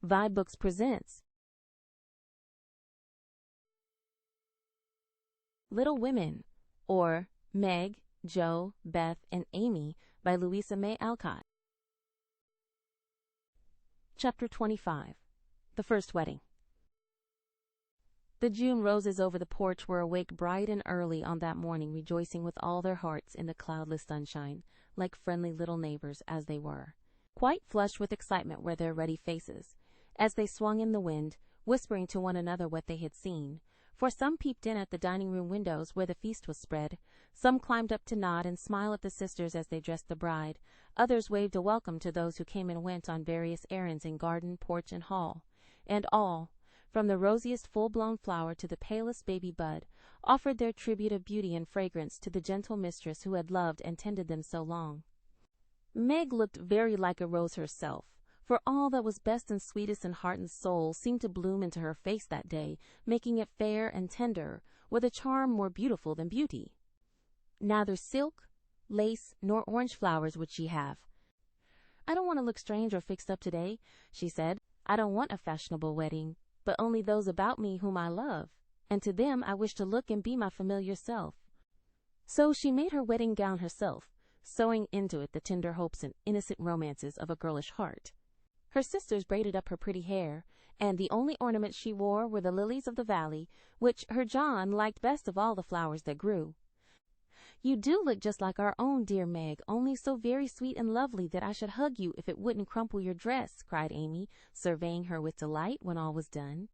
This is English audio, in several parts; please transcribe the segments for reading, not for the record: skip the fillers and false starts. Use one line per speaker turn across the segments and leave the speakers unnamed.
VibeBooks Presents Little Women, or Meg, Jo, Beth, and Amy by Louisa May Alcott. Chapter 25. The First Wedding. The June roses over the porch were awake bright and early on that morning, rejoicing with all their hearts in the cloudless sunshine, like friendly little neighbors as they were. Quite flushed with excitement were their ruddy faces, as they swung in the wind, whispering to one another what they had seen. For some peeped in at the dining-room windows where the feast was spread, some climbed up to nod and smile at the sisters as they dressed the bride, others waved a welcome to those who came and went on various errands in garden, porch, and hall, and all, from the rosiest full-blown flower to the palest baby bud, offered their tribute of beauty and fragrance to the gentle mistress who had loved and tended them so long. Meg looked very like a rose herself, for all that was best and sweetest in heart and soul seemed to bloom into her face that day, making it fair and tender, with a charm more beautiful than beauty. Neither silk, lace, nor orange flowers would she have. "I don't want to look strange or fixed up today," she said. "I don't want a fashionable wedding, but only those about me whom I love, and to them I wish to look and be my familiar self." So she made her wedding gown herself, sewing into it the tender hopes and innocent romances of a girlish heart. Her sisters braided up her pretty hair, and the only ornaments she wore were the lilies of the valley, which her John liked best of all the flowers that grew. "You do look just like our own dear Meg, only so very sweet and lovely that I should hug you if it wouldn't crumple your dress," cried Amy, surveying her with delight when all was done.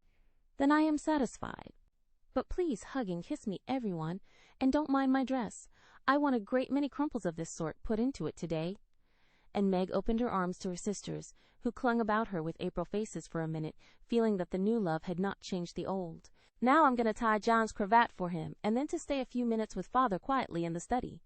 "Then I am satisfied. But please hug and kiss me, everyone, and don't mind my dress. I want a great many crumples of this sort put into it today." And Meg opened her arms to her sisters, who clung about her with April faces for a minute, feeling that the new love had not changed the old. "Now I'm going to tie John's cravat for him, and then to stay a few minutes with Father quietly in the study."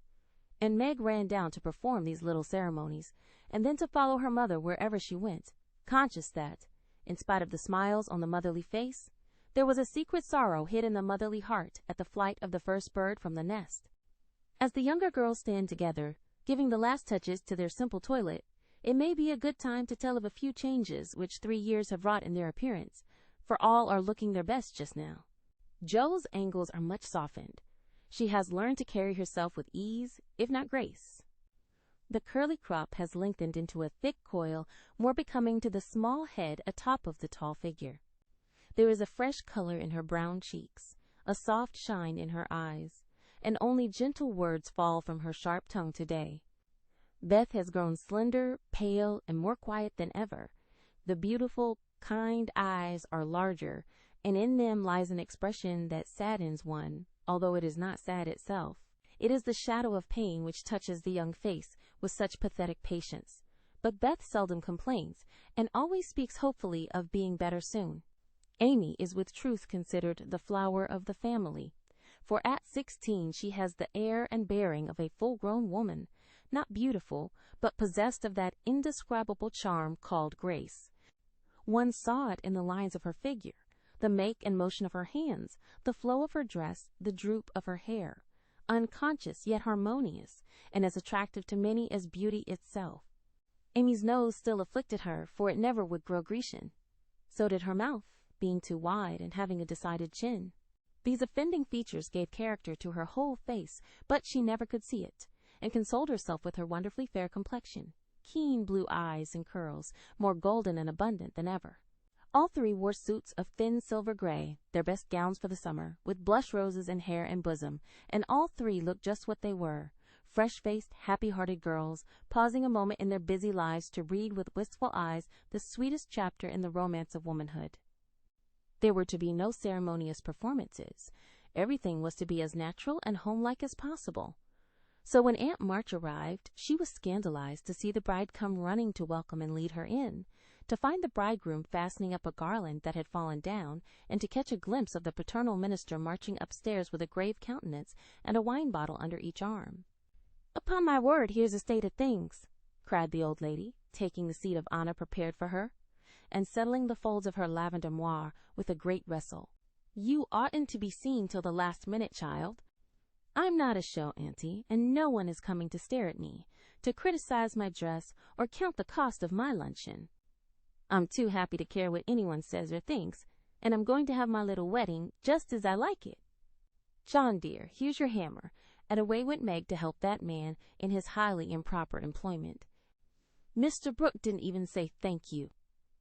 And Meg ran down to perform these little ceremonies, and then to follow her mother wherever she went, conscious that, in spite of the smiles on the motherly face, there was a secret sorrow hid in the motherly heart at the flight of the first bird from the nest. As the younger girls stand together, giving the last touches to their simple toilet, it may be a good time to tell of a few changes which 3 years have wrought in their appearance, for all are looking their best just now. Jo's angles are much softened. She has learned to carry herself with ease, if not grace. The curly crop has lengthened into a thick coil more becoming to the small head atop of the tall figure. There is a fresh color in her brown cheeks, a soft shine in her eyes, and only gentle words fall from her sharp tongue today. Beth has grown slender, pale, and more quiet than ever. The beautiful, kind eyes are larger, and in them lies an expression that saddens one, although it is not sad itself. It is the shadow of pain which touches the young face with such pathetic patience. But Beth seldom complains, and always speaks hopefully of being better soon. Amy is with truth considered the flower of the family, for at 16 she has the air and bearing of a full-grown woman, not beautiful, but possessed of that indescribable charm called grace. One saw it in the lines of her figure, the make and motion of her hands, the flow of her dress, the droop of her hair, unconscious yet harmonious, and as attractive to many as beauty itself. Amy's nose still afflicted her, for it never would grow Grecian. So did her mouth, being too wide and having a decided chin. These offending features gave character to her whole face, but she never could see it, and consoled herself with her wonderfully fair complexion, keen blue eyes and curls, more golden and abundant than ever. All three wore suits of thin silver gray, their best gowns for the summer, with blush roses in hair and bosom, and all three looked just what they were, fresh-faced, happy-hearted girls, pausing a moment in their busy lives to read with wistful eyes the sweetest chapter in the romance of womanhood. There were to be no ceremonious performances. Everything was to be as natural and homelike as possible. So when Aunt March arrived, she was scandalized to see the bride come running to welcome and lead her in, to find the bridegroom fastening up a garland that had fallen down, and to catch a glimpse of the paternal minister marching upstairs with a grave countenance and a wine bottle under each arm. "Upon my word, here's a state of things," cried the old lady, taking the seat of honor prepared for her, and settling the folds of her lavender moire with a great wrestle. "You oughtn't to be seen till the last minute, child. I'm not a show, Auntie, and no one is coming to stare at me, to criticize my dress, or count the cost of my luncheon." I'm too happy to care what anyone says or thinks, and I'm going to have my little wedding just as I like it. John, dear, here's your hammer," and away went Meg to help that man in his highly improper employment. Mr. Brooke didn't even say thank you,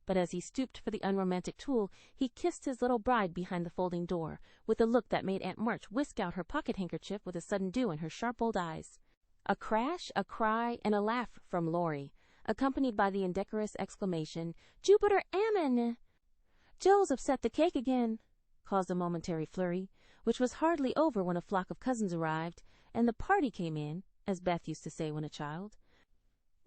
but as he stooped for the unromantic tool, he kissed his little bride behind the folding door, with a look that made Aunt March whisk out her pocket handkerchief with a sudden dew in her sharp old eyes. A crash, a cry, and a laugh from Laurie, accompanied by the indecorous exclamation, "Jupiter Ammon!" "Joe's upset the cake again," caused a momentary flurry, which was hardly over when a flock of cousins arrived, and the party came in, as Beth used to say when a child.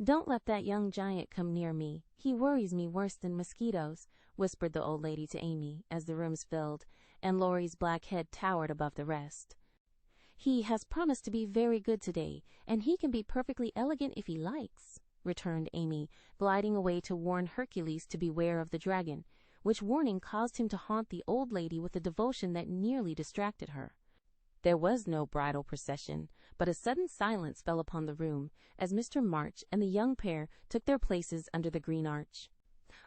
"Don't let that young giant come near me. He worries me worse than mosquitoes," whispered the old lady to Amy as the rooms filled, and Laurie's black head towered above the rest. "He has promised to be very good today, and he can be perfectly elegant if he likes," returned Amy, gliding away to warn Hercules to beware of the dragon, which warning caused him to haunt the old lady with a devotion that nearly distracted her. There was no bridal procession, but a sudden silence fell upon the room as Mr. March and the young pair took their places under the green arch.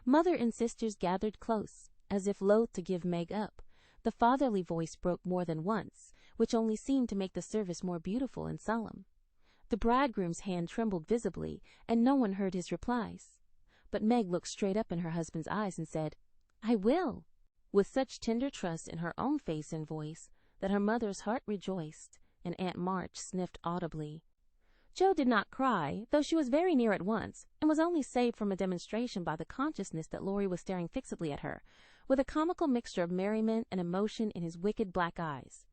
Mother and sisters gathered close, as if loath to give Meg up. The fatherly voice broke more than once, which only seemed to make the service more beautiful and solemn. The bridegroom's hand trembled visibly, and no one heard his replies. But Meg looked straight up in her husband's eyes and said, "I will," with such tender trust in her own face and voice that her mother's heart rejoiced, and Aunt March sniffed audibly. Joe did not cry, though she was very near at once, and was only saved from a demonstration by the consciousness that Laurie was staring fixedly at her, with a comical mixture of merriment and emotion in his wicked black eyes.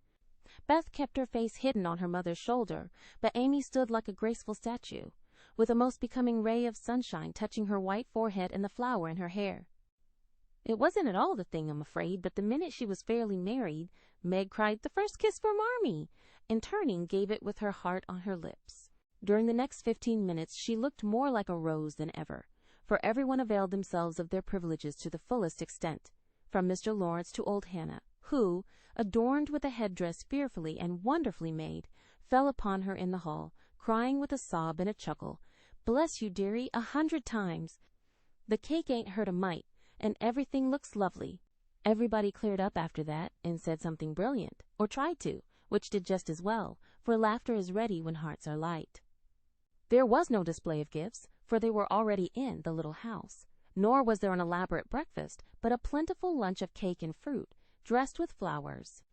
Beth kept her face hidden on her mother's shoulder, but Amy stood like a graceful statue, with a most becoming ray of sunshine touching her white forehead and the flower in her hair. It wasn't at all the thing, I'm afraid, but the minute she was fairly married, Meg cried, "The first kiss for Marmee," and turning, gave it with her heart on her lips. During the next 15 minutes she looked more like a rose than ever, for everyone availed themselves of their privileges to the fullest extent, from Mr. Laurence to old Hannah, who, adorned with a headdress fearfully and wonderfully made, fell upon her in the hall, crying with a sob and a chuckle, "Bless you, dearie, 100 times. The cake ain't hurt a mite, and everything looks lovely." Everybody cleared up after that and said something brilliant, or tried to, which did just as well, for laughter is ready when hearts are light. There was no display of gifts, for they were already in the little house, nor was there an elaborate breakfast, but a plentiful lunch of cake and fruit, dressed with flowers.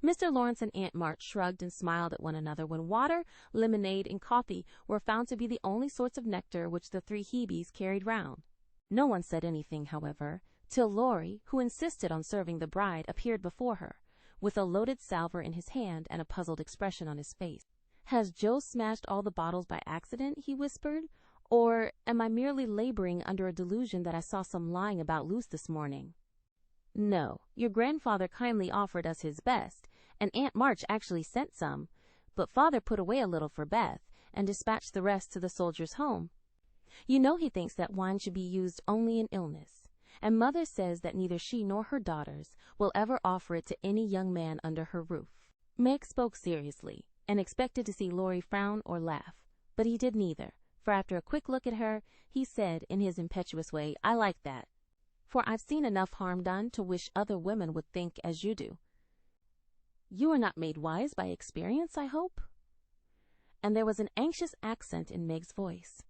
Mr. Laurence and Aunt March shrugged and smiled at one another when water, lemonade, and coffee were found to be the only sorts of nectar which the three Hebes carried round. No one said anything, however, till Laurie, who insisted on serving the bride, appeared before her, with a loaded salver in his hand and a puzzled expression on his face. "Has Joe smashed all the bottles by accident?" he whispered, "or am I merely laboring under a delusion that I saw some lying about loose this morning?" "No, your grandfather kindly offered us his best, and Aunt March actually sent some, but Father put away a little for Beth and dispatched the rest to the Soldiers' Home. You know he thinks that wine should be used only in illness, and Mother says that neither she nor her daughters will ever offer it to any young man under her roof." Meg spoke seriously, and expected to see Laurie frown or laugh, but he did neither, for after a quick look at her, he said in his impetuous way, "I like that, for I've seen enough harm done to wish other women would think as you do. You are not made wise by experience, I hope?" And there was an anxious accent in Meg's voice.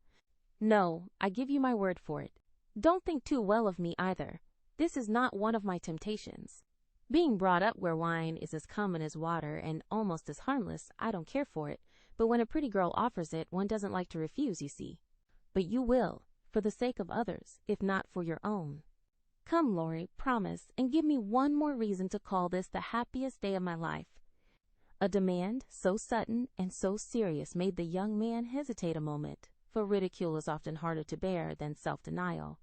"No, I give you my word for it. Don't think too well of me either. This is not one of my temptations. Being brought up where wine is as common as water and almost as harmless, I don't care for it, but when a pretty girl offers it, one doesn't like to refuse, you see. But you will, for the sake of others, if not for your own. Come, Laurie, promise, and give me one more reason to call this the happiest day of my life." A demand so sudden and so serious made the young man hesitate a moment, for ridicule is often harder to bear than self-denial.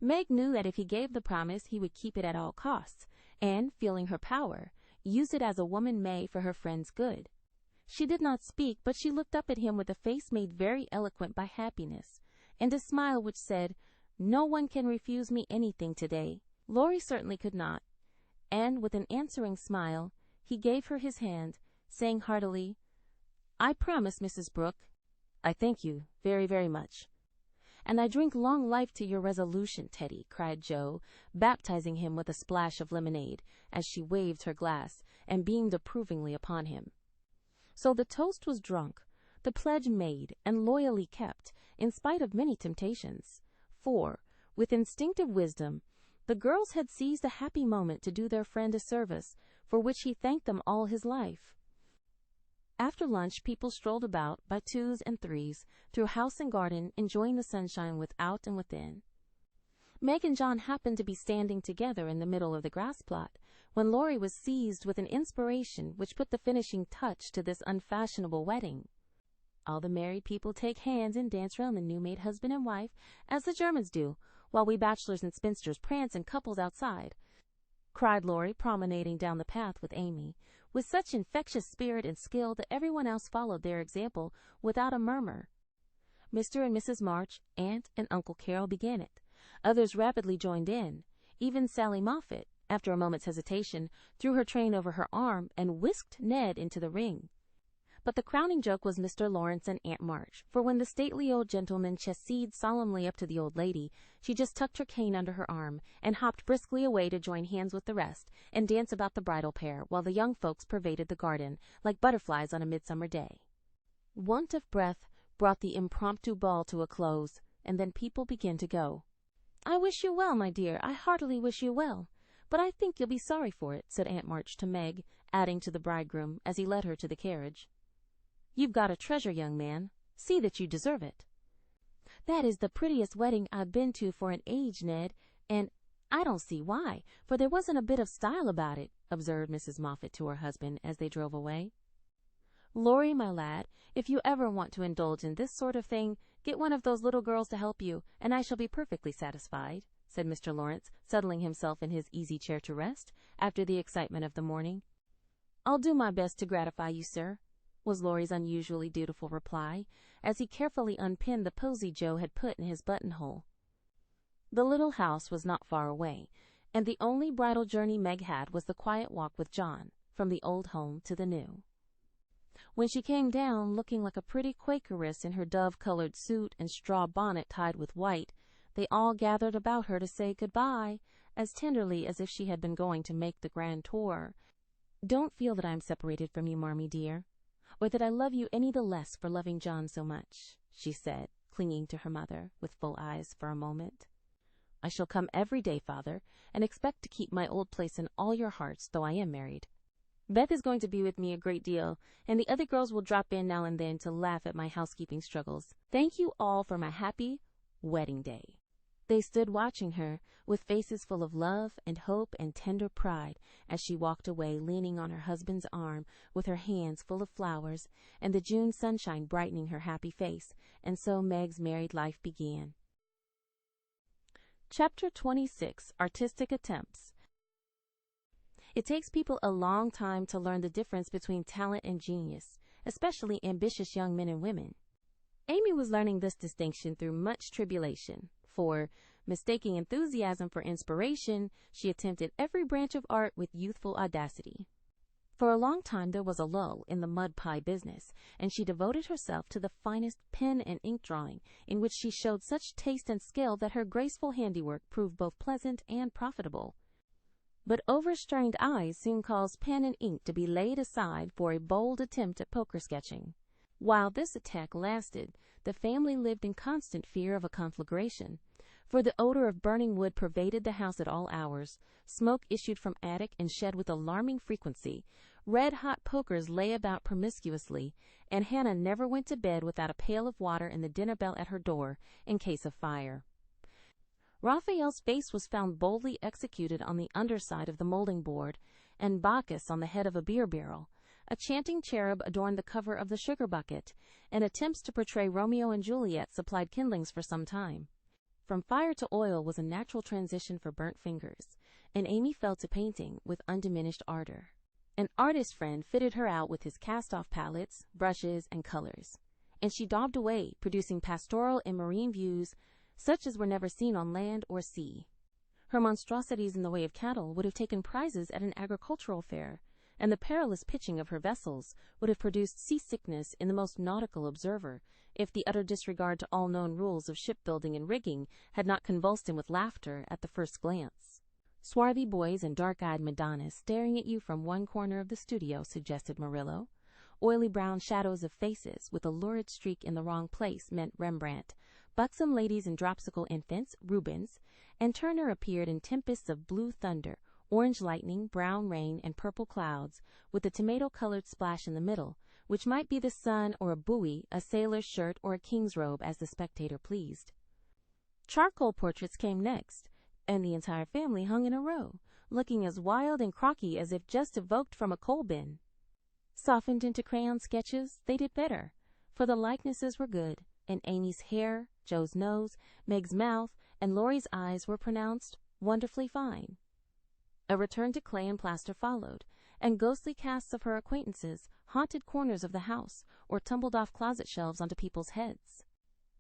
Meg knew that if he gave the promise he would keep it at all costs, and, feeling her power, use it as a woman may for her friend's good. She did not speak, but she looked up at him with a face made very eloquent by happiness, and a smile which said, "No one can refuse me anything today." Laurie certainly could not, and with an answering smile, he gave her his hand, saying heartily, "I promise, Mrs. Brooke." "I thank you very, very much." "And I drink long life to your resolution, Teddy," cried Joe, baptizing him with a splash of lemonade, as she waved her glass and beamed approvingly upon him. So the toast was drunk, the pledge made, and loyally kept, in spite of many temptations. For, with instinctive wisdom, the girls had seized a happy moment to do their friend a service, for which he thanked them all his life. After lunch, people strolled about, by twos and threes, through house and garden, enjoying the sunshine without and within. Meg and John happened to be standing together in the middle of the grass plot, when Laurie was seized with an inspiration which put the finishing touch to this unfashionable wedding. "All the married people take hands and dance round the new-made husband and wife, as the Germans do, while we bachelors and spinsters prance in couples outside," cried Laurie, promenading down the path with Amy, with such infectious spirit and skill that everyone else followed their example without a murmur. Mr. and Mrs. March, Aunt and Uncle Carroll began it. Others rapidly joined in. Even Sally Moffat, after a moment's hesitation, threw her train over her arm and whisked Ned into the ring. But the crowning joke was Mr. Laurence and Aunt March, for when the stately old gentleman chassed solemnly up to the old lady, she just tucked her cane under her arm and hopped briskly away to join hands with the rest and dance about the bridal pair, while the young folks pervaded the garden like butterflies on a midsummer day. Want of breath brought the impromptu ball to a close, and then people began to go. "I wish you well, my dear, I heartily wish you well. But I think you'll be sorry for it," said Aunt March to Meg, adding to the bridegroom, as he led her to the carriage. "You've got a treasure, young man. See that you deserve it." "That is the prettiest wedding I've been to for an age, Ned, and I don't see why, for there wasn't a bit of style about it," observed Mrs. Moffat to her husband as they drove away. "Laurie, my lad, if you ever want to indulge in this sort of thing, get one of those little girls to help you, and I shall be perfectly satisfied," said Mr. Laurence, settling himself in his easy chair to rest, after the excitement of the morning. "I'll do my best to gratify you, sir," was Laurie's unusually dutiful reply, as he carefully unpinned the posy Joe had put in his buttonhole. The little house was not far away, and the only bridal journey Meg had was the quiet walk with John, from the old home to the new. When she came down, looking like a pretty Quakeress in her dove-colored suit and straw bonnet tied with white, they all gathered about her to say good-bye, as tenderly as if she had been going to make the grand tour. "Don't feel that I am separated from you, Marmee dear, or that I love you any the less for loving John so much," she said, clinging to her mother, with full eyes for a moment. "I shall come every day, father, and expect to keep my old place in all your hearts, though I am married. Beth is going to be with me a great deal, and the other girls will drop in now and then to laugh at my housekeeping struggles. Thank you all for my happy wedding day." They stood watching her, with faces full of love and hope and tender pride, as she walked away, leaning on her husband's arm, with her hands full of flowers, and the June sunshine brightening her happy face, and so Meg's married life began. Chapter 26. Artistic Attempts. It takes people a long time to learn the difference between talent and genius, especially ambitious young men and women. Amy was learning this distinction through much tribulation, for, mistaking enthusiasm for inspiration, she attempted every branch of art with youthful audacity. For a long time there was a lull in the mud pie business, and she devoted herself to the finest pen and ink drawing, in which she showed such taste and skill that her graceful handiwork proved both pleasant and profitable. But overstrained eyes soon caused pen and ink to be laid aside for a bold attempt at poker sketching. While this attack lasted, the family lived in constant fear of a conflagration, for the odor of burning wood pervaded the house at all hours, smoke issued from attic and shed with alarming frequency, red-hot pokers lay about promiscuously, and Hannah never went to bed without a pail of water and the dinner bell at her door in case of fire. Raphael's face was found boldly executed on the underside of the molding board, and Bacchus on the head of a beer barrel. A chanting cherub adorned the cover of the sugar bucket, and attempts to portray Romeo and Juliet supplied kindlings for some time. From fire to oil was a natural transition for burnt fingers, and Amy fell to painting with undiminished ardor. An artist friend fitted her out with his cast-off palettes, brushes, and colors, and she daubed away, producing pastoral and marine views such as were never seen on land or sea. Her monstrosities in the way of cattle would have taken prizes at an agricultural fair, and the perilous pitching of her vessels would have produced seasickness in the most nautical observer, if the utter disregard to all known rules of shipbuilding and rigging had not convulsed him with laughter at the first glance. Swarthy boys and dark-eyed Madonnas staring at you from one corner of the studio, suggested Murillo. Oily brown shadows of faces with a lurid streak in the wrong place meant Rembrandt. Buxom ladies and dropsical infants, Rubens, and Turner appeared in tempests of blue thunder, orange lightning, brown rain, and purple clouds, with a tomato-colored splash in the middle, which might be the sun or a buoy, a sailor's shirt, or a king's robe, as the spectator pleased. Charcoal portraits came next, and the entire family hung in a row, looking as wild and crocky as if just evoked from a coal bin. Softened into crayon sketches, they did better, for the likenesses were good, and Amy's hair, Joe's nose, Meg's mouth, and Laurie's eyes were pronounced wonderfully fine. A return to clay and plaster followed, and ghostly casts of her acquaintances haunted corners of the house or tumbled off closet shelves onto people's heads.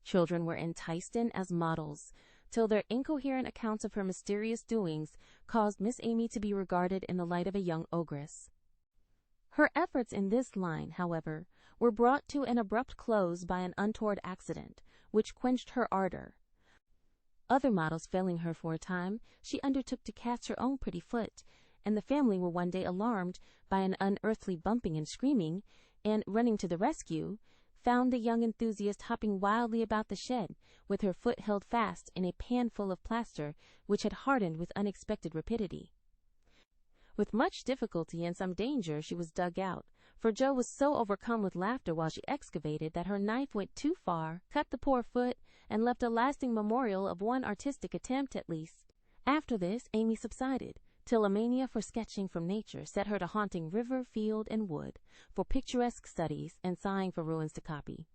Children were enticed in as models, till their incoherent accounts of her mysterious doings caused Miss Amy to be regarded in the light of a young ogress. Her efforts in this line, however, were brought to an abrupt close by an untoward accident, which quenched her ardor. Other models failing her for a time, she undertook to cast her own pretty foot, and the family were one day alarmed by an unearthly bumping and screaming, and, running to the rescue, found the young enthusiast hopping wildly about the shed, with her foot held fast in a pan full of plaster which had hardened with unexpected rapidity. With much difficulty and some danger she was dug out, for Joe was so overcome with laughter while she excavated that her knife went too far, cut the poor foot, and left a lasting memorial of one artistic attempt at least. After this Amy subsided, till a mania for sketching from nature set her to haunting river, field, and wood for picturesque studies and sighing for ruins to copy.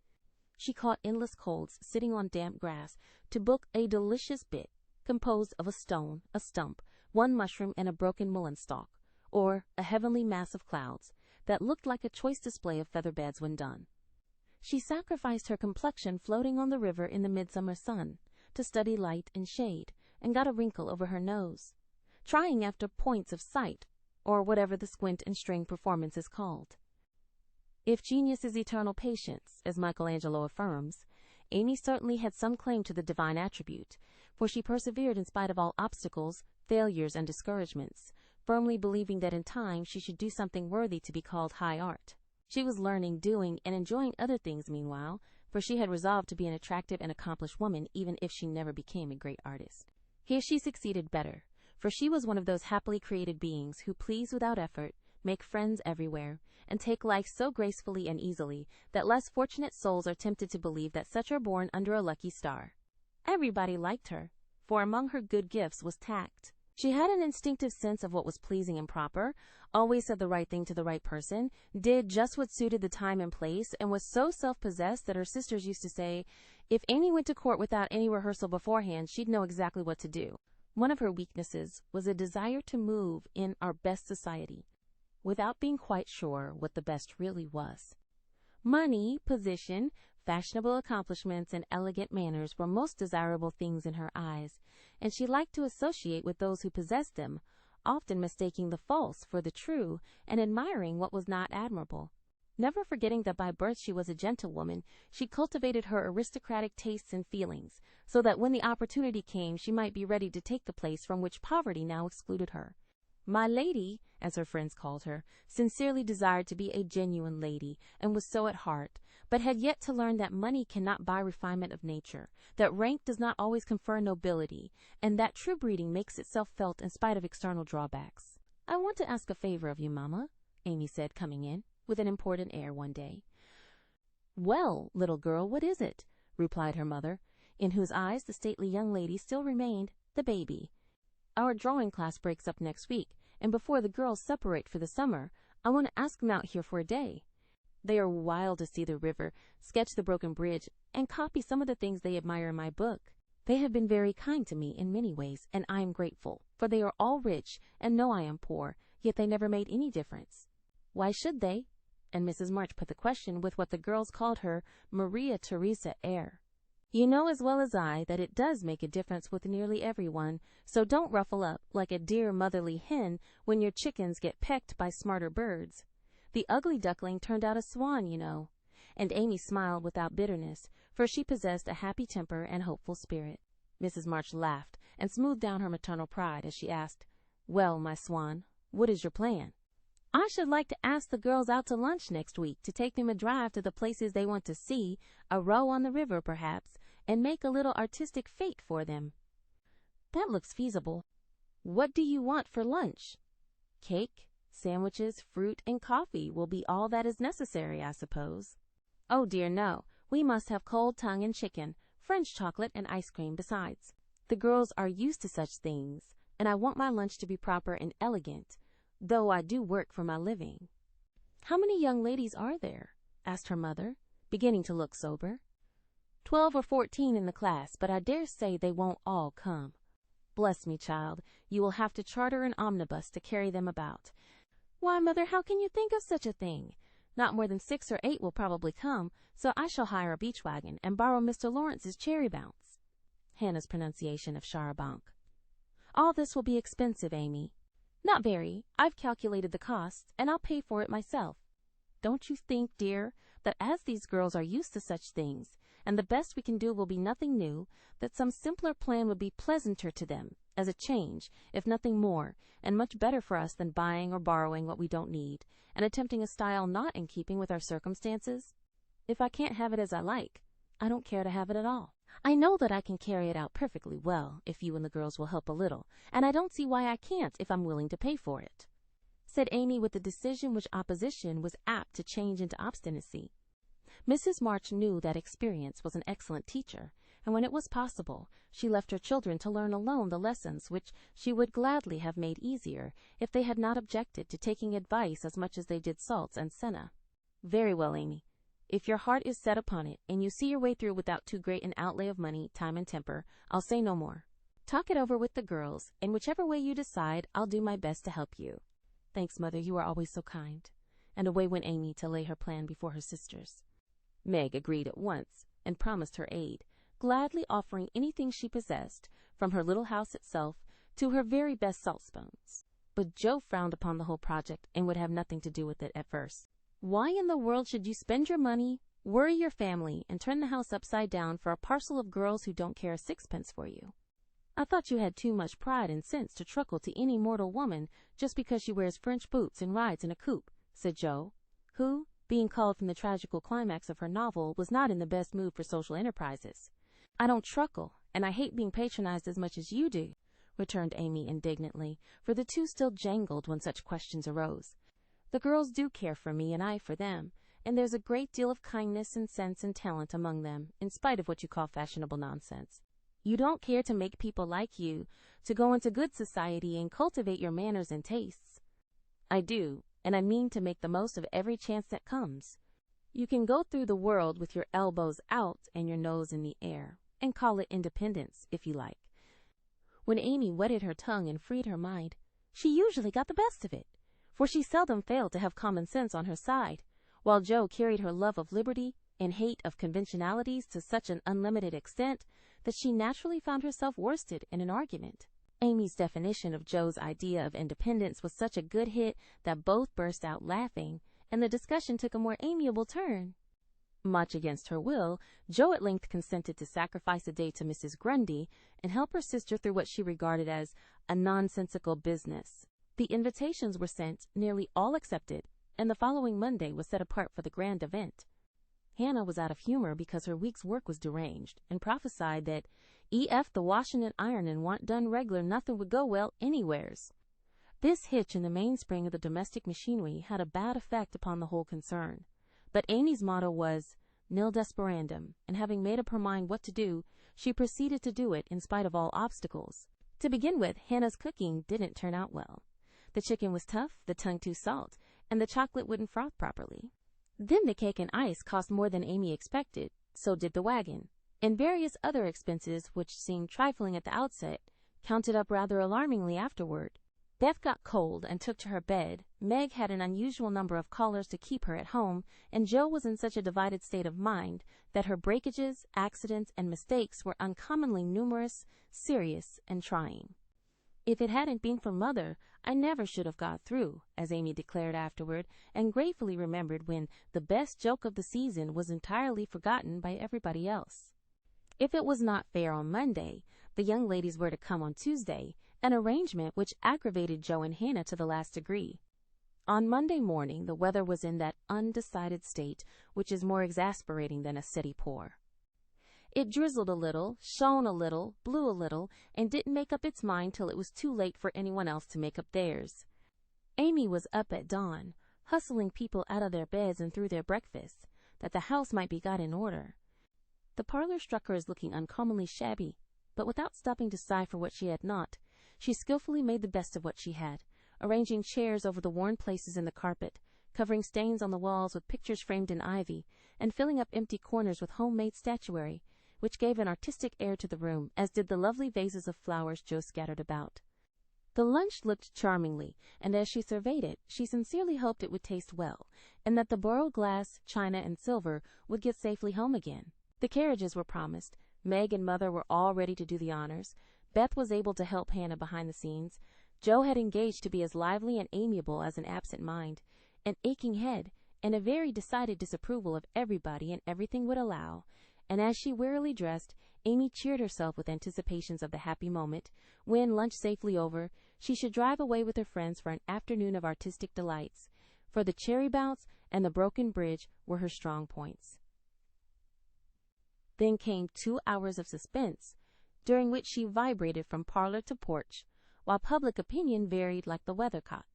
She caught endless colds sitting on damp grass to book a delicious bit composed of a stone, a stump, one mushroom, and a broken mullein stalk, or a heavenly mass of clouds that looked like a choice display of feather beds when done. She sacrificed her complexion floating on the river in the midsummer sun to study light and shade, and got a wrinkle over her nose, trying after points of sight, or whatever the squint and string performance is called. If genius is eternal patience, as Michelangelo affirms, Amy certainly had some claim to the divine attribute, for she persevered in spite of all obstacles, failures, and discouragements, firmly believing that in time she should do something worthy to be called high art. She was learning, doing, and enjoying other things meanwhile, for she had resolved to be an attractive and accomplished woman even if she never became a great artist. Here she succeeded better, for she was one of those happily created beings who please without effort, make friends everywhere, and take life so gracefully and easily that less fortunate souls are tempted to believe that such are born under a lucky star. Everybody liked her, for among her good gifts was tact. She had an instinctive sense of what was pleasing and proper, always said the right thing to the right person, did just what suited the time and place, and was so self-possessed that her sisters used to say, if Amy went to court without any rehearsal beforehand, she'd know exactly what to do. One of her weaknesses was a desire to move in our best society, without being quite sure what the best really was. Money, position, fashionable accomplishments, and elegant manners were most desirable things in her eyes, and she liked to associate with those who possessed them, often mistaking the false for the true and admiring what was not admirable. Never forgetting that by birth she was a gentlewoman, she cultivated her aristocratic tastes and feelings, so that when the opportunity came she might be ready to take the place from which poverty now excluded her. My lady, as her friends called her, sincerely desired to be a genuine lady, and was so at heart, but had yet to learn that money cannot buy refinement of nature, that rank does not always confer nobility, and that true breeding makes itself felt in spite of external drawbacks. I want to ask a favor of you, Mamma, Amy said, coming in, with an important air one day. Well, little girl, what is it? Replied her mother, in whose eyes the stately young lady still remained the baby. Our drawing class breaks up next week, and before the girls separate for the summer, I want to ask them out here for a day. They are wild to see the river, sketch the broken bridge, and copy some of the things they admire in my book. They have been very kind to me in many ways, and I am grateful, for they are all rich and know I am poor, yet they never made any difference. Why should they? And Mrs. March put the question with what the girls called her Maria Theresa air. You know as well as I that it does make a difference with nearly everyone, so don't ruffle up like a dear motherly hen when your chickens get pecked by smarter birds. The ugly duckling turned out a swan, you know. And Amy smiled without bitterness, for she possessed a happy temper and hopeful spirit. Mrs. March laughed and smoothed down her maternal pride as she asked, "Well, my swan, what is your plan?" "I should like to ask the girls out to lunch next week to take them a drive to the places they want to see, a row on the river perhaps, and make a little artistic fete for them." "That looks feasible. What do you want for lunch?" "Cake, sandwiches, fruit, and coffee will be all that is necessary, I suppose." "Oh dear, no. We must have cold tongue and chicken, French chocolate, and ice cream besides. The girls are used to such things, and I want my lunch to be proper and elegant, though I do work for my living." "How many young ladies are there?" asked her mother, beginning to look sober. 12 or 14 in the class, but I dare say they won't all come." "Bless me, child, you will have to charter an omnibus to carry them about." "Why, Mother, how can you think of such a thing? Not more than 6 or 8 will probably come, so I shall hire a beach wagon and borrow Mr. Laurence's cherry bounce." Hannah's pronunciation of charabanc. "All this will be expensive, Amy." "Not very. I've calculated the costs, and I'll pay for it myself. Don't you think, dear, that as these girls are used to such things, and the best we can do will be nothing new, that some simpler plan would be pleasanter to them, as a change, if nothing more, and much better for us than buying or borrowing what we don't need, and attempting a style not in keeping with our circumstances? If I can't have it as I like, I don't care to have it at all. I know that I can carry it out perfectly well, if you and the girls will help a little, and I don't see why I can't if I'm willing to pay for it," said Amy with a decision which opposition was apt to change into obstinacy. Mrs. March knew that experience was an excellent teacher, and when it was possible, she left her children to learn alone the lessons which she would gladly have made easier if they had not objected to taking advice as much as they did salts and senna. "Very well, Amy. If your heart is set upon it, and you see your way through without too great an outlay of money, time, and temper, I'll say no more. Talk it over with the girls, and whichever way you decide, I'll do my best to help you." "Thanks, Mother, you are always so kind." And away went Amy to lay her plan before her sisters. Meg agreed at once, and promised her aid, gladly offering anything she possessed, from her little house itself to her very best salt spoons. But Joe frowned upon the whole project, and would have nothing to do with it at first. "Why in the world should you spend your money, worry your family, and turn the house upside down for a parcel of girls who don't care a sixpence for you? I thought you had too much pride and sense to truckle to any mortal woman just because she wears French boots and rides in a coupe," said Joe, who, being called from the tragical climax of her novel, was not in the best mood for social enterprises. "I don't truckle, and I hate being patronized as much as you do," returned Amy indignantly, for the two still jangled when such questions arose. "The girls do care for me, and I for them, and there's a great deal of kindness and sense and talent among them, in spite of what you call fashionable nonsense. You don't care to make people like you, to go into good society and cultivate your manners and tastes. I do, and I mean to make the most of every chance that comes. You can go through the world with your elbows out and your nose in the air, and call it independence, if you like." When Amy wetted her tongue and freed her mind, she usually got the best of it, for she seldom failed to have common sense on her side, while Joe carried her love of liberty and hate of conventionalities to such an unlimited extent that she naturally found herself worsted in an argument. Amy's definition of Joe's idea of independence was such a good hit that both burst out laughing, and the discussion took a more amiable turn. Much against her will, Joe at length consented to sacrifice a day to Mrs. Grundy and help her sister through what she regarded as a nonsensical business. The invitations were sent, nearly all accepted, and the following Monday was set apart for the grand event. Hannah was out of humor because her week's work was deranged, and prophesied that "ef the washin' and ironin' wa'n't done reg'lar, nothin' would go well anywheres." This hitch in the mainspring of the domestic machinery had a bad effect upon the whole concern, but Amy's motto was nil desperandum, and having made up her mind what to do, she proceeded to do it in spite of all obstacles. To begin with, Hannah's cooking didn't turn out well. The chicken was tough, the tongue too salt, and the chocolate wouldn't froth properly. Then the cake and ice cost more than Amy expected, so did the wagon, and various other expenses which seemed trifling at the outset counted up rather alarmingly afterward. Beth got cold and took to her bed. Meg had an unusual number of callers to keep her at home, and Jo was in such a divided state of mind that her breakages, accidents, and mistakes were uncommonly numerous, serious, and trying. "If it hadn't been for Mother, I never should have got through," as Amy declared afterward, and gratefully remembered when the best joke of the season was entirely forgotten by everybody else. If it was not fair on Monday, the young ladies were to come on Tuesday, an arrangement which aggravated Jo and Hannah to the last degree. On Monday morning, the weather was in that undecided state which is more exasperating than a city pour. It drizzled a little, shone a little, blew a little, and didn't make up its mind till it was too late for anyone else to make up theirs. Amy was up at dawn, hustling people out of their beds and through their breakfasts, that the house might be got in order. The parlor struck her as looking uncommonly shabby, but without stopping to sigh for what she had not, she skillfully made the best of what she had, arranging chairs over the worn places in the carpet, covering stains on the walls with pictures framed in ivy, and filling up empty corners with homemade statuary, which gave an artistic air to the room, as did the lovely vases of flowers Jo scattered about. The lunch looked charmingly, and as she surveyed it, she sincerely hoped it would taste well, and that the borrowed glass, china, and silver would get safely home again. The carriages were promised. Meg and Mother were all ready to do the honors. Beth was able to help Hannah behind the scenes. Jo had engaged to be as lively and amiable as an absent mind, an aching head, and a very decided disapproval of everybody and everything would allow. And as she wearily dressed, Amy cheered herself with anticipations of the happy moment, when, lunch safely over, she should drive away with her friends for an afternoon of artistic delights, for the cherry bounce and the broken bridge were her strong points. Then came 2 hours of suspense, during which she vibrated from parlor to porch, while public opinion varied like the weathercock.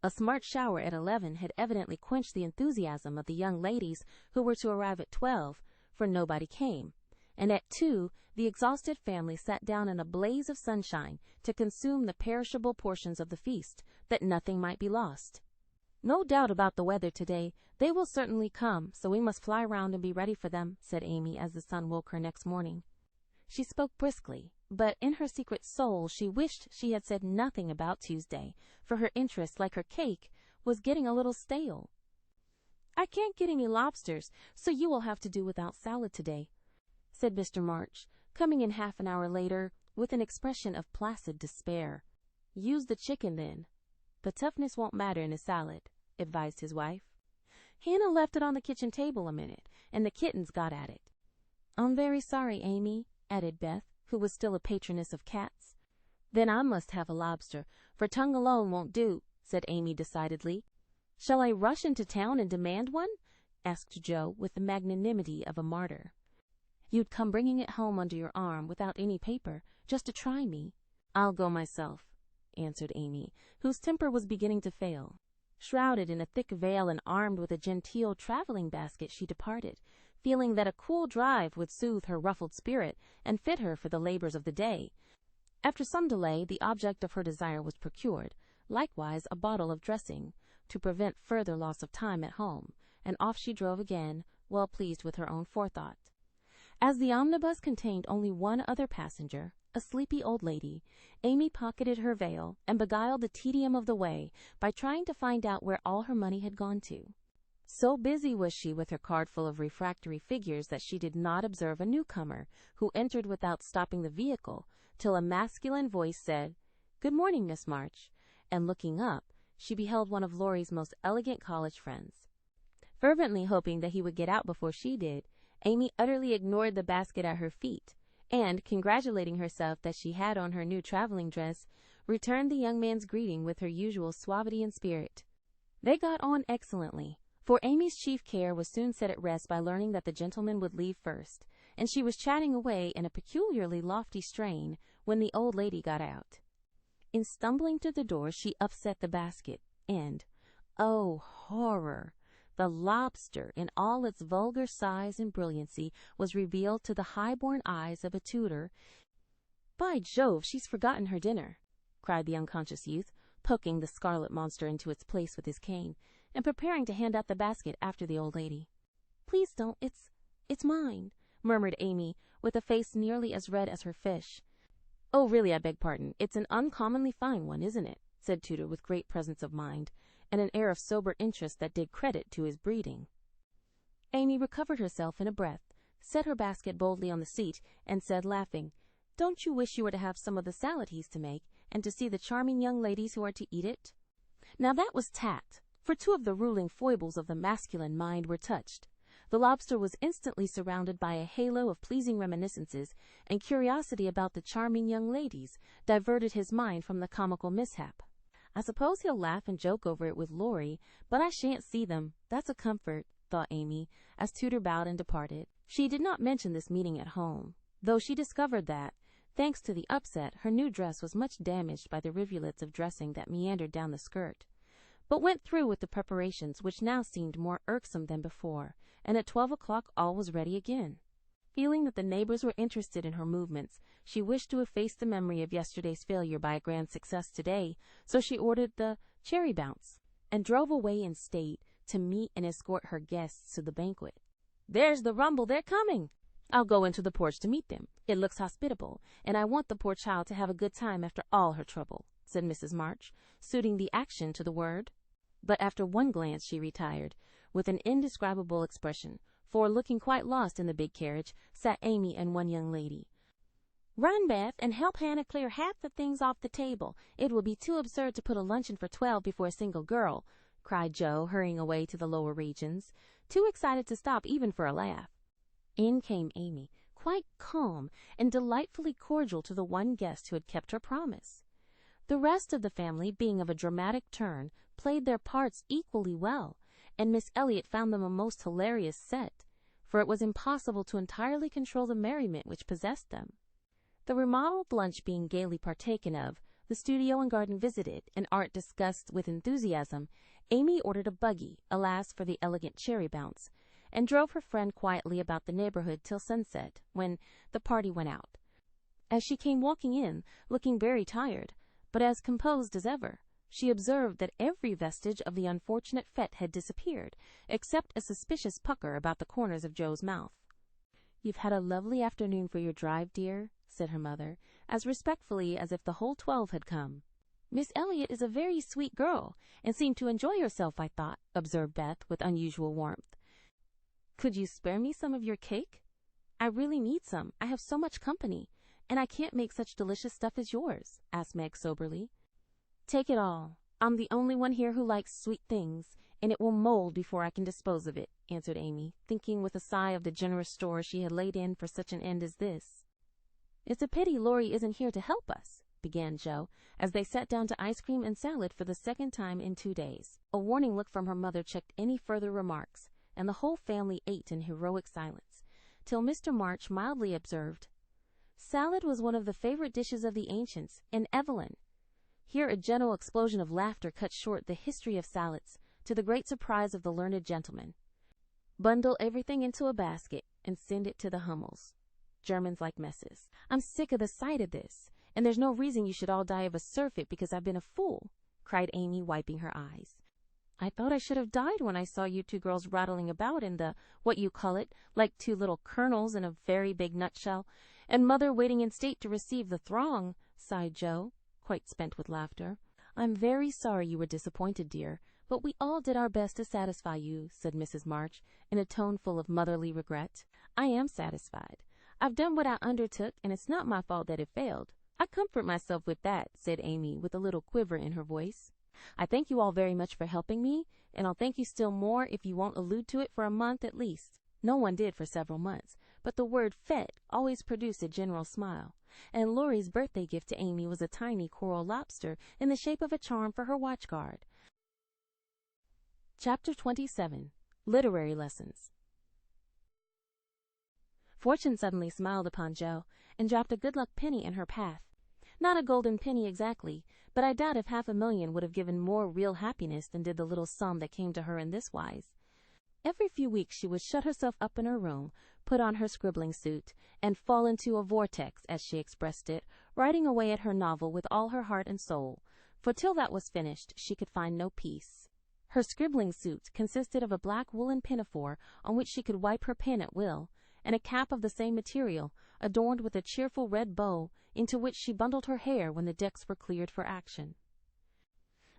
A smart shower at 11 had evidently quenched the enthusiasm of the young ladies who were to arrive at 12, for nobody came, and at 2 the exhausted family sat down in a blaze of sunshine to consume the perishable portions of the feast, that nothing might be lost. "No doubt about the weather today. They will certainly come, so we must fly round and be ready for them," said Amy as the sun woke her next morning. She spoke briskly, but in her secret soul she wished she had said nothing about Tuesday, for her interest, like her cake, was getting a little stale. "I can't get any lobsters, so you will have to do without salad today," said Mr. March, coming in half an hour later with an expression of placid despair. "Use the chicken, then. The toughness won't matter in a salad," advised his wife. "Hannah left it on the kitchen table a minute, and the kittens got at it." "I'm very sorry, Amy," added Beth, who was still a patroness of cats. "Then I must have a lobster, for tongue alone won't do," said Amy decidedly. "Shall I rush into town and demand one?" asked Jo, with the magnanimity of a martyr. "You'd come bringing it home under your arm, without any paper, just to try me." "I'll go myself," answered Amy, whose temper was beginning to fail. Shrouded in a thick veil and armed with a genteel traveling basket, she departed, feeling that a cool drive would soothe her ruffled spirit and fit her for the labors of the day. After some delay, the object of her desire was procured, likewise a bottle of dressing, to prevent further loss of time at home, and off she drove again, well pleased with her own forethought. As the omnibus contained only one other passenger, a sleepy old lady, Amy pocketed her veil and beguiled the tedium of the way by trying to find out where all her money had gone to. So busy was she with her card full of refractory figures that she did not observe a newcomer, who entered without stopping the vehicle, till a masculine voice said, "Good morning, Miss March," and looking up, she beheld one of Laurie's most elegant college friends. Fervently hoping that he would get out before she did, Amy utterly ignored the basket at her feet, and, congratulating herself that she had on her new traveling dress, returned the young man's greeting with her usual suavity and spirit. They got on excellently, for Amy's chief care was soon set at rest by learning that the gentleman would leave first, and she was chatting away in a peculiarly lofty strain when the old lady got out. In stumbling to the door, she upset the basket, and, oh horror! The lobster, in all its vulgar size and brilliancy, was revealed to the high-born eyes of a tutor. "By Jove, she's forgotten her dinner," cried the unconscious youth, poking the scarlet monster into its place with his cane, and preparing to hand out the basket after the old lady. "Please don't, it's mine," murmured Amy, with a face nearly as red as her fish. "Oh, really, I beg pardon. It's an uncommonly fine one, isn't it?" said Tutor with great presence of mind, and an air of sober interest that did credit to his breeding. Amy recovered herself in a breath, set her basket boldly on the seat, and said, laughing, "Don't you wish you were to have some of the salad he's to make, and to see the charming young ladies who are to eat it?" Now that was tact, for two of the ruling foibles of the masculine mind were touched. The lobster was instantly surrounded by a halo of pleasing reminiscences, and curiosity about the charming young ladies diverted his mind from the comical mishap. "I suppose he'll laugh and joke over it with Laurie, but I shan't see them. That's a comfort," thought Amy, as Tutor bowed and departed. She did not mention this meeting at home, though she discovered that, thanks to the upset, her new dress was much damaged by the rivulets of dressing that meandered down the skirt, but went through with the preparations, which now seemed more irksome than before, and at 12 o'clock all was ready again. Feeling that the neighbors were interested in her movements, she wished to efface the memory of yesterday's failure by a grand success today, so she ordered the cherry bounce, and drove away in state to meet and escort her guests to the banquet. "There's the rumble, they're coming! I'll go into the porch to meet them. It looks hospitable, and I want the poor child to have a good time after all her trouble," said Mrs. March, suiting the action to the word. But after one glance she retired, with an indescribable expression, for, looking quite lost in the big carriage, sat Amy and one young lady. "Run, Beth, and help Hannah clear half the things off the table. It will be too absurd to put a luncheon for 12 before a single girl," cried Joe, hurrying away to the lower regions, too excited to stop even for a laugh. In came Amy, quite calm and delightfully cordial to the one guest who had kept her promise. The rest of the family, being of a dramatic turn, played their parts equally well, and Miss Elliot found them a most hilarious set, for it was impossible to entirely control the merriment which possessed them. The remodeled lunch being gaily partaken of, the studio and garden visited, and art discussed with enthusiasm, Amy ordered a buggy, alas for the elegant cherry bounce, and drove her friend quietly about the neighborhood till sunset, when the party went out. As she came walking in, looking very tired, but as composed as ever, she observed that every vestige of the unfortunate fete had disappeared, except a suspicious pucker about the corners of Joe's mouth. "You've had a lovely afternoon for your drive, dear," said her mother, as respectfully as if the whole 12 had come. "Miss Elliot is a very sweet girl, and seemed to enjoy herself, I thought," observed Beth with unusual warmth. "Could you spare me some of your cake? I really need some. I have so much company, and I can't make such delicious stuff as yours," asked Meg soberly. "Take it all. I'm the only one here who likes sweet things, and it will mold before I can dispose of it," answered Amy, thinking with a sigh of the generous store she had laid in for such an end as this. "It's a pity Laurie isn't here to help us," began Joe, as they sat down to ice cream and salad for the second time in 2 days. A warning look from her mother checked any further remarks, and the whole family ate in heroic silence, till Mr. March mildly observed, "Salad was one of the favorite dishes of the ancients, and Evelyn." Here a general explosion of laughter cut short the history of salads, to the great surprise of the learned gentleman. "Bundle everything into a basket and send it to the Hummels. Germans like messes. I'm sick of the sight of this, and there's no reason you should all die of a surfeit because I've been a fool," cried Amy, wiping her eyes. "I thought I should have died when I saw you two girls rattling about in the, what you call it, like two little colonels in a very big nutshell, and Mother waiting in state to receive the throng," sighed Joe, quite spent with laughter. "I'm very sorry you were disappointed, dear, but we all did our best to satisfy you," said Mrs. March, in a tone full of motherly regret. "I am satisfied. I've done what I undertook, and it's not my fault that it failed. I comfort myself with that," said Amy, with a little quiver in her voice. "I thank you all very much for helping me, and I'll thank you still more if you won't allude to it for a month at least." No one did for several months, but the word fete always produced a general smile, and Laurie's birthday gift to Amy was a tiny coral lobster in the shape of a charm for her watch guard. Chapter 27. Literary Lessons. Fortune suddenly smiled upon Joe, and dropped a good luck penny in her path. Not a golden penny exactly, but I doubt if 500,000 would have given more real happiness than did the little sum that came to her in this wise. Every few weeks she would shut herself up in her room, put on her scribbling suit, and fall into a vortex, as she expressed it, writing away at her novel with all her heart and soul, for till that was finished she could find no peace. Her scribbling suit consisted of a black woolen pinafore on which she could wipe her pen at will, and a cap of the same material, adorned with a cheerful red bow, into which she bundled her hair when the decks were cleared for action.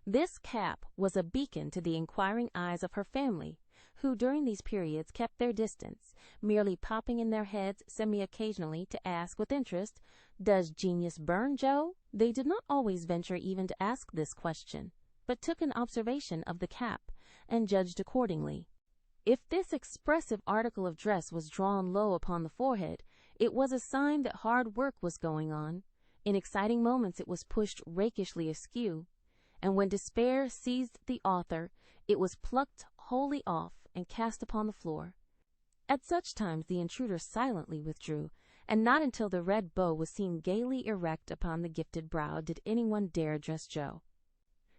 This cap was a beacon to the inquiring eyes of her family, who during these periods kept their distance, merely popping in their heads semi-occasionally to ask with interest, "Does genius burn, Joe?" They did not always venture even to ask this question, but took an observation of the cap and judged accordingly. If this expressive article of dress was drawn low upon the forehead, it was a sign that hard work was going on. In exciting moments it was pushed rakishly askew, and when despair seized the author, it was plucked wholly off and cast upon the floor. At such times the intruder silently withdrew, and not until the red bow was seen gaily erect upon the gifted brow did anyone dare address Jo.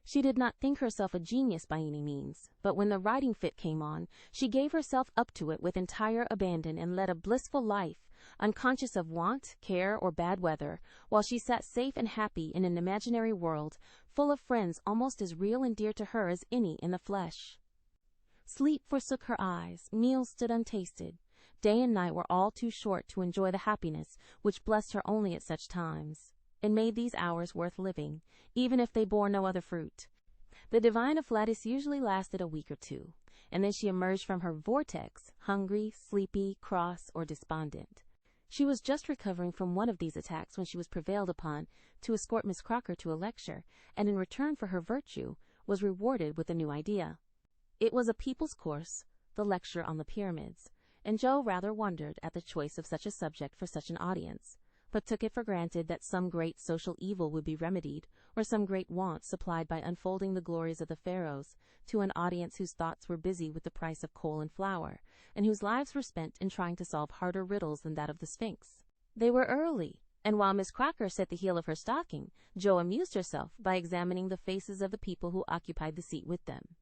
She did not think herself a genius by any means, but when the writing fit came on, she gave herself up to it with entire abandon and led a blissful life, unconscious of want, care, or bad weather, while she sat safe and happy in an imaginary world, full of friends almost as real and dear to her as any in the flesh. Sleep forsook her eyes, meals stood untasted. Day and night were all too short to enjoy the happiness which blessed her only at such times, and made these hours worth living, even if they bore no other fruit. The divine afflatus usually lasted a week or two, and then she emerged from her vortex, hungry, sleepy, cross, or despondent. She was just recovering from one of these attacks when she was prevailed upon to escort Miss Crocker to a lecture, and in return for her virtue was rewarded with a new idea. It was a people's course, the lecture on the pyramids, and Jo rather wondered at the choice of such a subject for such an audience, but took it for granted that some great social evil would be remedied, or some great want supplied by unfolding the glories of the pharaohs to an audience whose thoughts were busy with the price of coal and flour, and whose lives were spent in trying to solve harder riddles than that of the Sphinx. They were early, and while Miss Crocker set the heel of her stocking, Jo amused herself by examining the faces of the people who occupied the seat with them.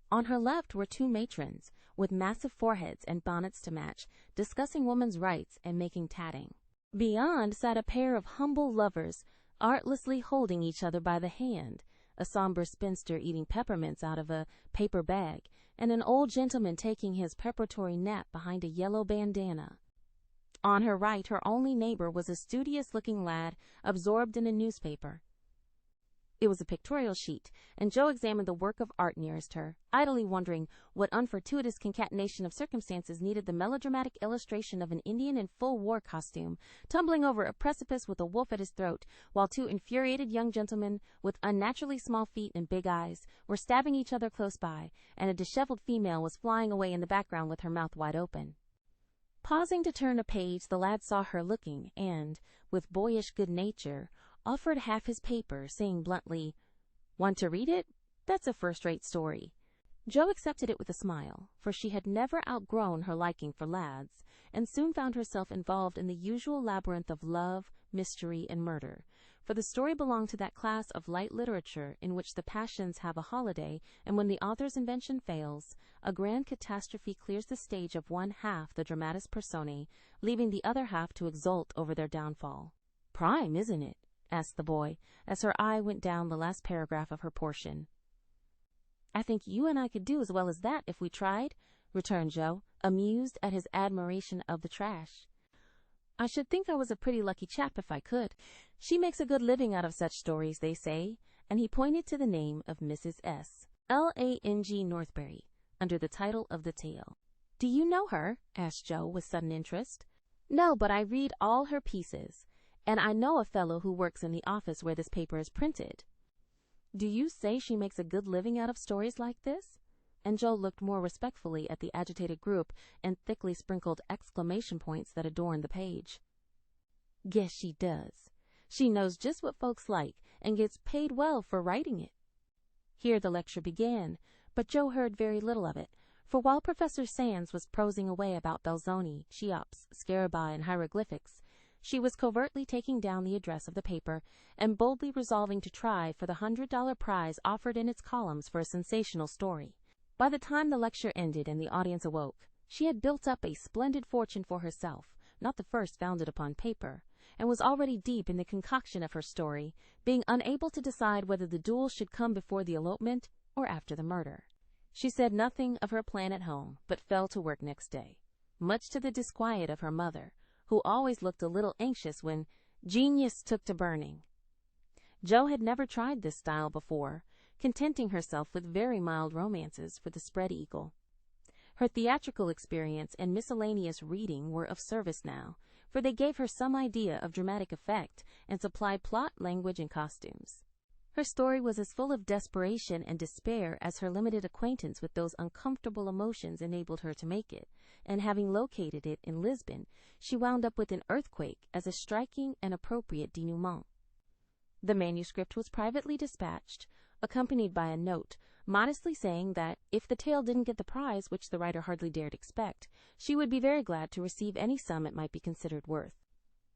On her left were two matrons, with massive foreheads and bonnets to match, discussing woman's rights and making tatting. Beyond sat a pair of humble lovers, artlessly holding each other by the hand, a somber spinster eating peppermints out of a paper bag, and an old gentleman taking his preparatory nap behind a yellow bandana. On her right, her only neighbor was a studious-looking lad absorbed in a newspaper. It was a pictorial sheet, and Jo examined the work of art nearest her, idly wondering what unfortuitous concatenation of circumstances needed the melodramatic illustration of an Indian in full war costume, tumbling over a precipice with a wolf at his throat, while two infuriated young gentlemen with unnaturally small feet and big eyes were stabbing each other close by, and a disheveled female was flying away in the background with her mouth wide open. Pausing to turn a page, the lad saw her looking, and, with boyish good nature, offered half his paper, saying bluntly, "Want to read it? That's a first-rate story." Jo accepted it with a smile, for she had never outgrown her liking for lads, and soon found herself involved in the usual labyrinth of love, mystery, and murder, for the story belonged to that class of light literature in which the passions have a holiday, and when the author's invention fails, a grand catastrophe clears the stage of one half the dramatis personae, leaving the other half to exult over their downfall. "Prime, isn't it?" asked the boy, as her eye went down the last paragraph of her portion. "I think you and I could do as well as that if we tried," returned Jo, amused at his admiration of the trash. "I should think I was a pretty lucky chap if I could. She makes a good living out of such stories, they say," and he pointed to the name of Mrs. S. Lang Northberry, under the title of the tale. "Do you know her?" asked Jo, with sudden interest. "No, but I read all her pieces. And I know a fellow who works in the office where this paper is printed." "Do you say she makes a good living out of stories like this?" And Jo looked more respectfully at the agitated group and thickly sprinkled exclamation points that adorned the page. "Guess she does. She knows just what folks like and gets paid well for writing it." Here the lecture began, but Jo heard very little of it, for while Professor Sands was prosing away about Belzoni, Cheops, Scarabaei, and hieroglyphics, she was covertly taking down the address of the paper and boldly resolving to try for the $100 prize offered in its columns for a sensational story. By the time the lecture ended and the audience awoke, she had built up a splendid fortune for herself, not the first founded upon paper, and was already deep in the concoction of her story, being unable to decide whether the duel should come before the elopement or after the murder. She said nothing of her plan at home, but fell to work next day, much to the disquiet of her mother, who always looked a little anxious when genius took to burning. Jo had never tried this style before. contenting herself with very mild romances for the spread eagle. Her theatrical experience and miscellaneous reading were of service now, for they gave her some idea of dramatic effect and supplied plot, language, and costumes. Her story was as full of desperation and despair as her limited acquaintance with those uncomfortable emotions enabled her to make it, and having located it in Lisbon, she wound up with an earthquake as a striking and appropriate denouement. The manuscript was privately dispatched, accompanied by a note, modestly saying that if the tale didn't get the prize, which the writer hardly dared expect, she would be very glad to receive any sum it might be considered worth.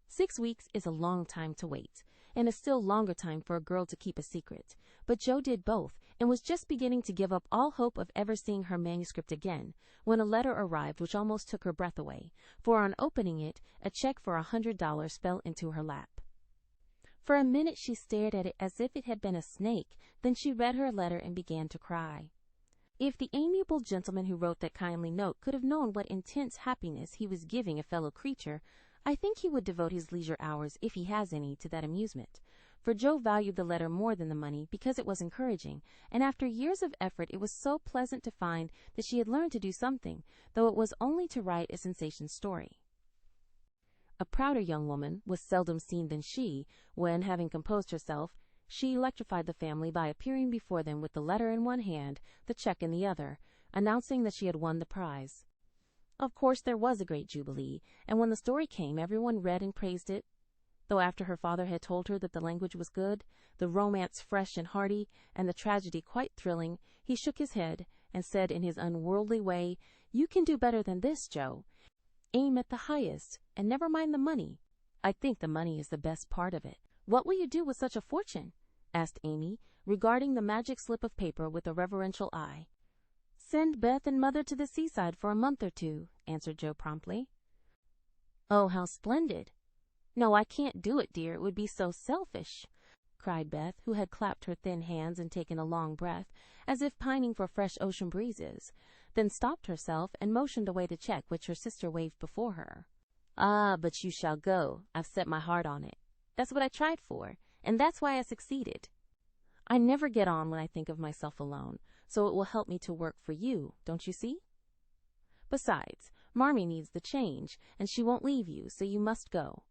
6 weeks is a long time to wait, and a still longer time for a girl to keep a secret, but Jo did both, and was just beginning to give up all hope of ever seeing her manuscript again, when a letter arrived which almost took her breath away, for on opening it, a check for $100 fell into her lap. For a minute she stared at it as if it had been a snake, then she read her letter and began to cry. If the amiable gentleman who wrote that kindly note could have known what intense happiness he was giving a fellow creature, I think he would devote his leisure hours, if he has any, to that amusement. For Jo valued the letter more than the money because it was encouraging, and after years of effort it was so pleasant to find that she had learned to do something, though it was only to write a sensation story. A prouder young woman was seldom seen than she, when, having composed herself, she electrified the family by appearing before them with the letter in one hand, the check in the other, announcing that she had won the prize. Of course there was a great jubilee, and when the story came everyone read and praised it, though after her father had told her that the language was good, the romance fresh and hearty, and the tragedy quite thrilling, he shook his head and said in his unworldly way, "You can do better than this, Jo. Aim at the highest, and never mind the money. I think the money is the best part of it." "What will you do with such a fortune?" asked Amy, regarding the magic slip of paper with a reverential eye. "Send Beth and Mother to the seaside for a month or 2, answered Jo promptly. "Oh, how splendid!" "No, I can't do it, dear. It would be so selfish," cried Beth, who had clapped her thin hands and taken a long breath, as if pining for fresh ocean breezes, then stopped herself and motioned away the check which her sister waved before her. "Ah, but you shall go. I've set my heart on it. That's what I tried for, and that's why I succeeded. I never get on when I think of myself alone, so it will help me to work for you, don't you see? Besides, Marmee needs the change, and she won't leave you, so you must go.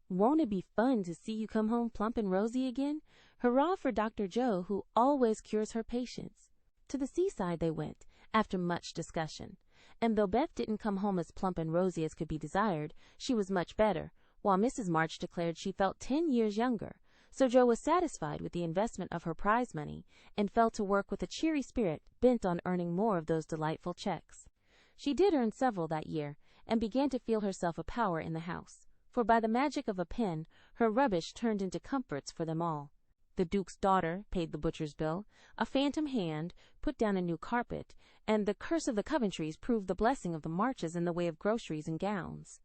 Won't it be fun to see you come home plump and rosy again? Hurrah for Dr. Jo, who always cures her patients." To the seaside they went, after much discussion, and though Beth didn't come home as plump and rosy as could be desired, she was much better, while Mrs. March declared she felt 10 years younger. So Jo was satisfied with the investment of her prize money, and fell to work with a cheery spirit, bent on earning more of those delightful checks. She did earn several that year, and began to feel herself a power in the house, for by the magic of a pen, her rubbish turned into comforts for them all. The Duke's daughter paid the butcher's bill, a phantom hand put down a new carpet, and the curse of the Coventrys proved the blessing of the Marches in the way of groceries and gowns.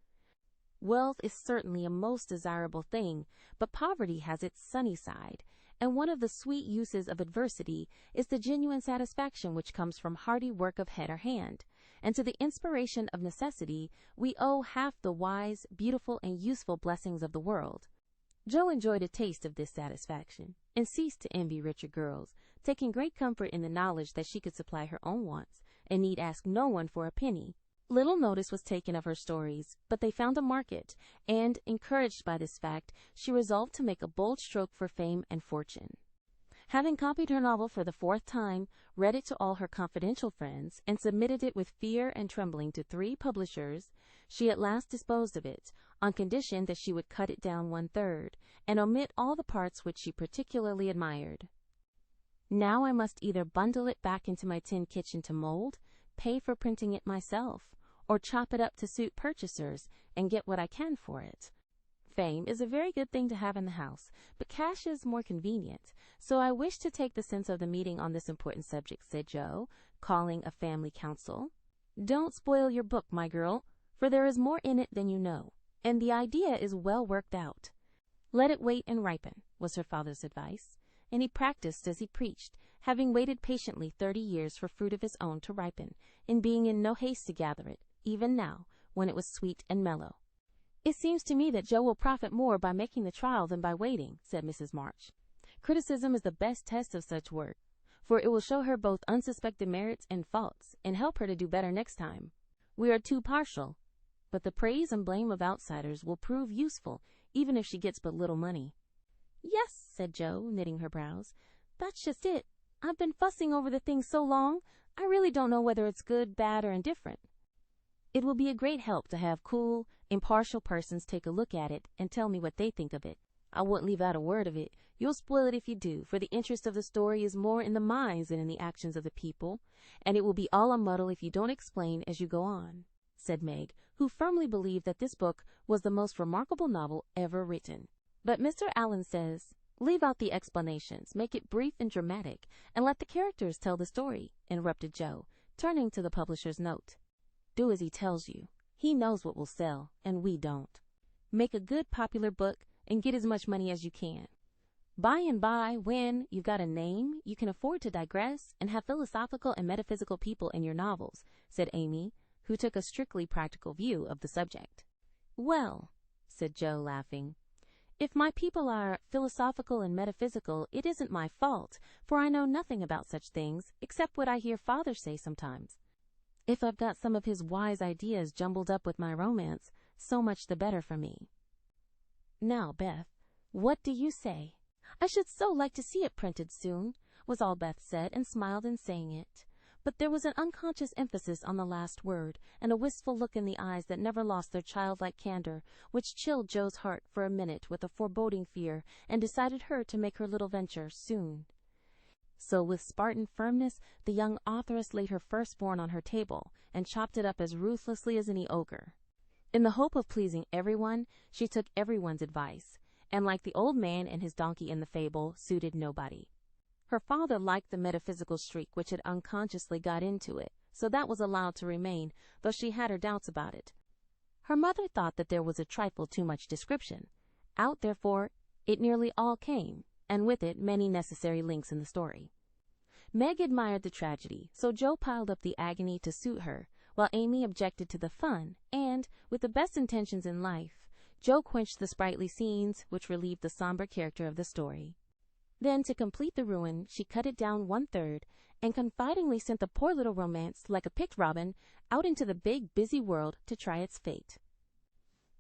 Wealth is certainly a most desirable thing, but poverty has its sunny side, and one of the sweet uses of adversity is the genuine satisfaction which comes from hearty work of head or hand, and to the inspiration of necessity we owe half the wise, beautiful, and useful blessings of the world. Jo enjoyed a taste of this satisfaction, and ceased to envy richer girls, taking great comfort in the knowledge that she could supply her own wants, and need ask no one for a penny. Little notice was taken of her stories, but they found a market, and, encouraged by this fact, she resolved to make a bold stroke for fame and fortune. Having copied her novel for the 4th time, read it to all her confidential friends, and submitted it with fear and trembling to 3 publishers, she at last disposed of it, on condition that she would cut it down 1/3, and omit all the parts which she particularly admired. Now I must either bundle it back into my tin kitchen to mold, pay for printing it myself, or chop it up to suit purchasers and get what I can for it. Fame is a very good thing to have in the house, but cash is more convenient, so I wish to take the sense of the meeting on this important subject," said Jo, calling a family council. "Don't spoil your book, my girl, for there is more in it than you know, and the idea is well worked out. Let it wait and ripen," was her father's advice, and he practiced as he preached, having waited patiently 30 years for fruit of his own to ripen, and being in no haste to gather it, even now, when it was sweet and mellow. "It seems to me that Jo will profit more by making the trial than by waiting," said Mrs. March. "Criticism is the best test of such work. for it will show her both unsuspected merits and faults, and help her to do better next time. We are too partial, but the praise and blame of outsiders will prove useful, even if she gets but little money." "Yes," said Jo, knitting her brows. "That's just it. I've been fussing over the thing so long, I really don't know whether it's good, bad, or indifferent. It will be a great help to have cool, impartial persons take a look at it and tell me what they think of it. I won't leave out a word of it. You'll spoil it if you do, for the interest of the story is more in the minds than in the actions of the people, and it will be all a muddle if you don't explain as you go on," said Meg, who firmly believed that this book was the most remarkable novel ever written. "But Mr. Allen says, leave out the explanations, make it brief and dramatic, and let the characters tell the story," interrupted Jo, turning to the publisher's note. "Do as he tells you. He knows what will sell, and we don't. Make a good popular book and get as much money as you can. By and by, when you've got a name, you can afford to digress and have philosophical and metaphysical people in your novels," said Amy, who took a strictly practical view of the subject. "Well," said Jo, laughing, "if my people are philosophical and metaphysical, it isn't my fault, for I know nothing about such things except what I hear Father say sometimes. If I've got some of his wise ideas jumbled up with my romance, so much the better for me. Now, Beth, what do you say?" "I should so like to see it printed soon," was all Beth said, and smiled in saying it. But there was an unconscious emphasis on the last word, and a wistful look in the eyes that never lost their childlike candor, which chilled Jo's heart for a minute with a foreboding fear, and decided her to make her little venture soon. So with Spartan firmness, the young authoress laid her firstborn on her table, and chopped it up as ruthlessly as any ogre. In the hope of pleasing everyone, she took everyone's advice, and like the old man and his donkey in the fable, suited nobody. Her father liked the metaphysical streak which had unconsciously got into it, so that was allowed to remain, though she had her doubts about it. Her mother thought that there was a trifle too much description. Out, therefore, it nearly all came, and with it many necessary links in the story. Meg admired the tragedy, so Jo piled up the agony to suit her, while Amy objected to the fun, and, with the best intentions in life, Jo quenched the sprightly scenes which relieved the somber character of the story. Then, to complete the ruin, she cut it down 1/3, and confidingly sent the poor little romance, like a picked robin, out into the big, busy world to try its fate.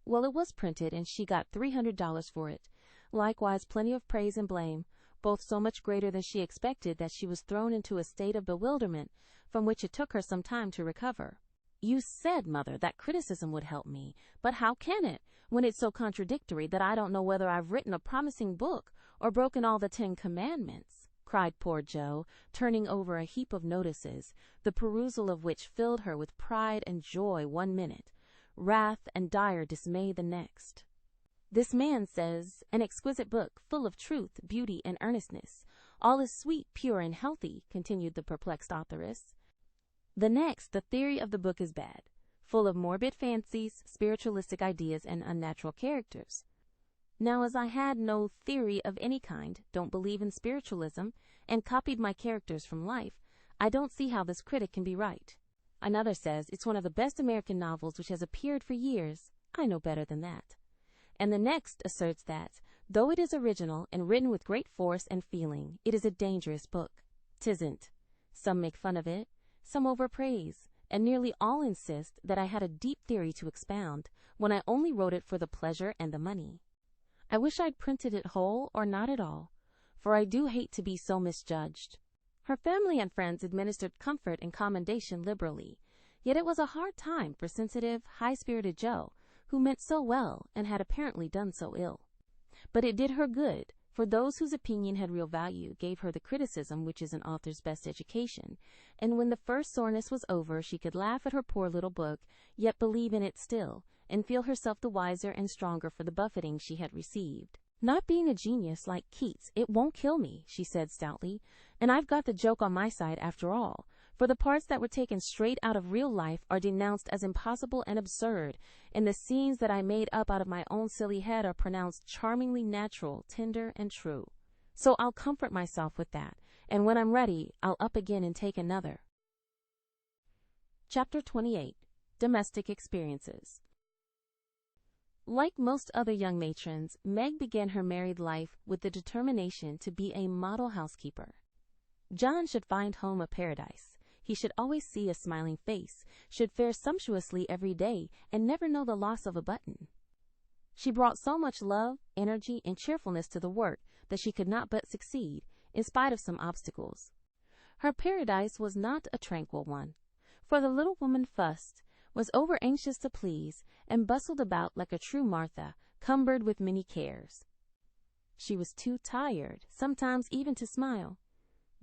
Well, it was printed, and she got $300 for it. Likewise plenty of praise and blame, both so much greater than she expected that she was thrown into a state of bewilderment, from which it took her some time to recover. "You said, Mother, that criticism would help me, but how can it, when it's so contradictory that I don't know whether I've written a promising book or broken all the 10 Commandments?" cried poor Jo, turning over a heap of notices, the perusal of which filled her with pride and joy one minute, wrath and dire dismay the next. "This man says, an exquisite book, full of truth, beauty, and earnestness. All is sweet, pure, and healthy," continued the perplexed authoress. "The next, the theory of the book is bad, full of morbid fancies, spiritualistic ideas, and unnatural characters. Now, as I had no theory of any kind, don't believe in spiritualism, and copied my characters from life, I don't see how this critic can be right. Another says it's one of the best American novels which has appeared for years. I know better than that. And the next asserts that, though it is original and written with great force and feeling, it is a dangerous book. 'Tisn't. Some make fun of it, some overpraise, and nearly all insist that I had a deep theory to expound, when I only wrote it for the pleasure and the money. I wish I'd printed it whole or not at all, for I do hate to be so misjudged." Her family and friends administered comfort and commendation liberally, yet it was a hard time for sensitive, high-spirited Jo, who meant so well and had apparently done so ill. But it did her good, for those whose opinion had real value gave her the criticism which is an author's best education, and when the first soreness was over she could laugh at her poor little book, yet believe in it still, and feel herself the wiser and stronger for the buffeting she had received. "Not being a genius like Keats, it won't kill me," she said stoutly, "and I've got the joke on my side after all, for the parts that were taken straight out of real life are denounced as impossible and absurd, and the scenes that I made up out of my own silly head are pronounced charmingly natural, tender, and true. So I'll comfort myself with that, and when I'm ready, I'll up again and take another." Chapter 28. Domestic Experiences. Like most other young matrons, Meg began her married life with the determination to be a model housekeeper. John should find home a paradise. He should always see a smiling face, should fare sumptuously every day, and never know the loss of a button. She brought so much love, energy, and cheerfulness to the work that she could not but succeed, in spite of some obstacles. Her paradise was not a tranquil one, for the little woman fussed, was over-anxious to please, and bustled about like a true Martha, cumbered with many cares. She was too tired, sometimes even to smile.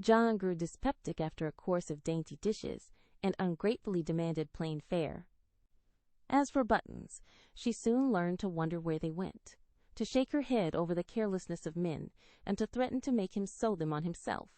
John grew dyspeptic after a course of dainty dishes, and ungratefully demanded plain fare. As for buttons, she soon learned to wonder where they went, to shake her head over the carelessness of men, and to threaten to make him sew them on himself,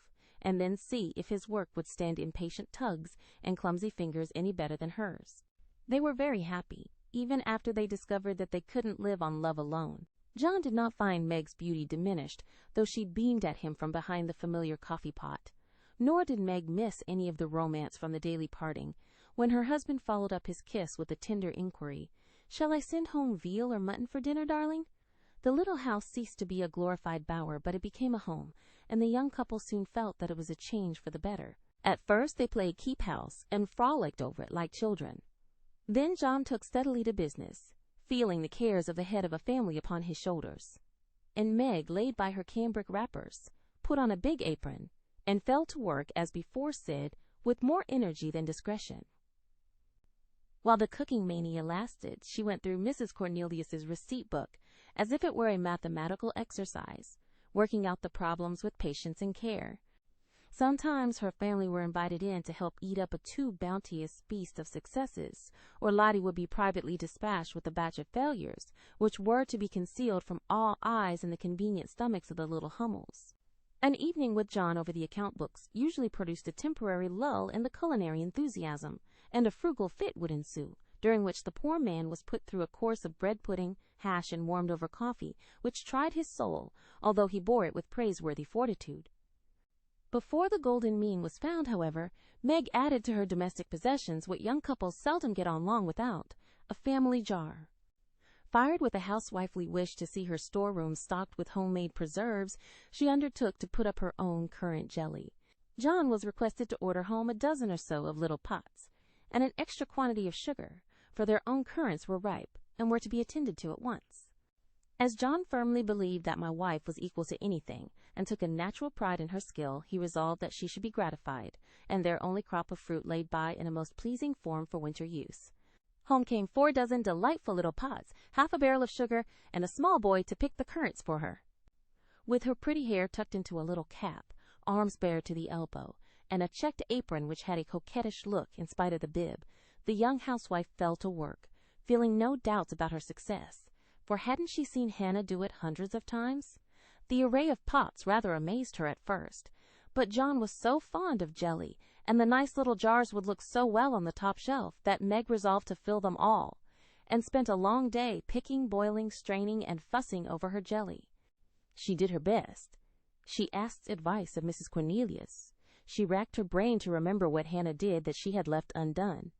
and then see if his work would stand impatient tugs and clumsy fingers any better than hers. They were very happy, even after they discovered that they couldn't live on love alone. John did not find Meg's beauty diminished, though she beamed at him from behind the familiar coffee pot. Nor did Meg miss any of the romance from the daily parting, when her husband followed up his kiss with a tender inquiry, "Shall I send home veal or mutton for dinner, darling?" The little house ceased to be a glorified bower, but it became a home, and the young couple soon felt that it was a change for the better. At first they played keep house and frolicked over it like children. Then John took steadily to business, feeling the cares of the head of a family upon his shoulders. And Meg laid by her cambric wrappers, put on a big apron, and fell to work, as before said, with more energy than discretion. While the cooking mania lasted, she went through Mrs. Cornelius's receipt book as if it were a mathematical exercise, working out the problems with patience and care. Sometimes her family were invited in to help eat up a too bounteous feast of successes, or Lottie would be privately dispatched with a batch of failures, which were to be concealed from all eyes in the convenient stomachs of the little Hummels. An evening with John over the account books usually produced a temporary lull in the culinary enthusiasm, and a frugal fit would ensue, during which the poor man was put through a course of bread pudding, hash, and warmed-over coffee, which tried his soul, although he bore it with praiseworthy fortitude. Before the golden mean was found, however, Meg added to her domestic possessions what young couples seldom get on long without, a family jar. Fired with a housewifely wish to see her storeroom stocked with homemade preserves, she undertook to put up her own currant jelly. John was requested to order home a dozen or so of little pots, and an extra quantity of sugar, for their own currants were ripe, and were to be attended to at once. As John firmly believed that my wife was equal to anything, and took a natural pride in her skill, he resolved that she should be gratified, and their only crop of fruit laid by in a most pleasing form for winter use. Home came 4 dozen delightful little pots, half a barrel of sugar, and a small boy to pick the currants for her. With her pretty hair tucked into a little cap, arms bare to the elbow, and a checked apron which had a coquettish look in spite of the bib, the young housewife fell to work, feeling no doubts about her success, for hadn't she seen Hannah do it hundreds of times? The array of pots rather amazed her at first, but John was so fond of jelly, and the nice little jars would look so well on the top shelf, that Meg resolved to fill them all, and spent a long day picking, boiling, straining, and fussing over her jelly. She did her best. She asked advice of Mrs. Cornelius. She racked her brain to remember what Hannah did that she had left undone.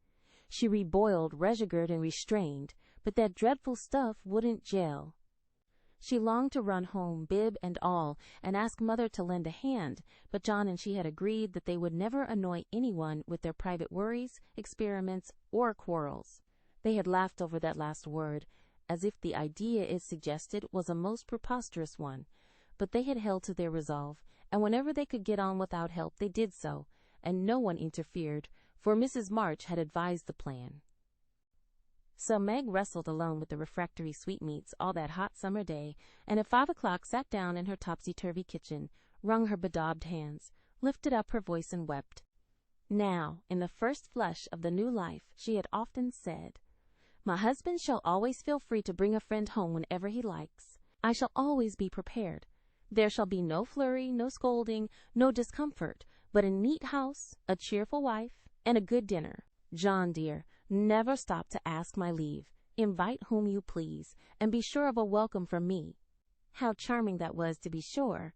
She reboiled, rejiggered, and restrained, but that dreadful stuff wouldn't gel. She longed to run home, bib and all, and ask Mother to lend a hand, but John and she had agreed that they would never annoy anyone with their private worries, experiments, or quarrels. They had laughed over that last word, as if the idea it suggested was a most preposterous one, but they had held to their resolve, and whenever they could get on without help they did so, and no one interfered, for Mrs. March had advised the plan. So Meg wrestled alone with the refractory sweetmeats all that hot summer day, and at 5 o'clock sat down in her topsy-turvy kitchen, wrung her bedaubed hands, lifted up her voice, and wept. Now, in the first flush of the new life, she had often said, "My husband shall always feel free to bring a friend home whenever he likes. I shall always be prepared. There shall be no flurry, no scolding, no discomfort, but a neat house, a cheerful wife, and a good dinner. John, dear, never stop to ask my leave. Invite whom you please, and be sure of a welcome from me." How charming that was, to be sure!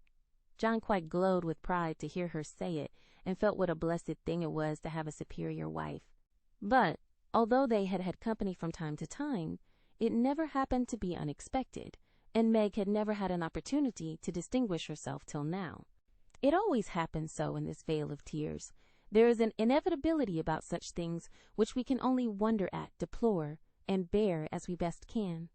John quite glowed with pride to hear her say it, and felt what a blessed thing it was to have a superior wife. But, although they had had company from time to time, it never happened to be unexpected, and Meg had never had an opportunity to distinguish herself till now. It always happens so in this vale of tears. There is an inevitability about such things which we can only wonder at, deplore, and bear as we best can.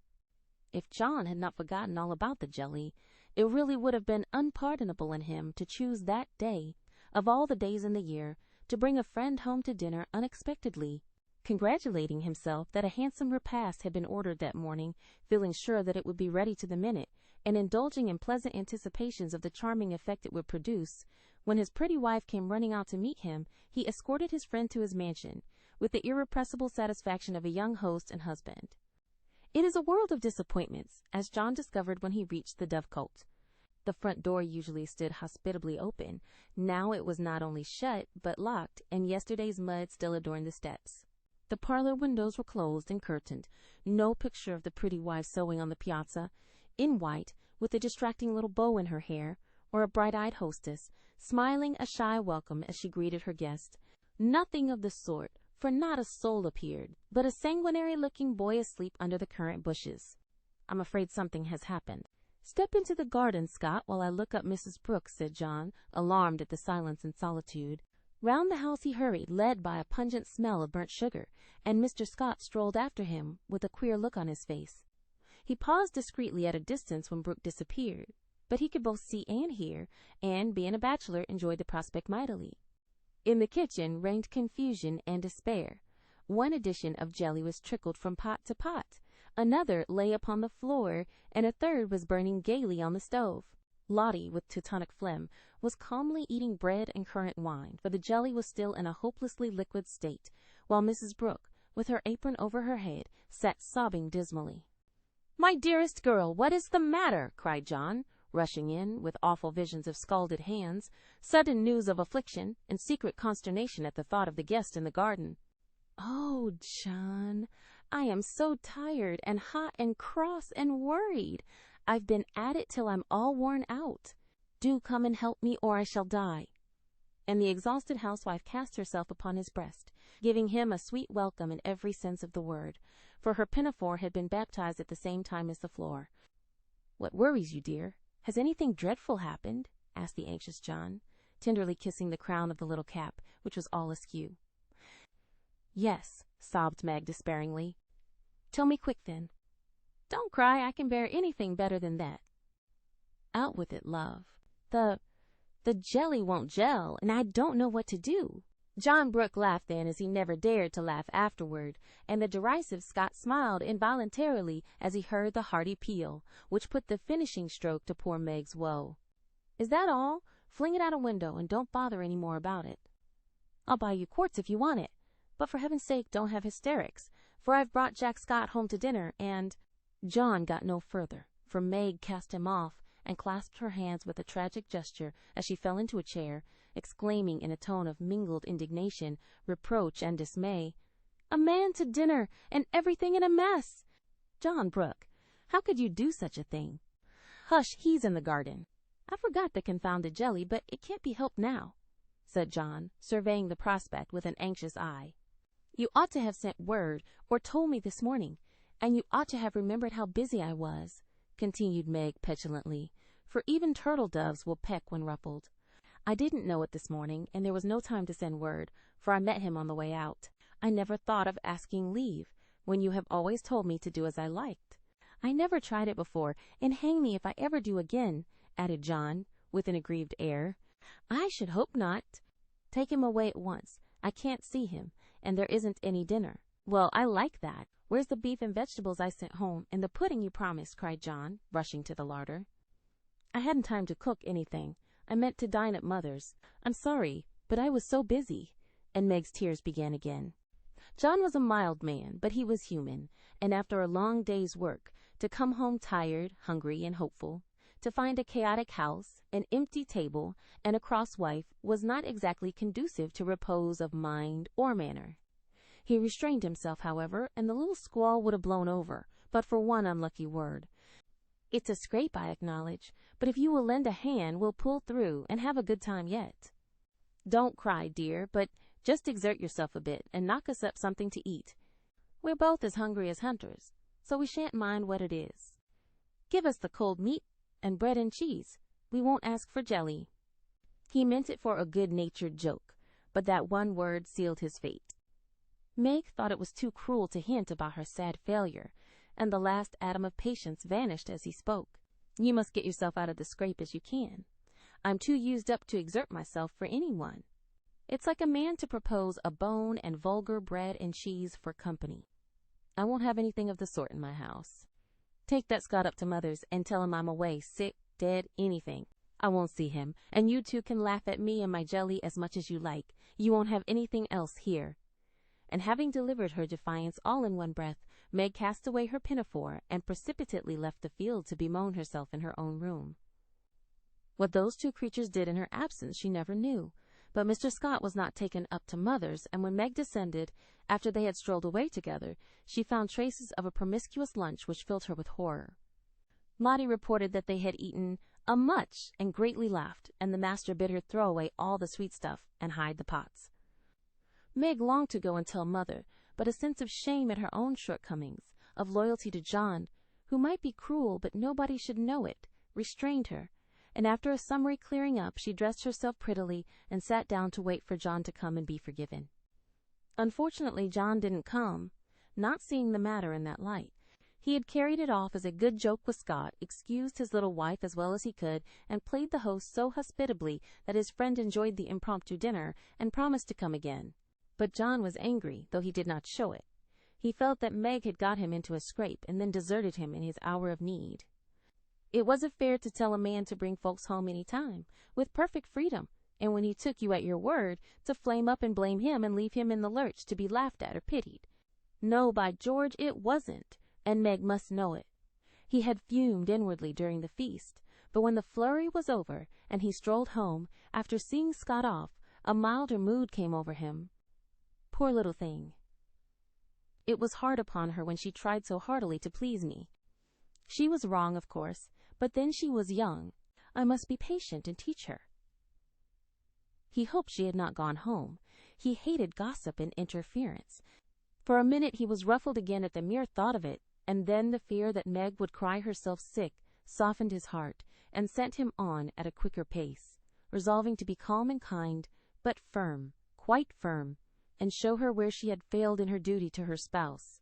If John had not forgotten all about the jelly, it really would have been unpardonable in him to choose that day, of all the days in the year, to bring a friend home to dinner unexpectedly, congratulating himself that a handsome repast had been ordered that morning, feeling sure that it would be ready to the minute, and indulging in pleasant anticipations of the charming effect it would produce. When his pretty wife came running out to meet him, he escorted his friend to his mansion, with the irrepressible satisfaction of a young host and husband. It is a world of disappointments, as John discovered when he reached the Dovecote. The front door usually stood hospitably open. Now it was not only shut, but locked, and yesterday's mud still adorned the steps. The parlor windows were closed and curtained. No picture of the pretty wife sewing on the piazza, in white, with a distracting little bow in her hair, or a bright-eyed hostess, smiling a shy welcome as she greeted her guest. Nothing of the sort, for not a soul appeared, but a sanguinary-looking boy asleep under the currant bushes. "I'm afraid something has happened." "Step into the garden, Scott, while I look up Mrs. Brooks," said John, alarmed at the silence and solitude. Round the house he hurried, led by a pungent smell of burnt sugar, and Mr. Scott strolled after him with a queer look on his face. He paused discreetly at a distance when Brooke disappeared, but he could both see and hear, and, being a bachelor, enjoyed the prospect mightily. In the kitchen reigned confusion and despair. One edition of jelly was trickled from pot to pot, another lay upon the floor, and a third was burning gaily on the stove. Lottie, with Teutonic phlegm, was calmly eating bread and currant wine, for the jelly was still in a hopelessly liquid state, while Mrs. Brooke, with her apron over her head, sat sobbing dismally. "My dearest girl, what is the matter?" cried John, rushing in, with awful visions of scalded hands, sudden news of affliction, and secret consternation at the thought of the guest in the garden. "Oh, John, I am so tired and hot and cross and worried. I've been at it till I'm all worn out. Do come and help me, or I shall die." And the exhausted housewife cast herself upon his breast, giving him a sweet welcome in every sense of the word, for her pinafore had been baptized at the same time as the floor. "What worries you, dear? Has anything dreadful happened?" asked the anxious John, tenderly kissing the crown of the little cap, which was all askew. "Yes," sobbed Meg despairingly. "Tell me quick, then." "Don't cry, I can bear anything better than that." "Out with it, love." The jelly won't gel, and I don't know what to do." John Brooke laughed then as he never dared to laugh afterward, and the derisive Scott smiled involuntarily as he heard the hearty peal, which put the finishing stroke to poor Meg's woe. "Is that all? Fling it out a window, and don't bother any more about it." "I'll buy you quarts if you want it, but for heaven's sake don't have hysterics, for I've brought Jack Scott home to dinner, and—" John got no further, for Meg cast him off and clasped her hands with a tragic gesture as she fell into a chair, exclaiming in a tone of mingled indignation, reproach, and dismay, "A man to dinner, and everything in a mess! John Brooke, how could you do such a thing?" "Hush, he's in the garden." "I forgot the confounded jelly, but it can't be helped now," said John, surveying the prospect with an anxious eye. "You ought to have sent word, or told me this morning, and you ought to have remembered how busy I was," continued Meg petulantly, for even turtle doves will peck when ruffled. "I didn't know it this morning, and there was no time to send word, for I met him on the way out. I never thought of asking leave, when you have always told me to do as I liked. I never tried it before, and hang me if I ever do again," added John, with an aggrieved air. "I should hope not. Take him away at once. I can't see him, and there isn't any dinner." "Well, I like that. Where's the beef and vegetables I sent home, and the pudding you promised?" cried John, rushing to the larder. "I hadn't time to cook anything. I meant to dine at Mother's. I'm sorry, but I was so busy," and Meg's tears began again. John was a mild man, but he was human, and after a long day's work, to come home tired, hungry, and hopeful, to find a chaotic house, an empty table, and a cross wife was not exactly conducive to repose of mind or manner. He restrained himself, however, and the little squall would have blown over, but for one unlucky word. "It's a scrape, I acknowledge, but if you will lend a hand, we'll pull through and have a good time yet." "Don't cry, dear, but just exert yourself a bit and knock us up something to eat. We're both as hungry as hunters, so we shan't mind what it is. Give us the cold meat and bread and cheese. We won't ask for jelly." He meant it for a good-natured joke, but that one word sealed his fate. Meg thought it was too cruel to hint about her sad failure, and the last atom of patience vanished as he spoke. You must get yourself out of the scrape as you can. I'm too used up to exert myself for anyone. It's like a man to propose a bone and vulgar bread and cheese for company. I won't have anything of the sort in my house. Take that Scott up to Mother's and tell him I'm away, sick, dead, anything. I won't see him, and you two can laugh at me and my jelly as much as you like. You won't have anything else here. And having delivered her defiance all in one breath, Meg cast away her pinafore and precipitately left the field to bemoan herself in her own room. What those two creatures did in her absence she never knew, but Mr. Scott was not taken up to Mother's, and when Meg descended, after they had strolled away together, she found traces of a promiscuous lunch which filled her with horror. Lottie reported that they had eaten a much and greatly laughed, and the master bid her throw away all the sweet stuff and hide the pots. Meg longed to go and tell Mother, but a sense of shame at her own shortcomings, of loyalty to John, who might be cruel but nobody should know it, restrained her, and after a summary clearing up, she dressed herself prettily and sat down to wait for John to come and be forgiven. Unfortunately, John didn't come, not seeing the matter in that light. He had carried it off as a good joke with Scott, excused his little wife as well as he could, and played the host so hospitably that his friend enjoyed the impromptu dinner and promised to come again. But John was angry, though he did not show it. He felt that Meg had got him into a scrape and then deserted him in his hour of need. It wasn't fair to tell a man to bring folks home any time, with perfect freedom, and when he took you at your word, to flame up and blame him and leave him in the lurch to be laughed at or pitied. No, by George, it wasn't, and Meg must know it. He had fumed inwardly during the feast, but when the flurry was over and he strolled home, after seeing Scott off, a milder mood came over him. Poor little thing. It was hard upon her when she tried so heartily to please me. She was wrong, of course, but then she was young. I must be patient and teach her. He hoped she had not gone home. He hated gossip and interference. For a minute he was ruffled again at the mere thought of it, and then the fear that Meg would cry herself sick softened his heart and sent him on at a quicker pace, resolving to be calm and kind, but firm, quite firm, and show her where she had failed in her duty to her spouse.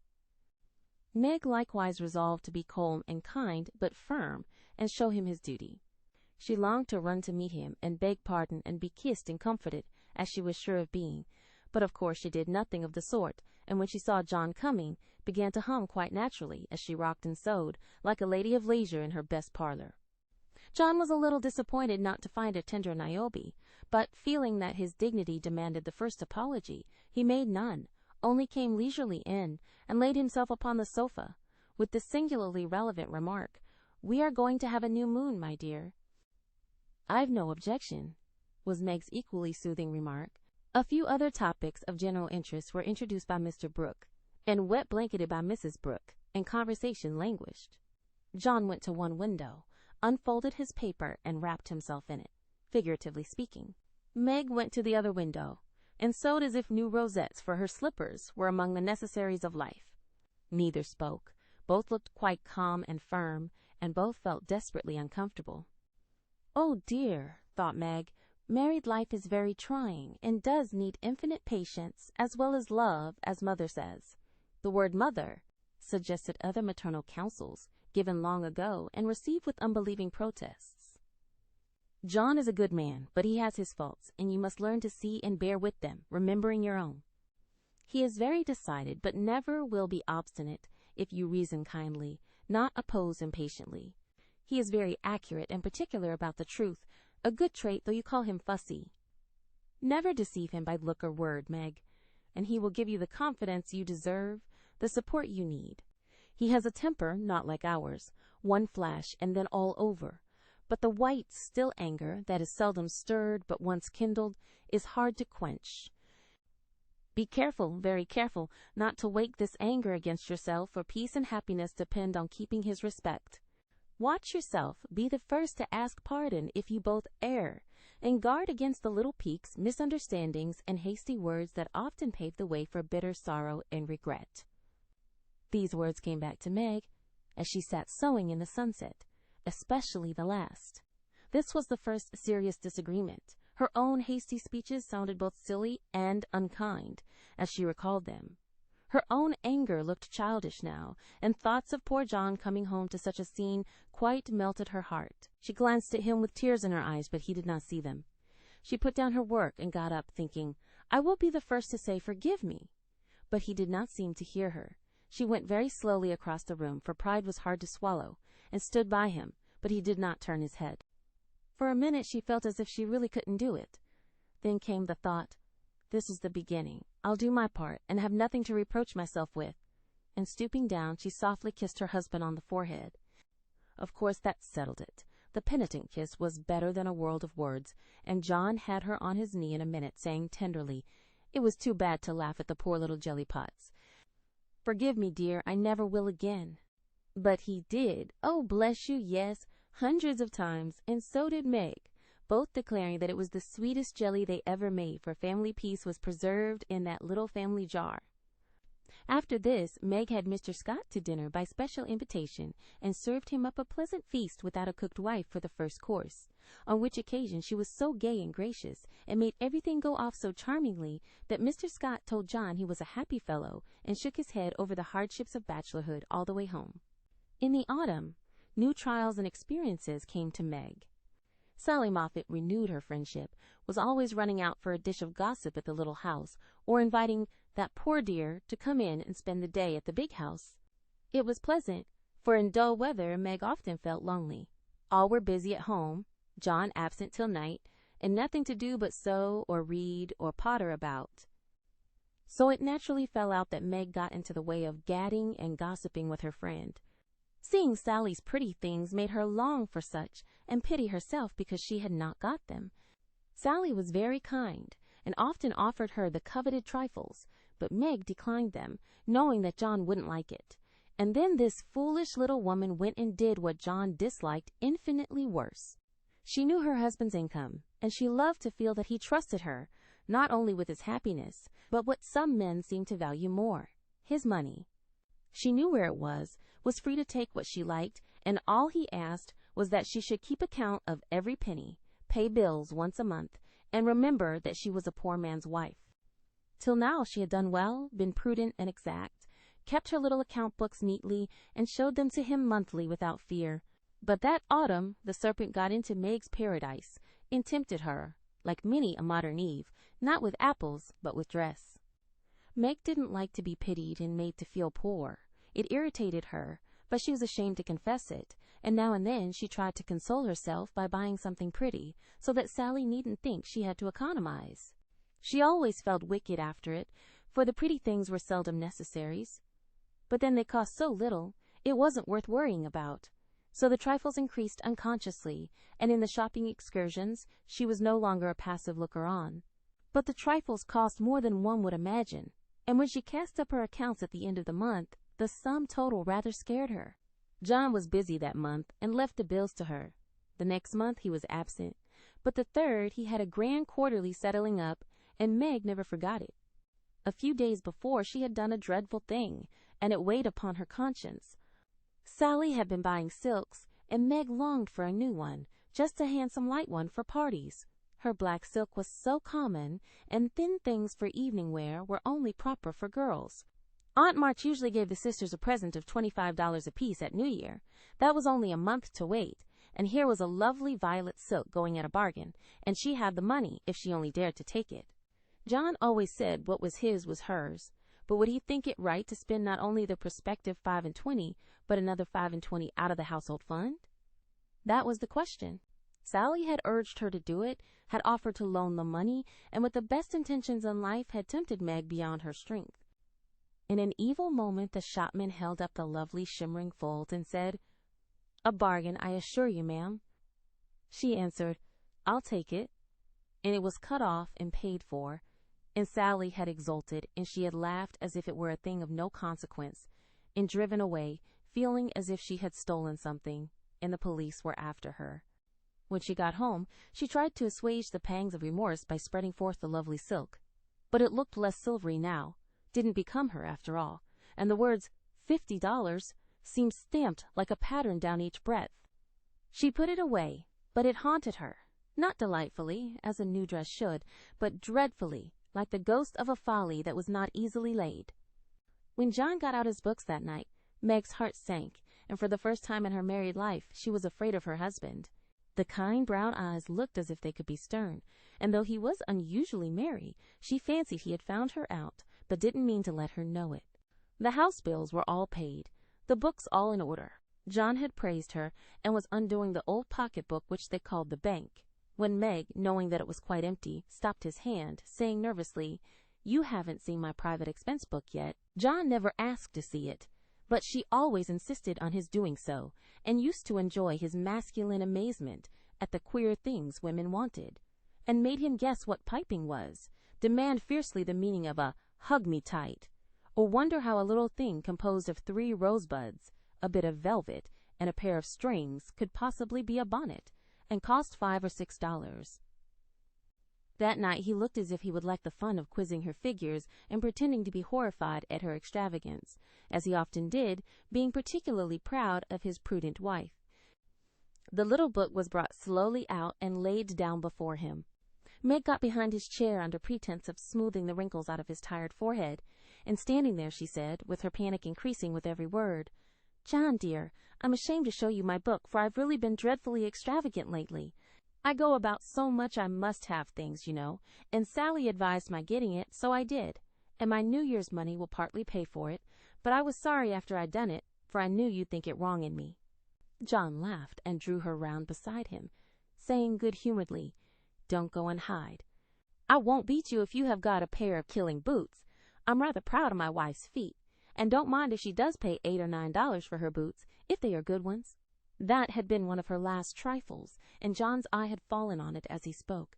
Meg likewise resolved to be calm and kind, but firm, and show him his duty. She longed to run to meet him and beg pardon and be kissed and comforted, as she was sure of being, but of course she did nothing of the sort, and when she saw John coming, began to hum quite naturally as she rocked and sewed, like a lady of leisure in her best parlor. John was a little disappointed not to find a tender Niobe, but feeling that his dignity demanded the first apology, he made none, only came leisurely in and laid himself upon the sofa, with the singularly relevant remark, "We are going to have a new moon, my dear." "I've no objection," was Meg's equally soothing remark. A few other topics of general interest were introduced by Mr. Brooke, and wet-blanketed by Mrs. Brooke, and conversation languished. John went to one window, unfolded his paper, and wrapped himself in it, figuratively speaking. Meg went to the other window, and sewed as if new rosettes for her slippers were among the necessaries of life. Neither spoke. Both looked quite calm and firm, and both felt desperately uncomfortable. "Oh dear," thought Meg, "married life is very trying, and does need infinite patience, as well as love, as Mother says." The word mother suggested other maternal counsels, given long ago, and received with unbelieving protests. "John is a good man, but he has his faults, and you must learn to see and bear with them, remembering your own. He is very decided, but never will be obstinate, if you reason kindly, not oppose impatiently. He is very accurate and particular about the truth, a good trait, though you call him fussy. Never deceive him by look or word, Meg, and he will give you the confidence you deserve, the support you need. He has a temper not like ours, one flash and then all over, but the white, still anger that is seldom stirred but once kindled is hard to quench. Be careful, very careful, not to wake this anger against yourself, for peace and happiness depend on keeping his respect. Watch yourself, be the first to ask pardon if you both err, and guard against the little piques, misunderstandings, and hasty words that often pave the way for bitter sorrow and regret." These words came back to Meg as she sat sewing in the sunset, especially the last. This was the first serious disagreement, Her own hasty speeches sounded both silly and unkind, as she recalled them. Her own anger looked childish now, and thoughts of poor John coming home to such a scene quite melted her heart. She glanced at him with tears in her eyes, but he did not see them. She put down her work and got up, thinking, "I will be the first to say, 'Forgive me.'" But he did not seem to hear her. She went very slowly across the room, for pride was hard to swallow, and stood by him, but he did not turn his head. For a minute she felt as if she really couldn't do it. Then came the thought, "This is the beginning. I'll do my part, and have nothing to reproach myself with." And stooping down, she softly kissed her husband on the forehead. Of course that settled it. The penitent kiss was better than a world of words, and John had her on his knee in a minute, saying tenderly, it was too bad to laugh at the poor little jelly-pots. "Forgive me, dear, I never will again." But he did. Oh, bless you, yes, hundreds of times, and so did Meg, both declaring that it was the sweetest jelly they ever made, for family peace was preserved in that little family jar. After this, Meg had Mr. Scott to dinner by special invitation, and served him up a pleasant feast without a cooked wife for the first course, on which occasion she was so gay and gracious, and made everything go off so charmingly, that Mr. Scott told John he was a happy fellow, and shook his head over the hardships of bachelorhood all the way home. In the autumn, new trials and experiences came to Meg. Sally Moffat renewed her friendship, was always running out for a dish of gossip at the little house, or inviting that poor dear to come in and spend the day at the big house. It was pleasant, for in dull weather Meg often felt lonely. All were busy at home, John absent till night, and nothing to do but sew or read or potter about. So it naturally fell out that Meg got into the way of gadding and gossiping with her friend. Seeing Sally's pretty things made her long for such, and pity herself because she had not got them. Sally was very kind, and often offered her the coveted trifles, but Meg declined them, knowing that John wouldn't like it. And then this foolish little woman went and did what John disliked infinitely worse. She knew her husband's income, and she loved to feel that he trusted her, not only with his happiness, but what some men seem to value more, his money. She knew where it was free to take what she liked, and all he asked was that she should keep account of every penny, pay bills once a month, and remember that she was a poor man's wife. Till now she had done well, been prudent and exact, kept her little account books neatly, and showed them to him monthly without fear. But that autumn the serpent got into Meg's paradise, and tempted her, like many a modern Eve, not with apples, but with dress. Meg didn't like to be pitied and made to feel poor. It irritated her, but she was ashamed to confess it, and now and then she tried to console herself by buying something pretty, so that Sally needn't think she had to economize. She always felt wicked after it, for the pretty things were seldom necessaries. But then they cost so little, it wasn't worth worrying about. So the trifles increased unconsciously, and in the shopping excursions she was no longer a passive looker-on. But the trifles cost more than one would imagine, and when she cast up her accounts at the end of the month, the sum total rather scared her. John was busy that month and left the bills to her. The next month he was absent, but the third he had a grand quarterly settling up, and Meg never forgot it. A few days before she had done a dreadful thing, and it weighed upon her conscience. Sally had been buying silks, and Meg longed for a new one, just a handsome light one for parties. Her black silk was so common, and thin things for evening wear were only proper for girls. Aunt March usually gave the sisters a present of $25 apiece at New Year. That was only a month to wait, and here was a lovely violet silk going at a bargain, and she had the money if she only dared to take it. John always said what was his was hers, but would he think it right to spend not only the prospective 5 and 20, but another 5 and 20 out of the household fund? That was the question. Sally had urged her to do it, had offered to loan the money, and with the best intentions in life had tempted Meg beyond her strength. In an evil moment the shopman held up the lovely shimmering folds and said, "A bargain, I assure you, ma'am." She answered, "I'll take it," and it was cut off and paid for, and Sally had exulted, and she had laughed as if it were a thing of no consequence, and driven away, feeling as if she had stolen something, and the police were after her. When she got home, she tried to assuage the pangs of remorse by spreading forth the lovely silk, but it looked less silvery now, didn't become her after all, and the words $50 seemed stamped like a pattern down each breadth. She put it away, but it haunted her, Not delightfully, as a new dress should, but dreadfully, like the ghost of a folly that was not easily laid. When John got out his books that night, Meg's heart sank, and for the first time in her married life, she was afraid of her husband. The kind brown eyes looked as if they could be stern, and though he was unusually merry, she fancied he had found her out, but didn't mean to let her know it. The house bills were all paid, the books all in order. John had praised her, and was undoing the old pocketbook which they called the bank, when Meg, knowing that it was quite empty, stopped his hand, saying nervously, "You haven't seen my private expense book yet." John never asked to see it, but she always insisted on his doing so, and used to enjoy his masculine amazement at the queer things women wanted, and made him guess what piping was, demand fiercely the meaning of a "hug me tight," or wonder how a little thing composed of 3 rosebuds, a bit of velvet, and a pair of strings could possibly be a bonnet, and cost $5 or $6. That night he looked as if he would like the fun of quizzing her figures and pretending to be horrified at her extravagance, as he often did, being particularly proud of his prudent wife. The little book was brought slowly out and laid down before him. Meg got behind his chair under pretense of smoothing the wrinkles out of his tired forehead, and standing there, she said, with her panic increasing with every word, "John, dear, I'm ashamed to show you my book, for I've really been dreadfully extravagant lately. I go about so much I must have things, you know, and Sally advised my getting it, so I did, and my New Year's money will partly pay for it, but I was sorry after I'd done it, for I knew you'd think it wrong in me." John laughed and drew her round beside him, saying good-humoredly, "Don't go and hide. I won't beat you if you have got a pair of killing boots. I'm rather proud of my wife's feet, and don't mind if she does pay $8 or $9 for her boots, if they are good ones." That had been one of her last trifles, and John's eye had fallen on it as he spoke.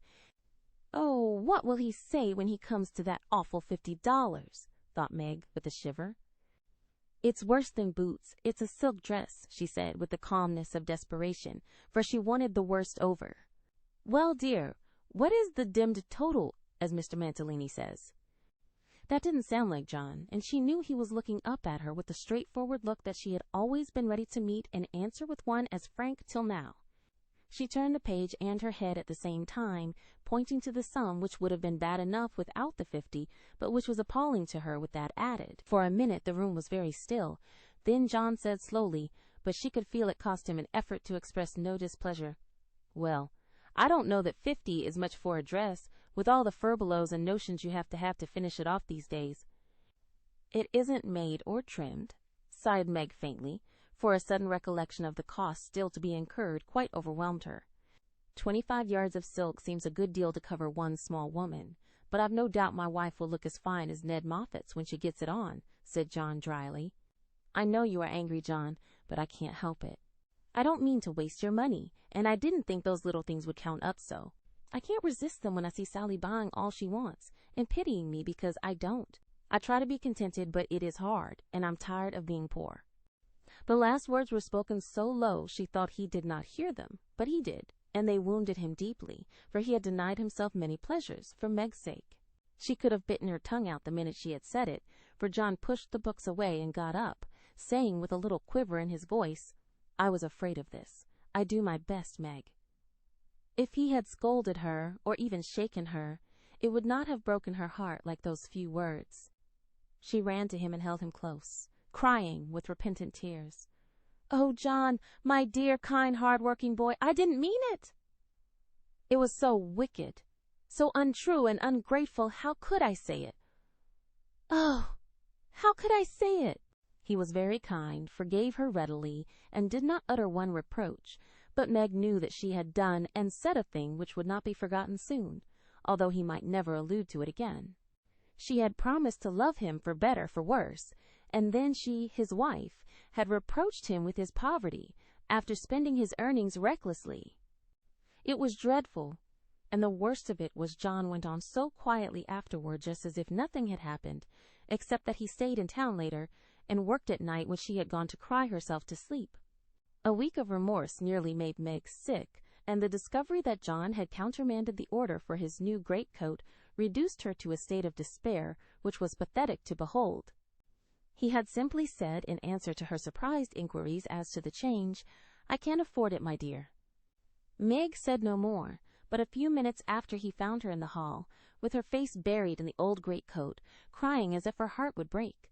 "Oh, what will he say when he comes to that awful $50, thought Meg with a shiver. "It's worse than boots, it's a silk dress," she said with the calmness of desperation, for she wanted the worst over. "Well, dear, what is the demmed total, as Mr. Mantalini says?" That didn't sound like John, and she knew he was looking up at her with the straightforward look that she had always been ready to meet and answer with one as frank till now. She turned the page and her head at the same time, pointing to the sum which would have been bad enough without the 50, but which was appalling to her with that added. For a minute the room was very still. Then John said slowly, but she could feel it cost him an effort to express no displeasure, "Well, I don't know that 50 is much for a dress, with all the furbelows and notions you have to finish it off these days." "It isn't made or trimmed," sighed Meg faintly, for a sudden recollection of the cost still to be incurred quite overwhelmed her. 25 yards of silk seems a good deal to cover one small woman, but I've no doubt my wife will look as fine as Ned Moffat's when she gets it on," said John dryly. "I know you are angry, John, but I can't help it. I don't mean to waste your money, and I didn't think those little things would count up so. I can't resist them when I see Sally buying all she wants, and pitying me because I don't. I try to be contented, but it is hard, and I'm tired of being poor." The last words were spoken so low she thought he did not hear them, but he did, and they wounded him deeply, for he had denied himself many pleasures for Meg's sake. She could have bitten her tongue out the minute she had said it, for John pushed the books away and got up, saying with a little quiver in his voice, "I was afraid of this. I do my best, Meg." If he had scolded her, or even shaken her, it would not have broken her heart like those few words. She ran to him and held him close, crying with repentant tears, "Oh, John, my dear, kind, hard-working boy, I didn't mean it. It was so wicked, so untrue and ungrateful. How could I say it? Oh, how could I say it?" He was very kind, forgave her readily, and did not utter one reproach, but Meg knew that she had done and said a thing which would not be forgotten soon, although he might never allude to it again. She had promised to love him for better, for worse, and then she, his wife, had reproached him with his poverty, after spending his earnings recklessly. It was dreadful, and the worst of it was John went on so quietly afterward, just as if nothing had happened, except that he stayed in town later, and worked at night when she had gone to cry herself to sleep. A week of remorse nearly made Meg sick, and the discovery that John had countermanded the order for his new greatcoat reduced her to a state of despair which was pathetic to behold. He had simply said, in answer to her surprised inquiries as to the change, "I can't afford it, my dear." Meg said no more, but a few minutes after he found her in the hall, with her face buried in the old greatcoat, crying as if her heart would break.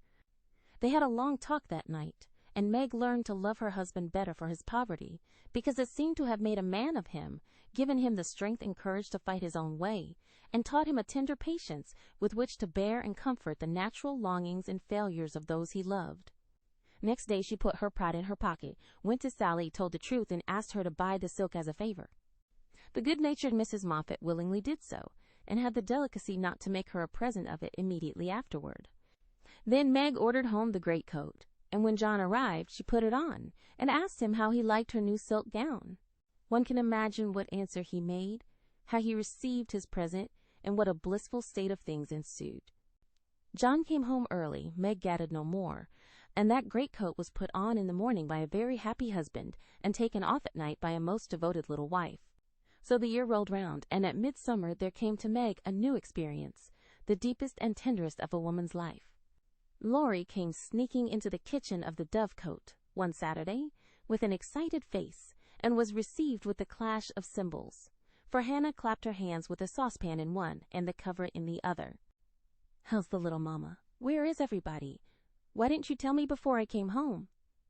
They had a long talk that night, and Meg learned to love her husband better for his poverty, because it seemed to have made a man of him, given him the strength and courage to fight his own way, and taught him a tender patience with which to bear and comfort the natural longings and failures of those he loved. Next day she put her pride in her pocket, went to Sally, told the truth, and asked her to buy the silk as a favor. The good-natured Mrs. Moffat willingly did so, and had the delicacy not to make her a present of it immediately afterward. Then Meg ordered home the greatcoat, and when John arrived she put it on, and asked him how he liked her new silk gown. One can imagine what answer he made, how he received his present, and what a blissful state of things ensued. John came home early, Meg gadded no more, and that greatcoat was put on in the morning by a very happy husband, and taken off at night by a most devoted little wife. So the year rolled round, and at midsummer there came to Meg a new experience, the deepest and tenderest of a woman's life. Laurie came sneaking into the kitchen of the Dovecote one Saturday with an excited face, and was received with the clash of cymbals, for Hannah clapped her hands with a saucepan in one and the cover in the other. "How's the little mama? Where is everybody? Why didn't you tell me before I came home?"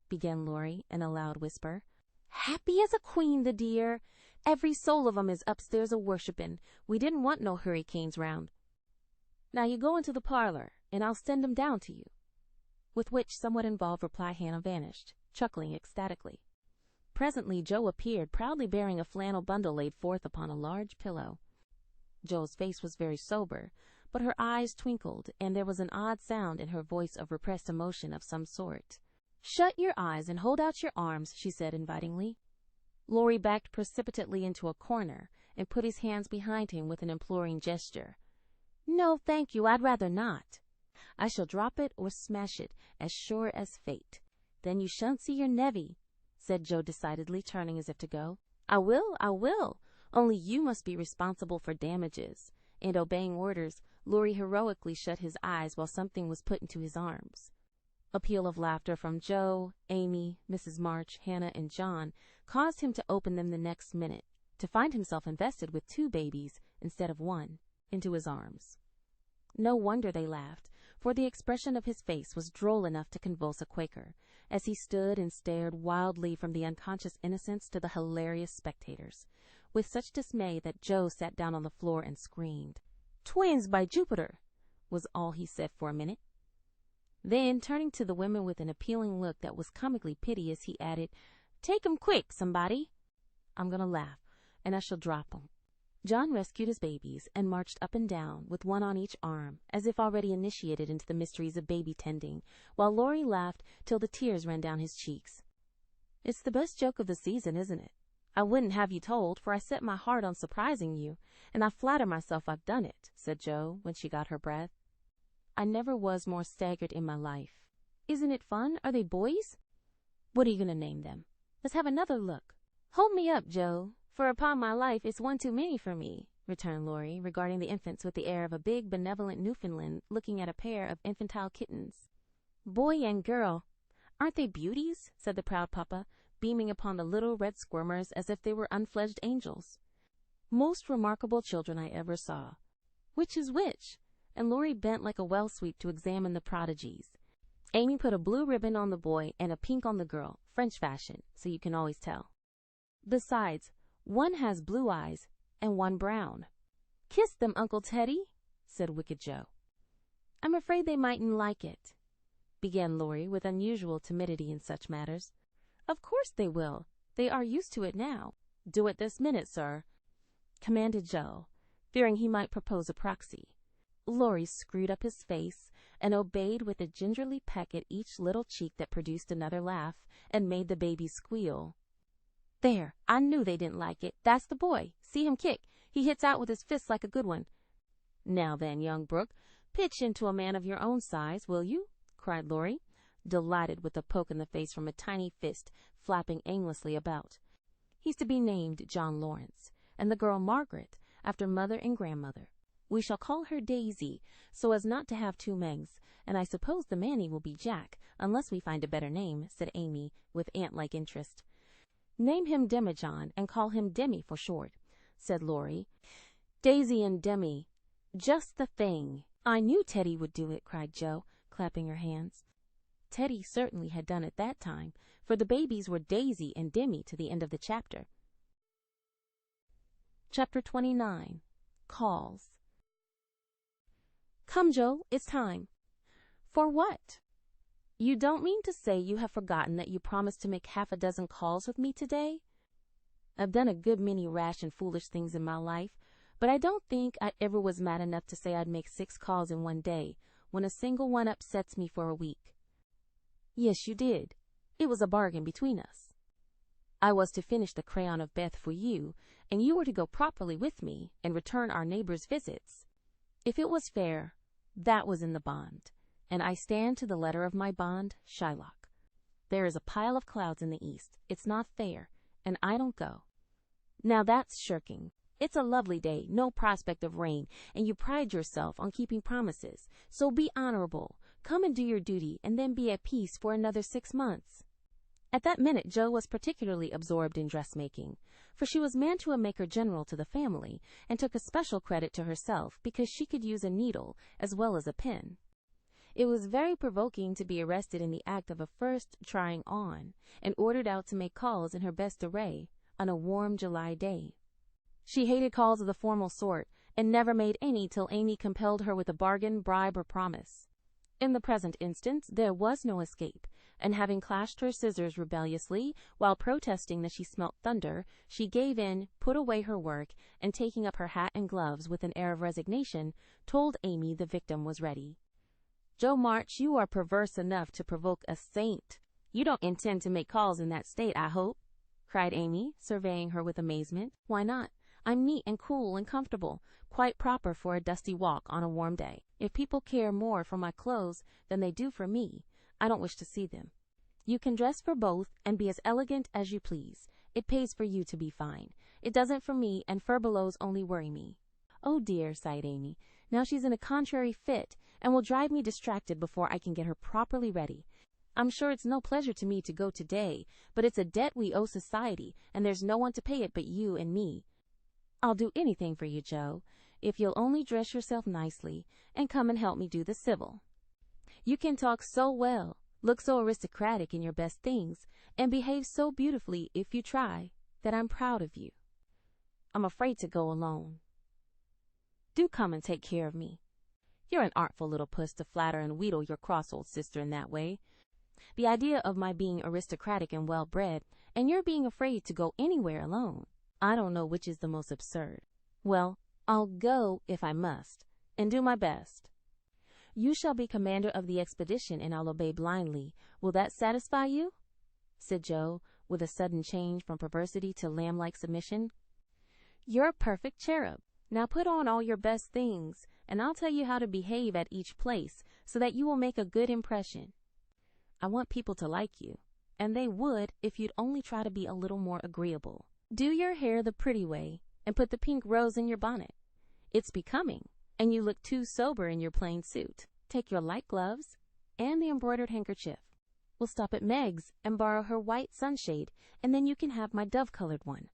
began Laurie in a loud whisper. "Happy as a queen, the dear. Every soul of 'em is upstairs a-worshippin'. We didn't want no hurricanes round. Now you go into the parlor, and I'll send 'em down to you." With which somewhat involved reply Hannah vanished, chuckling ecstatically. Presently Joe appeared, proudly bearing a flannel bundle laid forth upon a large pillow. Joe's face was very sober, but her eyes twinkled, and there was an odd sound in her voice of repressed emotion of some sort. "Shut your eyes and hold out your arms," she said invitingly. Laurie backed precipitately into a corner and put his hands behind him with an imploring gesture. "No, thank you, I'd rather not." "I shall drop it or smash it, as sure as fate." "Then you shan't see your nevvy," said Joe decidedly, turning as if to go. I will. Only you must be responsible for damages." And obeying orders, Laurie heroically shut his eyes while something was put into his arms. A peal of laughter from Joe, Amy, Mrs. March, Hannah, and John caused him to open them the next minute, to find himself invested with 2 babies, instead of 1, into his arms. No wonder they laughed, for the expression of his face was droll enough to convulse a Quaker, as he stood and stared wildly from the unconscious innocents to the hilarious spectators, with such dismay that Joe sat down on the floor and screamed. "Twins, by Jupiter!" was all he said for a minute. Then, turning to the women with an appealing look that was comically piteous, he added, "Take 'em quick, somebody. I'm going to laugh, and I shall drop 'em." John rescued his babies and marched up and down, with one on each arm, as if already initiated into the mysteries of baby tending, while Laurie laughed till the tears ran down his cheeks. "It's the best joke of the season, isn't it? I wouldn't have you told, for I set my heart on surprising you, and I flatter myself I've done it," said Joe, when she got her breath. "I never was more staggered in my life. Isn't it fun? Are they boys? What are you going to name them? Let's have another look." "Hold me up, Joe, for upon my life it's one too many for me," returned Laurie, regarding the infants with the air of a big, benevolent Newfoundland looking at a pair of infantile kittens. "Boy and girl. Aren't they beauties?" said the proud papa, beaming upon the little red squirmers as if they were unfledged angels. "Most remarkable children I ever saw. Which is which?" And Laurie bent like a well sweep to examine the prodigies. Amy put a blue ribbon on the boy and a pink on the girl, French fashion, so you can always tell. "Besides, one has blue eyes and one brown." "Kiss them, Uncle Teddy," said wicked Joe. "I'm afraid they mightn't like it," began Laurie with unusual timidity in such matters. "Of course they will. They are used to it now." "Do it this minute, sir," commanded Joe, fearing he might propose a proxy. Laurie screwed up his face and obeyed with a gingerly peck at each little cheek that produced another laugh and made the baby squeal. "There, I knew they didn't like it. That's the boy. See him kick. He hits out with his fists like a good one. Now then, young Brooke, pitch into a man of your own size, will you?" cried Laurie, delighted with a poke in the face from a tiny fist flapping aimlessly about. "He's to be named John Laurence, and the girl Margaret, after mother and grandmother. We shall call her Daisy, so as not to have 2 Megs, and I suppose the Manny will be Jack, unless we find a better name," said Amy, with aunt-like interest. "Name him Demijohn, and call him Demi for short. said Laurie. Daisy and Demi. Just the thing. I knew Teddy would do it, cried Jo, clapping her hands. Teddy certainly had done it that time, for the babies were Daisy and Demi to the end of the chapter. Chapter 29. Calls. Come, Jo, it's time. For what? You don't mean to say you have forgotten that you promised to make half a dozen calls with me today? I've done a good many rash and foolish things in my life, but I don't think I ever was mad enough to say I'd make 6 calls in one day when a single one upsets me for a week. Yes, you did. It was a bargain between us. I was to finish the Crayon of Beth for you, and you were to go properly with me and return our neighbors' visits. If it was fair, that was in the bond, and I stand to the letter of my bond, Shylock. There is a pile of clouds in the east. It's not fair, and I don't go. Now that's shirking. It's a lovely day, no prospect of rain, and you pride yourself on keeping promises. So be honorable. Come and do your duty, and then be at peace for another 6 months. At that minute, Jo was particularly absorbed in dressmaking, for she was mantua maker general to the family, and took a special credit to herself because she could use a needle as well as a pen. It was very provoking to be arrested in the act of a first trying on, and ordered out to make calls in her best array on a warm July day. She hated calls of the formal sort, and never made any till Amy compelled her with a bargain, bribe, or promise. In the present instance, there was no escape, and having clashed her scissors rebelliously, while protesting that she smelt thunder, she gave in, put away her work, and taking up her hat and gloves with an air of resignation, told Amy the victim was ready. Jo March, you are perverse enough to provoke a saint. You don't intend to make calls in that state, I hope, cried Amy, surveying her with amazement. Why not? I'm neat and cool and comfortable, quite proper for a dusty walk on a warm day. If people care more for my clothes than they do for me, I don't wish to see them. You can dress for both and be as elegant as you please. It pays for you to be fine. It doesn't for me, and furbelows only worry me. Oh dear, sighed Amy. Now she's in a contrary fit, and will drive me distracted before I can get her properly ready. I'm sure it's no pleasure to me to go today, but it's a debt we owe society, and there's no one to pay it but you and me. I'll do anything for you, Jo, if you'll only dress yourself nicely and come and help me do the civil. You can talk so well, look so aristocratic in your best things, and behave so beautifully if you try, that I'm proud of you. I'm afraid to go alone. Do come and take care of me. You're an artful little puss to flatter and wheedle your cross old sister in that way. The idea of my being aristocratic and well-bred, and your being afraid to go anywhere alone. I don't know which is the most absurd. Well, I'll go if I must, and do my best. You shall be commander of the expedition, and I'll obey blindly. Will that satisfy you? Said Jo, with a sudden change from perversity to lamb-like submission. You're a perfect cherub. Now put on all your best things, and I'll tell you how to behave at each place, so that you will make a good impression. I want people to like you, and they would if you'd only try to be a little more agreeable. Do your hair the pretty way, and put the pink rose in your bonnet. It's becoming, and you look too sober in your plain suit. Take your light gloves and the embroidered handkerchief. We'll stop at Meg's and borrow her white sunshade, and then you can have my dove-colored one.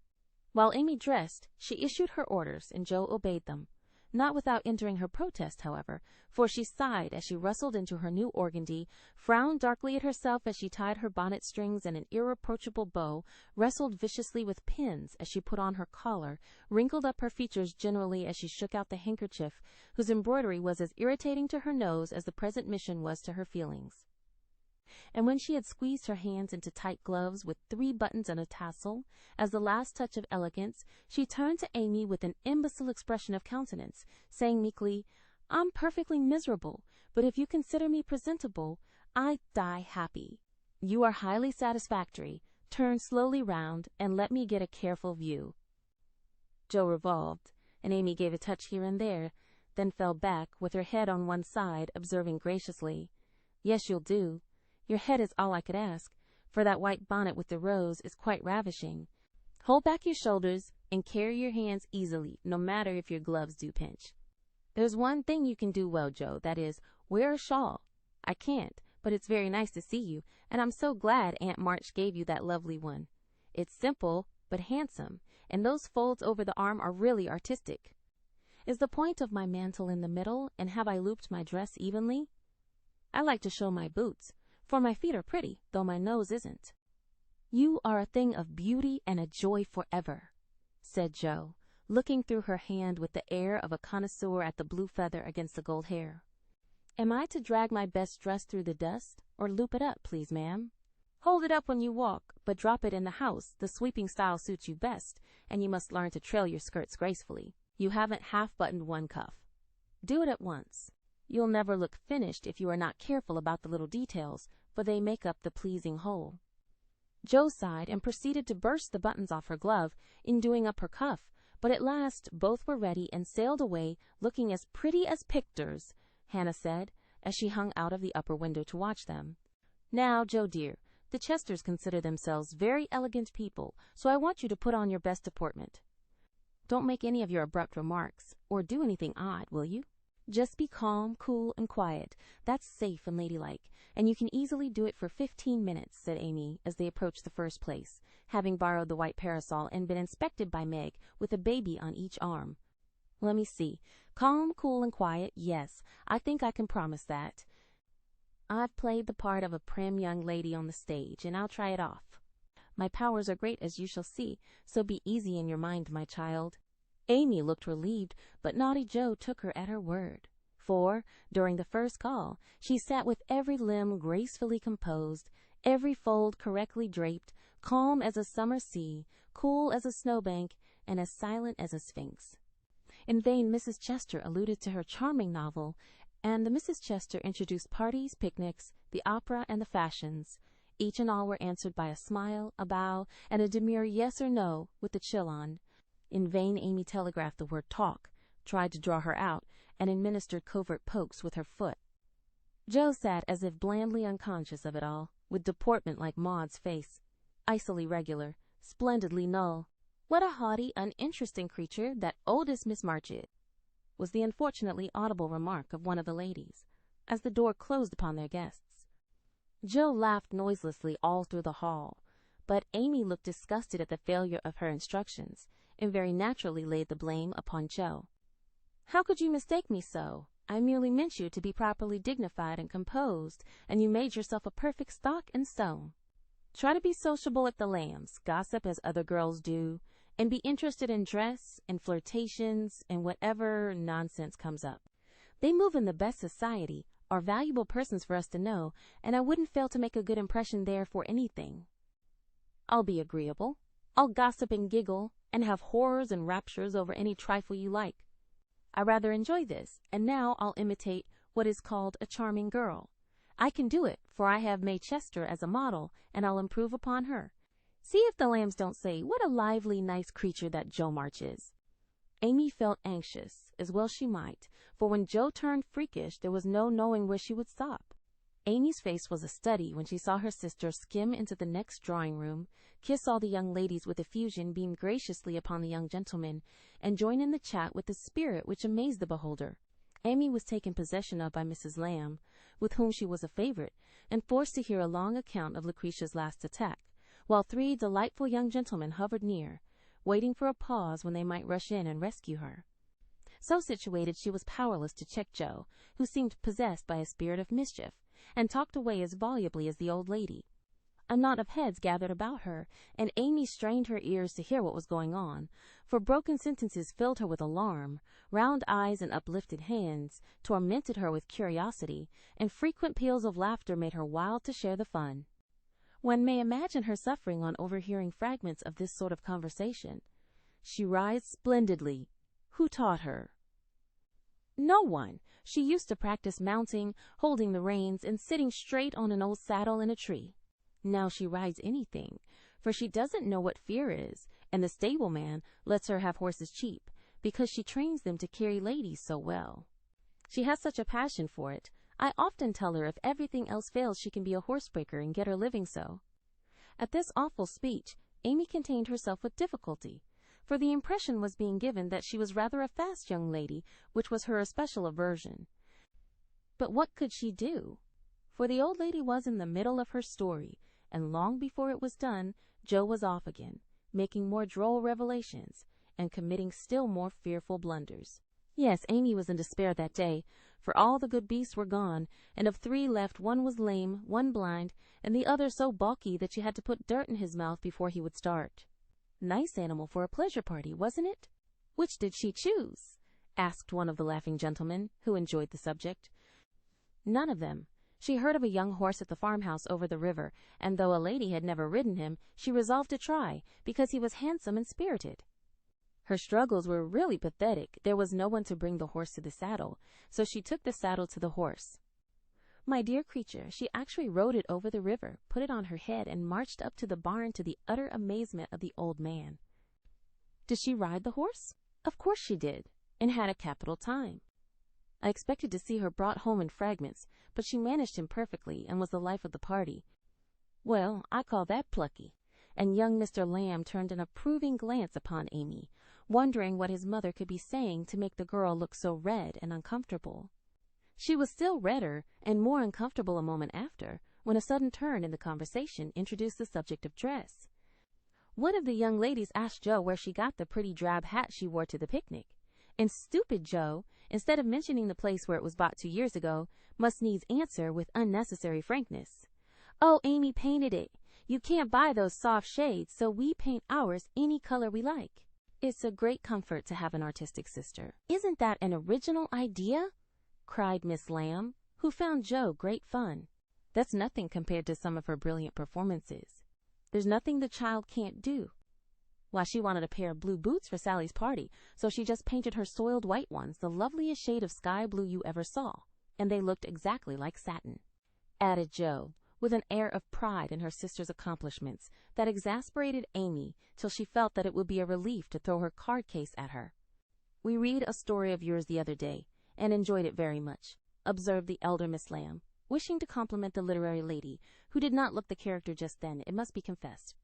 While Amy dressed, she issued her orders, and Jo obeyed them. Not without entering her protest, however, for she sighed as she rustled into her new organdy, frowned darkly at herself as she tied her bonnet strings in an irreproachable bow, wrestled viciously with pins as she put on her collar, wrinkled up her features generally as she shook out the handkerchief, whose embroidery was as irritating to her nose as the present mission was to her feelings. And when she had squeezed her hands into tight gloves with 3 buttons and a tassel, as the last touch of elegance, she turned to Amy with an imbecile expression of countenance, saying meekly, I'm perfectly miserable, but if you consider me presentable, I die happy. You are highly satisfactory. Turn slowly round, and let me get a careful view. Jo revolved, and Amy gave a touch here and there, then fell back, with her head on one side, observing graciously, Yes, you'll do. Your head is all I could ask, for that white bonnet with the rose is quite ravishing. Hold back your shoulders and carry your hands easily, no matter if your gloves do pinch. There's one thing you can do well, Jo, that is, wear a shawl. I can't, but it's very nice to see you, and I'm so glad Aunt March gave you that lovely one. It's simple, but handsome, and those folds over the arm are really artistic. Is the point of my mantle in the middle, and have I looped my dress evenly? I like to show my boots, for my feet are pretty, though my nose isn't. You are a thing of beauty and a joy forever, said Jo, looking through her hand with the air of a connoisseur at the blue feather against the gold hair. Am I to drag my best dress through the dust, or loop it up, please, ma'am? Hold it up when you walk, but drop it in the house. The sweeping style suits you best, and you must learn to trail your skirts gracefully. You haven't half-buttoned one cuff. Do it at once. You'll never look finished if you are not careful about the little details, for they make up the pleasing whole. Jo sighed and proceeded to burst the buttons off her glove in doing up her cuff, but at last both were ready and sailed away looking as pretty as pictures, Hannah said, as she hung out of the upper window to watch them. Now, Jo dear, the Chesters consider themselves very elegant people, so I want you to put on your best deportment. Don't make any of your abrupt remarks, or do anything odd, will you? Just be calm, cool, and quiet. That's safe and ladylike, and you can easily do it for 15 minutes, said Amy, as they approached the first place, having borrowed the white parasol and been inspected by Meg with a baby on each arm. Let me see. Calm, cool, and quiet, yes, I think I can promise that. I've played the part of a prim young lady on the stage, and I'll try it off. My powers are great, as you shall see, so be easy in your mind, my child. Amy looked relieved, but naughty Jo took her at her word, for, during the first call, she sat with every limb gracefully composed, every fold correctly draped, calm as a summer sea, cool as a snowbank, and as silent as a sphinx. In vain Mrs. Chester alluded to her charming novel, and the Mrs. Chester introduced parties, picnics, the opera, and the fashions. Each and all were answered by a smile, a bow, and a demure yes or no with the chill on. In vain Amy telegraphed the word talk, tried to draw her out, and administered covert pokes with her foot. Jo sat as if blandly unconscious of it all, with deportment like Maud's face, icily regular, splendidly null. What a haughty, uninteresting creature that oldest Miss March is, was the unfortunately audible remark of one of the ladies, as the door closed upon their guests. Jo laughed noiselessly all through the hall, but Amy looked disgusted at the failure of her instructions, and very naturally laid the blame upon Jo. How could you mistake me so? I merely meant you to be properly dignified and composed, and you made yourself a perfect stock and stone. Try to be sociable at the Lambs, gossip as other girls do, and be interested in dress and flirtations and whatever nonsense comes up. They move in the best society, are valuable persons for us to know, and I wouldn't fail to make a good impression there for anything. I'll be agreeable. I'll gossip and giggle, and have horrors and raptures over any trifle you like. I rather enjoy this, and now I'll imitate what is called a charming girl. I can do it, for I have May Chester as a model, and I'll improve upon her. See if the Lambs don't say, what a lively, nice creature that Jo March is. Amy felt anxious, as well she might, for when Jo turned freakish, there was no knowing where she would stop. Amy's face was a study when she saw her sister skim into the next drawing-room, kiss all the young ladies with effusion, beam graciously upon the young gentlemen, and join in the chat with a spirit which amazed the beholder. Amy was taken possession of by Mrs. Lamb, with whom she was a favorite, and forced to hear a long account of Lucretia's last attack, while three delightful young gentlemen hovered near, waiting for a pause when they might rush in and rescue her. So situated, she was powerless to check Jo, who seemed possessed by a spirit of mischief, and talked away as volubly as the old lady. A knot of heads gathered about her, and Amy strained her ears to hear what was going on, for broken sentences filled her with alarm, round eyes and uplifted hands tormented her with curiosity, and frequent peals of laughter made her wild to share the fun. One may imagine her suffering on overhearing fragments of this sort of conversation. She rides splendidly. Who taught her? No one. She used to practice mounting, holding the reins, and sitting straight on an old saddle in a tree. Now she rides anything, for she doesn't know what fear is, and the stableman lets her have horses cheap, because she trains them to carry ladies so well. She has such a passion for it. I often tell her if everything else fails she can be a horsebreaker and get her living so. At this awful speech, Amy contained herself with difficulty, for the impression was being given that she was rather a fast young lady, which was her especial aversion. But what could she do? For the old lady was in the middle of her story, and long before it was done, Jo was off again, making more droll revelations, and committing still more fearful blunders. Yes, Amy was in despair that day, for all the good beasts were gone, and of 3 left 1 was lame, 1 blind, and the other so bulky that she had to put dirt in his mouth before he would start. Nice animal for a pleasure party, wasn't it? Which did she choose? Asked one of the laughing gentlemen, who enjoyed the subject. None of them. She heard of a young horse at the farmhouse over the river, and though a lady had never ridden him, she resolved to try, because he was handsome and spirited. Her struggles were really pathetic. There was no one to bring the horse to the saddle, so she took the saddle to the horse. My dear creature, she actually rode it over the river, put it on her head, and marched up to the barn to the utter amazement of the old man. Did she ride the horse? Of course she did, and had a capital time. I expected to see her brought home in fragments, but she managed him perfectly and was the life of the party. Well, I call that plucky. And young Mr. Lamb turned an approving glance upon Amy, wondering what his mother could be saying to make the girl look so red and uncomfortable. She was still redder and more uncomfortable a moment after, when a sudden turn in the conversation introduced the subject of dress. One of the young ladies asked Jo where she got the pretty drab hat she wore to the picnic, and stupid Jo, instead of mentioning the place where it was bought 2 years ago, must needs answer with unnecessary frankness. "Oh, Amy painted it. You can't buy those soft shades, so we paint ours any color we like." It's a great comfort to have an artistic sister. Isn't that an original idea? Cried Miss Lamb, who found Jo great fun. That's nothing compared to some of her brilliant performances. There's nothing the child can't do. Why, she wanted a pair of blue boots for Sally's party, so she just painted her soiled white ones the loveliest shade of sky blue you ever saw, and they looked exactly like satin, added Jo, with an air of pride in her sister's accomplishments that exasperated Amy till she felt that it would be a relief to throw her card case at her. "We read a story of yours the other day, and enjoyed it very much," observed the elder Miss Lamb, wishing to compliment the literary lady, who did not look the character just then, it must be confessed.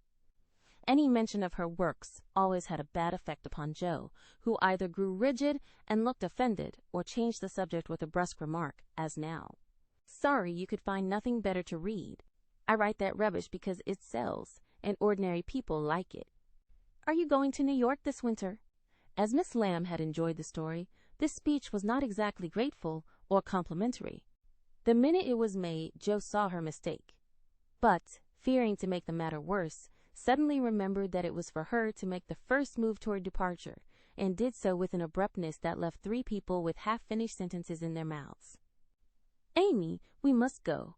Any mention of her works always had a bad effect upon Jo, who either grew rigid and looked offended, or changed the subject with a brusque remark, as now. "Sorry you could find nothing better to read. I write that rubbish because it sells, and ordinary people like it. Are you going to New York this winter?" As Miss Lamb had enjoyed the story, this speech was not exactly grateful or complimentary. The minute it was made, Jo saw her mistake, but, fearing to make the matter worse, suddenly remembered that it was for her to make the first move toward departure, and did so with an abruptness that left 3 people with half-finished sentences in their mouths. "Amy, we must go."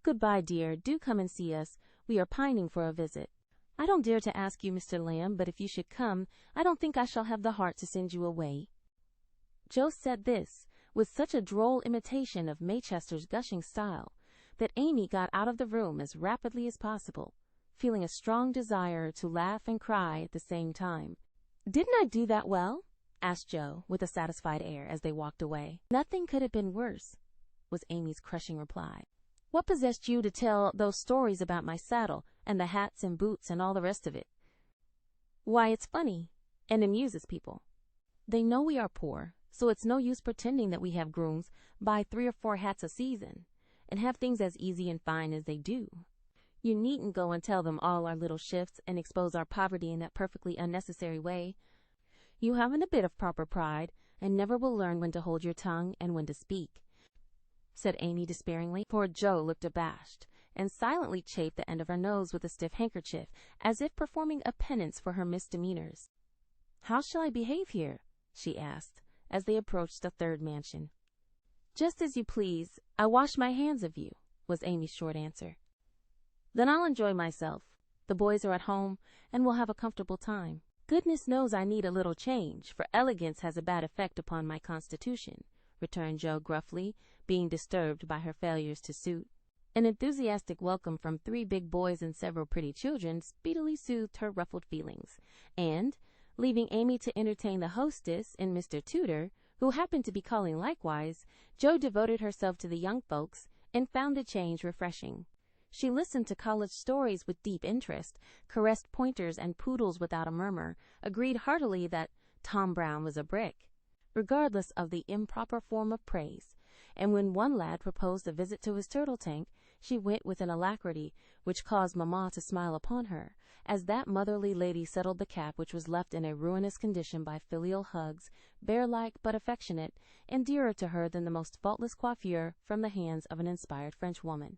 "Goodbye, dear. Do come and see us. We are pining for a visit." "I don't dare to ask you, Mr. Lamb, but if you should come, I don't think I shall have the heart to send you away." Jo said this with such a droll imitation of Maychester's gushing style that Amy got out of the room as rapidly as possible, feeling a strong desire to laugh and cry at the same time. "Didn't I do that well?" asked Jo, with a satisfied air, as they walked away. "Nothing could have been worse," was Amy's crushing reply. "What possessed you to tell those stories about my saddle, and the hats and boots and all the rest of it?" "Why, it's funny, and amuses people. They know we are poor, so it's no use pretending that we have grooms, buy 3 or 4 hats a season, and have things as easy and fine as they do. You needn't go and tell them all our little shifts and expose our poverty in that perfectly unnecessary way. You haven't a bit of proper pride, and never will learn when to hold your tongue and when to speak," said Amy despairingly. Poor Jo looked abashed, and silently chafed the end of her nose with a stiff handkerchief, as if performing a penance for her misdemeanors. "How shall I behave here?" she asked, as they approached the 3rd mansion. "Just as you please. I wash my hands of you," was Amy's short answer. "Then I'll enjoy myself. The boys are at home, and we'll have a comfortable time. Goodness knows I need a little change, for elegance has a bad effect upon my constitution," returned Jo gruffly, being disturbed by her failures to suit. An enthusiastic welcome from 3 big boys and several pretty children speedily soothed her ruffled feelings, and, leaving Amy to entertain the hostess and Mr. Tudor, who happened to be calling likewise, Jo devoted herself to the young folks and found the change refreshing. She listened to college stories with deep interest, caressed pointers and poodles without a murmur, agreed heartily that Tom Brown was a brick, regardless of the improper form of praise, and when one lad proposed a visit to his turtle tank, she went with an alacrity which caused mamma to smile upon her, as that motherly lady settled the cap which was left in a ruinous condition by filial hugs, bear-like but affectionate, and dearer to her than the most faultless coiffure from the hands of an inspired Frenchwoman.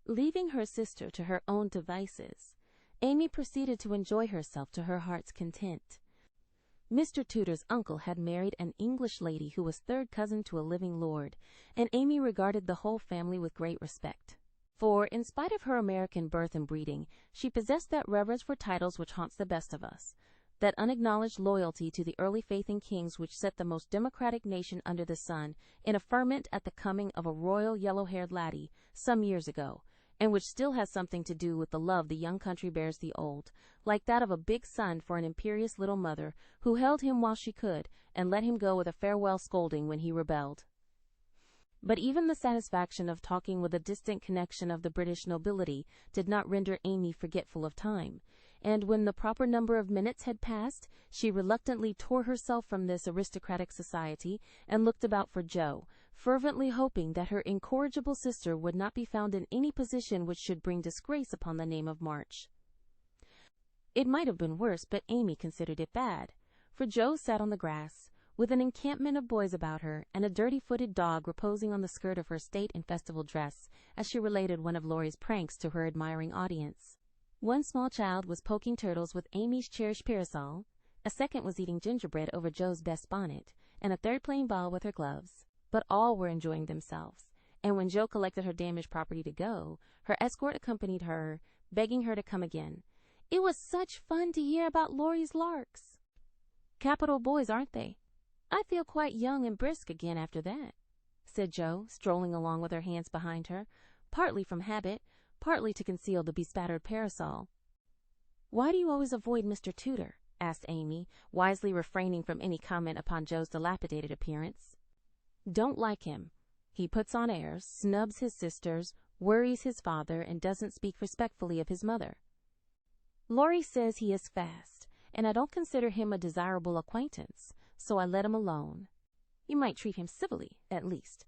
Leaving her sister to her own devices, Amy proceeded to enjoy herself to her heart's content. Mr. Tudor's uncle had married an English lady who was third cousin to a living lord, and Amy regarded the whole family with great respect. For, in spite of her American birth and breeding, she possessed that reverence for titles which haunts the best of us, that unacknowledged loyalty to the early faith in kings which set the most democratic nation under the sun in a ferment at the coming of a royal yellow-haired laddie some years ago, and which still has something to do with the love the young country bears the old, like that of a big son for an imperious little mother who held him while she could, and let him go with a farewell scolding when he rebelled. But even the satisfaction of talking with a distant connection of the British nobility did not render Amy forgetful of time, and when the proper number of minutes had passed, she reluctantly tore herself from this aristocratic society and looked about for Joe, fervently hoping that her incorrigible sister would not be found in any position which should bring disgrace upon the name of March. It might have been worse, but Amy considered it bad, for Joe sat on the grass, with an encampment of boys about her, and a dirty-footed dog reposing on the skirt of her state and festival dress, as she related one of Laurie's pranks to her admiring audience. One small child was poking turtles with Amy's cherished parasol, a second was eating gingerbread over Joe's best bonnet, and a third playing ball with her gloves. But all were enjoying themselves, and when Joe collected her damaged property to go, her escort accompanied her, begging her to come again. "It was such fun to hear about Laurie's larks." "Capital boys, aren't they? I feel quite young and brisk again after that," said Joe, strolling along with her hands behind her, partly from habit, partly to conceal the bespattered parasol. "Why do you always avoid Mr. Tudor?" asked Amy, wisely refraining from any comment upon Joe's dilapidated appearance. "Don't like him. He puts on airs, snubs his sisters, worries his father, and doesn't speak respectfully of his mother. Laurie says he is fast, and I don't consider him a desirable acquaintance, so I let him alone. You might treat him civilly, at least.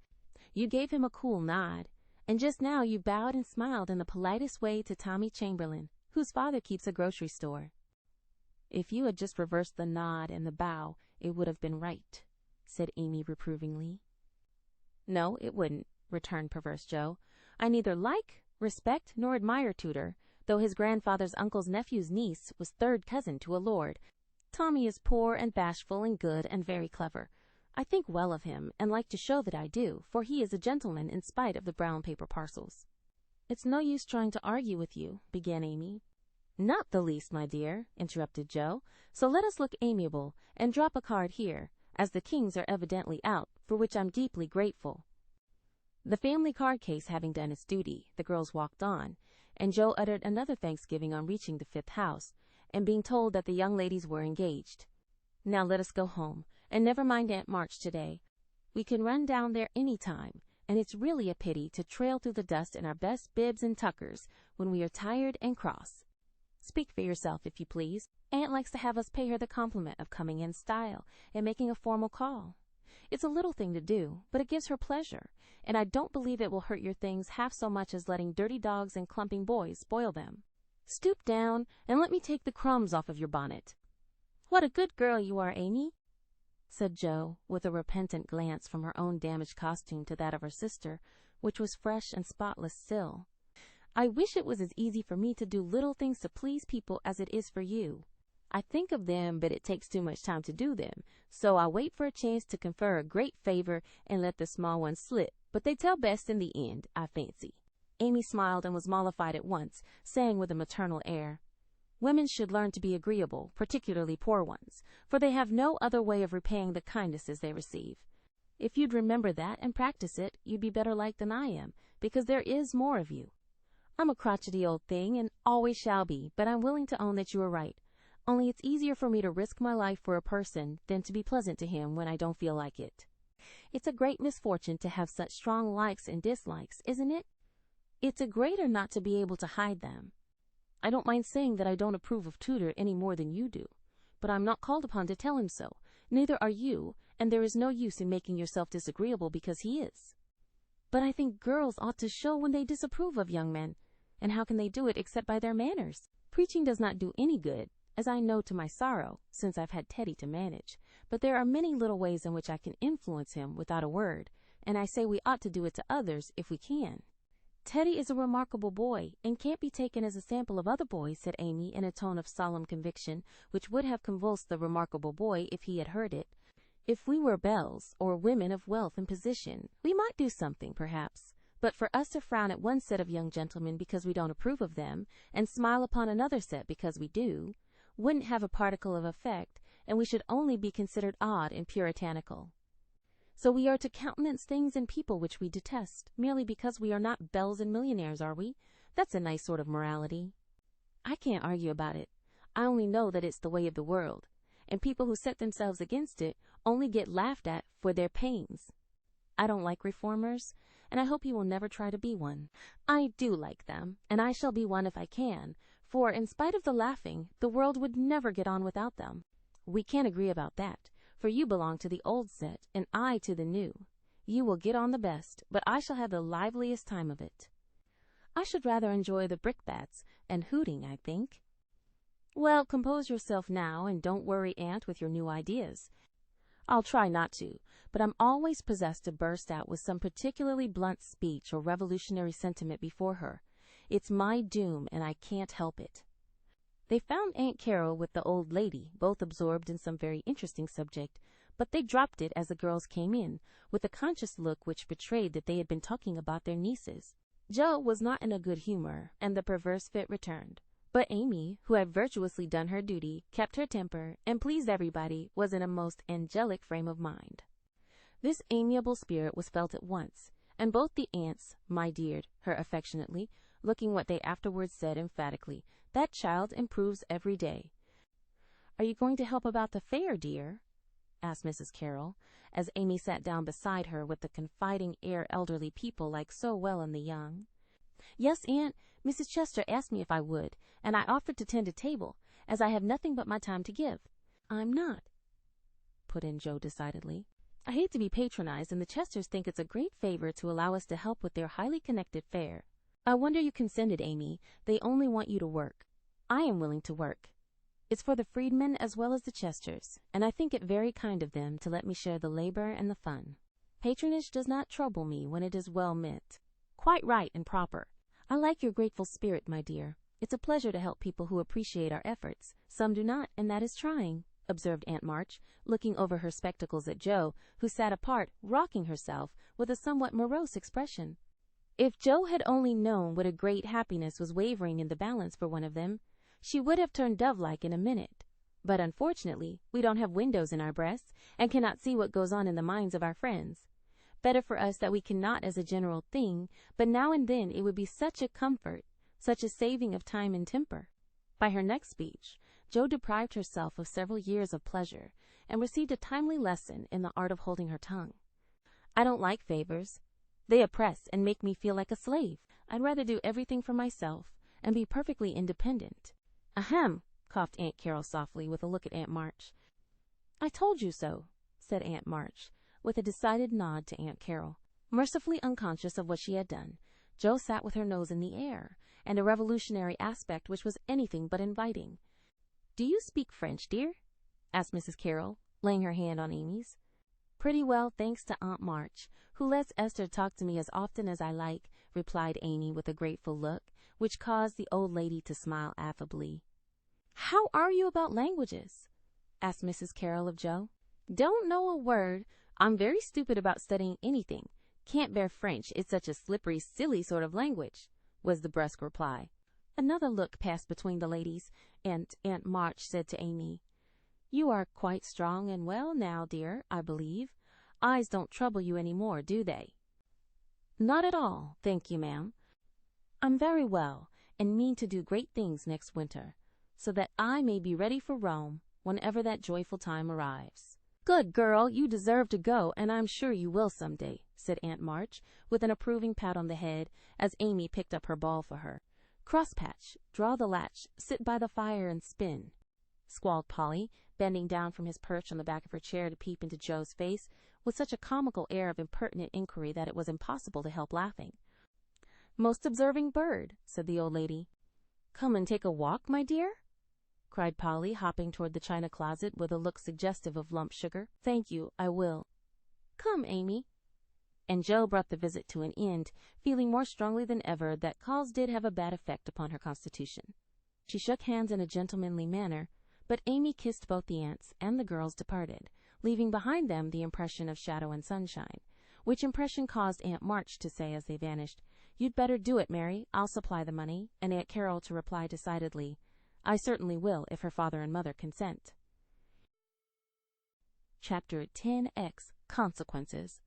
You gave him a cool nod, and just now you bowed and smiled in the politest way to Tommy Chamberlain, whose father keeps a grocery store." "If you had just reversed the nod and the bow, it would have been right," said Amy reprovingly. "No, it wouldn't," returned perverse Joe. "I neither like, respect, nor admire Tudor, though his grandfather's uncle's nephew's niece was third cousin to a lord. Tommy is poor and bashful and good and very clever. I think well of him, and like to show that I do, for he is a gentleman in spite of the brown paper parcels." "It's no use trying to argue with you," began Amy. "Not the least, my dear," interrupted Joe. "So let us look amiable, and drop a card here, as the kings are evidently out, for which I'm deeply grateful." The family card case having done its duty, the girls walked on, and Joe uttered another thanksgiving on reaching the fifth house, and being told that the young ladies were engaged. "Now let us go home, and never mind Aunt March today. We can run down there any time, and it's really a pity to trail through the dust in our best bibs and tuckers when we are tired and cross. Speak for yourself, if you please. Aunt likes to have us pay her the compliment of coming in style and making a formal call. It's a little thing to do, but it gives her pleasure, and I don't believe it will hurt your things half so much as letting dirty dogs and clumping boys spoil them. Stoop down and let me take the crumbs off of your bonnet." "What a good girl you are, Amy," said Joe, with a repentant glance from her own damaged costume to that of her sister, which was fresh and spotless still. "I wish it was as easy for me to do little things to please people as it is for you. I think of them, but it takes too much time to do them, so I wait for a chance to confer a great favor and let the small ones slip, but they tell best in the end, I fancy." Amy smiled and was mollified at once, saying with a maternal air, "Women should learn to be agreeable, particularly poor ones, for they have no other way of repaying the kindnesses they receive. If you'd remember that and practice it, you'd be better liked than I am, because there is more of you. I'm a crotchety old thing and always shall be, but I'm willing to own that you are right. Only it's easier for me to risk my life for a person than to be pleasant to him when I don't feel like it. It's a great misfortune to have such strong likes and dislikes, isn't it? It's a greater not to be able to hide them. I don't mind saying that I don't approve of Tudor any more than you do, but I'm not called upon to tell him so. Neither are you, and there is no use in making yourself disagreeable because he is." But I think girls ought to show when they disapprove of young men. And how can they do it except by their manners? Preaching does not do any good, as I know to my sorrow, since I've had Teddy to manage. But there are many little ways in which I can influence him without a word, and I say we ought to do it to others if we can. Teddy is a remarkable boy, and can't be taken as a sample of other boys, said Amy in a tone of solemn conviction, which would have convulsed the remarkable boy if he had heard it. If we were belles, or women of wealth and position, we might do something, perhaps. But for us to frown at one set of young gentlemen because we don't approve of them, and smile upon another set because we do, wouldn't have a particle of effect, and we should only be considered odd and puritanical. So we are to countenance things and people which we detest, merely because we are not belles and millionaires, are we? That's a nice sort of morality. I can't argue about it. I only know that it's the way of the world, and people who set themselves against it only get laughed at for their pains. I don't like reformers, and I hope you will never try to be one. I do like them, and I shall be one if I can, for in spite of the laughing, the world would never get on without them. We can't agree about that, for you belong to the old set, and I to the new. You will get on the best, but I shall have the liveliest time of it. I should rather enjoy the brickbats and hooting, I think. Well, compose yourself now, and don't worry Aunt with your new ideas. I'll try not to, but I'm always possessed to burst out with some particularly blunt speech or revolutionary sentiment before her. It's my doom, and I can't help it. They found Aunt Carol with the old lady, both absorbed in some very interesting subject, but they dropped it as the girls came in, with a conscious look which betrayed that they had been talking about their nieces. Jo was not in a good humor, and the perverse fit returned. But Amy, who had virtuously done her duty, kept her temper, and pleased everybody, was in a most angelic frame of mind. This amiable spirit was felt at once, and both the aunts "my deared" her affectionately, looking what they afterwards said emphatically, "That child improves every day." "Are you going to help about the fair, dear?" asked Mrs. Carroll, as Amy sat down beside her with the confiding air elderly people like so well in the young. "Yes, Aunt. Mrs. Chester asked me if I would, and I offered to tend a table, as I have nothing but my time to give." "I'm not," put in Jo decidedly. "I hate to be patronized, and the Chesters think it's a great favor to allow us to help with their highly connected fair." "I wonder you consented, Amy. They only want you to work." "I am willing to work. It's for the freedmen as well as the Chesters, and I think it very kind of them to let me share the labor and the fun. Patronage does not trouble me when it is well meant. Quite right and proper. I like your grateful spirit, my dear. It's a pleasure to help people who appreciate our efforts. Some do not, and that is trying," observed Aunt March, looking over her spectacles at Jo, who sat apart, rocking herself, with a somewhat morose expression. If Jo had only known what a great happiness was wavering in the balance for one of them, she would have turned dove-like in a minute. But unfortunately, we don't have windows in our breasts, and cannot see what goes on in the minds of our friends. Better for us that we cannot as a general thing, but now and then it would be such a comfort, such a saving of time and temper. By her next speech, Jo deprived herself of several years of pleasure, and received a timely lesson in the art of holding her tongue. "I don't like favors. They oppress and make me feel like a slave. I'd rather do everything for myself, and be perfectly independent." "Ahem," coughed Aunt Carol softly, with a look at Aunt March. "I told you so," said Aunt March, with a decided nod to Aunt Carol. Mercifully unconscious of what she had done, Jo sat with her nose in the air, and a revolutionary aspect which was anything but inviting. "Do you speak French, dear?" asked Mrs. Carroll, laying her hand on Amy's. "Pretty well, thanks to Aunt March, who lets Esther talk to me as often as I like," replied Amy with a grateful look, which caused the old lady to smile affably. "How are you about languages?" asked Mrs. Carroll of Jo. "Don't know a word. I'm very stupid about studying anything. Can't bear French, it's such a slippery, silly sort of language," was the brusque reply. Another look passed between the ladies, and Aunt March said to Amy, "You are quite strong and well now, dear, I believe. Eyes don't trouble you any more, do they?" "Not at all, thank you, ma'am. I'm very well, and mean to do great things next winter, so that I may be ready for Rome whenever that joyful time arrives." "Good girl, you deserve to go, and I'm sure you will some day," said Aunt March, with an approving pat on the head, as Amy picked up her ball for her. "Crosspatch, draw the latch, sit by the fire and spin," squalled Polly, bending down from his perch on the back of her chair to peep into Jo's face, with such a comical air of impertinent inquiry that it was impossible to help laughing. "Most observing bird," said the old lady. "Come and take a walk, my dear?" cried Polly, hopping toward the china closet with a look suggestive of lump sugar. "Thank you, I will." "Come, Amy." And Jo brought the visit to an end, feeling more strongly than ever that calls did have a bad effect upon her constitution. She shook hands in a gentlemanly manner, but Amy kissed both the aunts, and the girls departed, leaving behind them the impression of shadow and sunshine, which impression caused Aunt March to say as they vanished, "You'd better do it, Mary. I'll supply the money," and Aunt Carol to reply decidedly, "I certainly will, if her father and mother consent." Chapter 10X Consequences.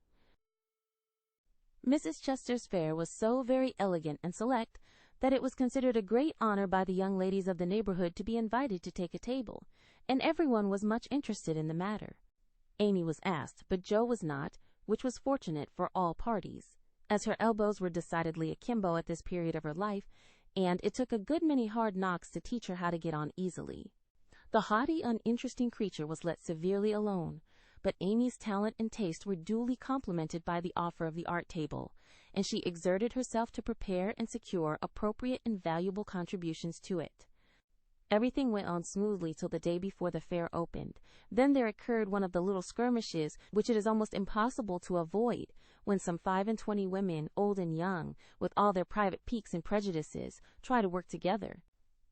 Mrs. Chester's fare was so very elegant and select that it was considered a great honor by the young ladies of the neighborhood to be invited to take a table, and everyone was much interested in the matter. Amy was asked, but Jo was not, which was fortunate for all parties, as her elbows were decidedly akimbo at this period of her life, and it took a good many hard knocks to teach her how to get on easily. The haughty, uninteresting creature was let severely alone, but Amy's talent and taste were duly complimented by the offer of the art table, and she exerted herself to prepare and secure appropriate and valuable contributions to it. Everything went on smoothly till the day before the fair opened. Then there occurred one of the little skirmishes which it is almost impossible to avoid, when some 25 women, old and young, with all their private piques and prejudices, try to work together.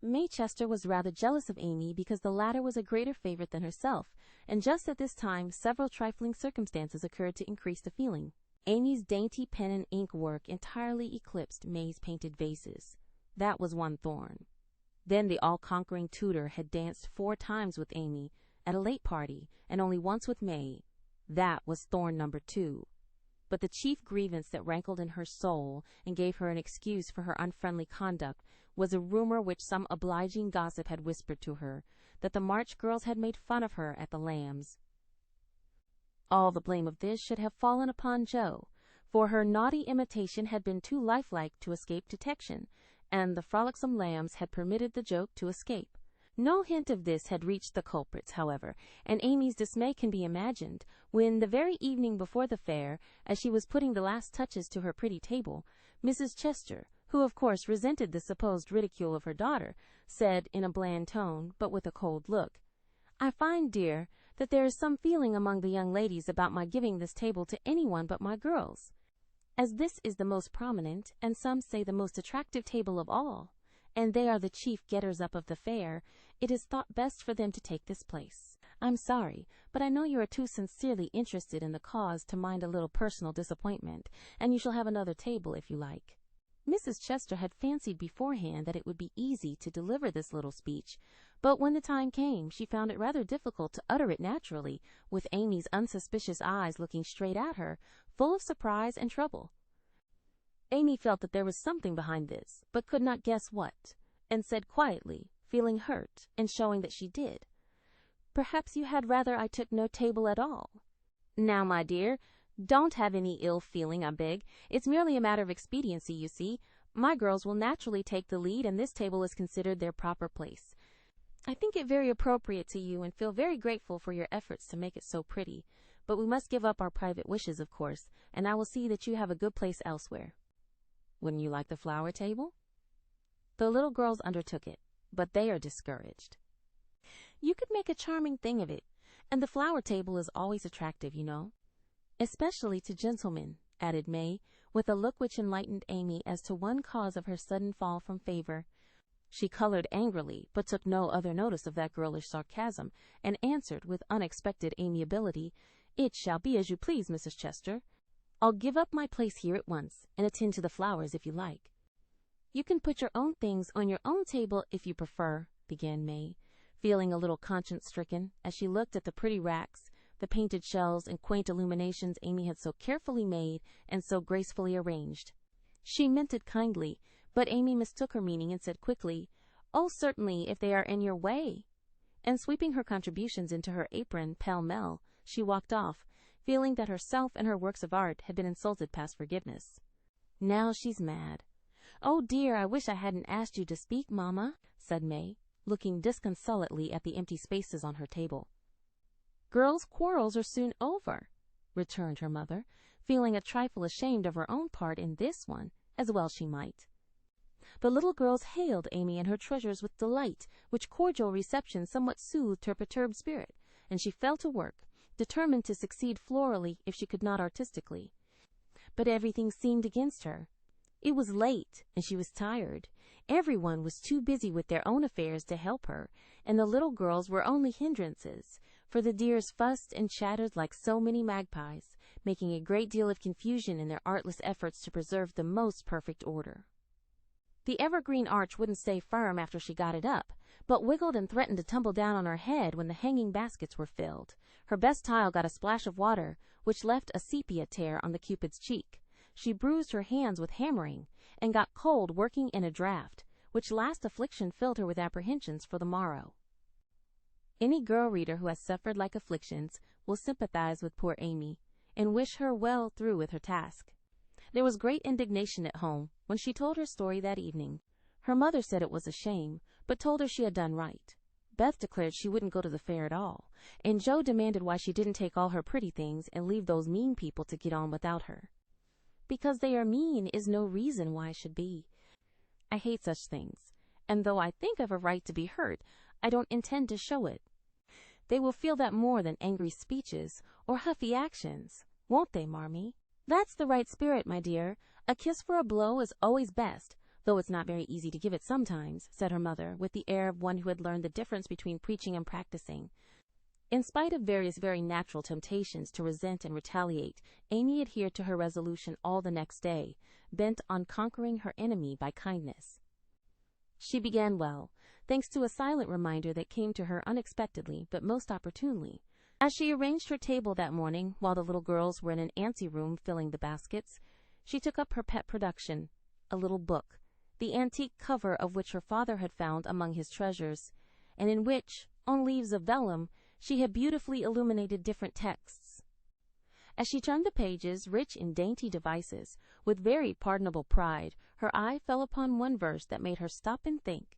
May Chester was rather jealous of Amy because the latter was a greater favorite than herself, and just at this time several trifling circumstances occurred to increase the feeling. Amy's dainty pen and ink work entirely eclipsed May's painted vases. That was one thorn. Then the all-conquering tutor had danced 4 times with Amy at a late party, and only once with May. That was thorn number 2. But the chief grievance that rankled in her soul and gave her an excuse for her unfriendly conduct was a rumor which some obliging gossip had whispered to her, that the March girls had made fun of her at the Lambs. All the blame of this should have fallen upon Jo, for her naughty imitation had been too lifelike to escape detection, and the frolicsome Lambs had permitted the joke to escape. No hint of this had reached the culprits, however, and Amy's dismay can be imagined when, the very evening before the fair, as she was putting the last touches to her pretty table, Mrs. Chester, who of course resented the supposed ridicule of her daughter, said in a bland tone, but with a cold look, "I find, dear, that there is some feeling among the young ladies about my giving this table to anyone but my girls. As this is the most prominent, and some say the most attractive table of all, and they are the chief getters-up of the fair, it is thought best for them to take this place. I'm sorry, but I know you are too sincerely interested in the cause to mind a little personal disappointment, and you shall have another table if you like." Mrs. Chester had fancied beforehand that it would be easy to deliver this little speech, but when the time came, she found it rather difficult to utter it naturally, with Amy's unsuspicious eyes looking straight at her, full of surprise and trouble. Amy felt that there was something behind this, but could not guess what, and said quietly, feeling hurt, and showing that she did, "Perhaps you had rather I took no table at all." "Now, my dear, don't have any ill feeling, I beg. It's merely a matter of expediency, you see. My girls will naturally take the lead, and this table is considered their proper place. I think it very appropriate to you, and feel very grateful for your efforts to make it so pretty. But we must give up our private wishes, of course, and I will see that you have a good place elsewhere." "Wouldn't you like the flower table?" The little girls undertook it, but they are discouraged. "You could make a charming thing of it, and the flower table is always attractive, you know. Especially to gentlemen," added May, with a look which enlightened Amy as to one cause of her sudden fall from favor. She colored angrily, but took no other notice of that girlish sarcasm, and answered with unexpected amiability, "It shall be as you please, Mrs. Chester. I'll give up my place here at once, and attend to the flowers if you like." "You can put your own things on your own table if you prefer," began May, feeling a little conscience-stricken as she looked at the pretty racks, the painted shelves and quaint illuminations Amy had so carefully made and so gracefully arranged. She meant it kindly, but Amy mistook her meaning and said quickly, "Oh, certainly, if they are in your way." And sweeping her contributions into her apron pell-mell, she walked off, feeling that herself and her works of art had been insulted past forgiveness. "Now she's mad." "Oh, dear, I wish I hadn't asked you to speak, Mamma," said May, looking disconsolately at the empty spaces on her table. "Girls' quarrels are soon over." returned her mother, feeling a trifle ashamed of her own part in this one, as well she might. The little girls hailed Amy and her treasures with delight, which cordial reception somewhat soothed her perturbed spirit, and she fell to work, determined to succeed florally if she could not artistically. But everything seemed against her. It was late, and she was tired. Everyone was too busy with their own affairs to help her, and the little girls were only hindrances, for the dears fussed and chattered like so many magpies, making a great deal of confusion in their artless efforts to preserve the most perfect order. The evergreen arch wouldn't stay firm after she got it up, but wiggled and threatened to tumble down on her head when the hanging baskets were filled. Her best tile got a splash of water, which left a sepia tear on the Cupid's cheek. She bruised her hands with hammering, and got cold working in a draught, which last affliction filled her with apprehensions for the morrow. Any girl reader who has suffered like afflictions will sympathize with poor Amy, and wish her well through with her task. There was great indignation at home when she told her story that evening. Her mother said it was a shame, but told her she had done right. Beth declared she wouldn't go to the fair at all, and Joe demanded why she didn't take all her pretty things and leave those mean people to get on without her. Because they are mean is no reason why I should be. I hate such things, and though I think I've a right to be hurt, I don't intend to show it. They will feel that more than angry speeches or huffy actions, won't they, Marmee? That's the right spirit, my dear. A kiss for a blow is always best, though it's not very easy to give it sometimes, said her mother, with the air of one who had learned the difference between preaching and practicing. In spite of various very natural temptations to resent and retaliate, Amy adhered to her resolution all the next day, bent on conquering her enemy by kindness. She began well, thanks to a silent reminder that came to her unexpectedly but most opportunely. As she arranged her table that morning, while the little girls were in an anteroom filling the baskets, she took up her pet production, a little book, the antique cover of which her father had found among his treasures, and in which, on leaves of vellum, she had beautifully illuminated different texts. As she turned the pages, rich in dainty devices, with very pardonable pride, her eye fell upon one verse that made her stop and think.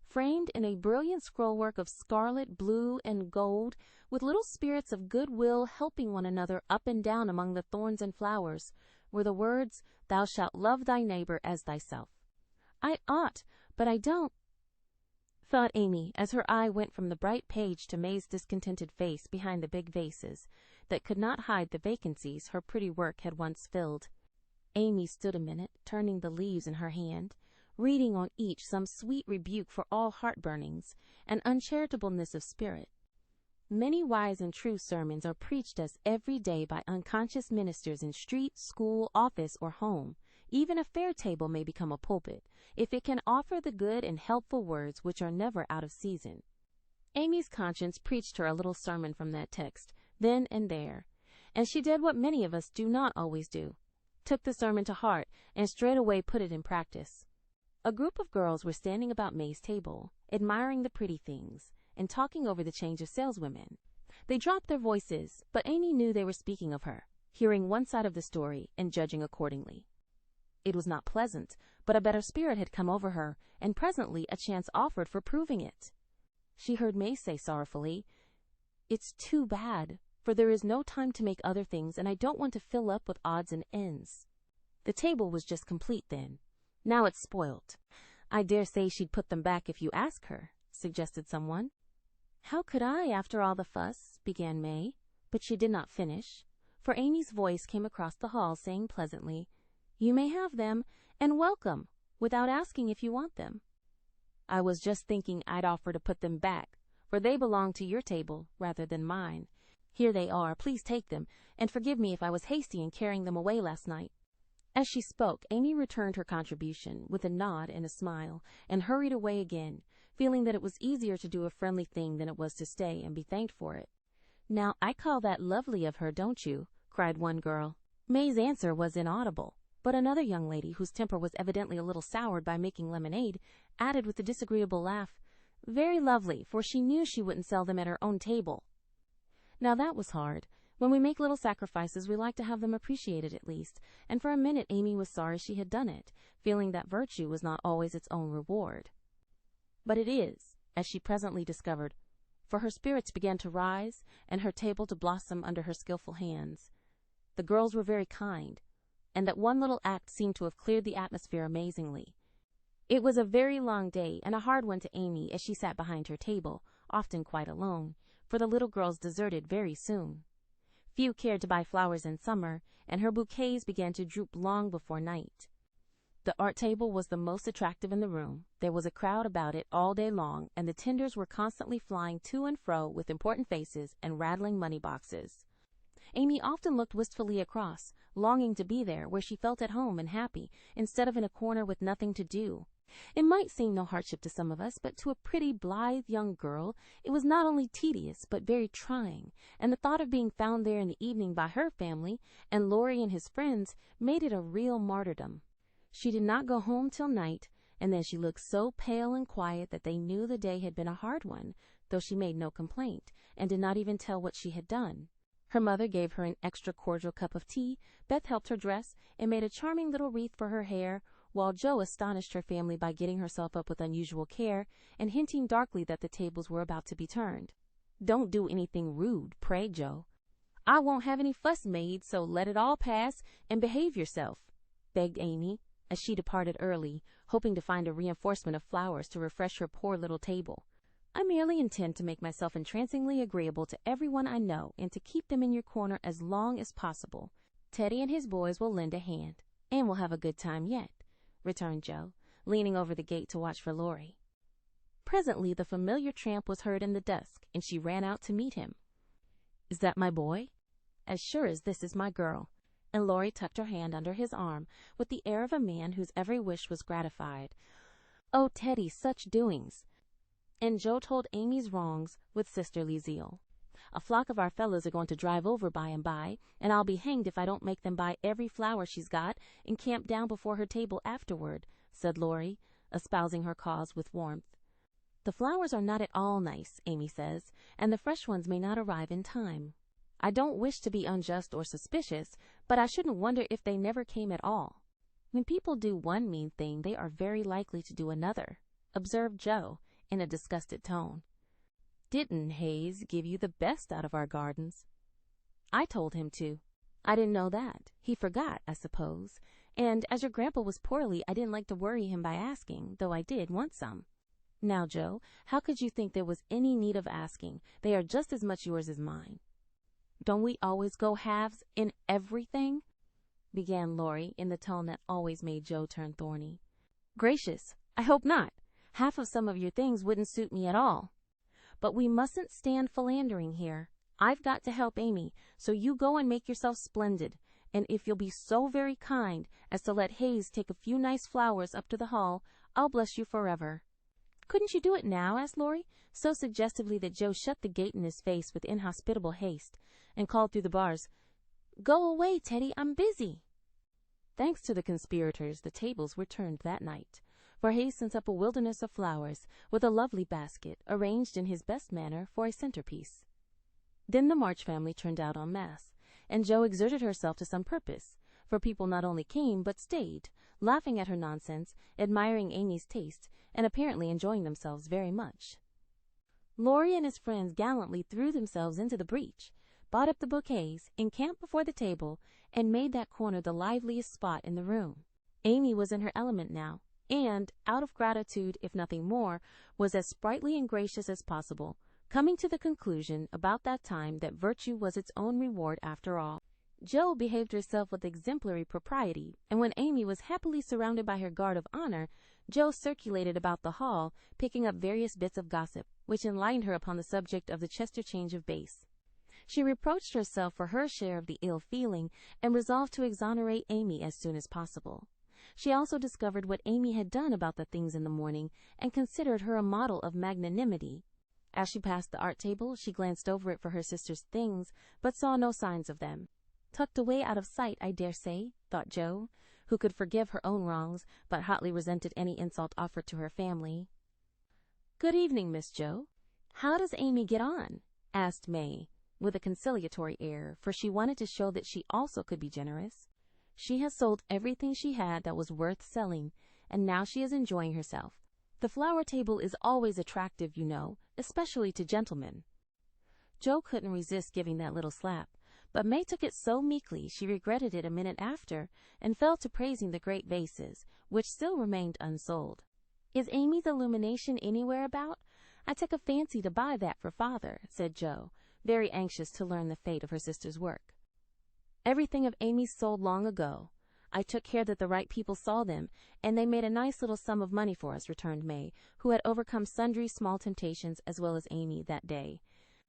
Framed in a brilliant scrollwork of scarlet, blue, and gold, with little spirits of goodwill helping one another up and down among the thorns and flowers, were the words, "Thou shalt love thy neighbor as thyself." I ought, but I don't, thought Amy, as her eye went from the bright page to May's discontented face behind the big vases that could not hide the vacancies her pretty work had once filled. Amy stood a minute, turning the leaves in her hand, reading on each some sweet rebuke for all heart-burnings and uncharitableness of spirit. Many wise and true sermons are preached us every day by unconscious ministers in street, school, office, or home. Even a fair table may become a pulpit, if it can offer the good and helpful words which are never out of season. Amy's conscience preached her a little sermon from that text, then and there, and she did what many of us do not always do, took the sermon to heart, and straightway put it in practice. A group of girls were standing about May's table, admiring the pretty things, and talking over the change of saleswomen. They dropped their voices, but Amy knew they were speaking of her, hearing one side of the story and judging accordingly. It was not pleasant, but a better spirit had come over her, and presently a chance offered for proving it. She heard May say sorrowfully, "It's too bad, for there is no time to make other things, and I don't want to fill up with odds and ends." The table was just complete then. Now it's spoilt. I dare say she'd put them back if you ask her, suggested someone. How could I, after all the fuss, began May, but she did not finish, for Amy's voice came across the hall saying pleasantly, "You may have them, and welcome, without asking if you want them." I was just thinking I'd offer to put them back, for they belong to your table rather than mine. Here they are, please take them, and forgive me if I was hasty in carrying them away last night. As she spoke, Amy returned her contribution with a nod and a smile, and hurried away again, feeling that it was easier to do a friendly thing than it was to stay and be thanked for it. "Now, I call that lovely of her, don't you?" cried one girl. May's answer was inaudible, but another young lady, whose temper was evidently a little soured by making lemonade, added with a disagreeable laugh, "Very lovely, for she knew she wouldn't sell them at her own table." Now that was hard. When we make little sacrifices, we like to have them appreciated at least, and for a minute Amy was sorry she had done it, feeling that virtue was not always its own reward. But it is, as she presently discovered, for her spirits began to rise and her table to blossom under her skillful hands. The girls were very kind, and that one little act seemed to have cleared the atmosphere amazingly. It was a very long day and a hard one to Amy as she sat behind her table, often quite alone, for the little girls deserted very soon. Few cared to buy flowers in summer, and her bouquets began to droop long before night. The art table was the most attractive in the room. There was a crowd about it all day long, and the tenders were constantly flying to and fro with important faces and rattling money boxes. Amy often looked wistfully across, longing to be there where she felt at home and happy, instead of in a corner with nothing to do. It might seem no hardship to some of us, but to a pretty, blithe young girl it was not only tedious but very trying, and the thought of being found there in the evening by her family and Laurie and his friends made it a real martyrdom. She did not go home till night, and then she looked so pale and quiet that they knew the day had been a hard one, though she made no complaint, and did not even tell what she had done. Her mother gave her an extra cordial cup of tea, Beth helped her dress, and made a charming little wreath for her hair, while Jo astonished her family by getting herself up with unusual care and hinting darkly that the tables were about to be turned. "Don't do anything rude, pray, Jo. I won't have any fuss made, so let it all pass and behave yourself," begged Amy, as she departed early, hoping to find a reinforcement of flowers to refresh her poor little table. "I merely intend to make myself entrancingly agreeable to everyone I know and to keep them in your corner as long as possible. Teddy and his boys will lend a hand, and we'll have a good time yet," returned Jo, leaning over the gate to watch for Laurie. Presently the familiar tramp was heard in the dusk, and she ran out to meet him. "Is that my boy?" "As sure as this is my girl," and Laurie tucked her hand under his arm with the air of a man whose every wish was gratified. "Oh, Teddy, such doings!" And Jo told Amy's wrongs with sisterly zeal. "A flock of our fellows are going to drive over by and by, and I'll be hanged if I don't make them buy every flower she's got and camp down before her table afterward," said Laurie, espousing her cause with warmth. "The flowers are not at all nice," Amy says, "and the fresh ones may not arrive in time. I don't wish to be unjust or suspicious, but I shouldn't wonder if they never came at all." "When people do one mean thing, they are very likely to do another," observed Jo, in a disgusted tone. "Didn't Hayes give you the best out of our gardens?" "I told him to." "I didn't know that. He forgot, I suppose. And as your grandpa was poorly, I didn't like to worry him by asking, though I did want some." "Now, Jo, how could you think there was any need of asking? They are just as much yours as mine." "Don't we always go halves in everything?" began Laurie in the tone that always made Jo turn thorny. "Gracious, I hope not. Half of some of your things wouldn't suit me at all. But we mustn't stand philandering here. I've got to help Amy, so you go and make yourself splendid, and if you'll be so very kind as to let Hayes take a few nice flowers up to the hall, I'll bless you forever." "Couldn't you do it now?" asked Laurie, so suggestively that Jo shut the gate in his face with inhospitable haste and called through the bars, "Go away, Teddy, I'm busy." Thanks to the conspirators, the tables were turned that night, for Hayes sent up a wilderness of flowers, with a lovely basket, arranged in his best manner for a centerpiece. Then the March family turned out en masse, and Jo exerted herself to some purpose, for people not only came but stayed, laughing at her nonsense, admiring Amy's taste, and apparently enjoying themselves very much. Laurie and his friends gallantly threw themselves into the breach, bought up the bouquets, encamped before the table, and made that corner the liveliest spot in the room. Amy was in her element now, and, out of gratitude, if nothing more, was as sprightly and gracious as possible, coming to the conclusion about that time that virtue was its own reward after all. Jo behaved herself with exemplary propriety, and when Amy was happily surrounded by her guard of honor, Jo circulated about the hall, picking up various bits of gossip, which enlightened her upon the subject of the Chester change of base. She reproached herself for her share of the ill feeling, and resolved to exonerate Amy as soon as possible. She also discovered what Amy had done about the things in the morning, and considered her a model of magnanimity. As she passed the art table, she glanced over it for her sister's things, but saw no signs of them. "Tucked away out of sight, I dare say," thought Jo, who could forgive her own wrongs, but hotly resented any insult offered to her family. "Good evening, Miss Jo. How does Amy get on?" asked May, with a conciliatory air, for she wanted to show that she also could be generous. "She has sold everything she had that was worth selling, and now she is enjoying herself. The flower table is always attractive, you know, especially to gentlemen. Jo couldn't resist giving that little slap, but May took it so meekly she regretted it a minute after and fell to praising the great vases, which still remained unsold. "Is Amy's illumination anywhere about? I take a fancy to buy that for father," said Jo, very anxious to learn the fate of her sister's work. "Everything of Amy's sold long ago. I took care that the right people saw them, and they made a nice little sum of money for us," returned May, who had overcome sundry small temptations as well as Amy that day.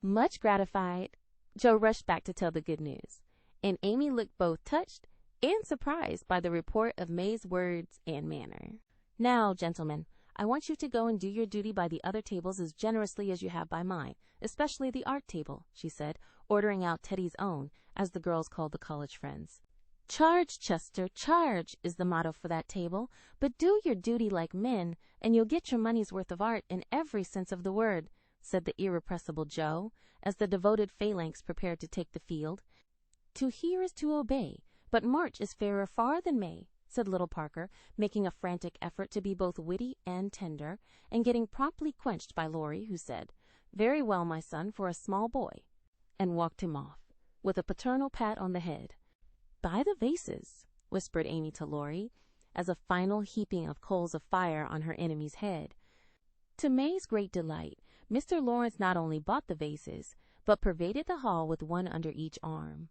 Much gratified, Jo rushed back to tell the good news, and Amy looked both touched and surprised by the report of May's words and manner. "Now, gentlemen, I want you to go and do your duty by the other tables as generously as you have by mine, especially the art table," she said, ordering out Teddy's own, as the girls called the college friends. "Charge, Chester, charge," is the motto for that table, but do your duty like men, and you'll get your money's worth of art in every sense of the word, said the irrepressible Jo, as the devoted phalanx prepared to take the field. "To hear is to obey, but March is fairer far than May," said little Parker, making a frantic effort to be both witty and tender, and getting promptly quenched by Laurie, who said, "Very well, my son, for a small boy," and walked him off, with a paternal pat on the head. "Buy the vases," whispered Amy to Laurie, as a final heaping of coals of fire on her enemy's head. To May's great delight, Mr. Laurence not only bought the vases, but pervaded the hall with one under each arm.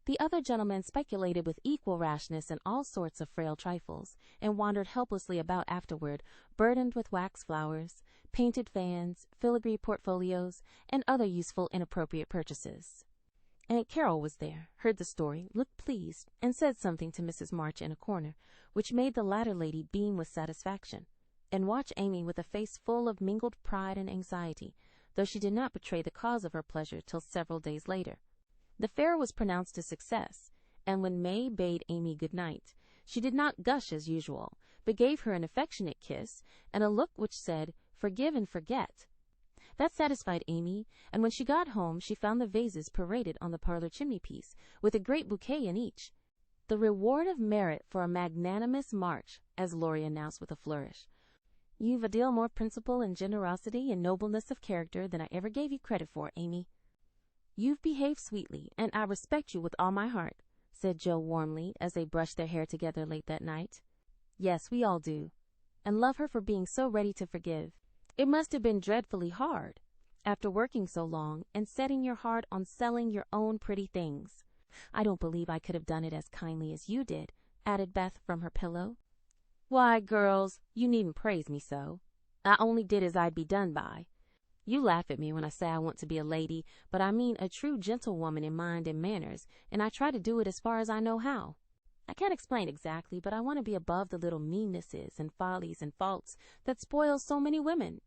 The other gentlemen speculated with equal rashness in all sorts of frail trifles, and wandered helplessly about afterward, burdened with wax flowers, painted fans, filigree portfolios, and other useful inappropriate purchases. Aunt Carol was there, heard the story, looked pleased, and said something to Mrs. March in a corner, which made the latter lady beam with satisfaction, and watch Amy with a face full of mingled pride and anxiety, though she did not betray the cause of her pleasure till several days later. The fair was pronounced a success, and when May bade Amy good night, she did not gush as usual, but gave her an affectionate kiss and a look which said, "Forgive and forget." That satisfied Amy, and when she got home she found the vases paraded on the parlor chimney-piece, with a great bouquet in each. "The reward of merit for a magnanimous March," as Laurie announced with a flourish. "You've a deal more principle and generosity and nobleness of character than I ever gave you credit for, Amy." "You've behaved sweetly, and I respect you with all my heart," said Jo warmly, as they brushed their hair together late that night. "Yes, we all do, and love her for being so ready to forgive. It must have been dreadfully hard, after working so long and setting your heart on selling your own pretty things. I don't believe I could have done it as kindly as you did," added Beth from her pillow. "Why, girls, you needn't praise me so. I only did as I'd be done by. You laugh at me when I say I want to be a lady, but I mean a true gentlewoman in mind and manners, and I try to do it as far as I know how. I can't explain exactly, but I want to be above the little meannesses and follies and faults that spoil so many women.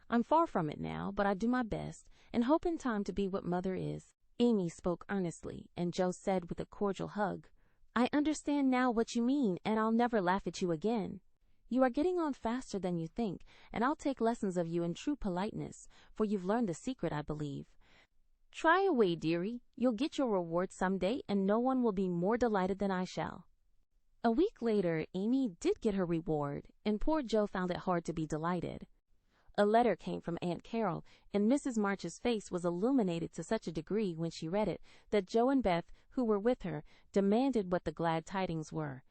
I'm far from it now, but I do my best, and hope in time to be what Mother is." Amy spoke earnestly, and Jo said with a cordial hug, "I understand now what you mean, and I'll never laugh at you again. You are getting on faster than you think, and I'll take lessons of you in true politeness, for you've learned the secret, I believe. Try away, dearie. You'll get your reward some day, and no one will be more delighted than I shall." A week later, Amy did get her reward, and poor Jo found it hard to be delighted. A letter came from Aunt Carol, and Mrs. March's face was illuminated to such a degree when she read it that Jo and Beth, who were with her, demanded what the glad tidings were.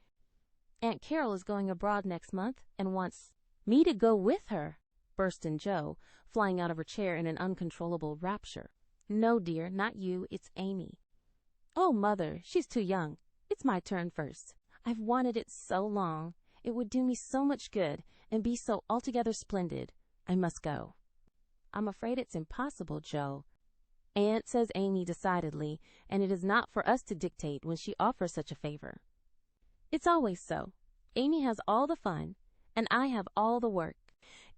"Aunt Carol is going abroad next month and wants me to go with her," burst in Jo, flying out of her chair in an uncontrollable rapture. "No, dear, not you. It's Amy." "Oh, Mother, she's too young. It's my turn first. I've wanted it so long. It would do me so much good and be so altogether splendid. I must go." "I'm afraid it's impossible, Jo." "Aunt," says Amy decidedly, "and it is not for us to dictate when she offers such a favor. It's always so. Amy has all the fun, and I have all the work."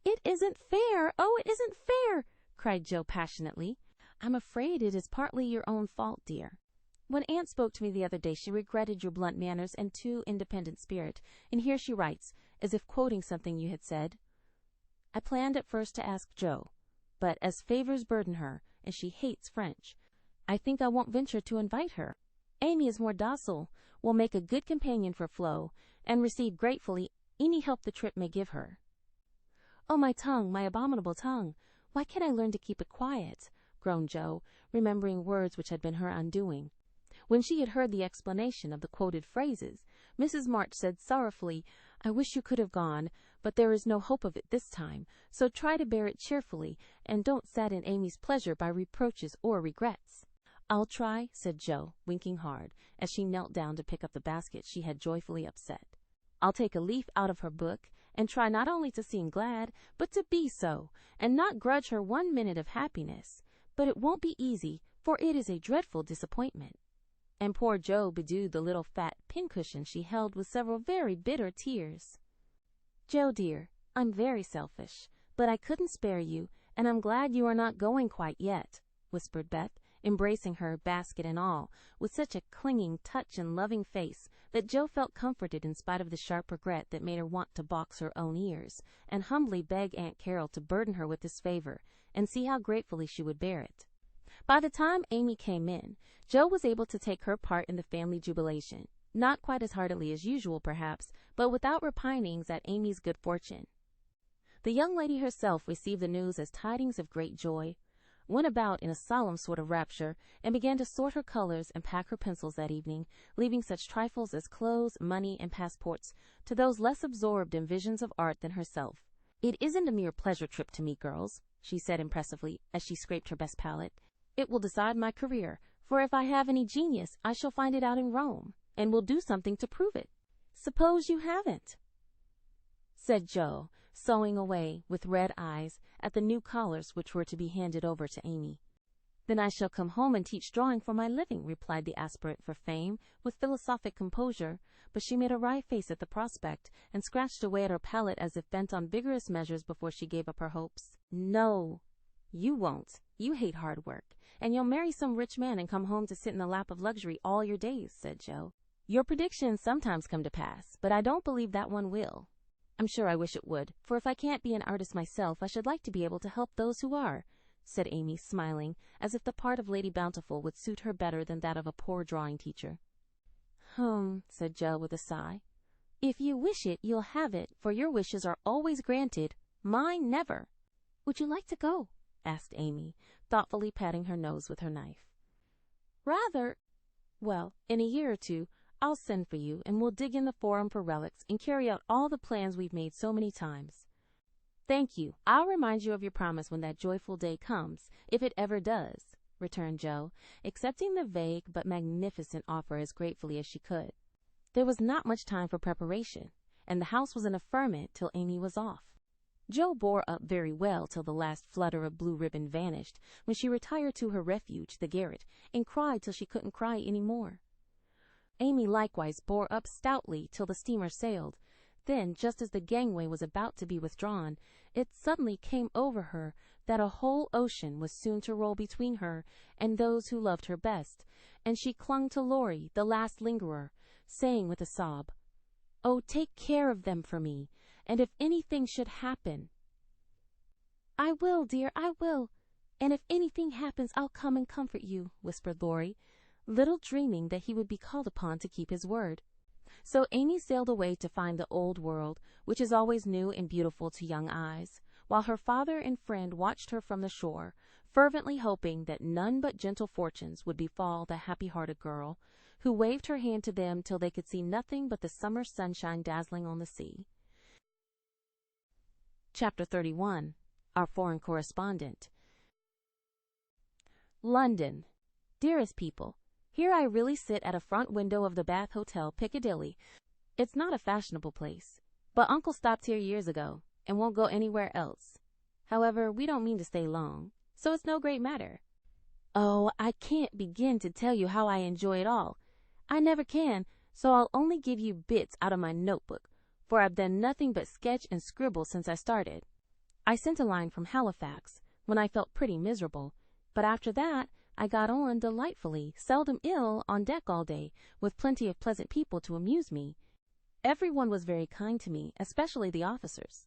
"It isn't fair! Oh, it isn't fair!" cried Jo passionately. "I'm afraid it is partly your own fault, dear. When Aunt spoke to me the other day, she regretted your blunt manners and too independent spirit, and here she writes, as if quoting something you had said, 'I planned at first to ask Jo, but as favors burden her, and she hates French, I think I won't venture to invite her. Amy is more docile, will make a good companion for Flo, and receive gratefully any help the trip may give her.'" "Oh, my tongue, my abominable tongue! Why can't I learn to keep it quiet? Groaned Jo, remembering words which had been her undoing. When she had heard the explanation of the quoted phrases, Mrs. March said sorrowfully, I wish you could have gone, but there is no hope of it this time, so try to bear it cheerfully, and don't sadden Amy's pleasure by reproaches or regrets. I'll try, said Jo, winking hard, as she knelt down to pick up the basket she had joyfully upset. I'll take a leaf out of her book, and try not only to seem glad, but to be so, and not grudge her 1 minute of happiness. But it won't be easy, for it is a dreadful disappointment. And poor Jo bedewed the little fat pincushion she held with several very bitter tears. Jo, dear, I'm very selfish, but I couldn't spare you, and I'm glad you are not going quite yet, whispered Beth, embracing her, basket and all, with such a clinging touch and loving face that Jo felt comforted in spite of the sharp regret that made her want to box her own ears, and humbly beg Aunt Carol to burden her with this favor, and see how gratefully she would bear it. By the time Amy came in, Jo was able to take her part in the family jubilation, not quite as heartily as usual, perhaps, but without repinings at Amy's good fortune. The young lady herself received the news as tidings of great joy, went about in a solemn sort of rapture, and began to sort her colors and pack her pencils that evening, leaving such trifles as clothes, money, and passports to those less absorbed in visions of art than herself. It isn't a mere pleasure trip to me, girls, she said impressively as she scraped her best palette. It will decide my career, for if I have any genius, I shall find it out in Rome, and will do something to prove it. Suppose you haven't, said Jo, sewing away with red eyes at the new collars which were to be handed over to Amy. Then I shall come home and teach drawing for my living, replied the aspirant for fame with philosophic composure, but she made a wry face at the prospect and scratched away at her palette as if bent on vigorous measures before she gave up her hopes. No, you won't. You hate hard work, and you'll marry some rich man and come home to sit in the lap of luxury all your days, said Jo. Your predictions sometimes come to pass, but I don't believe that one will. I'm sure I wish it would, for if I can't be an artist myself, I should like to be able to help those who are, said Amy, smiling, as if the part of Lady Bountiful would suit her better than that of a poor drawing teacher. Said Jo with a sigh. If you wish it, you'll have it, for your wishes are always granted, mine never. Would you like to go? Asked Amy, thoughtfully patting her nose with her knife. Rather. Well, in a year or two, I'll send for you, and we'll dig in the forum for relics and carry out all the plans we've made so many times. Thank you. I'll remind you of your promise when that joyful day comes, if it ever does, returned Jo, accepting the vague but magnificent offer as gratefully as she could. There was not much time for preparation, and the house was in a ferment till Amy was off. Jo bore up very well till the last flutter of blue ribbon vanished, when she retired to her refuge, the garret, and cried till she couldn't cry any more. Amy likewise bore up stoutly till the steamer sailed. Then, just as the gangway was about to be withdrawn, it suddenly came over her that a whole ocean was soon to roll between her and those who loved her best, and she clung to Laurie, the last lingerer, saying with a sob, "Oh, take care of them for me, and if anything should happen—" "I will, dear, I will, and if anything happens, I'll come and comfort you," whispered Laurie, little dreaming that he would be called upon to keep his word. So Amy sailed away to find the old world, which is always new and beautiful to young eyes, while her father and friend watched her from the shore, fervently hoping that none but gentle fortunes would befall the happy-hearted girl, who waved her hand to them till they could see nothing but the summer sunshine dazzling on the sea. Chapter 31. Our Foreign Correspondent. London. Dearest people, here I really sit at a front window of the Bath Hotel, Piccadilly. It's not a fashionable place, but Uncle stopped here years ago and won't go anywhere else. However, we don't mean to stay long, so it's no great matter. Oh, I can't begin to tell you how I enjoy it all. I never can, so I'll only give you bits out of my notebook, for I've done nothing but sketch and scribble since I started. I sent a line from Halifax, when I felt pretty miserable, but after that I got on delightfully, seldom ill, on deck all day, with plenty of pleasant people to amuse me. Everyone was very kind to me, especially the officers.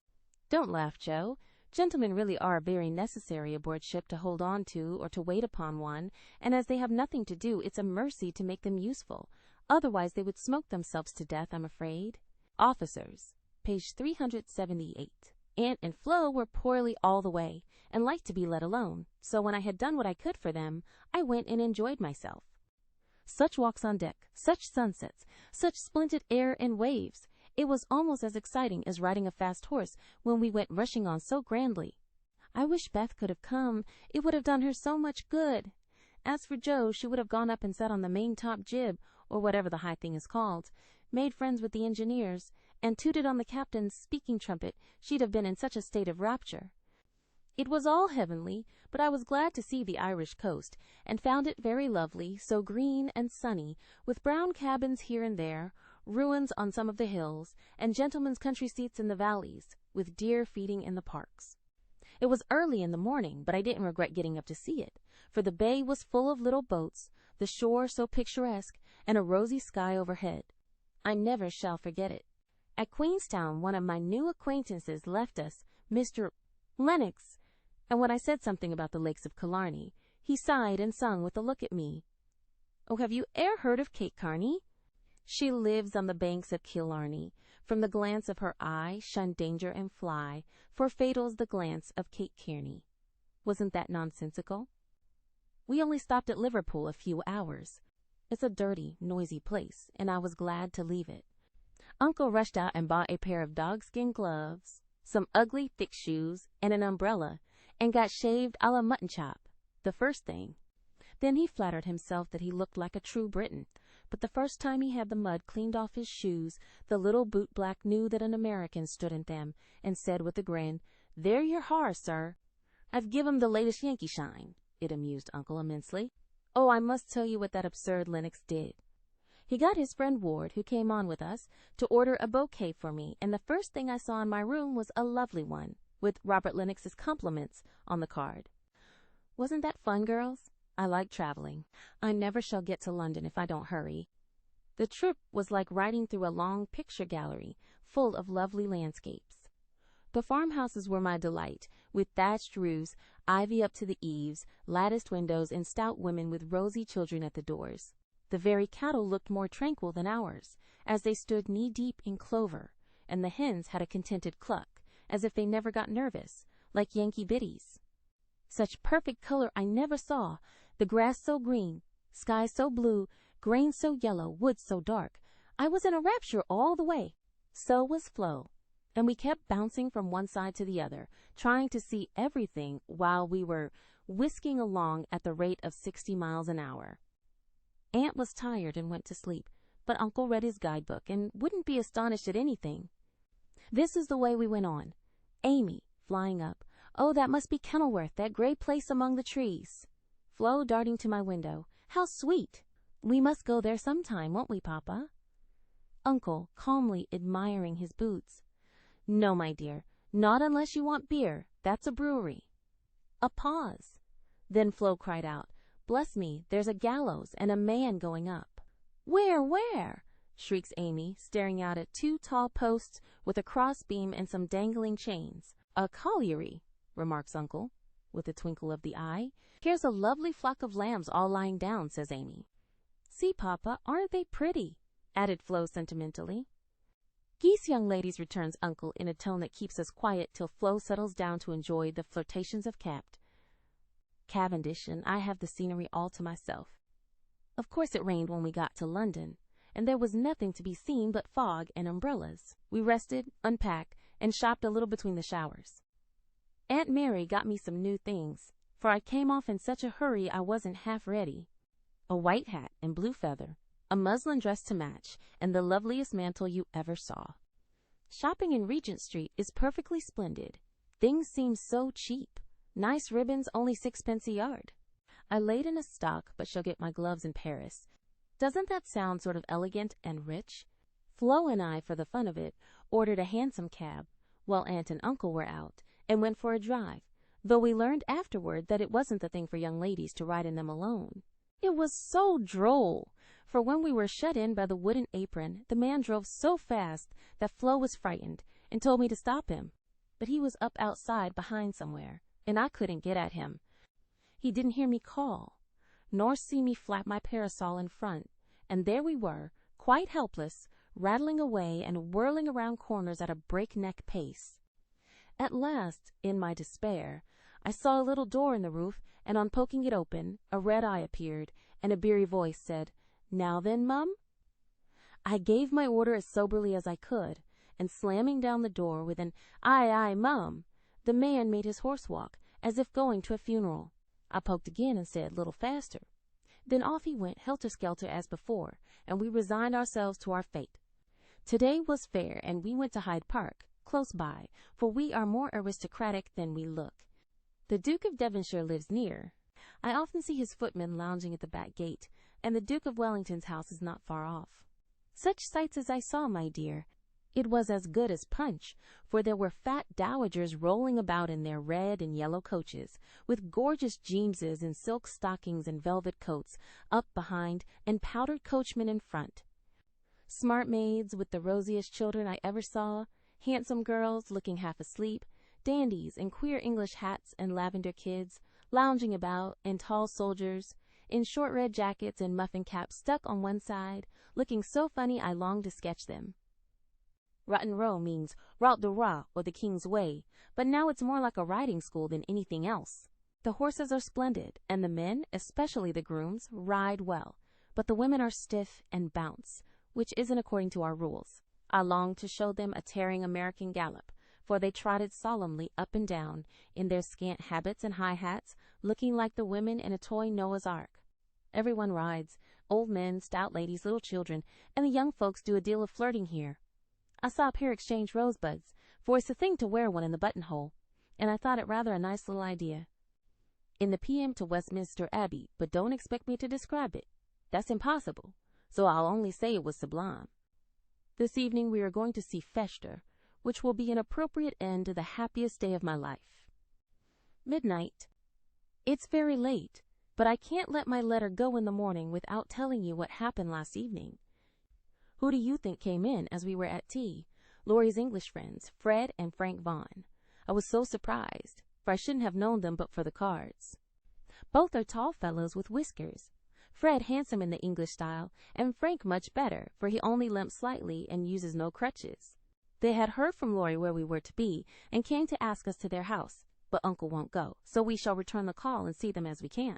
Don't laugh, Jo. Gentlemen really are very necessary aboard ship to hold on to or to wait upon one, and as they have nothing to do, it's a mercy to make them useful. Otherwise they would smoke themselves to death, I'm afraid. Officers, page 378. Aunt and Flo were poorly all the way and liked to be let alone, so when I had done what I could for them, I went and enjoyed myself. Such walks on deck, such sunsets, such splendid air and waves. It was almost as exciting as riding a fast horse when we went rushing on so grandly. I wish Beth could have come. It would have done her so much good. As for Jo, she would have gone up and sat on the main top jib, or whatever the high thing is called, made friends with the engineers, and tooted on the captain's speaking trumpet. She'd have been in such a state of rapture. It was all heavenly, but I was glad to see the Irish coast, and found it very lovely, so green and sunny, with brown cabins here and there, ruins on some of the hills, and gentlemen's country seats in the valleys, with deer feeding in the parks. It was early in the morning, but I didn't regret getting up to see it, for the bay was full of little boats, the shore so picturesque, and a rosy sky overhead. I never shall forget it. At Queenstown, one of my new acquaintances left us, Mr. Lennox, and when I said something about the lakes of Killarney, he sighed and sung with a look at me. "Oh, have you e'er heard of Kate Kearney? She lives on the banks of Killarney. From the glance of her eye, shun danger and fly, for fatal's the glance of Kate Kearney." Wasn't that nonsensical? We only stopped at Liverpool a few hours. It's a dirty, noisy place, and I was glad to leave it. Uncle rushed out and bought a pair of dogskin gloves, some ugly, thick shoes, and an umbrella, and got shaved a la mutton chop, the first thing. Then he flattered himself that he looked like a true Briton, but the first time he had the mud cleaned off his shoes, the little bootblack knew that an American stood in them, and said with a grin, "There you are, sir. I've give 'em the latest Yankee shine." It amused Uncle immensely. Oh, I must tell you what that absurd Lennox did. He got his friend Ward, who came on with us, to order a bouquet for me, and the first thing I saw in my room was a lovely one, with Robert Lennox's compliments on the card. Wasn't that fun, girls? I like traveling. I never shall get to London if I don't hurry. The trip was like riding through a long picture gallery, full of lovely landscapes. The farmhouses were my delight, with thatched roofs, ivy up to the eaves, latticed windows, and stout women with rosy children at the doors. The very cattle looked more tranquil than ours, as they stood knee-deep in clover, and the hens had a contented cluck, as if they never got nervous, like Yankee biddies. Such perfect color I never saw, the grass so green, sky so blue, grain so yellow, woods so dark. I was in a rapture all the way. So was Flo, and we kept bouncing from one side to the other, trying to see everything while we were whisking along at the rate of 60 miles an hour. Aunt was tired and went to sleep, but Uncle read his guidebook and wouldn't be astonished at anything. This is the way we went on. Amy, flying up, "Oh, that must be Kenilworth, that gray place among the trees." Flo darting to my window, "How sweet! We must go there sometime, won't we, Papa?" Uncle calmly admiring his boots. "No, my dear, not unless you want beer. That's a brewery." A pause. Then Flo cried out, "Bless me, there's a gallows and a man going up." "Where, where?" shrieks Amy, staring out at 2 tall posts with a cross-beam and some dangling chains. "A colliery," remarks Uncle, with a twinkle of the eye. "Here's a lovely flock of lambs all lying down," says Amy. "See, Papa, aren't they pretty?" added Flo sentimentally. "Geese, young ladies," returns Uncle in a tone that keeps us quiet till Flo settles down to enjoy the flirtations of Cavendish, and I have the scenery all to myself. Of course it rained when we got to London, and there was nothing to be seen but fog and umbrellas. We rested, unpacked, and shopped a little between the showers. Aunt Mary got me some new things, for I came off in such a hurry I wasn't half ready. A white hat and blue feather, a muslin dress to match, and the loveliest mantle you ever saw. Shopping in Regent Street is perfectly splendid. Things seem so cheap. Nice ribbons only 6 pence a yard. I laid in a stock, but shall get my gloves in Paris. Doesn't that sound sort of elegant and rich? Flo and I, for the fun of it, ordered a hansom cab, while Aunt and Uncle were out, and went for a drive, though we learned afterward that it wasn't the thing for young ladies to ride in them alone. It was so droll, for when we were shut in by the wooden apron, the man drove so fast that Flo was frightened and told me to stop him. But he was up outside behind somewhere, and I couldn't get at him. He didn't hear me call, nor see me flap my parasol in front, and there we were, quite helpless, rattling away and whirling around corners at a breakneck pace. At last, in my despair, I saw a little door in the roof, and on poking it open, a red eye appeared, and a beery voice said, "Now then, mum?" I gave my order as soberly as I could, and slamming down the door with an "Aye, aye, mum," the man made his horse walk, as if going to a funeral. I poked again and said, "Little faster." Then off he went, helter-skelter as before, and we resigned ourselves to our fate. Today was fair, and we went to Hyde Park, close by, for we are more aristocratic than we look. The Duke of Devonshire lives near. I often see his footmen lounging at the back gate, and the Duke of Wellington's house is not far off. Such sights as I saw, my dear. It was as good as punch, for there were fat dowagers rolling about in their red and yellow coaches, with gorgeous Jameses in silk stockings and velvet coats up behind, and powdered coachmen in front. Smart maids with the rosiest children I ever saw, handsome girls looking half asleep, dandies in queer English hats and lavender kids, lounging about, and tall soldiers in short red jackets and muffin caps stuck on one side, looking so funny I longed to sketch them. Rotten Row means Route du Roi, or the King's Way, but now it's more like a riding school than anything else. The horses are splendid, and the men, especially the grooms, ride well, but the women are stiff and bounce, which isn't according to our rules. I longed to show them a tearing American gallop, for they trotted solemnly up and down in their scant habits and high hats, looking like the women in a toy Noah's Ark. Everyone rides, old men, stout ladies, little children, and the young folks do a deal of flirting here. I saw a pair exchange rosebuds, for it's a thing to wear one in the buttonhole, and I thought it rather a nice little idea. In the PM to Westminster Abbey, but don't expect me to describe it. That's impossible, so I'll only say it was sublime. This evening we are going to see Fester, which will be an appropriate end to the happiest day of my life. Midnight. It's very late, but I can't let my letter go in the morning without telling you what happened last evening. Who do you think came in as we were at tea? Laurie's English friends, Fred and Frank Vaughan. I was so surprised, for I shouldn't have known them but for the cards. Both are tall fellows with whiskers. Fred handsome in the English style, and Frank much better, for he only limps slightly and uses no crutches. They had heard from Laurie where we were to be, and came to ask us to their house, but Uncle won't go, so we shall return the call and see them as we can.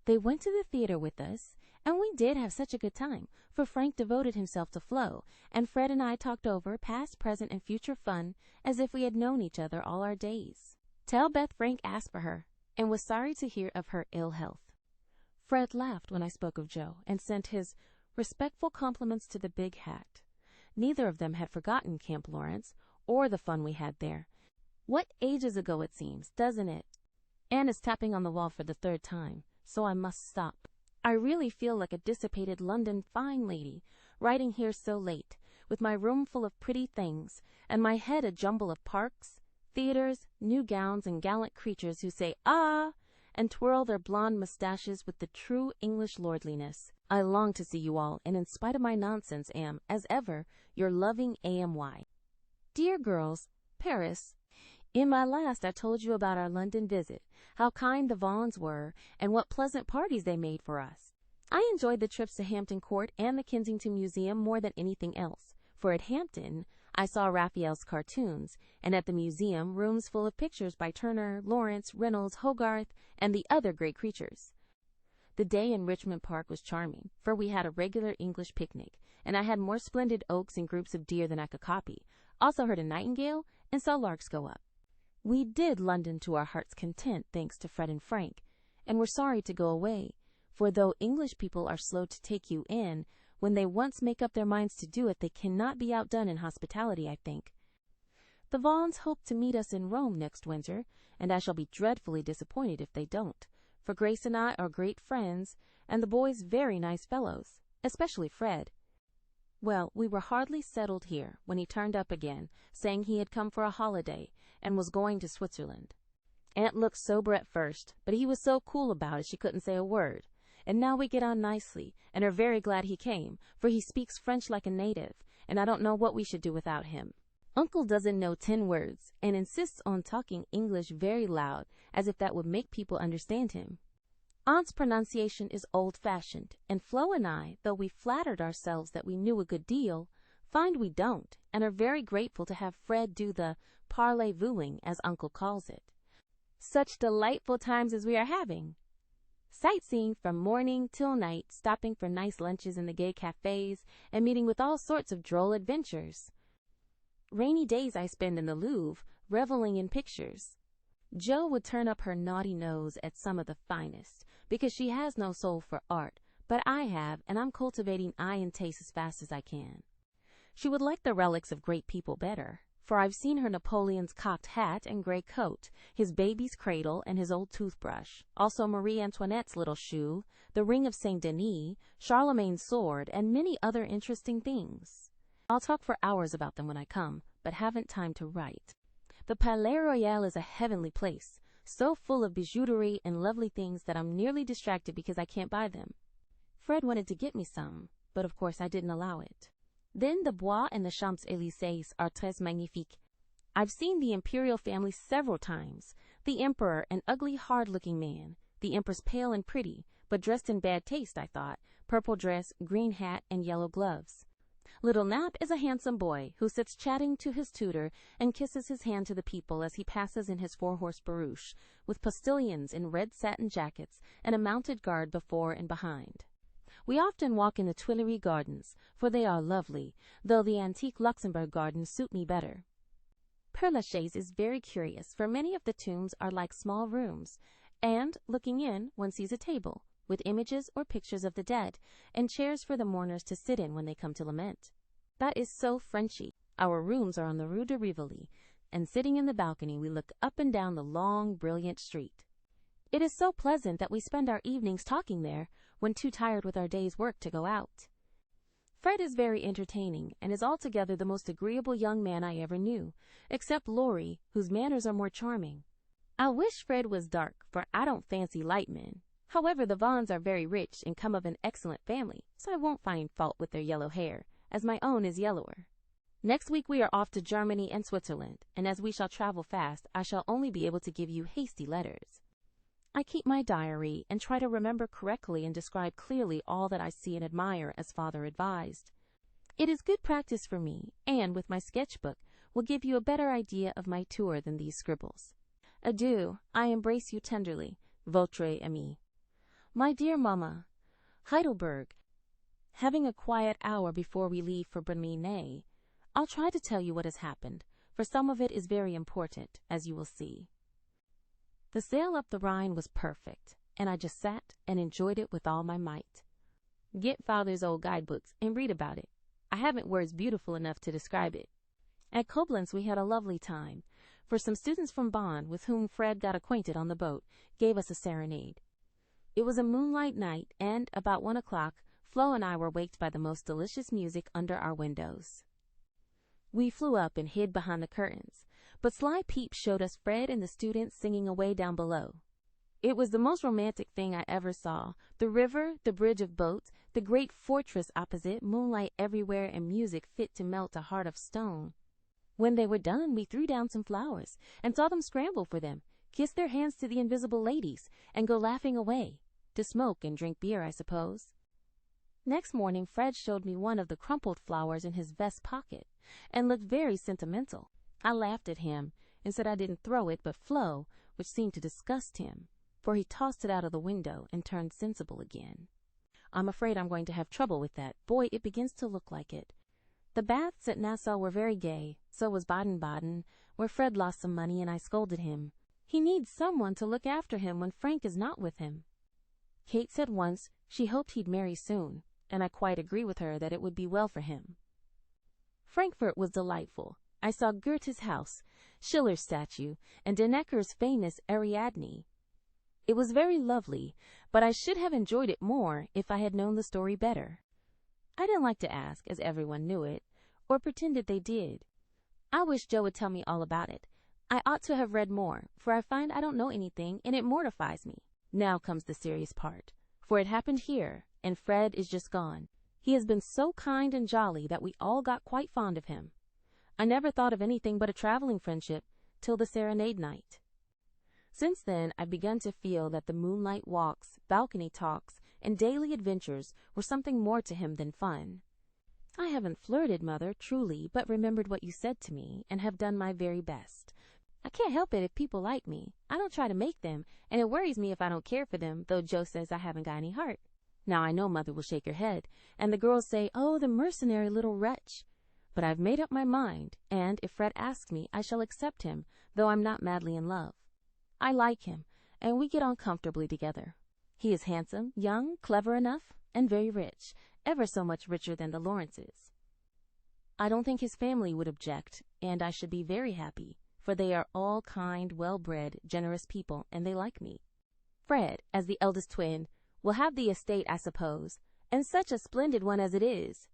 They went to the theater with us, and we did have such a good time, for Frank devoted himself to Flo, and Fred and I talked over past, present, and future fun as if we had known each other all our days. Tell Beth Frank asked for her, and was sorry to hear of her ill health. Fred laughed when I spoke of Joe, and sent his respectful compliments to the big hat. Neither of them had forgotten Camp Laurence, or the fun we had there. What ages ago it seems, doesn't it? Anne is tapping on the wall for the third time, so I must stop. I really feel like a dissipated London fine lady, writing here so late, with my room full of pretty things, and my head a jumble of parks, theaters, new gowns, and gallant creatures who say "ah!" and twirl their blonde mustaches with the true English lordliness. I long to see you all, and in spite of my nonsense am, as ever, your loving AMY. Dear girls, Paris. In my last I told you about our London visit, how kind the Vaughans were, and what pleasant parties they made for us. I enjoyed the trips to Hampton Court and the Kensington Museum more than anything else, for at Hampton I saw Raphael's cartoons, and at the museum rooms full of pictures by Turner, Lawrence, Reynolds, Hogarth, and the other great creatures. The day in Richmond Park was charming, for we had a regular English picnic, and I had more splendid oaks and groups of deer than I could copy, also heard a nightingale, and saw larks go up. We did London to our heart's content, thanks to Fred and Frank, and were sorry to go away, for though English people are slow to take you in, when they once make up their minds to do it, they cannot be outdone in hospitality, I think. The Vaughans hope to meet us in Rome next winter, and I shall be dreadfully disappointed if they don't, for Grace and I are great friends, and the boys very nice fellows, especially Fred. Well, we were hardly settled here when he turned up again, saying he had come for a holiday and was going to Switzerland. Aunt looked sober at first, but he was so cool about it she couldn't say a word. And now we get on nicely, and are very glad he came, for he speaks French like a native, and I don't know what we should do without him. Uncle doesn't know 10 words, and insists on talking English very loud, as if that would make people understand him. Aunt's pronunciation is old-fashioned, and Flo and I, though we flattered ourselves that we knew a good deal, find we don't, and are very grateful to have Fred do the parlez-vousing, as Uncle calls it. Such delightful times as we are having. Sightseeing from morning till night, stopping for nice lunches in the gay cafes, and meeting with all sorts of droll adventures. Rainy days I spend in the Louvre, reveling in pictures. Jo would turn up her naughty nose at some of the finest, because she has no soul for art, but I have, and I'm cultivating eye and taste as fast as I can. She would like the relics of great people better, for I've seen her Napoleon's cocked hat and gray coat, his baby's cradle and his old toothbrush, also Marie Antoinette's little shoe, the ring of Saint Denis, Charlemagne's sword, and many other interesting things. I'll talk for hours about them when I come, but haven't time to write. The Palais Royal is a heavenly place, so full of bijouterie and lovely things that I'm nearly distracted because I can't buy them. Fred wanted to get me some, but of course I didn't allow it. Then the Bois and the Champs-Élysées are très magnifiques. I've seen the imperial family several times. The emperor, an ugly, hard-looking man. The empress pale and pretty, but dressed in bad taste, I thought. Purple dress, green hat, and yellow gloves. Little Nap is a handsome boy who sits chatting to his tutor and kisses his hand to the people as he passes in his four-horse barouche, with postilions in red satin jackets and a mounted guard before and behind. We often walk in the Tuileries Gardens, for they are lovely, though the antique Luxembourg Gardens suit me better. Père Lachaise is very curious, for many of the tombs are like small rooms, and, looking in, one sees a table, with images or pictures of the dead, and chairs for the mourners to sit in when they come to lament. That is so Frenchy. Our rooms are on the Rue de Rivoli, and sitting in the balcony we look up and down the long, brilliant street. It is so pleasant that we spend our evenings talking there, when too tired with our day's work to go out. Fred is very entertaining, and is altogether the most agreeable young man I ever knew, except Laurie, whose manners are more charming. I wish Fred was dark, for I don't fancy light men. However, the Vaughns are very rich and come of an excellent family, so I won't find fault with their yellow hair, as my own is yellower. Next week we are off to Germany and Switzerland, and as we shall travel fast, I shall only be able to give you hasty letters. I keep my diary and try to remember correctly and describe clearly all that I see and admire as Father advised. It is good practice for me, and with my sketchbook will give you a better idea of my tour than these scribbles. Adieu, I embrace you tenderly, votre amie. My dear Mamma, Heidelberg. Having a quiet hour before we leave for Berlin. I'll try to tell you what has happened, for some of it is very important, as you will see. The sail up the Rhine was perfect, and I just sat and enjoyed it with all my might. Get Father's old guidebooks and read about it. I haven't words beautiful enough to describe it. At Koblenz we had a lovely time, for some students from Bonn, with whom Fred got acquainted on the boat, gave us a serenade. It was a moonlight night, and about 1 o'clock, Flo and I were waked by the most delicious music under our windows. We flew up and hid behind the curtains, but sly peeps showed us Fred and the students singing away down below. It was the most romantic thing I ever saw. The river, the bridge of boats, the great fortress opposite, moonlight everywhere, and music fit to melt a heart of stone. When they were done, we threw down some flowers, and saw them scramble for them, kiss their hands to the invisible ladies, and go laughing away, to smoke and drink beer, I suppose. Next morning Fred showed me one of the crumpled flowers in his vest pocket, and looked very sentimental. I laughed at him, and said I didn't throw it, but Flo, which seemed to disgust him, for he tossed it out of the window and turned sensible again. I'm afraid I'm going to have trouble with that. Boy, it begins to look like it. The baths at Nassau were very gay, so was Baden-Baden, where Fred lost some money and I scolded him. He needs someone to look after him when Frank is not with him. Kate said once she hoped he'd marry soon, and I quite agree with her that it would be well for him. Frankfurt was delightful. I saw Goethe's house, Schiller's statue, and Denecker's famous Ariadne. It was very lovely, but I should have enjoyed it more if I had known the story better. I didn't like to ask, as everyone knew it, or pretended they did. I wish Jo would tell me all about it. I ought to have read more, for I find I don't know anything, and it mortifies me. Now comes the serious part, for it happened here, and Fred is just gone. He has been so kind and jolly that we all got quite fond of him. I never thought of anything but a traveling friendship till the serenade night. Since then, I've begun to feel that the moonlight walks, balcony talks, and daily adventures were something more to him than fun. I haven't flirted, Mother, truly, but remembered what you said to me, and have done my very best. I can't help it if people like me. I don't try to make them, and it worries me if I don't care for them, though Joe says I haven't got any heart. Now I know Mother will shake her head, and the girls say, oh, the mercenary little wretch. But I've made up my mind, and if Fred asks me, I shall accept him, though I'm not madly in love. I like him, and we get on comfortably together. He is handsome, young, clever enough, and very rich, ever so much richer than the Laurences. I don't think his family would object, and I should be very happy, for they are all kind, well-bred, generous people, and they like me. Fred, as the eldest twin, will have the estate, I suppose, and such a splendid one as it is.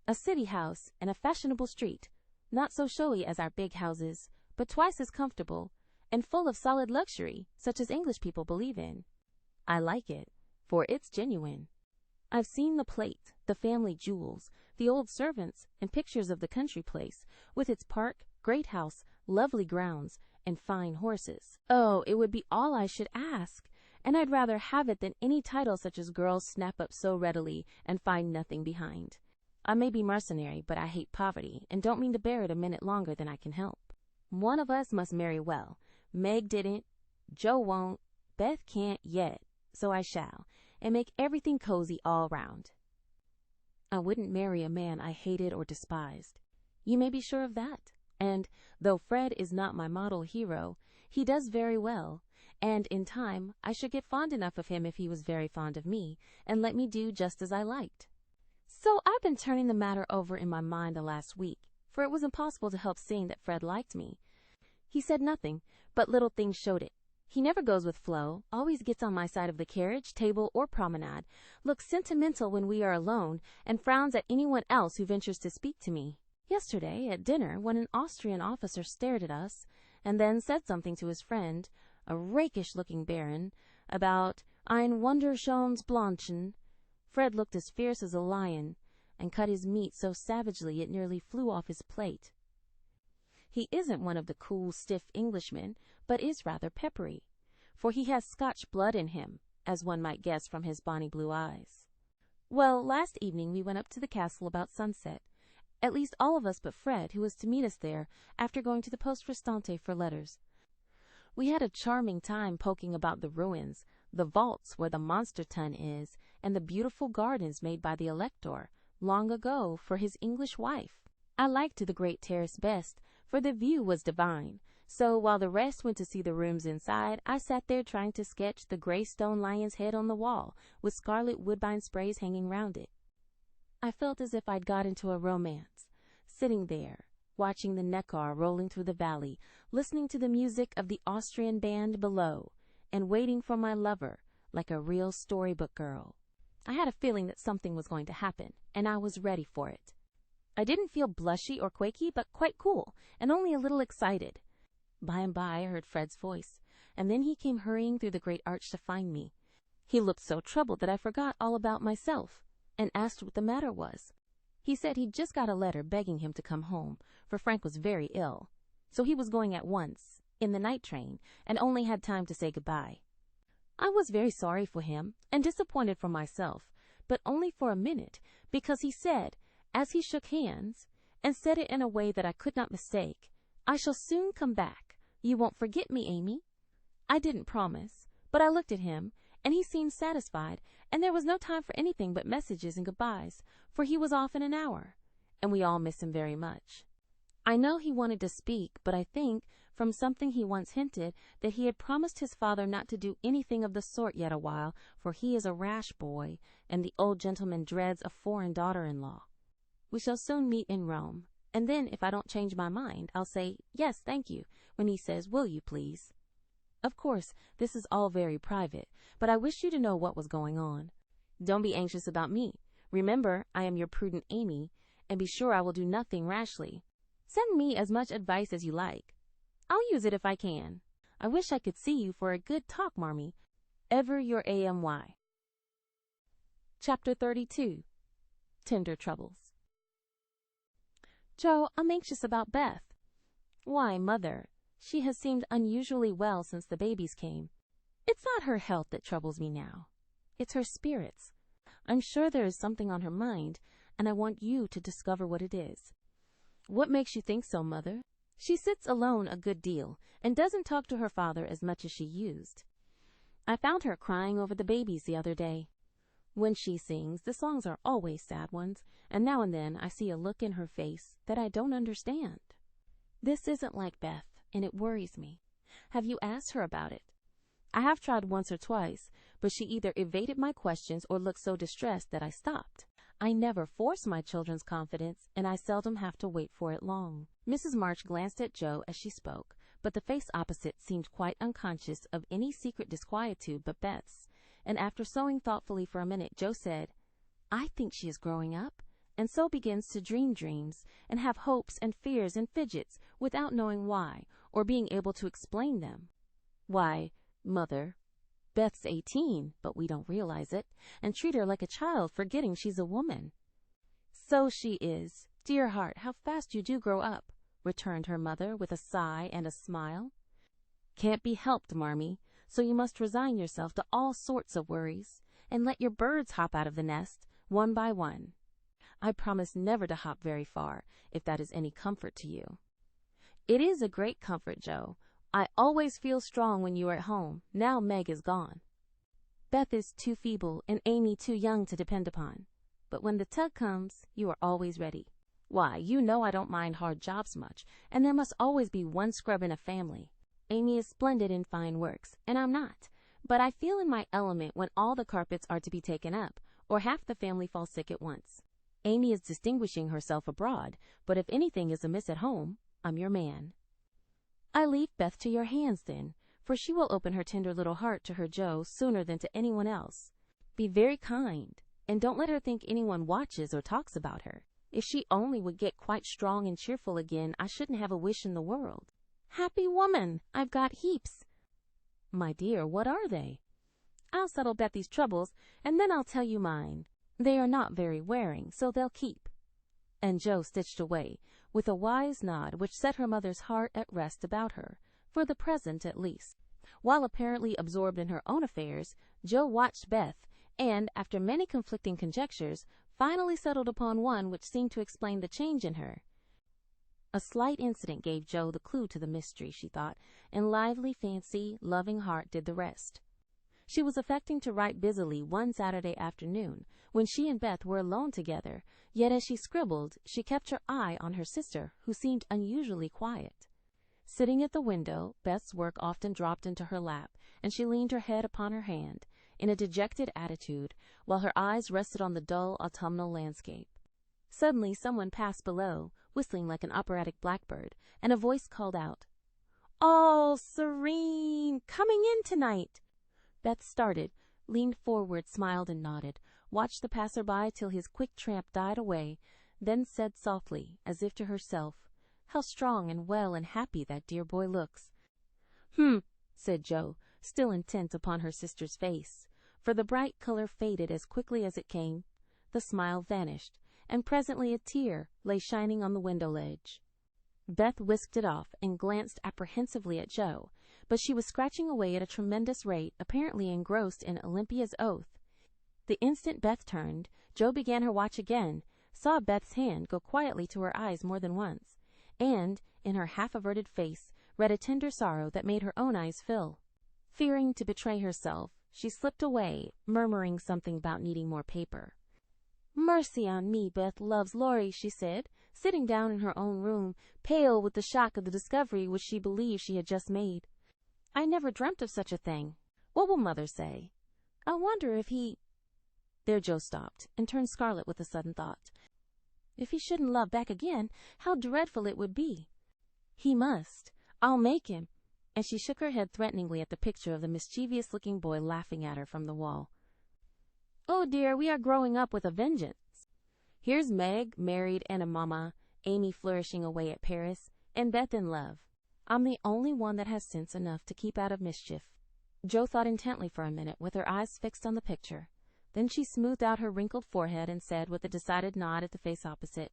A city house and a fashionable street, not so showy as our big houses, but twice as comfortable, and full of solid luxury, such as English people believe in. I like it, for it's genuine. I've seen the plate, the family jewels, the old servants, and pictures of the country place, with its park, great house, lovely grounds, and fine horses. Oh, it would be all I should ask, and I'd rather have it than any title such as girls snap up so readily and find nothing behind. I may be mercenary, but I hate poverty, and don't mean to bear it a minute longer than I can help. One of us must marry well. Meg didn't, Joe won't, Beth can't yet, so I shall, and make everything cozy all round. I wouldn't marry a man I hated or despised. You may be sure of that. And, though Fred is not my model hero, he does very well, and in time I should get fond enough of him if he was very fond of me, and let me do just as I liked. So I've been turning the matter over in my mind the last week, for it was impossible to help seeing that Fred liked me. He said nothing, but little things showed it. He never goes with Flo, always gets on my side of the carriage, table, or promenade, looks sentimental when we are alone, and frowns at anyone else who ventures to speak to me. Yesterday, at dinner, when an Austrian officer stared at us, and then said something to his friend, a rakish-looking baron, about ein wunderschönes Blondchen, Fred looked as fierce as a lion, and cut his meat so savagely it nearly flew off his plate. He isn't one of the cool, stiff Englishmen, but is rather peppery, for he has Scotch blood in him, as one might guess from his bonny blue eyes. Well, last evening we went up to the castle about sunset, at least all of us but Fred, who was to meet us there after going to the poste restante for letters. We had a charming time poking about the ruins, the vaults where the monster tun is, and the beautiful gardens made by the elector, long ago, for his English wife. I liked the great terrace best, for the view was divine, so while the rest went to see the rooms inside, I sat there trying to sketch the gray stone lion's head on the wall, with scarlet woodbine sprays hanging round it. I felt as if I'd got into a romance, sitting there, watching the Neckar rolling through the valley, listening to the music of the Austrian band below, and waiting for my lover, like a real storybook girl. I had a feeling that something was going to happen, and I was ready for it. I didn't feel blushy or quaky, but quite cool, and only a little excited. By and by I heard Fred's voice, and then he came hurrying through the great arch to find me. He looked so troubled that I forgot all about myself, and asked what the matter was. He said he'd just got a letter begging him to come home, for Frank was very ill, so he was going at once, in the night train, and only had time to say goodbye. I was very sorry for him, and disappointed for myself, but only for a minute, because he said, as he shook hands, and said it in a way that I could not mistake, "I shall soon come back. You won't forget me, Amy?" I didn't promise, but I looked at him, and he seemed satisfied, and there was no time for anything but messages and goodbyes, for he was off in an hour, and we all miss him very much. I know he wanted to speak, but I think, from something he once hinted, that he had promised his father not to do anything of the sort yet awhile, for he is a rash boy, and the old gentleman dreads a foreign daughter-in-law. We shall soon meet in Rome, and then, if I don't change my mind, I'll say, "Yes, thank you," when he says, "Will you, please?" Of course, this is all very private, but I wish you to know what was going on. Don't be anxious about me. Remember, I am your prudent Amy, and be sure I will do nothing rashly. Send me as much advice as you like. I'll use it if I can. I wish I could see you for a good talk, Marmee. Ever your AMY. Chapter 32. Tender Troubles. Joe, I'm anxious about Beth. Why, Mother, she has seemed unusually well since the babies came. It's not her health that troubles me now. It's her spirits. I'm sure there is something on her mind, and I want you to discover what it is." "What makes you think so, Mother?" "She sits alone a good deal, and doesn't talk to her father as much as she used. I found her crying over the babies the other day. When she sings, the songs are always sad ones, and now and then I see a look in her face that I don't understand. This isn't like Beth, and it worries me. Have you asked her about it?" "I have tried once or twice, but she either evaded my questions or looked so distressed that I stopped. I never force my children's confidence, and I seldom have to wait for it long." Mrs. March glanced at Joe as she spoke, but the face opposite seemed quite unconscious of any secret disquietude but Beth's, and after sewing thoughtfully for a minute, Joe said, "I think she is growing up, and so begins to dream dreams and have hopes and fears and fidgets without knowing why or being able to explain them. Why, Mother, Beth's 18, but we don't realize it, and treat her like a child, forgetting she's a woman." "So she is. Dear heart, how fast you do grow up," returned her mother with a sigh and a smile. "Can't be helped, Marmee, so you must resign yourself to all sorts of worries, and let your birds hop out of the nest, one by one. I promise never to hop very far, if that is any comfort to you." "It is a great comfort, Joe. I always feel strong when you are at home, now Meg is gone. Beth is too feeble and Amy too young to depend upon. But when the tug comes, you are always ready. Why, you know I don't mind hard jobs much, and there must always be one scrub in a family. Amy is splendid in fine works, and I'm not, but I feel in my element when all the carpets are to be taken up, or half the family fall sick at once. Amy is distinguishing herself abroad, but if anything is amiss at home, I'm your man." "I leave Beth to your hands, then, for she will open her tender little heart to her Joe sooner than to anyone else. Be very kind, and don't let her think anyone watches or talks about her. If she only would get quite strong and cheerful again, I shouldn't have a wish in the world." "Happy woman! I've got heaps." "My dear, what are they?" "I'll settle Bethy's troubles, and then I'll tell you mine. They are not very wearing, so they'll keep." And Joe stitched away, with a wise nod which set her mother's heart at rest about her, for the present at least. While apparently absorbed in her own affairs, Joe watched Beth, and, after many conflicting conjectures, finally settled upon one which seemed to explain the change in her. A slight incident gave Joe the clue to the mystery, she thought, and lively fancy, loving heart did the rest. She was affecting to write busily one Saturday afternoon, when she and Beth were alone together, yet as she scribbled, she kept her eye on her sister, who seemed unusually quiet. Sitting at the window, Beth's work often dropped into her lap, and she leaned her head upon her hand, in a dejected attitude, while her eyes rested on the dull autumnal landscape. Suddenly someone passed below, whistling like an operatic blackbird, and a voice called out, "Oh, Serene, coming in tonight!" Beth started, leaned forward, smiled and nodded, watched the passer-by till his quick tramp died away, then said softly, as if to herself, "How strong and well and happy that dear boy looks." Said Joe, still intent upon her sister's face, for the bright color faded as quickly as it came, the smile vanished, and presently a tear lay shining on the window ledge. Beth whisked it off and glanced apprehensively at Joe, but she was scratching away at a tremendous rate, apparently engrossed in Olympia's oath. The instant Beth turned, Joe began her watch again, saw Beth's hand go quietly to her eyes more than once, and, in her half-averted face, read a tender sorrow that made her own eyes fill. Fearing to betray herself, she slipped away, murmuring something about needing more paper. "Mercy on me, Beth loves Laurie," she said, sitting down in her own room, pale with the shock of the discovery which she believed she had just made. "I never dreamt of such a thing. What will Mother say? I wonder if he—" There Joe stopped, and turned scarlet with a sudden thought. If he shouldn't love back again, how dreadful it would be. He must. I'll make him. And she shook her head threateningly at the picture of the mischievous-looking boy laughing at her from the wall. "Oh, dear, we are growing up with a vengeance. Here's Meg, married and a mamma, Amy flourishing away at Paris, and Beth in love. I'm the only one that has sense enough to keep out of mischief." Joe thought intently for a minute, with her eyes fixed on the picture. Then she smoothed out her wrinkled forehead and said, with a decided nod at the face opposite,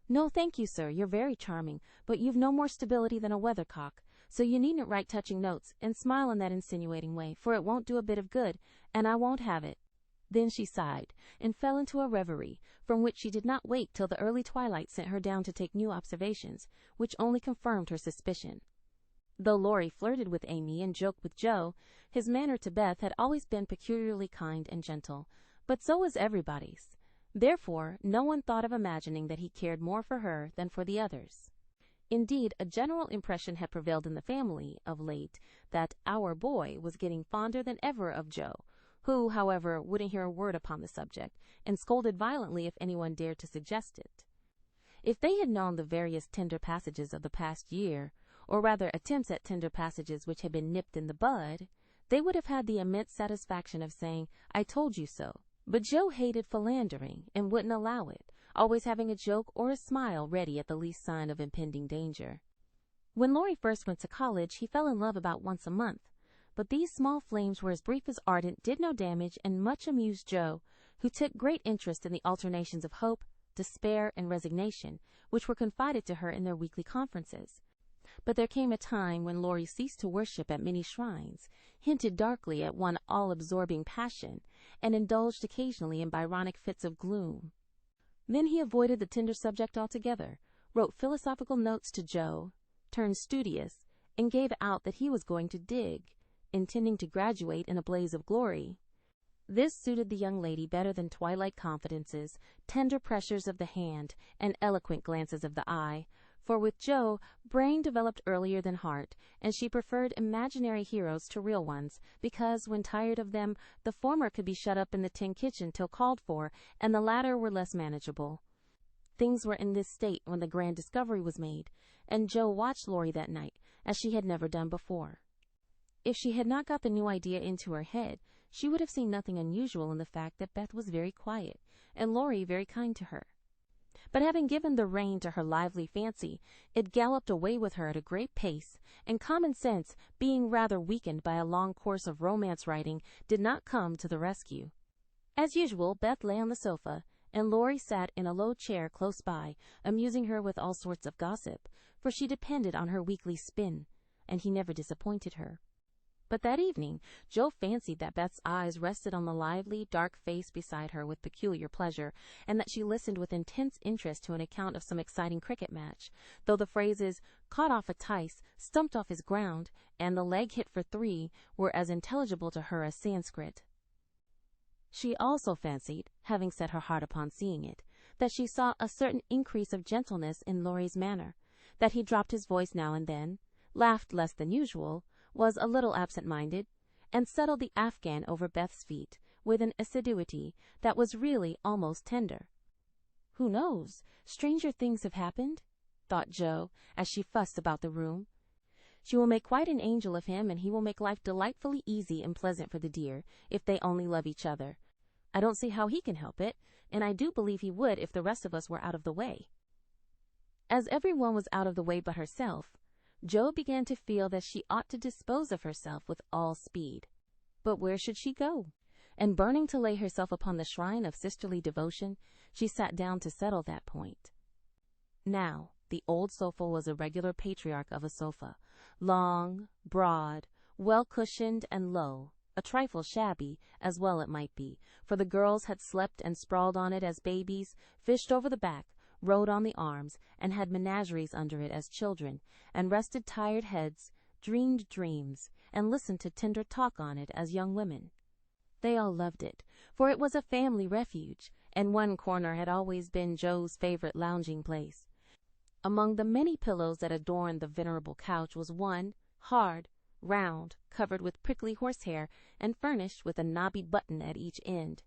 "No, thank you, sir, you're very charming, but you've no more stability than a weathercock, so you needn't write touching notes and smile in that insinuating way, for it won't do a bit of good, and I won't have it. Then she sighed and fell into a reverie, from which she did not wake till the early twilight sent her down to take new observations, which only confirmed her suspicion. Though Laurie flirted with Amy and joked with Joe, his manner to Beth had always been peculiarly kind and gentle, but so was everybody's. Therefore, no one thought of imagining that he cared more for her than for the others. Indeed, a general impression had prevailed in the family, of late, that "our boy" was getting fonder than ever of Joe, who, however, wouldn't hear a word upon the subject, and scolded violently if anyone dared to suggest it. If they had known the various tender passages of the past year, or rather attempts at tender passages which had been nipped in the bud, they would have had the immense satisfaction of saying, "I told you so." But Joe hated philandering, and wouldn't allow it, always having a joke or a smile ready at the least sign of impending danger. When Laurie first went to college, he fell in love about once a month, but these small flames were as brief as ardent, did no damage, and much amused Joe, who took great interest in the alternations of hope, despair, and resignation, which were confided to her in their weekly conferences. But there came a time when Laurie ceased to worship at many shrines, hinted darkly at one all-absorbing passion, and indulged occasionally in Byronic fits of gloom. Then he avoided the tender subject altogether, wrote philosophical notes to Joe, turned studious, and gave out that he was going to dig, intending to graduate in a blaze of glory. This suited the young lady better than twilight confidences, tender pressures of the hand, and eloquent glances of the eye, for with Joe, brain developed earlier than heart, and she preferred imaginary heroes to real ones, because, when tired of them, the former could be shut up in the tin kitchen till called for, and the latter were less manageable. Things were in this state when the grand discovery was made, and Joe watched Laurie that night, as she had never done before. If she had not got the new idea into her head, she would have seen nothing unusual in the fact that Beth was very quiet, and Laurie very kind to her. But having given the rein to her lively fancy, it galloped away with her at a great pace, and common sense, being rather weakened by a long course of romance writing, did not come to the rescue. As usual, Beth lay on the sofa, and Laurie sat in a low chair close by, amusing her with all sorts of gossip, for she depended on her weekly spin, and he never disappointed her. But that evening, Joe fancied that Beth's eyes rested on the lively, dark face beside her with peculiar pleasure, and that she listened with intense interest to an account of some exciting cricket match, though the phrases "caught off a tice," "stumped off his ground," and "the leg hit for 3" were as intelligible to her as Sanskrit. She also fancied, having set her heart upon seeing it, that she saw a certain increase of gentleness in Laurie's manner, that he dropped his voice now and then, laughed less than usual, was a little absent-minded, and settled the Afghan over Beth's feet with an assiduity that was really almost tender. "Who knows? Stranger things have happened," thought Joe, as she fussed about the room. "She will make quite an angel of him, and he will make life delightfully easy and pleasant for the dear, if they only love each other. I don't see how he can help it, and I do believe he would if the rest of us were out of the way." As every one was out of the way but herself, Joe began to feel that she ought to dispose of herself with all speed. But where should she go? And burning to lay herself upon the shrine of sisterly devotion, she sat down to settle that point. Now, the old sofa was a regular patriarch of a sofa, long, broad, well-cushioned, and low, a trifle shabby, as well it might be, for the girls had slept and sprawled on it as babies, fished over the back, rode on the arms, and had menageries under it as children, and rested tired heads, dreamed dreams, and listened to tender talk on it as young women. They all loved it, for it was a family refuge, and one corner had always been Joe's favorite lounging place. Among the many pillows that adorned the venerable couch was one, hard, round, covered with prickly horsehair, and furnished with a knobby button at each end.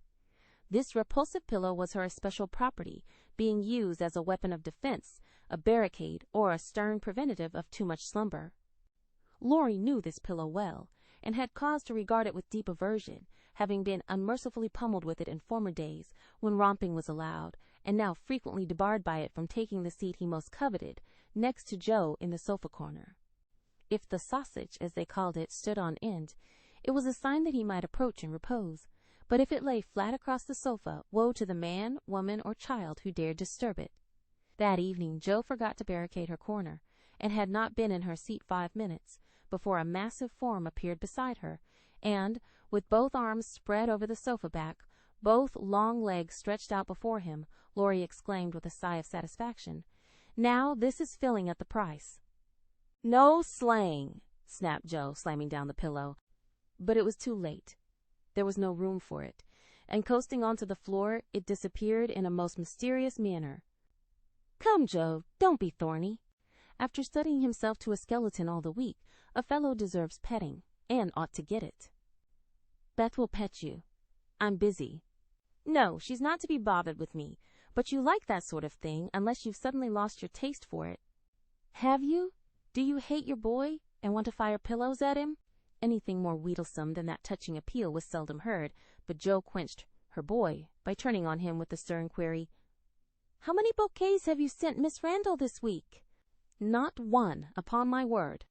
This repulsive pillow was her especial property, being used as a weapon of defense, a barricade, or a stern preventative of too much slumber. Laurie knew this pillow well, and had cause to regard it with deep aversion, having been unmercifully pummeled with it in former days, when romping was allowed, and now frequently debarred by it from taking the seat he most coveted, next to Joe in the sofa corner. If the sausage, as they called it, stood on end, it was a sign that he might approach and repose, but if it lay flat across the sofa, woe to the man, woman, or child who dared disturb it. That evening Joe forgot to barricade her corner, and had not been in her seat 5 minutes, before a massive form appeared beside her, and, with both arms spread over the sofa back, both long legs stretched out before him, Laurie exclaimed with a sigh of satisfaction. "Now this is filling at the price." "No slang," snapped Joe, slamming down the pillow. But it was too late. There was no room for it, and coasting onto the floor, it disappeared in a most mysterious manner. "Come, Joe, don't be thorny. After studying himself to a skeleton all the week, a fellow deserves petting, and ought to get it." "Beth will pet you. I'm busy." "No, she's not to be bothered with me, but you like that sort of thing unless you've suddenly lost your taste for it." "Have you? Do you hate your boy and want to fire pillows at him?" Anything more wheedlesome than that touching appeal was seldom heard, but Joe quenched her boy by turning on him with the stern query, "How many bouquets have you sent Miss Randall this week?" "Not one, upon my word."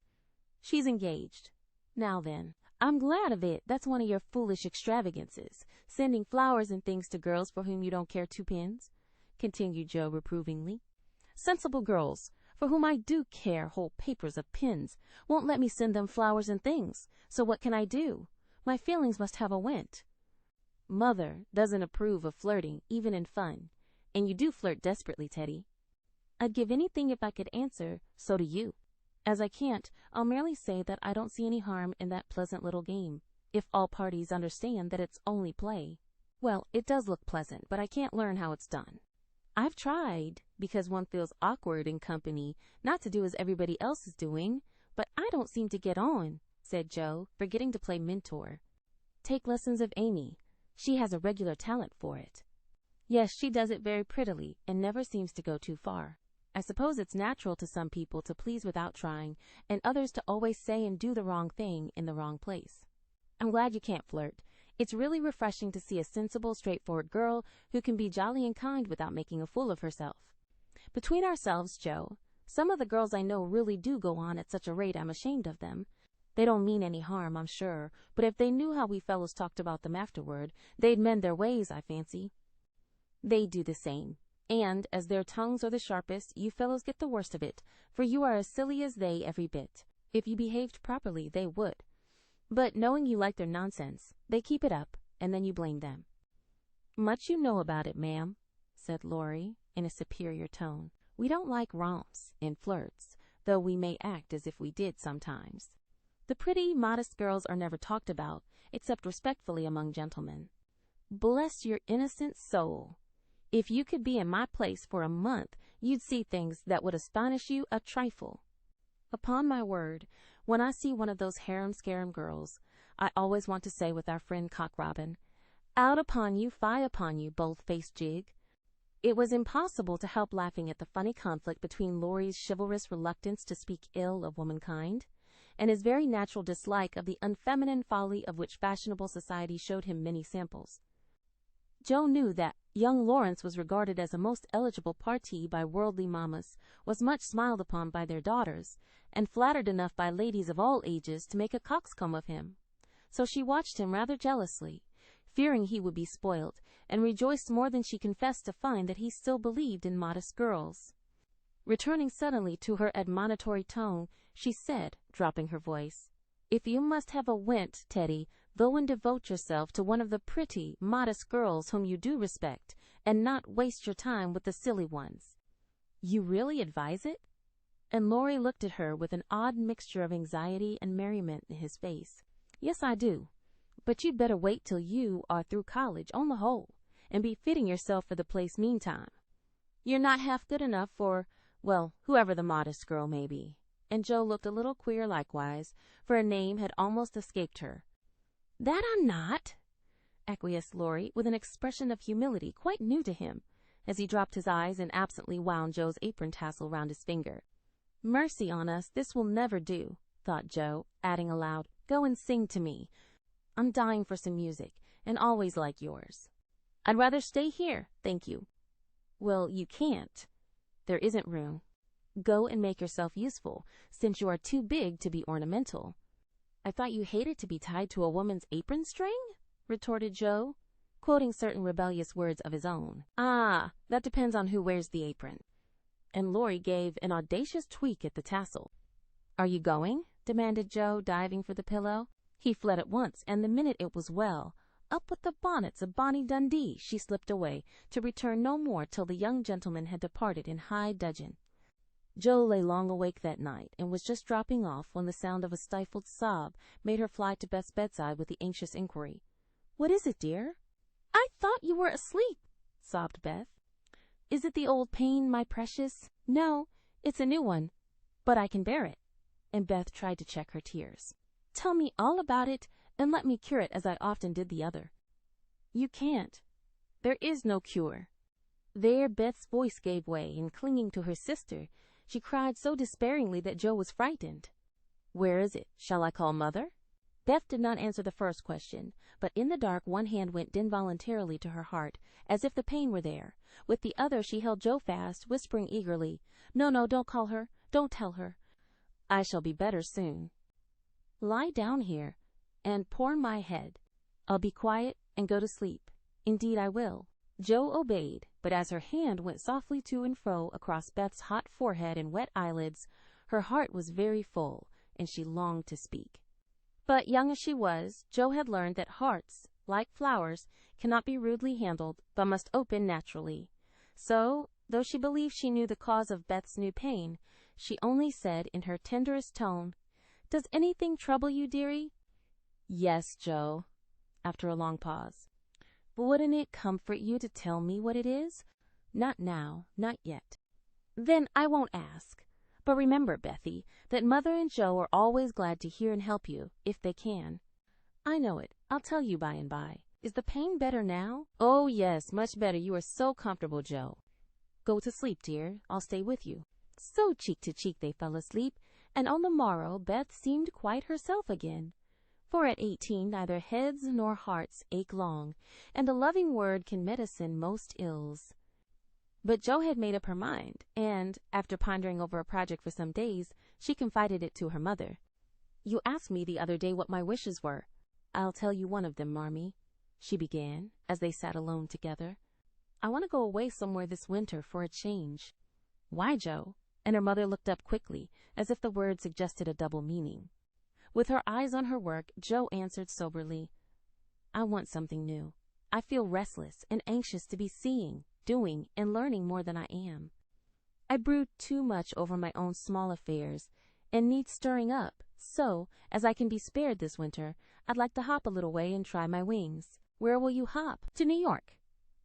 "She's engaged." "Now then, I'm glad of it. That's one of your foolish extravagances, sending flowers and things to girls for whom you don't care two pins," continued Joe reprovingly. "Sensible girls, for whom I do care whole papers of pins, won't let me send them flowers and things, so what can I do? My feelings must have a went. Mother doesn't approve of flirting, even in fun, and you do flirt desperately, Teddy." "I'd give anything if I could answer, so do you. As I can't, I'll merely say that I don't see any harm in that pleasant little game, if all parties understand that it's only play." "Well, it does look pleasant, but I can't learn how it's done." "I've tried, because one feels awkward in company not to do as everybody else is doing, but I don't seem to get on," said Joe, forgetting to play mentor. "Take lessons of Amy. She has a regular talent for it." "Yes, she does it very prettily and never seems to go too far. I suppose it's natural to some people to please without trying, and others to always say and do the wrong thing in the wrong place. I'm glad you can't flirt. It's really refreshing to see a sensible, straightforward girl who can be jolly and kind without making a fool of herself. Between ourselves, Joe, some of the girls I know really do go on at such a rate I'm ashamed of them. They don't mean any harm, I'm sure, but if they knew how we fellows talked about them afterward, they'd mend their ways, I fancy." "They do the same. And, as their tongues are the sharpest, you fellows get the worst of it, for you are as silly as they every bit. If you behaved properly, they would. But knowing you like their nonsense, they keep it up, and then you blame them." "Much you know about it, ma'am," said Laurie, in a superior tone. "We don't like romps and flirts, though we may act as if we did sometimes. The pretty, modest girls are never talked about, except respectfully among gentlemen. Bless your innocent soul! If you could be in my place for a month, you'd see things that would astonish you a trifle. Upon my word, when I see one of those harum-scarum girls, I always want to say with our friend Cock Robin, 'Out upon you, fie upon you, bold-faced jig.'" It was impossible to help laughing at the funny conflict between Laurie's chivalrous reluctance to speak ill of womankind, and his very natural dislike of the unfeminine folly of which fashionable society showed him many samples. Joe knew that young Laurence was regarded as a most eligible parti by worldly mammas, was much smiled upon by their daughters, and flattered enough by ladies of all ages to make a coxcomb of him. So she watched him rather jealously, fearing he would be spoiled, and rejoiced more than she confessed to find that he still believed in modest girls. Returning suddenly to her admonitory tone, she said, dropping her voice, "If you must have a went, Teddy, go and devote yourself to one of the pretty, modest girls whom you do respect, and not waste your time with the silly ones." "You really advise it?" And Laurie looked at her with an odd mixture of anxiety and merriment in his face. "Yes, I do. But you'd better wait till you are through college, on the whole, and be fitting yourself for the place meantime. You're not half good enough for, well, whoever the modest girl may be." And Joe looked a little queer likewise, for a name had almost escaped her. "That I'm not," acquiesced Laurie, with an expression of humility quite new to him, as he dropped his eyes and absently wound Joe's apron tassel round his finger. "Mercy on us, this will never do," thought Joe, adding aloud, "Go and sing to me. I'm dying for some music, and always like yours." "I'd rather stay here, thank you." "Well, you can't. There isn't room. Go and make yourself useful, since you are too big to be ornamental." "I thought you hated to be tied to a woman's apron string?" retorted Joe, quoting certain rebellious words of his own. "Ah, that depends on who wears the apron." And Laurie gave an audacious tweak at the tassel. "Are you going?" demanded Joe, diving for the pillow. He fled at once, and the minute it was well, up with the bonnets of Bonnie Dundee, she slipped away, to return no more till the young gentleman had departed in high dudgeon. Joe lay long awake that night, and was just dropping off when the sound of a stifled sob made her fly to Beth's bedside with the anxious inquiry, "What is it, dear?" "I thought you were asleep," sobbed Beth. "Is it the old pain, my precious?" "No, it's a new one, but I can bear it," and Beth tried to check her tears. "Tell me all about it, and let me cure it as I often did the other." "You can't. There is no cure." There Beth's voice gave way, and clinging to her sister, she cried so despairingly that Joe was frightened. "Where is it? Shall I call Mother?" Beth did not answer the first question, but in the dark one hand went involuntarily to her heart, as if the pain were there. With the other she held Joe fast, whispering eagerly, "No, no, don't call her. Don't tell her. I shall be better soon. Lie down here and pour my head. I'll be quiet and go to sleep. Indeed I will." Joe obeyed, but as her hand went softly to and fro across Beth's hot forehead and wet eyelids, her heart was very full, and she longed to speak. But young as she was, Joe had learned that hearts, like flowers, cannot be rudely handled, but must open naturally. So, though she believed she knew the cause of Beth's new pain, she only said in her tenderest tone, "Does anything trouble you, dearie?" "Yes, Joe," after a long pause. "But wouldn't it comfort you to tell me what it is?" "Not now, not yet." "Then I won't ask. But remember, Bethy, that Mother and Joe are always glad to hear and help you, if they can." "I know it. I'll tell you by and by. Is the pain better now?" "Oh, yes, much better. You are so comfortable, Joe." "Go to sleep, dear. I'll stay with you." So cheek to cheek they fell asleep, and on the morrow Beth seemed quite herself again. For at 18 neither heads nor hearts ache long, and a loving word can medicine most ills. But Joe had made up her mind, and, after pondering over a project for some days, she confided it to her mother. "You asked me the other day what my wishes were. I'll tell you one of them, Marmee," she began, as they sat alone together. "I want to go away somewhere this winter for a change." "Why, Joe?" And her mother looked up quickly, as if the word suggested a double meaning. With her eyes on her work, Joe answered soberly, "I want something new. I feel restless and anxious to be seeing, doing, and learning more than I am. I brood too much over my own small affairs and need stirring up, so, as I can be spared this winter, I'd like to hop a little way and try my wings." "Where will you hop?" "To New York.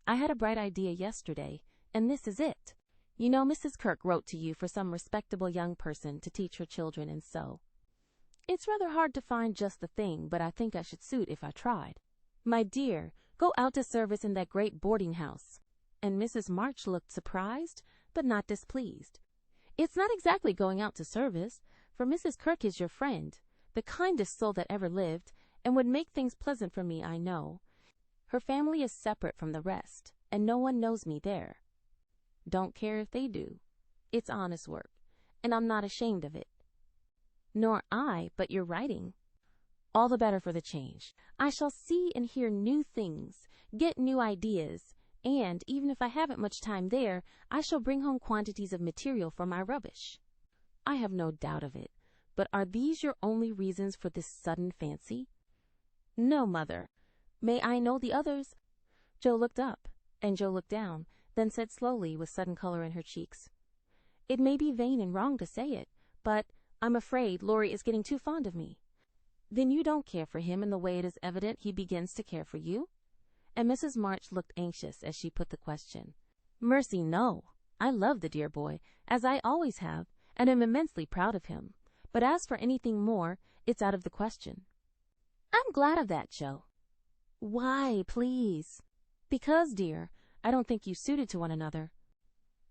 I had a bright idea yesterday, and this is it. You know Mrs. Kirk wrote to you for some respectable young person to teach her children and sew. It's rather hard to find just the thing, but I think I should suit if I tried. My dear, go out to service in that great boarding house." And Mrs. March looked surprised, but not displeased. "It's not exactly going out to service, for Mrs. Kirk is your friend, the kindest soul that ever lived, and would make things pleasant for me, I know. Her family is separate from the rest, and no one knows me there. Don't care if they do. It's honest work, and I'm not ashamed of it." "Nor I, but your writing." "All the better for the change. I shall see and hear new things, get new ideas, and, even if I haven't much time there, I shall bring home quantities of material for my rubbish." "I have no doubt of it. But are these your only reasons for this sudden fancy?" "No, Mother." "May I know the others?" Joe looked up, and Joe looked down, then said slowly, with sudden color in her cheeks, "It may be vain and wrong to say it, but I'm afraid Laurie is getting too fond of me." "Then you don't care for him in the way it is evident he begins to care for you?" And Mrs. March looked anxious as she put the question. "Mercy, no. I love the dear boy, as I always have, and am immensely proud of him. But as for anything more, it's out of the question." "I'm glad of that, Joe." "Why, please?" "Because, dear, I don't think you suited to one another.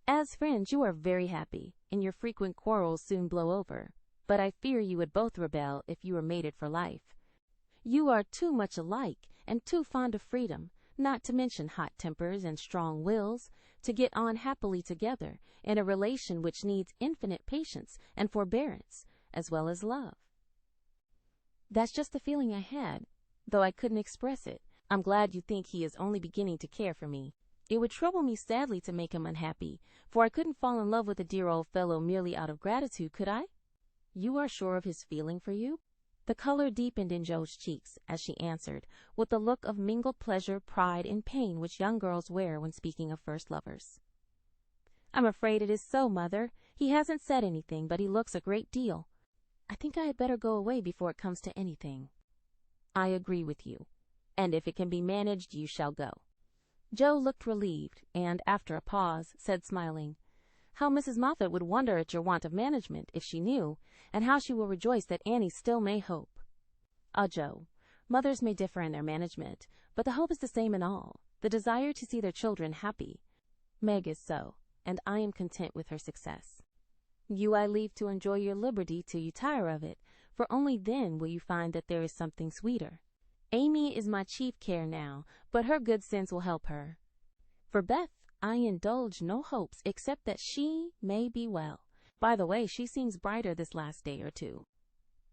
As friends, you are very happy, and your frequent quarrels soon blow over. But I fear you would both rebel if you were mated for life. You are too much alike, and too fond of freedom, not to mention hot tempers and strong wills, to get on happily together in a relation which needs infinite patience and forbearance, as well as love." "That's just the feeling I had, though I couldn't express it. I'm glad you think he is only beginning to care for me. It would trouble me sadly to make him unhappy, for I couldn't fall in love with a dear old fellow merely out of gratitude, could I?" "You are sure of his feeling for you?" The color deepened in Joe's cheeks as she answered, with the look of mingled pleasure, pride, and pain which young girls wear when speaking of first lovers. "I'm afraid it is so, Mother. He hasn't said anything, but he looks a great deal. I think I had better go away before it comes to anything." "I agree with you, and if it can be managed, you shall go." Joe looked relieved, and, after a pause, said smiling, "How Mrs. Moffat would wonder at your want of management if she knew, and how she will rejoice that Annie still may hope." "Ah, Joe, mothers may differ in their management, but the hope is the same in all, the desire to see their children happy. Meg is so, and I am content with her success. You I leave to enjoy your liberty till you tire of it, for only then will you find that there is something sweeter. Amy is my chief care now, but her good sense will help her. For Beth, I indulge no hopes except that she may be well. By the way, she seems brighter this last day or two."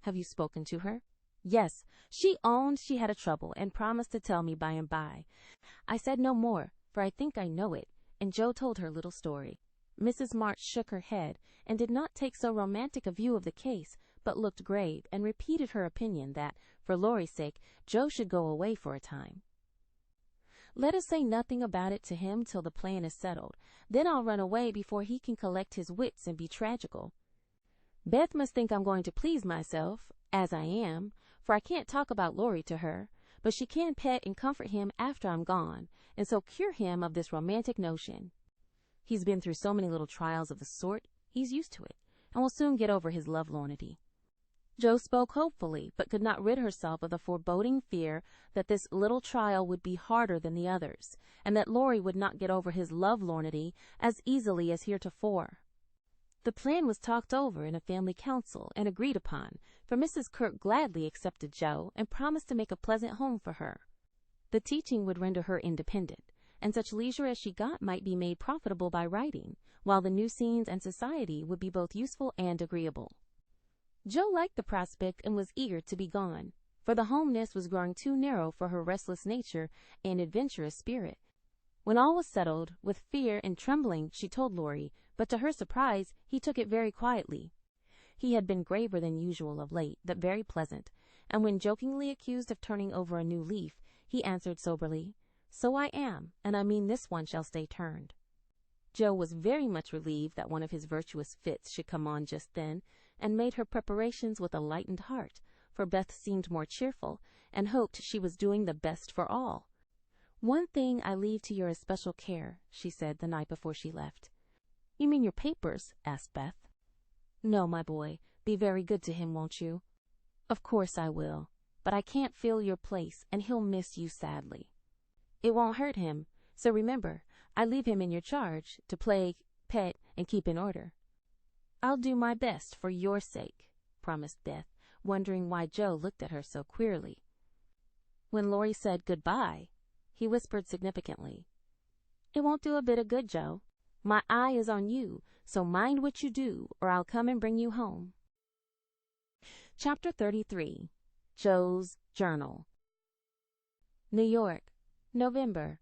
"Have you spoken to her?" "Yes, she owned she had a trouble and promised to tell me by and by. I said no more, for I think I know it, and Joe told her little story." Mrs. March shook her head and did not take so romantic a view of the case, but looked grave and repeated her opinion that, for Laurie's sake, Joe should go away for a time. "Let us say nothing about it to him till the plan is settled. Then I'll run away before he can collect his wits and be tragical. Beth must think I'm going to please myself, as I am, for I can't talk about Laurie to her, but she can pet and comfort him after I'm gone, and so cure him of this romantic notion. He's been through so many little trials of the sort, he's used to it, and will soon get over his lovelornity." Joe spoke hopefully, but could not rid herself of the foreboding fear that this little trial would be harder than the others, and that Laurie would not get over his lovelornity as easily as heretofore. The plan was talked over in a family council and agreed upon, for Mrs. Kirk gladly accepted Joe and promised to make a pleasant home for her. The teaching would render her independent, and such leisure as she got might be made profitable by writing, while the new scenes and society would be both useful and agreeable. Joe liked the prospect and was eager to be gone, for the home nest was growing too narrow for her restless nature and adventurous spirit. When all was settled, with fear and trembling she told Laurie, but to her surprise he took it very quietly. He had been graver than usual of late, but very pleasant, and when jokingly accused of turning over a new leaf, he answered soberly, "So I am, and I mean this one shall stay turned." Joe was very much relieved that one of his virtuous fits should come on just then, and made her preparations with a lightened heart, for Beth seemed more cheerful, and hoped she was doing the best for all. "One thing I leave to your especial care," she said the night before she left. "You mean your papers?" asked Beth. "No, my boy. Be very good to him, won't you?" "Of course I will, but I can't fill your place, and he'll miss you sadly." "It won't hurt him, so remember, I leave him in your charge, to play, pet, and keep in order." "I'll do my best for your sake," promised Beth, wondering why Joe looked at her so queerly. When Laurie said goodbye, he whispered significantly, "It won't do a bit of good, Joe. My eye is on you, so mind what you do, or I'll come and bring you home." Chapter 33. Joe's Journal. New York, November.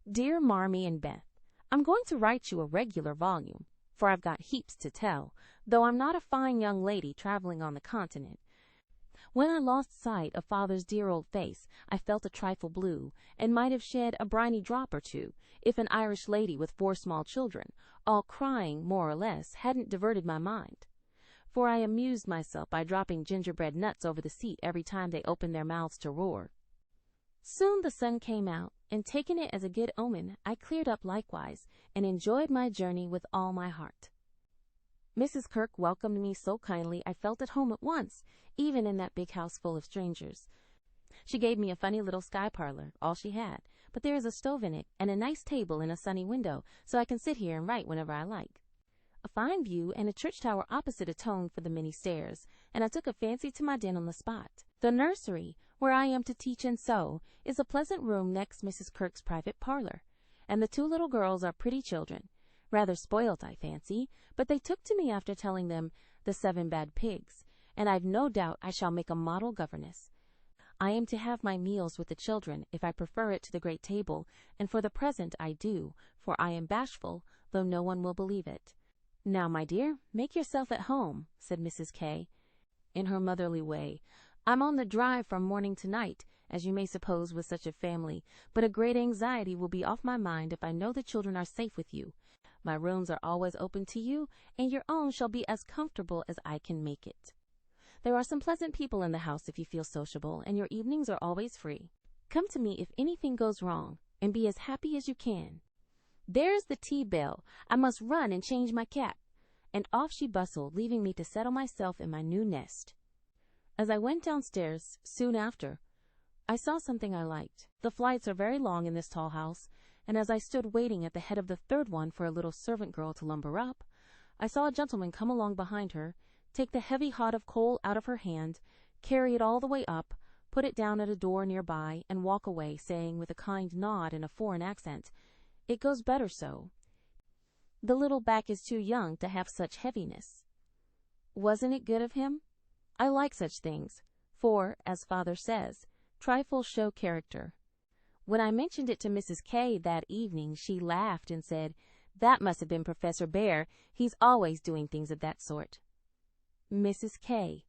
Dear Marmee and Beth, I'm going to write you a regular volume, for I've got heaps to tell, though I'm not a fine young lady traveling on the continent. When I lost sight of Father's dear old face, I felt a trifle blue, and might have shed a briny drop or two, if an Irish lady with 4 small children, all crying more or less, hadn't diverted my mind. For I amused myself by dropping gingerbread nuts over the seat every time they opened their mouths to roar. Soon the sun came out, and taking it as a good omen, I cleared up likewise, and enjoyed my journey with all my heart. Mrs. Kirk welcomed me so kindly I felt at home at once, even in that big house full of strangers. She gave me a funny little sky parlor, all she had, but there is a stove in it, and a nice table in a sunny window, so I can sit here and write whenever I like. A fine view and a church tower opposite atoned for the many stairs, and I took a fancy to my den on the spot. The nursery, where I am to teach and sew, is a pleasant room next Mrs. Kirk's private parlor, and the 2 little girls are pretty children, rather spoilt, I fancy, but they took to me after telling them the 7 bad pigs, and I've no doubt I shall make a model governess. I am to have my meals with the children if I prefer it to the great table, and for the present I do, for I am bashful, though no one will believe it. "Now, my dear, make yourself at home," said Mrs. K. in her motherly way. I'm on the drive from morning to night, as you may suppose with such a family, but a great anxiety will be off my mind if I know the children are safe with you. My rooms are always open to you, and your own shall be as comfortable as I can make it. There are some pleasant people in the house if you feel sociable, and your evenings are always free. Come to me if anything goes wrong, and be as happy as you can. There's the tea bell. I must run and change my cap. And off she bustled, leaving me to settle myself in my new nest. As I went downstairs, soon after, I saw something I liked. The flights are very long in this tall house, and as I stood waiting at the head of the third one for a little servant girl to lumber up, I saw a gentleman come along behind her, take the heavy hod of coal out of her hand, carry it all the way up, put it down at a door near by, and walk away, saying with a kind nod in a foreign accent, "It goes better so. The little back is too young to have such heaviness." Wasn't it good of him? I like such things, for, as father says, trifles show character. When I mentioned it to Mrs. K. that evening, she laughed and said, "That must have been Professor Bear. He's always doing things of that sort." Mrs. K.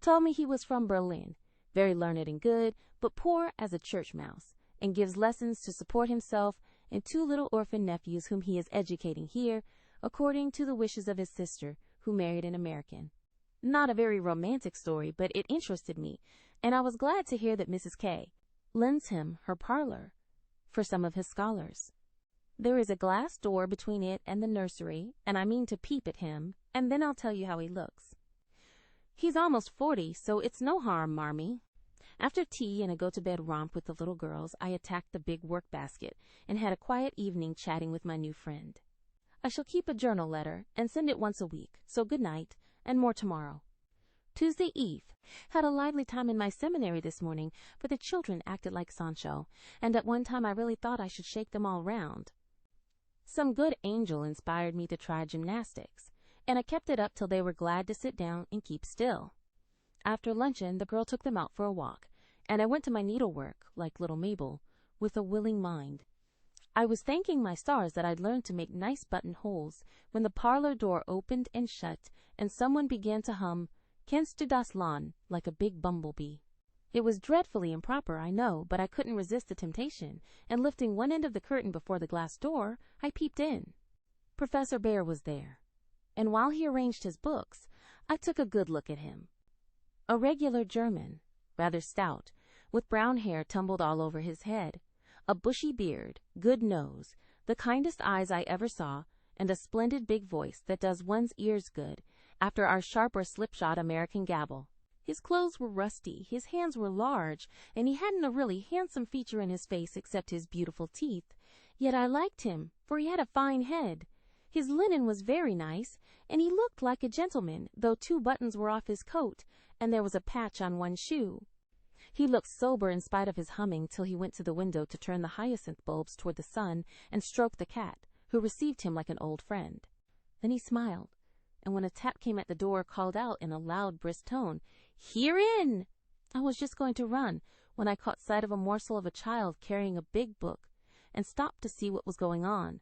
told me he was from Berlin, very learned and good, but poor as a church mouse, and gives lessons to support himself and 2 little orphan nephews whom he is educating here, according to the wishes of his sister, who married an American. Not a very romantic story, but it interested me, and I was glad to hear that Mrs. K. lends him her parlor for some of his scholars. There is a glass door between it and the nursery, and I mean to peep at him, and then I'll tell you how he looks. He's almost 40, so it's no harm, Marmee. After tea and a go-to-bed romp with the little girls, I attacked the big work basket and had a quiet evening chatting with my new friend. I shall keep a journal letter and send it once a week, so good night, and more tomorrow. Tuesday Eve. Had a lively time in my seminary this morning, for the children acted like Sancho, and at one time I really thought I should shake them all round. Some good angel inspired me to try gymnastics, and I kept it up till they were glad to sit down and keep still. After luncheon, the girl took them out for a walk, and I went to my needlework, like little Mabel, with a willing mind. I was thanking my stars that I'd learned to make nice buttonholes when the parlor door opened and shut, and someone began to hum "Kennst du das Land" like a big bumblebee. It was dreadfully improper, I know, but I couldn't resist the temptation, and lifting one end of the curtain before the glass door, I peeped in. Professor Bear was there, and while he arranged his books, I took a good look at him. A regular German, rather stout, with brown hair tumbled all over his head, a bushy beard, good nose, the kindest eyes I ever saw, and a splendid big voice that does one's ears good after our sharp or slipshod American gabble. His clothes were rusty, his hands were large, and he hadn't a really handsome feature in his face except his beautiful teeth. Yet I liked him, for he had a fine head. His linen was very nice, and he looked like a gentleman, though 2 buttons were off his coat, and there was a patch on one shoe. He looked sober in spite of his humming till he went to the window to turn the hyacinth bulbs toward the sun and stroke the cat, who received him like an old friend. Then he smiled, and when a tap came at the door, called out in a loud, brisk tone, "Herein!" I was just going to run, when I caught sight of a morsel of a child carrying a big book, and stopped to see what was going on.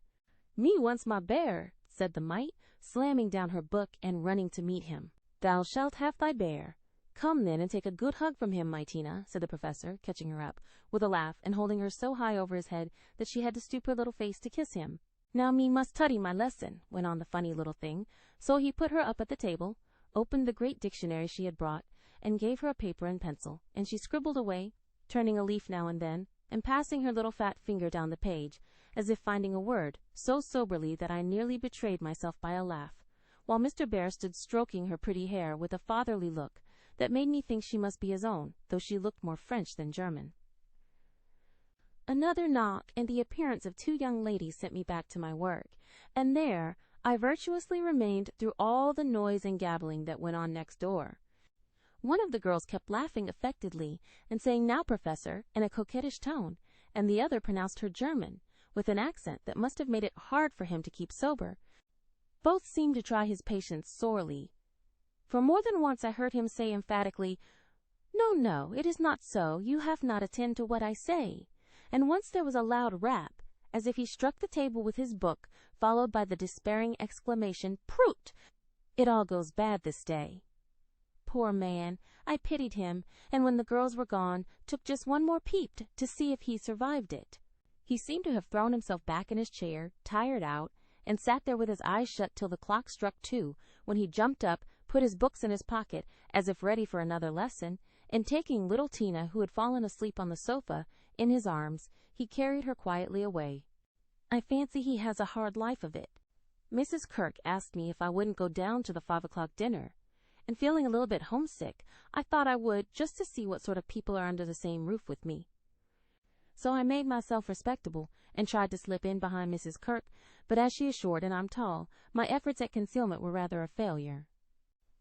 "Me wants my bear," said the mite, slamming down her book and running to meet him. "Thou shalt have thy bear. Come then and take a good hug from him, my Tina," said the professor, catching her up, with a laugh, and holding her so high over his head that she had to stoop her little face to kiss him. "Now me must study my lesson," went on the funny little thing, so he put her up at the table, opened the great dictionary she had brought, and gave her a paper and pencil, and she scribbled away, turning a leaf now and then, and passing her little fat finger down the page, as if finding a word, so soberly that I nearly betrayed myself by a laugh, while Mr. Bear stood stroking her pretty hair with a fatherly look that made me think she must be his own, though she looked more French than German. Another knock and the appearance of 2 young ladies sent me back to my work, and there I virtuously remained through all the noise and gabbling that went on next door. One of the girls kept laughing affectedly and saying, "Now, Professor," in a coquettish tone, and the other pronounced her German, with an accent that must have made it hard for him to keep sober. Both seemed to try his patience sorely, for more than once I heard him say emphatically, "No, no, it is not so, you have not attend to what I say," and once there was a loud rap, as if he struck the table with his book, followed by the despairing exclamation, "Prut! It all goes bad this day." poor man. I pitied him, and when the girls were gone, took just one more peep to see if he survived it. He seemed to have thrown himself back in his chair, tired out, and sat there with his eyes shut till the clock struck 2, when he jumped up, put his books in his pocket, as if ready for another lesson, and taking little Tina, who had fallen asleep on the sofa, in his arms, he carried her quietly away. I fancy he has a hard life of it. Mrs. Kirk asked me if I wouldn't go down to the 5 o'clock dinner, and feeling a little bit homesick, I thought I would, just to see what sort of people are under the same roof with me. So I made myself respectable and tried to slip in behind Mrs. Kirk, but as she is short and I'm tall, my efforts at concealment were rather a failure.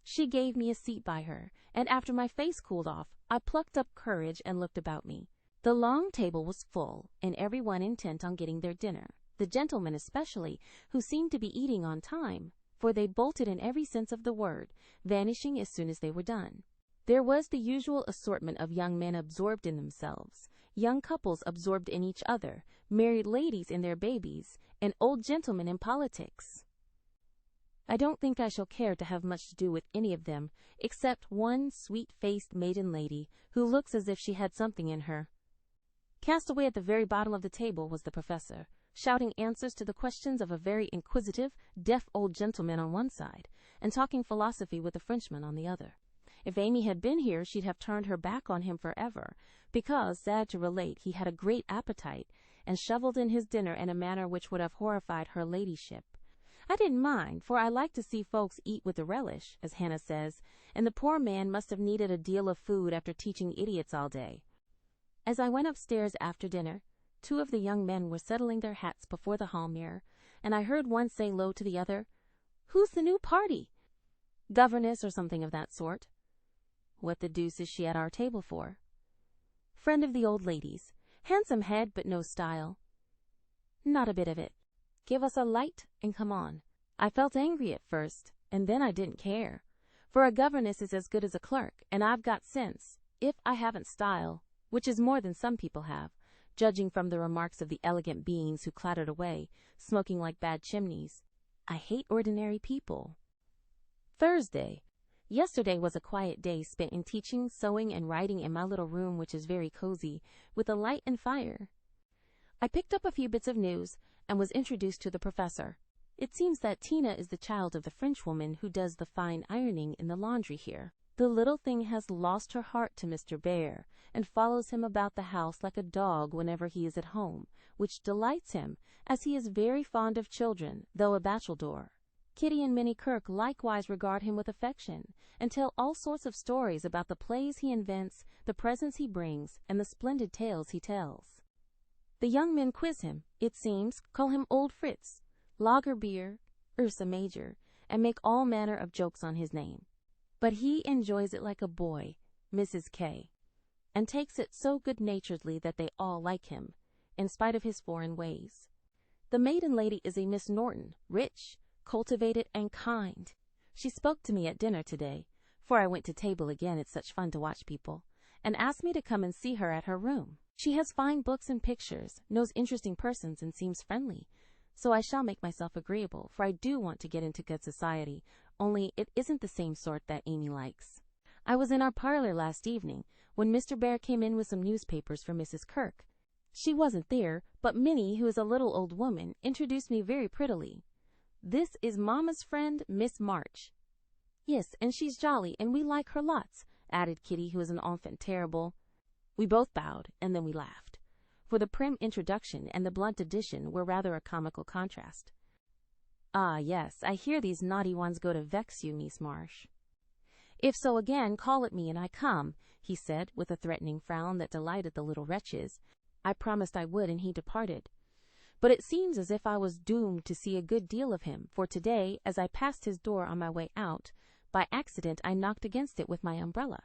She gave me a seat by her, and after my face cooled off, I plucked up courage and looked about me. The long table was full, and everyone intent on getting their dinner, the gentlemen especially, who seemed to be eating on time, for they bolted in every sense of the word, vanishing as soon as they were done. There was the usual assortment of young men absorbed in themselves, young couples absorbed in each other, married ladies in their babies, and old gentlemen in politics. I don't think I shall care to have much to do with any of them, except one sweet-faced maiden lady who looks as if she had something in her. Cast away at the very bottom of the table was the professor, shouting answers to the questions of a very inquisitive, deaf old gentleman on one side, and talking philosophy with a Frenchman on the other. If Amy had been here, she'd have turned her back on him forever, because, sad to relate, he had a great appetite, and shoveled in his dinner in a manner which would have horrified her ladyship. I didn't mind, for I like to see folks eat with a relish, as Hannah says, and the poor man must have needed a deal of food after teaching idiots all day. As I went upstairs after dinner, 2 of the young men were settling their hats before the hall mirror, and I heard one say low to the other, "Who's the new party?" "Governess or something of that sort." "What the deuce is she at our table for?" "Friend of the old lady's. Handsome head, but no style." "Not a bit of it. Give us a light and come on." I felt angry at first, and then I didn't care, for a governess is as good as a clerk, and I've got sense, if I haven't style, which is more than some people have, judging from the remarks of the elegant beings who clattered away, smoking like bad chimneys. I hate ordinary people. Thursday. Yesterday was a quiet day spent in teaching, sewing, and writing in my little room, which is very cozy, with a light and fire. I picked up a few bits of news, and was introduced to the professor. It seems that Tina is the child of the Frenchwoman who does the fine ironing in the laundry here. The little thing has lost her heart to Mr. Bear, and follows him about the house like a dog whenever he is at home, which delights him, as he is very fond of children, though a bachelor. Kitty and Minnie Kirk likewise regard him with affection, and tell all sorts of stories about the plays he invents, the presents he brings, and the splendid tales he tells. The young men quiz him, it seems, call him Old Fritz, Lagerbier, Ursa Major, and make all manner of jokes on his name. But he enjoys it like a boy, Mrs. K., and takes it so good-naturedly that they all like him, in spite of his foreign ways. The maiden lady is a Miss Norton, rich, cultivated, and kind. She spoke to me at dinner today, for I went to table again, it's such fun to watch people, and asked me to come and see her at her room. She has fine books and pictures, knows interesting persons, and seems friendly, so I shall make myself agreeable, for I do want to get into good society, only it isn't the same sort that Amy likes. I was in our parlor last evening, when Mr. Bear came in with some newspapers for Mrs. Kirk. She wasn't there, but Minnie, who is a little old woman, introduced me very prettily. "This is Mamma's friend, Miss March." "Yes, and she's jolly, and we like her lots," added Kitty, who is an enfant terrible. We both bowed, and then we laughed, for the prim introduction and the blunt addition were rather a comical contrast. "Ah, yes, I hear these naughty ones go to vex you, Miss Marsh." "If so again, call at me and I come," he said, with a threatening frown that delighted the little wretches. I promised I would, and he departed. But it seems as if I was doomed to see a good deal of him, for today, as I passed his door on my way out, by accident I knocked against it with my umbrella.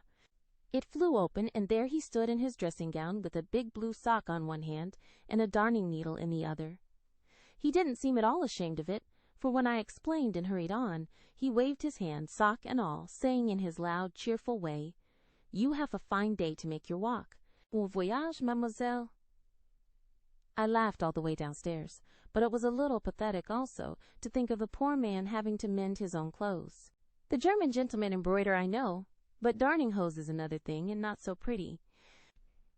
It flew open, and there he stood in his dressing gown, with a big blue sock on one hand and a darning needle in the other. He didn't seem at all ashamed of it, for when I explained and hurried on, he waved his hand, sock and all, saying in his loud, cheerful way, "You have a fine day to make your walk. Bon voyage, mademoiselle." I laughed all the way downstairs, but it was a little pathetic also to think of the poor man having to mend his own clothes. "The German gentlemen embroider, I know," But darning hose is another thing, and not so pretty.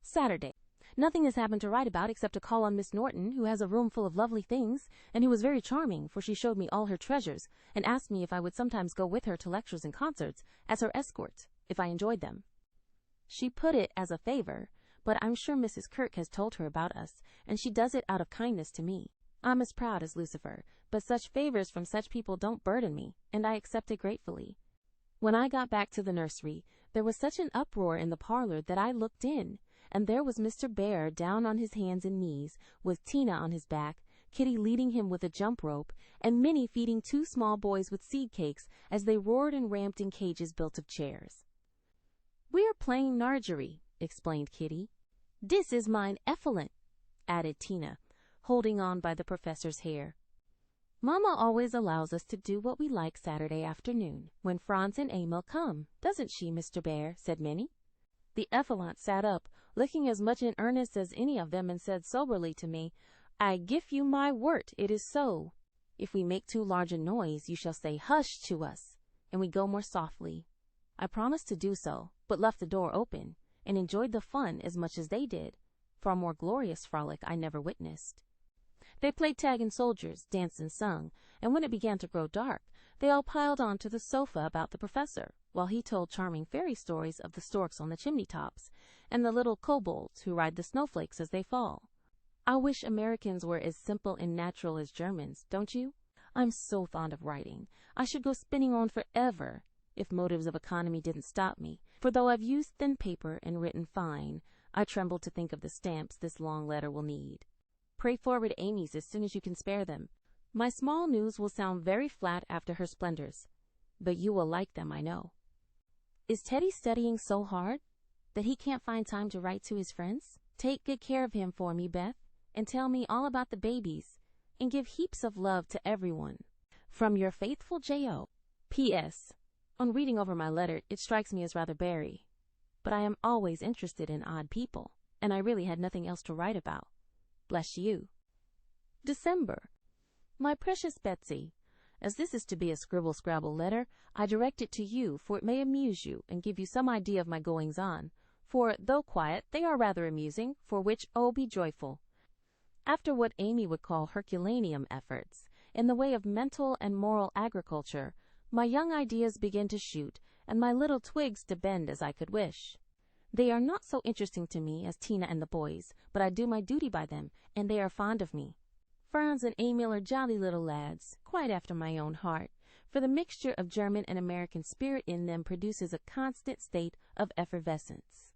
Saturday. Nothing has happened to write about except a call on Miss Norton, who has a room full of lovely things, and who was very charming, for she showed me all her treasures, and asked me if I would sometimes go with her to lectures and concerts, as her escort, if I enjoyed them. She put it as a favor, but I'm sure Mrs. Kirk has told her about us, and she does it out of kindness to me. I'm as proud as Lucifer, but such favors from such people don't burden me, and I accept it gratefully. When I got back to the nursery, there was such an uproar in the parlor that I looked in, and there was Mr. Bear down on his hands and knees, with Tina on his back, Kitty leading him with a jump rope, and Minnie feeding 2 small boys with seed cakes as they roared and ramped in cages built of chairs. "We are playing Nargery," explained Kitty. "Dis is mine effluent," added Tina, holding on by the professor's hair. "Mama always allows us to do what we like Saturday afternoon, when Franz and Emil come, doesn't she, Mr. Bear?" said Minnie. The effluent sat up, looking as much in earnest as any of them, and said soberly to me, "I gif you my wort, it is so. If we make too large a noise, you shall say hush to us, and we go more softly." I promised to do so, but left the door open, and enjoyed the fun as much as they did, for a more glorious frolic I never witnessed. They played tag and soldiers, danced and sung, and when it began to grow dark, they all piled on to the sofa about the professor, while he told charming fairy stories of the storks on the chimney tops, and the little kobolds who ride the snowflakes as they fall. I wish Americans were as simple and natural as Germans, don't you? I'm so fond of writing. I should go spinning on forever, if motives of economy didn't stop me, for though I've used thin paper and written fine, I tremble to think of the stamps this long letter will need. Pray forward Amy's as soon as you can spare them. My small news will sound very flat after her splendors, but you will like them, I know. Is Teddy studying so hard that he can't find time to write to his friends? Take good care of him for me, Beth, and tell me all about the babies, and give heaps of love to everyone. From your faithful J.O. P.S. On reading over my letter, it strikes me as rather bary, but I am always interested in odd people, and I really had nothing else to write about. Bless you. December. My precious Betsy, as this is to be a scribble-scrabble letter, I direct it to you, for it may amuse you and give you some idea of my goings-on, for, though quiet, they are rather amusing, for which, oh, be joyful. After what Amy would call Herculaneum efforts, in the way of mental and moral agriculture, my young ideas begin to shoot, and my little twigs to bend as I could wish. They are not so interesting to me as Tina and the boys, but I do my duty by them, and they are fond of me. Franz and Emil are jolly little lads, quite after my own heart, for the mixture of German and American spirit in them produces a constant state of effervescence.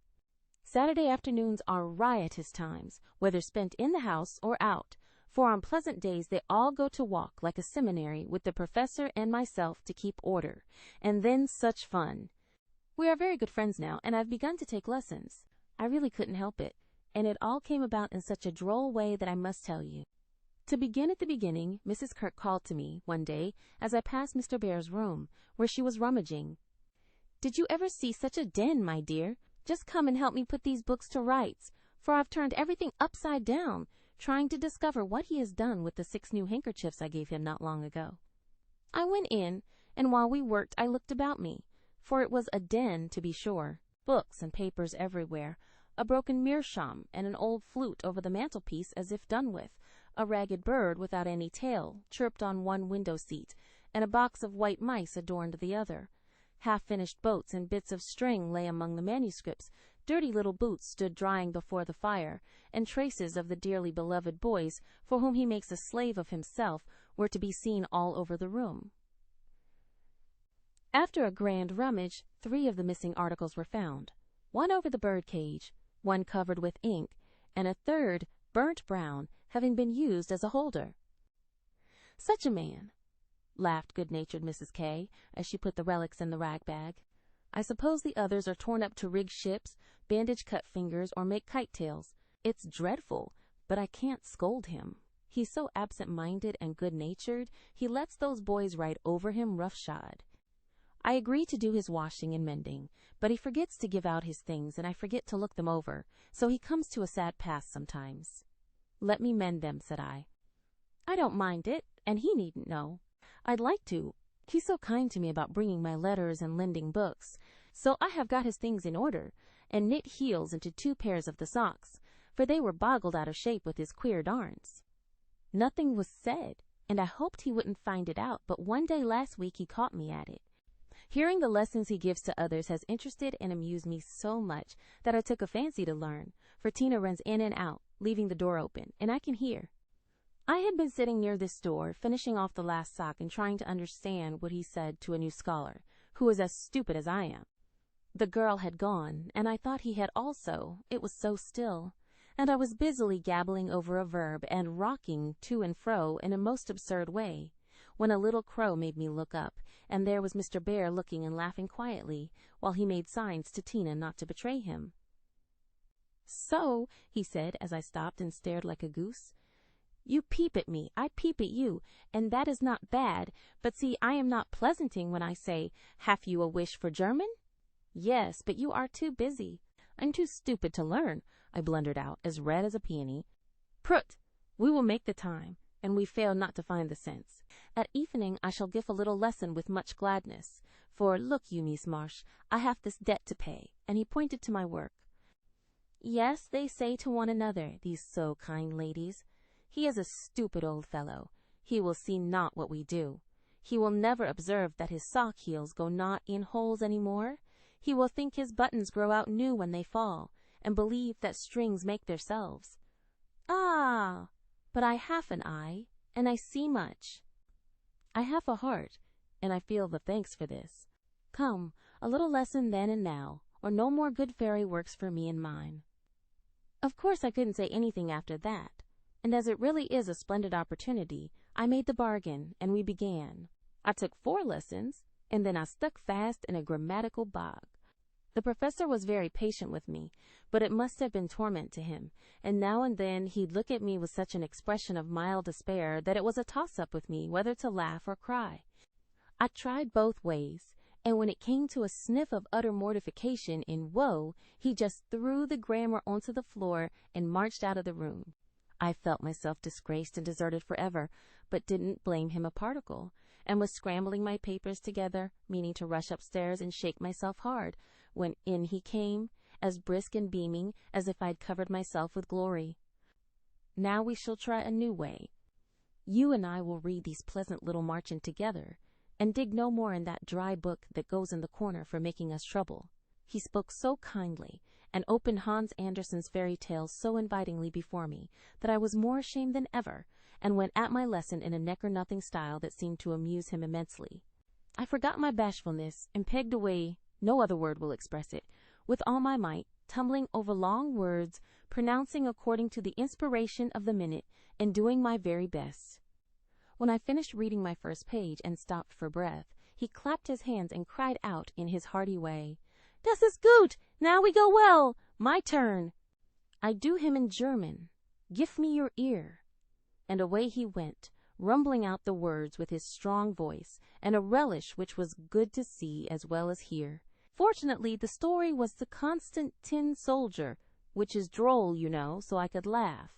Saturday afternoons are riotous times, whether spent in the house or out, for on pleasant days they all go to walk like a seminary with the professor and myself to keep order, and then such fun. We are very good friends now, and I've begun to take lessons. I really couldn't help it, and it all came about in such a droll way that I must tell you. To begin at the beginning, Mrs. Kirk called to me, one day, as I passed Mr. Bear's room, where she was rummaging. "Did you ever see such a den, my dear? Just come and help me put these books to rights, for I've turned everything upside down, trying to discover what he has done with the 6 new handkerchiefs I gave him not long ago." I went in, and while we worked I looked about me, for it was a den to be sure, books and papers everywhere, a broken meerschaum and an old flute over the mantelpiece as if done with, a ragged bird without any tail chirped on one window seat, and a box of white mice adorned the other. Half-finished boats and bits of string lay among the manuscripts, dirty little boots stood drying before the fire, and traces of the dearly beloved boys, for whom he makes a slave of himself, were to be seen all over the room. After a grand rummage, 3 of the missing articles were found, one over the bird cage, one covered with ink, and a third, burnt brown, having been used as a holder. "Such a man," laughed good-natured Mrs. K., as she put the relics in the rag-bag. "I suppose the others are torn up to rig ships, bandage cut fingers, or make kite-tails. It's dreadful, but I can't scold him. He's so absent-minded and good-natured, he lets those boys ride over him roughshod. I agree to do his washing and mending, but he forgets to give out his things, and I forget to look them over, so he comes to a sad pass sometimes." "Let me mend them," said I. "I don't mind it, and he needn't know. I'd like to. He's so kind to me about bringing my letters and lending books, So I have got his things in order, and knit heels into 2 pairs of the socks, for they were boggled out of shape with his queer darns. Nothing was said, and I hoped he wouldn't find it out, but one day last week he caught me at it. Hearing the lessons he gives to others has interested and amused me so much that I took a fancy to learn, for Tina runs in and out, leaving the door open, and I can hear. I had been sitting near this door, finishing off the last sock and trying to understand what he said to a new scholar, who is as stupid as I am. The girl had gone, and I thought he had also. It was so still, and I was busily gabbling over a verb and rocking to and fro in a most absurd way, when a little crow made me look up, and there was Mr. Bear looking and laughing quietly, while he made signs to Tina not to betray him. "So," he said, as I stopped and stared like a goose, "you peep at me, I peep at you, and that is not bad, but see, I am not pleasanting when I say, 'Have you a wish for German?'" "Yes, but you are too busy." "I'm too stupid to learn," I blundered out, as red as a peony. "Prut, we will make the time, and we fail not to find the sense. At evening I shall give a little lesson with much gladness, for look you, Miss Marsh, I have this debt to pay," and he pointed to my work. "Yes," they say to one another, these so kind ladies, "he is a stupid old fellow. He will see not what we do. He will never observe that his sock heels go not in holes any more. He will think his buttons grow out new when they fall, and believe that strings make theirselves. Ah, but I have an eye, and I see much. I have a heart, and I feel the thanks for this. Come, a little lesson then and now, or no more good fairy works for me and mine." Of course I couldn't say anything after that, and as it really is a splendid opportunity, I made the bargain, and we began. I took 4 lessons, and then I stuck fast in a grammatical bog. The professor was very patient with me, but it must have been torment to him, and now and then he'd look at me with such an expression of mild despair that it was a toss-up with me whether to laugh or cry. I tried both ways, and when it came to a sniff of utter mortification in woe, he just threw the grammar onto the floor and marched out of the room. I felt myself disgraced and deserted forever, but didn't blame him a particle, and was scrambling my papers together, meaning to rush upstairs and shake myself hard, when in he came, as brisk and beaming as if I'd covered myself with glory. "Now we shall try a new way. You and I will read these pleasant little marchen together, and dig no more in that dry book that goes in the corner for making us trouble." He spoke so kindly, and opened Hans Andersen's fairy tales so invitingly before me, that I was more ashamed than ever, and went at my lesson in a neck-or-nothing style that seemed to amuse him immensely. I forgot my bashfulness, and pegged away, no other word will express it, with all my might, tumbling over long words, pronouncing according to the inspiration of the minute, and doing my very best. When I finished reading my first page and stopped for breath, he clapped his hands and cried out in his hearty way, "Das ist gut! Now we go well! My turn!" I do him in German, "Give me your ear," and away he went, rumbling out the words with his strong voice, and a relish which was good to see as well as hear. Fortunately, the story was The Constant Tin Soldier, which is droll, you know, so I could laugh.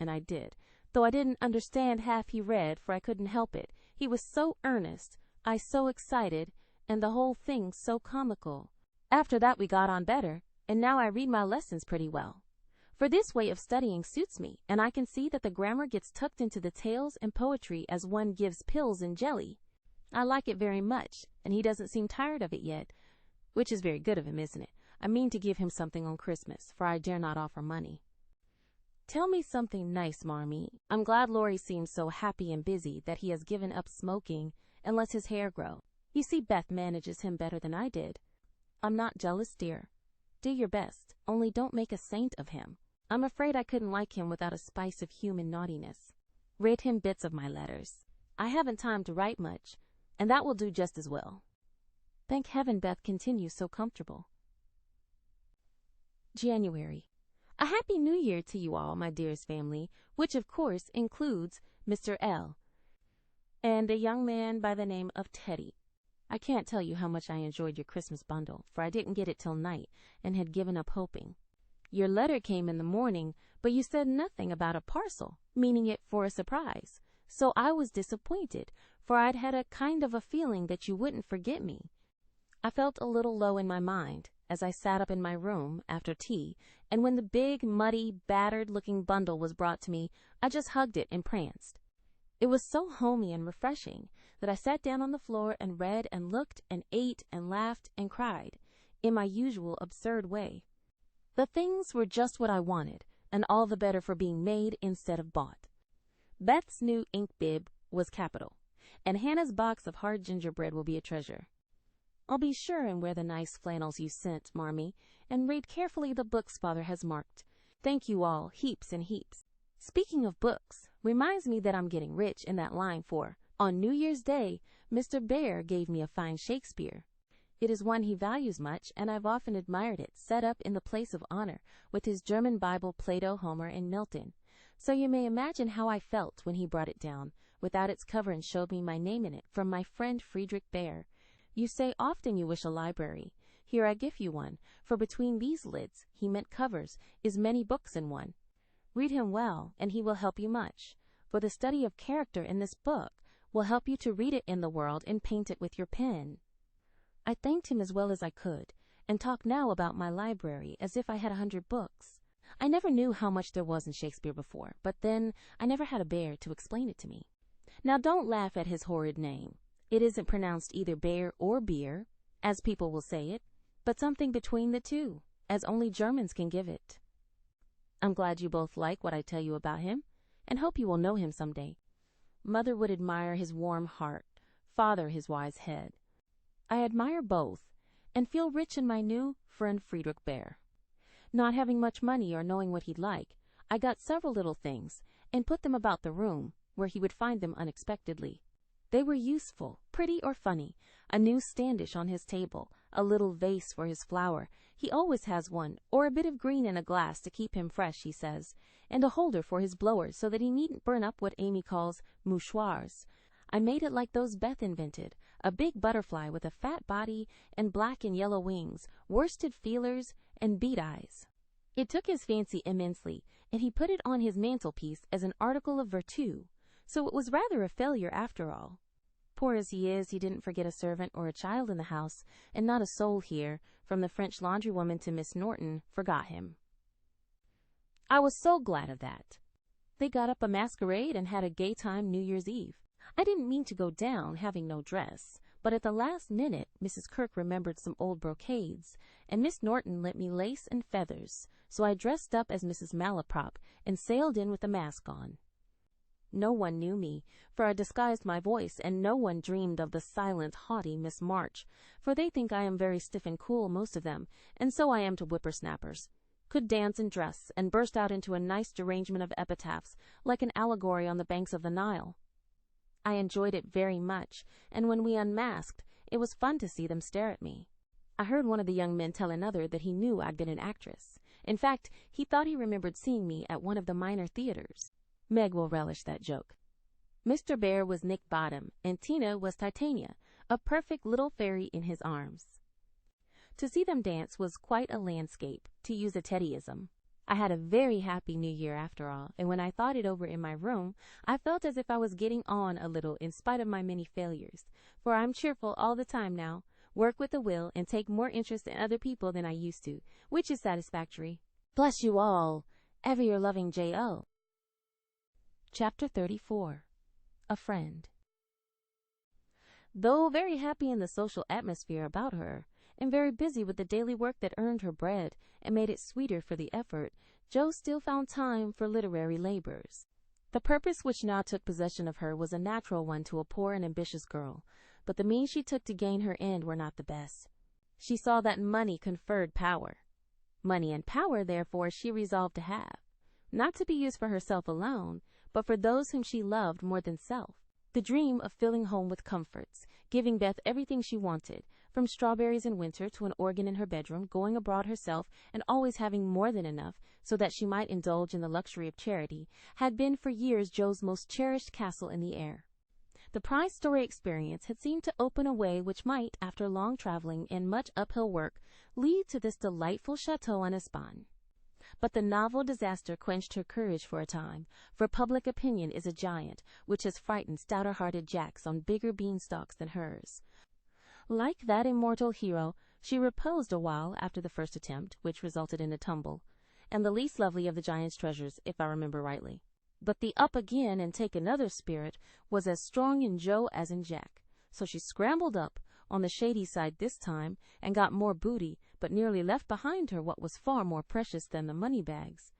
And I did, though I didn't understand half he read, for I couldn't help it. He was so earnest, I so excited, and the whole thing so comical. After that we got on better, and now I read my lessons pretty well. For this way of studying suits me, and I can see that the grammar gets tucked into the tales and poetry as one gives pills and jelly. I like it very much, and he doesn't seem tired of it yet, which is very good of him, isn't it? I mean to give him something on Christmas, for I dare not offer money. Tell me something nice, Marmee. I'm glad Laurie seems so happy and busy that he has given up smoking and lets his hair grow. You see, Beth manages him better than I did. I'm not jealous, dear. Do your best, only don't make a saint of him. I'm afraid I couldn't like him without a spice of human naughtiness. Read him bits of my letters. I haven't time to write much, and that will do just as well. Thank heaven Beth continues so comfortable. January. A Happy New Year to you all, my dearest family, which of course includes Mr. L. and a young man by the name of Teddy. I can't tell you how much I enjoyed your Christmas bundle, for I didn't get it till night and had given up hoping. Your letter came in the morning, but you said nothing about a parcel, meaning it for a surprise. So I was disappointed, for I'd had a kind of a feeling that you wouldn't forget me. I felt a little low in my mind as I sat up in my room after tea, and when the big, muddy, battered-looking bundle was brought to me, I just hugged it and pranced. It was so homey and refreshing that I sat down on the floor and read and looked and ate and laughed and cried, in my usual absurd way. The things were just what I wanted, and all the better for being made instead of bought. Beth's new ink bib was capital, and Hannah's box of hard gingerbread will be a treasure. I'll be sure and wear the nice flannels you sent, Marmee, and read carefully the books Father has marked. Thank you all, heaps and heaps. Speaking of books, reminds me that I'm getting rich in that line, for on New Year's Day, Mr. Bear gave me a fine Shakespeare. It is one he values much, and I've often admired it, set up in the place of honor, with his German Bible, Plato, Homer, and Milton. So you may imagine how I felt when he brought it down, without its cover, and showed me my name in it, from my friend Friedrich Bear. You say often you wish a library. Here I give you one, for between these lids, he meant covers, is many books in one. Read him well, and he will help you much, for the study of character in this book will help you to read it in the world and paint it with your pen. I thanked him as well as I could, and talked now about my library as if I had 100 books. I never knew how much there was in Shakespeare before, but then I never had a bear to explain it to me. Now don't laugh at his horrid name. It isn't pronounced either bear or beer, as people will say it, but something between the two, as only Germans can give it. I'm glad you both like what I tell you about him, and hope you will know him someday. Mother would admire his warm heart, Father his wise head. I admire both, and feel rich in my new friend Friedrich Bear. Not having much money or knowing what he'd like, I got several little things, and put them about the room, where he would find them unexpectedly. They were useful, pretty or funny, a new standish on his table, a little vase for his flower, he always has one, or a bit of green in a glass to keep him fresh, he says, and a holder for his blower so that he needn't burn up what Amy calls mouchoirs. I made it like those Beth invented, a big butterfly with a fat body and black and yellow wings, worsted feelers, and bead eyes. It took his fancy immensely, and he put it on his mantelpiece as an article of virtu, so it was rather a failure after all. Poor as he is, he didn't forget a servant or a child in the house, and not a soul here, from the French laundrywoman to Miss Norton, forgot him. I was so glad of that. They got up a masquerade and had a gay time New Year's Eve. I didn't mean to go down, having no dress, but at the last minute Mrs. Kirk remembered some old brocades, and Miss Norton lent me lace and feathers, so I dressed up as Mrs. Malaprop and sailed in with a mask on. No one knew me, for I disguised my voice, and no one dreamed of the silent, haughty Miss March, for they think I am very stiff and cool, most of them, and so I am to whippersnappers. Could dance and dress, and burst out into a nice derangement of epitaphs, like an allegory on the banks of the Nile. I enjoyed it very much, and when we unmasked, it was fun to see them stare at me. I heard one of the young men tell another that he knew I'd been an actress. In fact, he thought he remembered seeing me at one of the minor theaters. Meg will relish that joke. Mr. Bear was Nick Bottom, and Tina was Titania, a perfect little fairy in his arms. To see them dance was quite a landscape, to use a Teddyism. I had a very happy New Year after all, and when I thought it over in my room, I felt as if I was getting on a little in spite of my many failures, for I'm cheerful all the time now, work with a will, and take more interest in other people than I used to, which is satisfactory. Bless you all. Ever your loving J.O. Chapter 34. A Friend. Though very happy in the social atmosphere about her, and very busy with the daily work that earned her bread and made it sweeter for the effort, Jo still found time for literary labors. The purpose which now took possession of her was a natural one to a poor and ambitious girl, but the means she took to gain her end were not the best. She saw that money conferred power. Money and power, therefore, she resolved to have, not to be used for herself alone, but for those whom she loved more than self. The dream of filling home with comforts, giving Beth everything she wanted, from strawberries in winter to an organ in her bedroom, going abroad herself, and always having more than enough so that she might indulge in the luxury of charity, had been for years Jo's most cherished castle in the air. The prize story experience had seemed to open a way which might, after long traveling and much uphill work, lead to this delightful chateau en Espagne. But the novel disaster quenched her courage for a time, for public opinion is a giant which has frightened stouter-hearted Jacks on bigger beanstalks than hers. Like that immortal hero, she reposed a while after the first attempt, which resulted in a tumble, and the least lovely of the giant's treasures, if I remember rightly. But the up again and take another spirit was as strong in Jo as in Jack, so she scrambled up on the shady side this time and got more booty, but nearly left behind her what was far more precious than the money bags.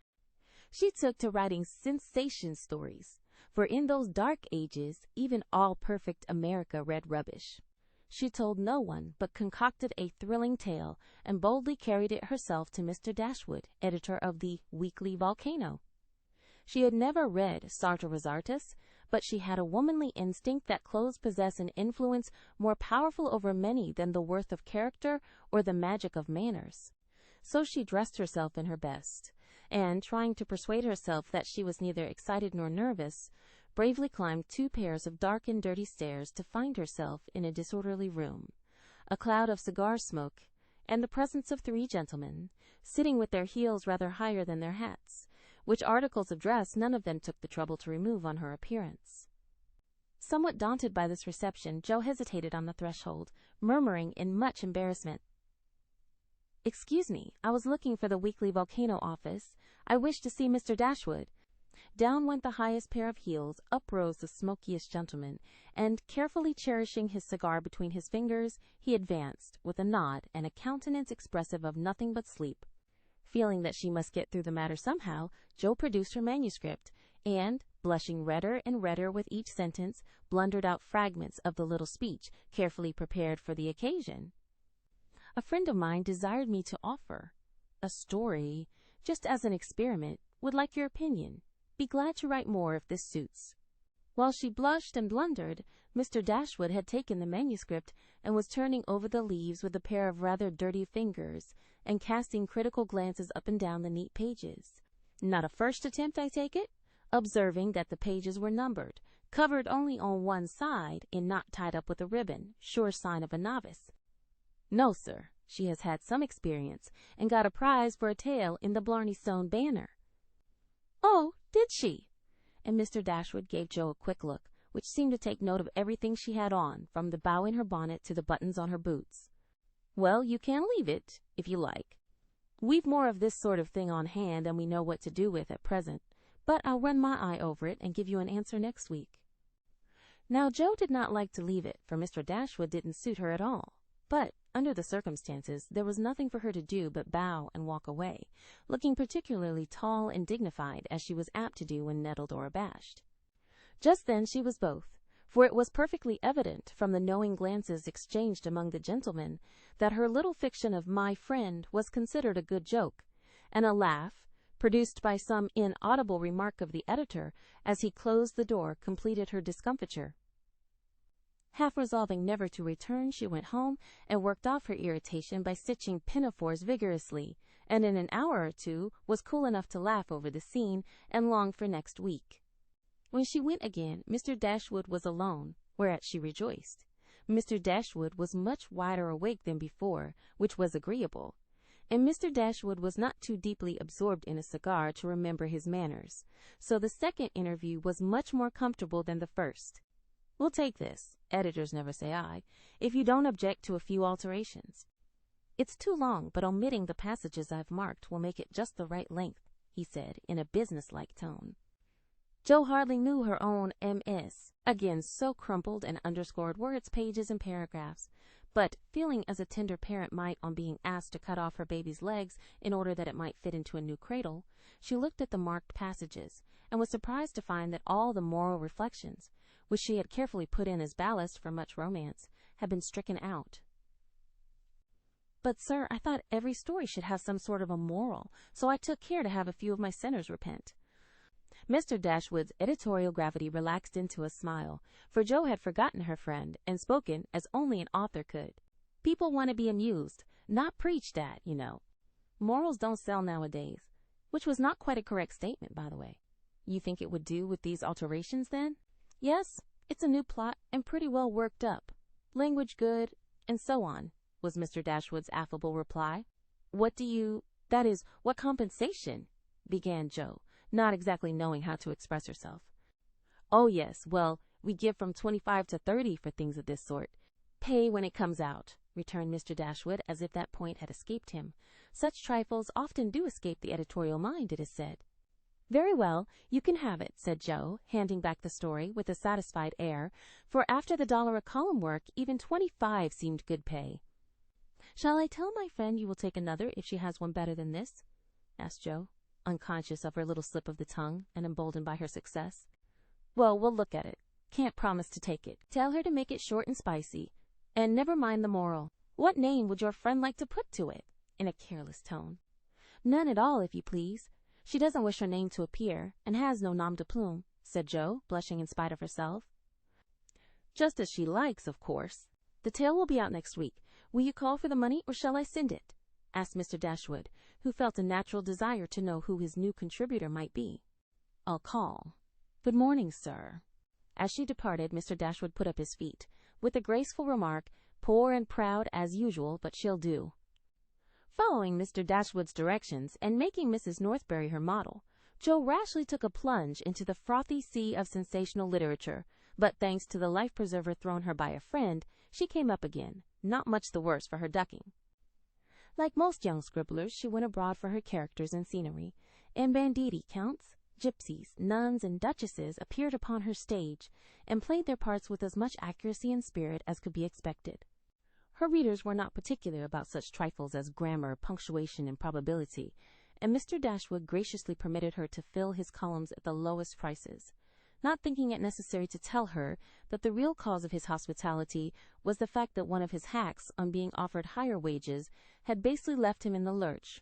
She took to writing sensation stories, for in those dark ages even all-perfect America read rubbish. She told no one, but concocted a thrilling tale and boldly carried it herself to Mr. Dashwood, editor of the Weekly Volcano. She had never read Sartor Resartus, but she had a womanly instinct that clothes possess an influence more powerful over many than the worth of character or the magic of manners. So she dressed herself in her best, and, trying to persuade herself that she was neither excited nor nervous, bravely climbed 2 pairs of dark and dirty stairs to find herself in a disorderly room, a cloud of cigar smoke, and the presence of 3 gentlemen, sitting with their heels rather higher than their hats, which articles of dress none of them took the trouble to remove on her appearance. Somewhat daunted by this reception, Jo hesitated on the threshold, murmuring in much embarrassment, "Excuse me, I was looking for the Weekly Volcano office. I wish to see Mr. Dashwood." Down went the highest pair of heels, up rose the smokiest gentleman, and, carefully cherishing his cigar between his fingers, he advanced, with a nod and a countenance expressive of nothing but sleep. Feeling that she must get through the matter somehow, Jo produced her manuscript, and, blushing redder and redder with each sentence, blundered out fragments of the little speech carefully prepared for the occasion. "A friend of mine desired me to offer a story, just as an experiment, would like your opinion. Be glad to write more if this suits." While she blushed and blundered, Mr. Dashwood had taken the manuscript and was turning over the leaves with a pair of rather dirty fingers and casting critical glances up and down the neat pages. "Not a first attempt, I take it?" observing that the pages were numbered, covered only on one side and not tied up with a ribbon, sure sign of a novice. "No, sir. She has had some experience and got a prize for a tale in the Blarney Stone Banner." "Oh, did she?" And Mr. Dashwood gave Jo a quick look, which seemed to take note of everything she had on, from the bow in her bonnet to the buttons on her boots. "Well, you can leave it, if you like. We've more of this sort of thing on hand than we know what to do with at present, but I'll run my eye over it and give you an answer next week." Now, Jo did not like to leave it, for Mr. Dashwood didn't suit her at all. But, under the circumstances, there was nothing for her to do but bow and walk away, looking particularly tall and dignified, as she was apt to do when nettled or abashed. Just then she was both, for it was perfectly evident, from the knowing glances exchanged among the gentlemen, that her little fiction of "my friend" was considered a good joke, and a laugh, produced by some inaudible remark of the editor as he closed the door, completed her discomfiture. Half resolving never to return, she went home and worked off her irritation by stitching pinafores vigorously, and in an hour or 2 was cool enough to laugh over the scene and long for next week. When she went again, Mr. Dashwood was alone, whereat she rejoiced. Mr. Dashwood was much wider awake than before, which was agreeable, and Mr. Dashwood was not too deeply absorbed in a cigar to remember his manners, so the second interview was much more comfortable than the first. "We'll take this, editors never say I, if you don't object to a few alterations. It's too long, but omitting the passages I've marked will make it just the right length," he said, in a businesslike tone. Jo hardly knew her own MS. Again, so crumpled and underscored were its pages and paragraphs, but, feeling as a tender parent might on being asked to cut off her baby's legs in order that it might fit into a new cradle, she looked at the marked passages, and was surprised to find that all the moral reflections, which she had carefully put in as ballast for much romance, had been stricken out. "But, sir, I thought every story should have some sort of a moral, so I took care to have a few of my sinners repent." Mr. Dashwood's editorial gravity relaxed into a smile, for Jo had forgotten her friend and spoken as only an author could. "People want to be amused, not preached at, you know. Morals don't sell nowadays," which was not quite a correct statement, by the way. "You think it would do with these alterations, then?" "Yes, it's a new plot and pretty well worked up. Language good, and so on," was Mr. Dashwood's affable reply. What compensation?" began Jo, not exactly knowing how to express herself. "Oh, yes, well, we give from 25 to 30 for things of this sort. pay when it comes out," returned Mr. Dashwood, as if that point had escaped him. Such trifles often do escape the editorial mind, it is said. "Very well, you can have it," said Jo, handing back the story with a satisfied air, for after the $1 a column work, even 25 seemed good pay. "Shall I tell my friend you will take another if she has one better than this?" asked Jo, unconscious of her little slip of the tongue and emboldened by her success. "Well, we'll look at it. Can't promise to take it. Tell her to make it short and spicy. And never mind the moral. What name would your friend like to put to it?" in a careless tone. "None at all, if you please. She doesn't wish her name to appear, and has no nom de plume," said Jo, blushing in spite of herself. "Just as she likes, of course. The tale will be out next week. Will you call for the money, or shall I send it?" asked Mr. Dashwood, who felt a natural desire to know who his new contributor might be. "I'll call. Good morning, sir." As she departed, Mr. Dashwood put up his feet, with the graceful remark, "Poor and proud as usual, but she'll do." Following Mr. Dashwood's directions, and making Mrs. Northberry her model, Jo rashly took a plunge into the frothy sea of sensational literature, but thanks to the life-preserver thrown her by a friend, she came up again, not much the worse for her ducking. Like most young scribblers, she went abroad for her characters and scenery, and banditti, counts, gypsies, nuns, and duchesses appeared upon her stage, and played their parts with as much accuracy and spirit as could be expected. Her readers were not particular about such trifles as grammar, punctuation, and probability, and Mr. Dashwood graciously permitted her to fill his columns at the lowest prices, not thinking it necessary to tell her that the real cause of his hospitality was the fact that one of his hacks, on being offered higher wages, had basely left him in the lurch.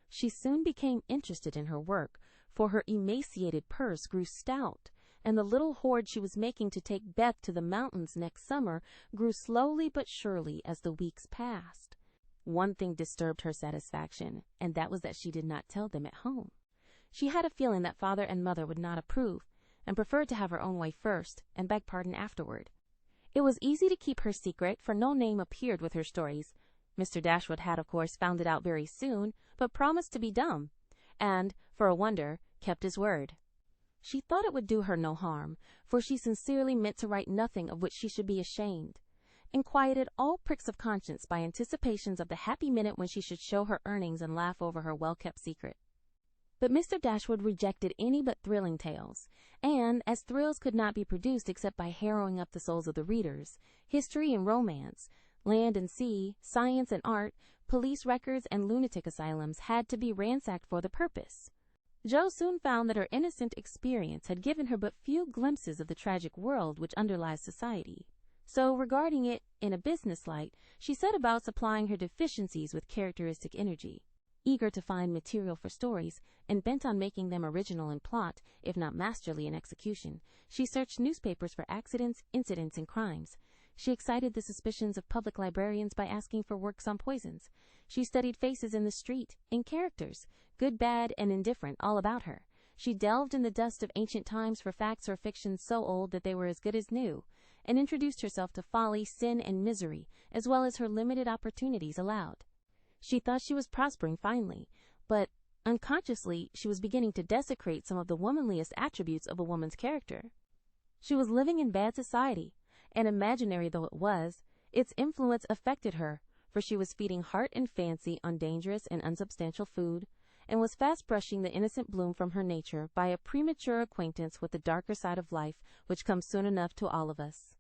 She soon became interested in her work, for her emaciated purse grew stout, and the little hoard she was making to take Beth to the mountains next summer grew slowly but surely as the weeks passed. One thing disturbed her satisfaction, and that was that she did not tell them at home. She had a feeling that father and mother would not approve, and preferred to have her own way first, and beg pardon afterward. It was easy to keep her secret, for no name appeared with her stories. Mr. Dashwood had, of course, found it out very soon, but promised to be dumb, and, for a wonder, kept his word. She thought it would do her no harm, for she sincerely meant to write nothing of which she should be ashamed, and quieted all pricks of conscience by anticipations of the happy minute when she should show her earnings and laugh over her well-kept secret. But Mr. Dashwood rejected any but thrilling tales, and, as thrills could not be produced except by harrowing up the souls of the readers, history and romance, land and sea, science and art, police records and lunatic asylums had to be ransacked for the purpose. Jo soon found that her innocent experience had given her but few glimpses of the tragic world which underlies society. So, regarding it in a business light, she set about supplying her deficiencies with characteristic energy. Eager to find material for stories, and bent on making them original in plot, if not masterly in execution, she searched newspapers for accidents, incidents, and crimes. She excited the suspicions of public librarians by asking for works on poisons. She studied faces in the street, and characters, good, bad, and indifferent, all about her. She delved in the dust of ancient times for facts or fictions so old that they were as good as new, and introduced herself to folly, sin, and misery, as well as her limited opportunities allowed. She thought she was prospering finely, but unconsciously she was beginning to desecrate some of the womanliest attributes of a woman's character. She was living in bad society, and imaginary though it was, its influence affected her, for she was feeding heart and fancy on dangerous and unsubstantial food, and was fast brushing the innocent bloom from her nature by a premature acquaintance with the darker side of life which comes soon enough to all of us.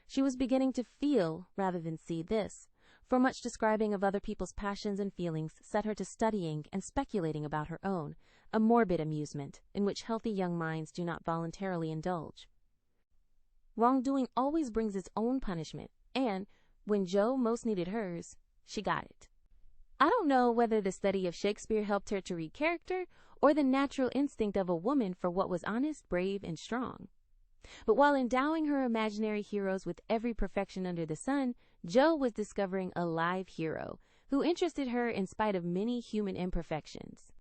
She was beginning to feel rather than see this, for much describing of other people's passions and feelings set her to studying and speculating about her own, a morbid amusement in which healthy young minds do not voluntarily indulge. Wrongdoing always brings its own punishment, and, when Jo most needed hers, she got it. I don't know whether the study of Shakespeare helped her to read character, or the natural instinct of a woman for what was honest, brave, and strong. But while endowing her imaginary heroes with every perfection under the sun, Jo was discovering a live hero, who interested her in spite of many human imperfections.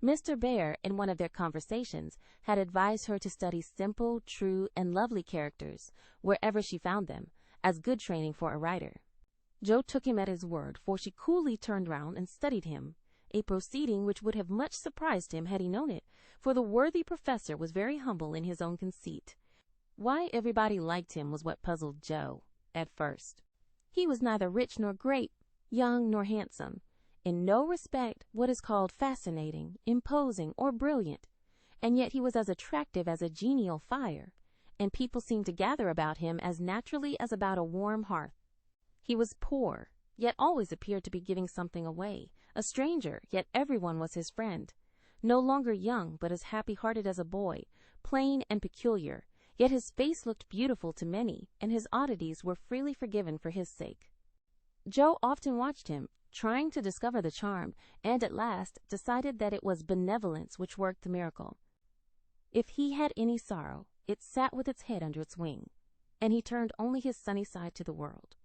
Mr. Bear, in one of their conversations, had advised her to study simple, true, and lovely characters, wherever she found them, as good training for a writer. Jo took him at his word, for she coolly turned round and studied him, a proceeding which would have much surprised him had he known it, for the worthy professor was very humble in his own conceit. Why everybody liked him was what puzzled Jo, at first. He was neither rich nor great, young nor handsome, in no respect what is called fascinating, imposing, or brilliant, and yet he was as attractive as a genial fire, and people seemed to gather about him as naturally as about a warm hearth. He was poor, yet always appeared to be giving something away, a stranger, yet everyone was his friend, no longer young, but as happy-hearted as a boy, plain and peculiar, yet his face looked beautiful to many, and his oddities were freely forgiven for his sake. Jo often watched him, trying to discover the charm, and at last decided that it was benevolence which worked the miracle. If he had any sorrow, it sat with its head under its wing, and he turned only his sunny side to the world.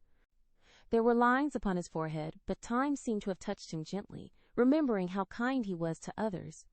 There were lines upon his forehead, but time seemed to have touched him gently, remembering how kind he was to others.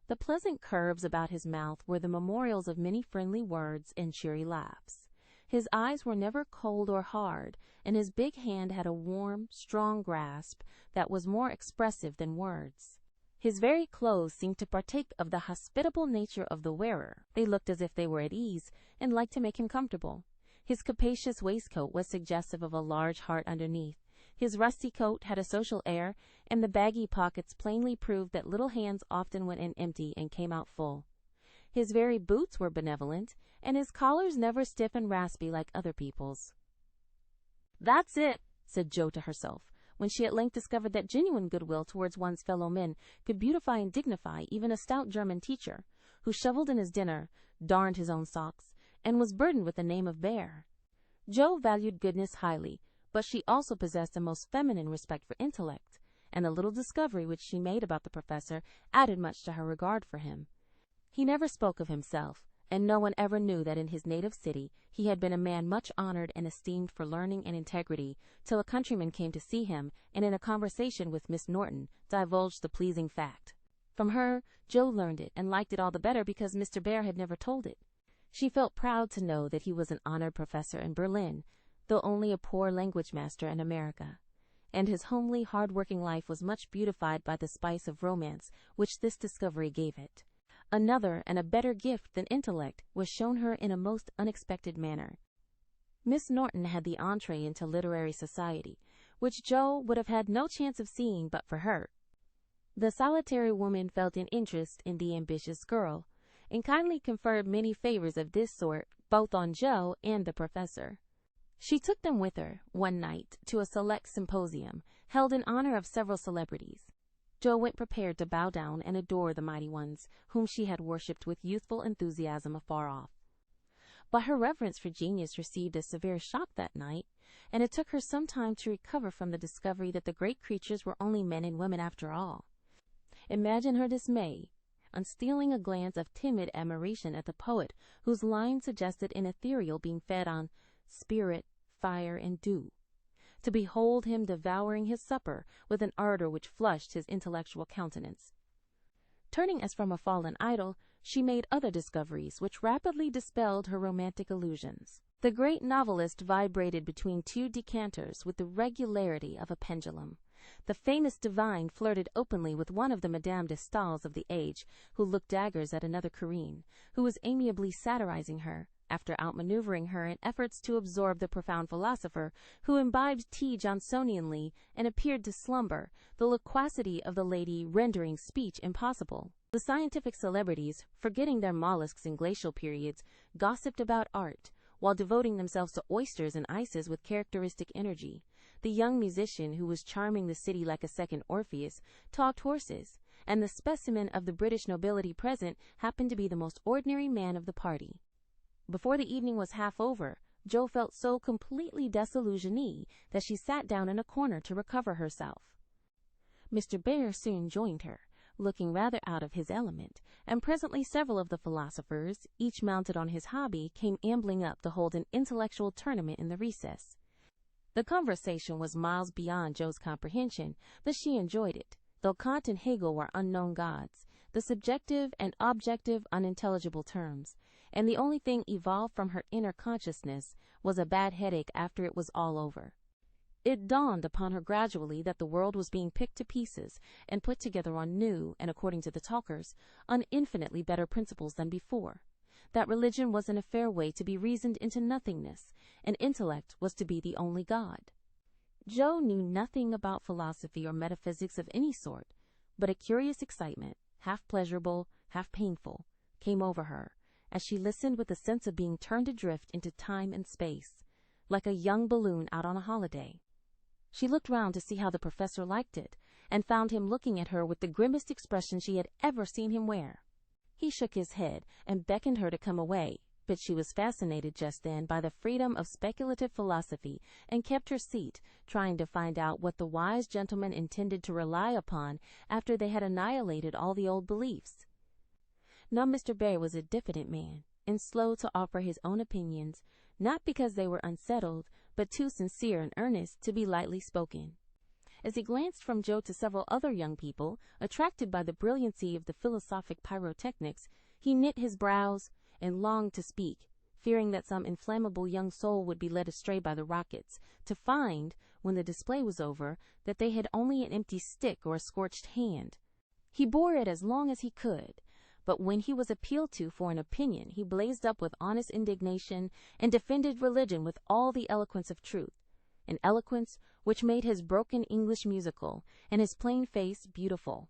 The pleasant curves about his mouth were the memorials of many friendly words and cheery laughs. His eyes were never cold or hard, and his big hand had a warm, strong grasp that was more expressive than words. His very clothes seemed to partake of the hospitable nature of the wearer. They looked as if they were at ease, and liked to make him comfortable. His capacious waistcoat was suggestive of a large heart underneath. His rusty coat had a social air, and the baggy pockets plainly proved that little hands often went in empty and came out full. His very boots were benevolent, and his collars never stiff and raspy like other people's. "That's it," said Jo to herself, when she at length discovered that genuine goodwill towards one's fellow men could beautify and dignify even a stout German teacher, who shoveled in his dinner, darned his own socks, and was burdened with the name of Bear. Jo valued goodness highly, but she also possessed a most feminine respect for intellect, and a little discovery which she made about the professor added much to her regard for him. He never spoke of himself, and no one ever knew that in his native city he had been a man much honored and esteemed for learning and integrity, till a countryman came to see him, and in a conversation with Miss Norton divulged the pleasing fact. From her, Jo learned it, and liked it all the better because Mr. Bear had never told it. She felt proud to know that he was an honored professor in Berlin, though only a poor language master in America, and his homely, hard-working life was much beautified by the spice of romance which this discovery gave it. Another and a better gift than intellect was shown her in a most unexpected manner. Miss Norton had the entree into literary society, which Jo would have had no chance of seeing but for her. The solitary woman felt an interest in the ambitious girl, and kindly conferred many favors of this sort both on Jo and the professor. She took them with her, one night, to a select symposium, held in honor of several celebrities. Jo went prepared to bow down and adore the mighty ones, whom she had worshipped with youthful enthusiasm afar off. But her reverence for genius received a severe shock that night, and it took her some time to recover from the discovery that the great creatures were only men and women after all. Imagine her dismay on stealing a glance of timid admiration at the poet, whose lines suggested an ethereal being fed on spirit, fire, and dew, to behold him devouring his supper with an ardor which flushed his intellectual countenance. Turning as from a fallen idol, she made other discoveries which rapidly dispelled her romantic illusions. The great novelist vibrated between two decanters with the regularity of a pendulum. The famous divine flirted openly with one of the Madame de Staëls of the age, who looked daggers at another Corinne, who was amiably satirizing her, after outmaneuvering her in efforts to absorb the profound philosopher, who imbibed tea Johnsonianly and appeared to slumber, the loquacity of the lady rendering speech impossible. The scientific celebrities, forgetting their mollusks in glacial periods, gossiped about art, while devoting themselves to oysters and ices with characteristic energy. The young musician, who was charming the city like a second Orpheus, talked horses, and the specimen of the British nobility present happened to be the most ordinary man of the party. Before the evening was half over, Jo felt so completely disillusionée that she sat down in a corner to recover herself. Mr. Bear soon joined her, looking rather out of his element, and presently several of the philosophers, each mounted on his hobby, came ambling up to hold an intellectual tournament in the recess. The conversation was miles beyond Jo's comprehension, but she enjoyed it, though Kant and Hegel were unknown gods, the subjective and objective unintelligible terms, and the only thing evolved from her inner consciousness was a bad headache after it was all over. It dawned upon her gradually that the world was being picked to pieces and put together on new, and according to the talkers, on infinitely better principles than before, that religion wasn't a fair way to be reasoned into nothingness, and intellect was to be the only God. Joe knew nothing about philosophy or metaphysics of any sort, but a curious excitement, half pleasurable, half painful, came over her as she listened with a sense of being turned adrift into time and space, like a young balloon out on a holiday. She looked round to see how the professor liked it, and found him looking at her with the grimmest expression she had ever seen him wear. He shook his head and beckoned her to come away, but she was fascinated just then by the freedom of speculative philosophy and kept her seat, trying to find out what the wise gentleman intended to rely upon after they had annihilated all the old beliefs. Now Mr. Barry was a diffident man, and slow to offer his own opinions, not because they were unsettled, but too sincere and earnest to be lightly spoken. As he glanced from Joe to several other young people, attracted by the brilliancy of the philosophic pyrotechnics, he knit his brows and longed to speak, fearing that some inflammable young soul would be led astray by the rockets, to find, when the display was over, that they had only an empty stick or a scorched hand. He bore it as long as he could, but when he was appealed to for an opinion, he blazed up with honest indignation and defended religion with all the eloquence of truth, an eloquence which made his broken English musical and his plain face beautiful.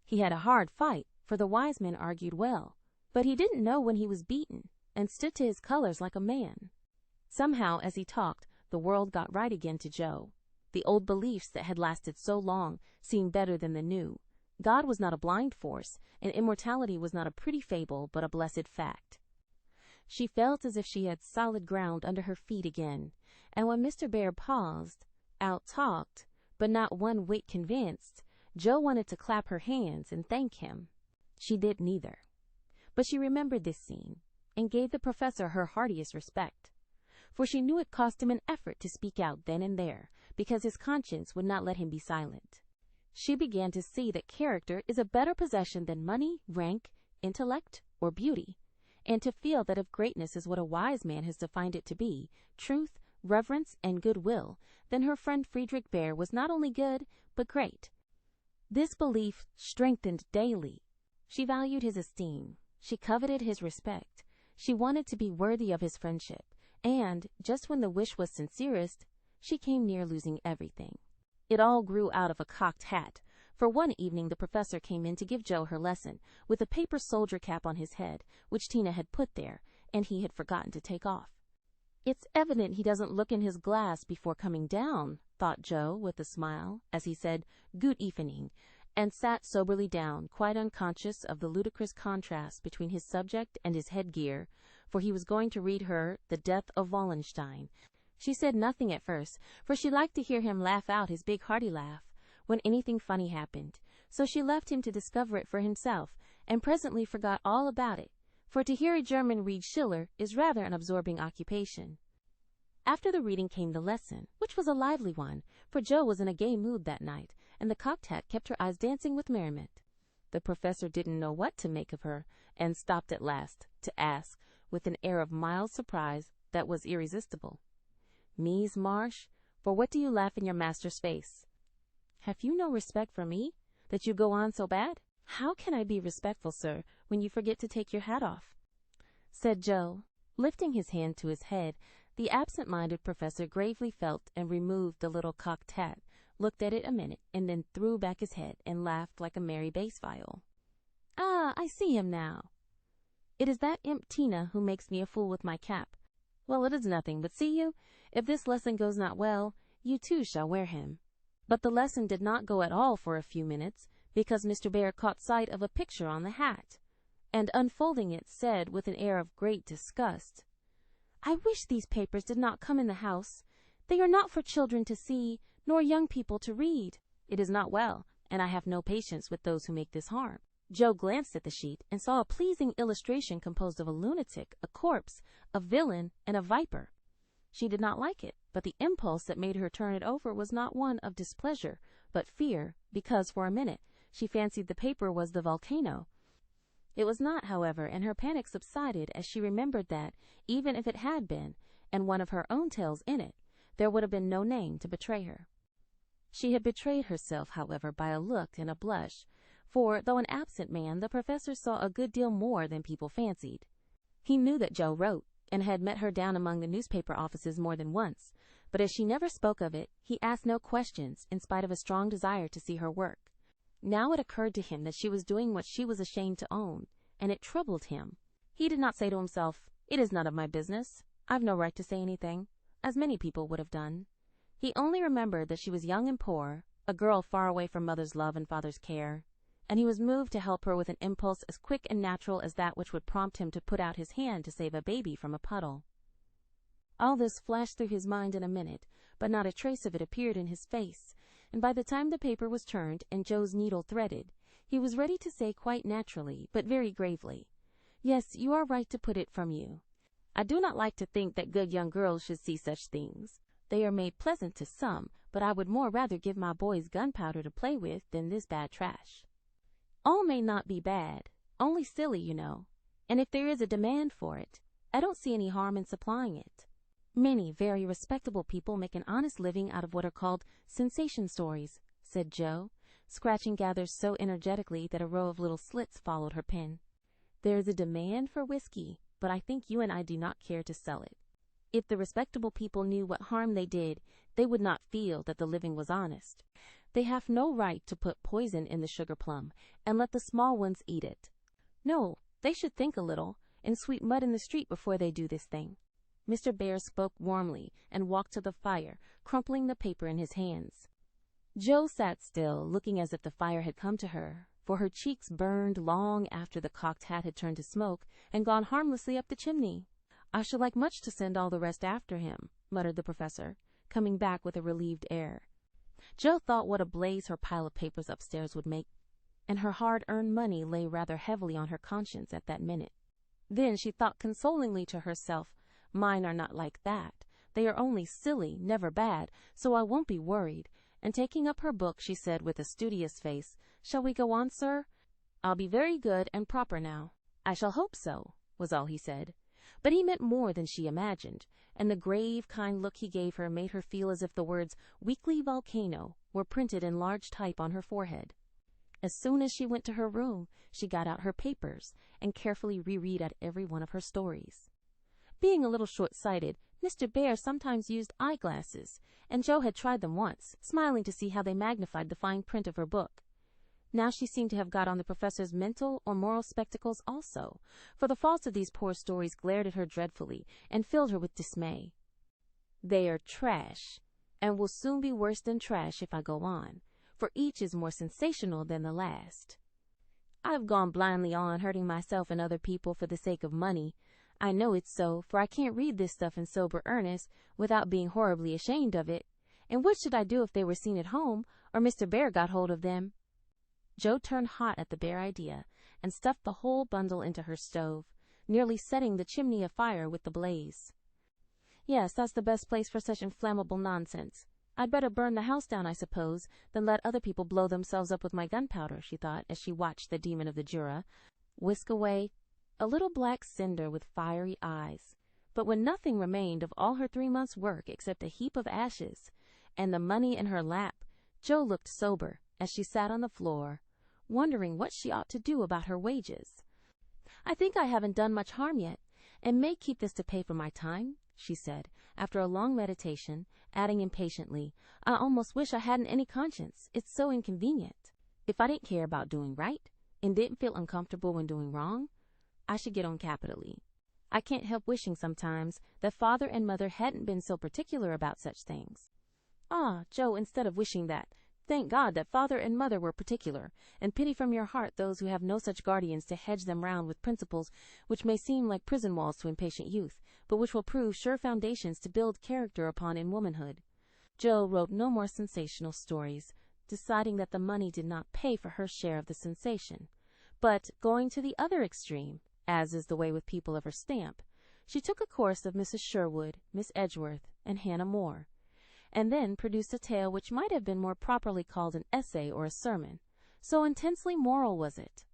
He had a hard fight, for the wise men argued well, but he didn't know when he was beaten, and stood to his colors like a man. Somehow, as he talked, the world got right again to Joe. The old beliefs that had lasted so long seemed better than the new. God was not a blind force, and immortality was not a pretty fable, but a blessed fact. She felt as if she had solid ground under her feet again, and when Mr. Bear paused, out-talked, but not one whit convinced, Joe wanted to clap her hands and thank him. She did neither. But she remembered this scene, and gave the professor her heartiest respect, for she knew it cost him an effort to speak out then and there, because his conscience would not let him be silent. She began to see that character is a better possession than money, rank, intellect, or beauty, and to feel that if greatness is what a wise man has defined it to be, truth, reverence, and goodwill, then her friend Friedrich Bear was not only good, but great. This belief strengthened daily. She valued his esteem. She coveted his respect. She wanted to be worthy of his friendship, and, just when the wish was sincerest, she came near losing everything. It all grew out of a cocked hat, for one evening the professor came in to give Joe her lesson, with a paper soldier cap on his head, which Tina had put there, and he had forgotten to take off. "It's evident he doesn't look in his glass before coming down," thought Joe, with a smile, as he said, "Good evening," and sat soberly down, quite unconscious of the ludicrous contrast between his subject and his headgear, for he was going to read her The Death of Wallenstein. She said nothing at first, for she liked to hear him laugh out his big hearty laugh when anything funny happened, so she left him to discover it for himself, and presently forgot all about it, for to hear a German read Schiller is rather an absorbing occupation. After the reading came the lesson, which was a lively one, for Joe was in a gay mood that night, and the cocked hat kept her eyes dancing with merriment. The professor didn't know what to make of her, and stopped at last to ask, with an air of mild surprise that was irresistible, "Mies Marsh, for what do you laugh in your master's face? Have you no respect for me, that you go on so bad?" "How can I be respectful, sir, when you forget to take your hat off?" said Joe. Lifting his hand to his head, the absent-minded professor gravely felt and removed the little cocked hat, looked at it a minute, and then threw back his head and laughed like a merry bass viol. "Ah, I see him now. It is that imp Tina who makes me a fool with my cap. Well, it is nothing, but see you, if this lesson goes not well, you too shall wear him." But the lesson did not go at all for a few minutes, because Mr. Bear caught sight of a picture on the hat, and unfolding it, said with an air of great disgust, "I wish these papers did not come in the house. They are not for children to see, nor young people to read. It is not well, and I have no patience with those who make this harm." Joe glanced at the sheet and saw a pleasing illustration composed of a lunatic, a corpse, a villain, and a viper. She did not like it, but the impulse that made her turn it over was not one of displeasure, but fear, because for a minute she fancied the paper was the volcano. It was not, however, and her panic subsided as she remembered that, even if it had been, and one of her own tales in it, there would have been no name to betray her. She had betrayed herself, however, by a look and a blush, for, though an absent man, the professor saw a good deal more than people fancied. He knew that Joe wrote, and had met her down among the newspaper offices more than once, But as she never spoke of it, he asked no questions in spite of a strong desire to see her work. Now it occurred to him that she was doing what she was ashamed to own, and it troubled him. He did not say to himself, "It is none of my business. I've no right to say anything," as many people would have done. He only remembered that she was young and poor, a girl far away from mother's love and father's care, and he was moved to help her with an impulse as quick and natural as that which would prompt him to put out his hand to save a baby from a puddle. All this flashed through his mind in a minute, but not a trace of it appeared in his face, and by the time the paper was turned and Joe's needle threaded, he was ready to say quite naturally, but very gravely, "Yes, you are right to put it from you. I do not like to think that good young girls should see such things. They are made pleasant to some, but I would more rather give my boys gunpowder to play with than this bad trash. All may not be bad, only silly, you know, and if there is a demand for it, I don't see any harm in supplying it. Many very respectable people make an honest living out of what are called sensation stories," said Joe, scratching gathers so energetically that a row of little slits followed her pen. "There is a demand for whiskey, but I think you and I do not care to sell it. If the respectable people knew what harm they did, they would not feel that the living was honest. They have no right to put poison in the sugar plum and let the small ones eat it. No, they should think a little and sweep mud in the street before they do this thing." Mr. Bear spoke warmly and walked to the fire, crumpling the paper in his hands. Joe sat still, looking as if the fire had come to her, for her cheeks burned long after the cocked hat had turned to smoke and gone harmlessly up the chimney. "I should like much to send all the rest after him," muttered the professor, coming back with a relieved air. Joe thought what a blaze her pile of papers upstairs would make, and her hard-earned money lay rather heavily on her conscience at that minute. Then she thought consolingly to herself, "Mine are not like that. They are only silly, never bad, so I won't be worried," and taking up her book, she said with a studious face, "Shall we go on, sir? I'll be very good and proper now." "I shall hope so," was all he said. But he meant more than she imagined, and the grave, kind look he gave her made her feel as if the words "Weekly Volcano" were printed in large type on her forehead. As soon as she went to her room, she got out her papers and carefully reread at every one of her stories. Being a little short-sighted, Mr. Bear sometimes used eyeglasses, and Joe had tried them once, smiling to see how they magnified the fine print of her book. Now she seemed to have got on the professor's mental or moral spectacles also, for the faults of these poor stories glared at her dreadfully and filled her with dismay. "They are trash, and will soon be worse than trash if I go on, for each is more sensational than the last. I've gone blindly on, hurting myself and other people for the sake of money. I know it's so, for I can't read this stuff in sober earnest without being horribly ashamed of it. And what should I do if they were seen at home, or Mr. Bear got hold of them?" Joe turned hot at the bare idea and stuffed the whole bundle into her stove, nearly setting the chimney afire with the blaze. "Yes, that's the best place for such inflammable nonsense. I'd better burn the house down, I suppose, than let other people blow themselves up with my gunpowder," she thought as she watched the demon of the Jura whisk away, a little black cinder with fiery eyes. But when nothing remained of all her 3 months' work except a heap of ashes and the money in her lap, Joe looked sober as she sat on the floor, wondering what she ought to do about her wages. "I think I haven't done much harm yet, and may keep this to pay for my time," she said, after a long meditation, adding impatiently, "I almost wish I hadn't any conscience. It's so inconvenient. If I didn't care about doing right, and didn't feel uncomfortable when doing wrong, I should get on capitally. I can't help wishing sometimes that father and mother hadn't been so particular about such things." "Ah, Joe, instead of wishing that, thank God that father and mother were particular, and pity from your heart those who have no such guardians to hedge them round with principles which may seem like prison walls to impatient youth, but which will prove sure foundations to build character upon in womanhood." Joe wrote no more sensational stories, deciding that the money did not pay for her share of the sensation. But, going to the other extreme, as is the way with people of her stamp, she took a course of Mrs. Sherwood, Miss Edgeworth, and Hannah More, and then produced a tale which might have been more properly called an essay or a sermon, so intensely moral was it.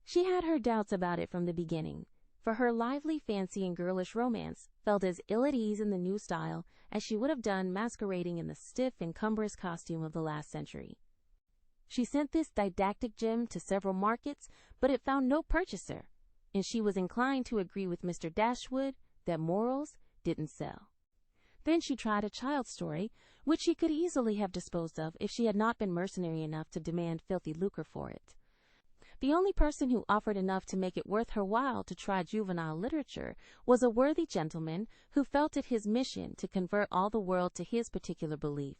She had her doubts about it from the beginning, for her lively fancy and girlish romance felt as ill at ease in the new style as she would have done masquerading in the stiff and cumbrous costume of the last century. She sent this didactic gem to several markets, but it found no purchaser, and she was inclined to agree with Mr. Dashwood that morals didn't sell. Then she tried a child's story, which she could easily have disposed of if she had not been mercenary enough to demand filthy lucre for it. The only person who offered enough to make it worth her while to try juvenile literature was a worthy gentleman who felt it his mission to convert all the world to his particular belief.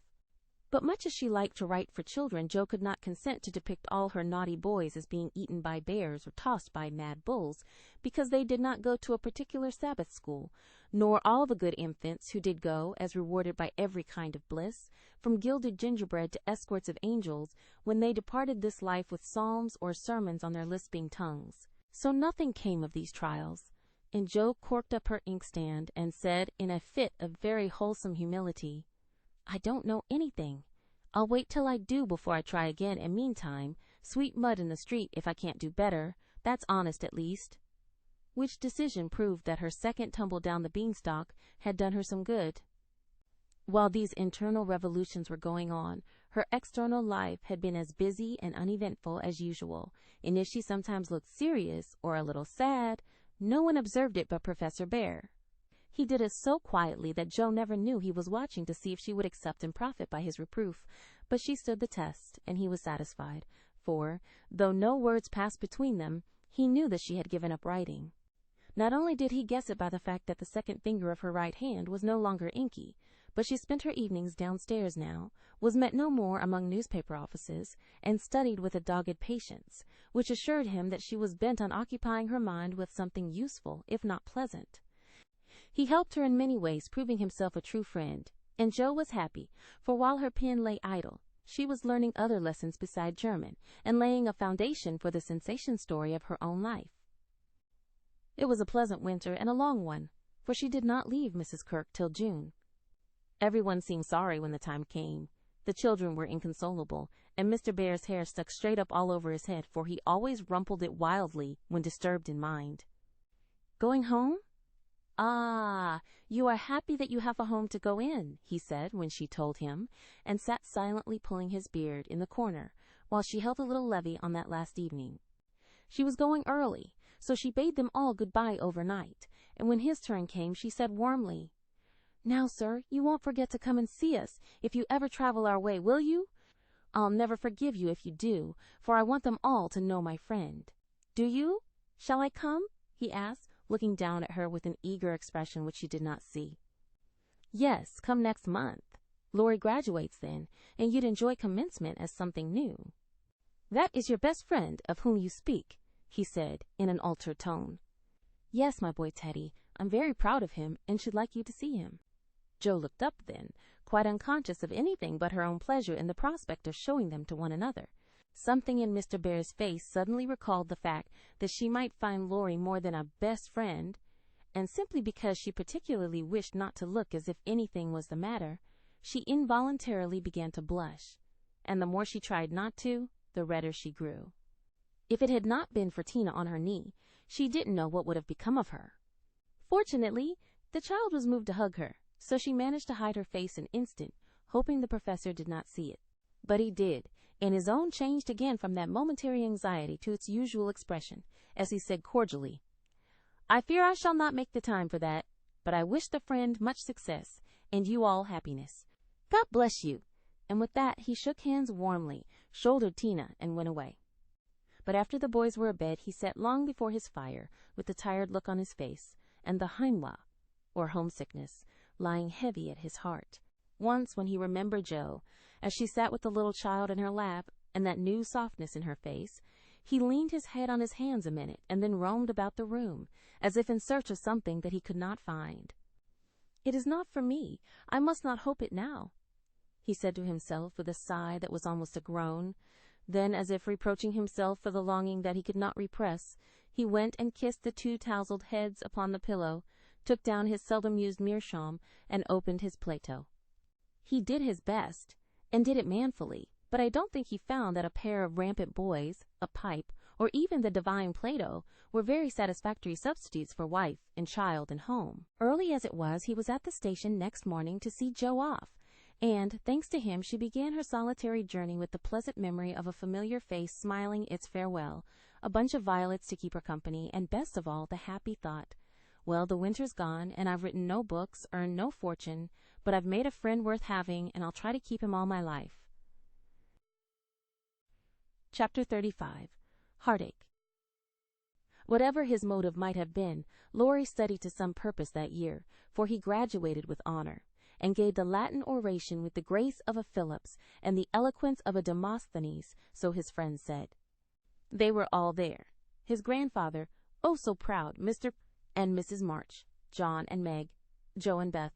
But much as she liked to write for children, Jo could not consent to depict all her naughty boys as being eaten by bears or tossed by mad bulls, because they did not go to a particular Sabbath school, nor all the good infants who did go, as rewarded by every kind of bliss, from gilded gingerbread to escorts of angels, when they departed this life with psalms or sermons on their lisping tongues. So nothing came of these trials, and Jo corked up her inkstand and said, in a fit of very wholesome humility, "I don't know anything. I'll wait till I do before I try again, and meantime, sweep mud in the street if I can't do better. That's honest at least." Which decision proved that her second tumble down the beanstalk had done her some good. While these internal revolutions were going on, her external life had been as busy and uneventful as usual, and if she sometimes looked serious or a little sad, no one observed it but Professor Bear. He did it so quietly that Jo never knew he was watching to see if she would accept and profit by his reproof, but she stood the test, and he was satisfied, for, though no words passed between them, he knew that she had given up writing. Not only did he guess it by the fact that the second finger of her right hand was no longer inky, but she spent her evenings downstairs now, was met no more among newspaper offices, and studied with a dogged patience, which assured him that she was bent on occupying her mind with something useful, if not pleasant. He helped her in many ways, proving himself a true friend, and Jo was happy, for while her pen lay idle, she was learning other lessons beside German, and laying a foundation for the sensation story of her own life. It was a pleasant winter and a long one, for she did not leave Mrs. Kirk till June. Everyone seemed sorry when the time came. The children were inconsolable, and Mr. Bear's hair stuck straight up all over his head, for he always rumpled it wildly when disturbed in mind. "Going home? Ah, you are happy that you have a home to go in," he said when she told him, and sat silently pulling his beard in the corner while she held a little levee on that last evening. She was going early, so she bade them all good-bye overnight, and when his turn came she said warmly, "Now, sir, you won't forget to come and see us if you ever travel our way, will you? I'll never forgive you if you do, for I want them all to know my friend. Do you? Shall I come?" he asked, looking down at her with an eager expression which she did not see. "Yes, come next month. Laurie graduates then, and you'd enjoy commencement as something new." "That is your best friend of whom you speak," he said in an altered tone. "Yes, my boy Teddy, I'm very proud of him and should like you to see him." Jo looked up then, quite unconscious of anything but her own pleasure in the prospect of showing them to one another. Something in Mr. Bear's face suddenly recalled the fact that she might find Laurie more than a best friend, and simply because she particularly wished not to look as if anything was the matter, she involuntarily began to blush, and the more she tried not to, the redder she grew. If it had not been for Tina on her knee, she didn't know what would have become of her. Fortunately, the child was moved to hug her, so she managed to hide her face an instant, hoping the professor did not see it. But he did, and his own changed again from that momentary anxiety to its usual expression, as he said cordially, "I fear I shall not make the time for that, but I wish the friend much success, and you all happiness. God bless you." And with that he shook hands warmly, shouldered Tina, and went away. But after the boys were abed, he sat long before his fire, with the tired look on his face, and the Heimweh, or homesickness, lying heavy at his heart. Once, when he remembered Jo, as she sat with the little child in her lap, and that new softness in her face, he leaned his head on his hands a minute, and then roamed about the room, as if in search of something that he could not find. "It is not for me. I must not hope it now," he said to himself with a sigh that was almost a groan. Then, as if reproaching himself for the longing that he could not repress, he went and kissed the two tousled heads upon the pillow, took down his seldom-used meerschaum, and opened his Plato. He did his best, and did it manfully, but I don't think he found that a pair of rampant boys, a pipe, or even the divine Plato were very satisfactory substitutes for wife and child and home. Early as it was, he was at the station next morning to see Jo off, and, thanks to him, she began her solitary journey with the pleasant memory of a familiar face smiling its farewell, a bunch of violets to keep her company, and, best of all, the happy thought, "Well, the winter's gone, and I've written no books, earned no fortune, but I've made a friend worth having, and I'll try to keep him all my life. Chapter 35. Heartache. Whatever his motive might have been, Laurie studied to some purpose that year, for he graduated with honor, and gave the Latin oration with the grace of a Phillips and the eloquence of a Demosthenes, so his friends said. They were all there. His grandfather, oh so proud, Mr. and Mrs. March, John and Meg, Joe and Beth,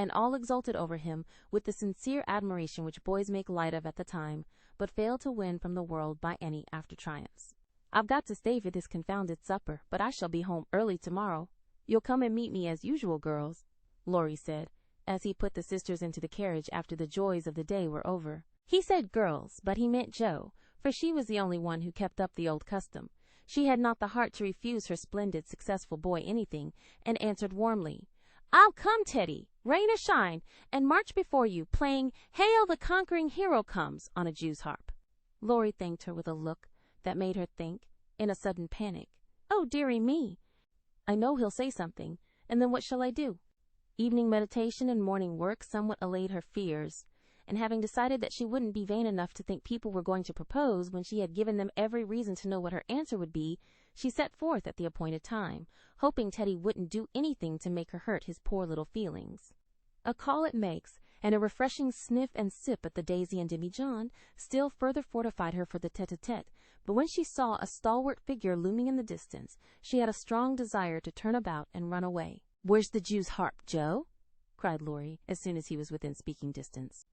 and all exulted over him with the sincere admiration which boys make light of at the time, but fail to win from the world by any after triumphs. I've got to stay for this confounded supper, but I shall be home early tomorrow. You'll come and meet me as usual, girls, Laurie said, as he put the sisters into the carriage after the joys of the day were over. He said girls, but he meant Joe, for she was the only one who kept up the old custom. She had not the heart to refuse her splendid, successful boy anything, and answered warmly, I'll come, Teddy, rain or shine, and march before you, playing Hail the Conquering Hero Comes on a Jew's harp. Laurie thanked her with a look that made her think, in a sudden panic, oh, dearie me, I know he'll say something, and then what shall I do? Evening meditation and morning work somewhat allayed her fears, and having decided that she wouldn't be vain enough to think people were going to propose when she had given them every reason to know what her answer would be, she set forth at the appointed time, hoping Teddy wouldn't do anything to make her hurt his poor little feelings. A call at Meg's, and a refreshing sniff and sip at the Daisy and Demi-John still further fortified her for the tete-a-tete, but when she saw a stalwart figure looming in the distance, she had a strong desire to turn about and run away. Where's the Jew's harp, Joe? Cried Laurie, as soon as he was within speaking distance.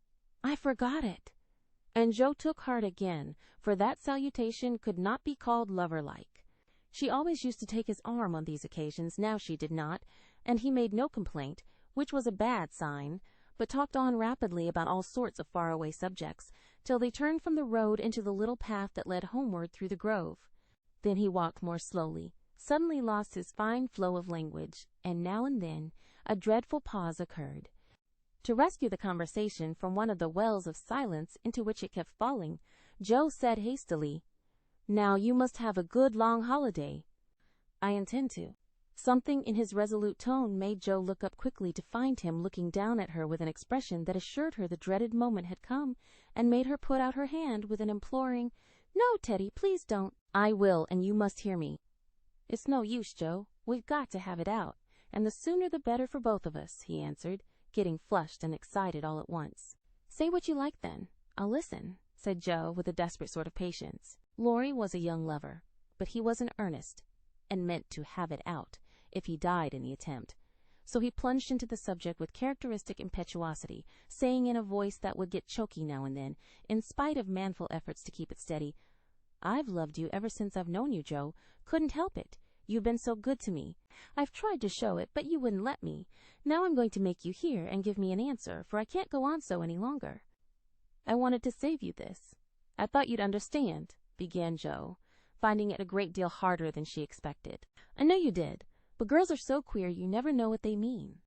I forgot it. And Joe took heart again, for that salutation could not be called lover-like. She always used to take his arm on these occasions, now she did not, and he made no complaint, which was a bad sign, but talked on rapidly about all sorts of faraway subjects, till they turned from the road into the little path that led homeward through the grove. Then he walked more slowly, suddenly lost his fine flow of language, and now and then a dreadful pause occurred. To rescue the conversation from one of the wells of silence into which it kept falling, Joe said hastily, Now you must have a good long holiday. I intend to. Something in his resolute tone made Joe look up quickly to find him looking down at her with an expression that assured her the dreaded moment had come, and made her put out her hand with an imploring, No, Teddy, please don't. I will, and you must hear me. It's no use, Joe. We've got to have it out, and the sooner the better for both of us, he answered, getting flushed and excited all at once. Say what you like, then. I'll listen, said Joe with a desperate sort of patience. Laurie was a young lover, but he was in earnest, and meant to have it out, if he died in the attempt. So he plunged into the subject with characteristic impetuosity, saying in a voice that would get choky now and then, in spite of manful efforts to keep it steady, I've loved you ever since I've known you, Joe. Couldn't help it. You've been so good to me. I've tried to show it, but you wouldn't let me. Now I'm going to make you hear and give me an answer, for I can't go on so any longer. I wanted to save you this. I thought you'd understand, began Joe, finding it a great deal harder than she expected. I know you did, but girls are so queer you never know what they mean.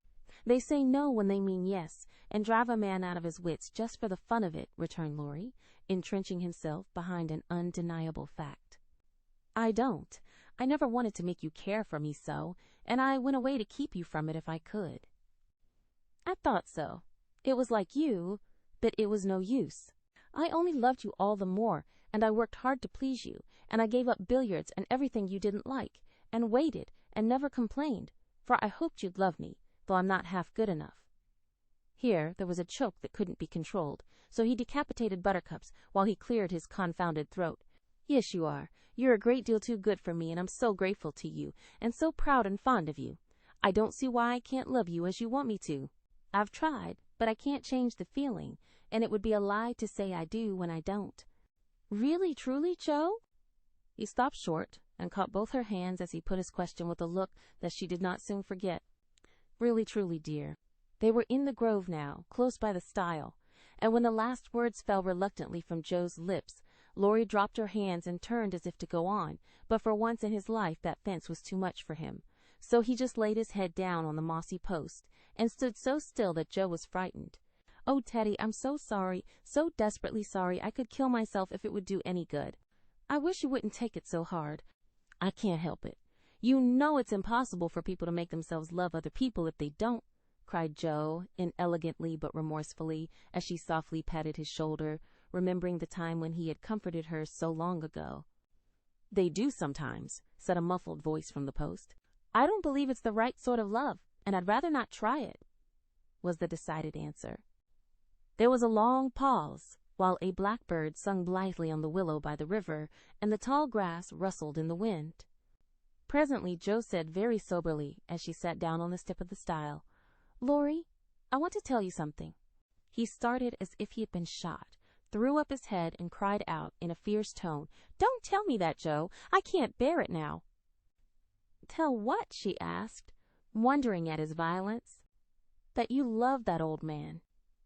They say no when they mean yes, and drive a man out of his wits just for the fun of it, returned Laurie, entrenching himself behind an undeniable fact. I don't. I never wanted to make you care for me so, and I went away to keep you from it if I could. I thought so. It was like you, but it was no use. I only loved you all the more, and I worked hard to please you, and I gave up billiards and everything you didn't like, and waited, and never complained, for I hoped you'd love me, though I'm not half good enough. Here there was a choke that couldn't be controlled, so he decapitated Buttercups while he cleared his confounded throat. Yes, you are. You're a great deal too good for me, and I'm so grateful to you, and so proud and fond of you. I don't see why I can't love you as you want me to. I've tried, but I can't change the feeling, and it would be a lie to say I do when I don't. Really, truly, Joe? He stopped short and caught both her hands as he put his question with a look that she did not soon forget. Really, truly, dear. They were in the grove now, close by the stile, and when the last words fell reluctantly from Joe's lips, Laurie dropped her hands and turned as if to go on, but for once in his life that fence was too much for him. So he just laid his head down on the mossy post and stood so still that Joe was frightened. Oh, Teddy, I'm so sorry, so desperately sorry I could kill myself if it would do any good. I wish you wouldn't take it so hard. I can't help it. You know it's impossible for people to make themselves love other people if they don't. cried Joe, inelegantly but remorsefully, as she softly patted his shoulder, remembering the time when he had comforted her so long ago. "They do sometimes," said a muffled voice from the post. "I don't believe it's the right sort of love, and I'd rather not try it," was the decided answer. There was a long pause, while a blackbird sung blithely on the willow by the river, and the tall grass rustled in the wind. Presently Joe said very soberly, as she sat down on the step of the stile, "Laurie, I want to tell you something." He started as if he had been shot, threw up his head, and cried out in a fierce tone, "Don't tell me that, Joe! I can't bear it now." "Tell what?" she asked, wondering at his violence. "That you love that old man."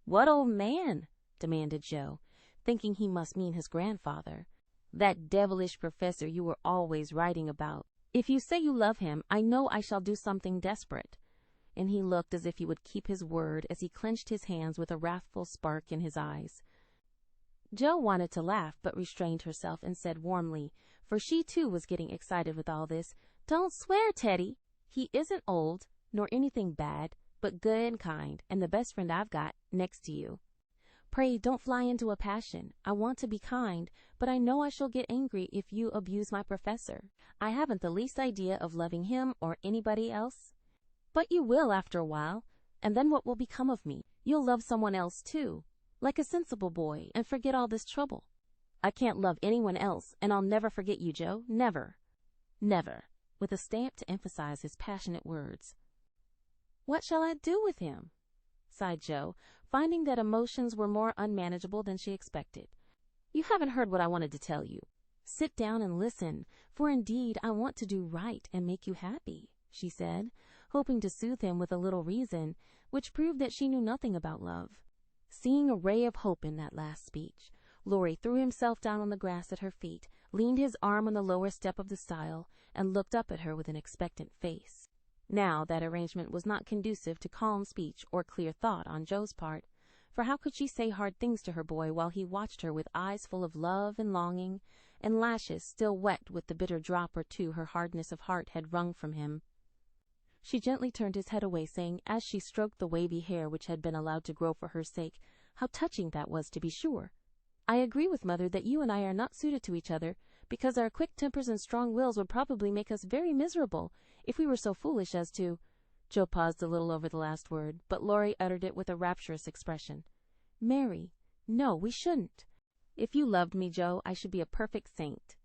"What old man?" demanded Joe, thinking he must mean his grandfather. "That devilish professor you were always writing about. If you say you love him, I know I shall do something desperate." And he looked as if he would keep his word as he clenched his hands with a wrathful spark in his eyes. Joe wanted to laugh, but restrained herself and said warmly, for she too was getting excited with all this, "Don't swear, Teddy. He isn't old, nor anything bad, but good and kind, and the best friend I've got, next to you. Pray don't fly into a passion. I want to be kind, but I know I shall get angry if you abuse my professor. I haven't the least idea of loving him or anybody else. But you will after a while, and then what will become of me? You'll love someone else too, like a sensible boy, and forget all this trouble. I can't love anyone else, and I'll never forget you, Joe. Never. Never," with a stamp to emphasize his passionate words. "What shall I do with him?" sighed Joe, finding that emotions were more unmanageable than she expected. "You haven't heard what I wanted to tell you. Sit down and listen, for indeed I want to do right and make you happy," she said, hoping to soothe him with a little reason, which proved that she knew nothing about love. Seeing a ray of hope in that last speech, Laurie threw himself down on the grass at her feet, leaned his arm on the lower step of the stile, and looked up at her with an expectant face. Now that arrangement was not conducive to calm speech or clear thought on Joe's part, for how could she say hard things to her boy while he watched her with eyes full of love and longing, and lashes still wet with the bitter drop or two her hardness of heart had wrung from him? She gently turned his head away, saying, as she stroked the wavy hair which had been allowed to grow for her sake, "How touching that was, to be sure! I agree with Mother that you and I are not suited to each other, because our quick tempers and strong wills would probably make us very miserable if we were so foolish as to—" Joe paused a little over the last word, but Laurie uttered it with a rapturous expression. "Marry, no, we shouldn't. If you loved me, Joe, I should be a perfect saint,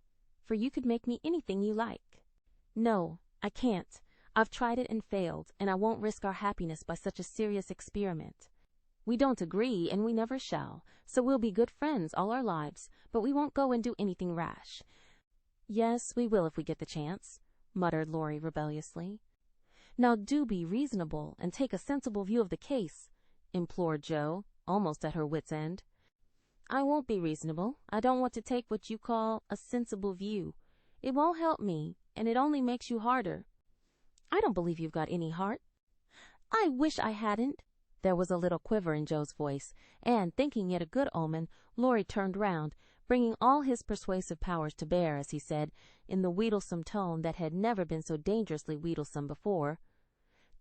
for you could make me anything you like. No, I can't. I've tried it and failed, and I won't risk our happiness by such a serious experiment. We don't agree, and we never shall, so we'll be good friends all our lives, but we won't go and do anything rash." "Yes, we will if we get the chance," muttered Laurie rebelliously. "Now do be reasonable and take a sensible view of the case," implored Joe, almost at her wit's end. "I won't be reasonable. I don't want to take what you call a sensible view. It won't help me, and it only makes you harder. I don't believe you've got any heart." "I wish I hadn't." There was a little quiver in Joe's voice, and, thinking it a good omen, Laurie turned round, bringing all his persuasive powers to bear, as he said, in the wheedlesome tone that had never been so dangerously wheedlesome before,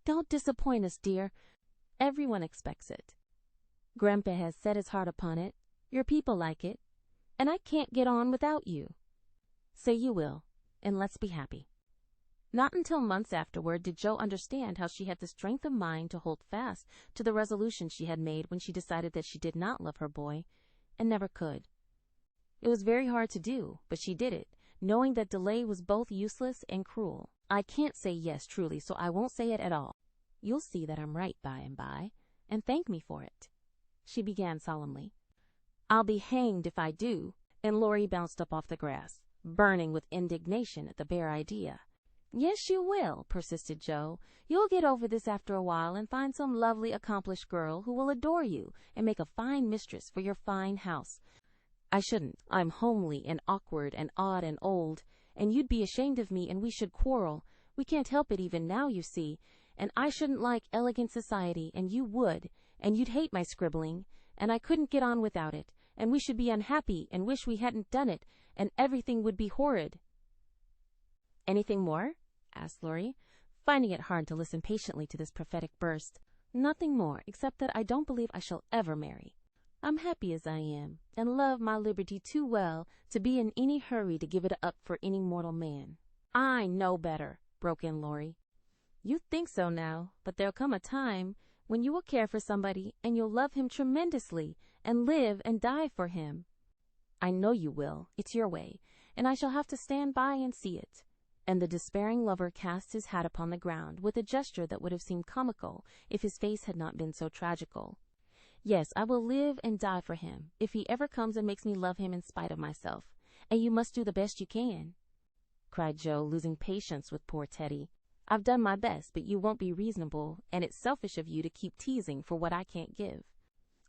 "Don't disappoint us, dear. Everyone expects it. Grandpa has set his heart upon it. Your people like it, and I can't get on without you. Say you will, and let's be happy." Not until months afterward did Joe understand how she had the strength of mind to hold fast to the resolution she had made when she decided that she did not love her boy, and never could. It was very hard to do, but she did it, knowing that delay was both useless and cruel. "I can't say yes, truly, so I won't say it at all. You'll see that I'm right by and by, and thank me for it," she began solemnly. "I'll be hanged if I do," and Laurie bounced up off the grass, burning with indignation at the bare idea. "Yes, you will," persisted Joe. "You'll get over this after a while and find some lovely, accomplished girl who will adore you and make a fine mistress for your fine house. I shouldn't. I'm homely and awkward and odd and old, and you'd be ashamed of me and we should quarrel. We can't help it even now, you see, and I shouldn't like elegant society, and you would, and you'd hate my scribbling, and I couldn't get on without it, and we should be unhappy and wish we hadn't done it, and everything would be horrid." "Anything more?" asked Laurie, finding it hard to listen patiently to this prophetic burst. Nothing more, except that I don't believe I shall ever marry. I'm happy as I am, and love my liberty too well to be in any hurry to give it up for any mortal man." "I know better," broke in Laurie. "You think so now, but there'll come a time when you will care for somebody and you'll love him tremendously and live and die for him." "I know you will. It's your way, and I shall have to stand by and see it." And the despairing lover cast his hat upon the ground with a gesture that would have seemed comical if his face had not been so tragical. "Yes, I will live and die for him, if he ever comes and makes me love him in spite of myself, and you must do the best you can," cried Joe, losing patience with poor Teddy. "I've done my best, but you won't be reasonable, and it's selfish of you to keep teasing for what I can't give.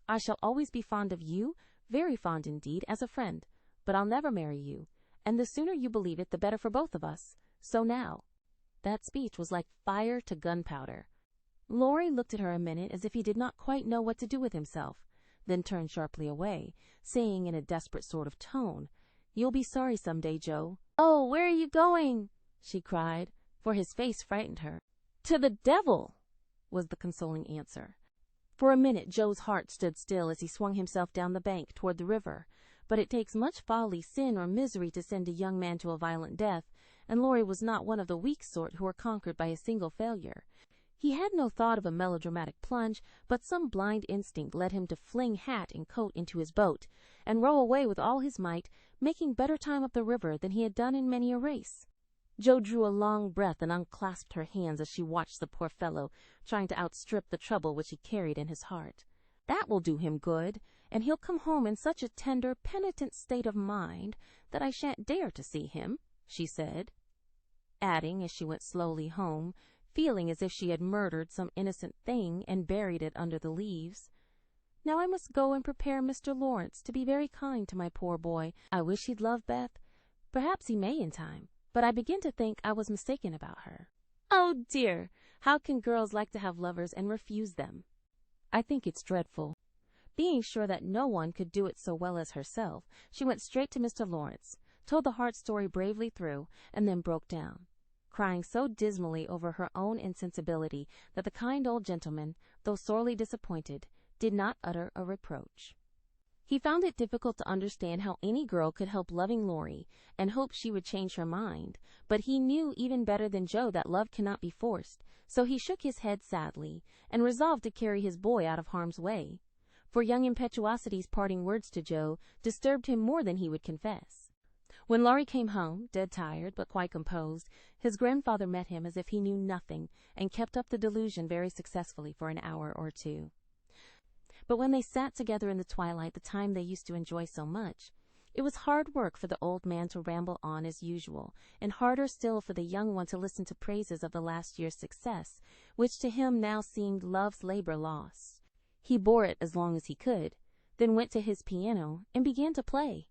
I shall always be fond of you, very fond indeed, as a friend, but I'll never marry you, and the sooner you believe it, the better for both of us. So now." That speech was like fire to gunpowder. Laurie looked at her a minute as if he did not quite know what to do with himself, then turned sharply away, saying in a desperate sort of tone, "You'll be sorry some day, Joe." "Oh, where are you going?" she cried, for his face frightened her. "To the devil," was the consoling answer. For a minute Joe's heart stood still as he swung himself down the bank toward the river, but it takes much folly, sin, or misery to send a young man to a violent death, and Laurie was not one of the weak sort who are conquered by a single failure. He had no thought of a melodramatic plunge, but some blind instinct led him to fling hat and coat into his boat and row away with all his might, making better time up the river than he had done in many a race. Joe drew a long breath and unclasped her hands as she watched the poor fellow trying to outstrip the trouble which he carried in his heart. "That will do him good, and he'll come home in such a tender, penitent state of mind that I shan't dare to see him," she said, adding as she went slowly home, feeling as if she had murdered some innocent thing and buried it under the leaves, "Now I must go and prepare Mr. Laurence to be very kind to my poor boy. I wish he'd love Beth. Perhaps he may in time, but I begin to think I was mistaken about her. Oh dear, how can girls like to have lovers and refuse them? I think it's dreadful." Being sure that no one could do it so well as herself, she went straight to Mr. Laurence, told the heart story bravely through, and then broke down, crying so dismally over her own insensibility that the kind old gentleman, though sorely disappointed, did not utter a reproach. He found it difficult to understand how any girl could help loving Laurie and hope she would change her mind, but he knew even better than Joe that love cannot be forced, so he shook his head sadly and resolved to carry his boy out of harm's way, for young impetuosity's parting words to Joe disturbed him more than he would confess. When Laurie came home, dead tired but quite composed, his grandfather met him as if he knew nothing and kept up the delusion very successfully for an hour or two. But when they sat together in the twilight, the time they used to enjoy so much, it was hard work for the old man to ramble on as usual, and harder still for the young one to listen to praises of the last year's success, which to him now seemed love's labor lost. He bore it as long as he could, then went to his piano and began to play.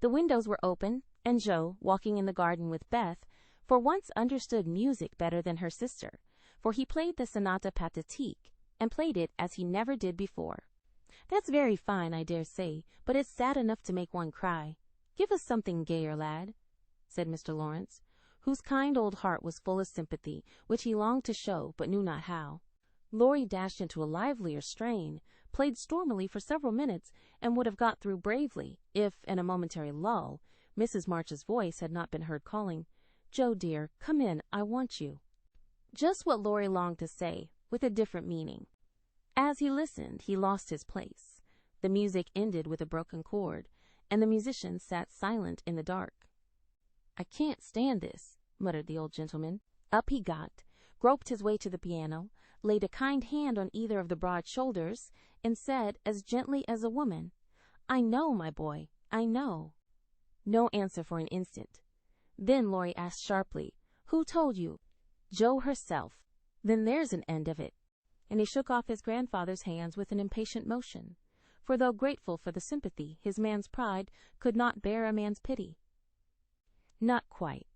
The windows were open, and Joe, walking in the garden with Beth, for once understood music better than her sister, for he played the Sonata Pathétique, and played it as he never did before. "That's very fine, I dare say, but it's sad enough to make one cry. Give us something gayer, lad," said Mr. Laurence, whose kind old heart was full of sympathy, which he longed to show, but knew not how. Laurie dashed into a livelier strain, played stormily for several minutes, and would have got through bravely, if, in a momentary lull, Mrs. March's voice had not been heard calling, "Joe, dear, come in, I want you." Just what Laurie longed to say, with a different meaning. As he listened, he lost his place. The music ended with a broken chord, and the musician sat silent in the dark. "I can't stand this," muttered the old gentleman. Up he got, groped his way to the piano, laid a kind hand on either of the broad shoulders, and said, as gently as a woman, "I know, my boy, I know." No answer for an instant. Then Laurie asked sharply, "Who told you?" "Joe herself." "Then there's an end of it." And he shook off his grandfather's hands with an impatient motion, for though grateful for the sympathy, his man's pride could not bear a man's pity. "Not quite.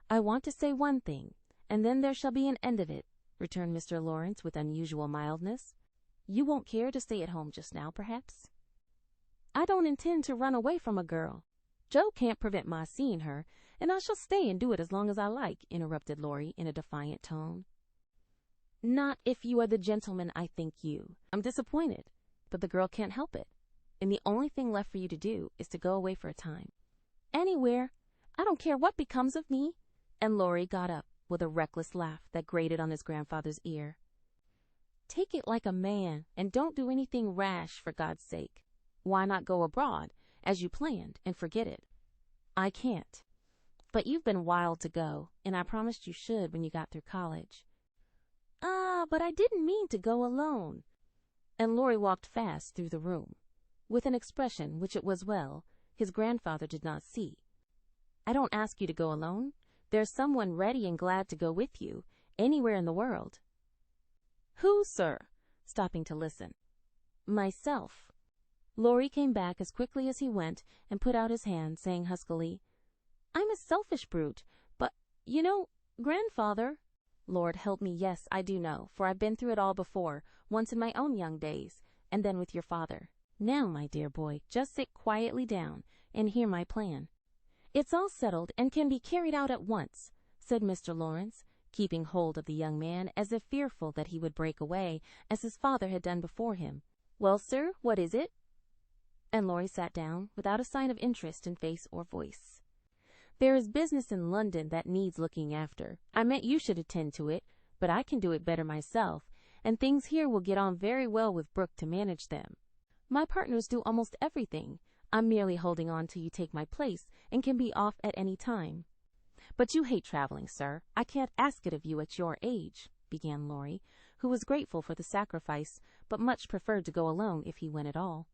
I want to say one thing, and then there shall be an end of it," returned Mr. Laurence with unusual mildness. "You won't care to stay at home just now, perhaps?" "I don't intend to run away from a girl. Joe can't prevent my seeing her, and I shall stay and do it as long as I like," interrupted Laurie in a defiant tone. Not if you are the gentleman I think you. I'm disappointed, but the girl can't help it. And the only thing left for you to do is to go away for a time. Anywhere. I don't care what becomes of me. And Laurie got up with a reckless laugh that grated on his grandfather's ear. Take it like a man, and don't do anything rash, for God's sake. Why not go abroad, as you planned, and forget it? I can't. But you've been wild to go, and I promised you should when you got through college. But I didn't mean to go alone. And Laurie walked fast through the room, with an expression which it was well his grandfather did not see. I don't ask you to go alone. There's someone ready and glad to go with you, anywhere in the world. Who, sir? Stopping to listen. Myself. Laurie came back as quickly as he went and put out his hand, saying huskily, I'm a selfish brute, but, you know, grandfather. Lord help me, yes, I do know, for I've been through it all before, once in my own young days, and then with your father. Now, my dear boy, just sit quietly down and hear my plan. It's all settled and can be carried out at once, said Mr. Laurence, keeping hold of the young man as if fearful that he would break away, as his father had done before him. Well, sir, what is it? And Laurie sat down, without a sign of interest in face or voice. There is business in London that needs looking after. I meant you should attend to it, but I can do it better myself, and things here will get on very well with Brooke to manage them. My partners do almost everything. I'm merely holding on till you take my place, and can be off at any time. But you hate traveling, sir. I can't ask it of you at your age, began Laurie, who was grateful for the sacrifice, but much preferred to go alone if he went at all.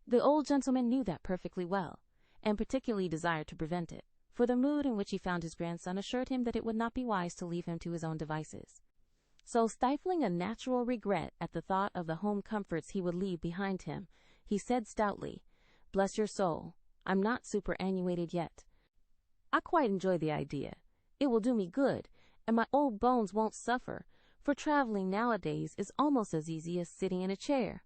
The old gentleman knew that perfectly well, and particularly desired to prevent it, for the mood in which he found his grandson assured him that it would not be wise to leave him to his own devices. So, stifling a natural regret at the thought of the home comforts he would leave behind him, he said stoutly, Bless your soul, I'm not superannuated yet. I quite enjoy the idea. It will do me good, and my old bones won't suffer, for traveling nowadays is almost as easy as sitting in a chair.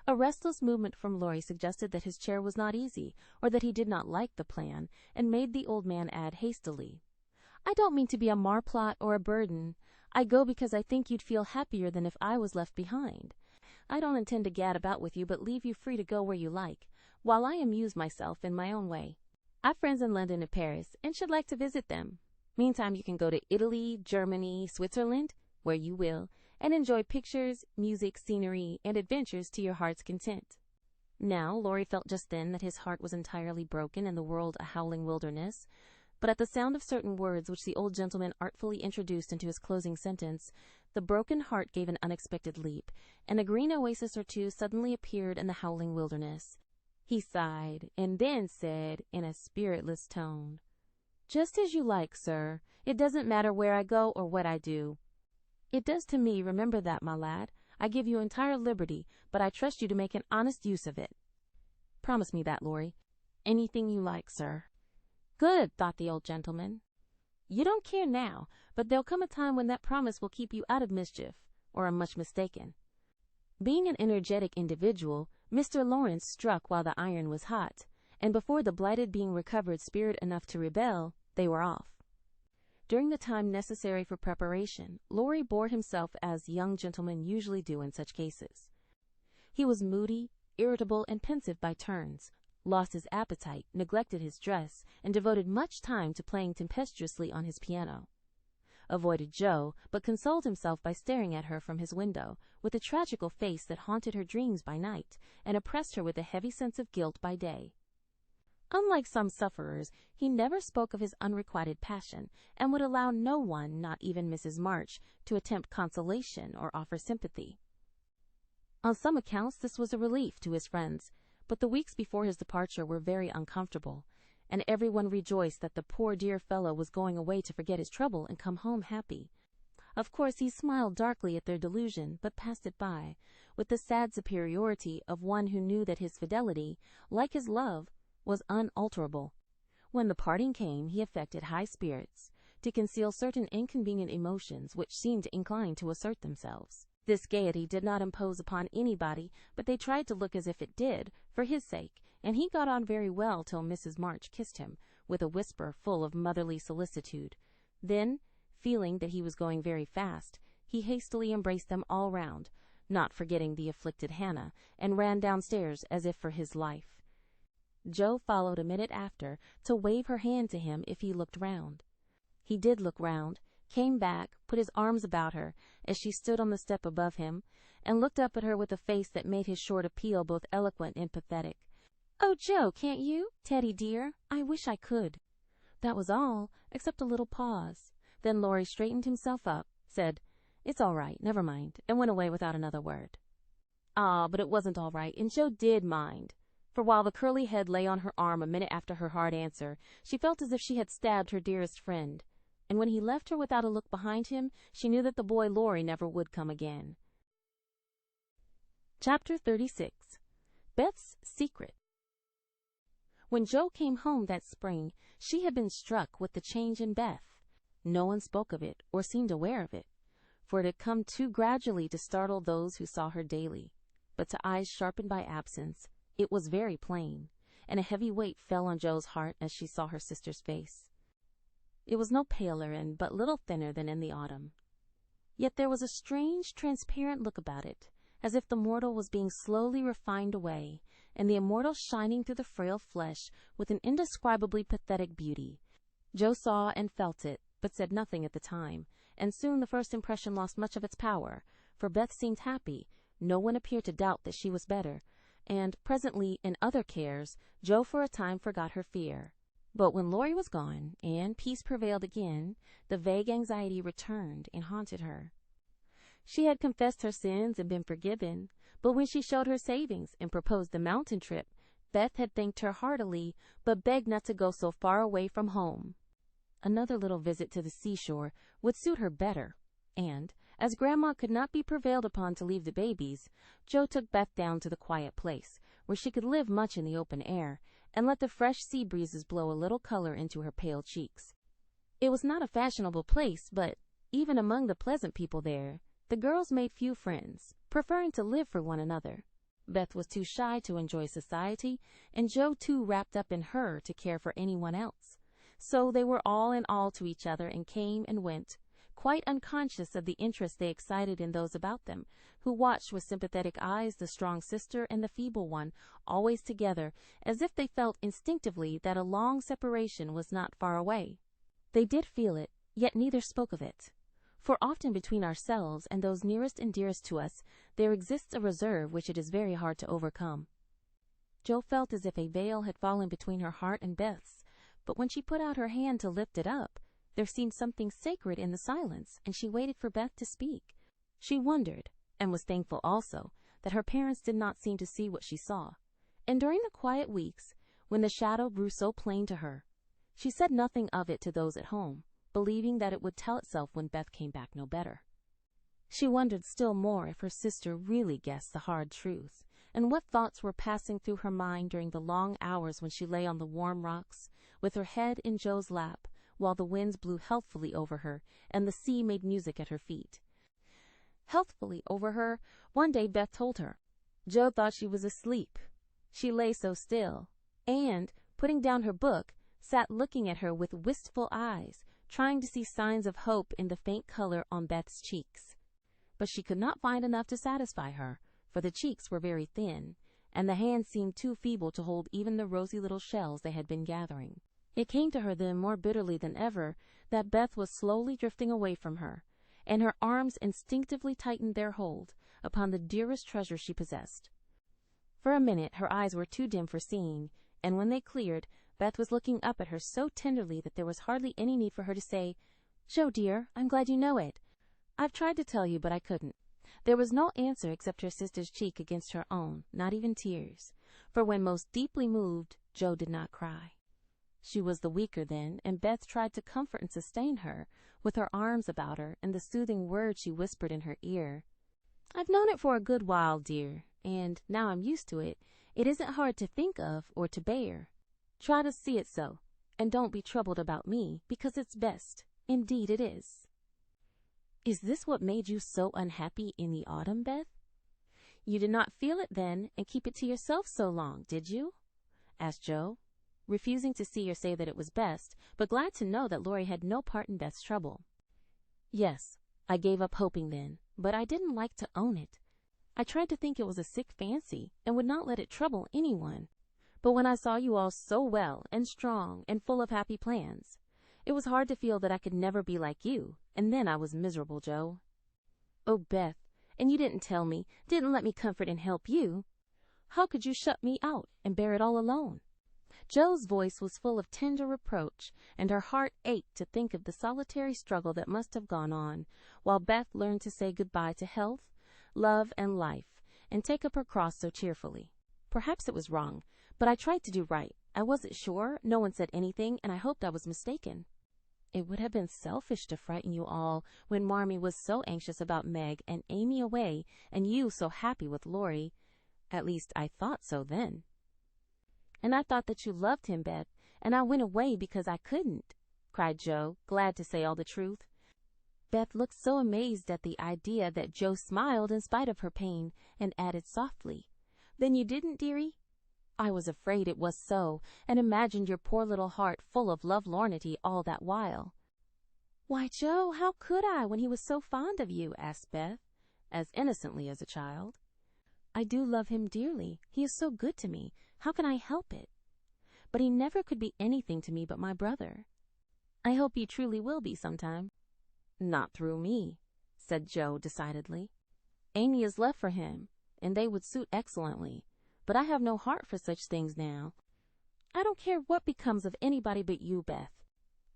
A restless movement from Laurie suggested that his chair was not easy, or that he did not like the plan, and made the old man add hastily, I don't mean to be a marplot or a burden. I go because I think you'd feel happier than if I was left behind. I don't intend to gad about with you, but leave you free to go where you like, while I amuse myself in my own way. I've friends in London and Paris, and should like to visit them. Meantime, you can go to Italy, Germany, Switzerland, where you will, and enjoy pictures, music, scenery, and adventures to your heart's content. Now, Laurie felt just then that his heart was entirely broken and the world a howling wilderness, but at the sound of certain words which the old gentleman artfully introduced into his closing sentence, the broken heart gave an unexpected leap, and a green oasis or two suddenly appeared in the howling wilderness. He sighed, and then said, in a spiritless tone, Just as you like, sir. It doesn't matter where I go or what I do. It does to me, remember that, my lad. I give you entire liberty, but I trust you to make an honest use of it. Promise me that, Laurie. Anything you like, sir. Good, thought the old gentleman. You don't care now, but there'll come a time when that promise will keep you out of mischief, or I'm much mistaken. Being an energetic individual, Mr. Laurence struck while the iron was hot, and before the blighted being recovered spirit enough to rebel, they were off. During the time necessary for preparation, Laurie bore himself as young gentlemen usually do in such cases. He was moody, irritable, and pensive by turns, lost his appetite, neglected his dress, and devoted much time to playing tempestuously on his piano. Avoided Jo, but consoled himself by staring at her from his window, with a tragical face that haunted her dreams by night, and oppressed her with a heavy sense of guilt by day. Unlike some sufferers, he never spoke of his unrequited passion, and would allow no one, not even Mrs. March, to attempt consolation or offer sympathy. On some accounts this was a relief to his friends, but the weeks before his departure were very uncomfortable, and everyone rejoiced that the poor dear fellow was going away to forget his trouble and come home happy. Of course he smiled darkly at their delusion, but passed it by, with the sad superiority of one who knew that his fidelity, like his love, was unalterable. When the parting came, he affected high spirits, to conceal certain inconvenient emotions which seemed inclined to assert themselves. This gaiety did not impose upon anybody, but they tried to look as if it did, for his sake, and he got on very well till Mrs. March kissed him, with a whisper full of motherly solicitude. Then, feeling that he was going very fast, he hastily embraced them all round, not forgetting the afflicted Hannah, and ran downstairs as if for his life. Jo followed a minute after to wave her hand to him if he looked round. He did look round, came back, put his arms about her as she stood on the step above him, and looked up at her with a face that made his short appeal both eloquent and pathetic. "Oh, Jo, can't you? Teddy dear, I wish I could." That was all, except a little pause. Then Laurie straightened himself up, said, "It's all right, never mind," and went away without another word. But it wasn't all right, and Jo did mind. For while the curly head lay on her arm a minute after her hard answer, she felt as if she had stabbed her dearest friend. And when he left her without a look behind him, she knew that the boy Laurie never would come again. Chapter 36. Beth's Secret. When Jo came home that spring, she had been struck with the change in Beth. No one spoke of it or seemed aware of it, for it had come too gradually to startle those who saw her daily. But to eyes sharpened by absence, it was very plain, and a heavy weight fell on Jo's heart as she saw her sister's face. It was no paler and but little thinner than in the autumn. Yet there was a strange, transparent look about it, as if the mortal was being slowly refined away, and the immortal shining through the frail flesh with an indescribably pathetic beauty. Jo saw and felt it, but said nothing at the time, and soon the first impression lost much of its power, for Beth seemed happy, no one appeared to doubt that she was better, and presently, in other cares, Jo for a time forgot her fear. But when Laurie was gone, and peace prevailed again, the vague anxiety returned and haunted her. She had confessed her sins and been forgiven, but when she showed her savings and proposed the mountain trip, Beth had thanked her heartily, but begged not to go so far away from home. Another little visit to the seashore would suit her better, and, as Grandma could not be prevailed upon to leave the babies, Jo took Beth down to the quiet place, where she could live much in the open air, and let the fresh sea breezes blow a little color into her pale cheeks. It was not a fashionable place, but, even among the pleasant people there, the girls made few friends, preferring to live for one another. Beth was too shy to enjoy society, and Jo too wrapped up in her to care for anyone else. So they were all in all to each other and came and went, quite unconscious of the interest they excited in those about them, who watched with sympathetic eyes the strong sister and the feeble one, always together, as if they felt instinctively that a long separation was not far away. They did feel it, yet neither spoke of it. For often between ourselves and those nearest and dearest to us, there exists a reserve which it is very hard to overcome. Jo felt as if a veil had fallen between her heart and Beth's, but when she put out her hand to lift it up, there seemed something sacred in the silence, and she waited for Beth to speak. She wondered, and was thankful also, that her parents did not seem to see what she saw. And during the quiet weeks, when the shadow grew so plain to her, she said nothing of it to those at home, believing that it would tell itself when Beth came back no better. She wondered still more if her sister really guessed the hard truth, and what thoughts were passing through her mind during the long hours when she lay on the warm rocks, with her head in Jo's lap, while the winds blew healthfully over her, and the sea made music at her feet. Healthfully over her, one day Beth told her. Jo thought she was asleep. She lay so still, and, putting down her book, sat looking at her with wistful eyes, trying to see signs of hope in the faint color on Beth's cheeks. But she could not find enough to satisfy her, for the cheeks were very thin, and the hands seemed too feeble to hold even the rosy little shells they had been gathering. It came to her then more bitterly than ever that Beth was slowly drifting away from her, and her arms instinctively tightened their hold upon the dearest treasure she possessed. For a minute her eyes were too dim for seeing, and when they cleared, Beth was looking up at her so tenderly that there was hardly any need for her to say, "Jo, dear, I'm glad you know it. I've tried to tell you, but I couldn't." There was no answer except her sister's cheek against her own, not even tears, for when most deeply moved, Jo did not cry. She was the weaker then, and Beth tried to comfort and sustain her, with her arms about her and the soothing words she whispered in her ear. "I've known it for a good while, dear, and now I'm used to it. It isn't hard to think of or to bear. Try to see it so, and don't be troubled about me, because it's best. Indeed it is." "Is this what made you so unhappy in the autumn, Beth? You did not feel it then and keep it to yourself so long, did you?" asked Jo, refusing to see or say that it was best, but glad to know that Laurie had no part in Beth's trouble. "Yes, I gave up hoping then, but I didn't like to own it. I tried to think it was a sick fancy and would not let it trouble anyone. But when I saw you all so well and strong and full of happy plans, it was hard to feel that I could never be like you, and then I was miserable, Joe. Oh, Beth, and you didn't tell me, didn't let me comfort and help you. How could you shut me out and bear it all alone? Joe's voice was full of tender reproach, and her heart ached to think of the solitary struggle that must have gone on, while Beth learned to say goodbye to health, love, and life, and take up her cross so cheerfully. Perhaps it was wrong, but I tried to do right. I wasn't sure, no one said anything, and I hoped I was mistaken. It would have been selfish to frighten you all when Marmee was so anxious about Meg and Amy away, and you so happy with Laurie. At least I thought so then. And I thought that you loved him, Beth, and I went away because I couldn't, cried Joe, glad to say all the truth. Beth looked so amazed at the idea that Joe smiled in spite of her pain and added softly, Then you didn't, dearie? I was afraid it was so, and imagined your poor little heart full of lovelornity all that while. Why, Joe, how could I when he was so fond of you? Asked Beth, as innocently as a child. I do love him dearly. He is so good to me. How can I help it? But he never could be anything to me but my brother. I hope he truly will be sometime. Not through me, said Joe decidedly. Amy is left for him, and they would suit excellently. But I have no heart for such things now. I don't care what becomes of anybody but you, Beth.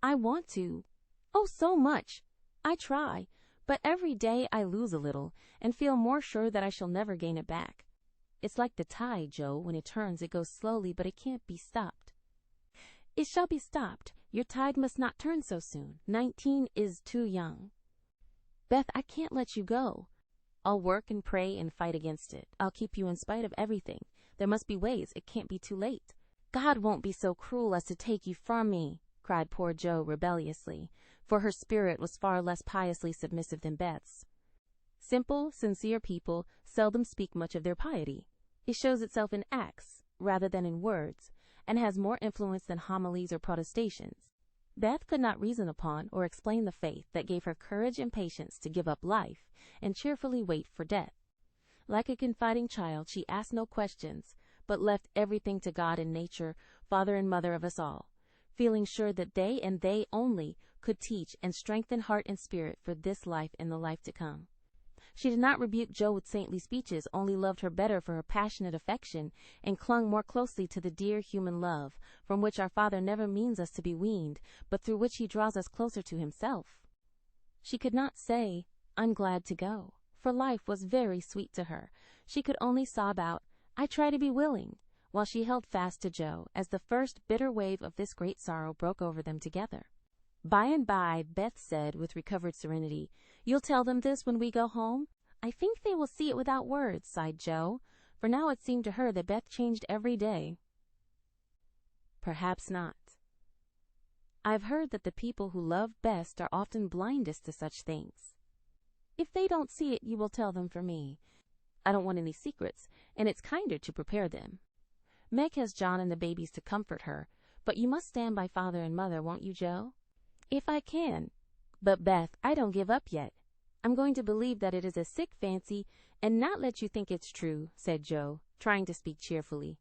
I want to. Oh, so much. I try, but every day I lose a little and feel more sure that I shall never gain it back. It's like the tide, Joe. When it turns, it goes slowly, but it can't be stopped. It shall be stopped. Your tide must not turn so soon. 19 is too young. Beth, I can't let you go. I'll work and pray and fight against it. I'll keep you in spite of everything. There must be ways. It can't be too late. God won't be so cruel as to take you from me, cried poor Joe rebelliously, for her spirit was far less piously submissive than Beth's. Simple, sincere people seldom speak much of their piety. It shows itself in acts rather than in words, and has more influence than homilies or protestations. Beth could not reason upon or explain the faith that gave her courage and patience to give up life and cheerfully wait for death. Like a confiding child, she asked no questions, but left everything to God and nature, Father and Mother of us all, feeling sure that they and they only could teach and strengthen heart and spirit for this life and the life to come. She did not rebuke Joe with saintly speeches, only loved her better for her passionate affection, and clung more closely to the dear human love, from which our Father never means us to be weaned, but through which he draws us closer to himself. She could not say, I'm glad to go, for life was very sweet to her. She could only sob out, I try to be willing, while she held fast to Joe, as the first bitter wave of this great sorrow broke over them together. By and by, Beth said with recovered serenity, You'll tell them this when we go home? I think they will see it without words, sighed Joe, for now it seemed to her that Beth changed every day. Perhaps not. I've heard that the people who love best are often blindest to such things. If they don't see it, you will tell them for me. I don't want any secrets, and it's kinder to prepare them. Meg has John and the babies to comfort her, but you must stand by Father and Mother, won't you, Joe? If I can. But, Beth, I don't give up yet. I'm going to believe that it is a sick fancy and not let you think it's true, said Joe, trying to speak cheerfully.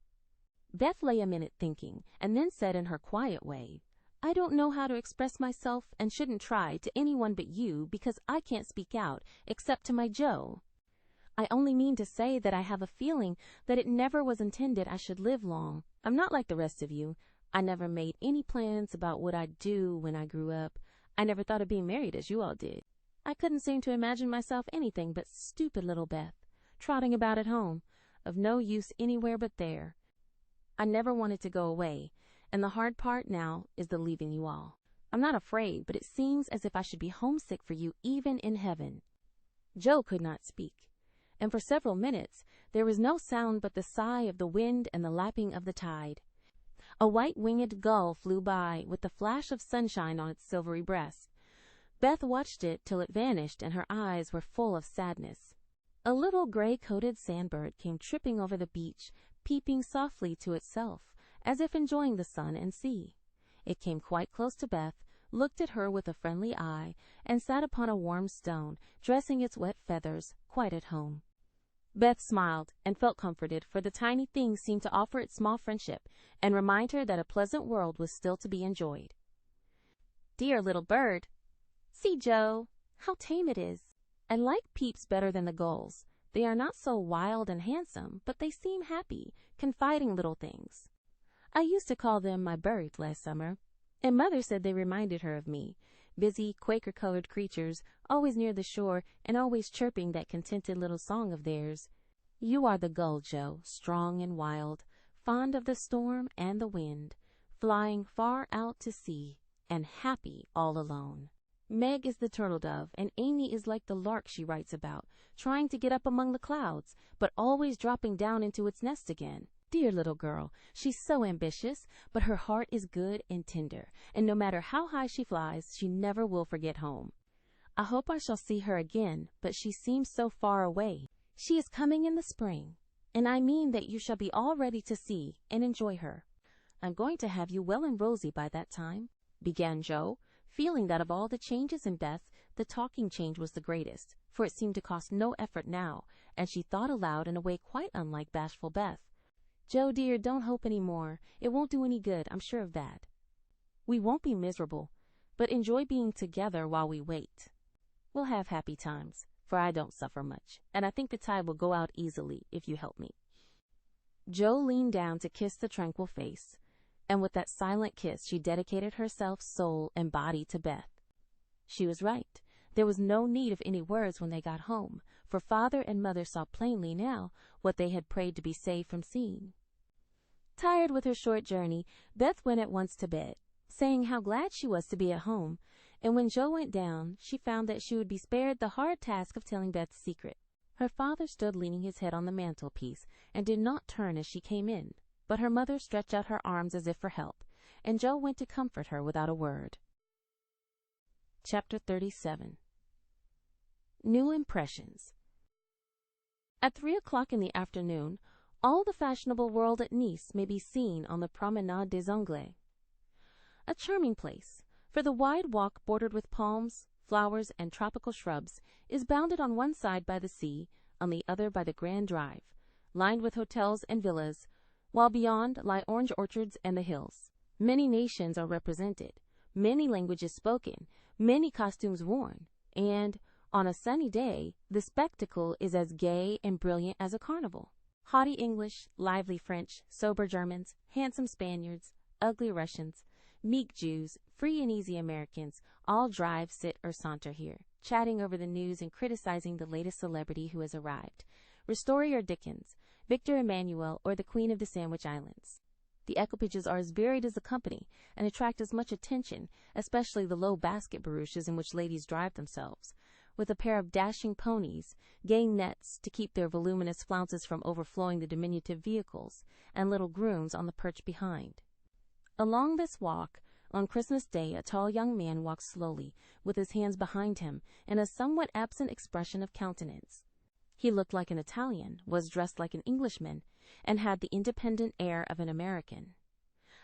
Beth lay a minute thinking, and then said in her quiet way, I don't know how to express myself and shouldn't try to anyone but you because I can't speak out except to my Joe. I only mean to say that I have a feeling that it never was intended I should live long. I'm not like the rest of you. I never made any plans about what I'd do when I grew up. I never thought of being married as you all did. I couldn't seem to imagine myself anything but stupid little Beth, trotting about at home, of no use anywhere but there. I never wanted to go away, and the hard part now is the leaving you all. I'm not afraid, but it seems as if I should be homesick for you even in heaven. Joe could not speak, and for several minutes there was no sound but the sigh of the wind and the lapping of the tide. A white-winged gull flew by, with the flash of sunshine on its silvery breast. Beth watched it till it vanished, and her eyes were full of sadness. A little gray-coated sandbird came tripping over the beach, peeping softly to itself, as if enjoying the sun and sea. It came quite close to Beth, looked at her with a friendly eye, and sat upon a warm stone, dressing its wet feathers, quite at home. Beth smiled and felt comforted, for the tiny thing seemed to offer its small friendship and remind her that a pleasant world was still to be enjoyed. "Dear little bird. See, Joe, how tame it is. I like Peeps better than the gulls. They are not so wild and handsome, but they seem happy, confiding little things. I used to call them my birds last summer, and Mother said they reminded her of me, busy, Quaker-colored creatures, always near the shore and always chirping that contented little song of theirs. You are the gull, Joe, strong and wild, fond of the storm and the wind, flying far out to sea, and happy all alone. Meg is the turtle dove, and Amy is like the lark she writes about, trying to get up among the clouds, but always dropping down into its nest again. Dear little girl, she's so ambitious, but her heart is good and tender, and no matter how high she flies, she never will forget home. I hope I shall see her again, but she seems so far away. She is coming in the spring, and I mean that you shall be all ready to see and enjoy her. I'm going to have you well and rosy by that time," began Joe, feeling that of all the changes in Beth, the talking change was the greatest, for it seemed to cost no effort now, and she thought aloud in a way quite unlike bashful Beth. "Joe, dear, don't hope any more. It won't do any good, I'm sure of that. We won't be miserable, but enjoy being together while we wait. We'll have happy times, for I don't suffer much, and I think the tide will go out easily if you help me." Joe leaned down to kiss the tranquil face, and with that silent kiss she dedicated herself soul and body to Beth. She was right. There was no need of any words when they got home, for Father and Mother saw plainly now what they had prayed to be saved from seeing. Tired with her short journey, Beth went at once to bed, saying how glad she was to be at home, and when Joe went down, she found that she would be spared the hard task of telling Beth's secret. Her father stood leaning his head on the mantelpiece and did not turn as she came in, but her mother stretched out her arms as if for help, and Joe went to comfort her without a word. Chapter 37. New Impressions. At 3 o'clock in the afternoon, all the fashionable world at Nice may be seen on the Promenade des Anglais. A charming place, for the wide walk bordered with palms, flowers, and tropical shrubs is bounded on one side by the sea, on the other by the Grand Drive, lined with hotels and villas, while beyond lie orange orchards and the hills. Many nations are represented, many languages spoken, many costumes worn, and, on a sunny day, the spectacle is as gay and brilliant as a carnival. Haughty English, lively French, sober Germans, handsome Spaniards, ugly Russians, meek Jews, free and easy Americans, all drive, sit, or saunter here, chatting over the news and criticizing the latest celebrity who has arrived, Ristori or Dickens, Victor Emmanuel, or the Queen of the Sandwich Islands. The equipages are as varied as the company and attract as much attention, especially the low basket barouches in which ladies drive themselves, with a pair of dashing ponies, gay nets to keep their voluminous flounces from overflowing the diminutive vehicles, and little grooms on the perch behind. Along this walk, on Christmas Day, a tall young man walks slowly, with his hands behind him, and a somewhat absent expression of countenance. He looked like an Italian, was dressed like an Englishman, and had the independent air of an American,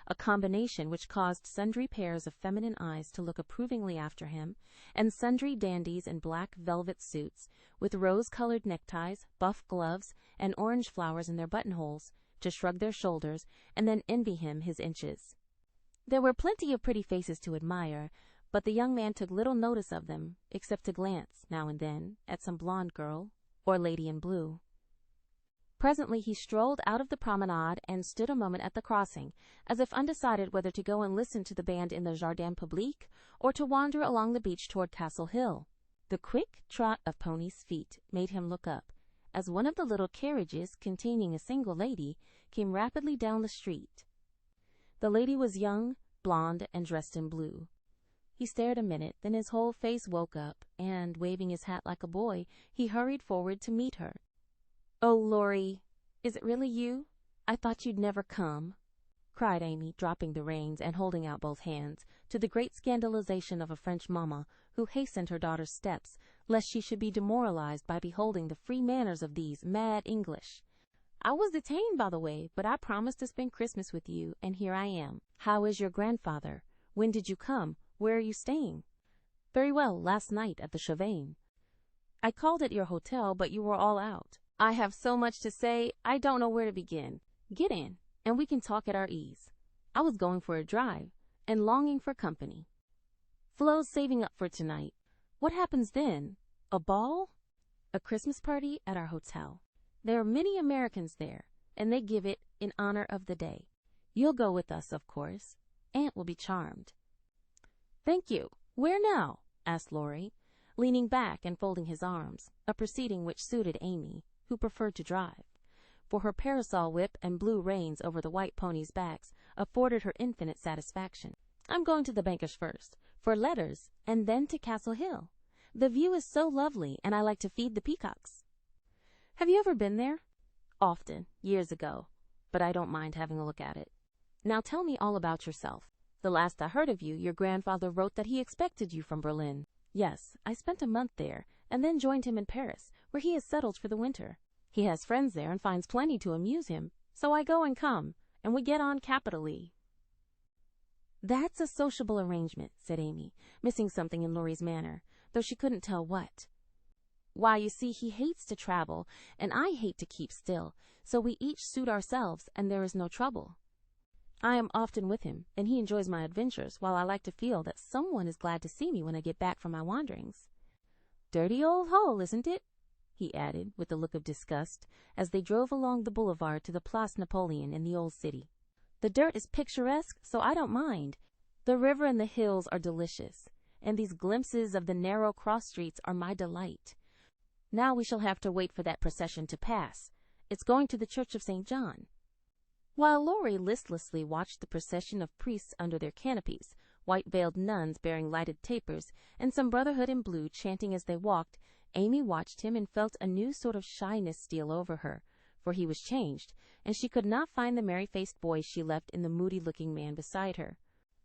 a combination which caused sundry pairs of feminine eyes to look approvingly after him, and sundry dandies in black velvet suits, with rose-colored neckties, buff gloves, and orange flowers in their buttonholes, to shrug their shoulders and then envy him his inches. There were plenty of pretty faces to admire, but the young man took little notice of them, except to glance, now and then, at some blonde girl or lady in blue. Presently he strolled out of the promenade and stood a moment at the crossing, as if undecided whether to go and listen to the band in the Jardin Public or to wander along the beach toward Castle Hill. The quick trot of ponies' feet made him look up, as one of the little carriages containing a single lady came rapidly down the street. The lady was young, blonde, and dressed in blue. He stared a minute, then his whole face woke up, and, waving his hat like a boy, he hurried forward to meet her. "Oh, Laurie, is it really you? I thought you'd never come," cried Amy, dropping the reins and holding out both hands, to the great scandalization of a French mamma, who hastened her daughter's steps, lest she should be demoralized by beholding the free manners of these mad English. "I was detained, by the way, but I promised to spend Christmas with you, and here I am. How is your grandfather? When did you come? Where are you staying? Very well, last night at the Chavain. I called at your hotel, but you were all out. I have so much to say, I don't know where to begin. Get in, and we can talk at our ease. I was going for a drive, and longing for company. Flo's saving up for tonight. What happens then? A ball? A Christmas party at our hotel. There are many Americans there, and they give it in honor of the day. You'll go with us, of course. Aunt will be charmed. Thank you. Where now? Asked Laurie, leaning back and folding his arms, a proceeding which suited Amy, who preferred to drive, for her parasol whip and blue reins over the white ponies' backs afforded her infinite satisfaction. I'm going to the banker's first, for letters, and then to Castle Hill. The view is so lovely, and I like to feed the peacocks. Have you ever been there? Often, years ago, but I don't mind having a look at it. Now tell me all about yourself. The last I heard of you, your grandfather wrote that he expected you from Berlin. Yes, I spent a month there, and then joined him in Paris, where he has settled for the winter. He has friends there and finds plenty to amuse him, so I go and come, and we get on capitally. That's a sociable arrangement, said Amy, missing something in Laurie's manner, though she couldn't tell what. Why, you see, he hates to travel, and I hate to keep still, so we each suit ourselves, and there is no trouble. I am often with him, and he enjoys my adventures, while I like to feel that someone is glad to see me when I get back from my wanderings. Dirty old hole, isn't it? He added, with a look of disgust, as they drove along the boulevard to the Place Napoleon in the old city. The dirt is picturesque, so I don't mind. The river and the hills are delicious, and these glimpses of the narrow cross streets are my delight. Now we shall have to wait for that procession to pass. It's going to the Church of St. John. While Laurie listlessly watched the procession of priests under their canopies, white-veiled nuns bearing lighted tapers, and some brotherhood in blue chanting as they walked, Amy watched him and felt a new sort of shyness steal over her, for he was changed, and she could not find the merry-faced boy she left in the moody-looking man beside her.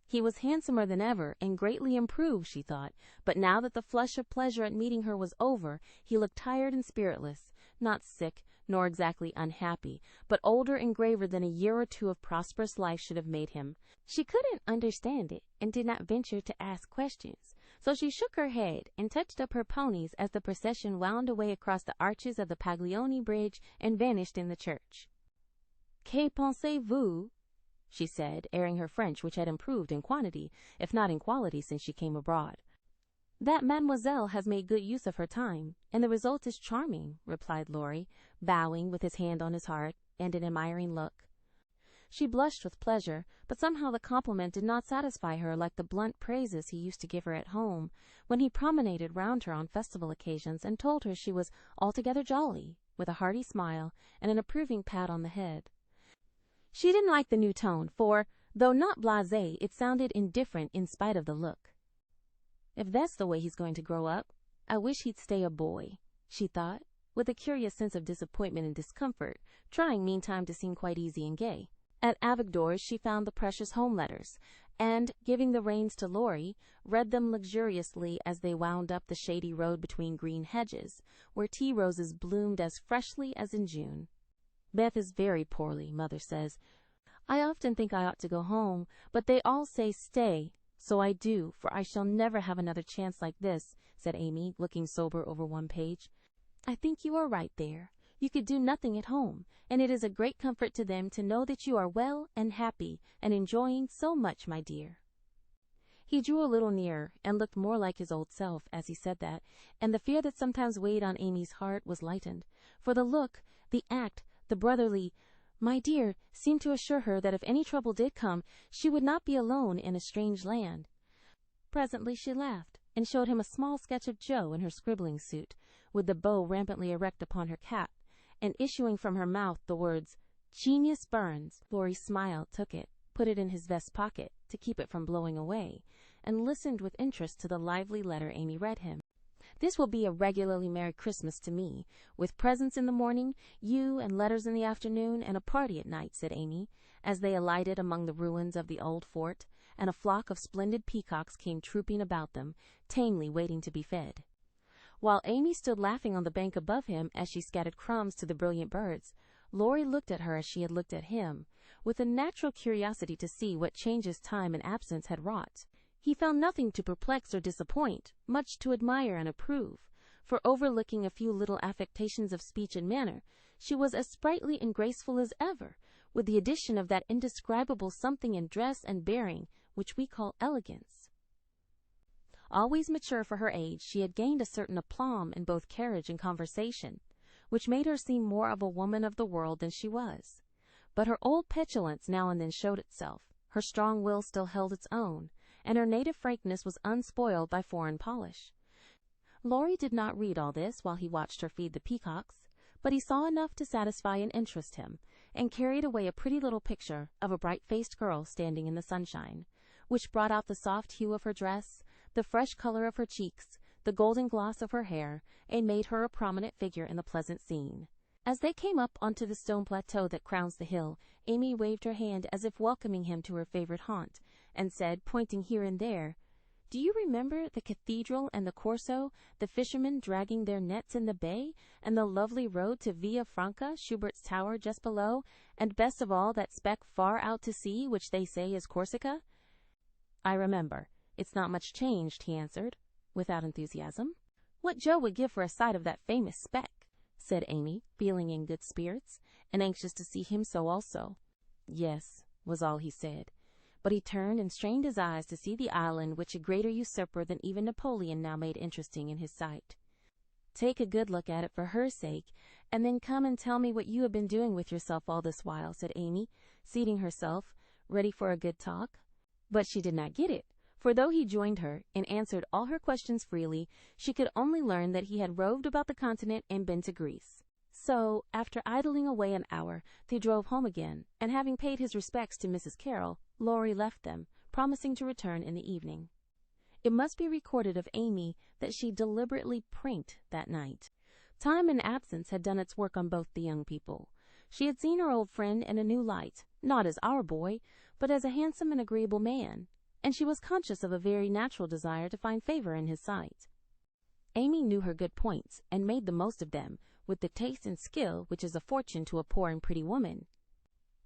He was handsomer than ever, and greatly improved, she thought, but now that the flush of pleasure at meeting her was over, he looked tired and spiritless, not sick, nor exactly unhappy, but older and graver than a year or two of prosperous life should have made him. She couldn't understand it, and did not venture to ask questions, so she shook her head and touched up her ponies as the procession wound away across the arches of the Paglioni Bridge and vanished in the church. Que pensez-vous? She said, airing her French, which had improved in quantity, if not in quality, since she came abroad. That mademoiselle has made good use of her time, and the result is charming, replied Laurie, bowing with his hand on his heart and an admiring look. She blushed with pleasure, but somehow the compliment did not satisfy her like the blunt praises he used to give her at home, when he promenaded round her on festival occasions and told her she was altogether jolly, with a hearty smile and an approving pat on the head. She didn't like the new tone, for, though not blasé, it sounded indifferent in spite of the look. If that's the way he's going to grow up, I wish he'd stay a boy, she thought, with a curious sense of disappointment and discomfort, trying meantime to seem quite easy and gay. At Avigdor's she found the precious home letters, and, giving the reins to Laurie, read them luxuriously as they wound up the shady road between green hedges, where tea roses bloomed as freshly as in June. Beth is very poorly, Mother says. I often think I ought to go home, but they all say stay, so I do, for I shall never have another chance like this, said Amy, looking sober over one page. I think you are right there. You could do nothing at home, and it is a great comfort to them to know that you are well and happy and enjoying so much, my dear. He drew a little nearer and looked more like his old self as he said that, and the fear that sometimes weighed on Amy's heart was lightened, for the look, the act, the brotherly, my dear, seemed to assure her that if any trouble did come, she would not be alone in a strange land. Presently she laughed, and showed him a small sketch of Jo in her scribbling suit, with the bow rampantly erect upon her cap, and issuing from her mouth the words, Genius Burns. Laurie smiled, took it, put it in his vest pocket, to keep it from blowing away, and listened with interest to the lively letter Amy read him. This will be a regularly Merry Christmas to me, with presents in the morning, you and letters in the afternoon, and a party at night, said Amy, as they alighted among the ruins of the old fort, and a flock of splendid peacocks came trooping about them, tamely waiting to be fed. While Amy stood laughing on the bank above him as she scattered crumbs to the brilliant birds, Laurie looked at her as she had looked at him, with a natural curiosity to see what changes time and absence had wrought. He found nothing to perplex or disappoint, much to admire and approve, for overlooking a few little affectations of speech and manner, she was as sprightly and graceful as ever, with the addition of that indescribable something in dress and bearing which we call elegance. Always mature for her age, she had gained a certain aplomb in both carriage and conversation, which made her seem more of a woman of the world than she was. But her old petulance now and then showed itself, her strong will still held its own, and her native frankness was unspoiled by foreign polish. Laurie did not read all this while he watched her feed the peacocks, but he saw enough to satisfy and interest him, and carried away a pretty little picture of a bright-faced girl standing in the sunshine, which brought out the soft hue of her dress, the fresh color of her cheeks, the golden gloss of her hair, and made her a prominent figure in the pleasant scene. As they came up onto the stone plateau that crowns the hill, Amy waved her hand as if welcoming him to her favorite haunt, and said, pointing here and there, "Do you remember the cathedral and the Corso, the fishermen dragging their nets in the bay, and the lovely road to Villa Franca, Schubert's tower just below, and best of all that speck far out to sea, which they say is Corsica?" "I remember. It's not much changed," he answered, without enthusiasm. "What Joe would give for a sight of that famous speck," said Amy, feeling in good spirits, and anxious to see him so also. "Yes," was all he said, but he turned and strained his eyes to see the island which a greater usurper than even Napoleon now made interesting in his sight. "Take a good look at it for her sake, and then come and tell me what you have been doing with yourself all this while," said Amy, seating herself, ready for a good talk. But she did not get it, for though he joined her and answered all her questions freely, she could only learn that he had roved about the continent and been to Greece. So, after idling away an hour, they drove home again, and having paid his respects to Mrs. Carroll, Laurie left them, promising to return in the evening. It must be recorded of Amy that she deliberately pranked that night. Time and absence had done its work on both the young people. She had seen her old friend in a new light, not as our boy, but as a handsome and agreeable man, and she was conscious of a very natural desire to find favor in his sight. Amy knew her good points, and made the most of them, with the taste and skill which is a fortune to a poor and pretty woman.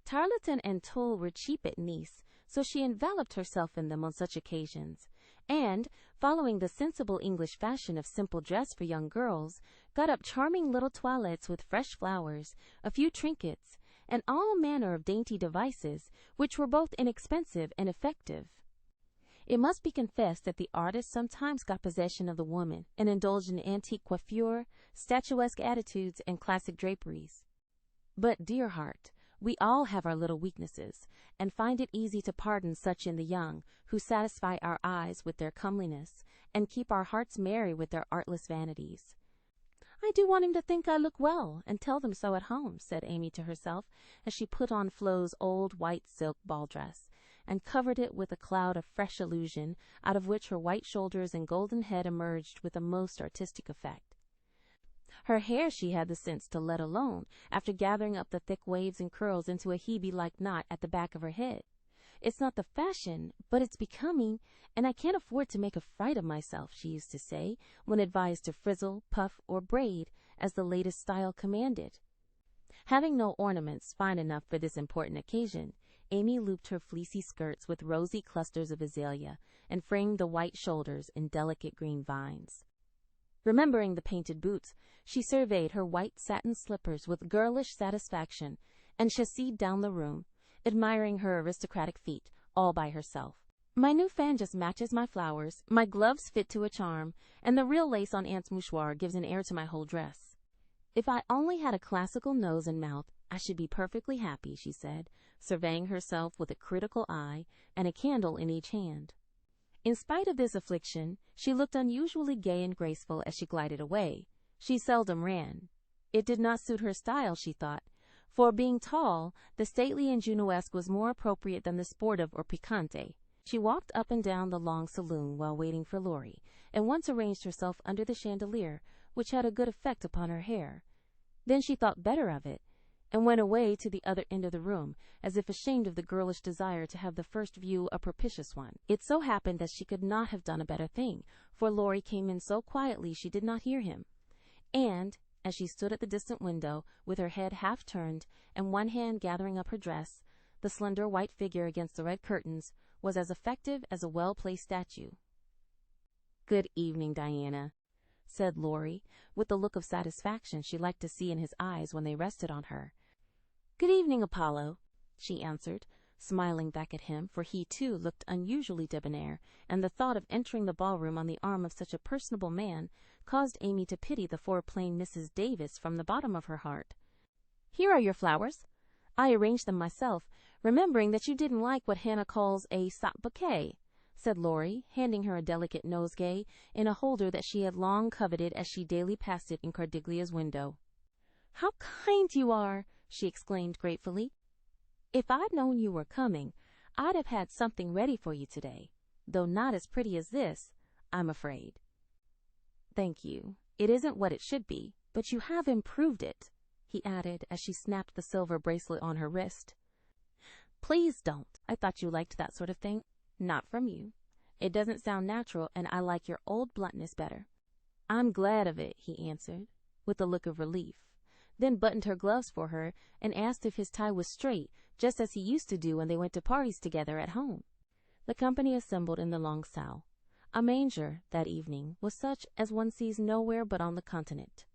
Tarlatan and tulle were cheap at Nice, so she enveloped herself in them on such occasions, and, following the sensible English fashion of simple dress for young girls, got up charming little toilettes with fresh flowers, a few trinkets, and all manner of dainty devices, which were both inexpensive and effective. It must be confessed that the artist sometimes got possession of the woman and indulged in antique coiffure, statuesque attitudes, and classic draperies. But, dear heart, we all have our little weaknesses, and find it easy to pardon such in the young, who satisfy our eyes with their comeliness, and keep our hearts merry with their artless vanities. "I do want him to think I look well, and tell them so at home," said Amy to herself, as she put on Flo's old white silk ball dress, and covered it with a cloud of fresh illusion, out of which her white shoulders and golden head emerged with a most artistic effect. Her hair she had the sense to let alone, after gathering up the thick waves and curls into a Hebe-like knot at the back of her head. "It's not the fashion, but it's becoming, and I can't afford to make a fright of myself," she used to say, when advised to frizzle, puff, or braid, as the latest style commanded. Having no ornaments fine enough for this important occasion, Amy looped her fleecy skirts with rosy clusters of azalea, and framed the white shoulders in delicate green vines. Remembering the painted boots, she surveyed her white satin slippers with girlish satisfaction, and chassed down the room, admiring her aristocratic feet, all by herself. "My new fan just matches my flowers, my gloves fit to a charm, and the real lace on Aunt's mouchoir gives an air to my whole dress. If I only had a classical nose and mouth, I should be perfectly happy," she said, surveying herself with a critical eye and a candle in each hand. In spite of this affliction, she looked unusually gay and graceful as she glided away. She seldom ran. It did not suit her style, she thought, for, being tall, the stately and Junoesque was more appropriate than the sportive or piquante. She walked up and down the long saloon while waiting for Laurie, and once arranged herself under the chandelier, which had a good effect upon her hair. Then she thought better of it, and went away to the other end of the room, as if ashamed of the girlish desire to have the first view a propitious one. It so happened that she could not have done a better thing, for Laurie came in so quietly she did not hear him, and, as she stood at the distant window, with her head half turned, and one hand gathering up her dress, The slender white figure against the red curtains was as effective as a well-placed statue. "Good evening, Diana," said Laurie, with the look of satisfaction she liked to see in his eyes when they rested on her. "Good evening, Apollo," she answered, smiling back at him, for he, too, looked unusually debonair, and the thought of entering the ballroom on the arm of such a personable man caused Amy to pity the foreplain Mrs. Davis from the bottom of her heart. "Here are your flowers. I arranged them myself, remembering that you didn't like what Hannah calls a sot bouquet," said Laurie, handing her a delicate nosegay in a holder that she had long coveted as she daily passed it in Cordeglia's window. "How kind you are!" she exclaimed gratefully. "If I'd known you were coming, I'd have had something ready for you today, though not as pretty as this, I'm afraid." "Thank you. It isn't what it should be, but you have improved it," he added as she snapped the silver bracelet on her wrist. "Please don't. I thought you liked that sort of thing." "Not from you. It doesn't sound natural, and I like your old bluntness better." "I'm glad of it," he answered, with a look of relief, then buttoned her gloves for her and asked if his tie was straight, just as he used to do when they went to parties together at home. The company assembled in the long salle. A manger, that evening, was such as one sees nowhere but on the continent.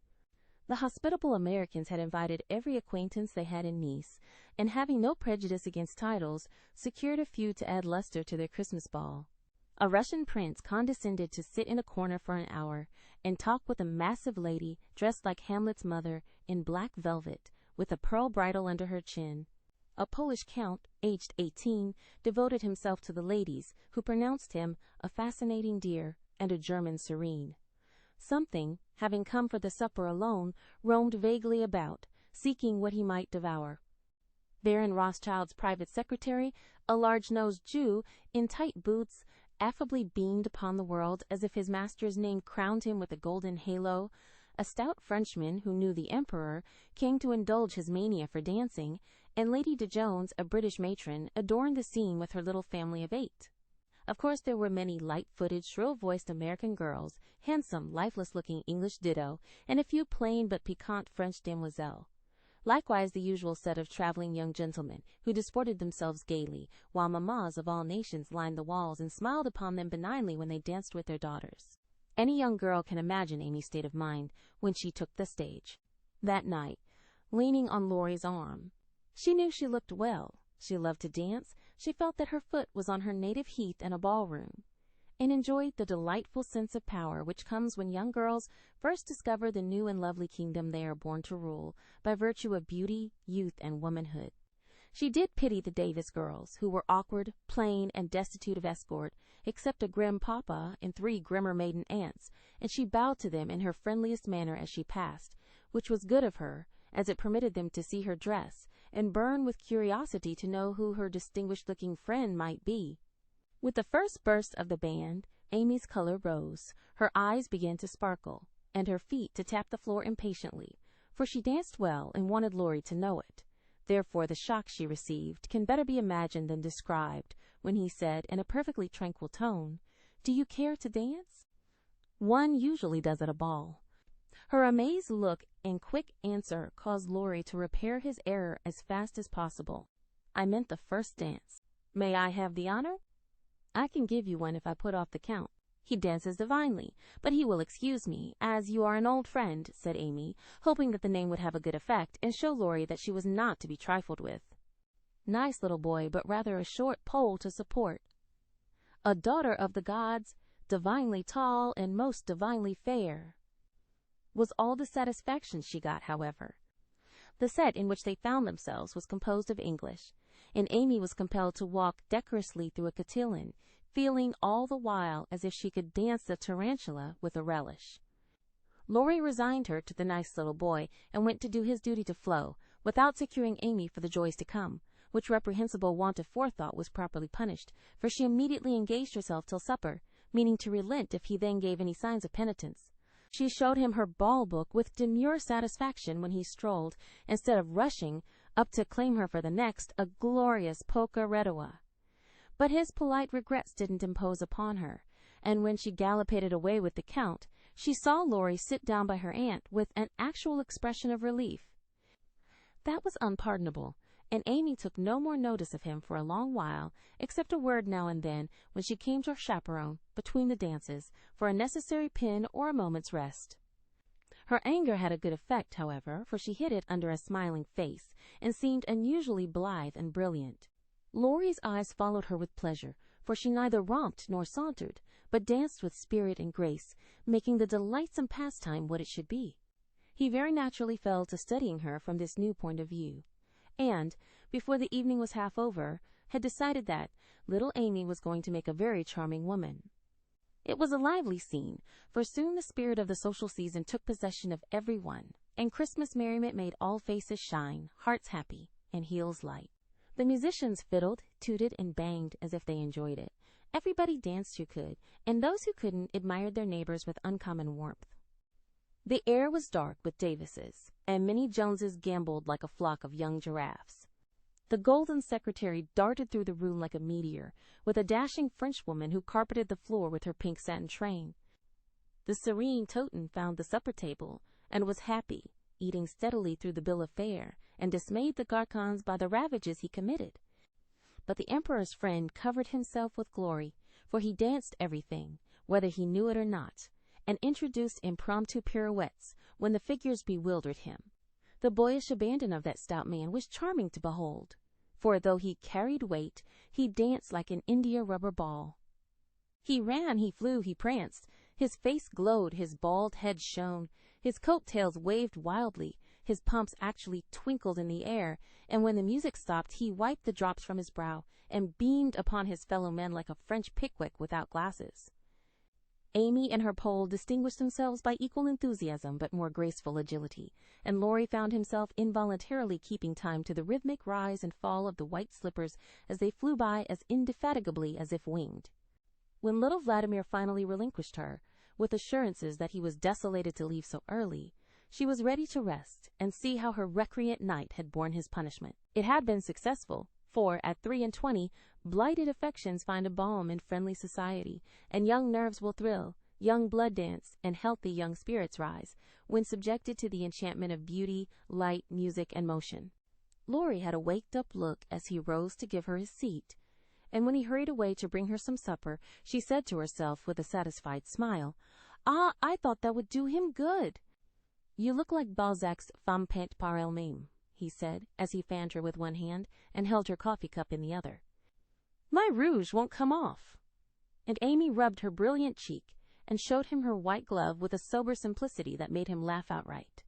The hospitable Americans had invited every acquaintance they had in Nice, and having no prejudice against titles, secured a few to add luster to their Christmas ball. A Russian prince condescended to sit in a corner for an hour and talk with a massive lady dressed like Hamlet's mother in black velvet, with a pearl bridle under her chin. A Polish count, aged 18, devoted himself to the ladies, who pronounced him a fascinating dear and a German serene. Something, having come for the supper alone, roamed vaguely about, seeking what he might devour. Baron Rothschild's private secretary, a large-nosed Jew in tight boots, affably beamed upon the world as if his master's name crowned him with a golden halo. A stout Frenchman who knew the Emperor came to indulge his mania for dancing, and Lady de Jones, a British matron, adorned the scene with her little family of 8. Of course, there were many light-footed, shrill-voiced American girls, handsome, lifeless-looking English ditto, and a few plain but piquant French demoiselles. Likewise the usual set of traveling young gentlemen, who disported themselves gaily, while mammas of all nations lined the walls and smiled upon them benignly when they danced with their daughters. Any young girl can imagine Amy's state of mind when she took the stage. That night, leaning on Laurie's arm, she knew she looked well. She loved to dance, she felt that her foot was on her native heath in a ballroom, and enjoyed the delightful sense of power which comes when young girls first discover the new and lovely kingdom they are born to rule, by virtue of beauty, youth, and womanhood. She did pity the Davis girls, who were awkward, plain, and destitute of escort, except a grim papa and 3 grimmer maiden aunts, and she bowed to them in her friendliest manner as she passed, which was good of her, as it permitted them to see her dress, and burn with curiosity to know who her distinguished-looking friend might be. With the first burst of the band, Amy's color rose, her eyes began to sparkle, and her feet to tap the floor impatiently, for she danced well and wanted Laurie to know it. Therefore the shock she received can better be imagined than described when he said, in a perfectly tranquil tone, "Do you care to dance?" One usually does at a ball. Her amazed look and quick answer caused Laurie to repair his error as fast as possible. "I meant the first dance. May I have the honor?" "I can give you one if I put off the count. He dances divinely, but he will excuse me, as you are an old friend," said Amy, hoping that the name would have a good effect and show Laurie that she was not to be trifled with. Nice little boy, but rather a short pole to support. "A daughter of the gods, divinely tall and most divinely fair," was all the satisfaction she got, however. The set in which they found themselves was composed of English, and Amy was compelled to walk decorously through a cotillion, feeling all the while as if she could dance the tarantula with a relish. Laurie resigned her to the nice little boy and went to do his duty to Flo, without securing Amy for the joys to come, which reprehensible want of forethought was properly punished, for she immediately engaged herself till supper, meaning to relent if he then gave any signs of penitence. She showed him her ball book with demure satisfaction when he strolled, instead of rushing up to claim her for the next, a glorious polka redowa. But his polite regrets didn't impose upon her, and when she gallopaded away with the count, she saw Laurie sit down by her aunt with an actual expression of relief. That was unpardonable, and Amy took no more notice of him for a long while, except a word now and then when she came to her chaperone, between the dances, for a necessary pin or a moment's rest. Her anger had a good effect, however, for she hid it under a smiling face, and seemed unusually blithe and brilliant. Laurie's eyes followed her with pleasure, for she neither romped nor sauntered, but danced with spirit and grace, making the delightsome pastime what it should be. He very naturally fell to studying her from this new point of view, and, before the evening was half over, had decided that little Amy was going to make a very charming woman. It was a lively scene, for soon the spirit of the social season took possession of every one, and Christmas merriment made all faces shine, hearts happy, and heels light. The musicians fiddled, tooted, and banged as if they enjoyed it. Everybody danced who could, and those who couldn't admired their neighbors with uncommon warmth. The air was dark with Davises, and Minnie Joneses gamboled like a flock of young giraffes. The golden secretary darted through the room like a meteor, with a dashing Frenchwoman who carpeted the floor with her pink satin train. The serene Toten found the supper table, and was happy, eating steadily through the bill of fare, and dismayed the Garcons by the ravages he committed. But the Emperor's friend covered himself with glory, for he danced everything, whether he knew it or not, and introduced impromptu pirouettes when the figures bewildered him. The boyish abandon of that stout man was charming to behold, for though he carried weight, he danced like an india-rubber ball. He ran, he flew, he pranced. His face glowed, his bald head shone, his coat-tails waved wildly, his pumps actually twinkled in the air, and when the music stopped, he wiped the drops from his brow and beamed upon his fellow men like a French Pickwick without glasses. Amy and her Pole distinguished themselves by equal enthusiasm but more graceful agility, and Laurie found himself involuntarily keeping time to the rhythmic rise and fall of the white slippers as they flew by as indefatigably as if winged. When little Vladimir finally relinquished her, with assurances that he was desolated to leave so early, she was ready to rest and see how her recreant knight had borne his punishment. It had been successful, for at 23, blighted affections find a balm in friendly society, and young nerves will thrill, young blood dance, and healthy young spirits rise, when subjected to the enchantment of beauty, light, music, and motion. Laurie had a waked-up look as he rose to give her his seat, and when he hurried away to bring her some supper, she said to herself with a satisfied smile, "Ah, I thought that would do him good." "You look like Balzac's femme peinte par elle-même," he said, as he fanned her with one hand and held her coffee cup in the other. "My rouge won't come off." And Amy rubbed her brilliant cheek and showed him her white glove with a sober simplicity that made him laugh outright.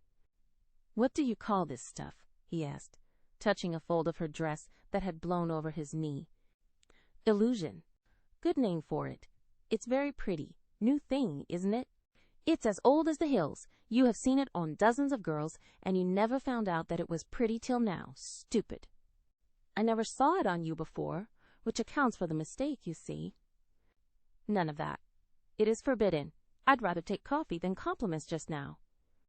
"What do you call this stuff?" he asked, touching a fold of her dress that had blown over his knee. "Illusion. Good name for it. It's very pretty. New thing, isn't it? It's as old as the hills. You have seen it on dozens of girls, and you never found out that it was pretty till now. Stupid." "I never saw it on you before, which accounts for the mistake, you see." "None of that. It is forbidden. I'd rather take coffee than compliments just now."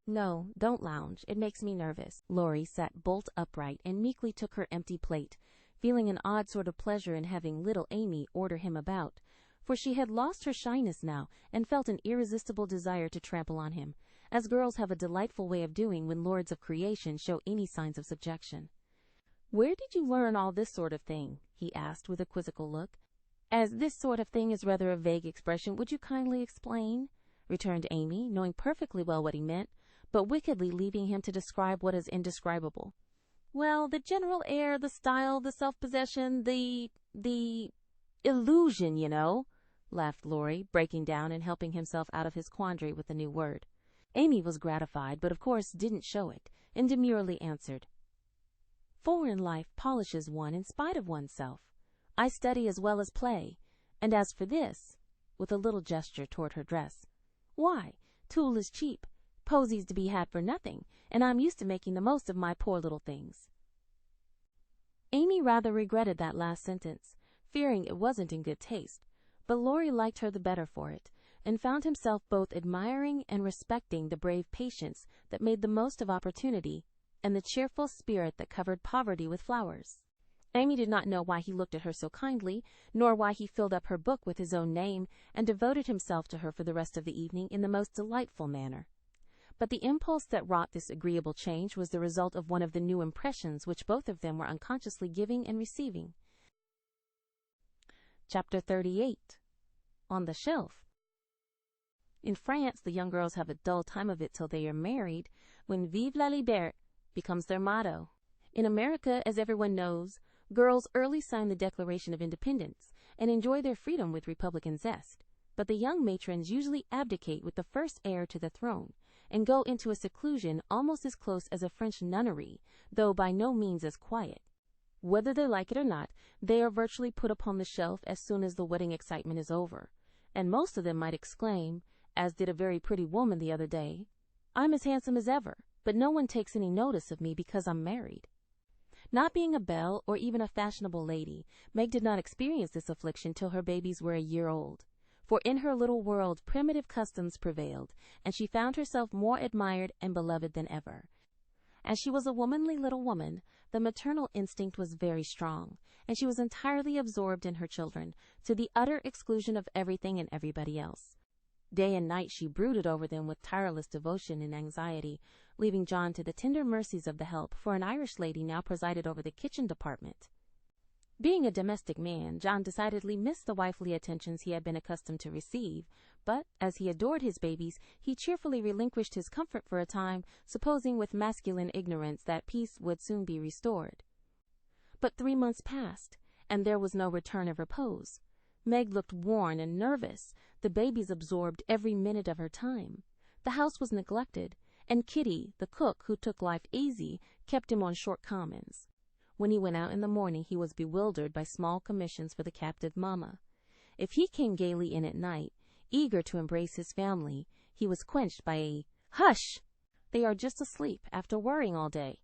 "No, don't lounge. It makes me nervous." Laurie sat bolt upright and meekly took her empty plate, feeling an odd sort of pleasure in having little Amy order him about, for she had lost her shyness now and felt an irresistible desire to trample on him, as girls have a delightful way of doing when lords of creation show any signs of subjection. "Where did you learn all this sort of thing?" he asked with a quizzical look. "As this sort of thing is rather a vague expression, would you kindly explain?" returned Amy, knowing perfectly well what he meant, but wickedly leaving him to describe what is indescribable. "Well, the general air, the style, the self-possession, the illusion, you know," laughed Laurie, breaking down and helping himself out of his quandary with a new word. Amy was gratified, but of course didn't show it, and demurely answered, "Foreign life polishes one in spite of oneself. I study as well as play, and as for this," with a little gesture toward her dress, "why, tulle is cheap, posies to be had for nothing, and I'm used to making the most of my poor little things." Amy rather regretted that last sentence, fearing it wasn't in good taste, but Laurie liked her the better for it, and found himself both admiring and respecting the brave patience that made the most of opportunity, and the cheerful spirit that covered poverty with flowers. Amy did not know why he looked at her so kindly, nor why he filled up her book with his own name and devoted himself to her for the rest of the evening in the most delightful manner. But the impulse that wrought this agreeable change was the result of one of the new impressions which both of them were unconsciously giving and receiving. Chapter 38. On the Shelf. In France, the young girls have a dull time of it till they are married, when Vive la Liberté becomes their motto. In America, as everyone knows, girls early sign the Declaration of Independence and enjoy their freedom with Republican zest. But the young matrons usually abdicate with the first heir to the throne and go into a seclusion almost as close as a French nunnery, though by no means as quiet. Whether they like it or not, they are virtually put upon the shelf as soon as the wedding excitement is over, and most of them might exclaim, as did a very pretty woman the other day, "I'm as handsome as ever, but no one takes any notice of me because I'm married." Not being a belle or even a fashionable lady, Meg did not experience this affliction till her babies were a year old. For in her little world primitive customs prevailed, and she found herself more admired and beloved than ever. As she was a womanly little woman, the maternal instinct was very strong, and she was entirely absorbed in her children, to the utter exclusion of everything and everybody else. Day and night she brooded over them with tireless devotion and anxiety, leaving John to the tender mercies of the help, for an Irish lady now presided over the kitchen department. Being a domestic man, John decidedly missed the wifely attentions he had been accustomed to receive, but, as he adored his babies, he cheerfully relinquished his comfort for a time, supposing with masculine ignorance that peace would soon be restored. But 3 months passed, and there was no return of repose. Meg looked worn and nervous. The babies absorbed every minute of her time. The house was neglected, and Kitty, the cook, who took life easy, kept him on short commons. When he went out in the morning, he was bewildered by small commissions for the captive mamma. If he came gaily in at night, eager to embrace his family, he was quenched by a "Hush! They are just asleep after worrying all day."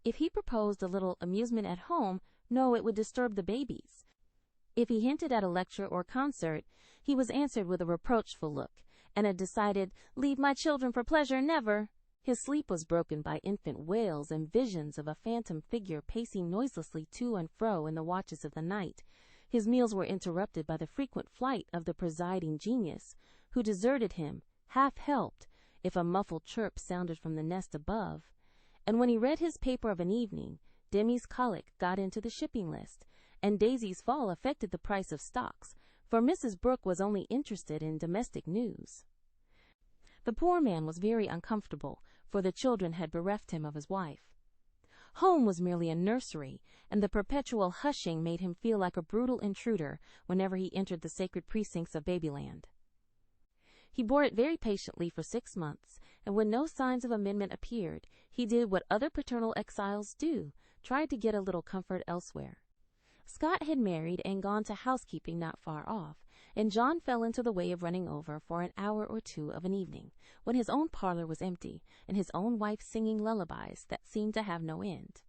If he proposed a little amusement at home, no, it would disturb the babies. If he hinted at a lecture or concert, he was answered with a reproachful look, and a decided, "Leave my children for pleasure, never." His sleep was broken by infant wails and visions of a phantom figure pacing noiselessly to and fro in the watches of the night. His meals were interrupted by the frequent flight of the presiding genius, who deserted him, half-helped, if a muffled chirp sounded from the nest above. And when he read his paper of an evening, Demi's colic got into the shipping list, and Daisy's fall affected the price of stocks, for Mrs. Brooke was only interested in domestic news. The poor man was very uncomfortable, for the children had bereft him of his wife. Home was merely a nursery, and the perpetual hushing made him feel like a brutal intruder whenever he entered the sacred precincts of Babyland. He bore it very patiently for 6 months, and when no signs of amendment appeared, he did what other paternal exiles do, tried to get a little comfort elsewhere. Scott had married and gone to housekeeping not far off, and John fell into the way of running over for an hour or two of an evening, when his own parlor was empty, and his own wife singing lullabies that seemed to have no end.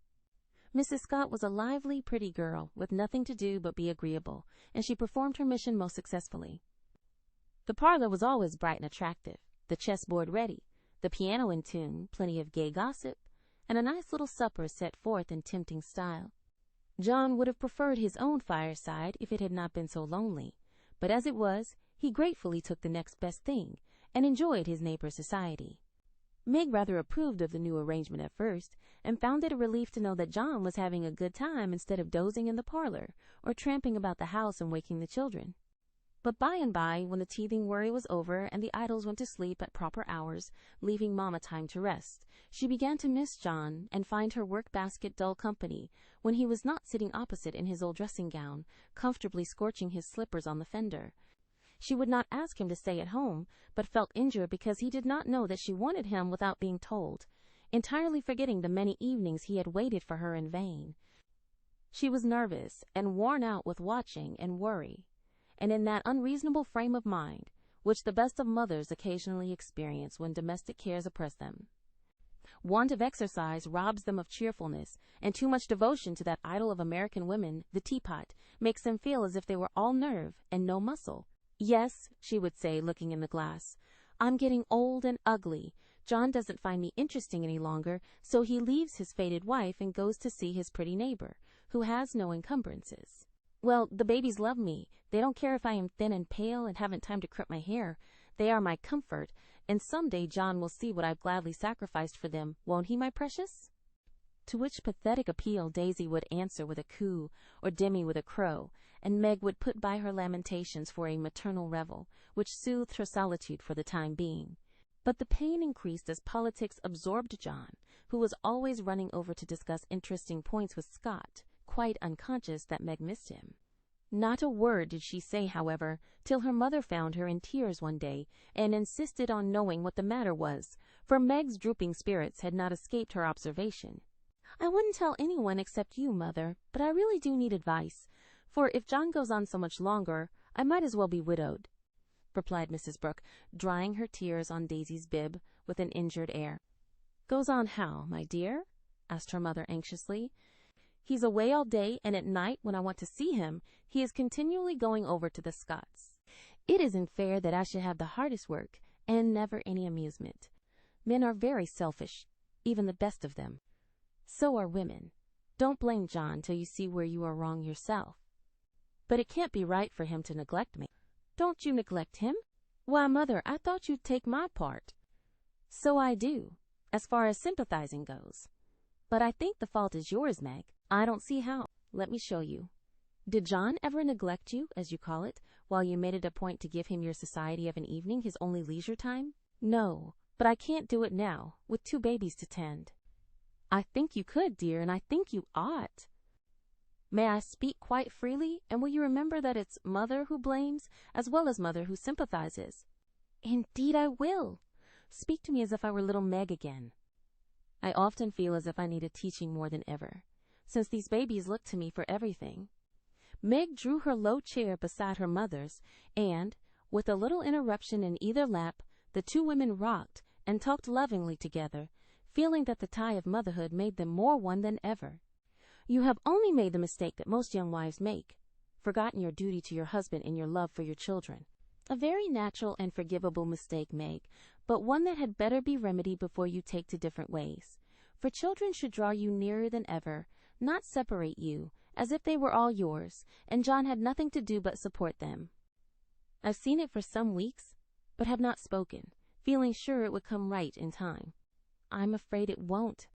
Mrs. Scott was a lively, pretty girl, with nothing to do but be agreeable, and she performed her mission most successfully. The parlor was always bright and attractive, the chessboard ready, the piano in tune, plenty of gay gossip, and a nice little supper set forth in tempting style. John would have preferred his own fireside if it had not been so lonely, but as it was, he gratefully took the next best thing, and enjoyed his neighbor's society. Meg rather approved of the new arrangement at first, and found it a relief to know that John was having a good time instead of dozing in the parlor, or tramping about the house and waking the children. But by and by, when the teething worry was over and the idols went to sleep at proper hours, leaving Mamma time to rest, she began to miss John and find her work-basket dull company when he was not sitting opposite in his old dressing-gown, comfortably scorching his slippers on the fender. She would not ask him to stay at home, but felt injured because he did not know that she wanted him without being told, entirely forgetting the many evenings he had waited for her in vain. She was nervous and worn out with watching and worry, and in that unreasonable frame of mind which the best of mothers occasionally experience when domestic cares oppress them. Want of exercise robs them of cheerfulness, and too much devotion to that idol of American women, the teapot, makes them feel as if they were all nerve and no muscle. "Yes," she would say, looking in the glass, "I'm getting old and ugly. John doesn't find me interesting any longer, so he leaves his faded wife and goes to see his pretty neighbor, who has no encumbrances. Well, the babies love me. They don't care if I am thin and pale and haven't time to crimp my hair. They are my comfort, and someday John will see what I've gladly sacrificed for them, won't he, my precious?" To which pathetic appeal Daisy would answer with a coo, or Demi with a crow, and Meg would put by her lamentations for a maternal revel, which soothed her solitude for the time being. But the pain increased as politics absorbed John, who was always running over to discuss interesting points with Scott, quite unconscious that Meg missed him. Not a word did she say, however, till her mother found her in tears one day and insisted on knowing what the matter was, for Meg's drooping spirits had not escaped her observation. "I wouldn't tell anyone except you, Mother, but I really do need advice, for if John goes on so much longer, I might as well be widowed," replied Mrs. Brooke, drying her tears on Daisy's bib with an injured air. "Goes on how, my dear?" asked her mother anxiously. "He's away all day, and at night, when I want to see him, he is continually going over to the Scotts. It isn't fair that I should have the hardest work and never any amusement. Men are very selfish, even the best of them. So are women. Don't blame John till you see where you are wrong yourself. But it can't be right for him to neglect me." "Don't you neglect him? Why, Mother, I thought you'd take my part." "So I do, as far as sympathizing goes. But I think the fault is yours, Meg. I don't see how. Let me show you. Did John ever neglect you, as you call it, while you made it a point to give him your society of an evening, his only leisure time?" "No, but I can't do it now, with 2 babies to tend." "I think you could, dear, and I think you ought." "May I speak quite freely, and will you remember that it's Mother who blames, as well as Mother who sympathizes?" "Indeed I will. Speak to me as if I were little Meg again." "I often feel as if I needed teaching more than ever, since these babies look to me for everything." Meg drew her low chair beside her mother's, and, with a little interruption in either lap, the 2 women rocked and talked lovingly together, feeling that the tie of motherhood made them more one than ever. "You have only made the mistake that most young wives make, forgotten your duty to your husband in your love for your children. A very natural and forgivable mistake, Meg, but one that had better be remedied before you take to different ways. For children should draw you nearer than ever, not separate you, as if they were all yours, and John had nothing to do but support them. I've seen it for some weeks, but have not spoken, feeling sure it would come right in time. I'm afraid it won't.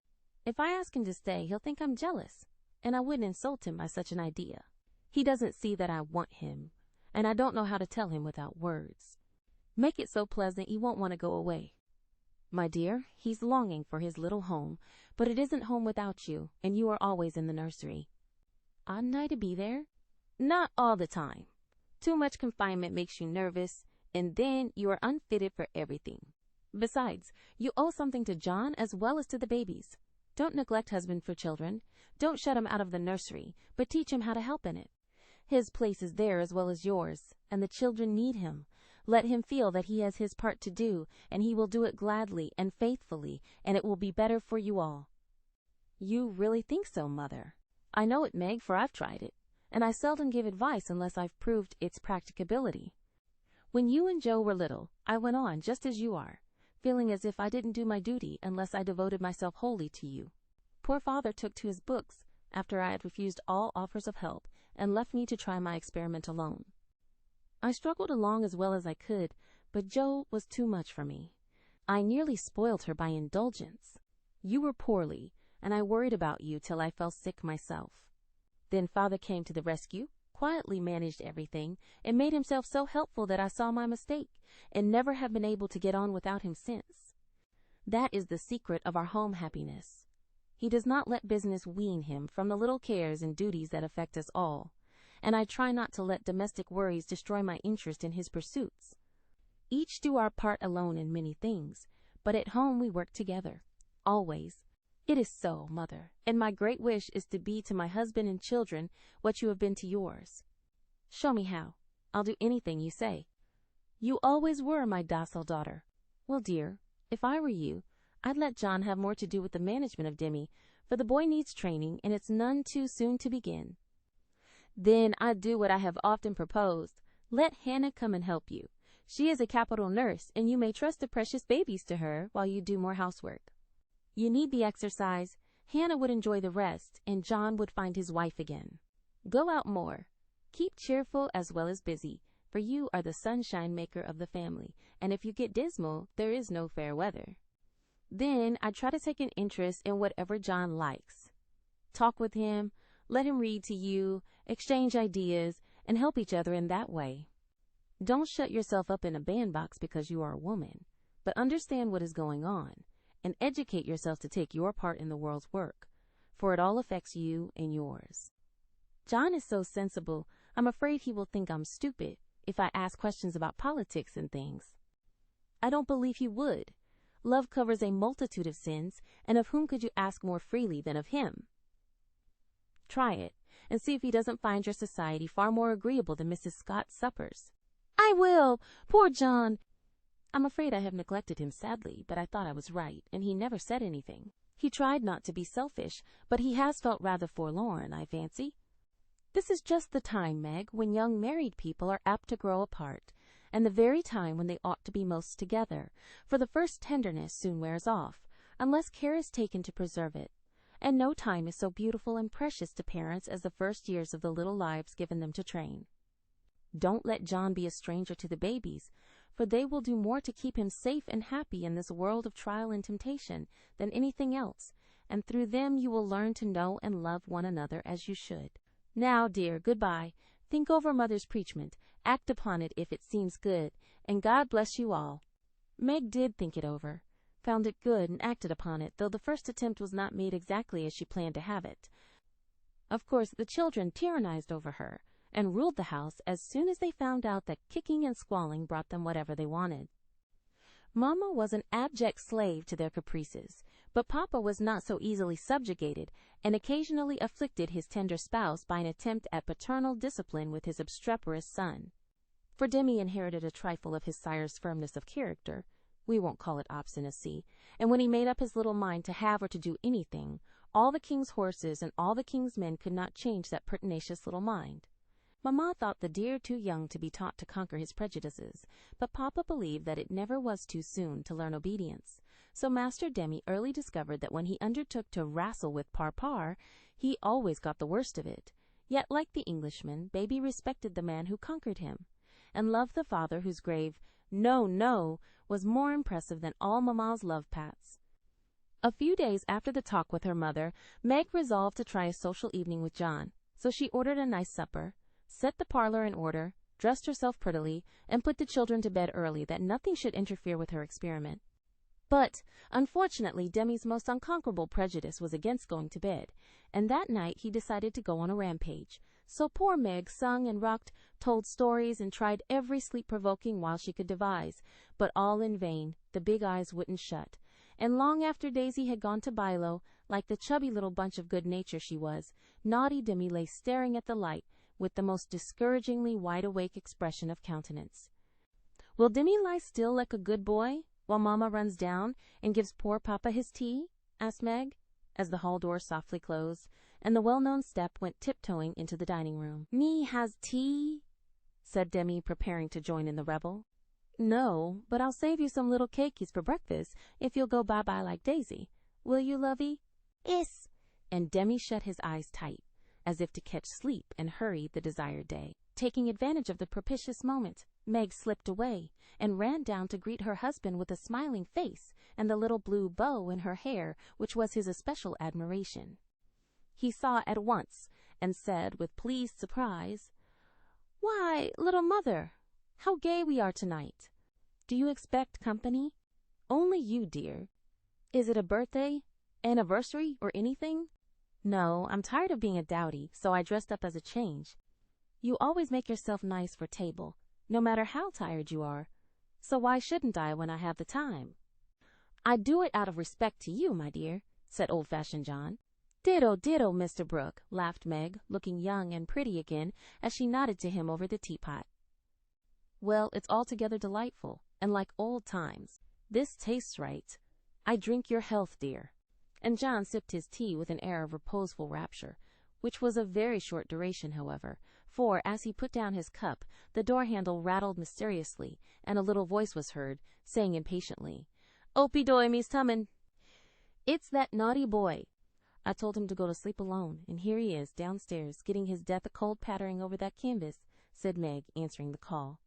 If I ask him to stay, he'll think I'm jealous, and I wouldn't insult him by such an idea. He doesn't see that I want him, and I don't know how to tell him without words. Make it so pleasant he won't want to go away. My dear, he's longing for his little home, but it isn't home without you, and you are always in the nursery. Oughtn't I to be there? Not all the time. Too much confinement makes you nervous, and then you are unfitted for everything. Besides, you owe something to John as well as to the babies. Don't neglect husband for children. Don't shut him out of the nursery, but teach him how to help in it. His place is there as well as yours, and the children need him. Let him feel that he has his part to do, and he will do it gladly and faithfully, and it will be better for you all." "You really think so, Mother?" "I know it, Meg, for I've tried it, and I seldom give advice unless I've proved its practicability. When you and Joe were little, I went on just as you are, feeling as if I didn't do my duty unless I devoted myself wholly to you. Poor father took to his books after I had refused all offers of help and left me to try my experiment alone. I struggled along as well as I could, but Joe was too much for me. I nearly spoiled her by indulgence. You were poorly, and I worried about you till I fell sick myself. Then father came to the rescue, quietly managed everything, and made himself so helpful that I saw my mistake, and never have been able to get on without him since. That is the secret of our home happiness. He does not let business wean him from the little cares and duties that affect us all, and I try not to let domestic worries destroy my interest in his pursuits. Each do our part alone in many things, but at home we work together, always. It is so, Mother, and my great wish is to be to my husband and children what you have been to yours. Show me how. I'll do anything you say. You always were my docile daughter. Well, dear, if I were you, I'd let John have more to do with the management of Demi, for the boy needs training, and it's none too soon to begin. Then I'd do what I have often proposed. Let Hannah come and help you. She is a capital nurse, and you may trust the precious babies to her while you do more housework. You need the exercise, Hannah would enjoy the rest, and John would find his wife again. Go out more. Keep cheerful as well as busy, for you are the sunshine maker of the family, and if you get dismal, there is no fair weather. Then I try to take an interest in whatever John likes. Talk with him, let him read to you, exchange ideas, and help each other in that way. Don't shut yourself up in a bandbox because you are a woman, but understand what is going on, and educate yourself to take your part in the world's work, for it all affects you and yours. John is so sensible, I'm afraid he will think I'm stupid if I ask questions about politics and things. I don't believe he would. Love covers a multitude of sins, and of whom could you ask more freely than of him? Try it, and see if he doesn't find your society far more agreeable than Mrs. Scott's suppers. I will! Poor John! I'm afraid I have neglected him sadly, but I thought I was right, and he never said anything. He tried not to be selfish, but he has felt rather forlorn, I fancy. This is just the time, Meg, when young married people are apt to grow apart, and the very time when they ought to be most together, for the first tenderness soon wears off, unless care is taken to preserve it, and no time is so beautiful and precious to parents as the first years of the little lives given them to train. Don't let John be a stranger to the babies, for they will do more to keep him safe and happy in this world of trial and temptation than anything else, and through them you will learn to know and love one another as you should. Now, dear, goodbye. Think over Mother's preachment, act upon it if it seems good, and God bless you all. Meg did think it over, found it good, and acted upon it, though the first attempt was not made exactly as she planned to have it. Of course, the children tyrannized over her, and ruled the house as soon as they found out that kicking and squalling brought them whatever they wanted. Mamma was an abject slave to their caprices, but Papa was not so easily subjugated, and occasionally afflicted his tender spouse by an attempt at paternal discipline with his obstreperous son. For Demi inherited a trifle of his sire's firmness of character, we won't call it obstinacy, and when he made up his little mind to have or to do anything, all the king's horses and all the king's men could not change that pertinacious little mind. Mamma thought the dear too young to be taught to conquer his prejudices, but Papa believed that it never was too soon to learn obedience. So Master Demi early discovered that when he undertook to wrestle with Par, he always got the worst of it. Yet, like the Englishman, Baby respected the man who conquered him, and loved the father whose grave "No, no" was more impressive than all Mamma's love pats. A few days after the talk with her mother, Meg resolved to try a social evening with John, so she ordered a nice supper, set the parlor in order, dressed herself prettily, and put the children to bed early that nothing should interfere with her experiment. But, unfortunately, Demi's most unconquerable prejudice was against going to bed, and that night he decided to go on a rampage. So poor Meg sung and rocked, told stories, and tried every sleep-provoking while she could devise, but all in vain. The big eyes wouldn't shut, and long after Daisy had gone to Bilo, like the chubby little bunch of good nature she was, naughty Demi lay staring at the light, with the most discouragingly wide-awake expression of countenance. "Will Demi lie still like a good boy, while Mamma runs down and gives poor Papa his tea?" asked Meg, as the hall door softly closed, and the well-known step went tiptoeing into the dining room. "Me has tea?" said Demi, preparing to join in the revel. "No, but I'll save you some little cakeys for breakfast, if you'll go bye-bye like Daisy. Will you, lovey?" "Iss," and Demi shut his eyes tight, as if to catch sleep and hurry the desired day. Taking advantage of the propitious moment, Meg slipped away and ran down to greet her husband with a smiling face and the little blue bow in her hair which was his especial admiration. He saw at once and said with pleased surprise, "Why, little mother, how gay we are tonight! Do you expect company?" "Only you, dear." "Is it a birthday, anniversary, or anything?" "No, I'm tired of being a dowdy, so I dressed up as a change." "You always make yourself nice for table, no matter how tired you are, so why shouldn't I when I have the time?" "I do it out of respect to you, my dear," said old-fashioned John. "Ditto, ditto, Mr. Brooke," laughed Meg, looking young and pretty again as she nodded to him over the teapot. "Well, it's altogether delightful, and like old times. This tastes right. I drink your health, dear." And John sipped his tea with an air of reposeful rapture, which was of very short duration, however, for, as he put down his cup, the door-handle rattled mysteriously, and a little voice was heard, saying impatiently, "Opie doy, me's tummin'." "It's that naughty boy. I told him to go to sleep alone, and here he is, downstairs, getting his death a cold pattering over that canvas," said Meg, answering the call.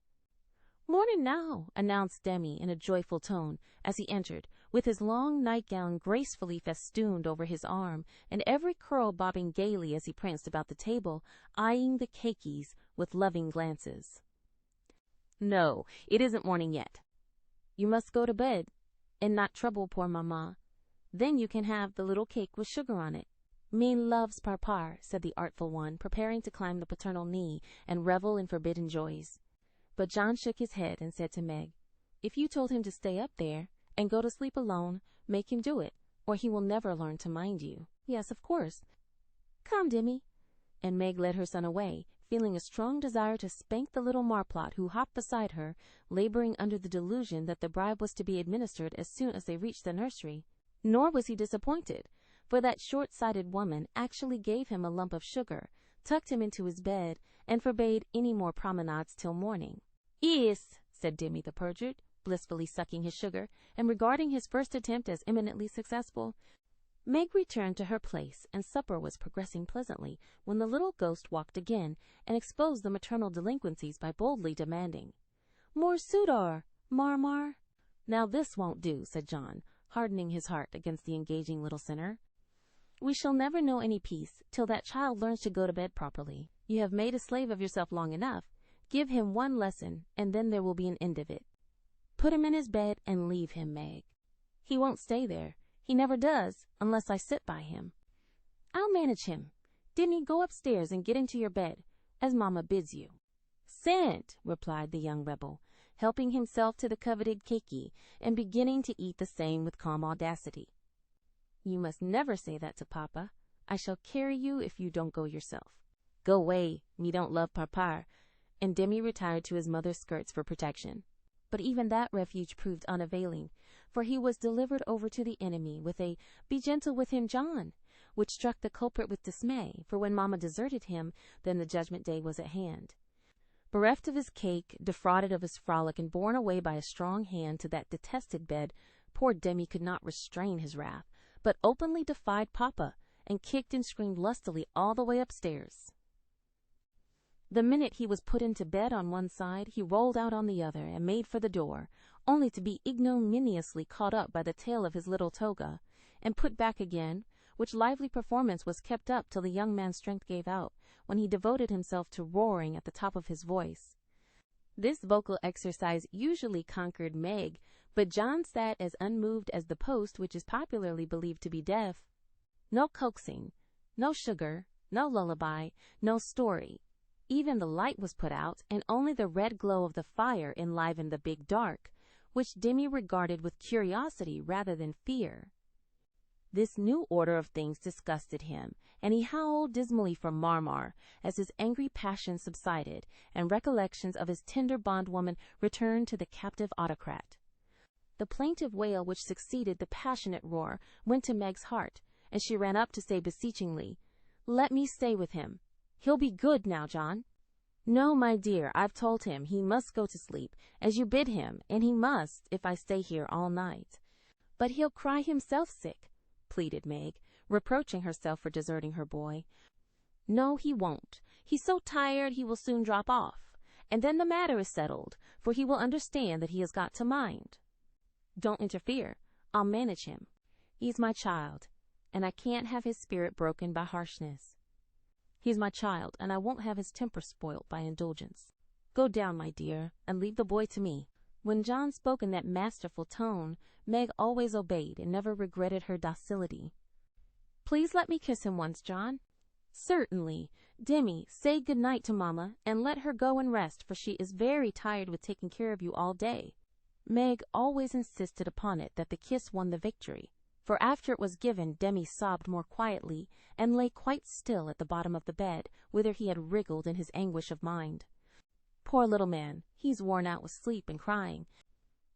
"Morning now," announced Demi in a joyful tone as he entered, with his long nightgown gracefully festooned over his arm and every curl bobbing gaily as he pranced about the table, eyeing the cakeys with loving glances. "No, it isn't morning yet. You must go to bed and not trouble poor mamma. Then you can have the little cake with sugar on it." "Me loves parpar," said the artful one, preparing to climb the paternal knee and revel in forbidden joys. But John shook his head and said to Meg, "If you told him to stay up there and go to sleep alone, make him do it, or he will never learn to mind you." "Yes, of course. Come, Demi." And Meg led her son away, feeling a strong desire to spank the little marplot who hopped beside her, laboring under the delusion that the bribe was to be administered as soon as they reached the nursery. Nor was he disappointed, for that short-sighted woman actually gave him a lump of sugar, tucked him into his bed, and forbade any more promenades till morning. "Yes," said Demi the perjured, blissfully sucking his sugar, and regarding his first attempt as eminently successful. Meg returned to her place, and supper was progressing pleasantly when the little ghost walked again and exposed the maternal delinquencies by boldly demanding, "More sudar, Mar." "Now this won't do," said John, hardening his heart against the engaging little sinner. "We shall never know any peace till that child learns to go to bed properly. You have made a slave of yourself long enough. Give him one lesson, and then there will be an end of it. Put him in his bed and leave him, Meg." "He won't stay there. He never does, unless I sit by him." "I'll manage him. Demi, go upstairs and get into your bed, as Mamma bids you." "Sent," replied the young rebel, helping himself to the coveted cakey and beginning to eat the same with calm audacity. "You must never say that to Papa. I shall carry you if you don't go yourself." "Go away, me don't love parpar," and Demi retired to his mother's skirts for protection. But even that refuge proved unavailing, for he was delivered over to the enemy with a "Be gentle with him, John," which struck the culprit with dismay, for when Mamma deserted him, then the judgment day was at hand. Bereft of his cake, defrauded of his frolic, and borne away by a strong hand to that detested bed, poor Demi could not restrain his wrath, but openly defied Papa, and kicked and screamed lustily all the way upstairs. The minute he was put into bed on one side, he rolled out on the other and made for the door, only to be ignominiously caught up by the tail of his little toga, and put back again, which lively performance was kept up till the young man's strength gave out, when he devoted himself to roaring at the top of his voice. This vocal exercise usually conquered Meg, but John sat as unmoved as the post which is popularly believed to be deaf. No coaxing, no sugar, no lullaby, no story. Even the light was put out, and only the red glow of the fire enlivened the big dark, which Demi regarded with curiosity rather than fear. This new order of things disgusted him, and he howled dismally for Marmar as his angry passion subsided, and recollections of his tender bondwoman returned to the captive autocrat. The plaintive wail which succeeded the passionate roar went to Meg's heart, and she ran up to say beseechingly, "Let me stay with him. He'll be good now, John." "No, my dear, I've told him he must go to sleep, as you bid him, and he must, if I stay here all night." "But he'll cry himself sick," pleaded Meg, reproaching herself for deserting her boy. "No, he won't. He's so tired he will soon drop off, and then the matter is settled, for he will understand that he has got to mind." "Don't interfere. I'll manage him. He's my child, and I can't have his spirit broken by harshness. He's my child, and I won't have his temper spoilt by indulgence. Go down, my dear, and leave the boy to me." When John spoke in that masterful tone, Meg always obeyed and never regretted her docility. "Please let me kiss him once, John." "Certainly. Demi, say good night to Mamma, and let her go and rest, for she is very tired with taking care of you all day." Meg always insisted upon it that the kiss won the victory, for after it was given, Demi sobbed more quietly and lay quite still at the bottom of the bed, whither he had wriggled in his anguish of mind. "Poor little man, he's worn out with sleep and crying.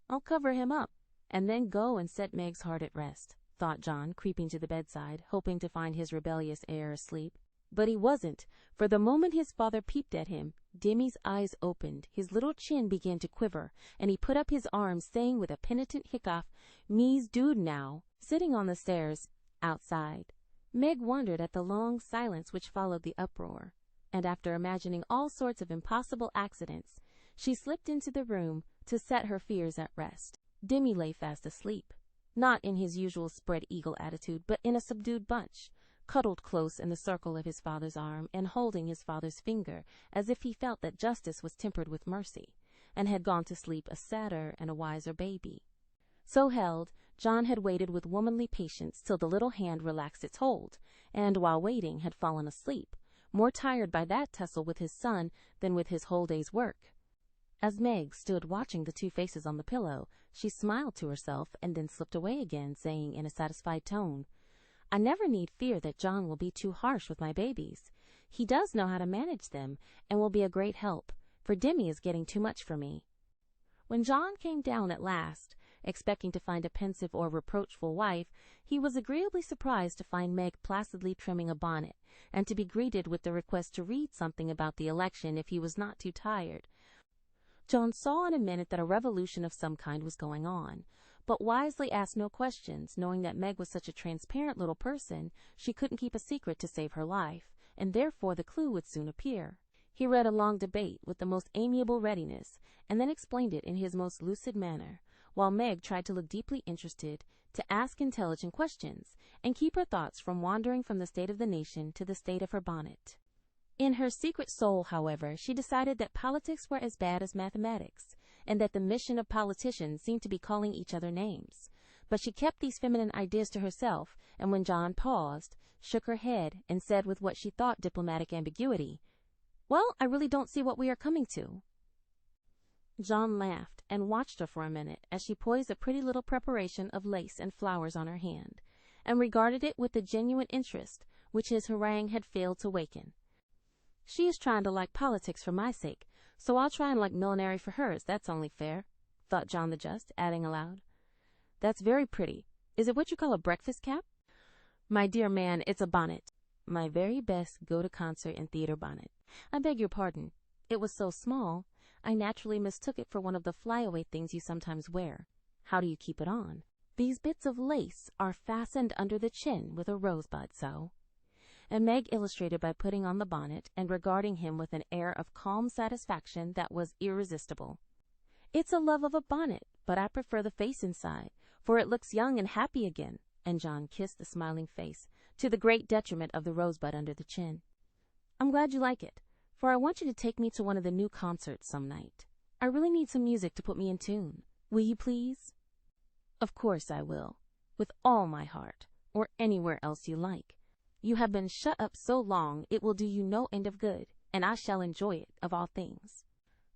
I'll cover him up, and then go and set Meg's heart at rest," thought John, creeping to the bedside, hoping to find his rebellious heir asleep. But he wasn't, for the moment his father peeped at him, Demi's eyes opened, his little chin began to quiver, and he put up his arms, saying with a penitent hiccough, "Me's dude now," sitting on the stairs outside. Meg wondered at the long silence which followed the uproar. and after imagining all sorts of impossible accidents, she slipped into the room to set her fears at rest. DEMI lay fast asleep, not in his usual spread-eagle attitude, but in a subdued bunch, cuddled close in the circle of his father's arm and holding his father's finger as if he felt that justice was tempered with mercy, and had gone to sleep a sadder and a wiser baby. So held, John had waited with womanly patience till the little hand relaxed its hold, and while waiting had fallen asleep, more tired by that tussle with his son than with his whole day's work. As Meg stood watching the two faces on the pillow, she smiled to herself and then slipped away again, saying in a satisfied tone, "I never need fear that John will be too harsh with my babies. He does know how to manage them and will be a great help, for DEMI is getting too much for me." When John came down at last, expecting to find a pensive or reproachful wife, he was agreeably surprised to find Meg placidly trimming a bonnet, and to be greeted with the request to read something about the election if he was not too tired. John saw in a minute that a revolution of some kind was going on, but wisely asked no questions, knowing that Meg was such a transparent little person she couldn't keep a secret to save her life, and therefore the clue would soon appear. He read a long debate with the most amiable readiness, and then explained it in his most lucid manner, while Meg tried to look deeply interested, to ask intelligent questions, and keep her thoughts from wandering from the state of the nation to the state of her bonnet. In her secret soul, however, she decided that politics were as bad as mathematics, and that the mission of politicians seemed to be calling each other names. But she kept these feminine ideas to herself, and when John paused, shook her head, and said with what she thought diplomatic ambiguity, "Well, I really don't see what we are coming to." John laughed and watched her for a minute as she poised a pretty little preparation of lace and flowers on her hand, and regarded it with the genuine interest which his harangue had failed to waken. "She is trying to like politics for my sake, so I'll try and like millinery for hers, that's only fair," thought John the Just, adding aloud, "That's very pretty. Is it what you call a breakfast cap?" "My dear man, it's a bonnet. My very best go-to-concert and theater bonnet. I beg your pardon. It was so small, I naturally mistook it for one of the flyaway things you sometimes wear. How do you keep it on? These bits of lace are fastened under the chin with a rosebud, so." And Meg illustrated by putting on the bonnet and regarding him with an air of calm satisfaction that was irresistible. "It's a love of a bonnet, but I prefer the face inside, for it looks young and happy again," and John kissed the smiling face, to the great detriment of the rosebud under the chin. "I'm glad you like it, for I want you to take me to one of the new concerts some night. I really need some music to put me in tune. Will you please?" "Of course I will, with all my heart, or anywhere else you like. You have been shut up so long it will do you no end of good, and I shall enjoy it, of all things."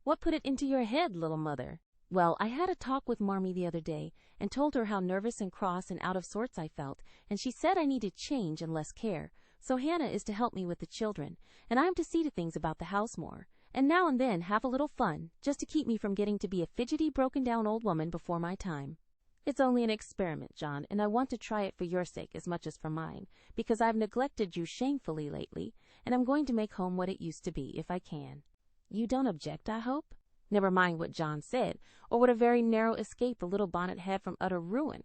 "What put it into your head, little mother?" "Well, I had a talk with Marmee the other day, and told her how nervous and cross and out of sorts I felt, and she said I needed change and less care, so Hannah is to help me with the children, and I am to see to things about the house more, and now and then have a little fun, just to keep me from getting to be a fidgety, broken-down old woman before my time. It's only an experiment, John, and I want to try it for your sake as much as for mine, because I've neglected you shamefully lately, and I'm going to make home what it used to be, if I can. You don't object, I hope?" Never mind what John said, or what a very narrow escape the little bonnet had from utter ruin.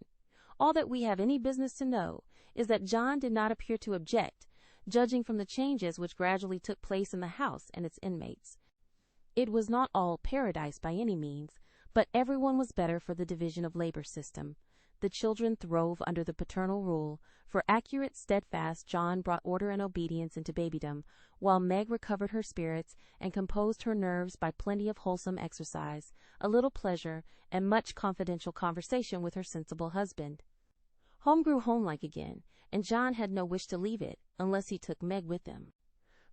All that we have any business to know is that John did not appear to object, judging from the changes which gradually took place in the house and its inmates. It was not all paradise by any means, but everyone was better for the division of labor system. The children throve under the paternal rule, for accurate, steadfast John brought order and obedience into babydom, while Meg recovered her spirits and composed her nerves by plenty of wholesome exercise, a little pleasure, and much confidential conversation with her sensible husband. Home grew homelike again, and John had no wish to leave it, unless he took Meg with him.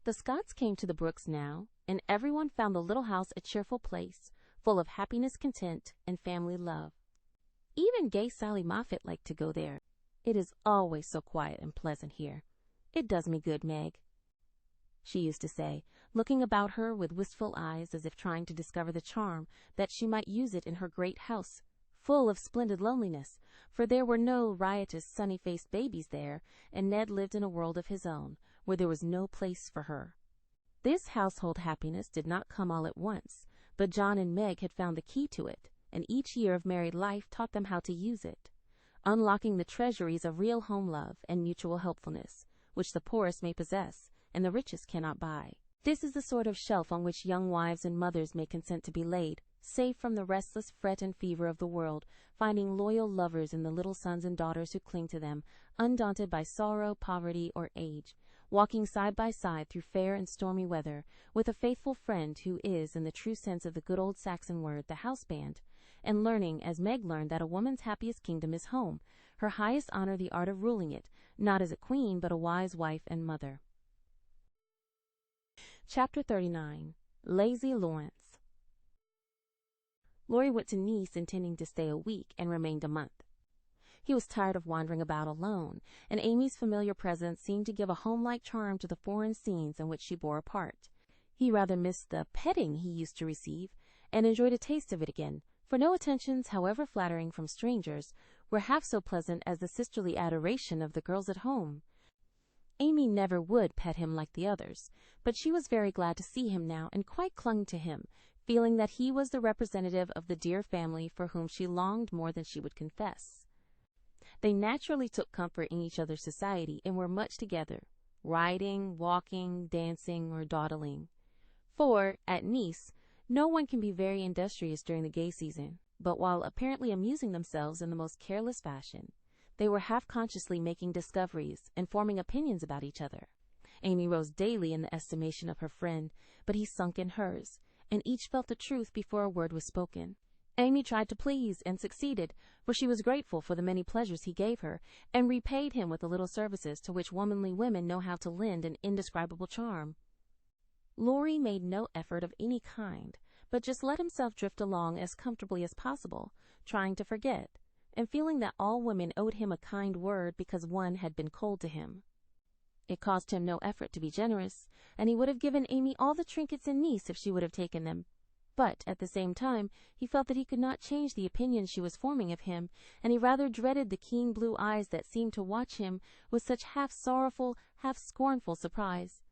The Scotts came to the Brooks now, and everyone found the little house a cheerful place, full of happiness, content, and family love. Even gay Sally Moffat liked to go there. "It is always so quiet and pleasant here. It does me good, Meg," she used to say, looking about her with wistful eyes as if trying to discover the charm that she might use it in her great house, full of splendid loneliness, for there were no riotous, sunny-faced babies there, and Ned lived in a world of his own, where there was no place for her. This household happiness did not come all at once, but John and Meg had found the key to it, and each year of married life taught them how to use it, unlocking the treasuries of real home love and mutual helpfulness, which the poorest may possess and the richest cannot buy. This is the sort of shelf on which young wives and mothers may consent to be laid, safe from the restless fret and fever of the world, finding loyal lovers in the little sons and daughters who cling to them, undaunted by sorrow, poverty, or age, walking side by side through fair and stormy weather, with a faithful friend who is, in the true sense of the good old Saxon word, the houseband, and learning, as Meg learned, that a woman's happiest kingdom is home, her highest honor the art of ruling it, not as a queen, but a wise wife and mother. Chapter 39. Lazy Laurence. Laurie went to Nice intending to stay a week and remained a month. He was tired of wandering about alone, and Amy's familiar presence seemed to give a home-like charm to the foreign scenes in which she bore a part. He rather missed the petting he used to receive, and enjoyed a taste of it again, for no attentions, however flattering from strangers, were half so pleasant as the sisterly adoration of the girls at home. Amy never would pet him like the others, but she was very glad to see him now and quite clung to him, feeling that he was the representative of the dear family for whom she longed more than she would confess. They naturally took comfort in each other's society and were much together, riding, walking, dancing, or dawdling. For, at Nice, no one can be very industrious during the gay season, but while apparently amusing themselves in the most careless fashion, they were half-consciously making discoveries and forming opinions about each other. Amy rose daily in the estimation of her friend, but he sunk in hers, and each felt the truth before a word was spoken. Amy tried to please and succeeded, for she was grateful for the many pleasures he gave her, and repaid him with the little services to which womanly women know how to lend an indescribable charm. Laurie made no effort of any kind, but just let himself drift along as comfortably as possible, trying to forget, and feeling that all women owed him a kind word because one had been cold to him. It cost him no effort to be generous, and he would have given Amy all the trinkets in Nice if she would have taken them. But, at the same time, he felt that he could not change the opinion she was forming of him, and he rather dreaded the keen blue eyes that seemed to watch him with such half-sorrowful, half-scornful surprise.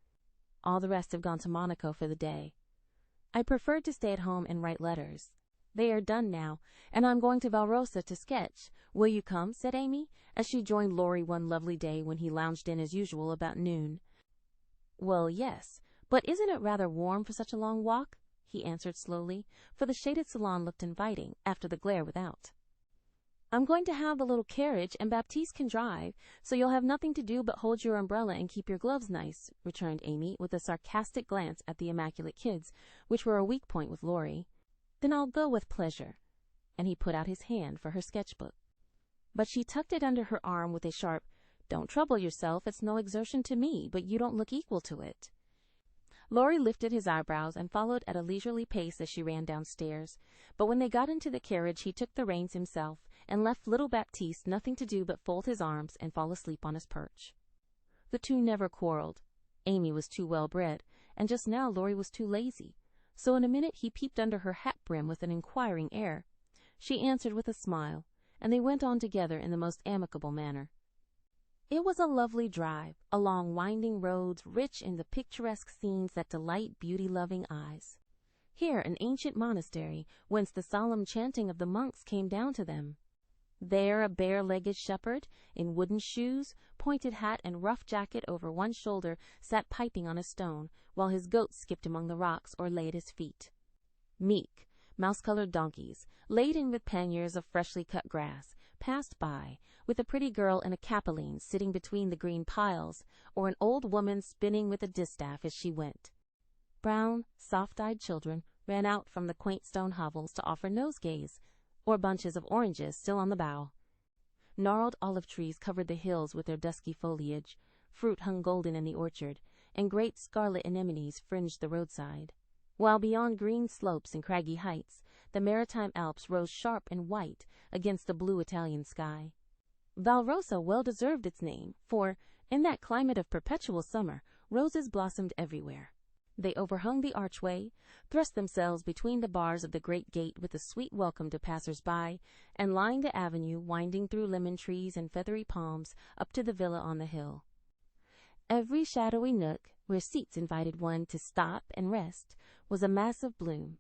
All the rest have gone to Monaco for the day. I preferred to stay at home and write letters. They are done now, and I'm going to Valrosa to sketch. Will you come? Said Amy, as she joined Laurie one lovely day when he lounged in as usual about noon. Well, yes, but isn't it rather warm for such a long walk? He answered slowly, for the shaded salon looked inviting, after the glare without. I'm going to have the little carriage, and Baptiste can drive, so you'll have nothing to do but hold your umbrella and keep your gloves nice, returned Amy, with a sarcastic glance at the immaculate kids, which were a weak point with Laurie. Then I'll go with pleasure, and he put out his hand for her sketchbook. But she tucked it under her arm with a sharp, Don't trouble yourself, it's no exertion to me, but you don't look equal to it. Laurie lifted his eyebrows and followed at a leisurely pace as she ran downstairs, but when they got into the carriage he took the reins himself, and left little Baptiste nothing to do but fold his arms and fall asleep on his perch. The two never quarreled. Amy was too well-bred, and just now Laurie was too lazy, so in a minute he peeped under her hat brim with an inquiring air. She answered with a smile, and they went on together in the most amicable manner. It was a lovely drive, along winding roads rich in the picturesque scenes that delight beauty-loving eyes. Here an ancient monastery, whence the solemn chanting of the monks came down to them. There a bare-legged shepherd, in wooden shoes, pointed hat, and rough jacket over one shoulder, sat piping on a stone, while his goats skipped among the rocks or lay at his feet. Meek, mouse-colored donkeys, laden with panniers of freshly cut grass, passed by, with a pretty girl in a capeline sitting between the green piles, or an old woman spinning with a distaff as she went. Brown, soft-eyed children ran out from the quaint stone hovels to offer nosegays, or bunches of oranges still on the bough. Gnarled olive trees covered the hills with their dusky foliage, fruit hung golden in the orchard, and great scarlet anemones fringed the roadside, while beyond green slopes and craggy heights, the maritime Alps rose sharp and white against the blue Italian sky. Valrosa well deserved its name, for, in that climate of perpetual summer, roses blossomed everywhere. They overhung the archway, thrust themselves between the bars of the great gate with a sweet welcome to passers-by, and lined the avenue, winding through lemon trees and feathery palms up to the villa on the hill. Every shadowy nook, where seats invited one to stop and rest, was a mass of bloom.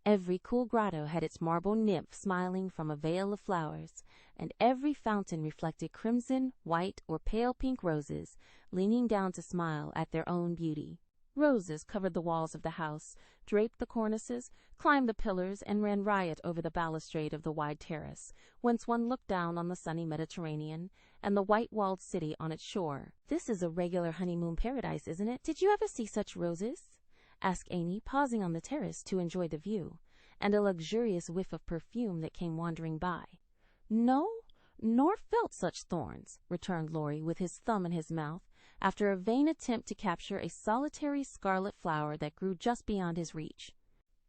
Every cool grotto had its marble nymph smiling from a veil of flowers, and every fountain reflected crimson, white, or pale pink roses, leaning down to smile at their own beauty. Roses covered the walls of the house, draped the cornices, climbed the pillars, and ran riot over the balustrade of the wide terrace, whence one looked down on the sunny Mediterranean and the white-walled city on its shore. "This is a regular honeymoon paradise, isn't it? Did you ever see such roses?" asked Amy, pausing on the terrace to enjoy the view, and a luxurious whiff of perfume that came wandering by. "No, nor felt such thorns," returned Laurie, with his thumb in his mouth, after a vain attempt to capture a solitary scarlet flower that grew just beyond his reach.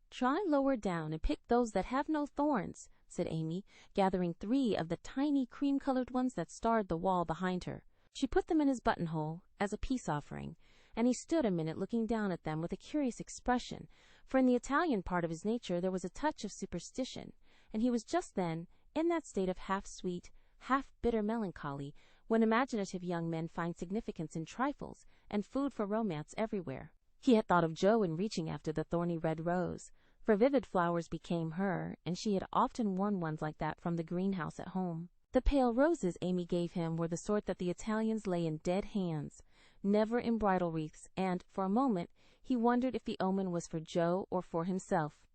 "Try lower down and pick those that have no thorns," said Amy, gathering 3 of the tiny cream-colored ones that starred the wall behind her. She put them in his buttonhole as a peace offering, and he stood a minute looking down at them with a curious expression, for in the Italian part of his nature there was a touch of superstition, and he was just then in that state of half-sweet, half-bitter melancholy when imaginative young men find significance in trifles and food for romance everywhere. He had thought of Jo in reaching after the thorny red rose, for vivid flowers became her, and she had often worn ones like that from the greenhouse at home. The pale roses Amy gave him were the sort that the Italians lay in dead hands, never in bridal wreaths, and, for a moment, he wondered if the omen was for Jo or for himself.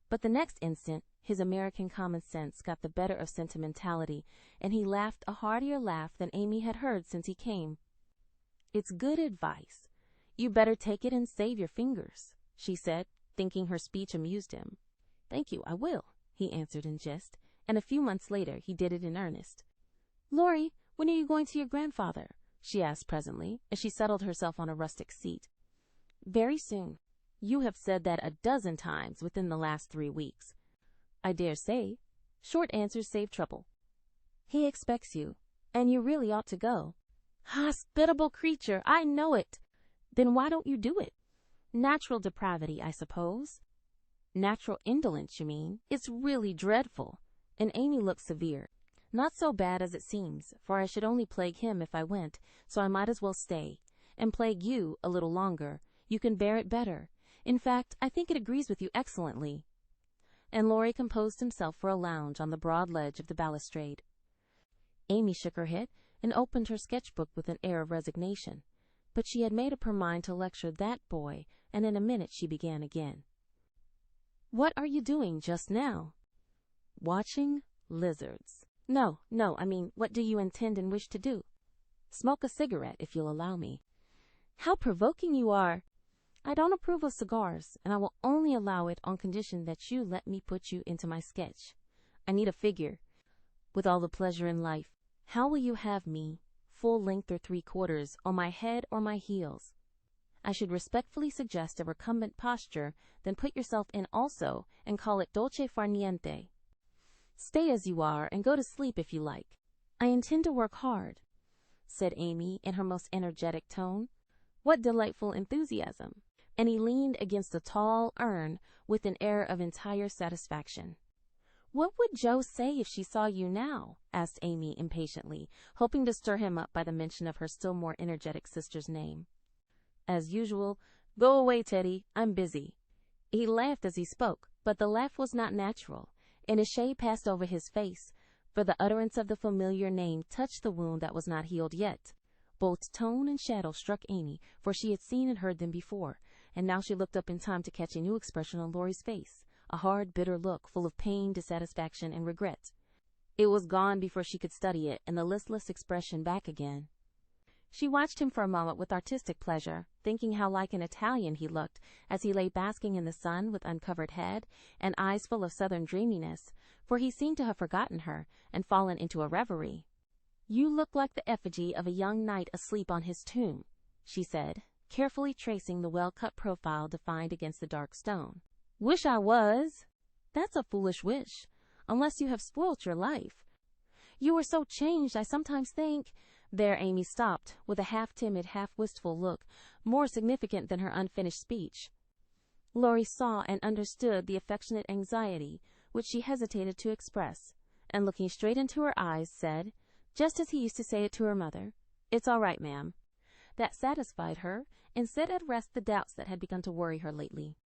But the next instant, his American common sense got the better of sentimentality, and he laughed a heartier laugh than Amy had heard since he came. "It's good advice. You better take it and save your fingers," she said, thinking her speech amused him. "Thank you, I will," he answered in jest, and a few months later he did it in earnest. "Laurie, when are you going to your grandfather?" she asked presently, as she settled herself on a rustic seat. "Very soon. You have said that a dozen times within the last 3 weeks. "I dare say. Short answers save trouble." "He expects you, and you really ought to go." "Hospitable creature, I know it." "Then why don't you do it?" "Natural depravity, I suppose." "Natural indolence, you mean. It's really dreadful." And Amy looked severe. "Not so bad as it seems, for I should only plague him if I went, so I might as well stay, and plague you a little longer. You can bear it better. In fact, I think it agrees with you excellently." And Laurie composed himself for a lounge on the broad ledge of the balustrade. Amy shook her head and opened her sketchbook with an air of resignation, but she had made up her mind to lecture that boy, and in a minute she began again. "What are you doing just now?" "Watching lizards." No, I mean, what do you intend and wish to do?" "Smoke a cigarette, if you'll allow me." "How provoking you are!" "I don't approve of cigars, and I will only allow it on condition that you let me put you into my sketch. I need a figure." "With all the pleasure in life. How will you have me, full length or 3/4, on my head or my heels?" "I should respectfully suggest a recumbent posture, then put yourself in also, and call it dolce far niente. Stay as you are, and go to sleep if you like." "I intend to work hard," said Amy in her most energetic tone. "What delightful enthusiasm!" And he leaned against a tall urn with an air of entire satisfaction. "What would Jo say if she saw you now?" asked Amy impatiently, hoping to stir him up by the mention of her still more energetic sister's name. "As usual, go away, Teddy, I'm busy." He laughed as he spoke, but the laugh was not natural, and a shade passed over his face, for the utterance of the familiar name touched the wound that was not healed yet. Both tone and shadow struck Amy, for she had seen and heard them before, and now she looked up in time to catch a new expression on Laurie's face, a hard, bitter look, full of pain, dissatisfaction, and regret. It was gone before she could study it, and the listless expression back again. She watched him for a moment with artistic pleasure, thinking how like an Italian he looked as he lay basking in the sun with uncovered head and eyes full of southern dreaminess, for he seemed to have forgotten her and fallen into a reverie. "You look like the effigy of a young knight asleep on his tomb," she said, carefully tracing the well-cut profile defined against the dark stone. "Wish I was." "That's a foolish wish, unless you have spoilt your life. You are so changed, I sometimes think—" There Amy stopped, with a half-timid, half-wistful look, more significant than her unfinished speech. Laurie saw and understood the affectionate anxiety which she hesitated to express, and looking straight into her eyes, said, just as he used to say it to her mother, "It's all right, ma'am." That satisfied her, and set at rest the doubts that had begun to worry her lately.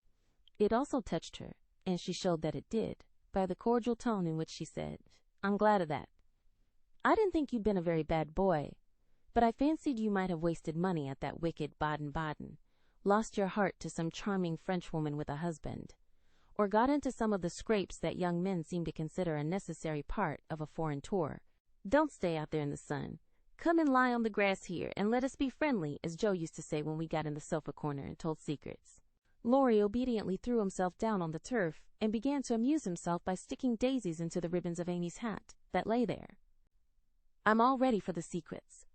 It also touched her, and she showed that it did, by the cordial tone in which she said, "I'm glad of that. I didn't think you'd been a very bad boy, but I fancied you might have wasted money at that wicked Baden-Baden. lost your heart to some charming Frenchwoman with a husband, or got into some of the scrapes that young men seem to consider a necessary part of a foreign tour, don't stay out there in the sun. Come and lie on the grass here, and let us be friendly, as Joe used to say when we got in the sofa corner and told secrets. Laurie obediently threw himself down on the turf and began to amuse himself by sticking daisies into the ribbons of Amy's hat that lay there. I'm all ready for the secrets,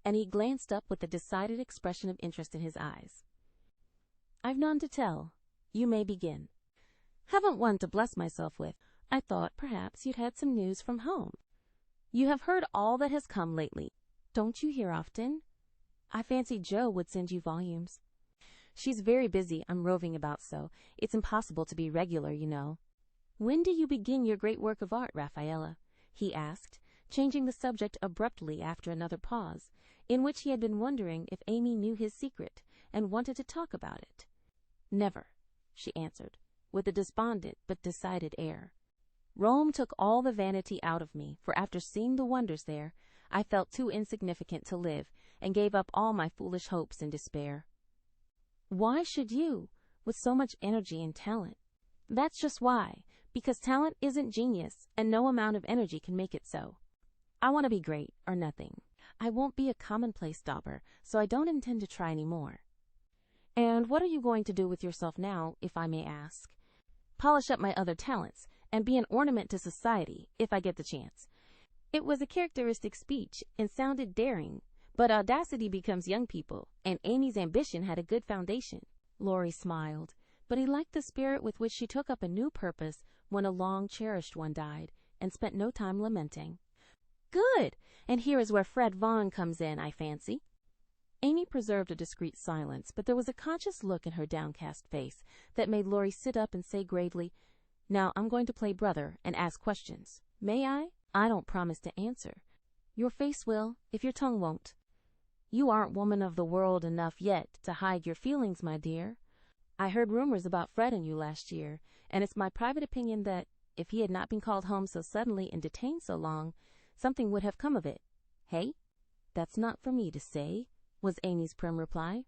and he glanced up with a decided expression of interest in his eyes. I've none to tell. You may begin. Haven't one to bless myself with. I thought perhaps you'd had some news from home. You have heard all that has come lately. Don't you hear often? I fancied Joe would send you volumes. She's very busy. I'm roving about so. It's impossible to be regular, you know. When do you begin your great work of art, Raffaella? He asked, changing the subject abruptly after another pause, in which he had been wondering if Amy knew his secret and wanted to talk about it. Never, she answered, with a despondent but decided air. Rome took all the vanity out of me, for after seeing the wonders there, I felt too insignificant to live, and gave up all my foolish hopes in despair. Why should you, with so much energy and talent? That's just why, because talent isn't genius, and no amount of energy can make it so. I want to be great, or nothing. I won't be a commonplace dauber, so I don't intend to try any more. And what are you going to do with yourself now, if I may ask? Polish up my other talents, and be an ornament to society, if I get the chance. It was a characteristic speech, and sounded daring, but audacity becomes young people, and Amy's ambition had a good foundation. Laurie smiled, but he liked the spirit with which she took up a new purpose when a long-cherished one died, and spent no time lamenting. Good! And here is where Fred Vaughan comes in, I fancy. Amy preserved a discreet silence, but there was a conscious look in her downcast face that made Laurie sit up and say gravely, Now I'm going to play brother and ask questions. May I? I don't promise to answer. Your face will, if your tongue won't. You aren't woman of the world enough yet to hide your feelings, my dear. I heard rumors about Fred and you last year, and it's my private opinion that, if he had not been called home so suddenly and detained so long, something would have come of it. Hey? That's not for me to say, was Amy's prim reply,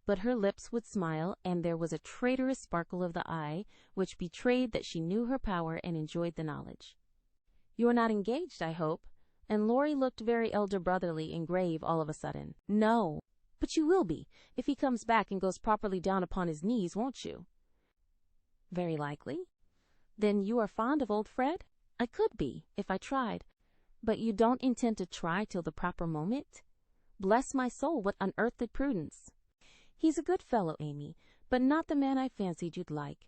but her lips would smile, and there was a traitorous sparkle of the eye which betrayed that she knew her power and enjoyed the knowledge. You are not engaged, I hope? And Laurie looked very elder brotherly and grave all of a sudden. No, but you will be, if he comes back and goes properly down upon his knees, won't you? Very likely. Then you are fond of old Fred? I could be, if I tried. But you don't intend to try till the proper moment? Bless my soul, what unearthly prudence! He's a good fellow, Amy, but not the man I fancied you'd like.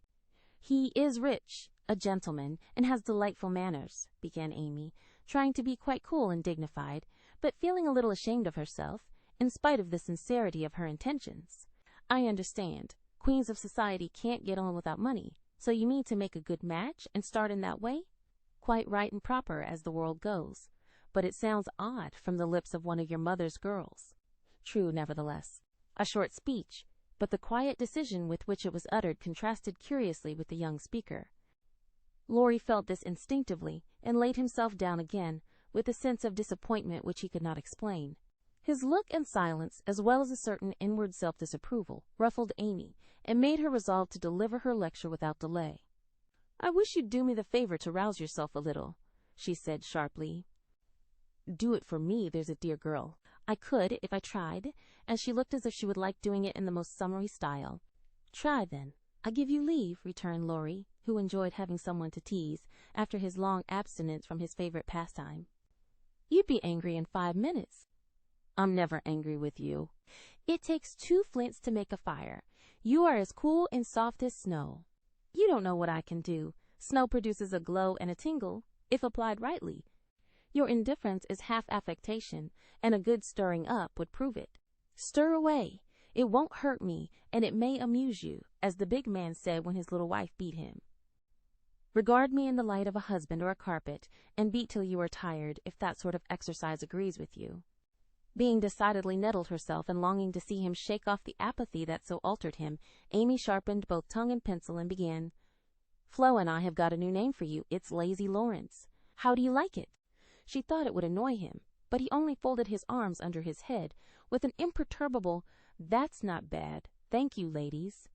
He is rich, a gentleman, and has delightful manners, began Amy, trying to be quite cool and dignified, but feeling a little ashamed of herself, in spite of the sincerity of her intentions. I understand. Queens of society can't get on without money, so you mean to make a good match and start in that way? Quite right and proper, as the world goes, but it sounds odd from the lips of one of your mother's girls. True, nevertheless. A short speech, but the quiet decision with which it was uttered contrasted curiously with the young speaker. Laurie felt this instinctively, and laid himself down again, with a sense of disappointment which he could not explain. His look and silence, as well as a certain inward self-disapproval, ruffled Amy, and made her resolve to deliver her lecture without delay. I wish you'd do me the favor to rouse yourself a little, she said sharply. Do it for me, there's a dear girl. I could, if I tried, and she looked as if she would like doing it in the most summary style. Try, then. I give you leave, returned Laurie, who enjoyed having someone to tease, after his long abstinence from his favorite pastime. You'd be angry in 5 minutes. I'm never angry with you. It takes 2 flints to make a fire. You are as cool and soft as snow. You don't know what I can do. Snow produces a glow and a tingle, if applied rightly. Your indifference is half affectation, and a good stirring up would prove it. Stir away. It won't hurt me, and it may amuse you, as the big man said when his little wife beat him. Regard me in the light of a husband or a carpet, and beat till you are tired, if that sort of exercise agrees with you. Being decidedly nettled herself and longing to see him shake off the apathy that so altered him, Amy sharpened both tongue and pencil and began. Flo and I have got a new name for you. It's Lazy Laurence. How do you like it? She thought it would annoy him, but he only folded his arms under his head with an imperturbable, That's not bad. Thank you, ladies.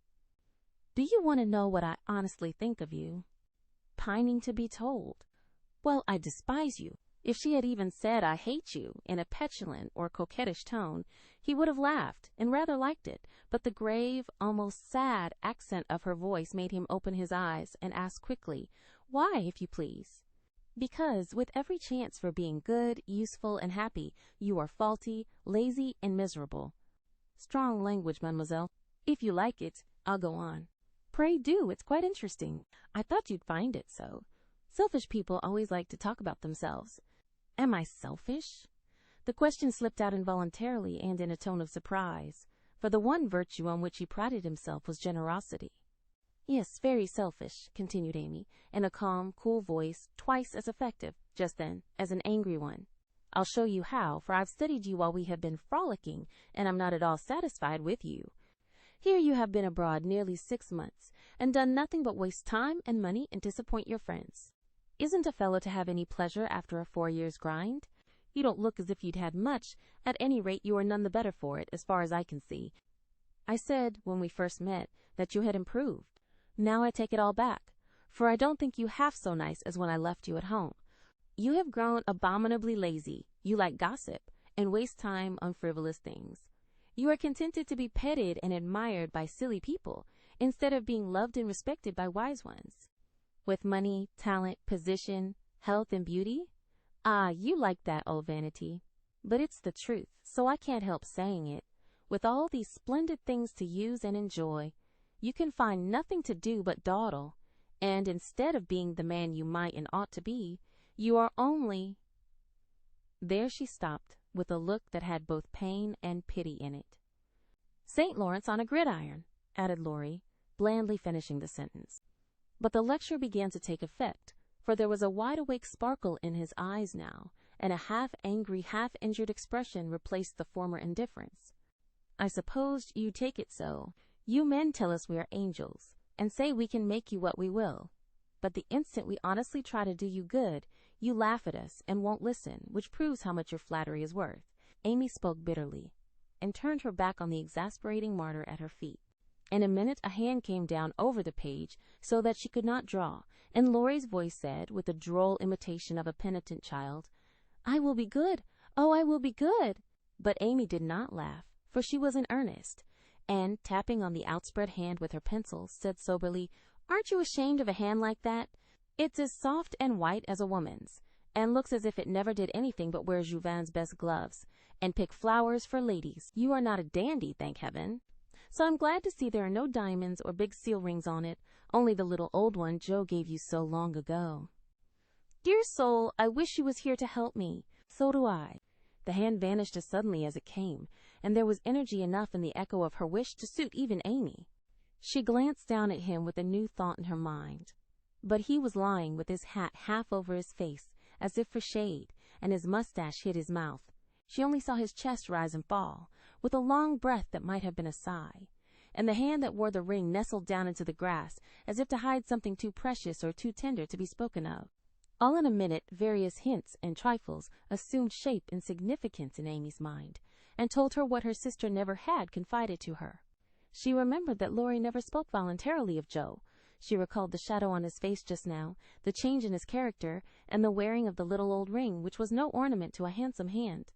Do you want to know what I honestly think of you? Pining to be told. Well, I despise you. If she had even said I hate you in a petulant or coquettish tone, he would have laughed and rather liked it, but the grave, almost sad accent of her voice made him open his eyes and ask quickly, "Why, if you please?" "Because, with every chance for being good, useful, and happy, you are faulty, lazy, and miserable." "Strong language, mademoiselle. If you like it, I'll go on." "Pray do, it's quite interesting. I thought you'd find it so. Selfish people always like to talk about themselves." "Am I selfish?" The question slipped out involuntarily and in a tone of surprise, for the one virtue on which he prided himself was generosity. "Yes, very selfish," continued Amy, in a calm, cool voice, twice as effective, just then, as an angry one. "I'll show you how, for I've studied you while we have been frolicking, and I'm not at all satisfied with you. Here you have been abroad nearly 6 months, and done nothing but waste time and money and disappoint your friends. Isn't a fellow to have any pleasure after a 4 years' grind? You don't look as if you'd had much. At any rate, you are none the better for it, as far as I can see. I said, when we first met, that you had improved. Now I take it all back, for I don't think you half so nice as when I left you at home. You have grown abominably lazy. You like gossip, and waste time on frivolous things. You are contented to be petted and admired by silly people, instead of being loved and respected by wise ones. With money, talent, position, health, and beauty? Ah, you like that old vanity. But it's the truth, so I can't help saying it. With all these splendid things to use and enjoy, you can find nothing to do but dawdle, and instead of being the man you might and ought to be, you are only—" There she stopped, with a look that had both pain and pity in it. "St. Lawrence on a gridiron," added Laurie, blandly finishing the sentence. But the lecture began to take effect, for there was a wide-awake sparkle in his eyes now, and a half-angry, half-injured expression replaced the former indifference. "I supposed you take it so. You men tell us we are angels, and say we can make you what we will. But the instant we honestly try to do you good, you laugh at us and won't listen, which proves how much your flattery is worth." Amy spoke bitterly, and turned her back on the exasperating martyr at her feet. In a minute a hand came down over the page so that she could not draw, and Laurie's voice said, with a droll imitation of a penitent child, "I will be good. Oh, I will be good." But Amy did not laugh, for she was in earnest, and, tapping on the outspread hand with her pencil, said soberly, "Aren't you ashamed of a hand like that? It's as soft and white as a woman's, and looks as if it never did anything but wear Jouvin's best gloves, and pick flowers for ladies. You are not a dandy, thank heaven. So I'm glad to see there are no diamonds or big seal rings on it, only the little old one Joe gave you so long ago. Dear soul, I wish she was here to help me. So do I." The hand vanished as suddenly as it came, and there was energy enough in the echo of her wish to suit even Amy. She glanced down at him with a new thought in her mind. But he was lying with his hat half over his face, as if for shade, and his mustache hid his mouth. She only saw his chest rise and fall, with a long breath that might have been a sigh, and the hand that wore the ring nestled down into the grass, as if to hide something too precious or too tender to be spoken of. All in a minute, various hints and trifles assumed shape and significance in Amy's mind, and told her what her sister never had confided to her. She remembered that Laurie never spoke voluntarily of Joe. She recalled the shadow on his face just now, the change in his character, and the wearing of the little old ring, which was no ornament to a handsome hand.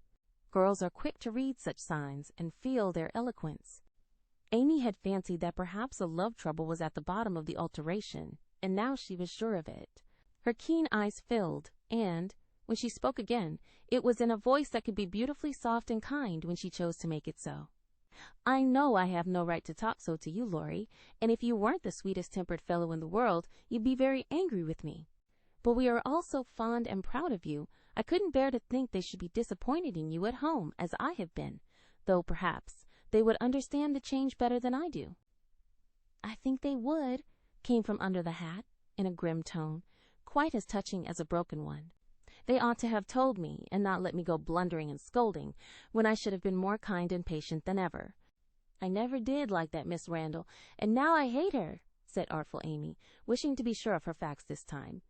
Girls are quick to read such signs and feel their eloquence. Amy had fancied that perhaps a love trouble was at the bottom of the alteration, and now she was sure of it. Her keen eyes filled, and, when she spoke again, it was in a voice that could be beautifully soft and kind when she chose to make it so. "I know I have no right to talk so to you, Laurie, and if you weren't the sweetest-tempered fellow in the world, you'd be very angry with me. But we are all so fond and proud of you, I couldn't bear to think they should be disappointed in you at home, as I have been, though perhaps they would understand the change better than I do." "I think they would," came from under the hat, in a grim tone, quite as touching as a broken one. "They ought to have told me, and not let me go blundering and scolding, when I should have been more kind and patient than ever. I never did like that Miss Randall, and now I hate her," said artful Amy, wishing to be sure of her facts this time.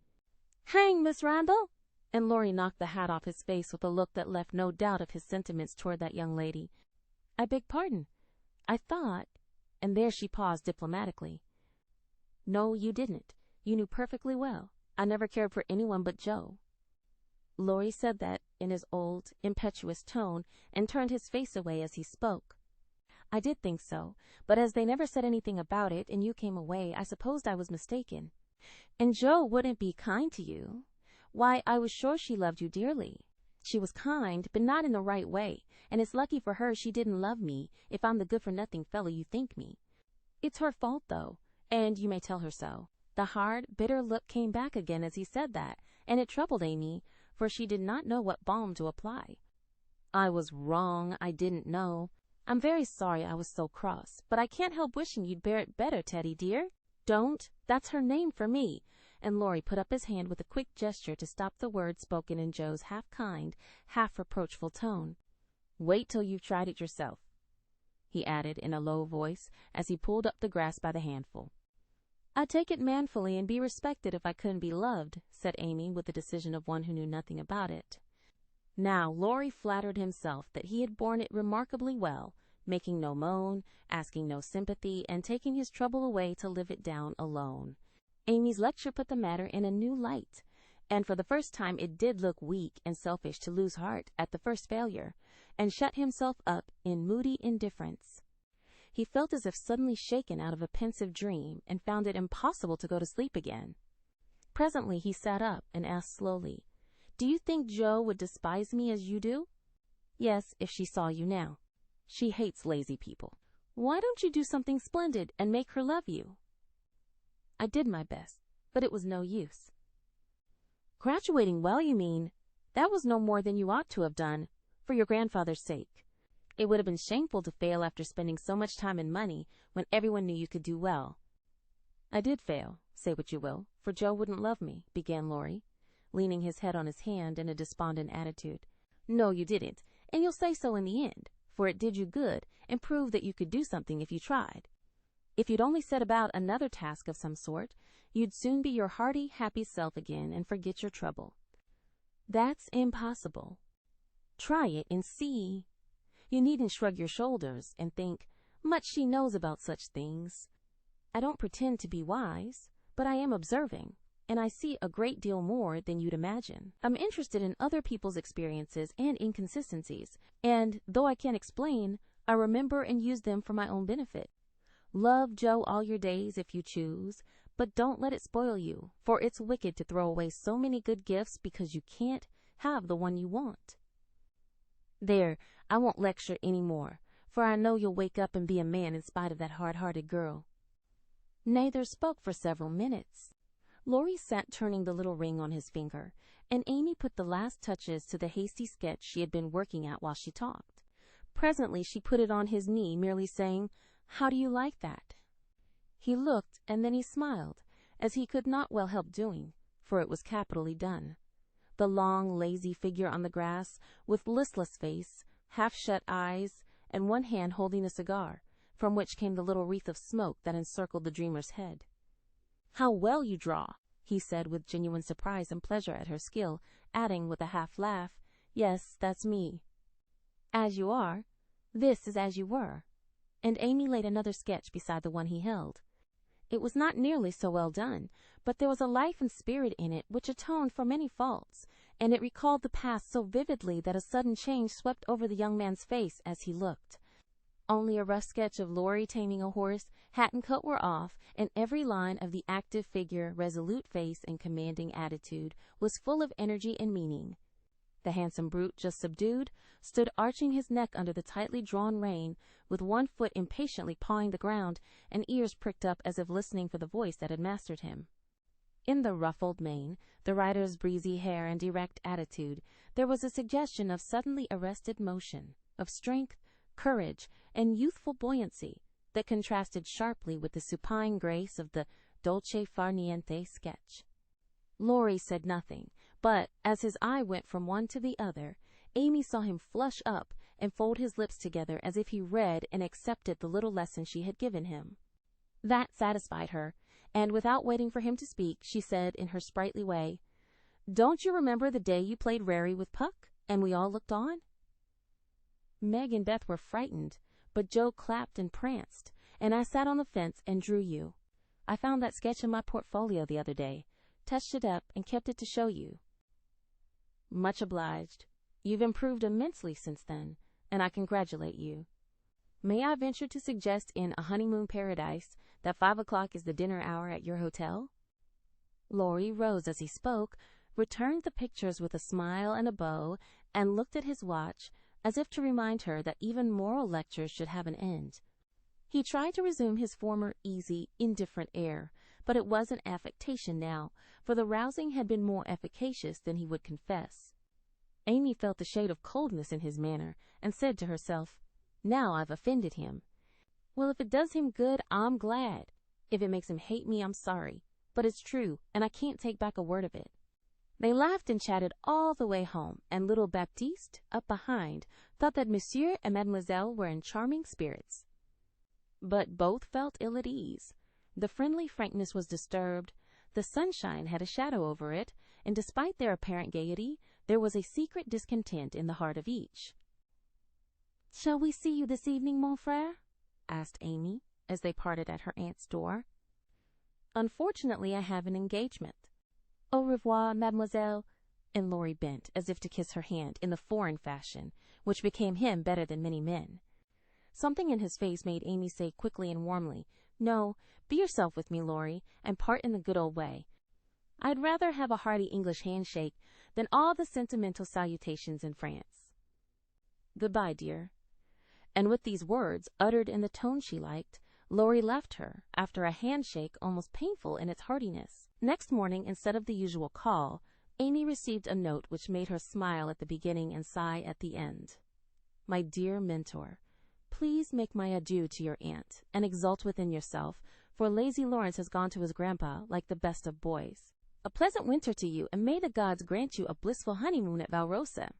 "Hang Miss Randall!" And Laurie knocked the hat off his face with a look that left no doubt of his sentiments toward that young lady. "I beg pardon. I thought—" and there she paused diplomatically. No, you didn't. You knew perfectly well. I never cared for anyone but Joe. Laurie said that in his old, impetuous tone and turned his face away as he spoke. I did think so, but as they never said anything about it and you came away, I supposed I was mistaken. And Joe wouldn't be kind to you. Why, I was sure she loved you dearly. She was kind, but not in the right way, and it's lucky for her she didn't love me if I'm the good-for-nothing fellow you think me. It's her fault, though, and you may tell her so. The hard, bitter look came back again as he said that, and it troubled Amy, for she did not know what balm to apply. I was wrong. I didn't know. I'm very sorry I was so cross, but I can't help wishing you'd bear it better, Teddy dear. Don't. That's her name for me. And Laurie put up his hand with a quick gesture to stop the words spoken in Joe's half-kind, half-reproachful tone. Wait till you've tried it yourself, he added in a low voice as he pulled up the grass by the handful. I'd take it manfully and be respected if I couldn't be loved, said Amy with the decision of one who knew nothing about it. Now, Laurie flattered himself that he had borne it remarkably well, making no moan, asking no sympathy, and taking his trouble away to live it down alone. Amy's lecture put the matter in a new light, and for the first time it did look weak and selfish to lose heart at the first failure, and shut himself up in moody indifference. He felt as if suddenly shaken out of a pensive dream, and found it impossible to go to sleep again. Presently he sat up and asked slowly, Do you think Joe would despise me as you do? Yes, if she saw you now. She hates lazy people. Why don't you do something splendid and make her love you? I did my best, but it was no use. Graduating well, you mean? That was no more than you ought to have done, for your grandfather's sake. It would have been shameful to fail after spending so much time and money when everyone knew you could do well. I did fail, say what you will, for Joe wouldn't love me, began Laurie, leaning his head on his hand in a despondent attitude. No, you didn't, and you'll say so in the end, for it did you good and proved that you could do something if you tried. If you'd only set about another task of some sort, you'd soon be your hearty, happy self again and forget your trouble. That's impossible. Try it and see. You needn't shrug your shoulders and think, much she knows about such things. I don't pretend to be wise, but I am observing, and I see a great deal more than you'd imagine. I'm interested in other people's experiences and inconsistencies, and, though I can't explain, I remember and use them for my own benefit. Love Joe all your days if you choose, but don't let it spoil you, for it's wicked to throw away so many good gifts because you can't have the one you want. There, I won't lecture any more, for I know you'll wake up and be a man in spite of that hard-hearted girl. Neither spoke for several minutes. Laurie sat turning the little ring on his finger, and Amy put the last touches to the hasty sketch she had been working at while she talked. Presently she put it on his knee, merely saying, How do you like that? He looked, and then he smiled, as he could not well help doing, for it was capitally done. The long, lazy figure on the grass, with listless face, half-shut eyes, and one hand holding a cigar, from which came the little wreath of smoke that encircled the dreamer's head. How well you draw, he said with genuine surprise and pleasure at her skill, adding with a half-laugh, Yes, that's me. As you are, this is as you were. And Amy laid another sketch beside the one he held. It was not nearly so well done, but there was a life and spirit in it which atoned for many faults, and it recalled the past so vividly that a sudden change swept over the young man's face as he looked. Only a rough sketch of Laurie taming a horse, hat and coat were off, and every line of the active figure, resolute face, and commanding attitude was full of energy and meaning. The handsome brute, just subdued, stood arching his neck under the tightly drawn rein, with one foot impatiently pawing the ground, and ears pricked up as if listening for the voice that had mastered him. In the ruffled mane, the rider's breezy hair and erect attitude, there was a suggestion of suddenly arrested motion, of strength, courage, and youthful buoyancy that contrasted sharply with the supine grace of the dolce far niente sketch. Laurie said nothing, but as his eye went from one to the other, Amy saw him flush up and fold his lips together as if he read and accepted the little lesson she had given him. That satisfied her, and without waiting for him to speak, she said in her sprightly way, Don't you remember the day you played Rary with Puck, and we all looked on? Meg and Beth were frightened, but Joe clapped and pranced, and I sat on the fence and drew you. I found that sketch in my portfolio the other day, touched it up, and kept it to show you. Much obliged. You've improved immensely since then, and I congratulate you. May I venture to suggest in A Honeymoon Paradise that 5 o'clock is the dinner hour at your hotel? Laurie rose as he spoke, returned the pictures with a smile and a bow, and looked at his watch as if to remind her that even moral lectures should have an end. He tried to resume his former easy, indifferent air, but it was an affectation now, for the rousing had been more efficacious than he would confess. Amy felt the shade of coldness in his manner, and said to herself, "Now I've offended him. Well, if it does him good, I'm glad. If it makes him hate me, I'm sorry. But it's true, and I can't take back a word of it." They laughed and chatted all the way home, and little Baptiste, up behind, thought that Monsieur and Mademoiselle were in charming spirits. But both felt ill at ease. The friendly frankness was disturbed, the sunshine had a shadow over it, and despite their apparent gaiety, there was a secret discontent in the heart of each. "Shall we see you this evening, mon frère?" asked Amy, as they parted at her aunt's door. "Unfortunately, I have an engagement." "Au revoir, mademoiselle," and Laurie bent as if to kiss her hand in the foreign fashion, which became him better than many men. Something in his face made Amy say quickly and warmly, "No, be yourself with me, Laurie, and part in the good old way. I'd rather have a hearty English handshake than all the sentimental salutations in France. Goodbye, dear." And with these words, uttered in the tone she liked, Laurie left her, after a handshake almost painful in its heartiness. Next morning, instead of the usual call, Amy received a note which made her smile at the beginning and sigh at the end. "My dear mentor, please make my adieu to your aunt, and exult within yourself, for lazy Laurence has gone to his grandpa like the best of boys. A pleasant winter to you, and may the gods grant you a blissful honeymoon at Valrosa.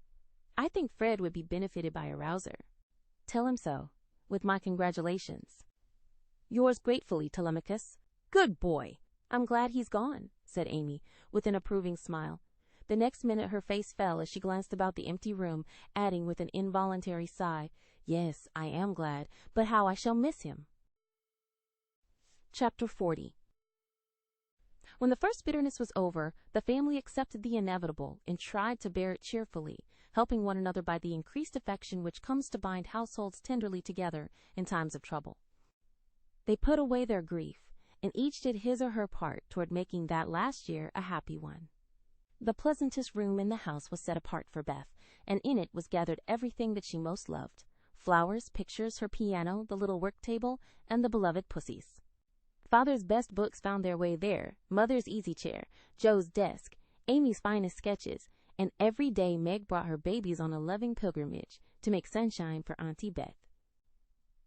I think Fred would be benefited by a rouser. Tell him so, with my congratulations. Yours gratefully, Telemachus." "Good boy! I'm glad he's gone," said Amy, with an approving smile. The next minute her face fell as she glanced about the empty room, adding with an involuntary sigh, "Yes, I am glad, but how I shall miss him." Chapter 40. When the first bitterness was over, the family accepted the inevitable and tried to bear it cheerfully, helping one another by the increased affection which comes to bind households tenderly together in times of trouble. They put away their grief, and each did his or her part toward making that last year a happy one. The pleasantest room in the house was set apart for Beth, and in it was gathered everything that she most loved: flowers, pictures, her piano, the little work table, and the beloved pussies. Father's best books found their way there, Mother's easy chair, Joe's desk, Amy's finest sketches, and every day Meg brought her babies on a loving pilgrimage to make sunshine for Auntie Beth.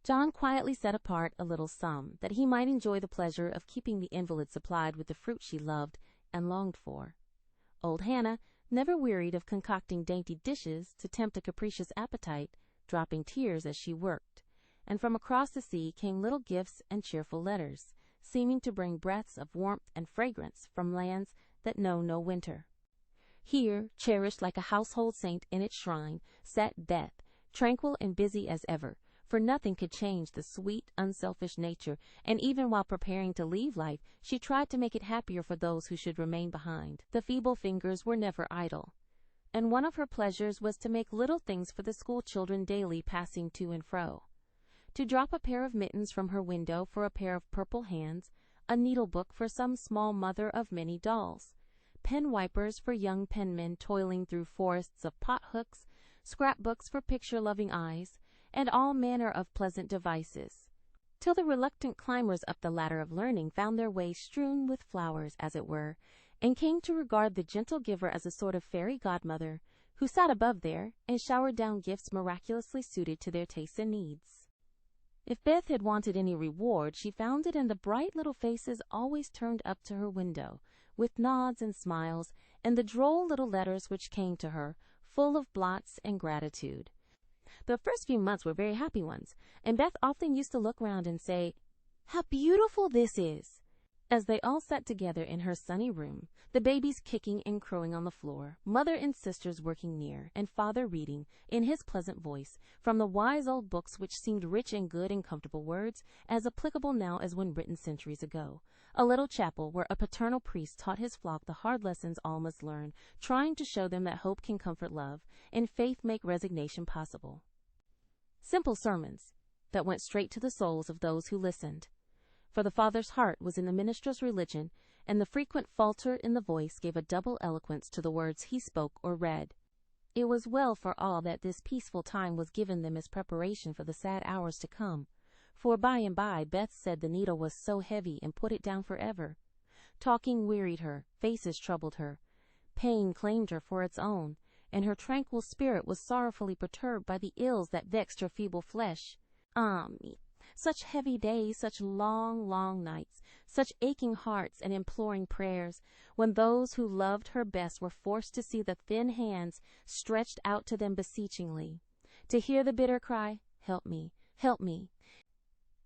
John quietly set apart a little sum that he might enjoy the pleasure of keeping the invalid supplied with the fruit she loved and longed for. Old Hannah never wearied of concocting dainty dishes to tempt a capricious appetite, dropping tears as she worked, and from across the sea came little gifts and cheerful letters, seeming to bring breaths of warmth and fragrance from lands that know no winter. Here, cherished like a household saint in its shrine, sat Beth, tranquil and busy as ever, for nothing could change the sweet, unselfish nature, and even while preparing to leave life, she tried to make it happier for those who should remain behind. The feeble fingers were never idle, and one of her pleasures was to make little things for the school children daily passing to and fro. To drop a pair of mittens from her window for a pair of purple hands, a needlebook for some small mother of many dolls, pen wipers for young penmen toiling through forests of pot-hooks, scrapbooks for picture-loving eyes, and all manner of pleasant devices, till the reluctant climbers up the ladder of learning found their way strewn with flowers, as it were, and came to regard the gentle giver as a sort of fairy godmother, who sat above there and showered down gifts miraculously suited to their tastes and needs. If Beth had wanted any reward, she found it in the bright little faces always turned up to her window, with nods and smiles, and the droll little letters which came to her, full of blots and gratitude. The first few months were very happy ones, and Beth often used to look round and say, "How beautiful this is!" As they all sat together in her sunny room, the babies kicking and crowing on the floor, mother and sisters working near, and father reading, in his pleasant voice, from the wise old books which seemed rich in good and comfortable words, as applicable now as when written centuries ago, a little chapel where a paternal priest taught his flock the hard lessons all must learn, trying to show them that hope can comfort love, and faith make resignation possible. Simple sermons that went straight to the souls of those who listened. For the father's heart was in the minister's religion, and the frequent falter in the voice gave a double eloquence to the words he spoke or read. It was well for all that this peaceful time was given them as preparation for the sad hours to come, for by and by Beth said the needle was so heavy and put it down forever. Talking wearied her, faces troubled her, pain claimed her for its own, and her tranquil spirit was sorrowfully perturbed by the ills that vexed her feeble flesh. Ah me! Such heavy days, such long, long nights, such aching hearts and imploring prayers, when those who loved her best were forced to see the thin hands stretched out to them beseechingly, to hear the bitter cry, "Help me, help me,"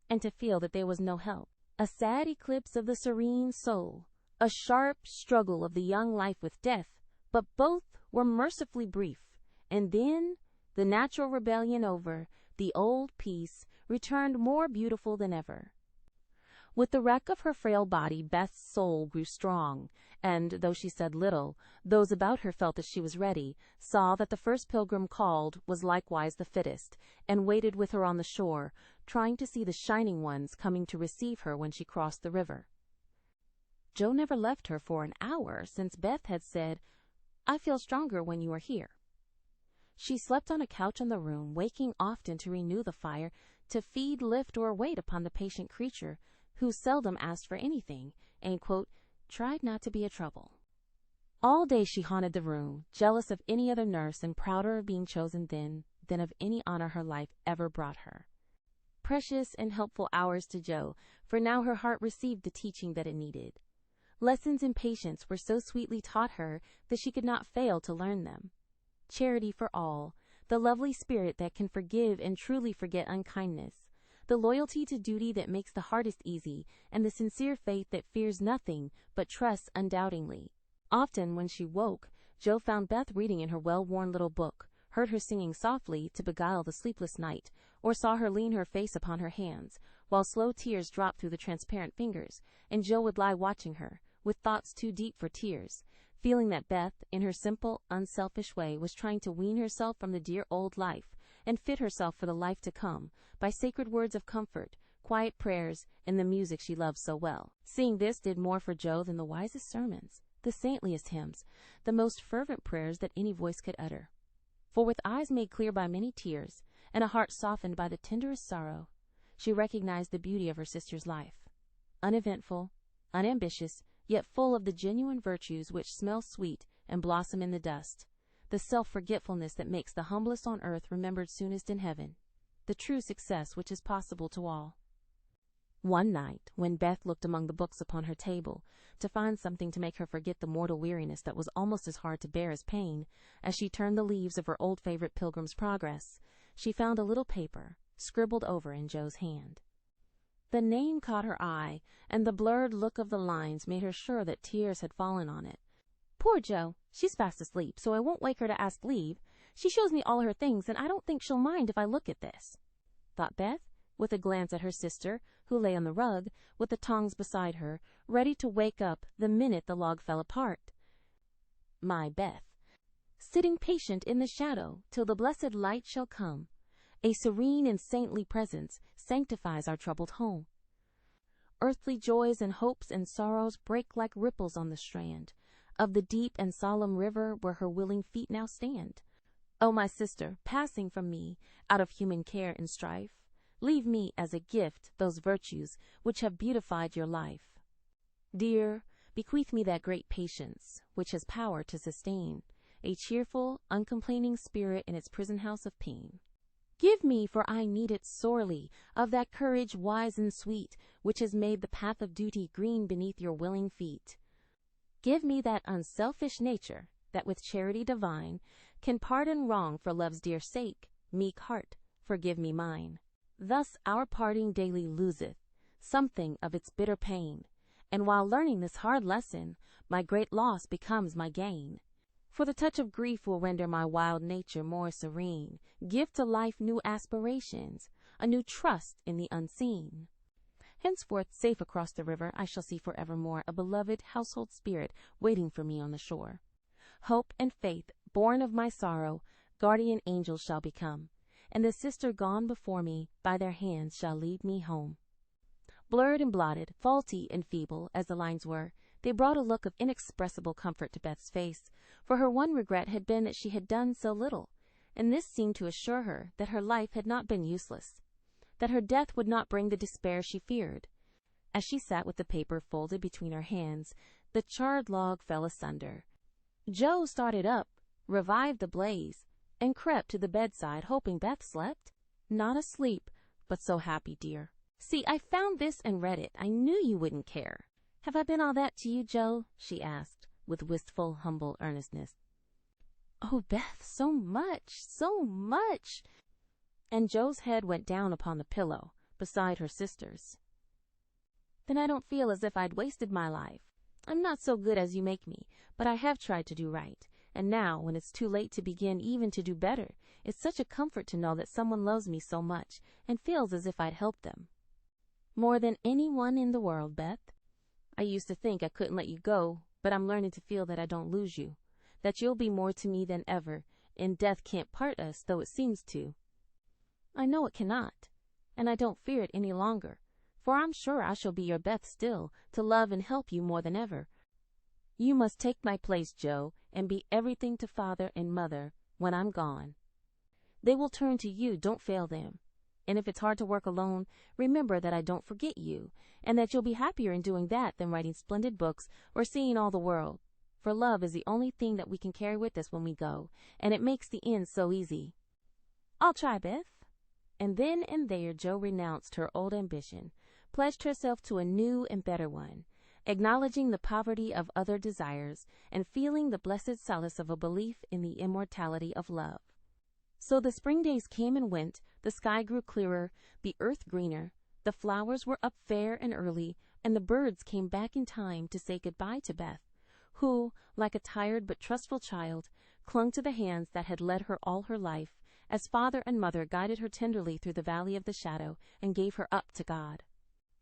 and to feel that there was no help. A sad eclipse of the serene soul, a sharp struggle of the young life with death, but both were mercifully brief, and then, the natural rebellion over, the old peace returned more beautiful than ever. With the wreck of her frail body, Beth's soul grew strong, and, though she said little, those about her felt that she was ready, saw that the first pilgrim called was likewise the fittest, and waited with her on the shore, trying to see the shining ones coming to receive her when she crossed the river. Joe never left her for an hour, since Beth had said, "I feel stronger when you are here." She slept on a couch in the room, waking often to renew the fire, to feed, lift, or wait upon the patient creature, who seldom asked for anything, and, quote, tried not to be a trouble. All day she haunted the room, jealous of any other nurse and prouder of being chosen than of any honor her life ever brought her. Precious and helpful hours to Joe, for now her heart received the teaching that it needed. Lessons in patience were so sweetly taught her that she could not fail to learn them. Charity for all, the lovely spirit that can forgive and truly forget unkindness, the loyalty to duty that makes the hardest easy, and the sincere faith that fears nothing but trusts undoubtingly. Often, when she woke, Joe found Beth reading in her well-worn little book, heard her singing softly to beguile the sleepless night, or saw her lean her face upon her hands, while slow tears dropped through the transparent fingers, and Joe would lie watching her, with thoughts too deep for tears, feeling that Beth, in her simple, unselfish way, was trying to wean herself from the dear old life and fit herself for the life to come by sacred words of comfort, quiet prayers, and the music she loved so well. Seeing this did more for Joe than the wisest sermons, the saintliest hymns, the most fervent prayers that any voice could utter. For with eyes made clear by many tears, and a heart softened by the tenderest sorrow, she recognized the beauty of her sister's life. Uneventful, unambitious, yet full of the genuine virtues which smell sweet and blossom in the dust, the self-forgetfulness that makes the humblest on earth remembered soonest in heaven, the true success which is possible to all. One night, when Beth looked among the books upon her table to find something to make her forget the mortal weariness that was almost as hard to bear as pain, as she turned the leaves of her old favorite Pilgrim's Progress, she found a little paper, scribbled over in Joe's hand. The name caught her eye, and the blurred look of the lines made her sure that tears had fallen on it. "Poor Joe, she's fast asleep, so I won't wake her to ask leave. She shows me all her things, and I don't think she'll mind if I look at this," thought Beth, with a glance at her sister, who lay on the rug, with the tongs beside her, ready to wake up the minute the log fell apart. My Beth, sitting patient in the shadow till the blessed light shall come. A serene and saintly presence sanctifies our troubled home. Earthly joys and hopes and sorrows break like ripples on the strand of the deep and solemn river where her willing feet now stand. O my sister, passing from me, out of human care and strife, leave me as a gift those virtues which have beautified your life. Dear, bequeath me that great patience which has power to sustain a cheerful, uncomplaining spirit in its prison house of pain. Give me, for I need it sorely, of that courage wise and sweet, which has made the path of duty green beneath your willing feet. Give me that unselfish nature, that with charity divine, can pardon wrong for love's dear sake. Meek heart, forgive me mine. Thus our parting daily loseth something of its bitter pain, And while learning this hard lesson, my great loss becomes my gain. For the touch of grief will render my wild nature more serene, give to life new aspirations, a new trust in the unseen. Henceforth, safe across the river, I shall see forevermore a beloved household spirit waiting for me on the shore. Hope and faith, born of my sorrow, guardian angels shall become, and the sister gone before me by their hands shall lead me home. Blurred and blotted, faulty and feeble as the lines were, they brought a look of inexpressible comfort to Beth's face, for her one regret had been that she had done so little, and this seemed to assure her that her life had not been useless, that her death would not bring the despair she feared. As she sat with the paper folded between her hands, the charred log fell asunder. Joe started up, revived the blaze, and crept to the bedside, hoping Beth slept. Not asleep, but so happy, dear. See, I found this and read it. I knew you wouldn't care. Have I been all that to you, Joe? She asked, with wistful, humble earnestness. Oh, Beth, so much, so much. And Joe's head went down upon the pillow, beside her sister's. Then I don't feel as if I'd wasted my life. I'm not so good as you make me, but I have tried to do right. And now, when it's too late to begin even to do better, it's such a comfort to know that someone loves me so much and feels as if I'd helped them. More than anyone in the world, Beth. I used to think I couldn't let you go, but I'm learning to feel that I don't lose you, that you'll be more to me than ever, and death can't part us, though it seems to. I know it cannot, and I don't fear it any longer, for I'm sure I shall be your Beth still, to love and help you more than ever. You must take my place, Joe, and be everything to Father and Mother when I'm gone. They will turn to you, don't fail them. And if it's hard to work alone, remember that I don't forget you, and that you'll be happier in doing that than writing splendid books or seeing all the world. For love is the only thing that we can carry with us when we go, and it makes the end so easy. I'll try, Beth. And then and there Joe renounced her old ambition, pledged herself to a new and better one, acknowledging the poverty of other desires, and feeling the blessed solace of a belief in the immortality of love. So the spring days came and went, the sky grew clearer, the earth greener, the flowers were up fair and early, and the birds came back in time to say goodbye to Beth, who, like a tired but trustful child, clung to the hands that had led her all her life, as father and mother guided her tenderly through the valley of the shadow and gave her up to God.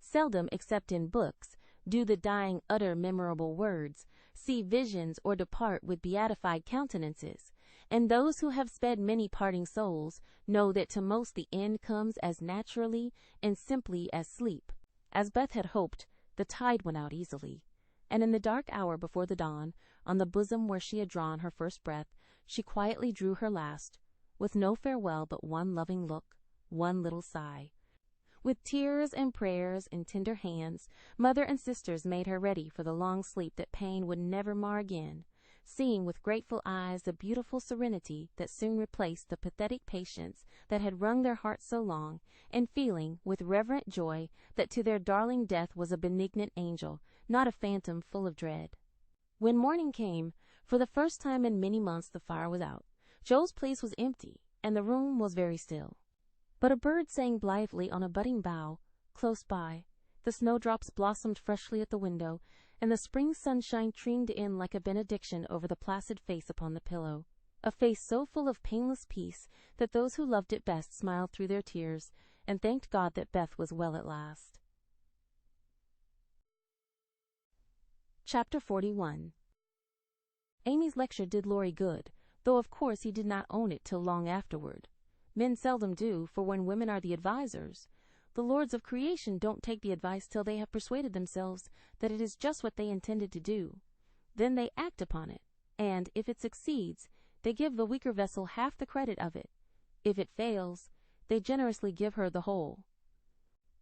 Seldom, except in books, do the dying utter memorable words, see visions, or depart with beatified countenances, and those who have sped many parting souls know that to most the end comes as naturally and simply as sleep. As Beth had hoped, the tide went out easily, and in the dark hour before the dawn, on the bosom where she had drawn her first breath, she quietly drew her last, with no farewell but one loving look, one little sigh. With tears and prayers and tender hands, mother and sisters made her ready for the long sleep that pain would never mar again, seeing with grateful eyes the beautiful serenity that soon replaced the pathetic patience that had wrung their hearts so long, and feeling with reverent joy that to their darling death was a benignant angel, not a phantom full of dread. When morning came, for the first time in many months the fire was out. Joe's place was empty, and the room was very still. But a bird sang blithely on a budding bough close by, the snowdrops blossomed freshly at the window, and the spring sunshine streamed in like a benediction over the placid face upon the pillow, a face so full of painless peace that those who loved it best smiled through their tears and thanked God that Beth was well at last. Chapter 41. Amy's lecture did Laurie good, though of course he did not own it till long afterward. Men seldom do, for when women are the advisers, the lords of creation don't take the advice till they have persuaded themselves that it is just what they intended to do. Then they act upon it, and, if it succeeds, they give the weaker vessel half the credit of it. If it fails, they generously give her the whole.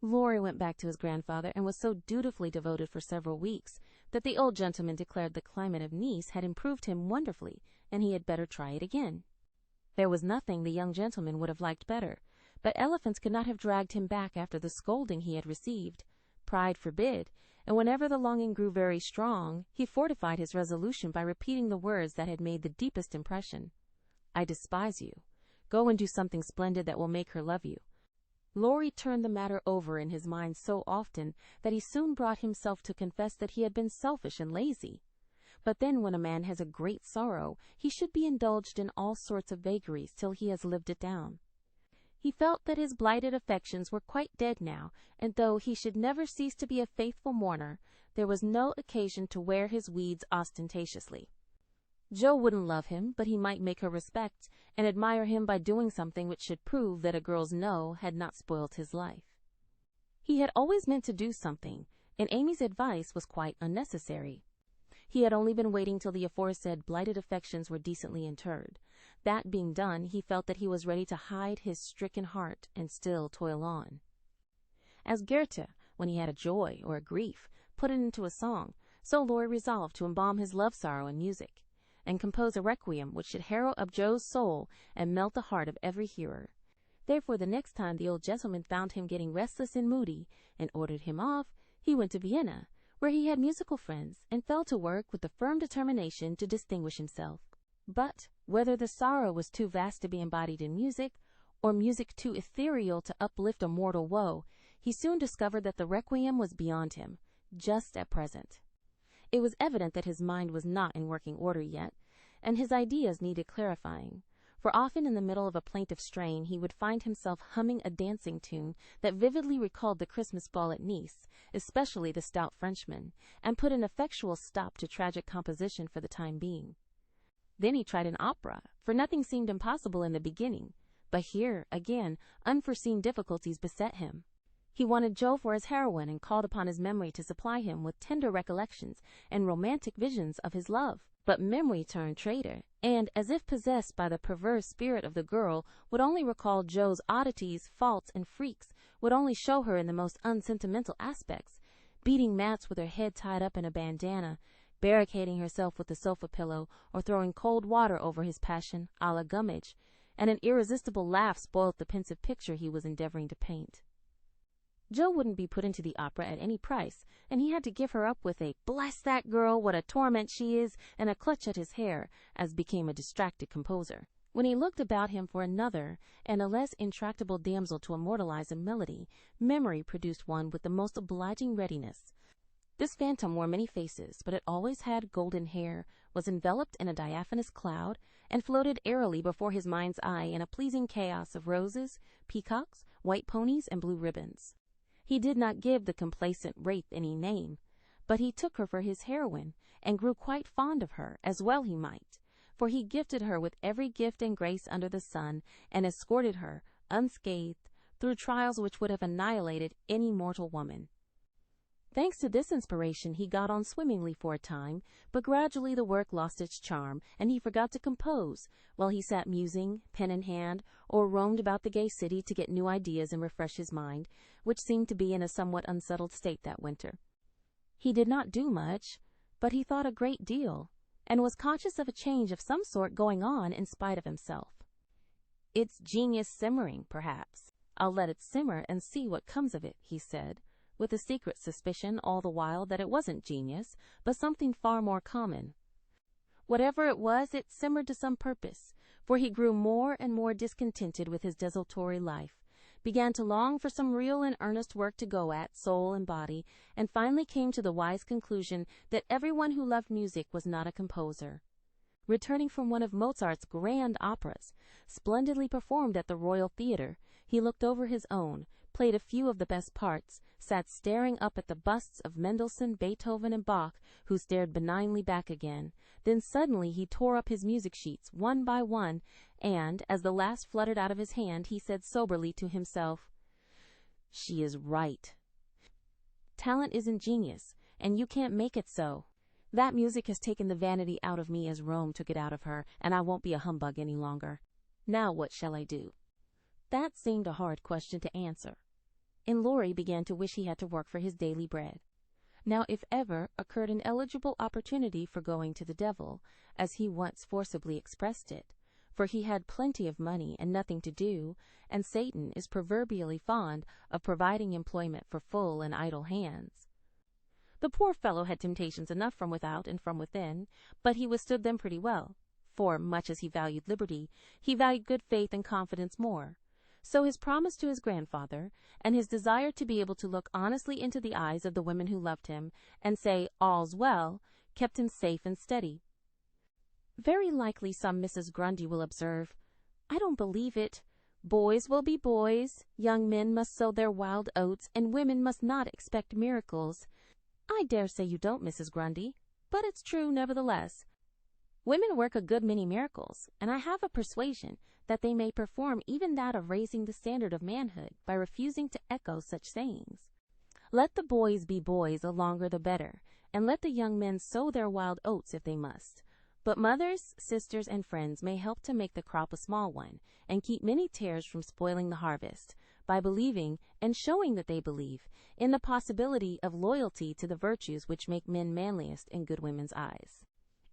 Laurie went back to his grandfather and was so dutifully devoted for several weeks that the old gentleman declared the climate of Nice had improved him wonderfully, and he had better try it again. There was nothing the young gentleman would have liked better, but elephants could not have dragged him back after the scolding he had received. Pride forbid, and whenever the longing grew very strong, he fortified his resolution by repeating the words that had made the deepest impression. "I despise you. Go and do something splendid that will make her love you. Laurie turned the matter over in his mind so often that he soon brought himself to confess that he had been selfish and lazy. But then when a man has a great sorrow, he should be indulged in all sorts of vagaries till he has lived it down. He felt that his blighted affections were quite dead now, and though he should never cease to be a faithful mourner, there was no occasion to wear his weeds ostentatiously. Jo wouldn't love him, but he might make her respect and admire him by doing something which should prove that a girl's no had not spoilt his life. He had always meant to do something, and Amy's advice was quite unnecessary. He had only been waiting till the aforesaid blighted affections were decently interred. That being done, he felt that he was ready to hide his stricken heart and still toil on. As Goethe, when he had a joy or a grief, put it into a song, so Laurie resolved to embalm his love-sorrow in music, and compose a requiem which should harrow up Jo's soul and melt the heart of every hearer. Therefore, the next time the old gentleman found him getting restless and moody, and ordered him off, he went to Vienna, where he had musical friends, and fell to work with the firm determination to distinguish himself. But whether the sorrow was too vast to be embodied in music, or music too ethereal to uplift a mortal woe, he soon discovered that the requiem was beyond him, just at present. It was evident that his mind was not in working order yet, and his ideas needed clarifying, for often in the middle of a plaintive strain he would find himself humming a dancing tune that vividly recalled the Christmas ball at Nice, especially the Stout Frenchman, and put an effectual stop to tragic composition for the time being. Then he tried an opera, for nothing seemed impossible in the beginning, but here, again, unforeseen difficulties beset him. He wanted Jo for his heroine and called upon his memory to supply him with tender recollections and romantic visions of his love. But memory turned traitor, and, as if possessed by the perverse spirit of the girl, would only recall Jo's oddities, faults, and freaks, would only show her in the most unsentimental aspects, beating mats with her head tied up in a bandana, barricading herself with a sofa pillow, or throwing cold water over his passion, a la Gummidge, and an irresistible laugh spoilt the pensive picture he was endeavoring to paint. Jo wouldn't be put into the opera at any price, and he had to give her up with a "bless that girl, what a torment she is," and a clutch at his hair, as became a distracted composer. When he looked about him for another and a less intractable damsel to immortalize a melody, memory produced one with the most obliging readiness. This phantom wore many faces, but it always had golden hair, was enveloped in a diaphanous cloud, and floated airily before his mind's eye in a pleasing chaos of roses, peacocks, white ponies, and blue ribbons. He did not give the complacent wraith any name, but he took her for his heroine, and grew quite fond of her, as well he might, for he gifted her with every gift and grace under the sun, and escorted her, unscathed, through trials which would have annihilated any mortal woman. Thanks to this inspiration, he got on swimmingly for a time, but gradually the work lost its charm, and he forgot to compose, while he sat musing, pen in hand, or roamed about the gay city to get new ideas and refresh his mind, which seemed to be in a somewhat unsettled state that winter. He did not do much, but he thought a great deal, and was conscious of a change of some sort going on in spite of himself. "It's genius simmering, perhaps. I'll let it simmer and see what comes of it," he said, with a secret suspicion all the while that it wasn't genius, but something far more common. Whatever it was, it simmered to some purpose, for he grew more and more discontented with his desultory life, began to long for some real and earnest work to go at, soul and body, and finally came to the wise conclusion that everyone who loved music was not a composer. Returning from one of Mozart's grand operas, splendidly performed at the Royal Theatre, he looked over his own, played a few of the best parts, sat staring up at the busts of Mendelssohn, Beethoven, and Bach, who stared benignly back again. Then suddenly he tore up his music sheets, one by one, and, as the last fluttered out of his hand, he said soberly to himself, "She is right. Talent isn't genius, and you can't make it so. That music has taken the vanity out of me as Rome took it out of her, and I won't be a humbug any longer. Now what shall I do?" That seemed a hard question to answer, and Laurie began to wish he had to work for his daily bread. Now, if ever occurred an eligible opportunity for going to the devil, as he once forcibly expressed it, for he had plenty of money and nothing to do, and Satan is proverbially fond of providing employment for full and idle hands. The poor fellow had temptations enough from without and from within, but he withstood them pretty well, for, much as he valued liberty, he valued good faith and confidence more. So his promise to his grandfather, and his desire to be able to look honestly into the eyes of the women who loved him and say, "All's well," kept him safe and steady. Very likely some Mrs. Grundy will observe, "I don't believe it. Boys will be boys, young men must sow their wild oats, and women must not expect miracles." I dare say you don't, Mrs. Grundy, but it's true nevertheless. Women work a good many miracles, and I have a persuasion that they may perform even that of raising the standard of manhood by refusing to echo such sayings. Let the boys be boys, the longer the better, and let the young men sow their wild oats if they must. But mothers, sisters, and friends may help to make the crop a small one, and keep many tares from spoiling the harvest, by believing, and showing that they believe, in the possibility of loyalty to the virtues which make men manliest in good women's eyes.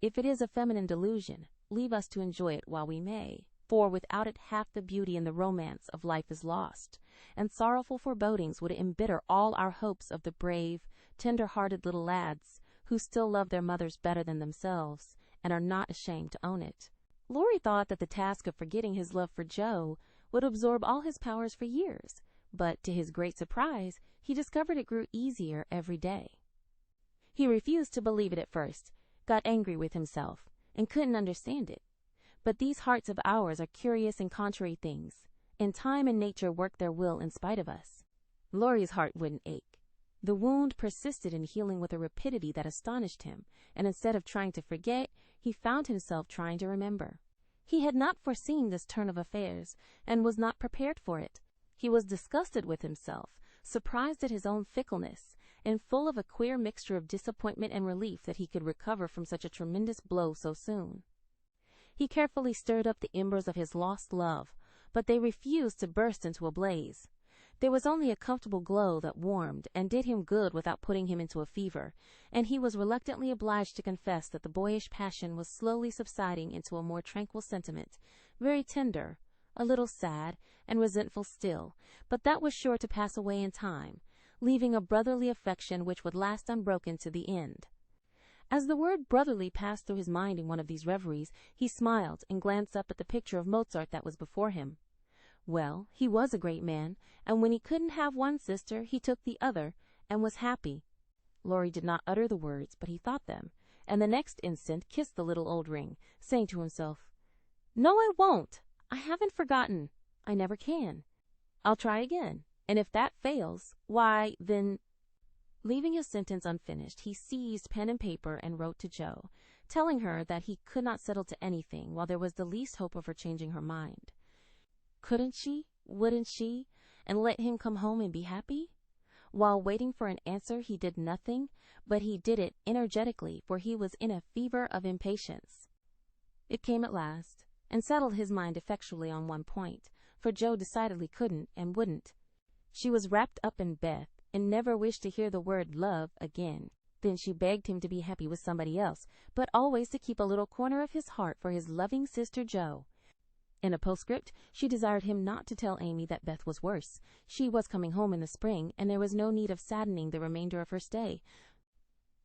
If it is a feminine delusion, leave us to enjoy it while we may, for without it half the beauty and the romance of life is lost, and sorrowful forebodings would embitter all our hopes of the brave, tender-hearted little lads who still love their mothers better than themselves, and are not ashamed to own it. Laurie thought that the task of forgetting his love for Joe would absorb all his powers for years, but to his great surprise, he discovered it grew easier every day. He refused to believe it at first, got angry with himself, and couldn't understand it. But these hearts of ours are curious and contrary things, and time and nature work their will in spite of us. Laurie's heart wouldn't ache. The wound persisted in healing with a rapidity that astonished him, and instead of trying to forget, he found himself trying to remember. He had not foreseen this turn of affairs, and was not prepared for it. He was disgusted with himself, surprised at his own fickleness, and full of a queer mixture of disappointment and relief that he could recover from such a tremendous blow so soon. He carefully stirred up the embers of his lost love, but they refused to burst into a blaze. There was only a comfortable glow that warmed and did him good without putting him into a fever, and he was reluctantly obliged to confess that the boyish passion was slowly subsiding into a more tranquil sentiment, very tender, a little sad, and resentful still, but that was sure to pass away in time, leaving a brotherly affection which would last unbroken to the end. As the word brotherly passed through his mind in one of these reveries, he smiled and glanced up at the picture of Mozart that was before him. Well, he was a great man, and when he couldn't have one sister, he took the other, and was happy. Laurie did not utter the words, but he thought them, and the next instant kissed the little old ring, saying to himself, "No, I won't. I haven't forgotten. I never can. I'll try again, and if that fails, why, then—" Leaving his sentence unfinished, he seized pen and paper and wrote to Jo, telling her that he could not settle to anything while there was the least hope of her changing her mind. Couldn't she, wouldn't she, and let him come home and be happy? While waiting for an answer, he did nothing, but he did it energetically, for he was in a fever of impatience. It came at last, and settled his mind effectually on one point, for Jo decidedly couldn't and wouldn't. She was wrapped up in Beth, and never wished to hear the word love again. Then she begged him to be happy with somebody else, but always to keep a little corner of his heart for his loving sister Jo. In a postscript, she desired him not to tell Amy that Beth was worse. She was coming home in the spring, and there was no need of saddening the remainder of her stay.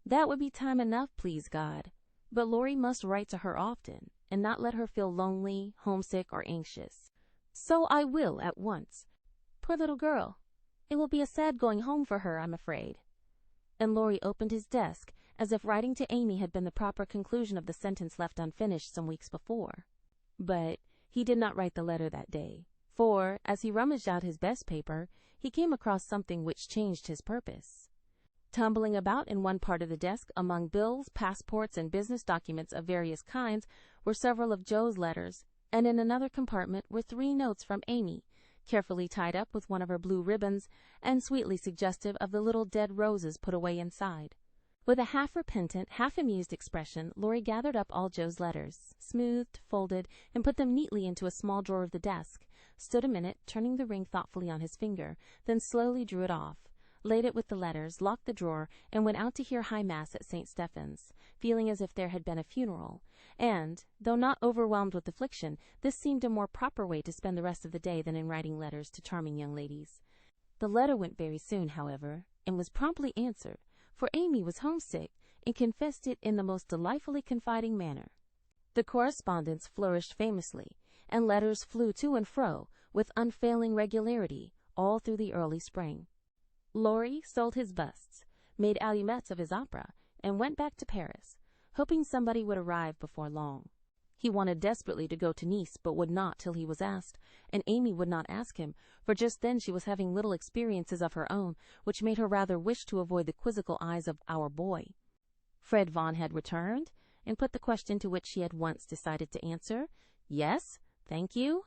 That would be time enough, please God. But Laurie must write to her often, and not let her feel lonely, homesick, or anxious. So I will at once. Poor little girl. It will be a sad going home for her, I'm afraid. And Laurie opened his desk, as if writing to Amy had been the proper conclusion of the sentence left unfinished some weeks before. But he did not write the letter that day, for, as he rummaged out his best paper, he came across something which changed his purpose. Tumbling about in one part of the desk among bills, passports, and business documents of various kinds were several of Jo's letters, and in another compartment were 3 notes from Amy, carefully tied up with one of her blue ribbons, and sweetly suggestive of the little dead roses put away inside. With a half-repentant, half-amused expression, Laurie gathered up all Jo's letters, smoothed, folded, and put them neatly into a small drawer of the desk, stood a minute, turning the ring thoughtfully on his finger, then slowly drew it off, laid it with the letters, locked the drawer, and went out to hear High Mass at St. Stephen's, feeling as if there had been a funeral, and, though not overwhelmed with affliction, this seemed a more proper way to spend the rest of the day than in writing letters to charming young ladies. The letter went very soon, however, and was promptly answered, for Amy was homesick, and confessed it in the most delightfully confiding manner. The correspondence flourished famously, and letters flew to and fro, with unfailing regularity all through the early spring. Laurie sold his busts, made allumets of his opera, and went back to Paris, hoping somebody would arrive before long. He wanted desperately to go to Nice, but would not till he was asked, and Amy would not ask him, for just then she was having little experiences of her own, which made her rather wish to avoid the quizzical eyes of our boy. Fred Vaughn had returned, and put the question to which she had once decided to answer, "Yes, thank you."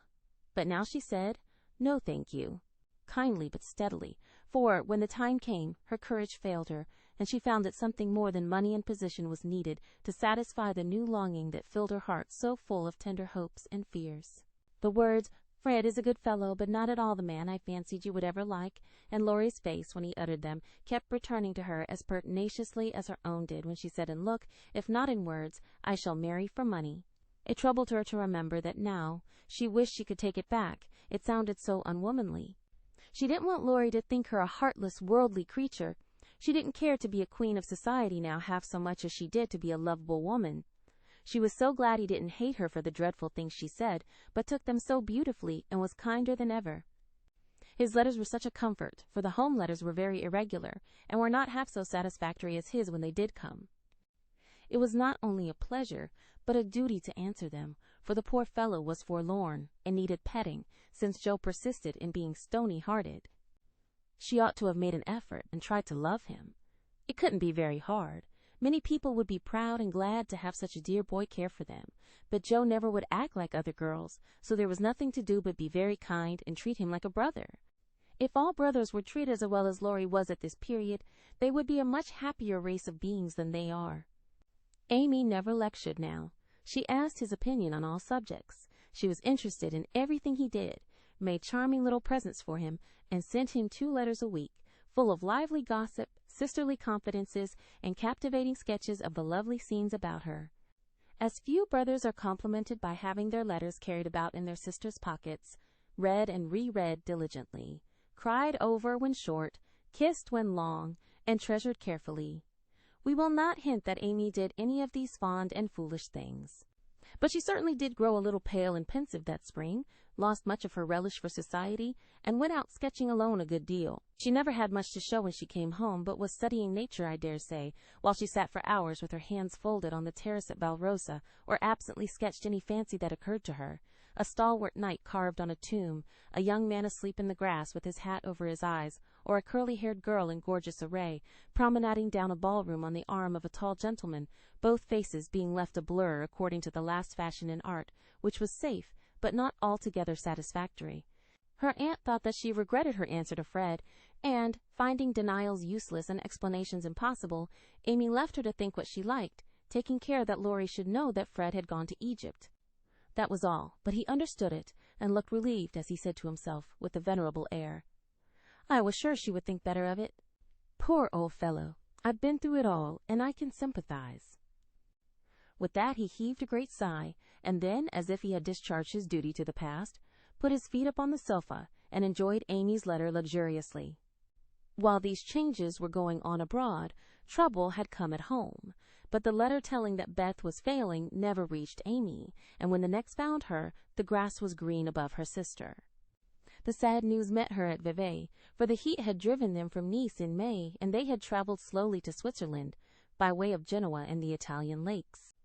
But now she said, "No, thank you," kindly but steadily, for, when the time came, her courage failed her, and she found that something more than money and position was needed to satisfy the new longing that filled her heart so full of tender hopes and fears. The words, "Fred is a good fellow, but not at all the man I fancied you would ever like," and Laurie's face when he uttered them, kept returning to her as pertinaciously as her own did when she said in look, if not in words, "I shall marry for money." It troubled her to remember that now she wished she could take it back. It sounded so unwomanly. She didn't want Laurie to think her a heartless, worldly creature. She didn't care to be a queen of society now half so much as she did to be a lovable woman. She was so glad he didn't hate her for the dreadful things she said, but took them so beautifully and was kinder than ever. His letters were such a comfort, for the home letters were very irregular, and were not half so satisfactory as his when they did come. It was not only a pleasure, but a duty to answer them, for the poor fellow was forlorn and needed petting, since Joe persisted in being stony-hearted. She ought to have made an effort and tried to love him. It couldn't be very hard. Many people would be proud and glad to have such a dear boy care for them, but Joe never would act like other girls, so there was nothing to do but be very kind and treat him like a brother. If all brothers were treated as well as Laurie was at this period, they would be a much happier race of beings than they are. Amy never lectured now. She asked his opinion on all subjects. She was interested in everything he did, made charming little presents for him, and sent him 2 letters a week, full of lively gossip, sisterly confidences, and captivating sketches of the lovely scenes about her. As few brothers are complimented by having their letters carried about in their sisters' pockets, read and reread diligently, cried over when short, kissed when long, and treasured carefully. We will not hint that Amy did any of these fond and foolish things. But she certainly did grow a little pale and pensive that spring, lost much of her relish for society, and went out sketching alone a good deal. She never had much to show when she came home, but was studying nature, I dare say, while she sat for hours with her hands folded on the terrace at Valrosa, or absently sketched any fancy that occurred to her. A stalwart knight carved on a tomb, a young man asleep in the grass with his hat over his eyes, or a curly-haired girl in gorgeous array, promenading down a ballroom on the arm of a tall gentleman, both faces being left a blur according to the last fashion in art, which was safe, but not altogether satisfactory. Her aunt thought that she regretted her answer to Fred, and, finding denials useless and explanations impossible, Amy left her to think what she liked, taking care that Laurie should know that Fred had gone to Egypt. That was all, but he understood it, and looked relieved as he said to himself, with a venerable air, "I was sure she would think better of it. Poor old fellow, I've been through it all, and I can sympathize." With that he heaved a great sigh, and then, as if he had discharged his duty to the past, put his feet up on the sofa, and enjoyed Amy's letter luxuriously. While these changes were going on abroad, trouble had come at home, but the letter telling that Beth was failing never reached Amy, and when the next found her, the grass was green above her sister. The sad news met her at Vevey, for the heat had driven them from Nice in May, and they had traveled slowly to Switzerland, by way of Genoa and the Italian lakes.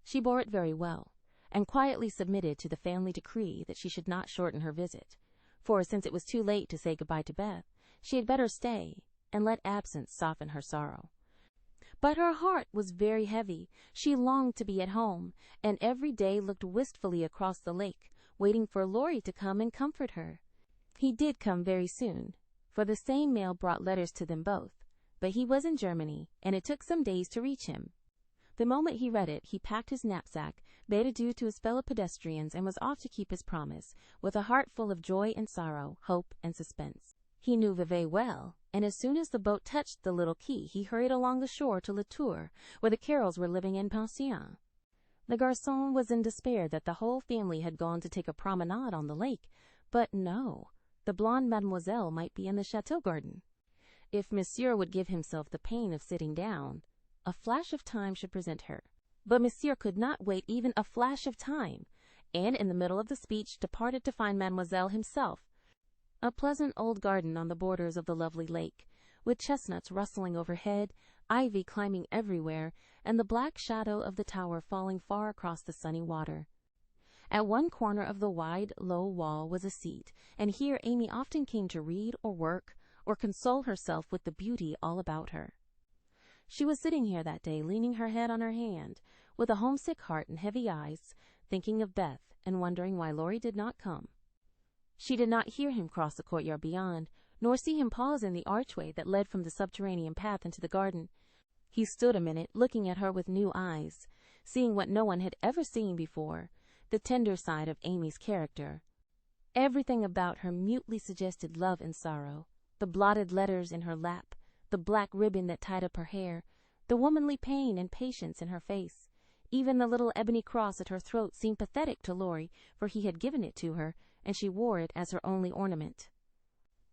She bore it very well, and quietly submitted to the family decree that she should not shorten her visit, for since it was too late to say goodbye to Beth, she had better stay, and let absence soften her sorrow. But her heart was very heavy. She longed to be at home, and every day looked wistfully across the lake, waiting for Laurie to come and comfort her. He did come very soon, for the same mail brought letters to them both, but he was in Germany, and it took some days to reach him. The moment he read it, he packed his knapsack, bade adieu to his fellow pedestrians, and was off to keep his promise, with a heart full of joy and sorrow, hope and suspense. He knew Vevey well, and as soon as the boat touched the little quay, he hurried along the shore to La Tour, where the Carrolls were living in pension. The garçon was in despair that the whole family had gone to take a promenade on the lake, but no, the blonde mademoiselle might be in the chateau garden. If Monsieur would give himself the pain of sitting down, a flash of time should present her. But Monsieur could not wait even a flash of time. and in the middle of the speech departed to find Mademoiselle himself. A pleasant old garden on the borders of the lovely lake, with chestnuts rustling overhead, ivy climbing everywhere, and the black shadow of the tower falling far across the sunny water. At one corner of the wide, low wall was a seat, and here Amy often came to read or work or console herself with the beauty all about her. She was sitting here that day, leaning her head on her hand, with a homesick heart and heavy eyes, thinking of Beth and wondering why Laurie did not come. She did not hear him cross the courtyard beyond, nor see him pause in the archway that led from the subterranean path into the garden. He stood a minute, looking at her with new eyes, seeing what no one had ever seen before, the tender side of Amy's character. Everything about her mutely suggested love and sorrow, the blotted letters in her lap, the black ribbon that tied up her hair, the womanly pain and patience in her face. Even the little ebony cross at her throat seemed pathetic to Laurie, for he had given it to her, and she wore it as her only ornament.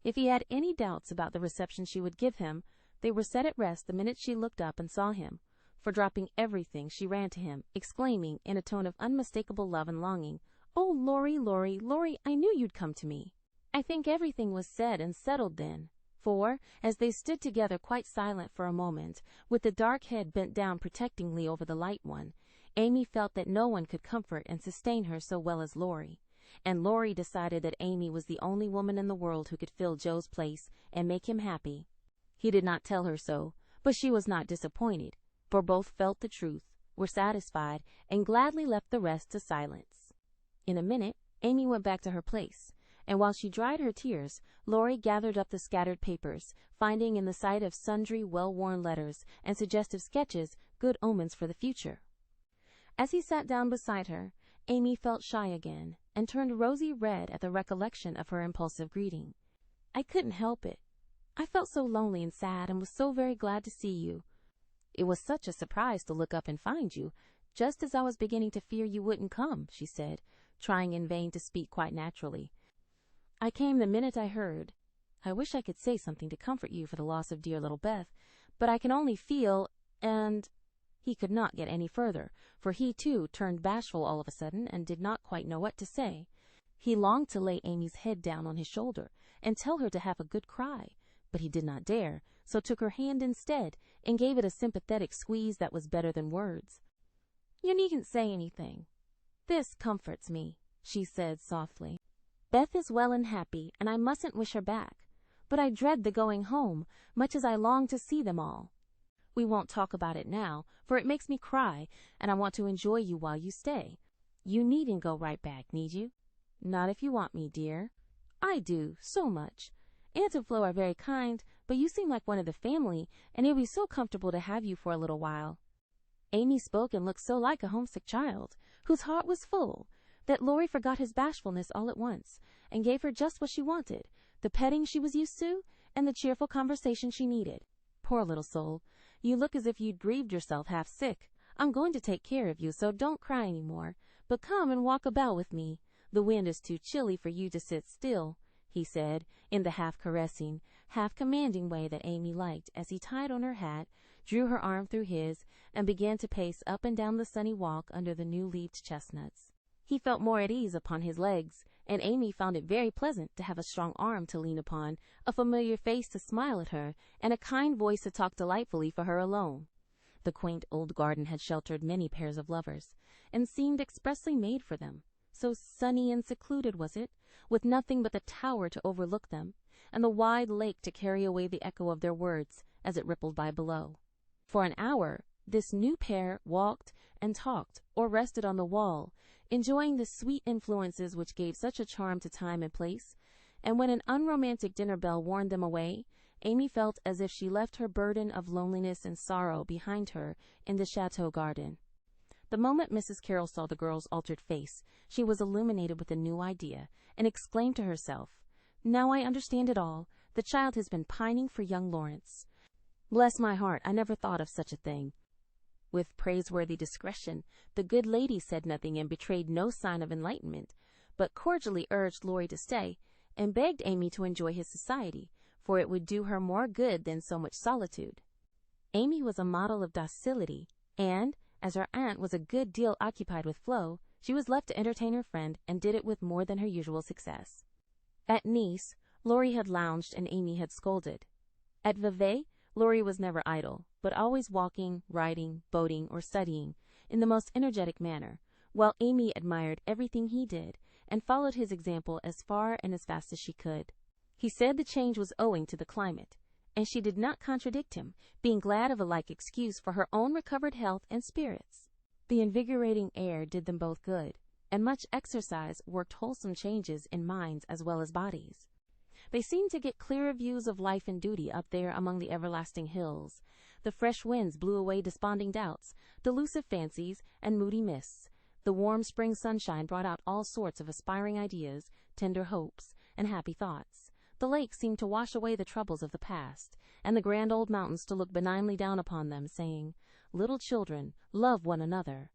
If he had any doubts about the reception she would give him, they were set at rest the minute she looked up and saw him, for dropping everything she ran to him, exclaiming in a tone of unmistakable love and longing, "Oh, Laurie, Laurie, Laurie, I knew you'd come to me." I think everything was said and settled then, for, as they stood together quite silent for a moment, with the dark head bent down protectingly over the light one, Amy felt that no one could comfort and sustain her so well as Laurie, and Laurie decided that Amy was the only woman in the world who could fill Joe's place and make him happy. He did not tell her so, but she was not disappointed, for both felt the truth, were satisfied, and gladly left the rest to silence. In a minute, Amy went back to her place, and while she dried her tears, Laurie gathered up the scattered papers, finding in the sight of sundry well-worn letters and suggestive sketches good omens for the future. As he sat down beside her, Amy felt shy again, and turned rosy red at the recollection of her impulsive greeting. "I couldn't help it. I felt so lonely and sad, and was so very glad to see you. It was such a surprise to look up and find you, just as I was beginning to fear you wouldn't come," she said, trying in vain to speak quite naturally. "I came the minute I heard. I wish I could say something to comfort you for the loss of dear little Beth, but I can only feel, and—" He could not get any further, for he, too, turned bashful all of a sudden and did not quite know what to say. He longed to lay Amy's head down on his shoulder and tell her to have a good cry, but he did not dare, so took her hand instead and gave it a sympathetic squeeze that was better than words. "You needn't say anything. This comforts me," she said softly. "Beth is well and happy, and I mustn't wish her back, but I dread the going home, much as I long to see them all. We won't talk about it now, for it makes me cry, and I want to enjoy you while you stay. You needn't go right back, need you?" "Not if you want me, dear." "I do, so much. Aunt and Flo are very kind, but you seem like one of the family, and it would be so comfortable to have you for a little while." Amy spoke and looked so like a homesick child, whose heart was full, that Laurie forgot his bashfulness all at once, and gave her just what she wanted, the petting she was used to, and the cheerful conversation she needed. "Poor little soul, you look as if you'd grieved yourself half sick. I'm going to take care of you, so don't cry any more, but come and walk about with me. The wind is too chilly for you to sit still," he said, in the half-caressing, half-commanding way that Amy liked, as he tied on her hat, drew her arm through his, and began to pace up and down the sunny walk under the new-leaved chestnuts. He felt more at ease upon his legs, and Amy found it very pleasant to have a strong arm to lean upon, a familiar face to smile at her, and a kind voice to talk delightfully for her alone. The quaint old garden had sheltered many pairs of lovers, and seemed expressly made for them. So sunny and secluded was it, with nothing but the tower to overlook them, and the wide lake to carry away the echo of their words as it rippled by below. For an hour this new pair walked and talked, or rested on the wall, enjoying the sweet influences which gave such a charm to time and place, and when an unromantic dinner bell warned them away, Amy felt as if she left her burden of loneliness and sorrow behind her in the chateau garden. The moment Mrs. Carroll saw the girl's altered face, she was illuminated with a new idea, and exclaimed to herself, "Now I understand it all. The child has been pining for young Laurence. Bless my heart, I never thought of such a thing." With praiseworthy discretion, the good lady said nothing and betrayed no sign of enlightenment, but cordially urged Laurie to stay, and begged Amy to enjoy his society, for it would do her more good than so much solitude. Amy was a model of docility, and, as her aunt was a good deal occupied with Flo, She was left to entertain her friend and did it with more than her usual success. At Nice, Laurie had lounged and Amy had scolded. At Vevey, Laurie was never idle, but always walking, riding, boating, or studying in the most energetic manner, while Amy admired everything he did and followed his example as far and as fast as she could. He said the change was owing to the climate, and she did not contradict him, being glad of a like excuse for her own recovered health and spirits. The invigorating air did them both good, and much exercise worked wholesome changes in minds as well as bodies. They seemed to get clearer views of life and duty up there among the everlasting hills. The fresh winds blew away desponding doubts, delusive fancies, and moody mists. The warm spring sunshine brought out all sorts of aspiring ideas, tender hopes, and happy thoughts. The lake seemed to wash away the troubles of the past, and the grand old mountains to look benignly down upon them, saying, "Little children, love one another."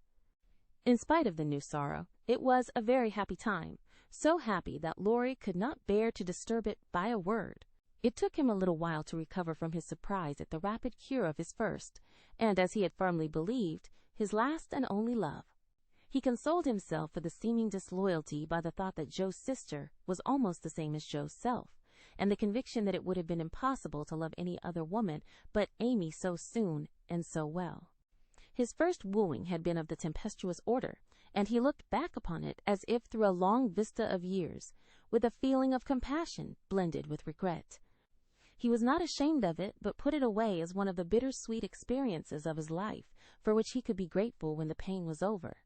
In spite of the new sorrow, it was a very happy time, so happy that Laurie could not bear to disturb it by a word. It took him a little while to recover from his surprise at the rapid cure of his first, and, as he had firmly believed, his last and only love. He consoled himself for the seeming disloyalty by the thought that Joe's sister was almost the same as Joe's self, and the conviction that it would have been impossible to love any other woman but Amy so soon and so well. His first wooing had been of the tempestuous order, and he looked back upon it as if through a long vista of years, with a feeling of compassion blended with regret. He was not ashamed of it, but put it away as one of the bittersweet experiences of his life, for which he could be grateful when the pain was over.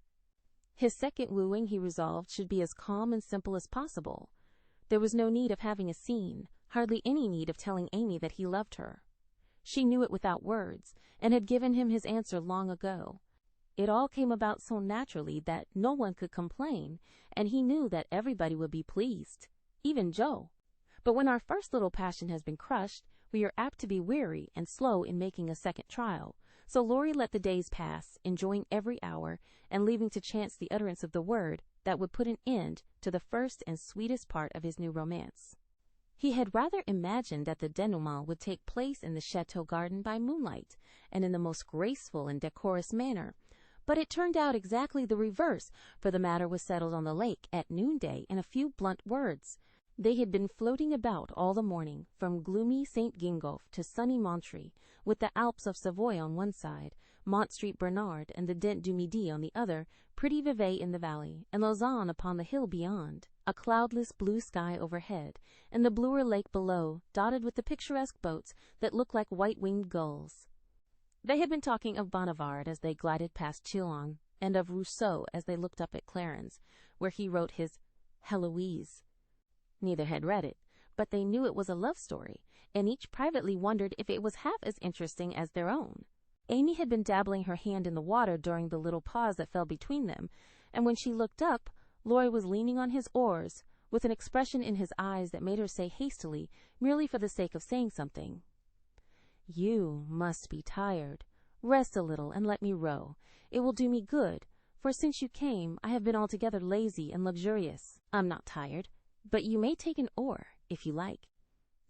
His second wooing, he resolved, should be as calm and simple as possible. There was no need of having a scene, hardly any need of telling Amy that he loved her. She knew it without words, and had given him his answer long ago. It all came about so naturally that no one could complain, and he knew that everybody would be pleased, even Joe. But when our first little passion has been crushed, we are apt to be weary and slow in making a second trial. So Laurie let the days pass, enjoying every hour, and leaving to chance the utterance of the word that would put an end to the first and sweetest part of his new romance. He had rather imagined that the denouement would take place in the chateau garden by moonlight, and in the most graceful and decorous manner, but it turned out exactly the reverse, for the matter was settled on the lake at noonday in a few blunt words. They had been floating about all the morning, from gloomy St. Gingolph to sunny Montreuil, with the Alps of Savoy on one side, Mont Street Bernard and the Dent du Midi on the other, pretty Vevey in the valley, and Lausanne upon the hill beyond, a cloudless blue sky overhead, and the bluer lake below, dotted with the picturesque boats that looked like white-winged gulls. They had been talking of Bonnivard as they glided past Chillon, and of Rousseau as they looked up at Clarens, where he wrote his Heloise. Neither had read it, but they knew it was a love story, and each privately wondered if it was half as interesting as their own. Amy had been dabbling her hand in the water during the little pause that fell between them, and when she looked up, Laurie was leaning on his oars, with an expression in his eyes that made her say hastily, merely for the sake of saying something, "You must be tired. Rest a little and let me row. It will do me good, for since you came I have been altogether lazy and luxurious. I'm not tired, but you may take an oar, if you like."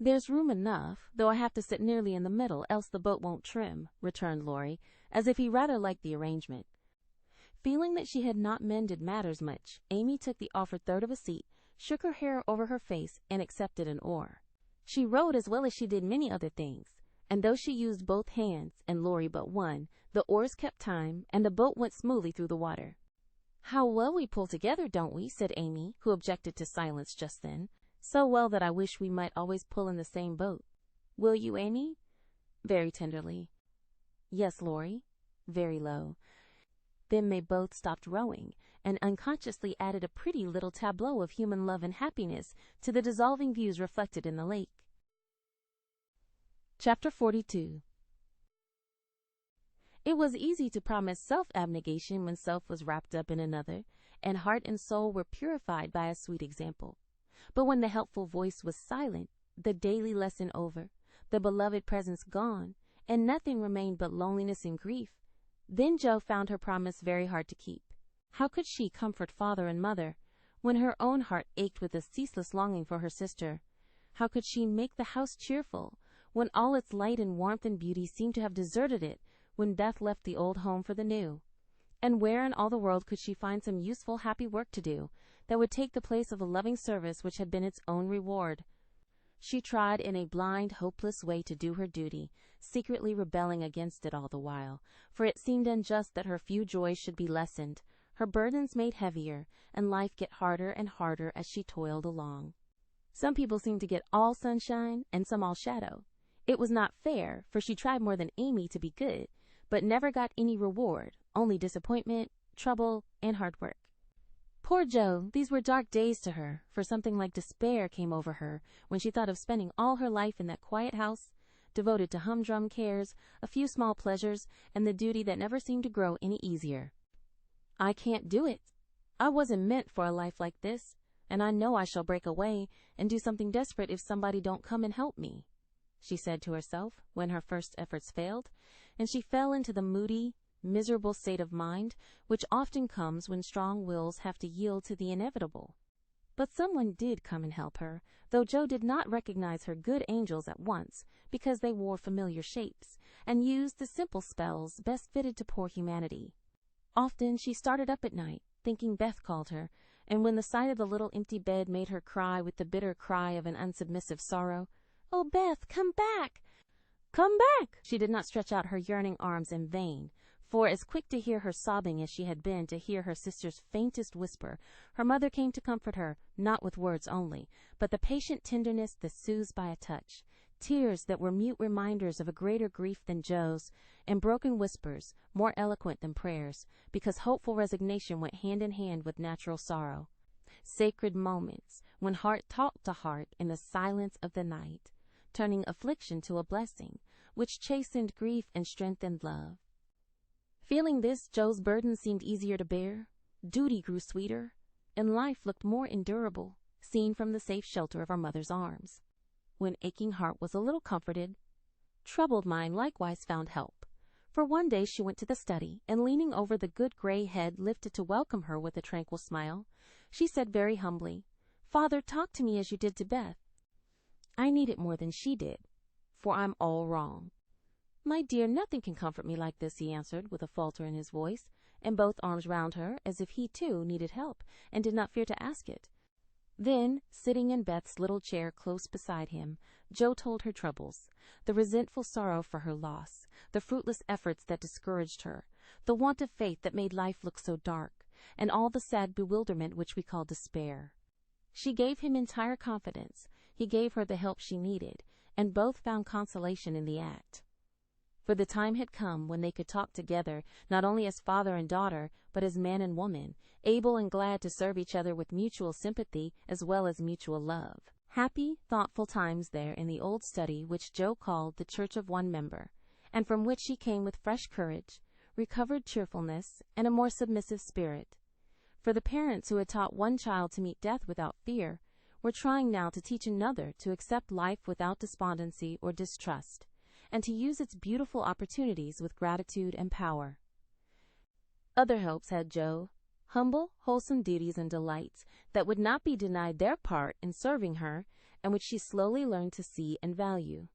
"There's room enough, though I have to sit nearly in the middle, else the boat won't trim," returned Laurie, as if he rather liked the arrangement. Feeling that she had not mended matters much, Amy took the offered third of a seat, shook her hair over her face, and accepted an oar. She rowed as well as she did many other things, and though she used both hands, and Laurie but one, the oars kept time, and the boat went smoothly through the water. "How well we pull together, don't we?" said Amy, who objected to silence just then. "So well that I wish we might always pull in the same boat. Will you, Amy?" Very tenderly. "Yes, Laurie," very low. Then they both stopped rowing, and unconsciously added a pretty little tableau of human love and happiness to the dissolving views reflected in the lake. Chapter 42. It was easy to promise self-abnegation when self was wrapped up in another, and heart and soul were purified by a sweet example. But when the helpful voice was silent, the daily lesson over, the beloved presence gone, and nothing remained but loneliness and grief, then Joe found her promise very hard to keep. How could she comfort father and mother when her own heart ached with a ceaseless longing for her sister? How could she make the house cheerful when all its light and warmth and beauty seemed to have deserted it when death left the old home for the new? And where in all the world could she find some useful, happy work to do that would take the place of the loving service which had been its own reward? She tried in a blind, hopeless way to do her duty, secretly rebelling against it all the while, for it seemed unjust that her few joys should be lessened, her burdens made heavier, and life get harder and harder as she toiled along. Some people seemed to get all sunshine and some all shadow. It was not fair, for she tried more than Amy to be good, but never got any reward, only disappointment, trouble, and hard work. Poor Jo, these were dark days to her, for something like despair came over her when she thought of spending all her life in that quiet house, devoted to humdrum cares, a few small pleasures, and the duty that never seemed to grow any easier. I can't do it. I wasn't meant for a life like this, and I know I shall break away and do something desperate if somebody don't come and help me, she said to herself when her first efforts failed, and she fell into the moody, miserable state of mind which often comes when strong wills have to yield to the inevitable. But someone did come and help her, though Jo did not recognize her good angels at once, because they wore familiar shapes and used the simple spells best fitted to poor humanity. Often she started up at night, thinking Beth called her, and when the sight of the little empty bed made her cry with the bitter cry of an unsubmissive sorrow, "Oh, Beth, come back! Come back!" She did not stretch out her yearning arms in vain, for as quick to hear her sobbing as she had been to hear her sister's faintest whisper, her mother came to comfort her, not with words only, but the patient tenderness that soothes by a touch, tears that were mute reminders of a greater grief than Jo's, and broken whispers, more eloquent than prayers, because hopeful resignation went hand in hand with natural sorrow. Sacred moments, when heart talked to heart in the silence of the night, turning affliction to a blessing, which chastened grief and strengthened love. Feeling this, Jo's burden seemed easier to bear, duty grew sweeter, and life looked more endurable, seen from the safe shelter of her mother's arms. When aching heart was a little comforted, troubled mind likewise found help. For one day she went to the study, and leaning over the good gray head lifted to welcome her with a tranquil smile, she said very humbly, "Father, talk to me as you did to Beth. I need it more than she did, for I'm all wrong." "My dear, nothing can comfort me like this," he answered with a falter in his voice, and both arms round her, as if he too needed help and did not fear to ask it. Then, sitting in Beth's little chair close beside him, Jo told her troubles, the resentful sorrow for her loss, the fruitless efforts that discouraged her, the want of faith that made life look so dark, and all the sad bewilderment which we call despair. She gave him entire confidence, he gave her the help she needed, and both found consolation in the act. For the time had come when they could talk together, not only as father and daughter, but as man and woman, able and glad to serve each other with mutual sympathy as well as mutual love. Happy, thoughtful times there in the old study which Jo called the Church of One Member, and from which she came with fresh courage, recovered cheerfulness, and a more submissive spirit. For the parents who had taught one child to meet death without fear were trying now to teach another to accept life without despondency or distrust, and to use its beautiful opportunities with gratitude and power. Other hopes had Jo, humble, wholesome duties and delights that would not be denied their part in serving her, and which she slowly learned to see and value.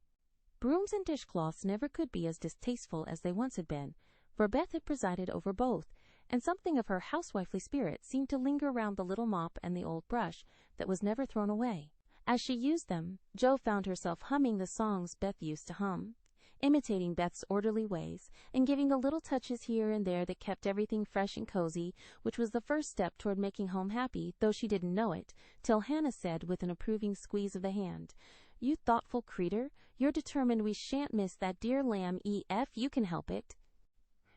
Brooms and dishcloths never could be as distasteful as they once had been, for Beth had presided over both, and something of her housewifely spirit seemed to linger round the little mop and the old brush that was never thrown away. As she used them, Jo found herself humming the songs Beth used to hum, imitating Beth's orderly ways, and giving the little touches here and there that kept everything fresh and cozy, which was the first step toward making home happy, though she didn't know it, till Hannah said with an approving squeeze of the hand, "You thoughtful creeter, you're determined we shan't miss that dear lamb E.F. You can help it.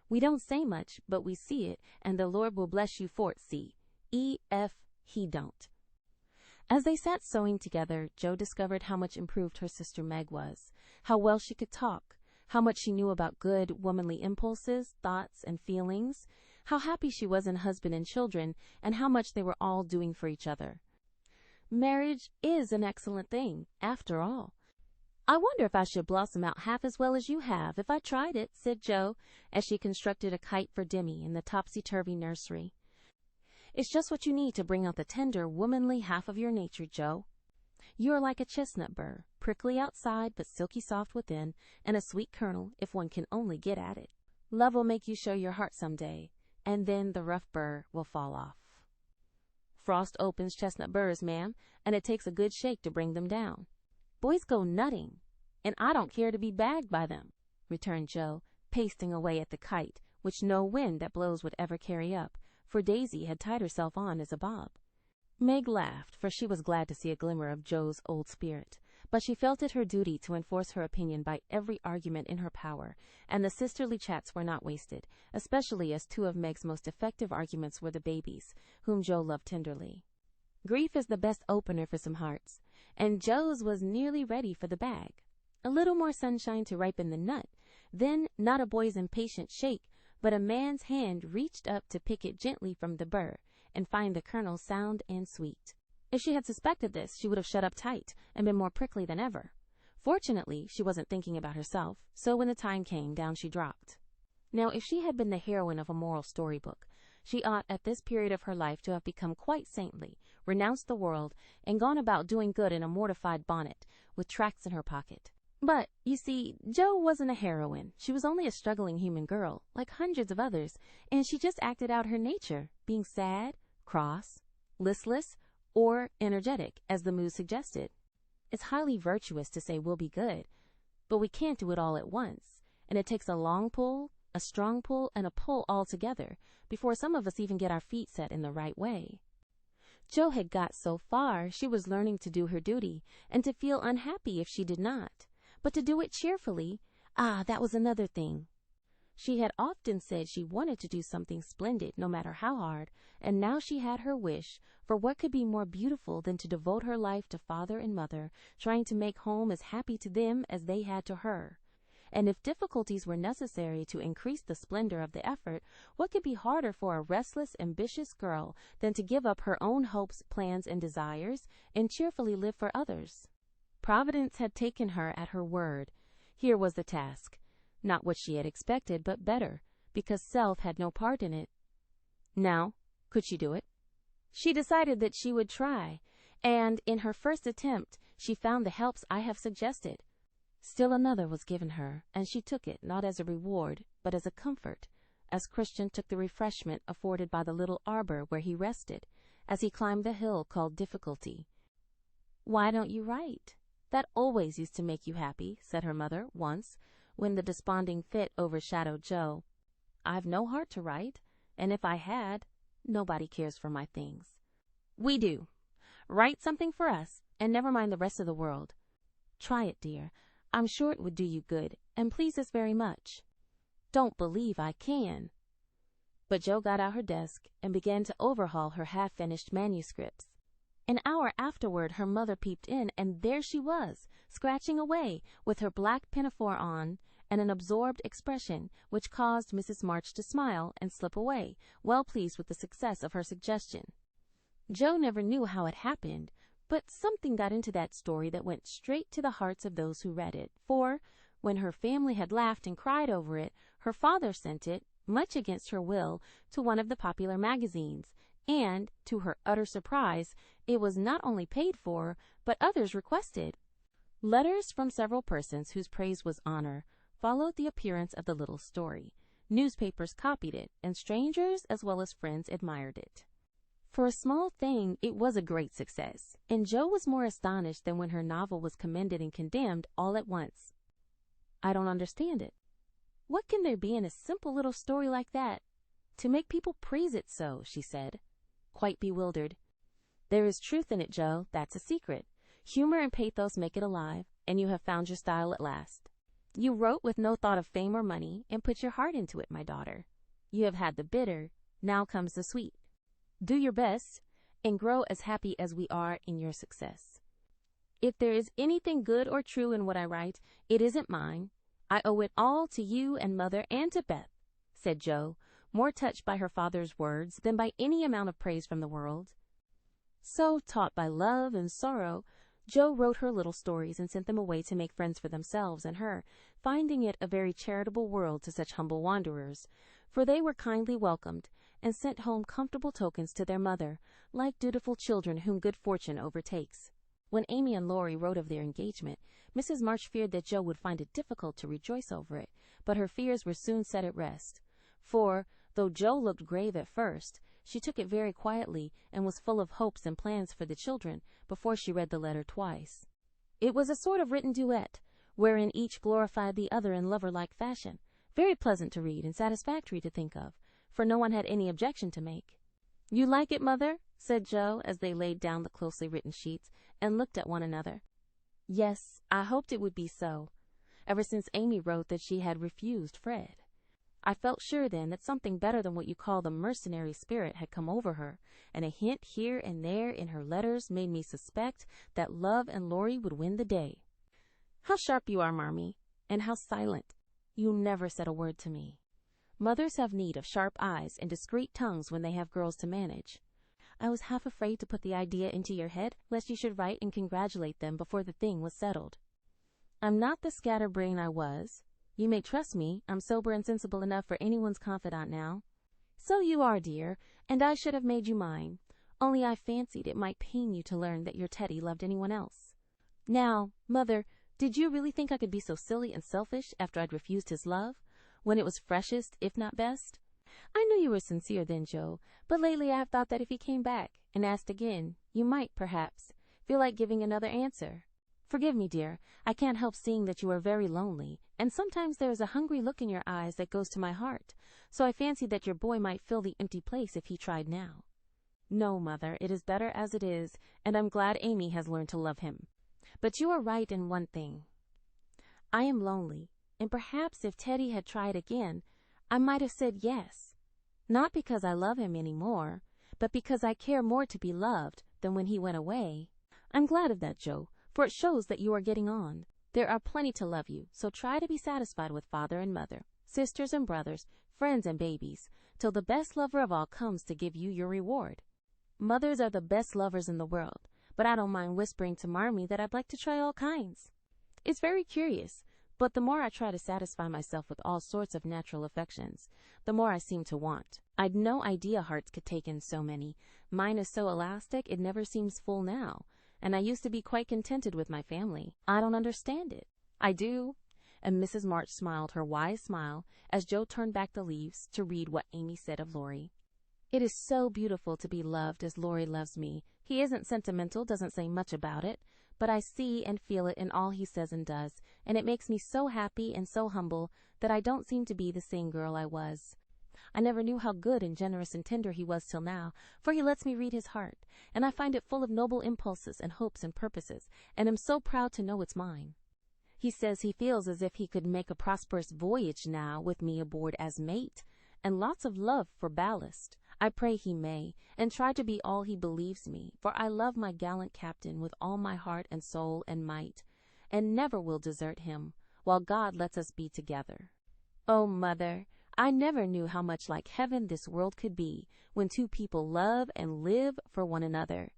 We don't say much, but we see it, and the Lord will bless you for it, see. E.F. He don't." As they sat sewing together, Jo discovered how much improved her sister Meg was, how well she could talk, how much she knew about good, womanly impulses, thoughts, and feelings, how happy she was in husband and children, and how much they were all doing for each other. Marriage is an excellent thing, after all. "I wonder if I should blossom out half as well as you have, if I tried it," said Jo, as she constructed a kite for Demi in the topsy-turvy nursery. "It's just what you need to bring out the tender, womanly half of your nature, Jo. You are like a chestnut burr, prickly outside but silky soft within, and a sweet kernel if one can only get at it. Love will make you show your heart some day, and then the rough burr will fall off. Frost opens chestnut burrs, ma'am, and it takes a good shake to bring them down. Boys go nutting, and I don't care to be bagged by them, returned Joe, pasting away at the kite, which no wind that blows would ever carry up, for Daisy had tied herself on as a bob. Meg laughed, for she was glad to see a glimmer of Joe's old spirit, but she felt it her duty to enforce her opinion by every argument in her power, and the sisterly chats were not wasted, especially as two of Meg's most effective arguments were the babies, whom Joe loved tenderly. Grief is the best opener for some hearts, and Joe's was nearly ready for the bag. A little more sunshine to ripen the nut, then not a boy's impatient shake, but a man's hand reached up to pick it gently from the burr and find the kernel sound and sweet. If she had suspected this, she would have shut up tight and been more prickly than ever. Fortunately, she wasn't thinking about herself, so when the time came, down she dropped. Now, if she had been the heroine of a moral storybook, she ought at this period of her life to have become quite saintly, renounced the world, and gone about doing good in a mortified bonnet, with tracts in her pocket. But, you see, Jo wasn't a heroine. She was only a struggling human girl, like hundreds of others, and she just acted out her nature, being sad, cross, listless, or energetic, as the mood suggested. It's highly virtuous to say we'll be good, but we can't do it all at once, and it takes a long pull, a strong pull, and a pull all together before some of us even get our feet set in the right way. Jo had got so far she was learning to do her duty, and to feel unhappy if she did not, but to do it cheerfully, that was another thing. She had often said she wanted to do something splendid, no matter how hard, and now she had her wish, for what could be more beautiful than to devote her life to father and mother, trying to make home as happy to them as they had to her. And if difficulties were necessary to increase the splendor of the effort, what could be harder for a restless, ambitious girl than to give up her own hopes, plans, and desires, and cheerfully live for others? Providence had taken her at her word. Here was the task. Not what she had expected, but better, because self had no part in it. Now, could she do it? She decided that she would try, and in her first attempt she found the helps I have suggested. Still another was given her, and she took it not as a reward, but as a comfort, as Christian took the refreshment afforded by the little arbor where he rested, as he climbed the hill called Difficulty. "Why don't you write? That always used to make you happy," said her mother once, when the desponding fit overshadowed Jo. "I've no heart to write, and if I had, nobody cares for my things." "We do. Write something for us, and never mind the rest of the world. Try it, dear. I'm sure it would do you good, and please us very much." "Don't believe I can." But Jo got out her desk and began to overhaul her half-finished manuscripts. An hour afterward her mother peeped in, and there she was, scratching away, with her black pinafore on, and an absorbed expression which caused Mrs. March to smile and slip away, well pleased with the success of her suggestion. Jo never knew how it happened, but something got into that story that went straight to the hearts of those who read it, for, when her family had laughed and cried over it, her father sent it, much against her will, to one of the popular magazines, and, to her utter surprise, it was not only paid for, but others requested. Letters from several persons whose praise was honor followed the appearance of the little story. Newspapers copied it, and strangers as well as friends admired it. For a small thing, it was a great success, and Jo was more astonished than when her novel was commended and condemned all at once. "I don't understand it. What can there be in a simple little story like that to make people praise it so?" she said, quite bewildered. "There is truth in it, Jo, that's a secret. Humor and pathos make it alive, and you have found your style at last. You wrote with no thought of fame or money, and put your heart into it, my daughter. You have had the bitter, now comes the sweet. Do your best, and grow as happy as we are in your success. If there is anything good or true in what I write, it isn't mine. I owe it all to you and Mother and to Beth," said Jo, more touched by her father's words than by any amount of praise from the world. So, taught by love and sorrow, Jo wrote her little stories and sent them away to make friends for themselves and her, finding it a very charitable world to such humble wanderers, for they were kindly welcomed and sent home comfortable tokens to their mother, like dutiful children whom good fortune overtakes. When Amy and Laurie wrote of their engagement, Mrs. March feared that Jo would find it difficult to rejoice over it, but her fears were soon set at rest, for, Though Joe looked grave at first, she took it very quietly and was full of hopes and plans for the children before she read the letter twice. It was a sort of written duet, wherein each glorified the other in lover-like fashion, very pleasant to read and satisfactory to think of, for no one had any objection to make. "You like it, Mother?" said Joe, as they laid down the closely written sheets and looked at one another. "Yes, I hoped it would be so, ever since Amy wrote that she had refused Fred. I felt sure then that something better than what you call the mercenary spirit had come over her, and a hint here and there in her letters made me suspect that love and Laurie would win the day. How sharp you are, Marmee, and how silent. You never said a word to me. Mothers have need of sharp eyes and discreet tongues when they have girls to manage. I was half afraid to put the idea into your head, lest you should write and congratulate them before the thing was settled. I'm not the scatterbrain I was. You may trust me, I'm sober and sensible enough for anyone's confidant now. So you are, dear, and I should have made you mine, only I fancied it might pain you to learn that your Teddy loved anyone else. Now, Mother, did you really think I could be so silly and selfish after I'd refused his love, when it was freshest, if not best? I knew you were sincere then, Joe, but lately I have thought that if he came back and asked again, you might, perhaps, feel like giving another answer. Forgive me, dear, I can't help seeing that you are very lonely, and sometimes there is a hungry look in your eyes that goes to my heart, so I fancied that your boy might fill the empty place if he tried now. No, Mother, it is better as it is, and I'm glad Amy has learned to love him. But you are right in one thing. I am lonely, and perhaps if Teddy had tried again, I might have said yes, not because I love him any more, but because I care more to be loved than when he went away. I'm glad of that, Joe, for it shows that you are getting on. There are plenty to love you, so try to be satisfied with father and mother, sisters and brothers, friends and babies, till the best lover of all comes to give you your reward. Mothers are the best lovers in the world, but I don't mind whispering to Marmee that I'd like to try all kinds. It's very curious, but the more I try to satisfy myself with all sorts of natural affections, the more I seem to want. I'd no idea hearts could take in so many. Mine is so elastic it never seems full now, and I used to be quite contented with my family. I don't understand it. I do." And Mrs. March smiled her wise smile as Joe turned back the leaves to read what Amy said of Laurie. "It is so beautiful to be loved as Laurie loves me. He isn't sentimental, doesn't say much about it, but I see and feel it in all he says and does, and it makes me so happy and so humble that I don't seem to be the same girl I was. I never knew how good and generous and tender he was till now, for he lets me read his heart, and I find it full of noble impulses and hopes and purposes, and am so proud to know it's mine. He says he feels as if he could make a prosperous voyage now with me aboard as mate, and lots of love for ballast. I pray he may, and try to be all he believes me, for I love my gallant captain with all my heart and soul and might, and never will desert him, while God lets us be together. Oh, Mother, I never knew how much like heaven this world could be when two people love and live for one another.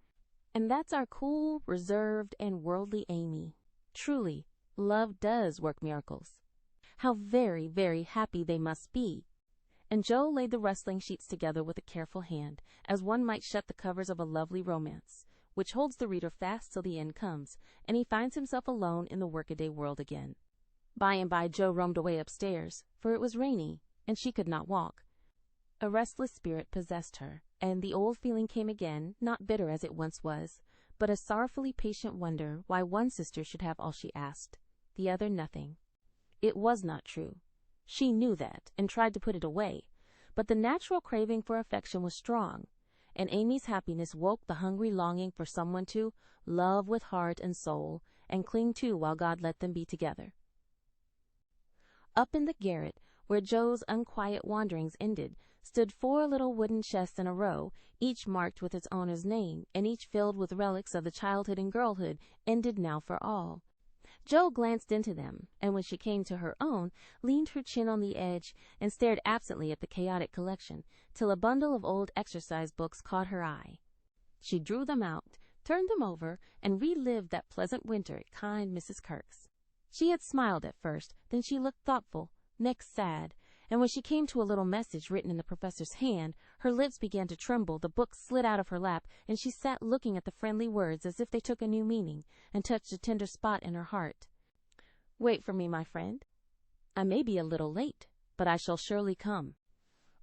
And that's our cool, reserved, and worldly Amy. Truly, love does work miracles. How very, very happy they must be." And Joe laid the rustling sheets together with a careful hand, as one might shut the covers of a lovely romance, which holds the reader fast till the end comes, and he finds himself alone in the workaday world again. By and by Joe roamed away upstairs, for it was rainy, and she could not walk. A restless spirit possessed her, and the old feeling came again, not bitter as it once was, but a sorrowfully patient wonder why one sister should have all she asked, the other nothing. It was not true. She knew that, and tried to put it away, but the natural craving for affection was strong, and Amy's happiness woke the hungry longing for someone to love with heart and soul, and cling to while God let them be together. Up in the garret, where Joe's unquiet wanderings ended, stood 4 little wooden chests in a row, each marked with its owner's name, and each filled with relics of the childhood and girlhood ended now for all. Joe glanced into them, and when she came to her own, leaned her chin on the edge and stared absently at the chaotic collection, till a bundle of old exercise books caught her eye. She drew them out, turned them over, and relived that pleasant winter at kind Mrs. Kirk's. She had smiled at first, then she looked thoughtful, next sad, and when she came to a little message written in the professor's hand, her lips began to tremble, the book slid out of her lap, and she sat looking at the friendly words as if they took a new meaning, and touched a tender spot in her heart. "Wait for me, my friend. I may be a little late, but I shall surely come."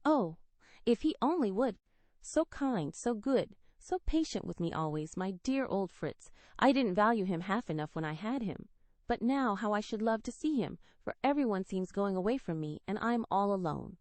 "Oh, If he only would! So kind, so good, so patient with me always, my dear old Fritz. I didn't value him half enough when I had him. But now how I should love to see him, for everyone seems going away from me, and I'm all alone."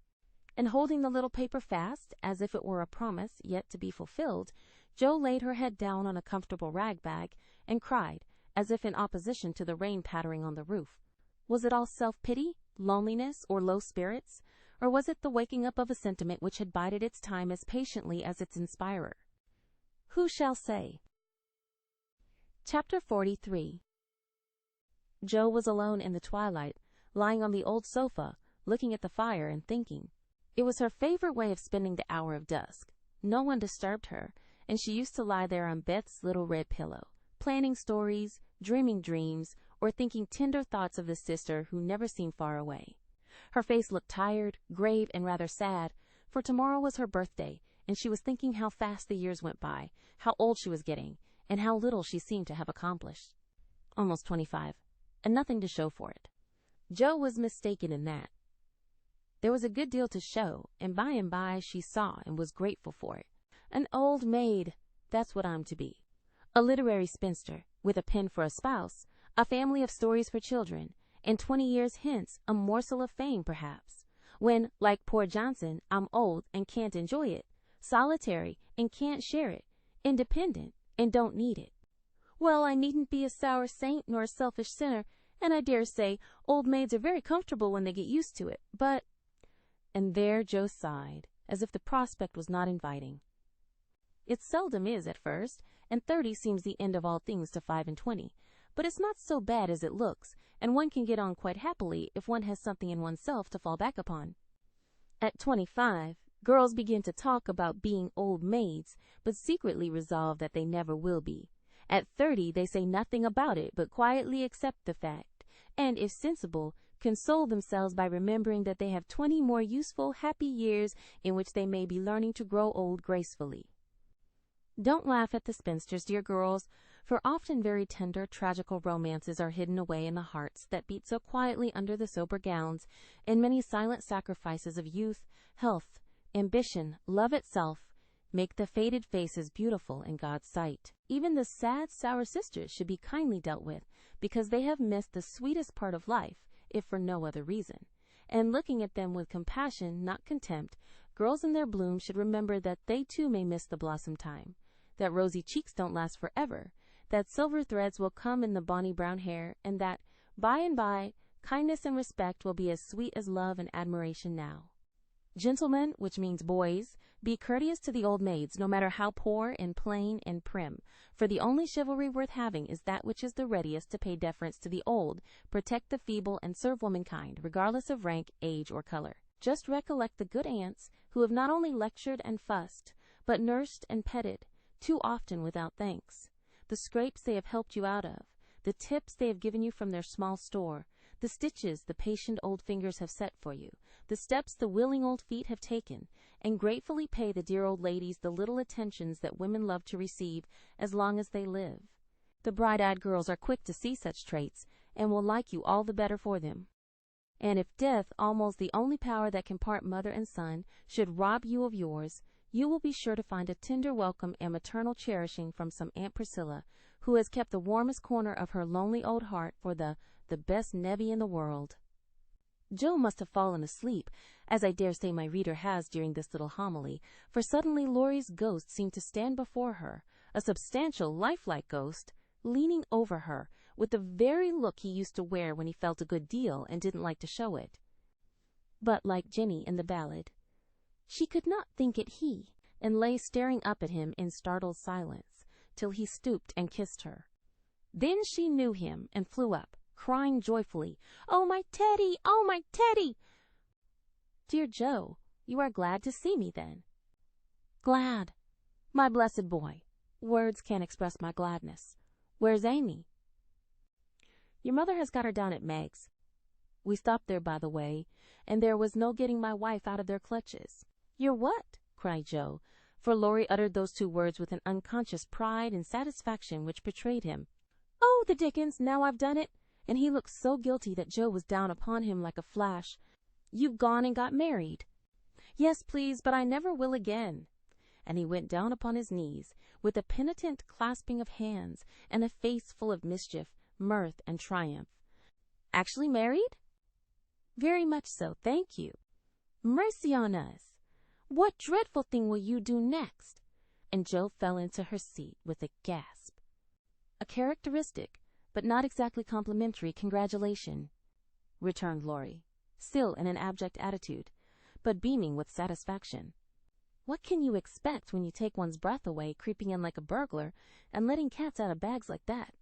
And holding the little paper fast, as if it were a promise yet to be fulfilled, Jo laid her head down on a comfortable rag bag and cried, as if in opposition to the rain pattering on the roof. Was it all self-pity, loneliness, or low spirits? Or was it the waking up of a sentiment which had bided its time as patiently as its inspirer? Who shall say? Chapter 43. Jo was alone in the twilight, lying on the old sofa, looking at the fire and thinking. It was her favorite way of spending the hour of dusk. No one disturbed her, and she used to lie there on Beth's little red pillow, planning stories, dreaming dreams, or thinking tender thoughts of the sister who never seemed far away. Her face looked tired, grave, and rather sad, for tomorrow was her birthday, and she was thinking how fast the years went by, how old she was getting, and how little she seemed to have accomplished. Almost 25. And nothing to show for it. Jo was mistaken in that. There was a good deal to show, and by she saw and was grateful for it. An old maid, that's what I'm to be. A literary spinster, with a pen for a spouse, a family of stories for children, and 20 years hence a morsel of fame perhaps, when, like poor Johnson, I'm old and can't enjoy it, solitary and can't share it, independent and don't need it. Well, I needn't be a sour saint nor a selfish sinner, and I dare say old maids are very comfortable when they get used to it, but— And there Jo sighed, as if the prospect was not inviting. It seldom is at first, and 30 seems the end of all things to 25, but it's not so bad as it looks, and one can get on quite happily if one has something in oneself to fall back upon. At 25, girls begin to talk about being old maids, but secretly resolve that they never will be. At 30, they say nothing about it, but quietly accept the fact, and, if sensible, console themselves by remembering that they have 20 more useful, happy years in which they may be learning to grow old gracefully. Don't laugh at the spinsters, dear girls, for often very tender, tragical romances are hidden away in the hearts that beat so quietly under the sober gowns, and many silent sacrifices of youth, health, ambition, love itself, make the faded faces beautiful in God's sight. Even the sad, sour sisters should be kindly dealt with, because they have missed the sweetest part of life, if for no other reason. And looking at them with compassion, not contempt, girls in their bloom should remember that they too may miss the blossom time, that rosy cheeks don't last forever, that silver threads will come in the bonny brown hair, and that, by and by, kindness and respect will be as sweet as love and admiration now. Gentlemen, which means boys, be courteous to the old maids, no matter how poor and plain and prim, for the only chivalry worth having is that which is the readiest to pay deference to the old, protect the feeble, and serve womankind, regardless of rank, age, or color. Just recollect the good aunts who have not only lectured and fussed, but nursed and petted, too often without thanks. The scrapes they have helped you out of, the tips they have given you from their small store, the stitches the patient old fingers have set for you, the steps the willing old feet have taken, and gratefully pay the dear old ladies the little attentions that women love to receive as long as they live. The bright-eyed girls are quick to see such traits, and will like you all the better for them. And if death, almost the only power that can part mother and son, should rob you of yours, you will be sure to find a tender welcome and maternal cherishing from some Aunt Priscilla, who has kept the warmest corner of her lonely old heart for the best nevy in the world. Jo must have fallen asleep, as I dare say my reader has during this little homily, for suddenly Laurie's ghost seemed to stand before her, a substantial, lifelike ghost, leaning over her, with the very look he used to wear when he felt a good deal and didn't like to show it. But, like Jenny in the ballad, she could not think it he, and lay staring up at him in startled silence, till he stooped and kissed her. Then she knew him and flew up, crying joyfully, "Oh, my Teddy! Oh, my Teddy!" "Dear Jo, you are glad to see me, then?" "Glad. My blessed boy. Words can't express my gladness. Where's Amy?" "Your mother has got her down at Meg's. We stopped there, by the way, and there was no getting my wife out of their clutches." "Your what?" cried Jo, for Laurie uttered those two words with an unconscious pride and satisfaction which betrayed him. "Oh, the dickens, now I've done it!" And he looked so guilty that Jo was down upon him like a flash. "You've gone and got married." Yes, please, but I never will again. And he went down upon his knees, with a penitent clasping of hands and a face full of mischief, mirth, and triumph. Actually married? Very much so, thank you. Mercy on us! What dreadful thing will you do next? And Jo fell into her seat with a gasp. A characteristic, but not exactly complimentary congratulation, returned Laurie, still in an abject attitude, but beaming with satisfaction. What can you expect when you take one's breath away, creeping in like a burglar, and letting cats out of bags like that?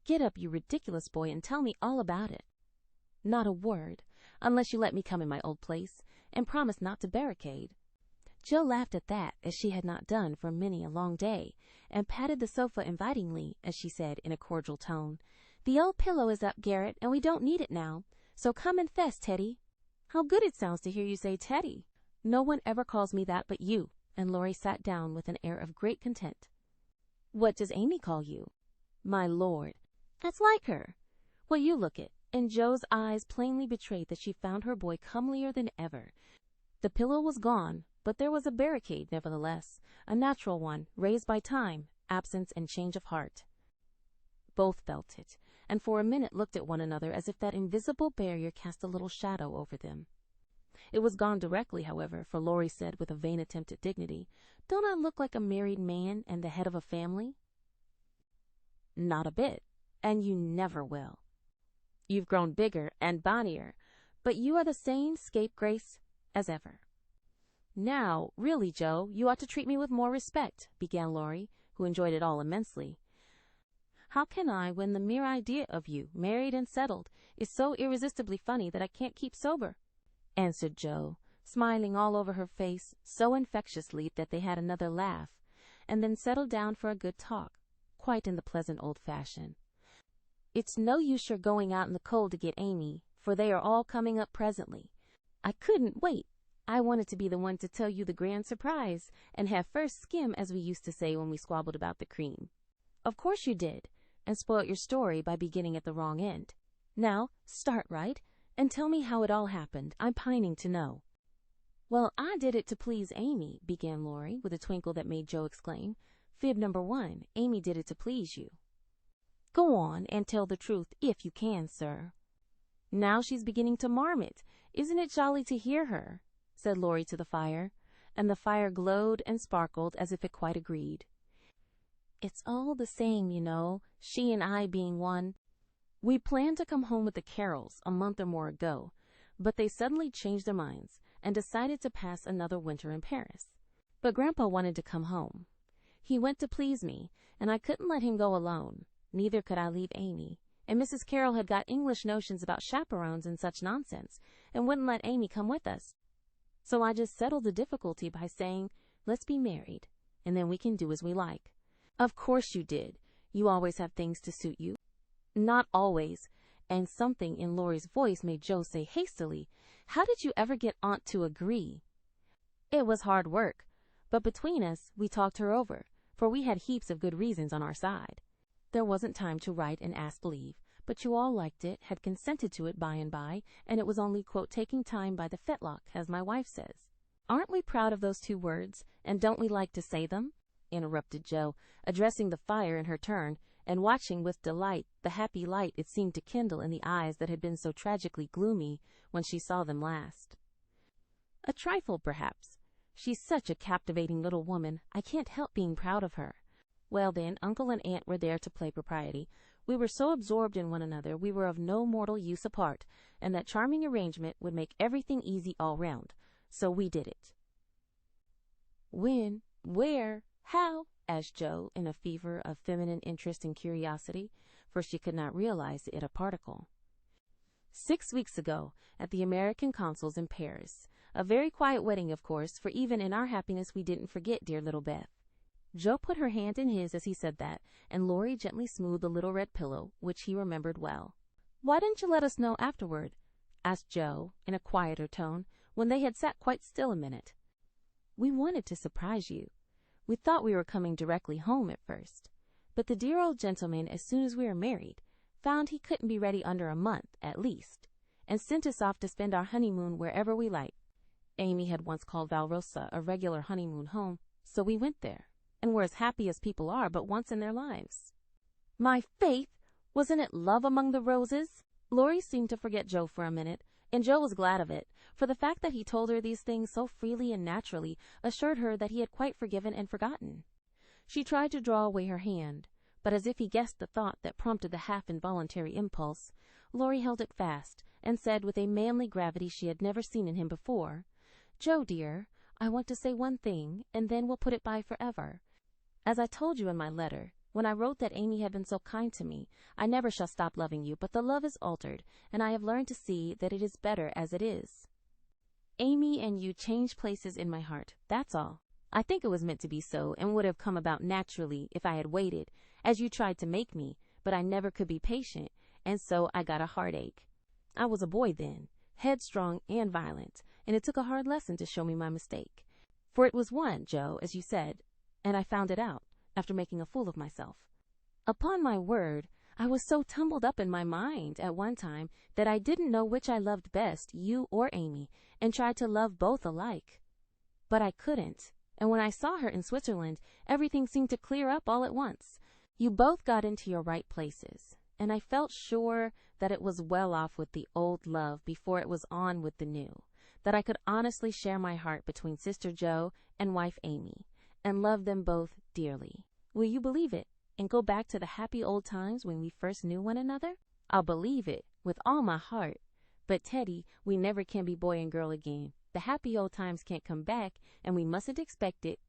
Get up, you ridiculous boy, and tell me all about it. Not a word, unless you let me come in my old place, and promise not to barricade. Jo laughed at that, as she had not done for many a long day, and patted the sofa invitingly, as she said in a cordial tone, "The old pillow is up, Garrett, and we don't need it now, so come and fess, Teddy." How good it sounds to hear you say Teddy. No one ever calls me that but you, and Laurie sat down with an air of great content. What does Amy call you? My lord. That's like her. Well, you look it. And Jo's eyes plainly betrayed that she found her boy comelier than ever. The pillow was gone, but there was a barricade nevertheless, a natural one, raised by time, absence, and change of heart. Both felt it, and for a minute looked at one another as if that invisible barrier cast a little shadow over them. It was gone directly, however, for Laurie said with a vain attempt at dignity, "Don't I look like a married man and the head of a family?" Not a bit, and you never will. You've grown bigger and bonnier, but you are the same scapegrace as ever. Now, really, Jo, you ought to treat me with more respect, began Laurie, who enjoyed it all immensely. How can I, when the mere idea of you, married and settled, is so irresistibly funny that I can't keep sober? Answered Jo, smiling all over her face so infectiously that they had another laugh, and then settled down for a good talk, quite in the pleasant old fashion. It's no use your going out in the cold to get Amy, for they are all coming up presently. I couldn't wait. I wanted to be the one to tell you the grand surprise, and have first skim, as we used to say when we squabbled about the cream. Of course you did, and spoilt your story by beginning at the wrong end. Now, start right, and tell me how it all happened. I'm pining to know. Well, I did it to please Amy, began Laurie, with a twinkle that made Jo exclaim. Fib number 1, Amy did it to please you. Go on and tell the truth, if you can, sir. Now she's beginning to marmot. Isn't it jolly to hear her? Said Laurie to the fire, and the fire glowed and sparkled as if it quite agreed. It's all the same, you know, she and I being one. We planned to come home with the Carrolls a month or more ago, but they suddenly changed their minds and decided to pass another winter in Paris. But Grandpa wanted to come home. He went to please me, and I couldn't let him go alone. Neither could I leave Amy, and Mrs. Carroll had got English notions about chaperones and such nonsense, and wouldn't let Amy come with us. So I just settled the difficulty by saying, let's be married, and then we can do as we like. Of course you did. You always have things to suit you. Not always, and something in Laurie's voice made Jo say hastily, how did you ever get Aunt to agree? It was hard work, but between us, we talked her over, for we had heaps of good reasons on our side. There wasn't time to write and ask leave, but you all liked it, had consented to it by and by, and it was only, quote, taking time by the fetlock, as my wife says. Aren't we proud of those 2 words, and don't we like to say them? Interrupted Jo, addressing the fire in her turn, and watching with delight the happy light it seemed to kindle in the eyes that had been so tragically gloomy when she saw them last. A trifle, perhaps. She's such a captivating little woman, I can't help being proud of her. Well, then, Uncle and Aunt were there to play propriety. We were so absorbed in one another we were of no mortal use apart, and that charming arrangement would make everything easy all round. So we did it. When? Where? How? Asked Jo, in a fever of feminine interest and curiosity, for she could not realize it a particle. 6 weeks ago, at the American Consul's in Paris. A very quiet wedding, of course, for even in our happiness we didn't forget dear little Beth. Jo put her hand in his as he said that, and Laurie gently smoothed the little red pillow, which he remembered well. Why didn't you let us know afterward? Asked Jo, in a quieter tone, when they had sat quite still a minute. We wanted to surprise you. We thought we were coming directly home at first, but the dear old gentleman, as soon as we were married, found he couldn't be ready under a month, at least, and sent us off to spend our honeymoon wherever we liked. Amy had once called Valrosa a regular honeymoon home, so we went there, and were as happy as people are but once in their lives. My faith! Wasn't it love among the roses? Laurie seemed to forget Joe for a minute, and Joe was glad of it, for the fact that he told her these things so freely and naturally assured her that he had quite forgiven and forgotten. She tried to draw away her hand, but as if he guessed the thought that prompted the half-involuntary impulse, Laurie held it fast and said with a manly gravity she had never seen in him before, "Joe, dear, I want to say one thing, and then we'll put it by forever. As I told you in my letter, when I wrote that Amy had been so kind to me, I never shall stop loving you, but the love is altered, and I have learned to see that it is better as it is. Amy and you change places in my heart, that's all. I think it was meant to be so, and would have come about naturally if I had waited, as you tried to make me, but I never could be patient, and so I got a heartache. I was a boy then, headstrong and violent, and it took a hard lesson to show me my mistake. For it was one, Joe, as you said, and I found it out, after making a fool of myself. Upon my word, I was so tumbled up in my mind at one time that I didn't know which I loved best, you or Amy, and tried to love both alike. But I couldn't, and when I saw her in Switzerland, everything seemed to clear up all at once. You both got into your right places, and I felt sure that it was well off with the old love before it was on with the new, that I could honestly share my heart between Sister Joe and wife Amy, and love them both dearly. Will you believe it, and go back to the happy old times when we first knew one another? I'll believe it, with all my heart. But, Teddy, we never can be boy and girl again. The happy old times can't come back, and we mustn't expect it.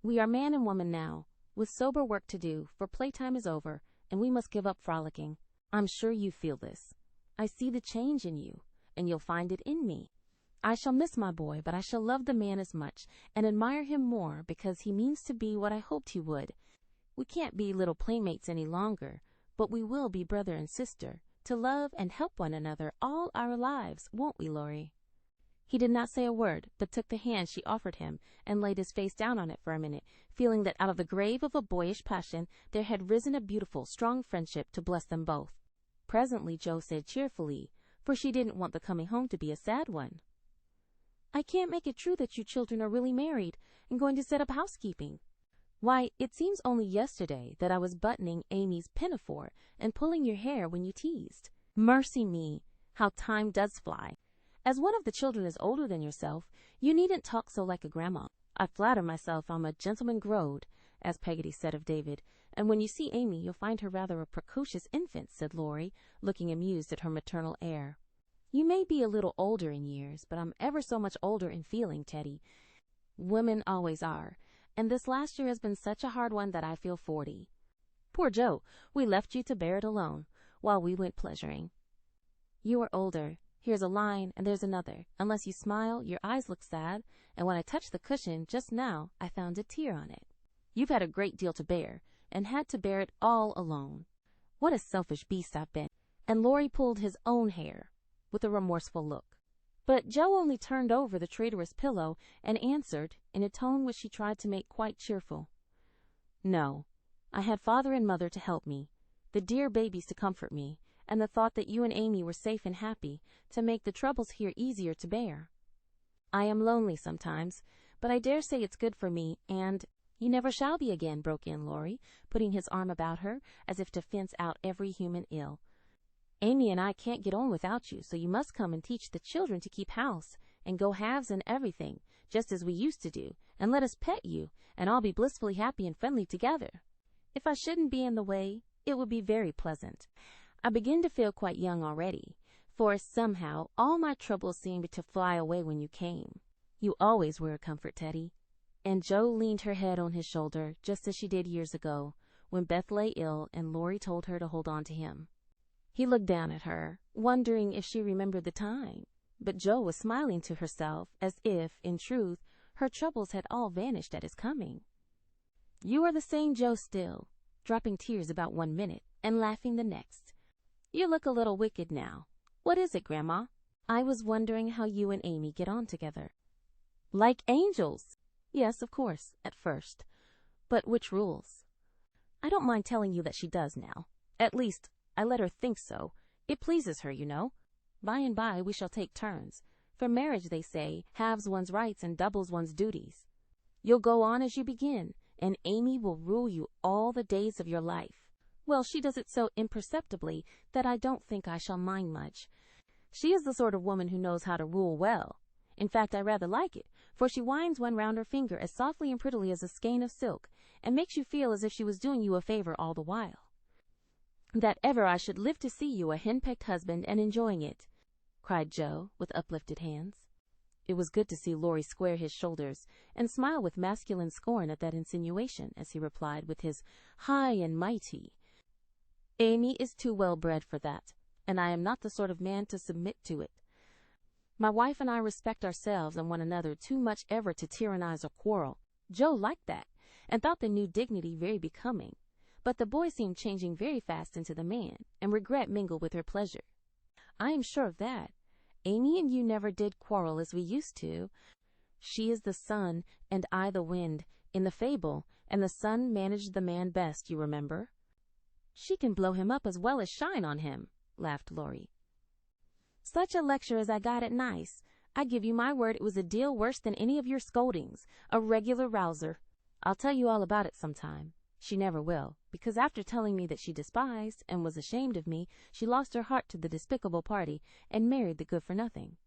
We are man and woman now, with sober work to do, for playtime is over, and we must give up frolicking. I'm sure you feel this. I see the change in you, and you'll find it in me. I shall miss my boy, but I shall love the man as much, and admire him more, because he means to be what I hoped he would. We can't be little playmates any longer, but we will be brother and sister, to love and help one another all our lives, won't we, Laurie?" He did not say a word, but took the hand she offered him and laid his face down on it for a minute, feeling that out of the grave of a boyish passion there had risen a beautiful, strong friendship to bless them both. Presently Joe said cheerfully, for she didn't want the coming home to be a sad one, "I can't make it true that you children are really married and going to set up housekeeping. Why, it seems only yesterday that I was buttoning Amy's pinafore and pulling your hair when you teased. Mercy me, how time does fly. As one of the children is older than yourself, you needn't talk so like a grandma. I flatter myself I'm a gentleman growed, as Peggotty said of David, and when you see Amy you'll find her rather a precocious infant," said Laurie, looking amused at her maternal air. "You may be a little older in years, but I'm ever so much older in feeling, Teddy. Women always are, and this last year has been such a hard one that I feel 40. Poor Joe, we left you to bear it alone, while we went pleasuring. You are older. Here's a line, and there's another. Unless you smile, your eyes look sad, and when I touched the cushion just now, I found a tear on it. You've had a great deal to bear, and had to bear it all alone. What a selfish beast I've been." And Laurie pulled his own hair, with a remorseful look. But Joe only turned over the traitorous pillow and answered, in a tone which she tried to make quite cheerful, "No, I had father and mother to help me, the dear babies to comfort me, and the thought that you and Amy were safe and happy to make the troubles here easier to bear. I am lonely sometimes, but I dare say it's good for me, and—" "You never shall be again," broke in Laurie, putting his arm about her as if to fence out every human ill. "Amy and I can't get on without you, so you must come and teach the children to keep house, and go halves in everything, just as we used to do, and let us pet you, and all be blissfully happy and friendly together. If I shouldn't be in the way, it would be very pleasant. I begin to feel quite young already, for somehow all my troubles seemed to fly away when you came. You always were a comfort, Teddy." And Joe leaned her head on his shoulder, just as she did years ago, when Beth lay ill and Laurie told her to hold on to him. He looked down at her, wondering if she remembered the time, but Joe was smiling to herself as if, in truth, her troubles had all vanished at his coming. "You are the same Joe still, dropping tears about 1 minute and laughing the next. You look a little wicked now. What is it, Grandma?" "I was wondering how you and Amy get on together." "Like angels!" "Yes, of course, at first. But which rules?" "I don't mind telling you that she does now. At least, I let her think so. It pleases her, you know. By and by we shall take turns. For marriage, they say, halves one's rights and doubles one's duties. You'll go on as you begin, and Amy will rule you all the days of your life. Well, she does it so imperceptibly that I don't think I shall mind much. She is the sort of woman who knows how to rule well. In fact, I rather like it, for she winds one round her finger as softly and prettily as a skein of silk, and makes you feel as if she was doing you a favor all the while. That ever I should live to see you a henpecked husband and enjoying it, cried Joe, with uplifted hands. It was good to see Laurie square his shoulders and smile with masculine scorn at that insinuation, as he replied with his high and mighty, Amy is too well bred for that, and I am not the sort of man to submit to it. My wife and I respect ourselves and one another too much ever to tyrannize or quarrel. Joe liked that, and thought the new dignity very becoming, but the boy seemed changing very fast into the man, and regret mingled with her pleasure. I am sure of that. Amy and you never did quarrel as we used to. She is the sun, and I the wind, in the fable, and the sun managed the man best, you remember. She can blow him up as well as shine on him, laughed Laurie. Such a lecture as I got at Nice. I give you my word it was a deal worse than any of your scoldings, a regular rouser. I'll tell you all about it sometime. She never will, because after telling me that she despised and was ashamed of me, she lost her heart to the despicable party and married the good-for-nothing.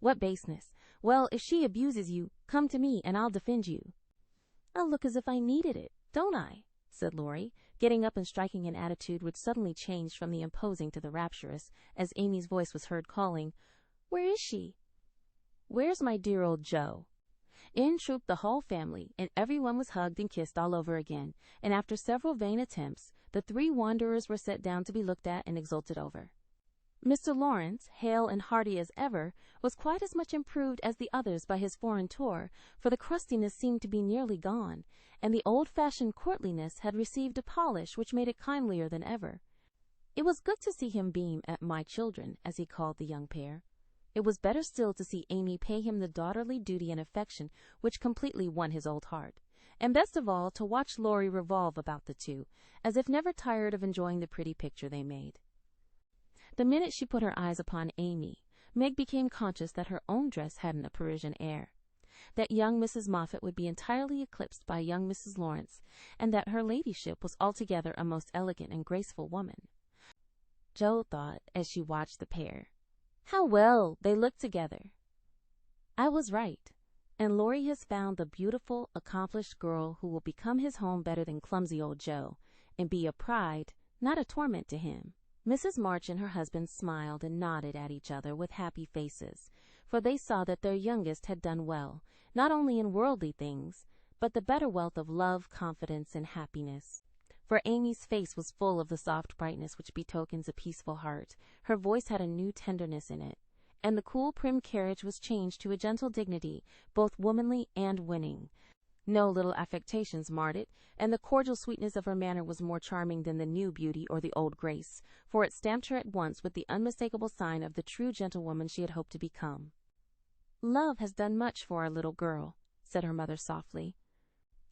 What baseness! Well, if she abuses you, come to me and I'll defend you. I look as if I needed it, don't I? Said Laurie, getting up and striking an attitude which suddenly changed from the imposing to the rapturous, as Amy's voice was heard calling, Where is she? Where's my dear old Joe? In trooped the whole family, and everyone was hugged and kissed all over again, and after several vain attempts, the three wanderers were set down to be looked at and exulted over. Mr. Laurence, hale and hearty as ever, was quite as much improved as the others by his foreign tour, for the crustiness seemed to be nearly gone, and the old-fashioned courtliness had received a polish which made it kindlier than ever. It was good to see him beam at my children, as he called the young pair. It was better still to see Amy pay him the daughterly duty and affection which completely won his old heart, and best of all to watch Laurie revolve about the two, as if never tired of enjoying the pretty picture they made. The minute she put her eyes upon Amy, Meg became conscious that her own dress hadn't a Parisian air, that young Mrs. Moffat would be entirely eclipsed by young Mrs. Laurence, and that her ladyship was altogether a most elegant and graceful woman. Joe thought, as she watched the pair, how well they looked together. I was right, and Laurie has found the beautiful, accomplished girl who will become his home better than clumsy old Joe, and be a pride, not a torment to him. Mrs. March and her husband smiled and nodded at each other with happy faces, for they saw that their youngest had done well, not only in worldly things, but the better wealth of love, confidence, and happiness. For Amy's face was full of the soft brightness which betokens a peaceful heart, her voice had a new tenderness in it, and the cool, prim carriage was changed to a gentle dignity, both womanly and winning. No little affectations marred it, and the cordial sweetness of her manner was more charming than the new beauty or the old grace, for it stamped her at once with the unmistakable sign of the true gentlewoman she had hoped to become. Love has done much for our little girl, said her mother softly.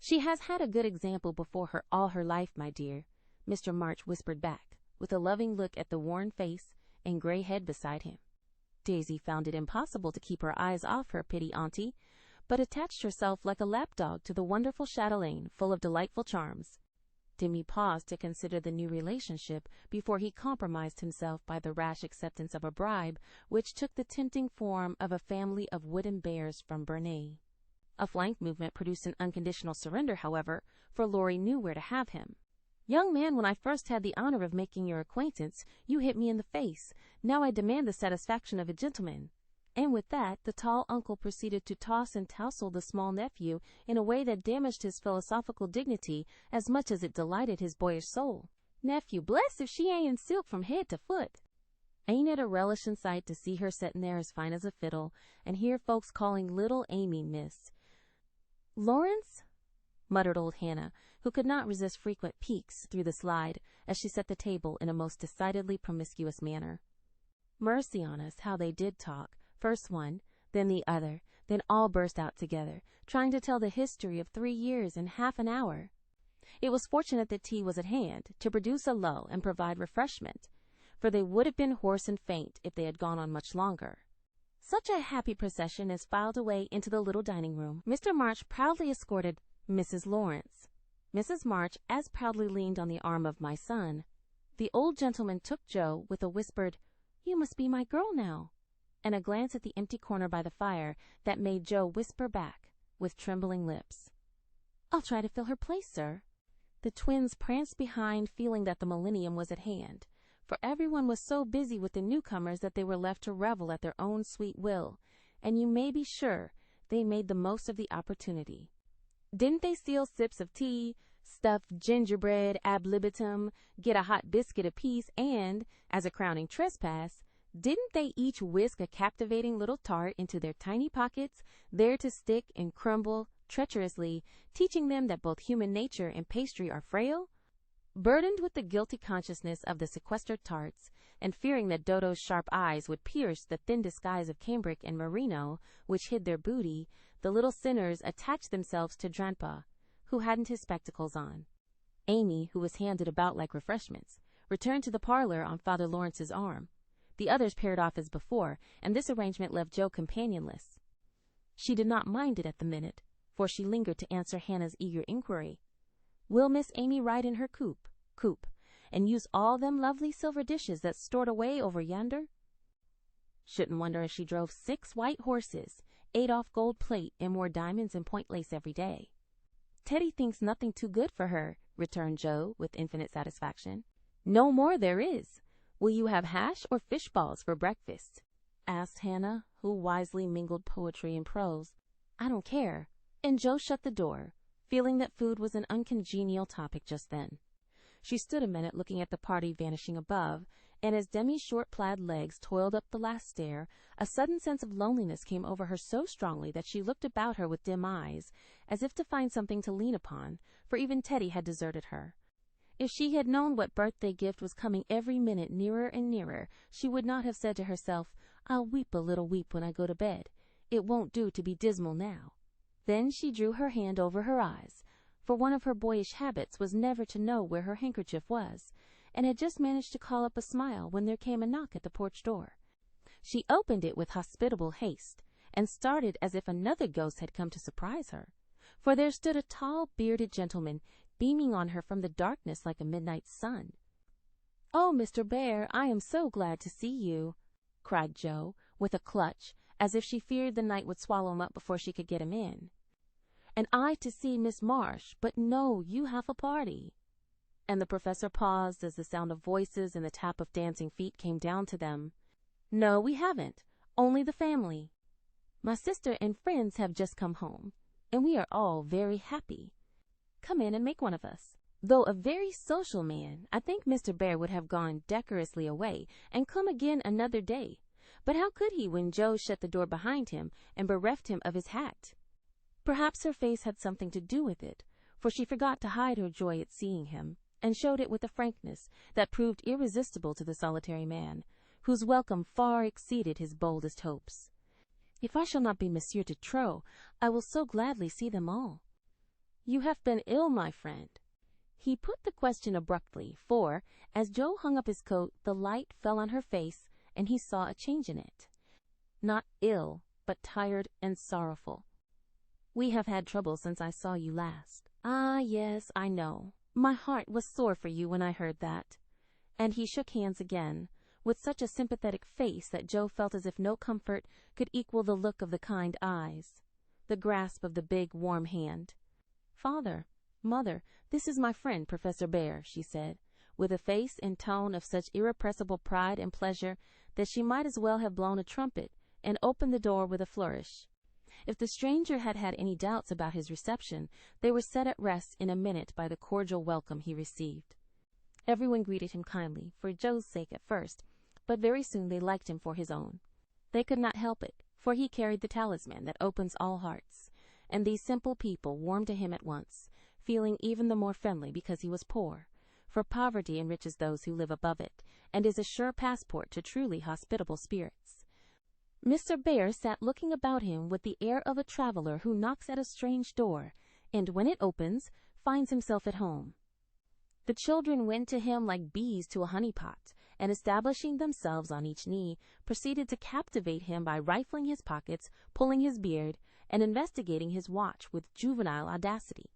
She has had a good example before her all her life, my dear, Mr. March whispered back, with a loving look at the worn face and gray head beside him. Daisy found it impossible to keep her eyes off her pretty auntie, but attached herself like a lapdog to the wonderful chatelaine full of delightful charms. Demi paused to consider the new relationship before he compromised himself by the rash acceptance of a bribe which took the tempting form of a family of wooden bears from Bernay. A flank movement produced an unconditional surrender, however, for Laurie knew where to have him. Young man, when I first had the honor of making your acquaintance, you hit me in the face. Now I demand the satisfaction of a gentleman. And with that, the tall uncle proceeded to toss and tousle the small nephew in a way that damaged his philosophical dignity as much as it delighted his boyish soul. Nephew, blessed if she ain't in silk from head to foot. Ain't it a relishing sight to see her settin' there as fine as a fiddle, and hear folks calling little Amy Miss? Laurence? Muttered old Hannah, who could not resist frequent peeks through the slide as she set the table in a most decidedly promiscuous manner. Mercy on us, how they did talk. First one, then the other, then all burst out together, trying to tell the history of 3 years in half an hour. It was fortunate that tea was at hand, to produce a lull and provide refreshment, for they would have been hoarse and faint if they had gone on much longer. Such a happy procession as filed away into the little dining room. Mr. March proudly escorted Mrs. Laurence. Mrs. March as proudly leaned on the arm of my son. The old gentleman took Joe with a whispered, "You must be my girl now," and a glance at the empty corner by the fire that made Joe whisper back, with trembling lips, "I'll try to fill her place, sir." The twins pranced behind, feeling that the millennium was at hand, for everyone was so busy with the newcomers that they were left to revel at their own sweet will, and you may be sure they made the most of the opportunity. Didn't they steal sips of tea, stuff gingerbread ab libitum, get a hot biscuit apiece, and, as a crowning trespass, didn't they each whisk a captivating little tart into their tiny pockets, there to stick and crumble treacherously, teaching them that both human nature and pastry are frail? Burdened with the guilty consciousness of the sequestered tarts, and fearing that Dodo's sharp eyes would pierce the thin disguise of cambric and merino which hid their booty, the little sinners attached themselves to Grandpa, who hadn't his spectacles on. Amy, who was handed about like refreshments, returned to the parlor on Father Lawrence's arm. The others paired off as before, and this arrangement left Joe companionless. She did not mind it at the minute, for she lingered to answer Hannah's eager inquiry. "Will Miss Amy ride in her coupe, and use all them lovely silver dishes that's stored away over yonder?" "Shouldn't wonder if she drove 6 white horses, ate off gold plate, and wore diamonds and point lace every day." "Teddy thinks nothing too good for her," returned Joe with infinite satisfaction. "No more there is. Will you have hash or fish balls for breakfast?" asked Hannah, who wisely mingled poetry and prose. "I don't care." And Joe shut the door, feeling that food was an uncongenial topic just then. She stood a minute looking at the party vanishing above, and as Demi's short plaid legs toiled up the last stair, a sudden sense of loneliness came over her so strongly that she looked about her with dim eyes, as if to find something to lean upon, for even Teddy had deserted her. If she had known what birthday gift was coming every minute nearer and nearer, she would not have said to herself, "I'll weep a little weep when I go to bed. It won't do to be dismal now." Then she drew her hand over her eyes, for one of her boyish habits was never to know where her handkerchief was, and had just managed to call up a smile when there came a knock at the porch door. She opened it with hospitable haste, and started as if another ghost had come to surprise her, for there stood a tall, bearded gentleman, beaming on her from the darkness like a midnight sun. "Oh, Mr. Bear, I am so glad to see you," cried Joe, with a clutch, as if she feared the night would swallow him up before she could get him in. "And I to see Miss Marsh, but no, you have a party." And the professor paused as the sound of voices and the tap of dancing feet came down to them. "No, we haven't, only the family. My sister and friends have just come home, and we are all very happy. Come in and make one of us." Though a very social man, I think Mr. Bear would have gone decorously away and come again another day. But how could he when Joe shut the door behind him and bereft him of his hat? Perhaps her face had something to do with it, for she forgot to hide her joy at seeing him, and showed it with a frankness that proved irresistible to the solitary man, whose welcome far exceeded his boldest hopes. "If I shall not be Monsieur de Trop, I will so gladly see them all." "You have been ill, my friend?" He put the question abruptly, for, as Joe hung up his coat, the light fell on her face, and he saw a change in it. Not ill, but tired and sorrowful. "We have had trouble since I saw you last." "Ah, yes, I know. My heart was sore for you when I heard that." And he shook hands again, with such a sympathetic face that Joe felt as if no comfort could equal the look of the kind eyes, the grasp of the big, warm hand. "Father, Mother, this is my friend, Professor Bear," she said, with a face and tone of such irrepressible pride and pleasure that she might as well have blown a trumpet, and opened the door with a flourish. If the stranger had had any doubts about his reception, they were set at rest in a minute by the cordial welcome he received. Everyone greeted him kindly, for Joe's sake at first, but very soon they liked him for his own. They could not help it, for he carried the talisman that opens all hearts, and these simple people warmed to him at once, feeling even the more friendly because he was poor, for poverty enriches those who live above it, and is a sure passport to truly hospitable spirits. Mr. Bear sat looking about him with the air of a traveler who knocks at a strange door, and when it opens, finds himself at home. The children went to him like bees to a honey pot, and establishing themselves on each knee, proceeded to captivate him by rifling his pockets, pulling his beard, and investigating his watch with juvenile audacity.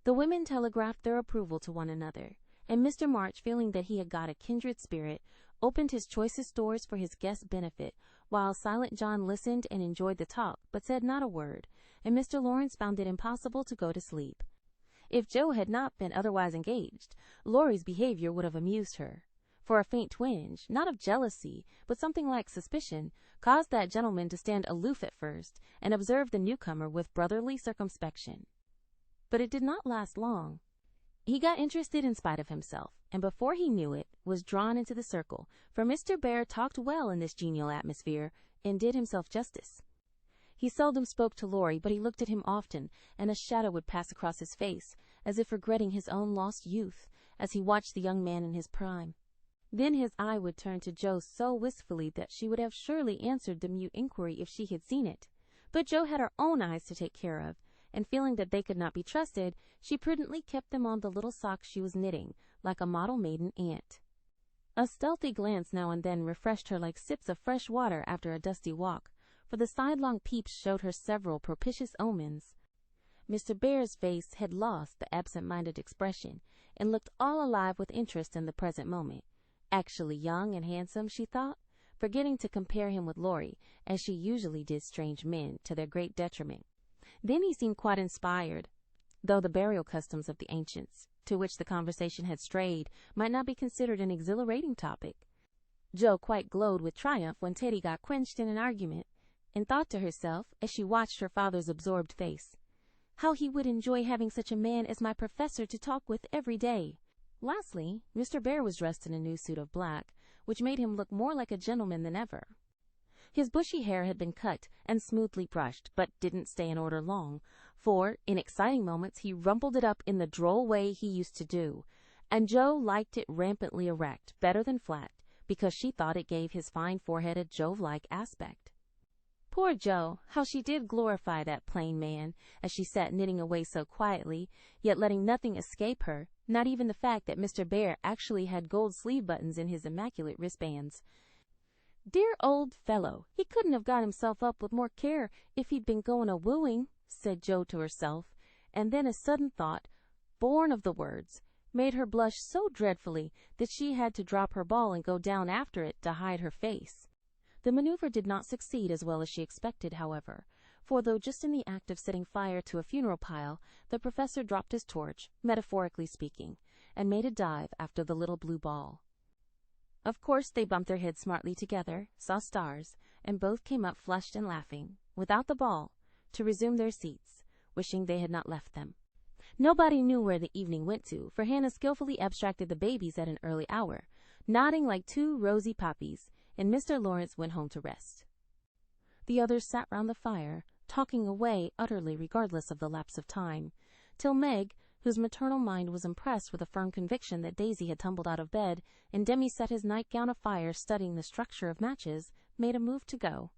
The women telegraphed their approval to one another, and Mr. March, feeling that he had got a kindred spirit, opened his choicest stores for his guest's benefit, while Silent John listened and enjoyed the talk, but said not a word, and Mr. Laurence found it impossible to go to sleep. If Joe had not been otherwise engaged, Laurie's behavior would have amused her, for a faint twinge, not of jealousy, but something like suspicion, caused that gentleman to stand aloof at first, and observe the newcomer with brotherly circumspection. But it did not last long. He got interested in spite of himself, and before he knew it, was drawn into the circle, for Mr. Bear talked well in this genial atmosphere, and did himself justice. He seldom spoke to Laurie, but he looked at him often, and a shadow would pass across his face, as if regretting his own lost youth, as he watched the young man in his prime. Then his eye would turn to Joe so wistfully that she would have surely answered the mute inquiry if she had seen it. But Joe had her own eyes to take care of, and feeling that they could not be trusted, she prudently kept them on the little socks she was knitting, like a model maiden aunt. A stealthy glance now and then refreshed her like sips of fresh water after a dusty walk, for the sidelong peeps showed her several propitious omens. Mr. Bear's face had lost the absent-minded expression, and looked all alive with interest in the present moment. Actually young and handsome, she thought, forgetting to compare him with Laurie, as she usually did strange men, to their great detriment. Then he seemed quite inspired, though the burial customs of the ancients, to which the conversation had strayed, might not be considered an exhilarating topic. Joe quite glowed with triumph when Teddy got quenched in an argument, and thought to herself, as she watched her father's absorbed face, how he would enjoy having such a man as my professor to talk with every day. Lastly, Mr. Bear was dressed in a new suit of black, which made him look more like a gentleman than ever. His bushy hair had been cut and smoothly brushed, but didn't stay in order long, for, in exciting moments, he rumpled it up in the droll way he used to do, and Joe liked it rampantly erect, better than flat, because she thought it gave his fine forehead a Jove-like aspect. Poor Joe, how she did glorify that plain man, as she sat knitting away so quietly, yet letting nothing escape her, not even the fact that Mr. Bear actually had gold sleeve buttons in his immaculate wristbands. "Dear old fellow, he couldn't have got himself up with more care if he'd been going a-wooing," said Joe to herself, and then a sudden thought, born of the words, made her blush so dreadfully that she had to drop her ball and go down after it to hide her face. The maneuver did not succeed as well as she expected, however, for though just in the act of setting fire to a funeral pile, the professor dropped his torch, metaphorically speaking, and made a dive after the little blue ball. Of course they bumped their heads smartly together, saw stars, and both came up flushed and laughing, without the ball, to resume their seats, wishing they had not left them. Nobody knew where the evening went to, for Hannah skillfully abstracted the babies at an early hour, nodding like two rosy poppies, and Mr. Laurence went home to rest. The others sat round the fire, talking away utterly regardless of the lapse of time, till Meg, whose maternal mind was impressed with a firm conviction that Daisy had tumbled out of bed, and Demi set his nightgown afire studying the structure of matches, made a move to go.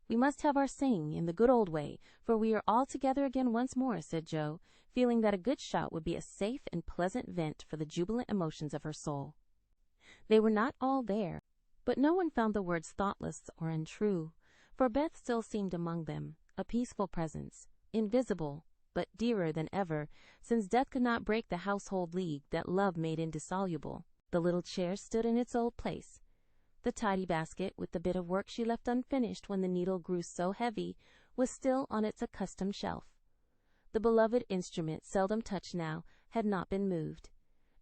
"We must have our sing in the good old way, for we are all together again once more," said Joe, feeling that a good shout would be a safe and pleasant vent for the jubilant emotions of her soul. They were not all there, but no one found the words thoughtless or untrue, for Beth still seemed among them, a peaceful presence, invisible, but dearer than ever, since death could not break the household league that love made indissoluble. The little chair stood in its old place. The tidy basket, with the bit of work she left unfinished when the needle grew so heavy, was still on its accustomed shelf. The beloved instrument, seldom touched now, had not been moved,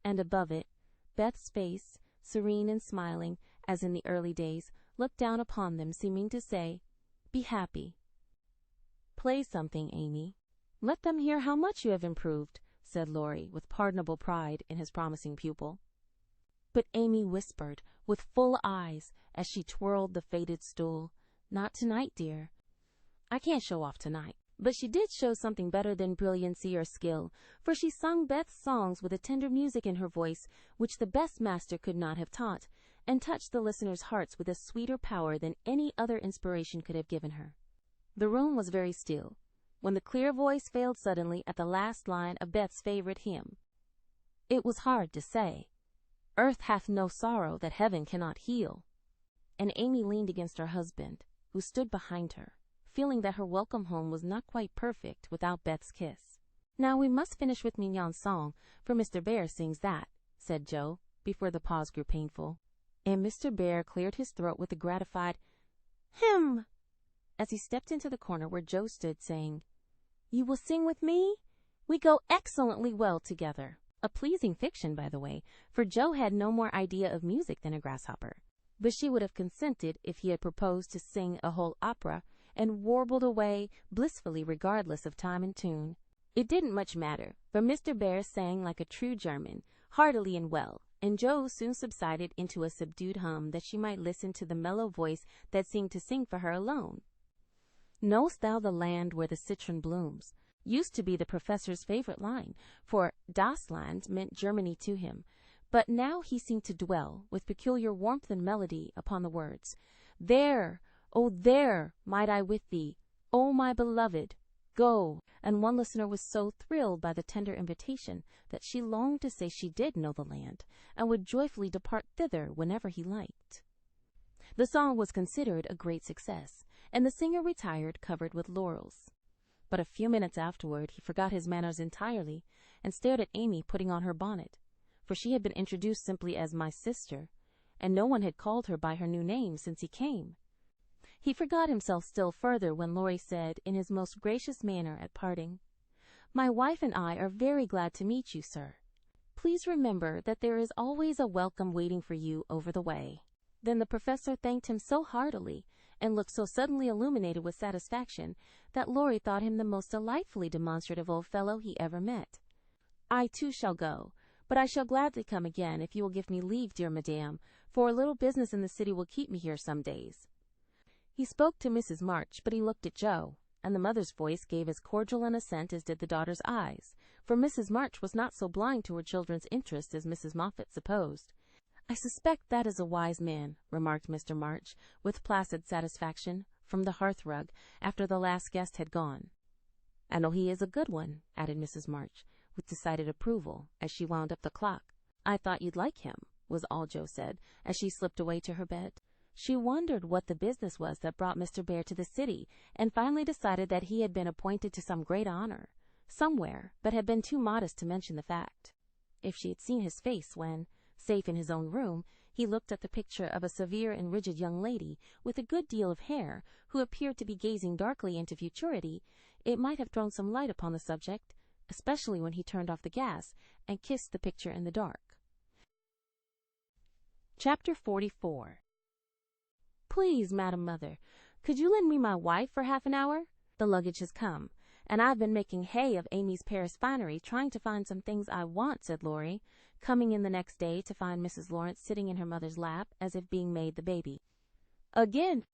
and above it, Beth's face, serene and smiling, as in the early days, looked down upon them, seeming to say, "Be happy. Play something, Amy." "Let them hear how much you have improved," said Laurie, with pardonable pride in his promising pupil. But Amy whispered, with full eyes, as she twirled the faded stool, "Not tonight, dear. I can't show off tonight." But she did show something better than brilliancy or skill, for she sung Beth's songs with a tender music in her voice which the best master could not have taught, and touched the listeners' hearts with a sweeter power than any other inspiration could have given her. The room was very still, when the clear voice failed suddenly at the last line of Beth's favorite hymn. It was hard to say, Earth hath no sorrow that heaven cannot heal." And Amy leaned against her husband, who stood behind her, feeling that her welcome home was not quite perfect without Beth's kiss. "Now we must finish with Mignon's song, for Mr. Bear sings that," said Joe, before the pause grew painful. And Mr. Bear cleared his throat with a gratified "Hem!" as he stepped into the corner where Joe stood, saying, "You will sing with me? We go excellently well together." A pleasing fiction, by the way, for Joe had no more idea of music than a grasshopper. But she would have consented if he had proposed to sing a whole opera and warbled away blissfully regardless of time and tune. It didn't much matter, for Mr. Bear sang like a true German, heartily and well, and Joe soon subsided into a subdued hum that she might listen to the mellow voice that seemed to sing for her alone. "Know'st thou the land where the citron blooms?" used to be the professor's favorite line, for Das Land meant Germany to him, but now he seemed to dwell, with peculiar warmth and melody, upon the words, "There, oh there, might I with thee, oh my beloved, go," and one listener was so thrilled by the tender invitation that she longed to say she did know the land, and would joyfully depart thither whenever he liked. The song was considered a great success, and the singer retired covered with laurels. But a few minutes afterward he forgot his manners entirely, and stared at Amy putting on her bonnet, for she had been introduced simply as "my sister," and no one had called her by her new name since he came. He forgot himself still further when Laurie said, in his most gracious manner at parting, "My wife and I are very glad to meet you, sir. Please remember that there is always a welcome waiting for you over the way." Then the professor thanked him so heartily, and looked so suddenly illuminated with satisfaction, that Laurie thought him the most delightfully demonstrative old fellow he ever met. "I too shall go, but I shall gladly come again if you will give me leave, dear madame, for a little business in the city will keep me here some days." He spoke to Mrs. March, but he looked at Joe, and the mother's voice gave as cordial an assent as did the daughter's eyes, for Mrs. March was not so blind to her children's interest as Mrs. Moffat supposed. "I suspect that is a wise man," remarked Mr. March, with placid satisfaction, from the hearth-rug, after the last guest had gone. "I know he is a good one," added Mrs. March, with decided approval, as she wound up the clock. "I thought you'd like him," was all Joe said, as she slipped away to her bed. She wondered what the business was that brought Mr. Bear to the city, and finally decided that he had been appointed to some great honor, somewhere, but had been too modest to mention the fact. If she had seen his face when, safe in his own room, he looked at the picture of a severe and rigid young lady with a good deal of hair, who appeared to be gazing darkly into futurity, it might have thrown some light upon the subject, especially when he turned off the gas and kissed the picture in the dark. Chapter 44. "Please, Madam Mother, could you lend me my wife for half an hour? The luggage has come, and I've been making hay of Amy's Paris finery, trying to find some things I want," said Laurie, coming in the next day to find Mrs. Laurence sitting in her mother's lap as if being made the baby. "Again?"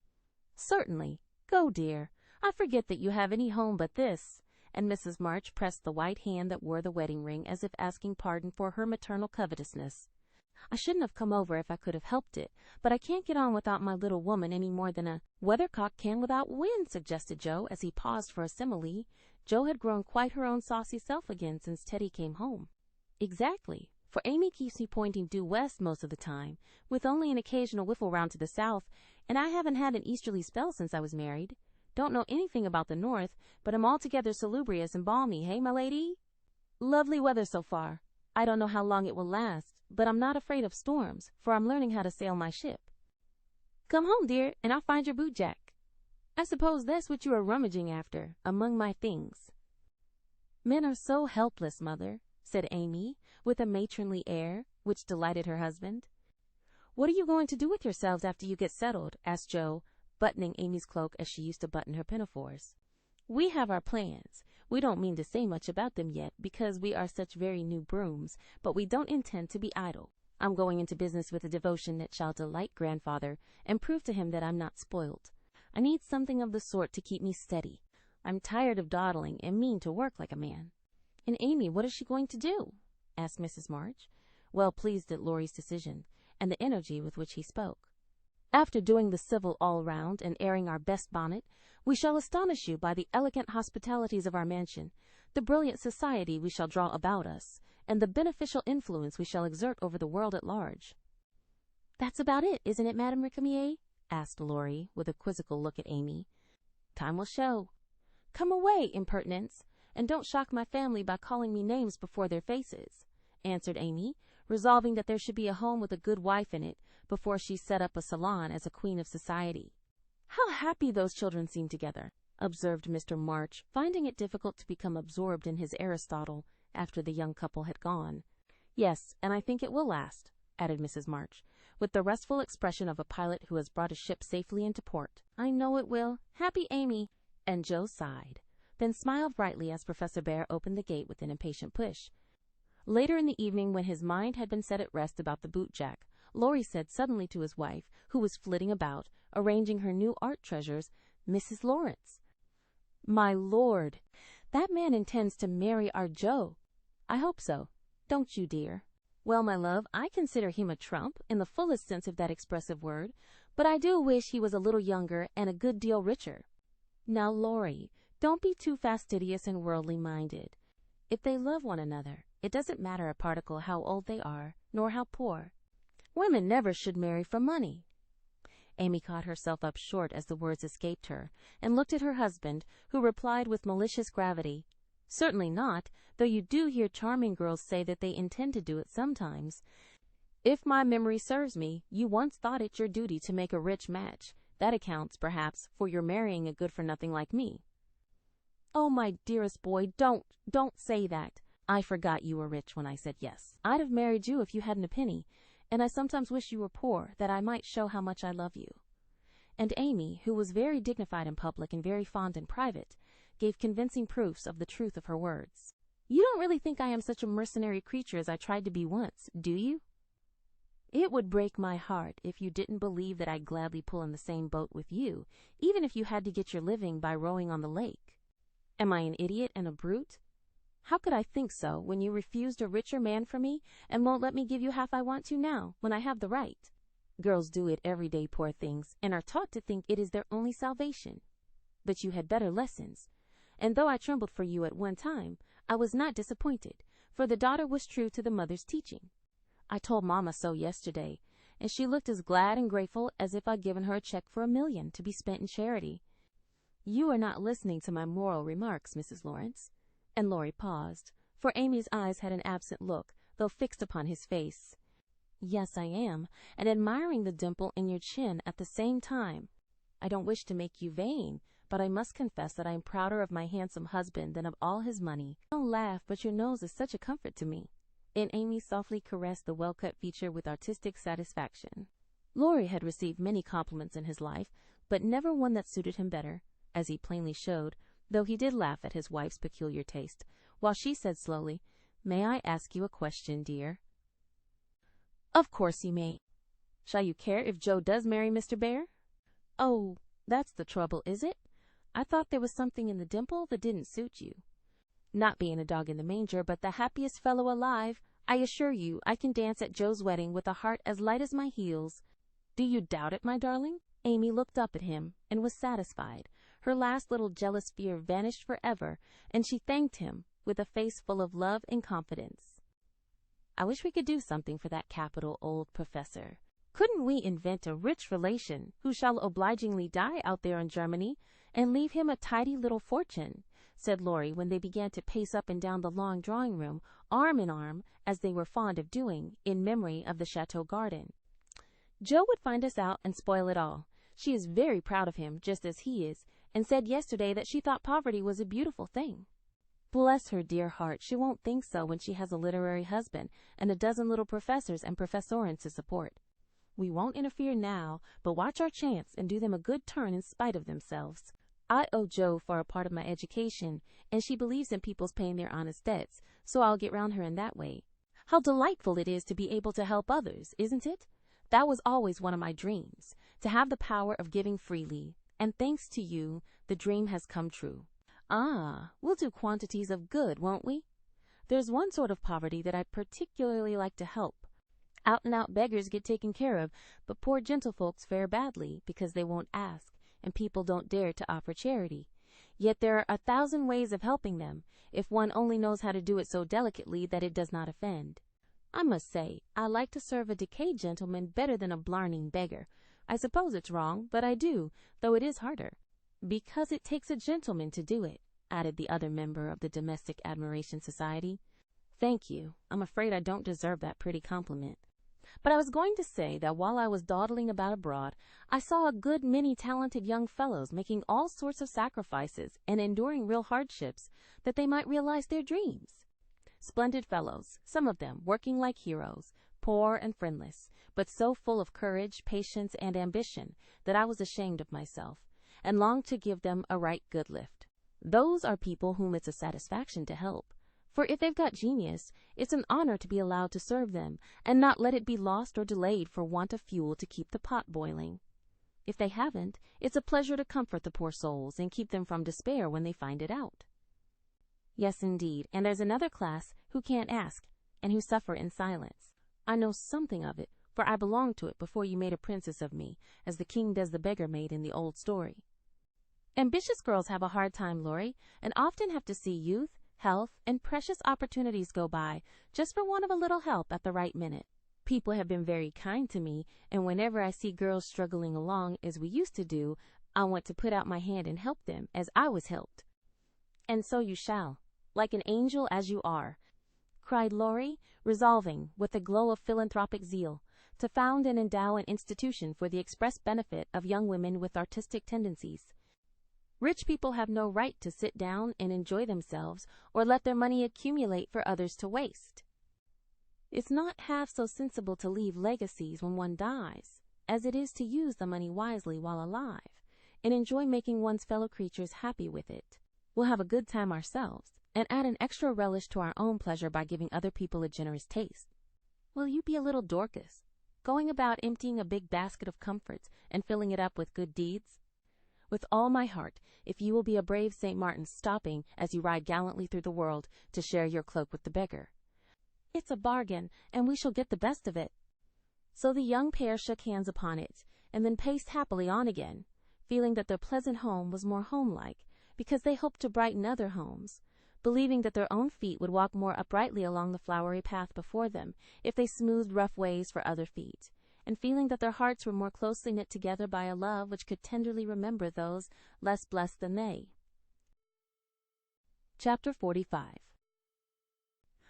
"Certainly. Go, dear. I forget that you have any home but this," and Mrs. March pressed the white hand that wore the wedding ring as if asking pardon for her maternal covetousness. "I shouldn't have come over if I could have helped it, but I can't get on without my little woman any more than a weathercock can without wind," suggested Joe, as he paused for a simile. Joe had grown quite her own saucy self again since Teddy came home. "Exactly, for Amy keeps me pointing due west most of the time, with only an occasional whiffle round to the south, and I haven't had an easterly spell since I was married. Don't know anything about the north, but am altogether salubrious and balmy, hey, my lady? Lovely weather so far. I don't know how long it will last, but I'm not afraid of storms, for I'm learning how to sail my ship. Come home, dear, and I'll find your boot jack. I suppose that's what you are rummaging after, among my things." "Men are so helpless, Mother," said Amy, with a matronly air, which delighted her husband. "What are you going to do with yourselves after you get settled?" asked Joe, buttoning Amy's cloak as she used to button her pinafores. "We have our plans. We don't mean to say much about them yet, because we are such very new brooms, but we don't intend to be idle. I'm going into business with a devotion that shall delight Grandfather and prove to him that I'm not spoilt. I need something of the sort to keep me steady. I'm tired of dawdling and mean to work like a man." "And Amy, what is she going to do?" asked Mrs. March, well pleased at Laurie's decision and the energy with which he spoke. "After doing the civil all round and airing our best bonnet, we shall astonish you by the elegant hospitalities of our mansion. the brilliant society we shall draw about us, and the beneficial influence we shall exert over the world at large." "That's about it, isn't it, Madame Récamier?" asked Laurie, with a quizzical look at Amy. "Time will show." "Come away, impertinence, and don't shock my family by calling me names before their faces," answered Amy, resolving that there should be a home with a good wife in it before she set up a salon as a queen of society. "How happy those children seem together," observed Mr. March, finding it difficult to become absorbed in his Aristotle after the young couple had gone. "Yes, and I think it will last," added Mrs. March, with the restful expression of a pilot who has brought a ship safely into port. "I know it will. Happy Amy!" And Joe sighed, then smiled brightly as Professor Bear opened the gate with an impatient push. Later in the evening, when his mind had been set at rest about the bootjack, Laurie said suddenly to his wife, who was flitting about, arranging her new art treasures, "Mrs. Laurence, my lord, that man intends to marry our Joe." "I hope so. Don't you, dear?" "Well, my love, I consider him a trump, in the fullest sense of that expressive word, but I do wish he was a little younger and a good deal richer." "Now, Laurie, don't be too fastidious and worldly-minded. If they love one another, it doesn't matter a particle how old they are, nor how poor. Women never should marry for money." Amy caught herself up short as the words escaped her, and looked at her husband, who replied with malicious gravity, "Certainly not, though you do hear charming girls say that they intend to do it sometimes. If my memory serves me, you once thought it your duty to make a rich match. That accounts, perhaps, for your marrying a good-for-nothing like me." "Oh, my dearest boy, don't say that. I forgot you were rich when I said yes. I'd have married you if you hadn't a penny, and I sometimes wish you were poor, that I might show how much I love you." And Amy, who was very dignified in public and very fond in private, gave convincing proofs of the truth of her words. "You don't really think I am such a mercenary creature as I tried to be once, do you? It would break my heart if you didn't believe that I'd gladly pull in the same boat with you, even if you had to get your living by rowing on the lake. Am I an idiot and a brute? How could I think so when you refused a richer man for me and won't let me give you half I want to now, when I have the right? Girls do it every day, poor things, and are taught to think it is their only salvation. But you had better lessons, and though I trembled for you at one time, I was not disappointed, for the daughter was true to the mother's teaching. I told Mama so yesterday, and she looked as glad and grateful as if I'd given her a check for $1 million to be spent in charity. You are not listening to my moral remarks, Mrs. Laurence." And Laurie paused, for Amy's eyes had an absent look, though fixed upon his face. "Yes, I am, and admiring the dimple in your chin at the same time. I don't wish to make you vain, but I must confess that I am prouder of my handsome husband than of all his money. Don't laugh, but your nose is such a comfort to me." And Amy softly caressed the well-cut feature with artistic satisfaction. Laurie had received many compliments in his life, but never one that suited him better, as he plainly showed, though he did laugh at his wife's peculiar taste, while she said slowly, "May I ask you a question, dear?" "Of course you may. Shall you care if Joe does marry Mr. Bear?" "Oh, that's the trouble, is it? I thought there was something in the dimple that didn't suit you." "Not being a dog in the manger, but the happiest fellow alive, I assure you I can dance at Joe's wedding with a heart as light as my heels." "Do you doubt it, my darling?" Amy looked up at him and was satisfied. Her last little jealous fear vanished forever, and she thanked him with a face full of love and confidence. "I wish we could do something for that capital old professor. Couldn't we invent a rich relation who shall obligingly die out there in Germany and leave him a tidy little fortune?" said Laurie, when they began to pace up and down the long drawing-room, arm in arm, as they were fond of doing, in memory of the chateau garden. "Joe would find us out and spoil it all. She is very proud of him, just as he is, and said yesterday that she thought poverty was a beautiful thing." "Bless her dear heart, she won't think so when she has a literary husband and a dozen little professors and professorins to support. We won't interfere now, but watch our chance and do them a good turn in spite of themselves. I owe Joe for a part of my education, and she believes in people's paying their honest debts, so I'll get round her in that way. How delightful it is to be able to help others, isn't it? That was always one of my dreams, to have the power of giving freely, and thanks to you, the dream has come true. Ah, we'll do quantities of good, won't we? There's one sort of poverty that I particularly like to help. Out-and-out beggars get taken care of, but poor gentlefolks fare badly because they won't ask, and people don't dare to offer charity. Yet there are 1,000 ways of helping them, if one only knows how to do it so delicately that it does not offend. I must say, I like to serve a decayed gentleman better than a blarneying beggar. I suppose it's wrong, but I do, though it is harder. Because it takes a gentleman to do it, added the other member of the Domestic Admiration Society. Thank you. I'm afraid I don't deserve that pretty compliment. But I was going to say that while I was dawdling about abroad, I saw a good many talented young fellows making all sorts of sacrifices and enduring real hardships that they might realize their dreams. Splendid fellows, some of them working like heroes, poor and friendless, but so full of courage, patience, and ambition that I was ashamed of myself, and longed to give them a right good lift. Those are people whom it's a satisfaction to help. For if they've got genius, it's an honor to be allowed to serve them, and not let it be lost or delayed for want of fuel to keep the pot boiling. If they haven't, it's a pleasure to comfort the poor souls and keep them from despair when they find it out. Yes, indeed, and there's another class who can't ask, and who suffer in silence. I know something of it, for I belonged to it before you made a princess of me, as the king does the beggar maid in the old story. Ambitious girls have a hard time, Laurie, and often have to see youth, health, and precious opportunities go by just for want of a little help at the right minute. People have been very kind to me, and whenever I see girls struggling along as we used to do, I want to put out my hand and help them as I was helped. And so you shall, like an angel as you are, cried Laurie, resolving, with a glow of philanthropic zeal, to found and endow an institution for the express benefit of young women with artistic tendencies. Rich people have no right to sit down and enjoy themselves or let their money accumulate for others to waste. It's not half so sensible to leave legacies when one dies as it is to use the money wisely while alive and enjoy making one's fellow creatures happy with it. We'll have a good time ourselves and add an extra relish to our own pleasure by giving other people a generous taste. Will you be a little Dorcas, going about emptying a big basket of comforts and filling it up with good deeds? With all my heart, if you will be a brave St. Martin stopping as you ride gallantly through the world to share your cloak with the beggar. It's a bargain, and we shall get the best of it. So the young pair shook hands upon it, and then paced happily on again, feeling that their pleasant home was more homelike, because they hoped to brighten other homes, believing that their own feet would walk more uprightly along the flowery path before them if they smoothed rough ways for other feet, and feeling that their hearts were more closely knit together by a love which could tenderly remember those less blessed than they. Chapter 45.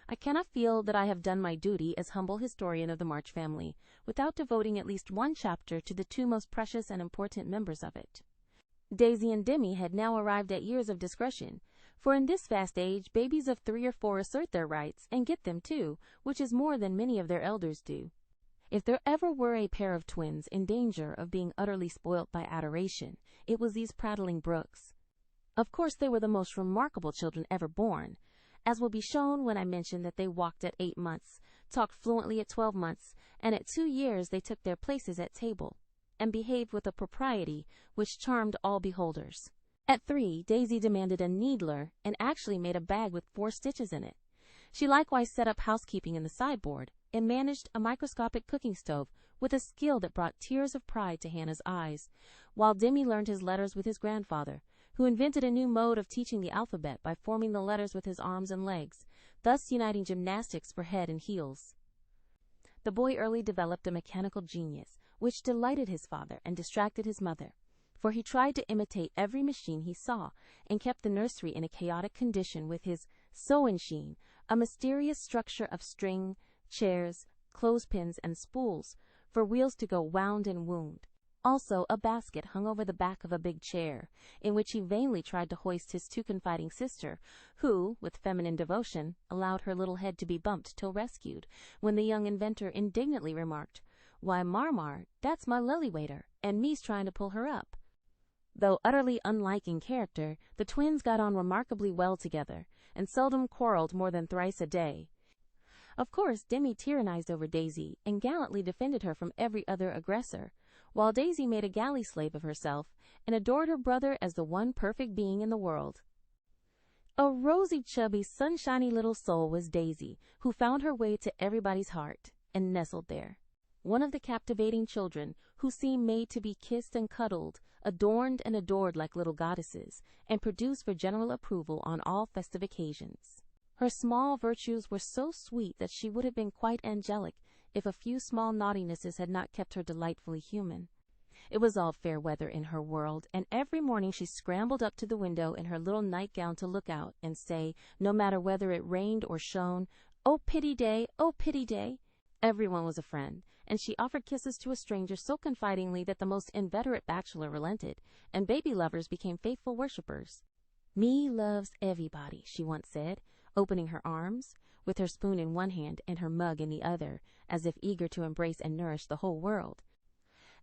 I cannot feel that I have done my duty as humble historian of the March family without devoting at least one chapter to the two most precious and important members of it. Daisy and Demi had now arrived at years of discretion, for in this vast age babies of 3 or 4 assert their rights, and get them too, which is more than many of their elders do. If there ever were a pair of twins in danger of being utterly spoilt by adoration, it was these prattling Brooks. Of course they were the most remarkable children ever born, as will be shown when I mention that they walked at 8 months, talked fluently at 12 months, and at 2 years they took their places at table, and behaved with a propriety which charmed all beholders. At 3, Daisy demanded a needler, and actually made a bag with 4 stitches in it. She likewise set up housekeeping in the sideboard, and managed a microscopic cooking stove with a skill that brought tears of pride to Hannah's eyes, while Demi learned his letters with his grandfather, who invented a new mode of teaching the alphabet by forming the letters with his arms and legs, thus uniting gymnastics for head and heels. The boy early developed a mechanical genius, which delighted his father and distracted his mother, for he tried to imitate every machine he saw, and kept the nursery in a chaotic condition with his sew-machine, a mysterious structure of string, chairs, clothespins, and spools for wheels to go wound and wound. Also a basket hung over the back of a big chair, in which he vainly tried to hoist his too confiding sister, who, with feminine devotion, allowed her little head to be bumped till rescued, when the young inventor indignantly remarked, "Why, Marmar, that's my lily-waiter, and me's trying to pull her up." Though utterly unlike in character, the twins got on remarkably well together, and seldom quarreled more than thrice a day. Of course, Demi tyrannized over Daisy, and gallantly defended her from every other aggressor, while Daisy made a galley slave of herself, and adored her brother as the one perfect being in the world. A rosy, chubby, sunshiny little soul was Daisy, who found her way to everybody's heart, and nestled there. one of the captivating children who seemed made to be kissed and cuddled, adorned and adored like little goddesses, and produced for general approval on all festive occasions. Her small virtues were so sweet that she would have been quite angelic if a few small naughtinesses had not kept her delightfully human. It was all fair weather in her world, and every morning she scrambled up to the window in her little nightgown to look out and say, no matter whether it rained or shone, "Oh, pity day! Oh, pity day!" Everyone was a friend, and she offered kisses to a stranger so confidingly that the most inveterate bachelor relented, and baby lovers became faithful worshippers. "Me loves everybody," she once said, opening her arms, with her spoon in one hand and her mug in the other, as if eager to embrace and nourish the whole world.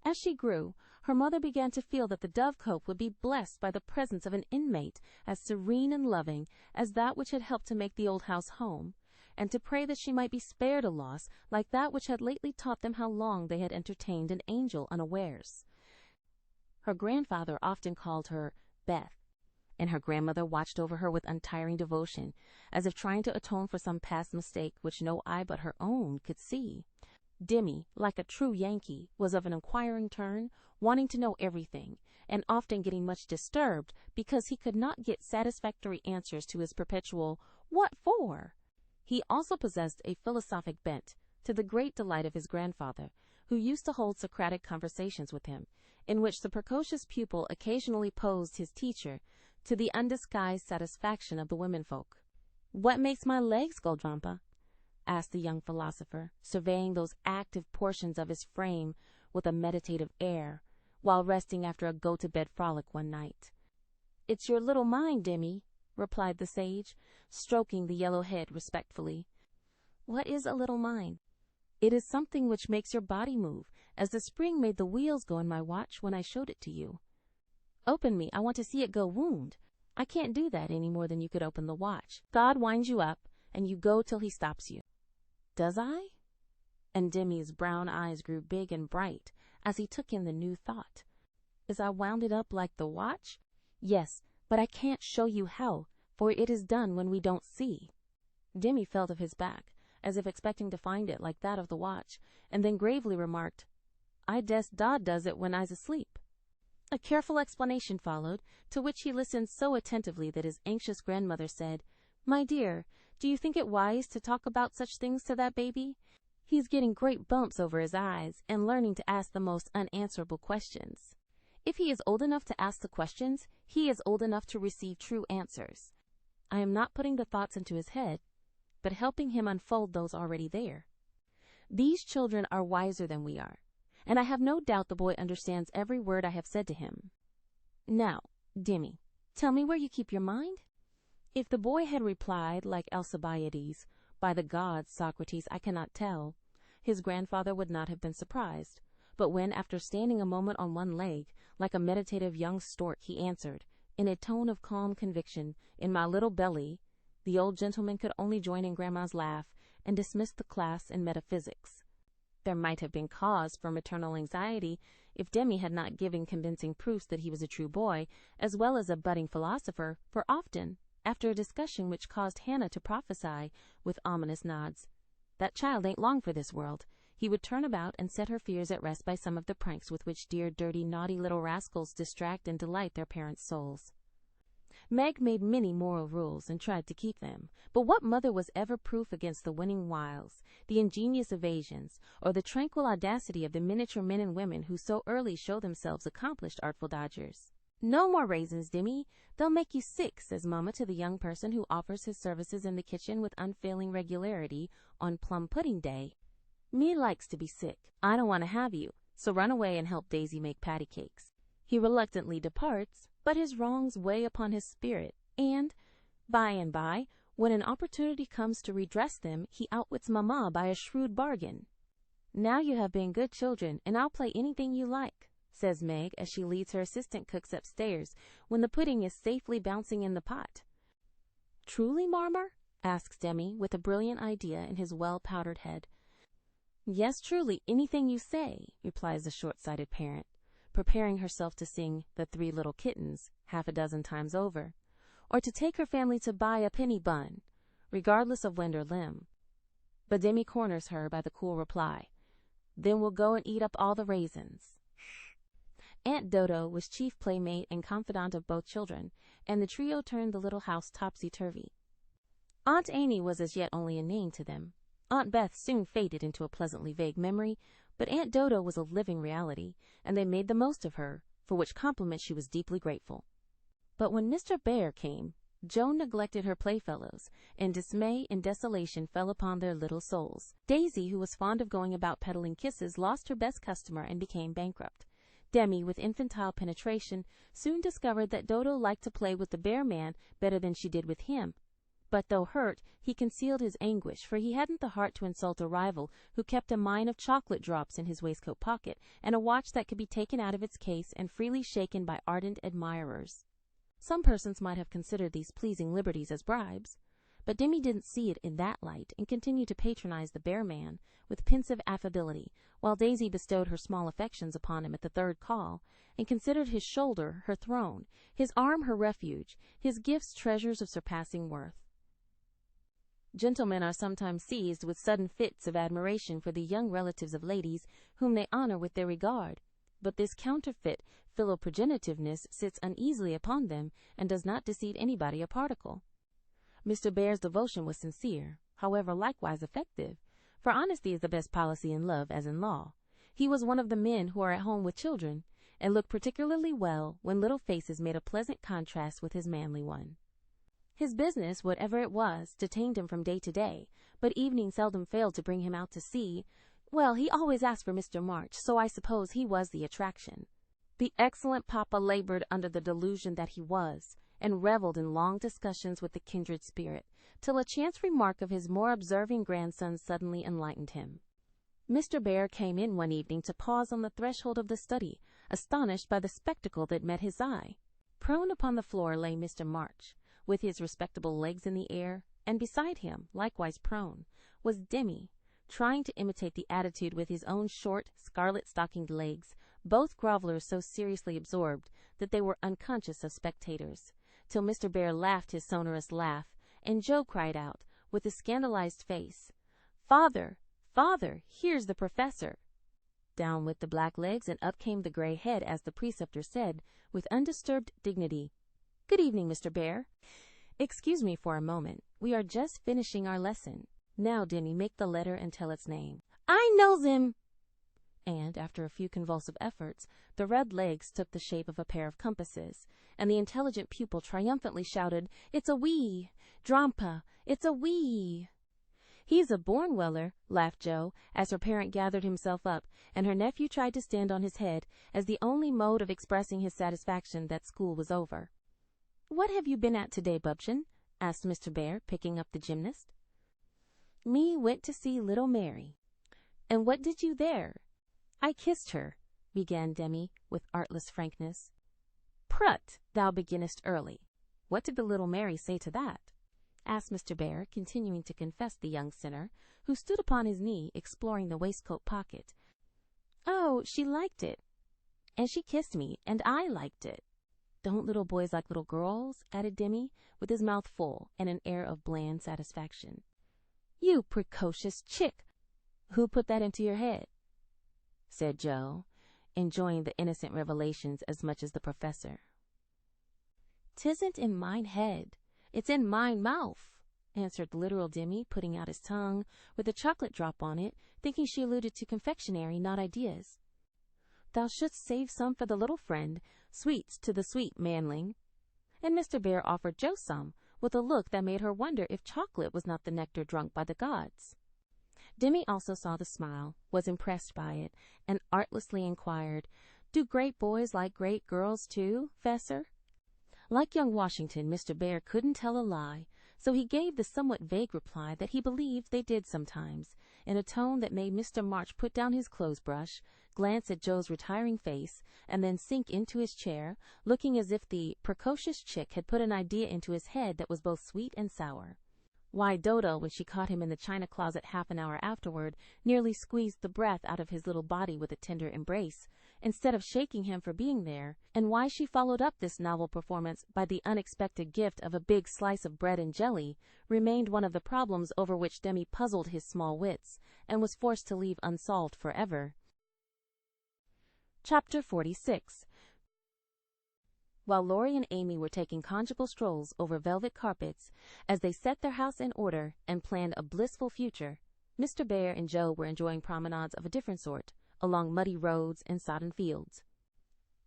As she grew, her mother began to feel that the dovecote would be blessed by the presence of an inmate as serene and loving as that which had helped to make the old house home, and to pray that she might be spared a loss like that which had lately taught them how long they had entertained an angel unawares. Her grandfather often called her Beth, and her grandmother watched over her with untiring devotion, as if trying to atone for some past mistake which no eye but her own could see. Demi, like a true Yankee, was of an inquiring turn, wanting to know everything, and often getting much disturbed because he could not get satisfactory answers to his perpetual "What for?" He also possessed a philosophic bent, to the great delight of his grandfather, who used to hold Socratic conversations with him, in which the precocious pupil occasionally posed his teacher, to the undisguised satisfaction of the womenfolk. "What makes my legs go, Grandpa?" asked the young philosopher, surveying those active portions of his frame with a meditative air, while resting after a go-to-bed frolic one night. "It's your little mind, Demi," replied the sage, stroking the yellow head respectfully. "What is a little mind?" "It is something which makes your body move, as the spring made the wheels go in my watch when I showed it to you." "Open me, I want to see it go wound." "I can't do that any more than you could open the watch. God winds you up, and you go till he stops you." "Does I?" And Demi's brown eyes grew big and bright as he took in the new thought. "Is I wound it up like the watch?" "Yes, but I can't show you how, for it is done when we don't see." Demi felt of his back, as if expecting to find it like that of the watch, and then gravely remarked, "I dess Dodd does it when I's asleep." A careful explanation followed, to which he listened so attentively that his anxious grandmother said, "My dear, do you think it wise to talk about such things to that baby? He's getting great bumps over his eyes and learning to ask the most unanswerable questions. If he is old enough to ask the questions, he is old enough to receive true answers. I am not putting the thoughts into his head, but helping him unfold those already there. These children are wiser than we are, and I have no doubt the boy understands every word I have said to him. Now, Demi, tell me where you keep your mind?" If the boy had replied, like Alcibiades, "By the gods, Socrates, I cannot tell," his grandfather would not have been surprised. But when, after standing a moment on one leg, like a meditative young stork, he answered, in a tone of calm conviction, "In my little belly," the old gentleman could only join in Grandma's laugh and dismiss the class in metaphysics. There might have been cause for maternal anxiety if Demi had not given convincing proofs that he was a true boy, as well as a budding philosopher, for often, after a discussion which caused Hannah to prophesy, with ominous nods, "That child ain't long for this world," he would turn about and set her fears at rest by some of the pranks with which dear, dirty, naughty little rascals distract and delight their parents' souls. Meg made many moral rules and tried to keep them, but what mother was ever proof against the winning wiles, the ingenious evasions, or the tranquil audacity of the miniature men and women who so early show themselves accomplished artful dodgers? "No more raisins, Demi. They'll make you sick," says Mama to the young person who offers his services in the kitchen with unfailing regularity on plum pudding day. "Me likes to be sick. I don't want to have you, so run away and help Daisy make patty cakes." He reluctantly departs, but his wrongs weigh upon his spirit, and by, when an opportunity comes to redress them, he outwits Mamma by a shrewd bargain. "Now you have been good children, and I'll play anything you like," says Meg as she leads her assistant cooks upstairs when the pudding is safely bouncing in the pot. "Truly, Marmar?" asks Demi, with a brilliant idea in his well-powdered head. "Yes, truly, anything you say," replies the short-sighted parent, preparing herself to sing "The Three Little Kittens" half a dozen times over, or to take her family to buy a penny bun, regardless of wind or limb. But Demi corners her by the cool reply, Then we'll go and eat up all the raisins." Aunt Dodo was chief playmate and confidant of both children, and the trio turned the little house topsy-turvy. Aunt Amy was as yet only a name to them. Aunt Beth soon faded into a pleasantly vague memory, but Aunt Dodo was a living reality, and they made the most of her, for which compliment she was deeply grateful. But when Mr. Bear came, Joan neglected her playfellows, and dismay and desolation fell upon their little souls. Daisy, who was fond of going about peddling kisses, lost her best customer and became bankrupt. Demi, with infantile penetration, soon discovered that Dodo liked to play with the bear man better than she did with him. But though hurt, he concealed his anguish, for he hadn't the heart to insult a rival who kept a mine of chocolate drops in his waistcoat pocket and a watch that could be taken out of its case and freely shaken by ardent admirers. Some persons might have considered these pleasing liberties as bribes, but Demi didn't see it in that light and continued to patronize the bear man with pensive affability, while Daisy bestowed her small affections upon him at the third call, and considered his shoulder her throne, his arm her refuge, his gifts treasures of surpassing worth. Gentlemen are sometimes seized with sudden fits of admiration for the young relatives of ladies whom they honor with their regard, but this counterfeit philoprogenitiveness sits uneasily upon them and does not deceive anybody a particle. Mr. Bear's devotion was sincere, however likewise effective, for honesty is the best policy in love as in law. He was one of the men who are at home with children, and looked particularly well when little faces made a pleasant contrast with his manly one. His business, whatever it was, detained him from day to day, but evening seldom failed to bring him out to sea. Well, he always asked for Mr. March, so I suppose he was the attraction. The excellent papa labored under the delusion that he was, and reveled in long discussions with the kindred spirit, till a chance remark of his more observing grandson suddenly enlightened him. Mr. Bear came in one evening to pause on the threshold of the study, astonished by the spectacle that met his eye. Prone upon the floor lay Mr. March, with his respectable legs in the air, and beside him, likewise prone, was Demi, trying to imitate the attitude with his own short, scarlet-stockinged legs, both grovellers so seriously absorbed that they were unconscious of spectators, till Mr. Bear laughed his sonorous laugh, and Joe cried out, with a scandalized face, "Father, father, here's the professor!" Down went the black legs, and up came the gray head, as the preceptor said, with undisturbed dignity, "Good evening, Mr. Bear. Excuse me for a moment. We are just finishing our lesson. Now, Demi, make the letter and tell its name." "I knows him!" And, after a few convulsive efforts, the red legs took the shape of a pair of compasses, and the intelligent pupil triumphantly shouted, "It's a wee! Drampa, it's a wee!" "He's a born weller," laughed Joe, as her parent gathered himself up, and her nephew tried to stand on his head, as the only mode of expressing his satisfaction that school was over. "What have you been at today, Bubchen?" asked Mr. Bear, picking up the gymnast. "Me went to see little Mary." "And what did you there?" "I kissed her," began Demi, with artless frankness. "Prut, thou beginnest early. What did the little Mary say to that?" asked Mr. Bear, continuing to confess the young sinner, who stood upon his knee, exploring the waistcoat pocket. "Oh, she liked it. And she kissed me, and I liked it." "Don't little boys like little girls?" added Demi, with his mouth full and an air of bland satisfaction. "You precocious chick! Who put that into your head?" said Joe, enjoying the innocent revelations as much as the professor. "'Tisn't in mine head, it's in mine mouth," answered literal Demi, putting out his tongue, with a chocolate drop on it, thinking she alluded to confectionery, not ideas. "Thou shouldst save some for the little friend, sweets to the sweet manling." And Mr. Bear offered Joe some, with a look that made her wonder if chocolate was not the nectar drunk by the gods. Demi also saw the smile, was impressed by it, and artlessly inquired, "Do great boys like great girls too, Fessor?" Like young Washington, Mr. Bear couldn't tell a lie, so he gave the somewhat vague reply that he believed they did sometimes, in a tone that made Mr. March put down his clothes-brush, glance at Joe's retiring face, and then sink into his chair, looking as if the precocious chick had put an idea into his head that was both sweet and sour. Why, Dodo, when she caught him in the china closet half an hour afterward, nearly squeezed the breath out of his little body with a tender embrace, instead of shaking him for being there, and why she followed up this novel performance by the unexpected gift of a big slice of bread and jelly, remained one of the problems over which Demi puzzled his small wits, and was forced to leave unsolved forever. Chapter 46. While Laurie and Amy were taking conjugal strolls over velvet carpets as they set their house in order and planned a blissful future, Mr. Bear and Joe were enjoying promenades of a different sort, along muddy roads and sodden fields.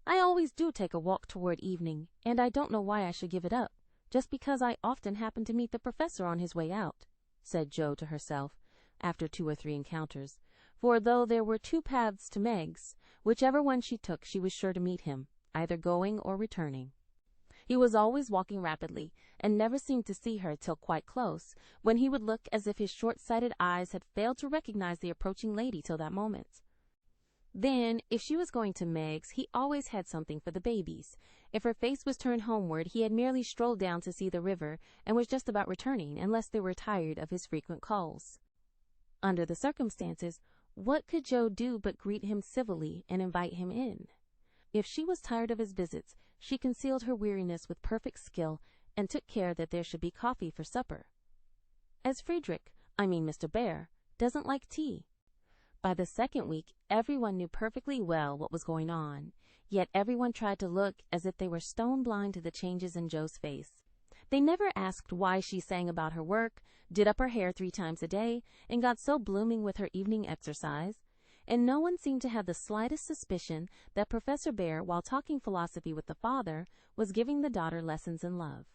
"I always do take a walk toward evening, and I don't know why I should give it up, just because I often happen to meet the professor on his way out," said Joe to herself, after 2 or 3 encounters, for though there were 2 paths to Meg's, whichever one she took she was sure to meet him, either going or returning. He was always walking rapidly, and never seemed to see her till quite close, when he would look as if his short-sighted eyes had failed to recognize the approaching lady till that moment. Then, if she was going to Meg's, he always had something for the babies. If her face was turned homeward, he had merely strolled down to see the river, and was just about returning, unless they were tired of his frequent calls. Under the circumstances, what could Joe do but greet him civilly and invite him in? If she was tired of his visits, she concealed her weariness with perfect skill, and took care that there should be coffee for supper. As Mr. Bear, doesn't like tea. By the 2nd week, everyone knew perfectly well what was going on, yet everyone tried to look as if they were stone blind to the changes in Joe's face. They never asked why she sang about her work, did up her hair 3 times a day, and got so blooming with her evening exercise, and no one seemed to have the slightest suspicion that Professor Bear, while talking philosophy with the father, was giving the daughter lessons in love.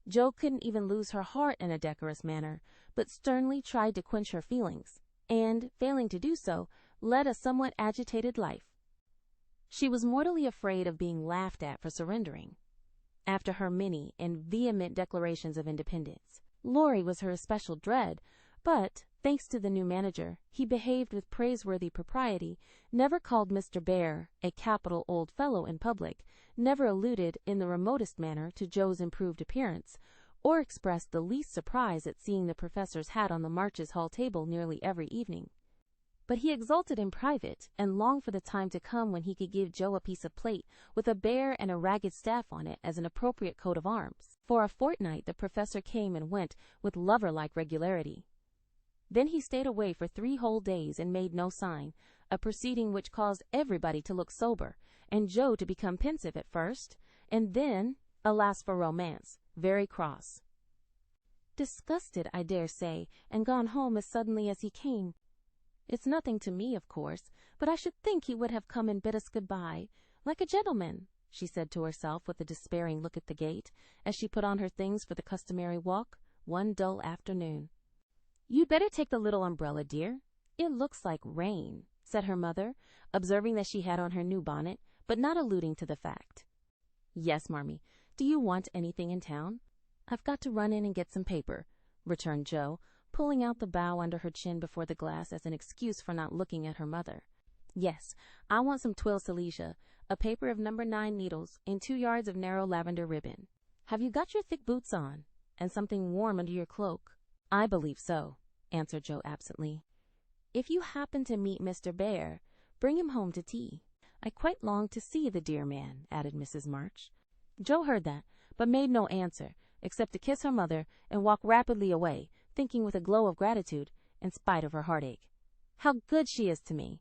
Joe couldn't even lose her heart in a decorous manner, but sternly tried to quench her feelings, and, failing to do so, led a somewhat agitated life. She was mortally afraid of being laughed at for surrendering. After her many and vehement declarations of independence, Laurie was her especial dread, but, thanks to the new manager, he behaved with praiseworthy propriety, never called Mr. Bear a capital old fellow in public, never alluded in the remotest manner to Joe's improved appearance, or expressed the least surprise at seeing the professor's hat on the Marches Hall table nearly every evening. But he exulted in private, and longed for the time to come when he could give Joe a piece of plate with a bear and a ragged staff on it as an appropriate coat of arms. For a fortnight the professor came and went with lover-like regularity. Then he stayed away for 3 whole days and made no sign, a proceeding which caused everybody to look sober, and Joe to become pensive at first, and then, alas for romance, very cross. "Disgusted, I dare say, and gone home as suddenly as he came. It's nothing to me, of course, but I should think he would have come and bid us good-bye, like a gentleman," she said to herself with a despairing look at the gate, as she put on her things for the customary walk, one dull afternoon. "You'd better take the little umbrella, dear. It looks like rain," said her mother, observing that she had on her new bonnet, but not alluding to the fact. "Yes, Marmee. Do you want anything in town?" "I've got to run in and get some paper," returned Joe, pulling out the bow under her chin before the glass as an excuse for not looking at her mother. "Yes, I want some twill silesia, a paper of No. 9 needles, and 2 yards of narrow lavender ribbon. Have you got your thick boots on, and something warm under your cloak?" "I believe so," answered Joe absently. "If you happen to meet Mr. Bear, bring him home to tea. I quite long to see the dear man," added Mrs. March. Joe heard that, but made no answer, except to kiss her mother and walk rapidly away, thinking with a glow of gratitude, in spite of her heartache, "How good she is to me!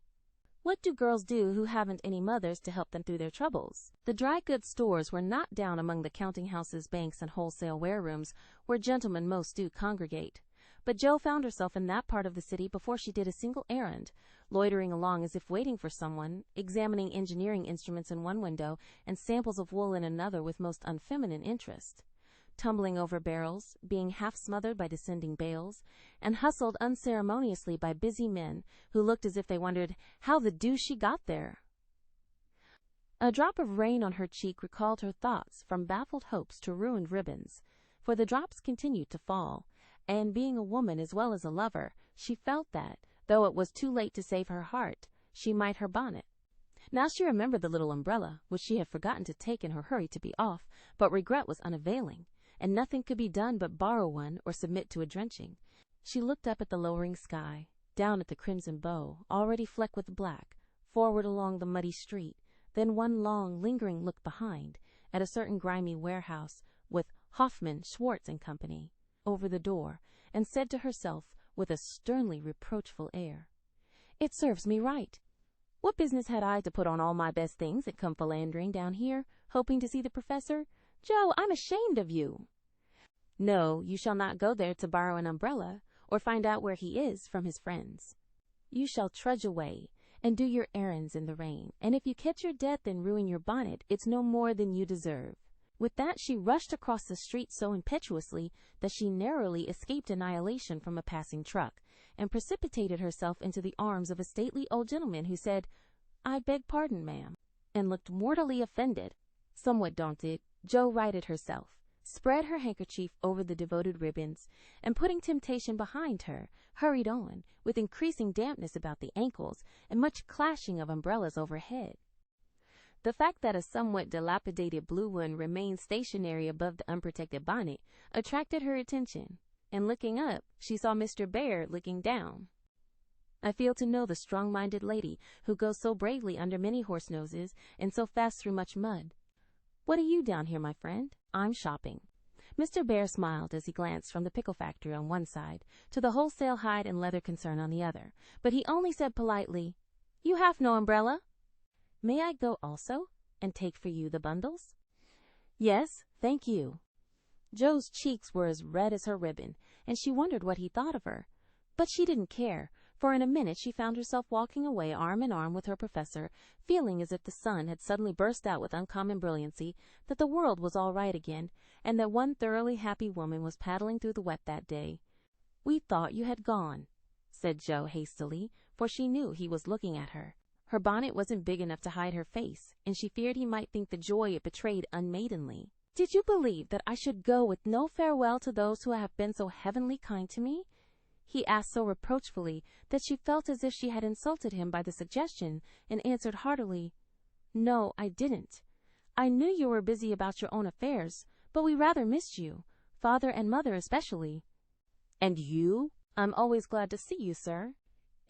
What do girls do who haven't any mothers to help them through their troubles?" The dry goods stores were not down among the counting houses, banks, and wholesale warerooms where gentlemen most do congregate, but Joe found herself in that part of the city before she did a single errand, loitering along as if waiting for someone, examining engineering instruments in one window and samples of wool in another with most unfeminine interest, tumbling over barrels, being half smothered by descending bales, and hustled unceremoniously by busy men who looked as if they wondered how the deuce she got there. A drop of rain on her cheek recalled her thoughts from baffled hopes to ruined ribbons, for the drops continued to fall, and being a woman as well as a lover, she felt that, though it was too late to save her heart, she might her bonnet. Now she remembered the little umbrella, which she had forgotten to take in her hurry to be off, but regret was unavailing, and nothing could be done but borrow one or submit to a drenching. She looked up at the lowering sky, down at the crimson bow, already flecked with black, forward along the muddy street, then one long, lingering look behind, at a certain grimy warehouse, with Hoffman, Schwartz and Company over the door, and said to herself, with a sternly reproachful air, It serves me right. What business had I to put on all my best things and come philandering down here, hoping to see the professor? Joe, I'm ashamed of you. No, you shall not go there to borrow an umbrella or find out where he is from his friends. You shall trudge away and do your errands in the rain, and if you catch your death and ruin your bonnet, it's no more than you deserve. With that, she rushed across the street so impetuously that she narrowly escaped annihilation from a passing truck, and precipitated herself into the arms of a stately old gentleman who said, "I beg pardon, ma'am," and looked mortally offended. Somewhat daunted, Jo righted herself, spread her handkerchief over the devoted ribbons, and putting temptation behind her, hurried on, with increasing dampness about the ankles and much clashing of umbrellas overhead. The fact that a somewhat dilapidated blue one remained stationary above the unprotected bonnet attracted her attention, and looking up, she saw Mr. Bear looking down. I feel to know the strong-minded lady who goes so bravely under many horse noses and so fast through much mud. What are you down here, my friend? I'm shopping. Mr. Bear smiled as he glanced from the pickle factory on one side to the wholesale hide and leather concern on the other, but he only said politely, "You have no umbrella? May I go also and take for you the bundles?" "Yes, thank you." Jo's cheeks were as red as her ribbon, and she wondered what he thought of her. But she didn't care, for in a minute she found herself walking away arm in arm with her professor, feeling as if the sun had suddenly burst out with uncommon brilliancy, that the world was all right again, and that one thoroughly happy woman was paddling through the wet that day. "We thought you had gone," said Jo hastily, for she knew he was looking at her. Her bonnet wasn't big enough to hide her face, and she feared he might think the joy it betrayed unmaidenly. "Did you believe that I should go with no farewell to those who have been so heavenly kind to me?" he asked so reproachfully that she felt as if she had insulted him by the suggestion, and answered heartily, "No, I didn't. I knew you were busy about your own affairs, but we rather missed you, father and mother especially." "And you?" "I'm always glad to see you, sir."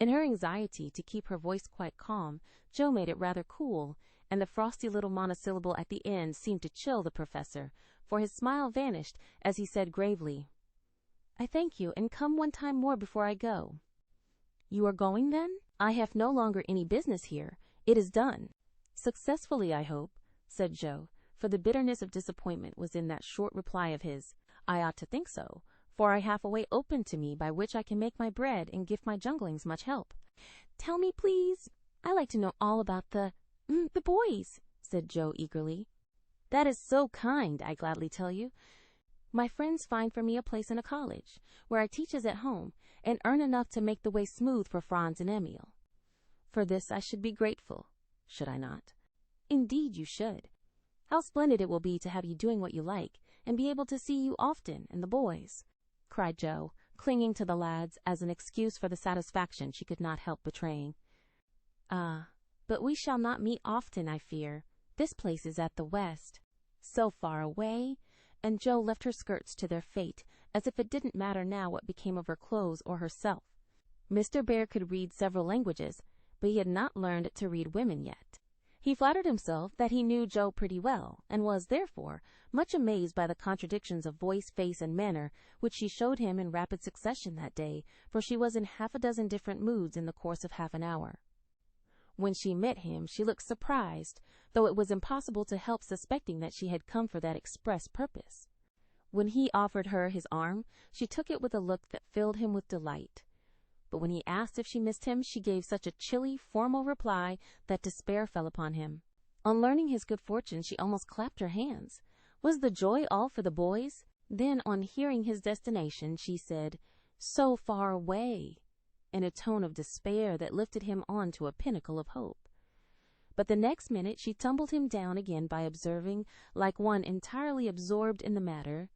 In her anxiety to keep her voice quite calm, Jo made it rather cool, and the frosty little monosyllable at the end seemed to chill the professor, for his smile vanished as he said gravely, "I thank you, and come one time more before I go." "You are going, then? I have no longer any business here. It is done." "Successfully, I hope," said Jo, for the bitterness of disappointment was in that short reply of his. "I ought to think so, for I have a way open to me by which I can make my bread and give my junglings much help." "Tell me, please. I like to know all about the boys," said Jo eagerly. "That is so kind, I gladly tell you. My friends find for me a place in a college, where I teach as at home, and earn enough to make the way smooth for Franz and Emil. For this I should be grateful, should I not?" "Indeed you should. How splendid it will be to have you doing what you like, and be able to see you often, and the boys," cried Jo, clinging to the lads as an excuse for the satisfaction she could not help betraying. "Ah, but we shall not meet often, I fear. This place is at the west. So far away," and Jo left her skirts to their fate, as if it didn't matter now what became of her clothes or herself. Mr. Bear could read several languages, but he had not learned to read women yet. He flattered himself that he knew Jo pretty well, and was, therefore, much amazed by the contradictions of voice, face, and manner which she showed him in rapid succession that day, for she was in half a dozen different moods in the course of half an hour. When she met him, she looked surprised, though it was impossible to help suspecting that she had come for that express purpose. When he offered her his arm, she took it with a look that filled him with delight. But when he asked if she missed him, she gave such a chilly, formal reply that despair fell upon him. On learning his good fortune, she almost clapped her hands. Was the joy all for the boys? Then, on hearing his destination, she said, "So far away," in a tone of despair that lifted him on to a pinnacle of hope. But the next minute she tumbled him down again by observing, like one entirely absorbed in the matter,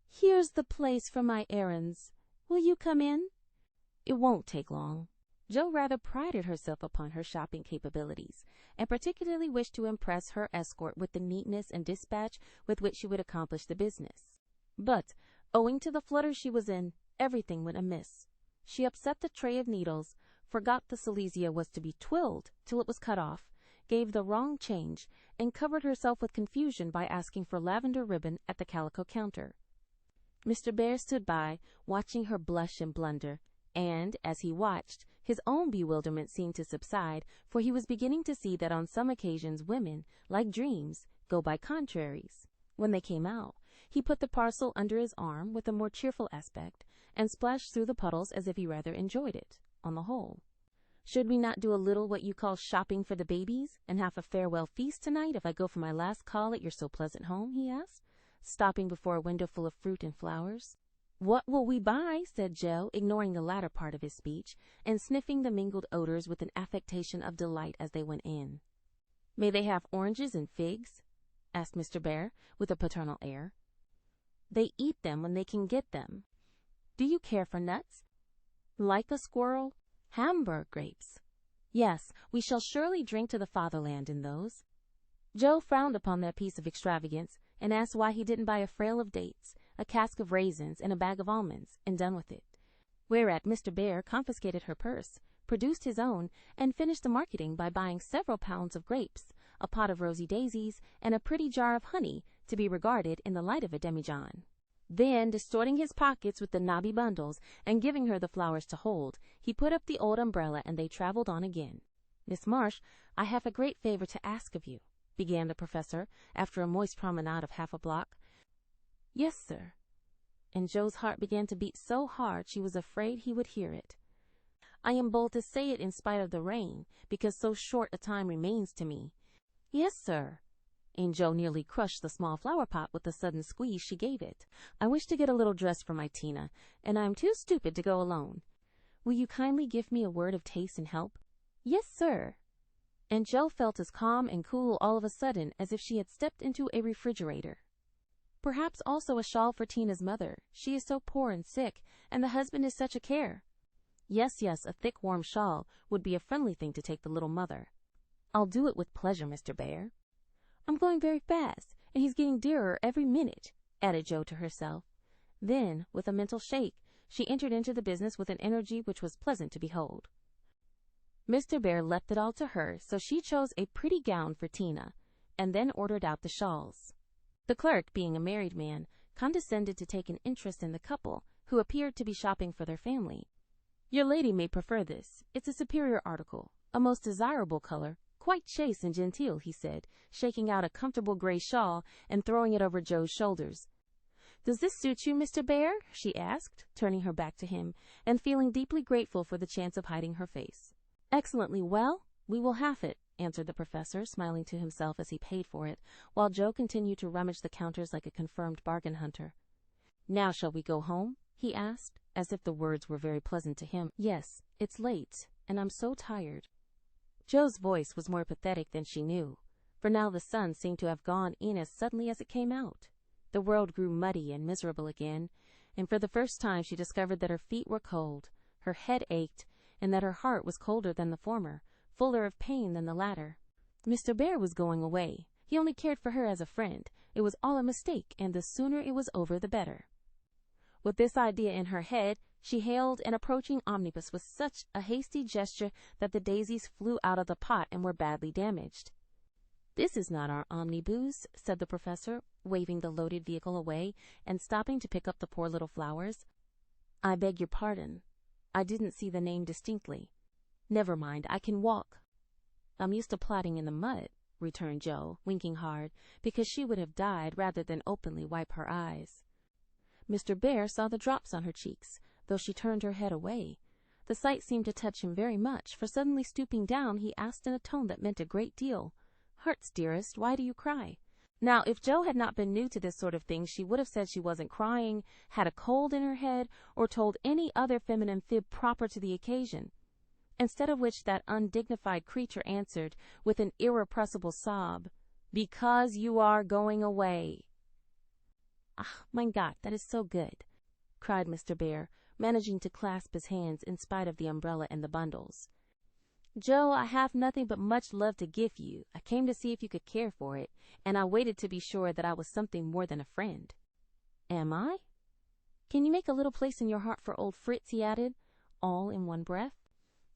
"Here's the place for my errands. Will you come in?" "It won't take long." Jo rather prided herself upon her shopping capabilities, and particularly wished to impress her escort with the neatness and dispatch with which she would accomplish the business. But, owing to the flutter she was in, everything went amiss. She upset the tray of needles, forgot the silesia was to be twilled till it was cut off, gave the wrong change, and covered herself with confusion by asking for lavender ribbon at the calico counter. Mr. Bear stood by, watching her blush and blunder, and, as he watched, His own bewilderment seemed to subside, for he was beginning to see that on some occasions women, like dreams, go by contraries. When they came out, he put the parcel under his arm with a more cheerful aspect, and splashed through the puddles as if he rather enjoyed it, on the whole. "Should we not do a little what you call shopping for the babies, and have a farewell feast tonight if I go for my last call at your so pleasant home?" he asked, stopping before a window full of fruit and flowers. "What will we buy?" said Joe, ignoring the latter part of his speech, and sniffing the mingled odors with an affectation of delight as they went in. "May they have oranges and figs?" asked Mr. Bear, with a paternal air. "They eat them when they can get them." "Do you care for nuts?" "Like a squirrel?" "Hamburg grapes?" "Yes, we shall surely drink to the fatherland in those." Joe frowned upon that piece of extravagance, and asked why he didn't buy a frail of dates, a cask of raisins, and a bag of almonds, and done with it. Whereat Mr. Bear confiscated her purse, produced his own, and finished the marketing by buying several pounds of grapes, a pot of rosy daisies, and a pretty jar of honey, to be regarded in the light of a demijohn. Then, distorting his pockets with the knobby bundles, and giving her the flowers to hold, he put up the old umbrella, and they traveled on again. "Miss Marsh, I have a great favor to ask of you," began the professor, after a moist promenade of half a block. "Yes, sir." And Joe's heart began to beat so hard she was afraid he would hear it. "I am bold to say it in spite of the rain, because so short a time remains to me." "Yes, sir." And Joe nearly crushed the small flower pot with the sudden squeeze she gave it. "I wish to get a little dress for my Tina, and I am too stupid to go alone. Will you kindly give me a word of taste and help?" "Yes, sir." And Joe felt as calm and cool all of a sudden as if she had stepped into a refrigerator. "Perhaps also a shawl for Tina's mother. She is so poor and sick, and the husband is such a care." Yes, a thick warm shawl would be a friendly thing to take the little mother. "I'll do it with pleasure, Mr. Bear." "I'm going very fast, and he's getting dearer every minute," added Joe to herself. Then, with a mental shake, she entered into the business with an energy which was pleasant to behold. Mr. Bear left it all to her, so she chose a pretty gown for Tina, and then ordered out the shawls. The clerk, being a married man, condescended to take an interest in the couple, who appeared to be shopping for their family. "Your lady may prefer this. It's a superior article, a most desirable color, quite chaste and genteel," he said, shaking out a comfortable gray shawl and throwing it over Joe's shoulders. "Does this suit you, Mr. Bear?" she asked, turning her back to him, and feeling deeply grateful for the chance of hiding her face. "Excellently well. We will have it," answered the professor, smiling to himself as he paid for it, while Joe continued to rummage the counters like a confirmed bargain hunter. "Now shall we go home?" he asked, as if the words were very pleasant to him. "Yes, it's late, and I'm so tired." Joe's voice was more pathetic than she knew, for now the sun seemed to have gone in as suddenly as it came out. The world grew muddy and miserable again, and for the first time she discovered that her feet were cold, her head ached, and that her heart was colder than the former, fuller of pain than the latter. Mr. Bear was going away. He only cared for her as a friend. It was all a mistake, and the sooner it was over the better. With this idea in her head, she hailed an approaching omnibus with such a hasty gesture that the daisies flew out of the pot and were badly damaged. "This is not our omnibus," said the professor, waving the loaded vehicle away and stopping to pick up the poor little flowers. "I beg your pardon. I didn't see the name distinctly. Never mind, I can walk." "I'm used to plodding in the mud," returned Joe, winking hard, because she would have died rather than openly wipe her eyes. Mr. Bear saw the drops on her cheeks, though she turned her head away. The sight seemed to touch him very much, for suddenly stooping down, he asked in a tone that meant a great deal, "Hearts, dearest, why do you cry?" Now, if Joe had not been new to this sort of thing, she would have said she wasn't crying, had a cold in her head, or told any other feminine fib proper to the occasion. Instead of which that undignified creature answered, with an irrepressible sob, "Because you are going away." "Ah, mein Gott, that is so good," cried Mr. Bear, managing to clasp his hands in spite of the umbrella and the bundles. "Joe, I have nothing but much love to give you. I came to see if you could care for it, and I waited to be sure that I was something more than a friend." "Am I? Can you make a little place in your heart for old Fritz?" he added, all in one breath.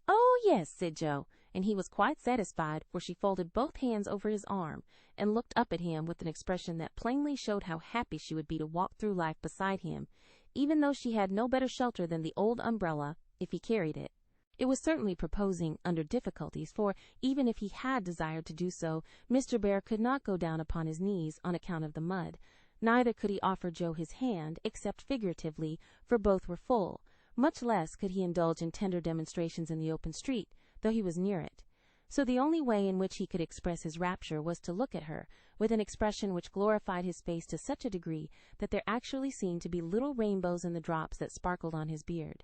"Oh, yes," said Joe, and he was quite satisfied, for she folded both hands over his arm and looked up at him with an expression that plainly showed how happy she would be to walk through life beside him, even though she had no better shelter than the old umbrella, if he carried it. It was certainly proposing under difficulties, for even if he had desired to do so, Mr. Bear could not go down upon his knees on account of the mud. Neither could he offer Joe his hand, except figuratively, for both were full. Much less could he indulge in tender demonstrations in the open street, though he was near it. So the only way in which he could express his rapture was to look at her, with an expression which glorified his face to such a degree that there actually seemed to be little rainbows in the drops that sparkled on his beard.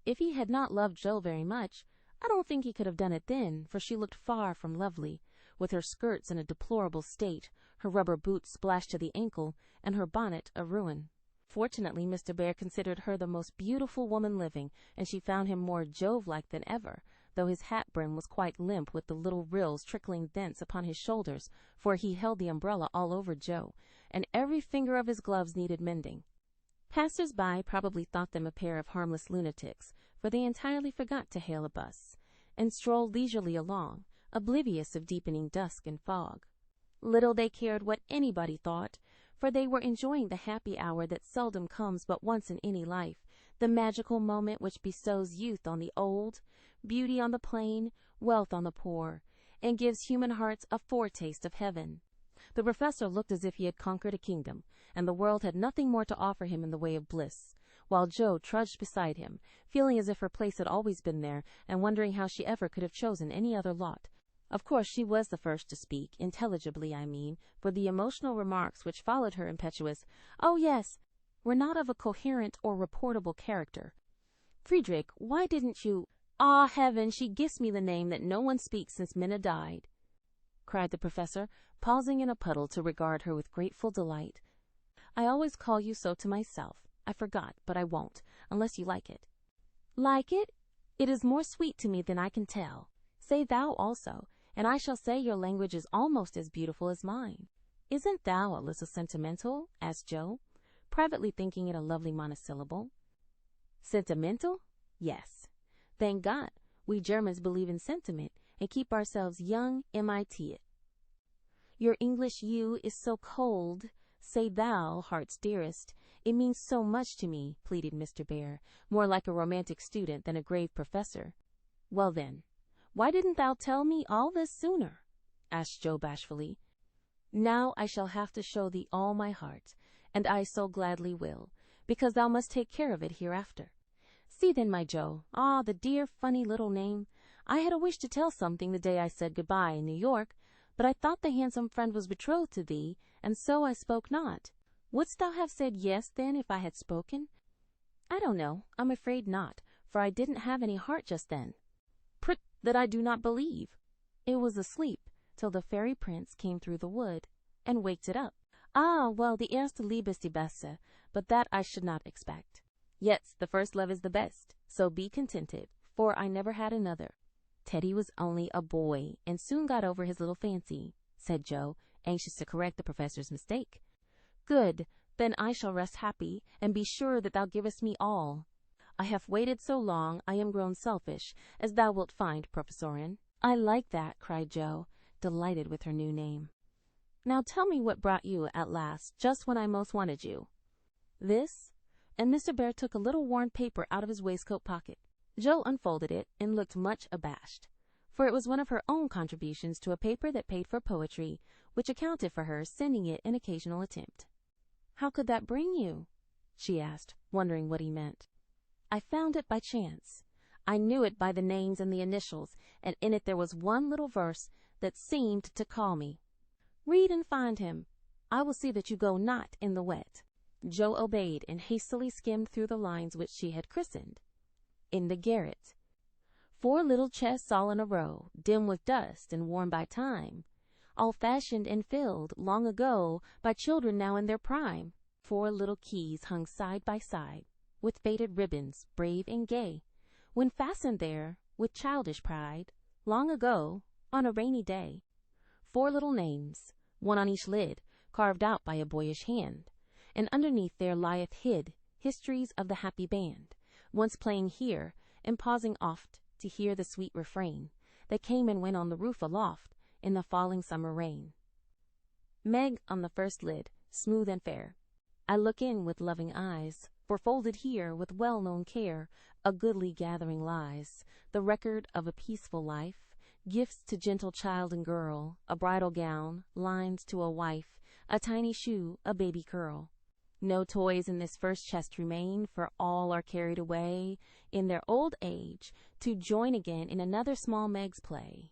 If he had not loved Joe very much, I don't think he could have done it then, for she looked far from lovely, with her skirts in a deplorable state, her rubber boots splashed to the ankle, and her bonnet a ruin. Fortunately, Mr. Bear considered her the most beautiful woman living, and she found him more Jove-like than ever, though his hat brim was quite limp with the little rills trickling thence upon his shoulders, for he held the umbrella all over Joe, and every finger of his gloves needed mending. Passers-by probably thought them a pair of harmless lunatics, for they entirely forgot to hail a bus, and strolled leisurely along, oblivious of deepening dusk and fog. Little they cared what anybody thought, for they were enjoying the happy hour that seldom comes but once in any life, the magical moment which bestows youth on the old, beauty on the plain, wealth on the poor, and gives human hearts a foretaste of heaven. The professor looked as if he had conquered a kingdom, and the world had nothing more to offer him in the way of bliss, while Joe trudged beside him, feeling as if her place had always been there, and wondering how she ever could have chosen any other lot. Of course she was the first to speak, intelligibly I mean, for the emotional remarks which followed her impetuous, "Oh, yes," were not of a coherent or reportable character. "Friedrich, why didn't you—" "Ah, heaven, she gives me the name that no one speaks since Minna died," cried the professor, pausing in a puddle to regard her with grateful delight. "I always call you so to myself. I forgot, but I won't, unless you like it." "Like it? It is more sweet to me than I can tell. Say thou also, and I shall say your language is almost as beautiful as mine." "Isn't thou a little sentimental?" asked Joe, privately thinking it a lovely monosyllable. "Sentimental? Yes. Thank God, we Germans believe in sentiment and keep ourselves young, MIT it. Your English you is so cold. Say thou, heart's dearest. It means so much to me," pleaded Mr. Bear, more like a romantic student than a grave professor. "Well then, why didn't thou tell me all this sooner?" asked Joe bashfully. "Now I shall have to show thee all my heart, and I so gladly will, because thou must take care of it hereafter. See then, my Joe, ah, the dear funny little name. I had a wish to tell something the day I said good-bye in New York, but I thought the handsome friend was betrothed to thee, and so I spoke not. Wouldst thou have said yes, then, if I had spoken?" "I don't know. I'm afraid not, for I didn't have any heart just then." "Prut, that I do not believe." "It was asleep till the fairy prince came through the wood and waked it up." "Ah, well, the erste Liebe ist die beste, but that I should not expect." "Yes, the first love is the best, so be contented, for I never had another." "Teddy was only a boy, and soon got over his little fancy," said Joe, anxious to correct the professor's mistake. "Good, then I shall rest happy, and be sure that thou givest me all. I have waited so long, I am grown selfish, as thou wilt find, Professorin." "I like that," cried Joe, delighted with her new name. "Now tell me what brought you at last, just when I most wanted you." "This?" And Mr. Bear took a little worn paper out of his waistcoat pocket. Joe unfolded it and looked much abashed, for it was one of her own contributions to a paper that paid for poetry, which accounted for her sending it an occasional attempt. "How could that bring you?" she asked, wondering what he meant. "I found it by chance. I knew it by the names and the initials, and in it there was one little verse that seemed to call me." "Read and find him. I will see that you go not in the wet." Joe obeyed and hastily skimmed through the lines which she had christened. "In the garret. 4 little chests all in a row, dim with dust and worn by time, all fashioned and filled long ago by children now in their prime. 4 little keys hung side by side, with faded ribbons, brave and gay, when fastened there with childish pride, long ago, on a rainy day. 4 little names, one on each lid, carved out by a boyish hand, and underneath there lieth hid histories of the happy band, once playing here, and pausing oft to hear the sweet refrain, that came and went on the roof aloft in the falling summer rain. Meg on the first lid, smooth and fair. I look in with loving eyes, For folded here, with well-known care, a goodly gathering lies, the record of a peaceful life, gifts to gentle child and girl, a bridal gown, lines to a wife, a tiny shoe, a baby curl. No toys in this first chest remain, for all are carried away in their old age to join again in another small Meg's play.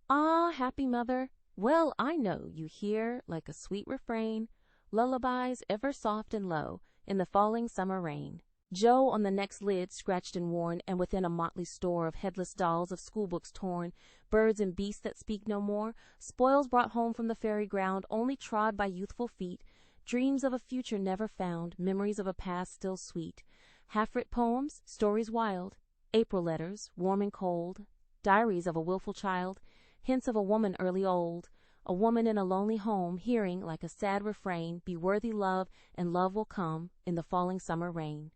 Ah, happy mother, well I know you hear, like a sweet refrain, lullabies ever soft and low in the falling summer rain. Joe on the next lid scratched and worn, and within a motley store of headless dolls, of schoolbooks torn, birds and beasts that speak no more, spoils brought home from the fairy ground, only trod by youthful feet, dreams of a future never found, memories of a past still sweet, half-writ poems, stories wild, April letters, warm and cold, diaries of a wilful child, hints of a woman early old, a woman in a lonely home, hearing, like a sad refrain, be worthy love, and love will come in the falling summer rain.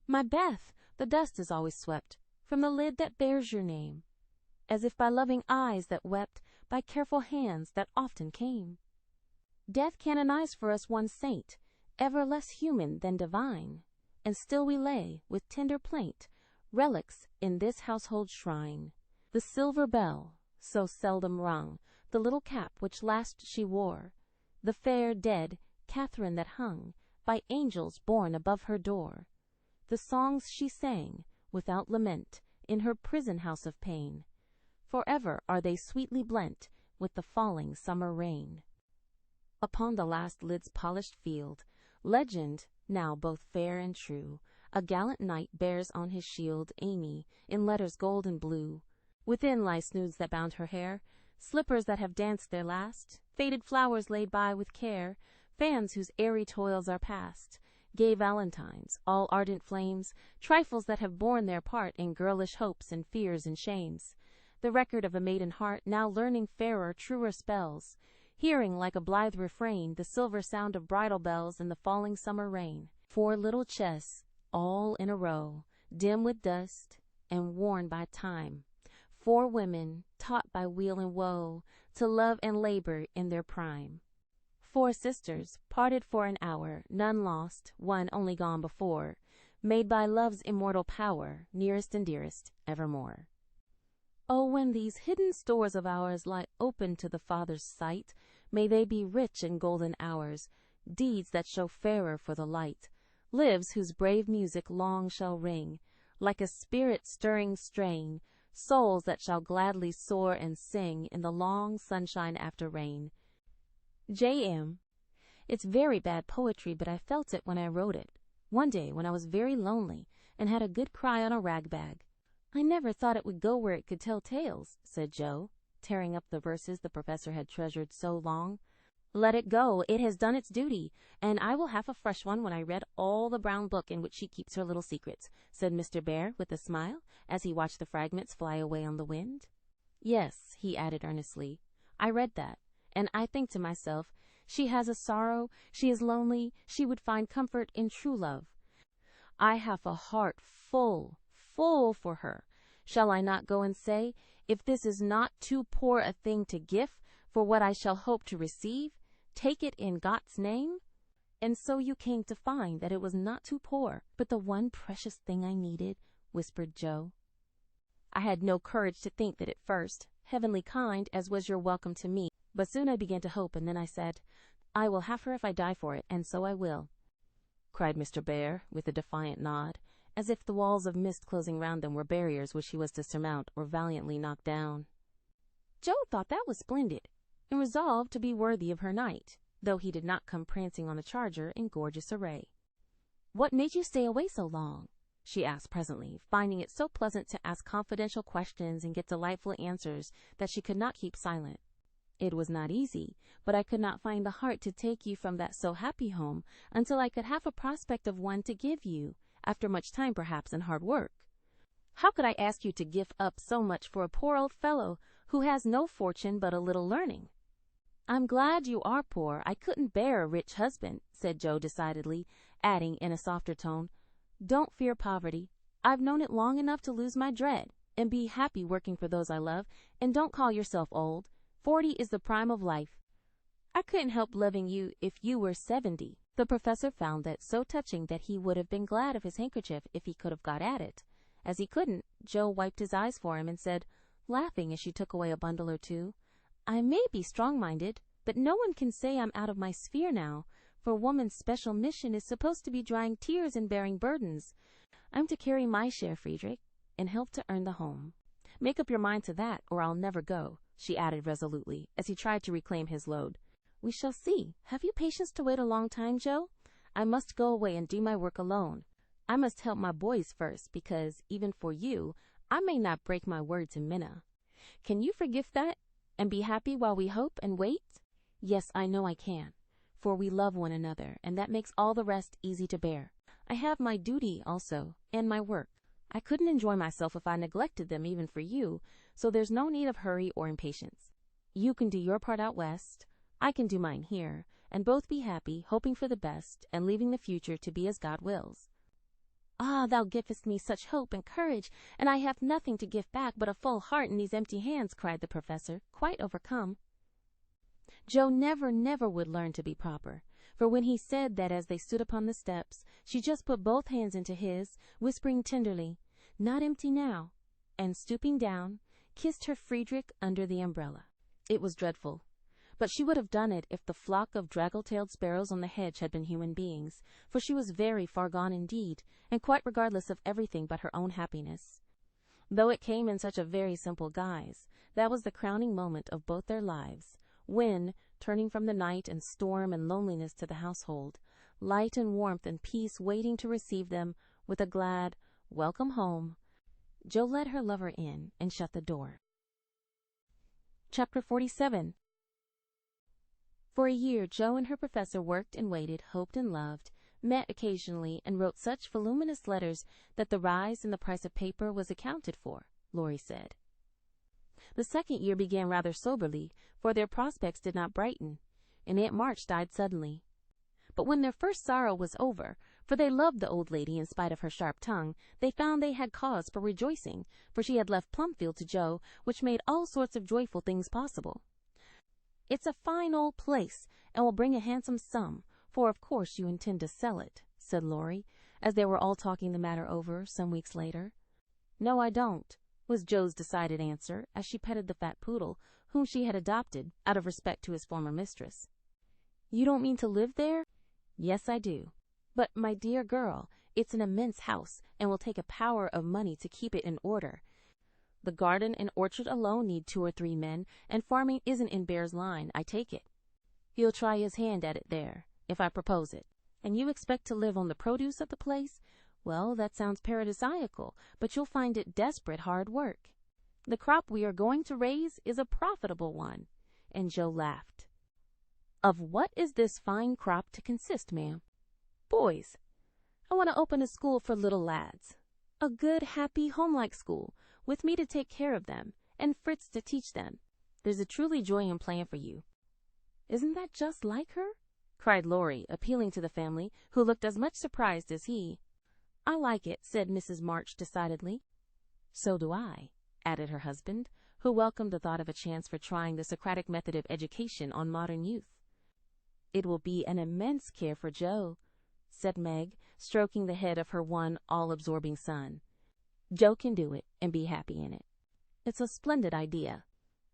My Beth, the dust is always swept from the lid that bears your name, as if by loving eyes that wept, by careful hands that often came. Death canonized for us one saint, ever less human than divine, and still we lay, with tender plaint, relics in this household shrine. The silver bell, so seldom rung, the little cap which last she wore, the fair dead Catherine that hung, by angels born above her door, the songs she sang, without lament, in her prison house of pain, forever are they sweetly blent with the falling summer rain. Upon the last lid's polished field, legend, now both fair and true, a gallant knight bears on his shield Amy, in letters gold and blue. Within lie snoods that bound her hair, slippers that have danced their last, faded flowers laid by with care, fans whose airy toils are past, gay valentines, all ardent flames, trifles that have borne their part in girlish hopes and fears and shames, the record of a maiden heart now learning fairer, truer spells, hearing like a blithe refrain the silver sound of bridal bells in the falling summer rain. 4 little chests, all in a row, dim with dust and worn by time. 4 women, taught by weal and woe, to love and labor in their prime. 4 sisters, parted for an hour, none lost, one only gone before, made by love's immortal power, nearest and dearest, evermore. Oh, when these hidden stores of ours lie open to the Father's sight, may they be rich in golden hours, deeds that show fairer for the light, lives whose brave music long shall ring, like a spirit-stirring strain, souls that shall gladly soar and sing in the long sunshine after rain. J.M. It's very bad poetry, but I felt it when I wrote it, one day when I was very lonely and had a good cry on a rag bag. I never thought it would go where it could tell tales, said Joe, tearing up the verses the professor had treasured so long. Let it go, it has done its duty, and I will have a fresh one when I read all the brown book in which she keeps her little secrets, said Mr. Bear with a smile, as he watched the fragments fly away on the wind. Yes, he added earnestly, I read that, and I think to myself, she has a sorrow, she is lonely, she would find comfort in true love. I have a heart full for her. Shall I not go and say, if this is not too poor a thing to give for what I shall hope to receive, take it in God's name? And so you came to find that it was not too poor, but the one precious thing I needed, whispered Joe. I had no courage to think that at first, heavenly kind as was your welcome to me, but soon I began to hope, and then I said, I will have her if I die for it, and so I will, cried Mr. Bear with a defiant nod, as if the walls of mist closing round them were barriers which he was to surmount or valiantly knock down. Joe thought that was splendid, and resolved to be worthy of her knight, though he did not come prancing on a charger in gorgeous array. What made you stay away so long? She asked presently, finding it so pleasant to ask confidential questions and get delightful answers that she could not keep silent. It was not easy, but I could not find the heart to take you from that so happy home until I could have a prospect of one to give you, after much time perhaps and hard work. How could I ask you to give up so much for a poor old fellow who has no fortune but a little learning? I'm glad you are poor. I couldn't bear a rich husband, said Joe decidedly, adding in a softer tone, Don't fear poverty. I've known it long enough to lose my dread, and be happy working for those I love, and don't call yourself old. 40 is the prime of life. I couldn't help loving you if you were 70, The professor found that so touching that he would have been glad of his handkerchief if he could have got at it. As he couldn't, Jo wiped his eyes for him and said, laughing as she took away a bundle or two, I may be strong-minded, but no one can say I'm out of my sphere now, for a woman's special mission is supposed to be drying tears and bearing burdens. I'm to carry my share, Friedrich, and help to earn the home. Make up your mind to that, or I'll never go, she added resolutely, as he tried to reclaim his load. We shall see. Have you patience to wait a long time, Jo? I must go away and do my work alone. I must help my boys first, because, even for you, I may not break my word to Minna. Can you forgive that, and be happy while we hope and wait? Yes, I know I can, for we love one another, and that makes all the rest easy to bear. I have my duty also, and my work. I couldn't enjoy myself if I neglected them even for you, so there's no need of hurry or impatience. You can do your part out west, I can do mine here, and both be happy, hoping for the best, and leaving the future to be as God wills. Ah, thou givest me such hope and courage, and I have nothing to give back but a full heart in these empty hands, cried the professor, quite overcome. Jo never would learn to be proper, for when he said that as they stood upon the steps, she just put both hands into his, whispering tenderly, Not empty now, and stooping down, kissed her Friedrich under the umbrella. It was dreadful, but she would have done it if the flock of draggle-tailed sparrows on the hedge had been human beings, for she was very far gone indeed, and quite regardless of everything but her own happiness. Though it came in such a very simple guise, that was the crowning moment of both their lives, when, turning from the night and storm and loneliness to the household, light and warmth and peace waiting to receive them with a glad, welcome home, Jo led her lover in and shut the door. Chapter 47. For a year, Jo and her professor worked and waited, hoped and loved, met occasionally, and wrote such voluminous letters that the rise in the price of paper was accounted for, Laurie said. The second year began rather soberly, for their prospects did not brighten, and Aunt March died suddenly. But when their first sorrow was over, for they loved the old lady in spite of her sharp tongue, they found they had cause for rejoicing, for she had left Plumfield to Jo, which made all sorts of joyful things possible. It's a fine old place, and will bring a handsome sum, for of course you intend to sell it, said Laurie, as they were all talking the matter over some weeks later. No, I don't, was Jo's decided answer, as she petted the fat poodle, whom she had adopted, out of respect to his former mistress. You don't mean to live there? Yes, I do. But, my dear girl, it's an immense house, and will take a power of money to keep it in order. The garden and orchard alone need 2 or 3 men, and farming isn't in Bear's line, I take it. He'll try his hand at it there, if I propose it. And you expect to live on the produce of the place? Well, that sounds paradisiacal, but you'll find it desperate hard work. The crop we are going to raise is a profitable one. And Jo laughed. Of what is this fine crop to consist, ma'am? Boys. I want to open a school for little lads. A good, happy, homelike school, with me to take care of them, and Fritz to teach them. There's a truly joyous plan for you. Isn't that just like her? Cried Laurie, appealing to the family, who looked as much surprised as he. I like it, said Mrs. March decidedly. So do I, added her husband, who welcomed the thought of a chance for trying the Socratic method of education on modern youth. It will be an immense care for Jo, said Meg, stroking the head of her one all-absorbing son. Jo can do it and be happy in it. It's a splendid idea.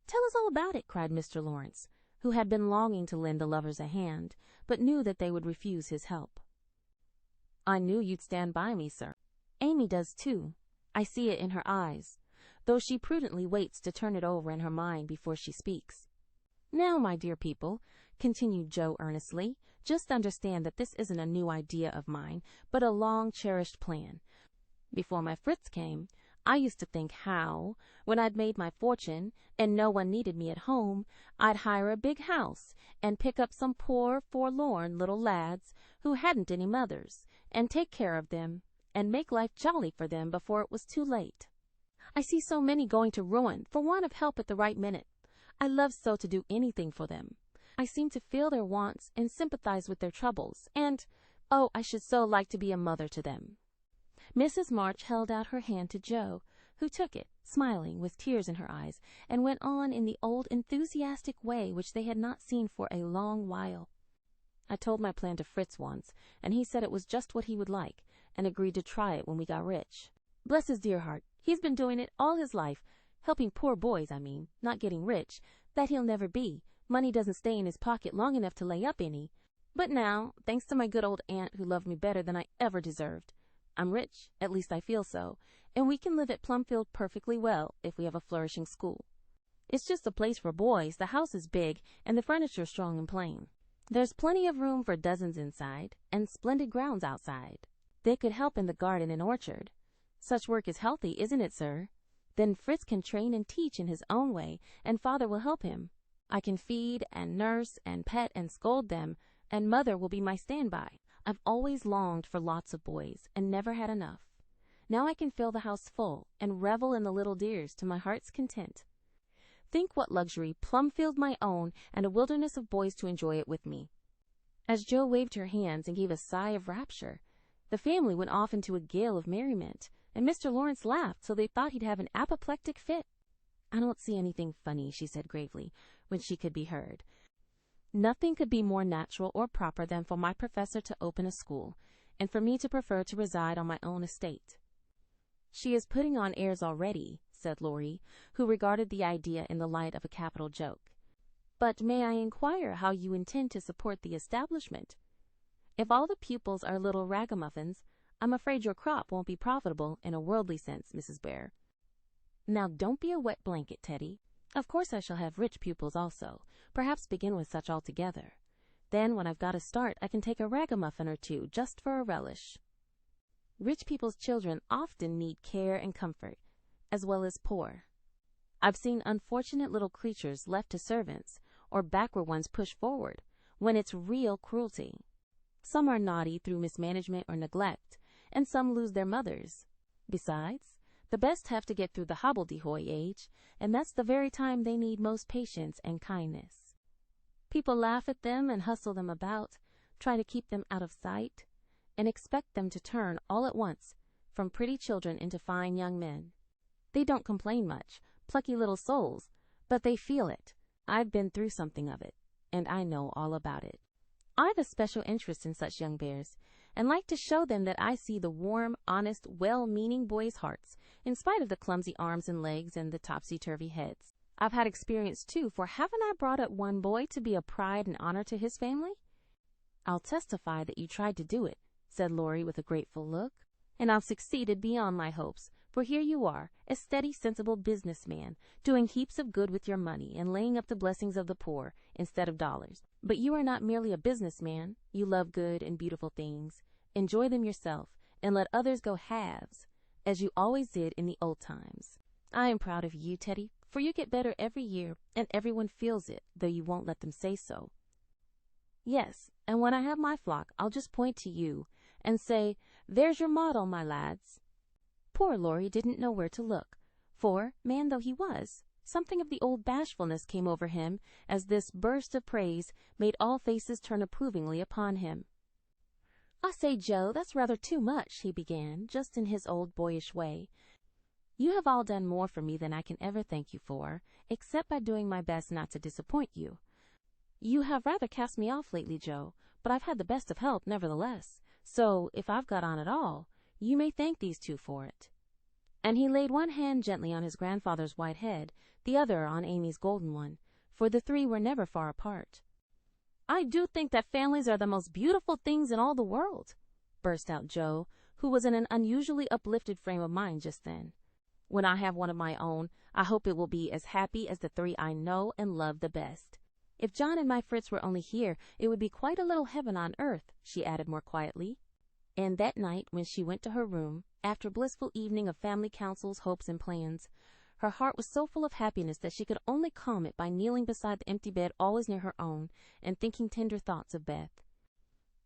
Tell us all about it, cried Mr. Laurence, who had been longing to lend the lovers a hand, but knew that they would refuse his help. I knew you'd stand by me, sir. Amy does too. I see it in her eyes, though she prudently waits to turn it over in her mind before she speaks. Now, my dear people, continued Jo earnestly, just understand that this isn't a new idea of mine, but a long-cherished plan. Before my Fritz came, I used to think how, when I'd made my fortune and no one needed me at home, I'd hire a big house and pick up some poor, forlorn little lads who hadn't any mothers, and take care of them and make life jolly for them before it was too late. I see so many going to ruin for want of help at the right minute. I love so to do anything for them. I seem to feel their wants and sympathize with their troubles, and, oh, I should so like to be a mother to them. Mrs. March held out her hand to Jo, who took it, smiling, with tears in her eyes, and went on in the old enthusiastic way which they had not seen for a long while. I told my plan to Fritz once, and he said it was just what he would like, and agreed to try it when we got rich. Bless his dear heart, he's been doing it all his life, helping poor boys, not getting rich. That he'll never be. Money doesn't stay in his pocket long enough to lay up any. But now, thanks to my good old aunt who loved me better than I ever deserved, I'm rich, at least I feel so, and we can live at Plumfield perfectly well if we have a flourishing school. It's just a place for boys, the house is big, and the furniture strong and plain. There's plenty of room for dozens inside, and splendid grounds outside. They could help in the garden and orchard. Such work is healthy, isn't it, sir? Then Fritz can train and teach in his own way, and father will help him. I can feed and nurse and pet and scold them, and mother will be my standby. I've always longed for lots of boys and never had enough. Now I can fill the house full and revel in the little dears to my heart's content. Think what luxury, Plumfield my own, and a wilderness of boys to enjoy it with me. As Jo waved her hands and gave a sigh of rapture, the family went off into a gale of merriment, and Mr. Laurence laughed so they thought he'd have an apoplectic fit. I don't see anything funny, she said gravely, when she could be heard. Nothing could be more natural or proper than for my professor to open a school, and for me to prefer to reside on my own estate. She is putting on airs already, said Laurie, who regarded the idea in the light of a capital joke. But may I inquire how you intend to support the establishment? If all the pupils are little ragamuffins, I'm afraid your crop won't be profitable in a worldly sense, Mrs. Bear. Now don't be a wet blanket, Teddy. Of course I shall have rich pupils also, perhaps begin with such altogether. Then when I've got a start, I can take a ragamuffin or two just for a relish. Rich people's children often need care and comfort, as well as poor. I've seen unfortunate little creatures left to servants, or backward ones pushed forward, when it's real cruelty. Some are naughty through mismanagement or neglect, and some lose their mothers. Besides, the best have to get through the hobbledehoy age, and that's the very time they need most patience and kindness. People laugh at them and hustle them about, try to keep them out of sight, and expect them to turn all at once from pretty children into fine young men. They don't complain much, plucky little souls, but they feel it. I've been through something of it, and I know all about it. I've a special interest in such young bears, and like to show them that I see the warm, honest, well-meaning boys' hearts, in spite of the clumsy arms and legs and the topsy-turvy heads. I've had experience, too, for haven't I brought up one boy to be a pride and honor to his family? I'll testify that you tried to do it, said Laurie with a grateful look, and I've succeeded beyond my hopes, for here you are, a steady, sensible businessman, doing heaps of good with your money and laying up the blessings of the poor instead of dollars. But you are not merely a businessman. You love good and beautiful things, enjoy them yourself, and let others go halves, as you always did in the old times. I am proud of you, Teddy, for you get better every year, and everyone feels it, though you won't let them say so. Yes, and when I have my flock, I'll just point to you and say, there's your model, my lads. Poor Laurie didn't know where to look, for, man though he was, something of the old bashfulness came over him as this burst of praise made all faces turn approvingly upon him. I say, Jo, that's rather too much, he began, just in his old boyish way. You have all done more for me than I can ever thank you for, except by doing my best not to disappoint you. You have rather cast me off lately, Jo, but I've had the best of help nevertheless, so if I've got on at all, you may thank these two for it. And he laid one hand gently on his grandfather's white head, the other on Amy's golden one, for the three were never far apart. I do think that families are the most beautiful things in all the world, burst out Jo, who was in an unusually uplifted frame of mind just then. When I have one of my own, I hope it will be as happy as the three I know and love the best. If John and my Fritz were only here, it would be quite a little heaven on earth, she added more quietly. And that night, when she went to her room, after a blissful evening of family councils, hopes, and plans, her heart was so full of happiness that she could only calm it by kneeling beside the empty bed always near her own and thinking tender thoughts of Beth.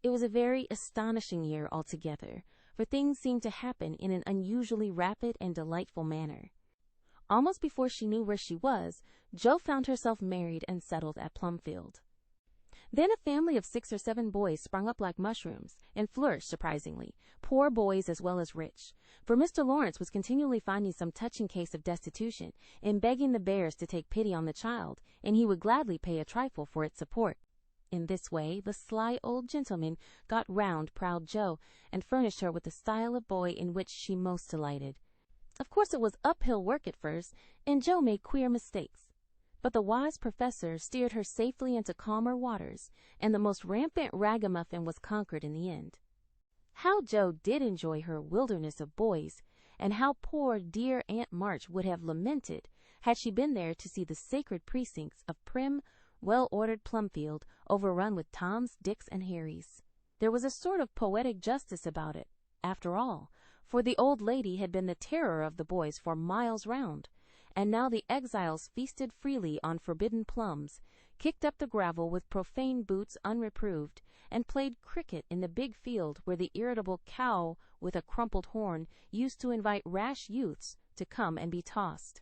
It was a very astonishing year altogether, for things seemed to happen in an unusually rapid and delightful manner. Almost before she knew where she was, Jo found herself married and settled at Plumfield. Then a family of 6 or 7 boys sprung up like mushrooms, and flourished surprisingly, poor boys as well as rich, for Mr. Laurence was continually finding some touching case of destitution, and begging the Bears to take pity on the child, and he would gladly pay a trifle for its support. In this way, the sly old gentleman got round proud Jo, and furnished her with the style of boy in which she most delighted. Of course it was uphill work at first, and Jo made queer mistakes. But the wise professor steered her safely into calmer waters, and the most rampant ragamuffin was conquered in the end. How Jo did enjoy her wilderness of boys, and how poor dear Aunt March would have lamented had she been there to see the sacred precincts of prim, well-ordered Plumfield overrun with Toms, Dicks, and Harrys. There was a sort of poetic justice about it, after all, for the old lady had been the terror of the boys for miles round, and now the exiles feasted freely on forbidden plums, kicked up the gravel with profane boots unreproved, and played cricket in the big field where the irritable cow with a crumpled horn used to invite rash youths to come and be tossed.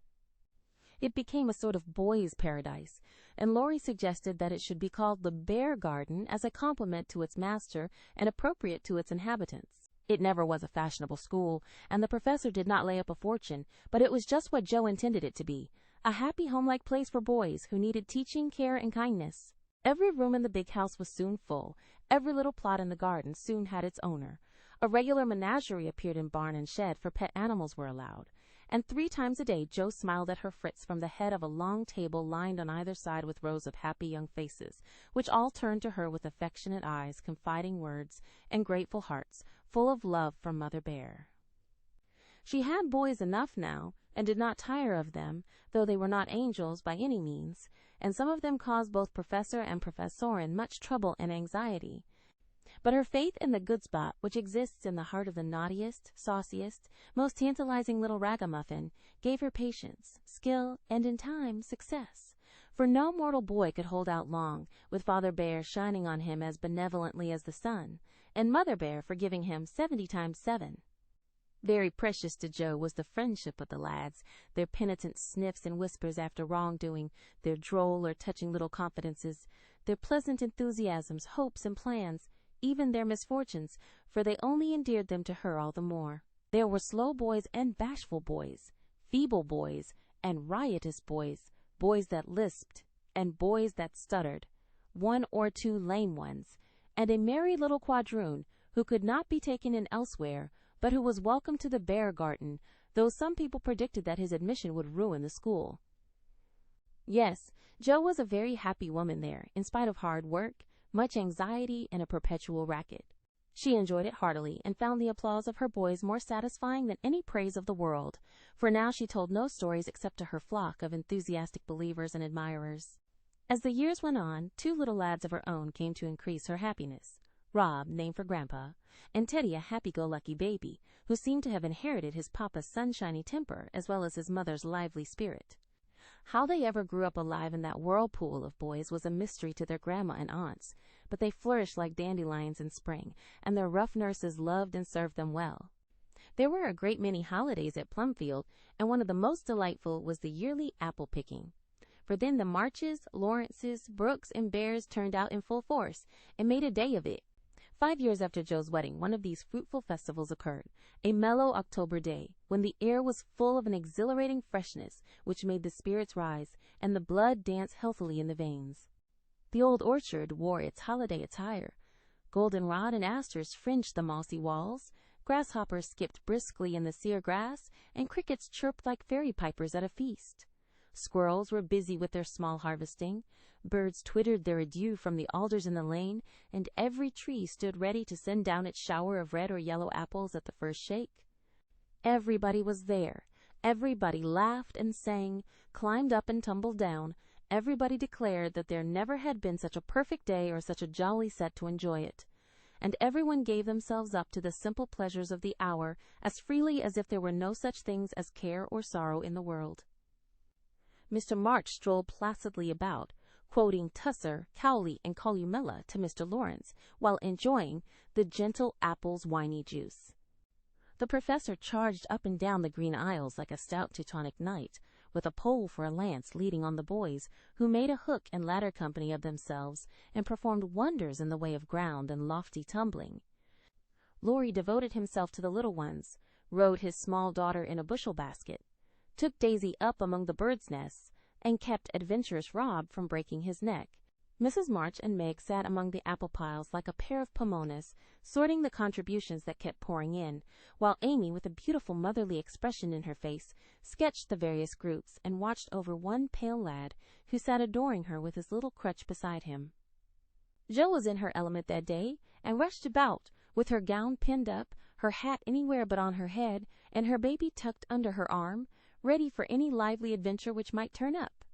It became a sort of boys' paradise, and Laurie suggested that it should be called the Bear Garden as a compliment to its master and appropriate to its inhabitants. It never was a fashionable school, and the professor did not lay up a fortune, but it was just what Jo intended it to be, a happy home-like place for boys who needed teaching, care, and kindness. Every room in the big house was soon full. Every little plot in the garden soon had its owner. A regular menagerie appeared in barn and shed, for pet animals were allowed. And 3 times a day Jo smiled at her Fritz from the head of a long table lined on either side with rows of happy young faces, which all turned to her with affectionate eyes, confiding words, and grateful hearts, full of love from Mother Bear. She had boys enough now, and did not tire of them, though they were not angels by any means, and some of them caused both Professor and Professorin much trouble and anxiety. But her faith in the good spot which exists in the heart of the naughtiest, sauciest, most tantalizing little ragamuffin gave her patience, skill, and in time success. For no mortal boy could hold out long, with Father Bear shining on him as benevolently as the sun, and Mother Bear forgiving him 70 times 7. Very precious to Jo was the friendship of the lads, their penitent sniffs and whispers after wrongdoing, their droll or touching little confidences, their pleasant enthusiasms, hopes, and plans, even their misfortunes, for they only endeared them to her all the more. There were slow boys and bashful boys, feeble boys and riotous boys, boys that lisped and boys that stuttered, 1 or 2 lame ones, and a merry little quadroon who could not be taken in elsewhere, but who was welcome to the Bear Garden, though some people predicted that his admission would ruin the school. Yes, Jo was a very happy woman there, in spite of hard work, much anxiety, and a perpetual racket. She enjoyed it heartily, and found the applause of her boys more satisfying than any praise of the world, for now she told no stories except to her flock of enthusiastic believers and admirers. As the years went on, 2 little lads of her own came to increase her happiness. Rob, named for Grandpa, and Teddy, a happy-go-lucky baby, who seemed to have inherited his papa's sunshiny temper as well as his mother's lively spirit. How they ever grew up alive in that whirlpool of boys was a mystery to their grandma and aunts, but they flourished like dandelions in spring, and their rough nurses loved and served them well. There were a great many holidays at Plumfield, and one of the most delightful was the yearly apple picking. For then the Marches, Laurences, Brooks, and Bears turned out in full force, and made a day of it. 5 years after Jo's wedding, one of these fruitful festivals occurred, a mellow October day, when the air was full of an exhilarating freshness which made the spirits rise, and the blood dance healthily in the veins. The old orchard wore its holiday attire. Goldenrod and asters fringed the mossy walls, grasshoppers skipped briskly in the sere grass, and crickets chirped like fairy pipers at a feast. Squirrels were busy with their small harvesting, birds twittered their adieu from the alders in the lane, and every tree stood ready to send down its shower of red or yellow apples at the first shake. Everybody was there. Everybody laughed and sang, climbed up and tumbled down. Everybody declared that there never had been such a perfect day or such a jolly set to enjoy it. And everyone gave themselves up to the simple pleasures of the hour as freely as if there were no such things as care or sorrow in the world. Mr. March strolled placidly about, quoting Tusser, Cowley, and Columella to Mr. Laurence, while enjoying the gentle apple's winy juice. The professor charged up and down the green aisles like a stout Teutonic knight, with a pole for a lance leading on the boys, who made a hook and ladder company of themselves, and performed wonders in the way of ground and lofty tumbling. Laurie devoted himself to the little ones, rode his small daughter in a bushel basket, took Daisy up among the birds' nests, and kept adventurous Rob from breaking his neck. Mrs. March and Meg sat among the apple piles like a pair of pomonas, sorting the contributions that kept pouring in, while Amy, with a beautiful motherly expression in her face, sketched the various groups and watched over one pale lad who sat adoring her with his little crutch beside him. Jo was in her element that day and rushed about, with her gown pinned up, her hat anywhere but on her head, and her baby tucked under her arm, ready for any lively adventure which might turn up.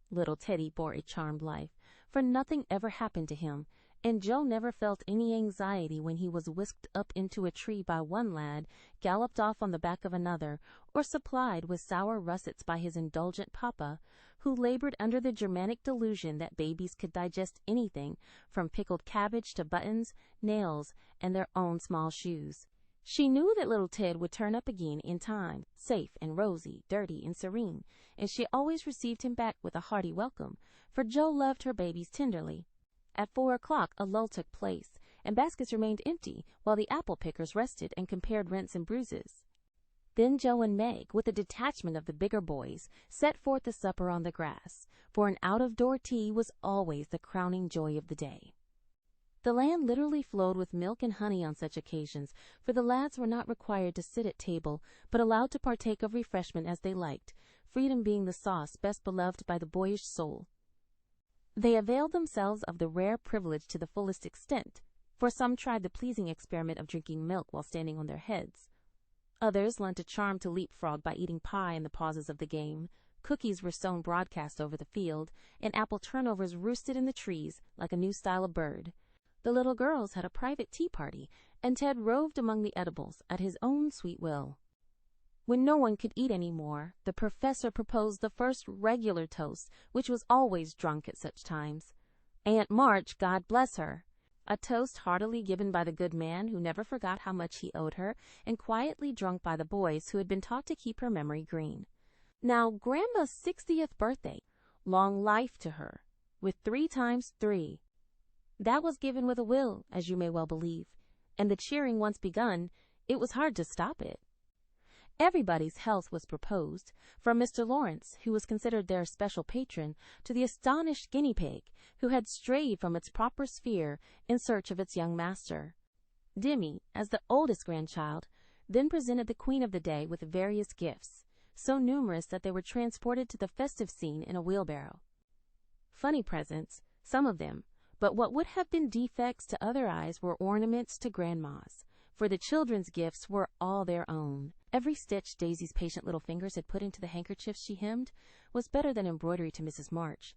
Little Teddy bore a charmed life, for nothing ever happened to him, and Jo never felt any anxiety when he was whisked up into a tree by one lad, galloped off on the back of another, or supplied with sour russets by his indulgent papa, who labored under the Germanic delusion that babies could digest anything from pickled cabbage to buttons, nails, and their own small shoes. She knew that little Ted would turn up again in time, safe and rosy, dirty and serene, and she always received him back with a hearty welcome, for Jo loved her babies tenderly. At 4 o'clock a lull took place, and baskets remained empty while the apple pickers rested and compared rents and bruises. Then Jo and Meg, with a detachment of the bigger boys, set forth the supper on the grass, for an out-of-door tea was always the crowning joy of the day. The land literally flowed with milk and honey on such occasions, for the lads were not required to sit at table, but allowed to partake of refreshment as they liked, freedom being the sauce best beloved by the boyish soul. They availed themselves of the rare privilege to the fullest extent, for some tried the pleasing experiment of drinking milk while standing on their heads. Others lent a charm to leapfrog by eating pie in the pauses of the game. Cookies were sown broadcast over the field, and apple turnovers roosted in the trees like a new style of bird. The little girls had a private tea party, and Ted roved among the edibles at his own sweet will. When no one could eat any more, the professor proposed the first regular toast, which was always drunk at such times. Aunt March, God bless her! A toast heartily given by the good man, who never forgot how much he owed her, and quietly drunk by the boys, who had been taught to keep her memory green. Now, Grandma's 60th birthday, long life to her, with 3 times 3. That was given with a will, as you may well believe, and the cheering once begun, it was hard to stop it. Everybody's health was proposed, from Mr. Laurence, who was considered their special patron, to the astonished guinea pig, who had strayed from its proper sphere in search of its young master. DEMI, as the oldest grandchild, then presented the queen of the day with various gifts, so numerous that they were transported to the festive scene in a wheelbarrow. Funny presents, some of them, but what would have been defects to other eyes were ornaments to grandmas, for the children's gifts were all their own. Every stitch Daisy's patient little fingers had put into the handkerchiefs she hemmed was better than embroidery to Mrs. March.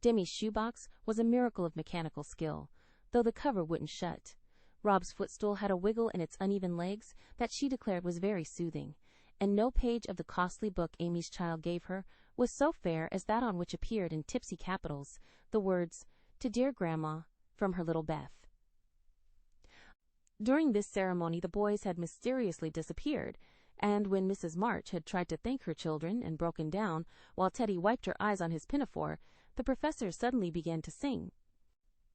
Demi's shoebox was a miracle of mechanical skill, though the cover wouldn't shut. Rob's footstool had a wiggle in its uneven legs that she declared was very soothing, and no page of the costly book Amy's child gave her was so fair as that on which appeared in tipsy capitals the words, "To dear Grandma, from her little Beth." During this ceremony the boys had mysteriously disappeared, and when Mrs. March had tried to thank her children and broken down, while Teddy wiped her eyes on his pinafore, the professor suddenly began to sing.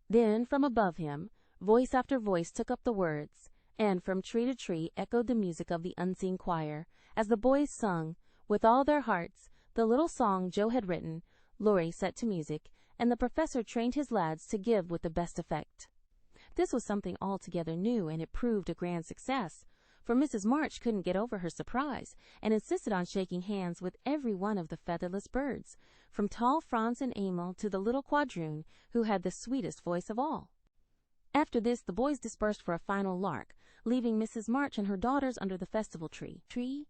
Then, from above him, voice after voice took up the words, and from tree to tree echoed the music of the unseen choir, as the boys sung, with all their hearts, the little song Jo had written. Laurie set to music, and the professor trained his lads to give with the best effect. This was something altogether new, and it proved a grand success, for Mrs. March couldn't get over her surprise, and insisted on shaking hands with every one of the featherless birds, from tall Franz and Emil to the little quadroon, who had the sweetest voice of all. After this the boys dispersed for a final lark, leaving Mrs. March and her daughters under the festival tree.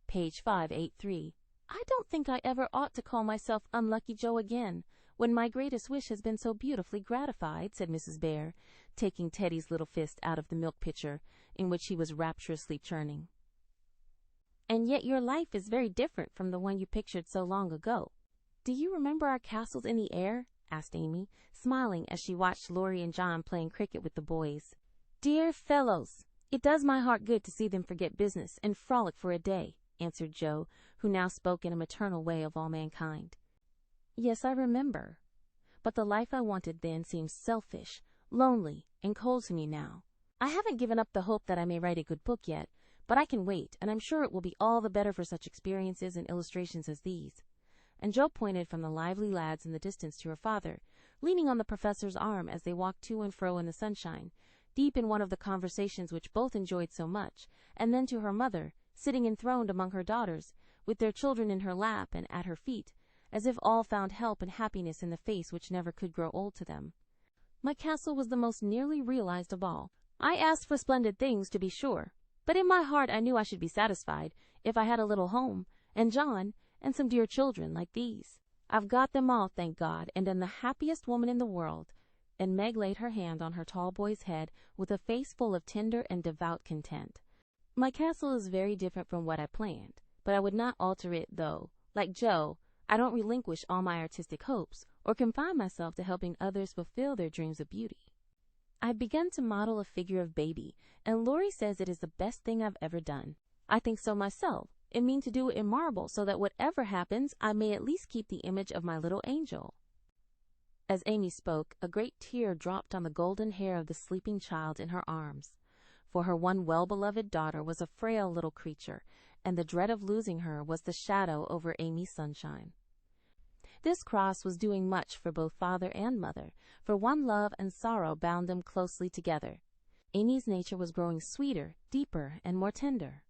Page 583. I don't think I ever ought to call myself Unlucky Joe again, when my greatest wish has been so beautifully gratified, said Mrs. Bear, taking Teddy's little fist out of the milk pitcher, in which he was rapturously churning. And yet your life is very different from the one you pictured so long ago. Do you remember our castles in the air? Asked Amy, smiling as she watched Laurie and John playing cricket with the boys. Dear fellows, it does my heart good to see them forget business and frolic for a day, answered Jo, who now spoke in a maternal way of all mankind. Yes, I remember. But the life I wanted then seems selfish, lonely, and cold to me now. I haven't given up the hope that I may write a good book yet, but I can wait, and I'm sure it will be all the better for such experiences and illustrations as these. And Jo pointed from the lively lads in the distance to her father, leaning on the professor's arm as they walked to and fro in the sunshine, deep in one of the conversations which both enjoyed so much, and then to her mother, sitting enthroned among her daughters, with their children in her lap and at her feet, as if all found help and happiness in the face which never could grow old to them. My castle was the most nearly realized of all. I asked for splendid things, to be sure, but in my heart I knew I should be satisfied if I had a little home, and John, and some dear children like these. I've got them all, thank God, and am the happiest woman in the world. And Meg laid her hand on her tall boy's head with a face full of tender and devout content. My castle is very different from what I planned, but I would not alter it, though, like Joe, I don't relinquish all my artistic hopes or confine myself to helping others fulfill their dreams of beauty. I've begun to model a figure of baby, and Laurie says it is the best thing I've ever done. I think so myself, and mean to do it in marble so that whatever happens, I may at least keep the image of my little angel. As Amy spoke, a great tear dropped on the golden hair of the sleeping child in her arms, for her one well-beloved daughter was a frail little creature, and the dread of losing her was the shadow over Amy's sunshine. This cross was doing much for both father and mother, for one love and sorrow bound them closely together. Amy's nature was growing sweeter, deeper, and more tender.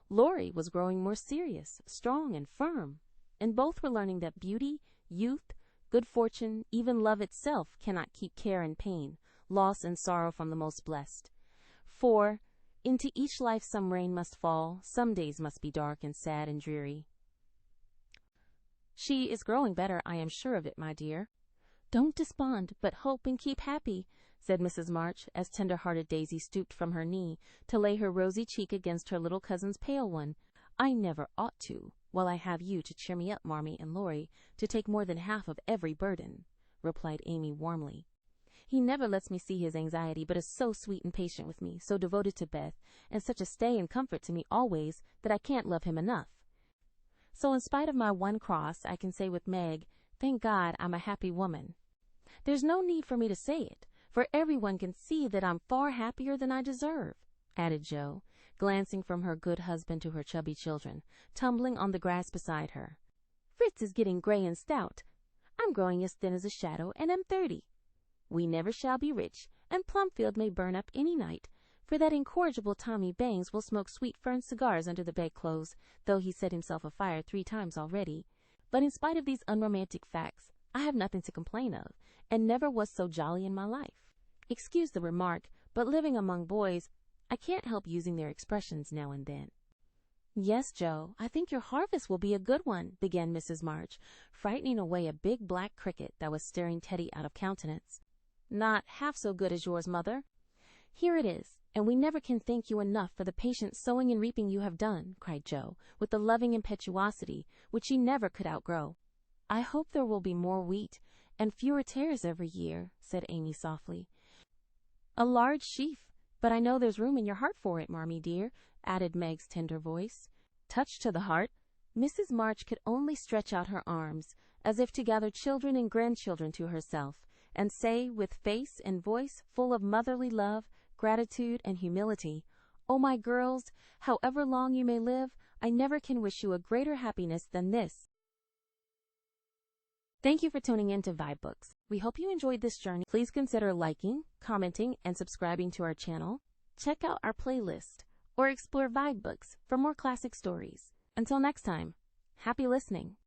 Laurie was growing more serious, strong, and firm, and both were learning that beauty, youth, good fortune, even love itself cannot keep care and pain, loss and sorrow from the most blessed. For into each life some rain must fall, some days must be dark and sad and dreary. She is growing better, I am sure of it, my dear. Don't despond, but hope and keep happy, said Mrs. March, as tender-hearted Daisy stooped from her knee to lay her rosy cheek against her little cousin's pale one. I never ought to, while I have you to cheer me up, Marmee and Laurie, to take more than half of every burden, replied Amy warmly. He never lets me see his anxiety, but is so sweet and patient with me, so devoted to Beth, and such a stay and comfort to me always, that I can't love him enough. So in spite of my one cross, I can say with Meg, thank God I'm a happy woman. There's no need for me to say it, for everyone can see that I'm far happier than I deserve, added Jo, glancing from her good husband to her chubby children, tumbling on the grass beside her. Fritz is getting gray and stout. I'm growing as thin as a shadow, and am 30. We never shall be rich, and Plumfield may burn up any night, for that incorrigible Tommy Bangs will smoke sweet fern cigars under the bedclothes, though he set himself afire 3 times already. But in spite of these unromantic facts, I have nothing to complain of, and never was so jolly in my life. Excuse the remark, but living among boys, I can't help using their expressions now and then. Yes, Jo, I think your harvest will be a good one, began Mrs. March, frightening away a big black cricket that was staring Teddy out of countenance. Not half so good as yours, mother. Here it is, and we never can thank you enough for the patient sowing and reaping you have done, cried Jo, with a loving impetuosity which she never could outgrow. I hope there will be more wheat, and fewer tares every year, said Amy softly. A large sheaf, but I know there's room in your heart for it, Marmee dear, added Meg's tender voice. Touched to the heart, Mrs. March could only stretch out her arms, as if to gather children and grandchildren to herself, and say, with face and voice full of motherly love, gratitude, and humility, "Oh, my girls, however long you may live, I never can wish you a greater happiness than this." Thank you for tuning in to VibeBooks. We hope you enjoyed this journey. Please consider liking, commenting, and subscribing to our channel. Check out our playlist, or explore VibeBooks for more classic stories. Until next time, happy listening.